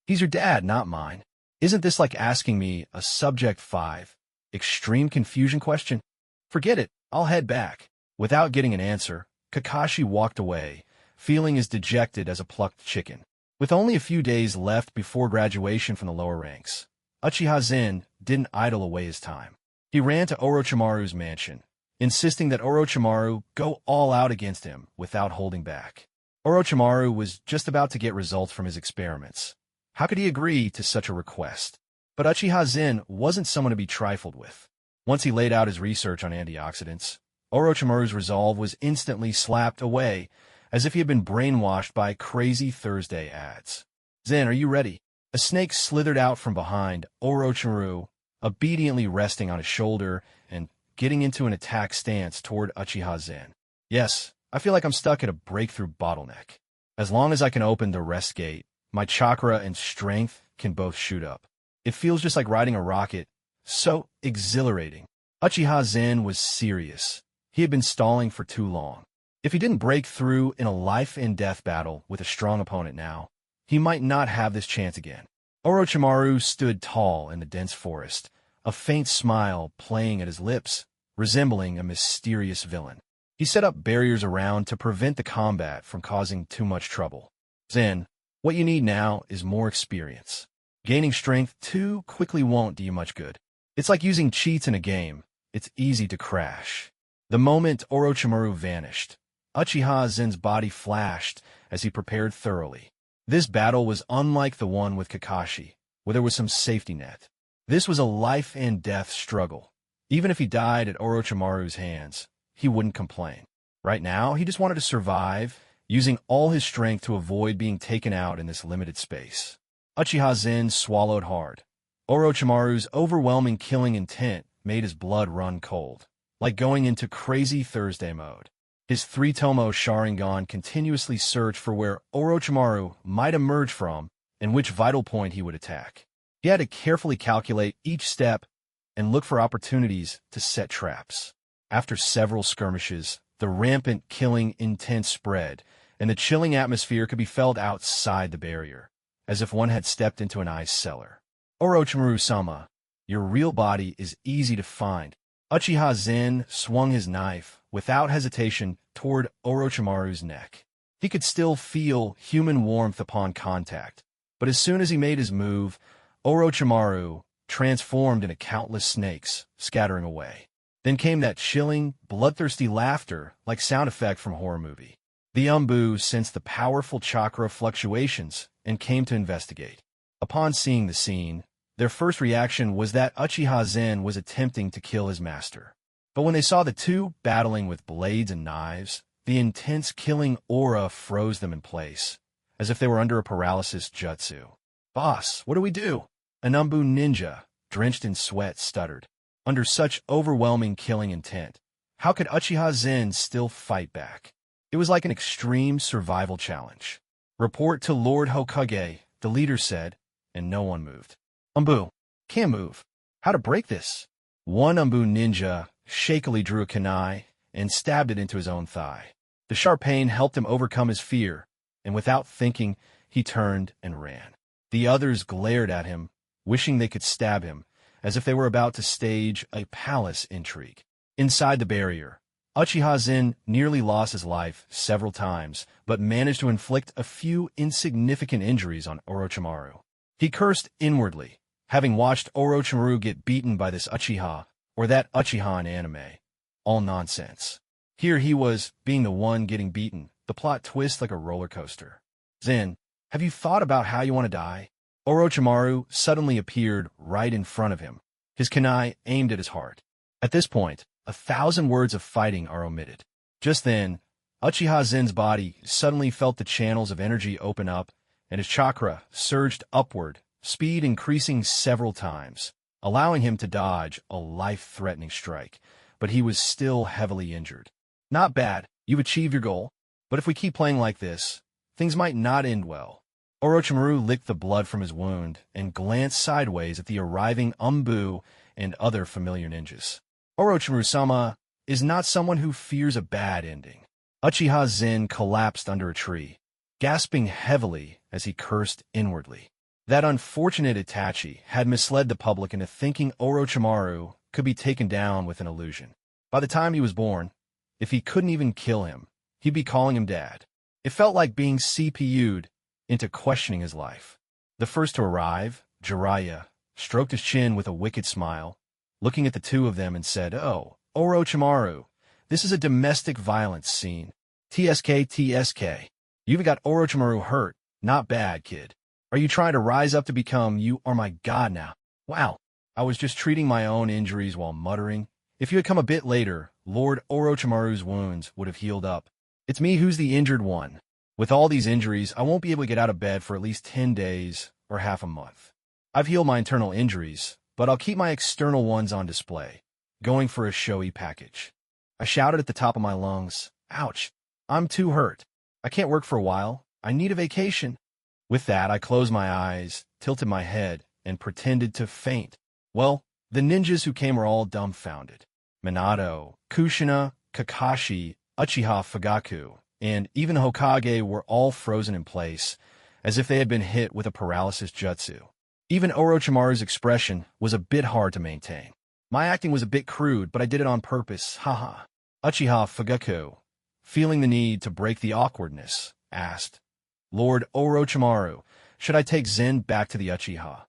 He's your dad, not mine. Isn't this like asking me a Subject 5 extreme confusion question? Forget it, I'll head back. Without getting an answer, Kakashi walked away, feeling as dejected as a plucked chicken. With only a few days left before graduation from the lower ranks, Uchiha Zen didn't idle away his time. He ran to Orochimaru's mansion, insisting that Orochimaru go all out against him without holding back. Orochimaru was just about to get results from his experiments. How could he agree to such a request? But Uchiha Zen wasn't someone to be trifled with. Once he laid out his research on antioxidants, Orochimaru's resolve was instantly slapped away, as if he had been brainwashed by crazy Thursday ads. Zen, are you ready? A snake slithered out from behind Orochimaru, obediently resting on his shoulder and getting into an attack stance toward Uchiha Zen. Yes, I feel like I'm stuck at a breakthrough bottleneck. As long as I can open the rest gate, my chakra and strength can both shoot up. It feels just like riding a rocket. So exhilarating. Uchiha Zen was serious. He had been stalling for too long. If he didn't break through in a life-and-death battle with a strong opponent now, he might not have this chance again. Orochimaru stood tall in the dense forest, a faint smile playing at his lips, resembling a mysterious villain. He set up barriers around to prevent the combat from causing too much trouble. Zen, what you need now is more experience. Gaining strength too quickly won't do you much good. It's like using cheats in a game. It's easy to crash. The moment Orochimaru vanished, Uchiha Zen's body flashed as he prepared thoroughly. This battle was unlike the one with Kakashi, where there was some safety net. This was a life-and-death struggle. Even if he died at Orochimaru's hands, he wouldn't complain. Right now, he just wanted to survive, using all his strength to avoid being taken out in this limited space. Uchiha Zen swallowed hard. Orochimaru's overwhelming killing intent made his blood run cold, like going into crazy Thursday mode. His three-tomo sharingan continuously searched for where Orochimaru might emerge from and which vital point he would attack. He had to carefully calculate each step and look for opportunities to set traps. After several skirmishes, the rampant killing intent spread, and the chilling atmosphere could be felt outside the barrier, as if one had stepped into an ice cellar. Orochimaru-sama, your real body is easy to find. Uchiha Zen swung his knife without hesitation toward Orochimaru's neck. He could still feel human warmth upon contact, but as soon as he made his move, Orochimaru transformed into countless snakes, scattering away. Then came that chilling, bloodthirsty laughter like sound effect from a horror movie. The Umbu sensed the powerful chakra fluctuations and came to investigate. Upon seeing the scene, their first reaction was that Uchiha Zen was attempting to kill his master. But when they saw the two battling with blades and knives, the intense killing aura froze them in place, as if they were under a paralysis jutsu. "Boss, what do we do?" An Umbu ninja, drenched in sweat, stuttered. Under such overwhelming killing intent, how could Uchiha Zen still fight back? It was like an extreme survival challenge. "Report to Lord Hokage," the leader said, and no one moved. "Umbu, can't move. How to break this?" One Umbu ninja shakily drew a kunai and stabbed it into his own thigh. The sharp pain helped him overcome his fear, and without thinking, he turned and ran. The others glared at him, wishing they could stab him, as if they were about to stage a palace intrigue. Inside the barrier, Uchiha Zen nearly lost his life several times, but managed to inflict a few insignificant injuries on Orochimaru. He cursed inwardly, having watched Orochimaru get beaten by this Uchiha, or that Uchiha in anime. All nonsense. Here he was, being the one getting beaten, the plot twists like a roller coaster. "Zen, have you thought about how you want to die?" Orochimaru suddenly appeared right in front of him, his kunai aimed at his heart. At this point, 1,000 words of fighting are omitted. Just then, Uchiha Zen's body suddenly felt the channels of energy open up, and his chakra surged upward, speed increasing several times, allowing him to dodge a life-threatening strike, but he was still heavily injured. "Not bad, you've achieved your goal, but if we keep playing like this, things might not end well." Orochimaru licked the blood from his wound and glanced sideways at the arriving Umbu and other familiar ninjas. Orochimaru-sama is not someone who fears a bad ending. Uchiha Zen collapsed under a tree, gasping heavily as he cursed inwardly. That unfortunate Itachi had misled the public into thinking Orochimaru could be taken down with an illusion. By the time he was born, if he couldn't even kill him, he'd be calling him dad. It felt like being CPU'd into questioning his life. The first to arrive, Jeriah, stroked his chin with a wicked smile, looking at the two of them and said, "Oh, Orochimaru, this is a domestic violence scene. TSK, TSK. You've got Orochimaru hurt. Not bad, kid. Are you trying to rise up to become you are my god now?" Wow. I was just treating my own injuries while muttering. If you had come a bit later, Lord Orochimaru's wounds would have healed up. It's me who's the injured one. With all these injuries, I won't be able to get out of bed for at least 10 days or half a month. I've healed my internal injuries, but I'll keep my external ones on display, going for a showy package. I shouted at the top of my lungs, "Ouch, I'm too hurt. I can't work for a while. I need a vacation." With that, I closed my eyes, tilted my head, and pretended to faint. Well, the ninjas who came were all dumbfounded. Minato, Kushina, Kakashi, Uchiha Fagaku, and even Hokage were all frozen in place, as if they had been hit with a paralysis jutsu. Even Orochimaru's expression was a bit hard to maintain. My acting was a bit crude, but I did it on purpose, haha. Uchiha Fagaku, feeling the need to break the awkwardness, asked, "Lord Orochimaru, should I take Zen back to the Uchiha?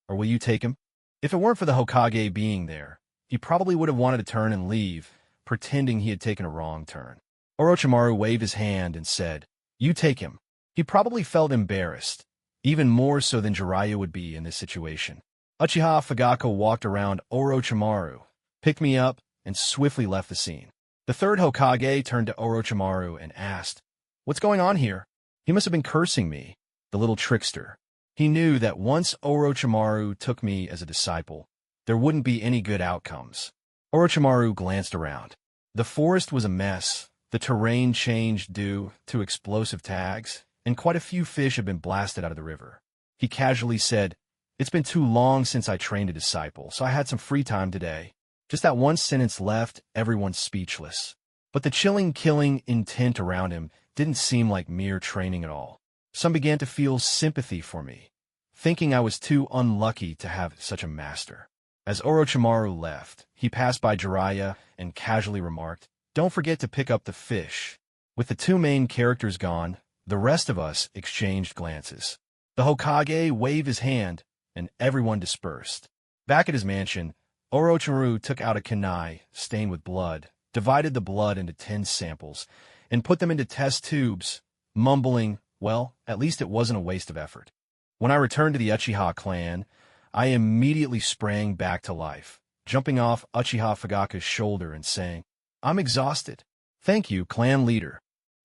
Or will you take him?" If it weren't for the Hokage being there, he probably would have wanted to turn and leave, pretending he had taken a wrong turn. Orochimaru waved his hand and said, "You take him." He probably felt embarrassed, even more so than Jeriah would be in this situation. Uchiha Fagaku walked around Orochimaru, picked me up, and swiftly left the scene. The third Hokage turned to Orochimaru and asked, "What's going on here?" He must have been cursing me, the little trickster. He knew that once Orochimaru took me as a disciple, there wouldn't be any good outcomes. Orochimaru glanced around. The forest was a mess, the terrain changed due to explosive tags, and quite a few fish had been blasted out of the river. He casually said, "It's been too long since I trained a disciple, so I had some free time today." Just that one sentence left everyone speechless. But the chilling killing intent around him didn't seem like mere training at all. Some began to feel sympathy for me, thinking I was too unlucky to have such a master. As Orochimaru left, he passed by Jeriah and casually remarked, "Don't forget to pick up the fish." With the two main characters gone, the rest of us exchanged glances. The Hokage waved his hand, and everyone dispersed. Back at his mansion, Orochimaru took out a kunai stained with blood, divided the blood into 10 samples, and put them into test tubes, mumbling, "Well, at least it wasn't a waste of effort." When I returned to the Uchiha clan, I immediately sprang back to life, jumping off Uchiha Fagaku's shoulder and saying, "I'm exhausted. Thank you, clan leader."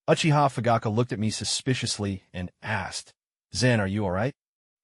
Uchiha Fagaku looked at me suspiciously and asked, "Zen, are you all right?"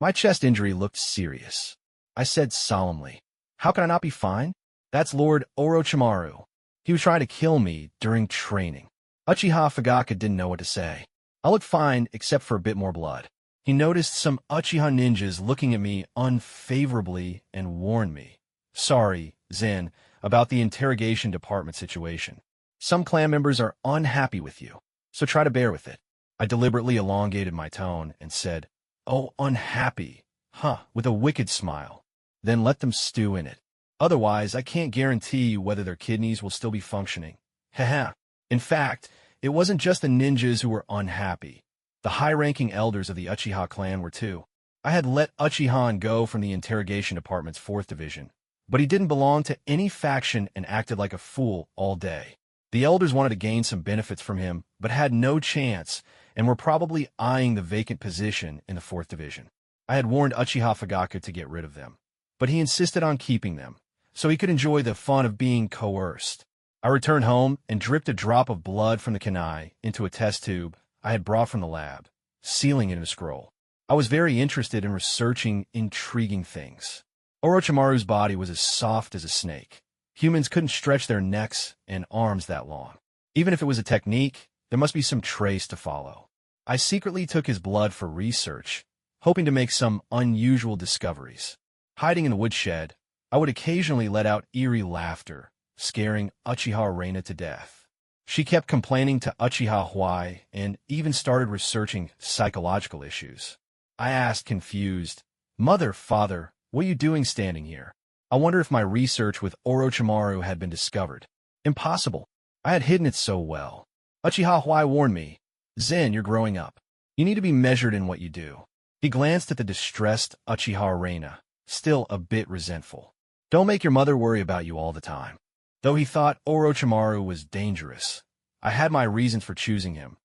My chest injury looked serious. I said solemnly, "How can I not be fine? That's Lord Orochimaru. He was trying to kill me during training." Uchiha Fagaku didn't know what to say. I looked fine except for a bit more blood. He noticed some Uchiha ninjas looking at me unfavorably and warned me, "Sorry, Zen, about the interrogation department situation. Some clan members are unhappy with you, so try to bear with it." I deliberately elongated my tone and said, "Oh, unhappy, huh," with a wicked smile. "Then let them stew in it. Otherwise, I can't guarantee you whether their kidneys will still be functioning." Haha. In fact, it wasn't just the ninjas who were unhappy. The high-ranking elders of the Uchiha clan were too. I had let Uchihan go from the interrogation department's 4th division, but he didn't belong to any faction and acted like a fool all day. The elders wanted to gain some benefits from him, but had no chance, and were probably eyeing the vacant position in the 4th division. I had warned Uchiha Fagaku to get rid of them, but he insisted on keeping them, so he could enjoy the fun of being coerced. I returned home and dripped a drop of blood from the kunai into a test tube I had brought from the lab, sealing it in a scroll. I was very interested in researching intriguing things. Orochimaru's body was as soft as a snake. Humans couldn't stretch their necks and arms that long. Even if it was a technique, there must be some trace to follow. I secretly took his blood for research, hoping to make some unusual discoveries. Hiding in the woodshed, I would occasionally let out eerie laughter, scaring Uchiha Reina to death. She kept complaining to Uchiha Huai and even started researching psychological issues. I asked, confused, "Mother, father, what are you doing standing here?" I wonder if my research with Orochimaru had been discovered. Impossible. I had hidden it so well. Uchiha Huai warned me, "Zen, you're growing up. You need to be measured in what you do." He glanced at the distressed Uchiha Reina, still a bit resentful. "Don't make your mother worry about you all the time." Though he thought Orochimaru was dangerous, I had my reasons for choosing him.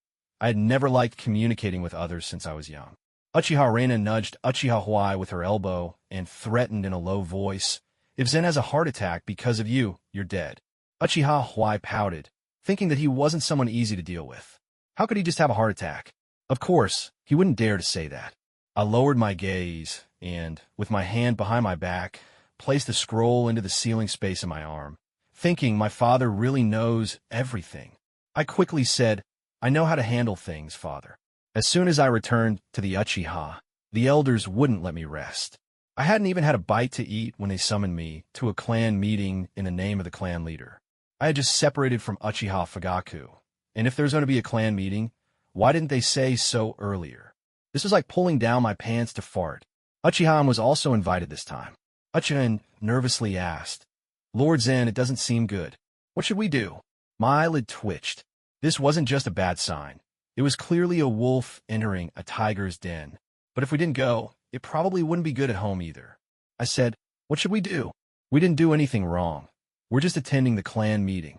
I had never liked communicating with others since I was young. Uchiha Reina nudged Uchiha Huai with her elbow and threatened in a low voice, "If Zen has a heart attack because of you, you're dead." Uchiha Huai pouted, thinking that he wasn't someone easy to deal with. How could he just have a heart attack? Of course, he wouldn't dare to say that. I lowered my gaze and, with my hand behind my back, placed the scroll into the ceiling space in my arm, thinking my father really knows everything. I quickly said, "I know how to handle things, father." As soon as I returned to the Uchiha, the elders wouldn't let me rest. I hadn't even had a bite to eat when they summoned me to a clan meeting in the name of the clan leader. I had just separated from Uchiha Fagaku, and if there's going to be a clan meeting, why didn't they say so earlier? This was like pulling down my pants to fart. Uchiha was also invited this time. Uchiha nervously asked, "Lord Zen, it doesn't seem good. What should we do?" My eyelid twitched. This wasn't just a bad sign. It was clearly a wolf entering a tiger's den. But if we didn't go, it probably wouldn't be good at home either. I said, "What should we do? We didn't do anything wrong. We're just attending the clan meeting."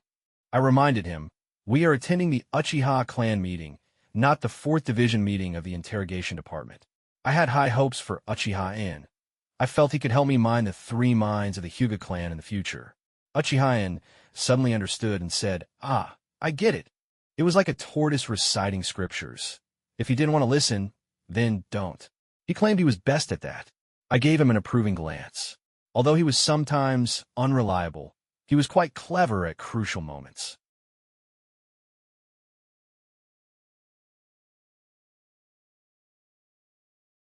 I reminded him, "We are attending the Uchiha clan meeting, not the 4th Division meeting of the Interrogation Department." I had high hopes for Uchiha-en. I felt he could help me mine the 3 mines of the Hyuga clan in the future. Uchiha-en suddenly understood and said, "Ah, I get it." It was like a tortoise reciting scriptures. If he didn't want to listen, then don't. He claimed he was best at that. I gave him an approving glance. Although he was sometimes unreliable, he was quite clever at crucial moments.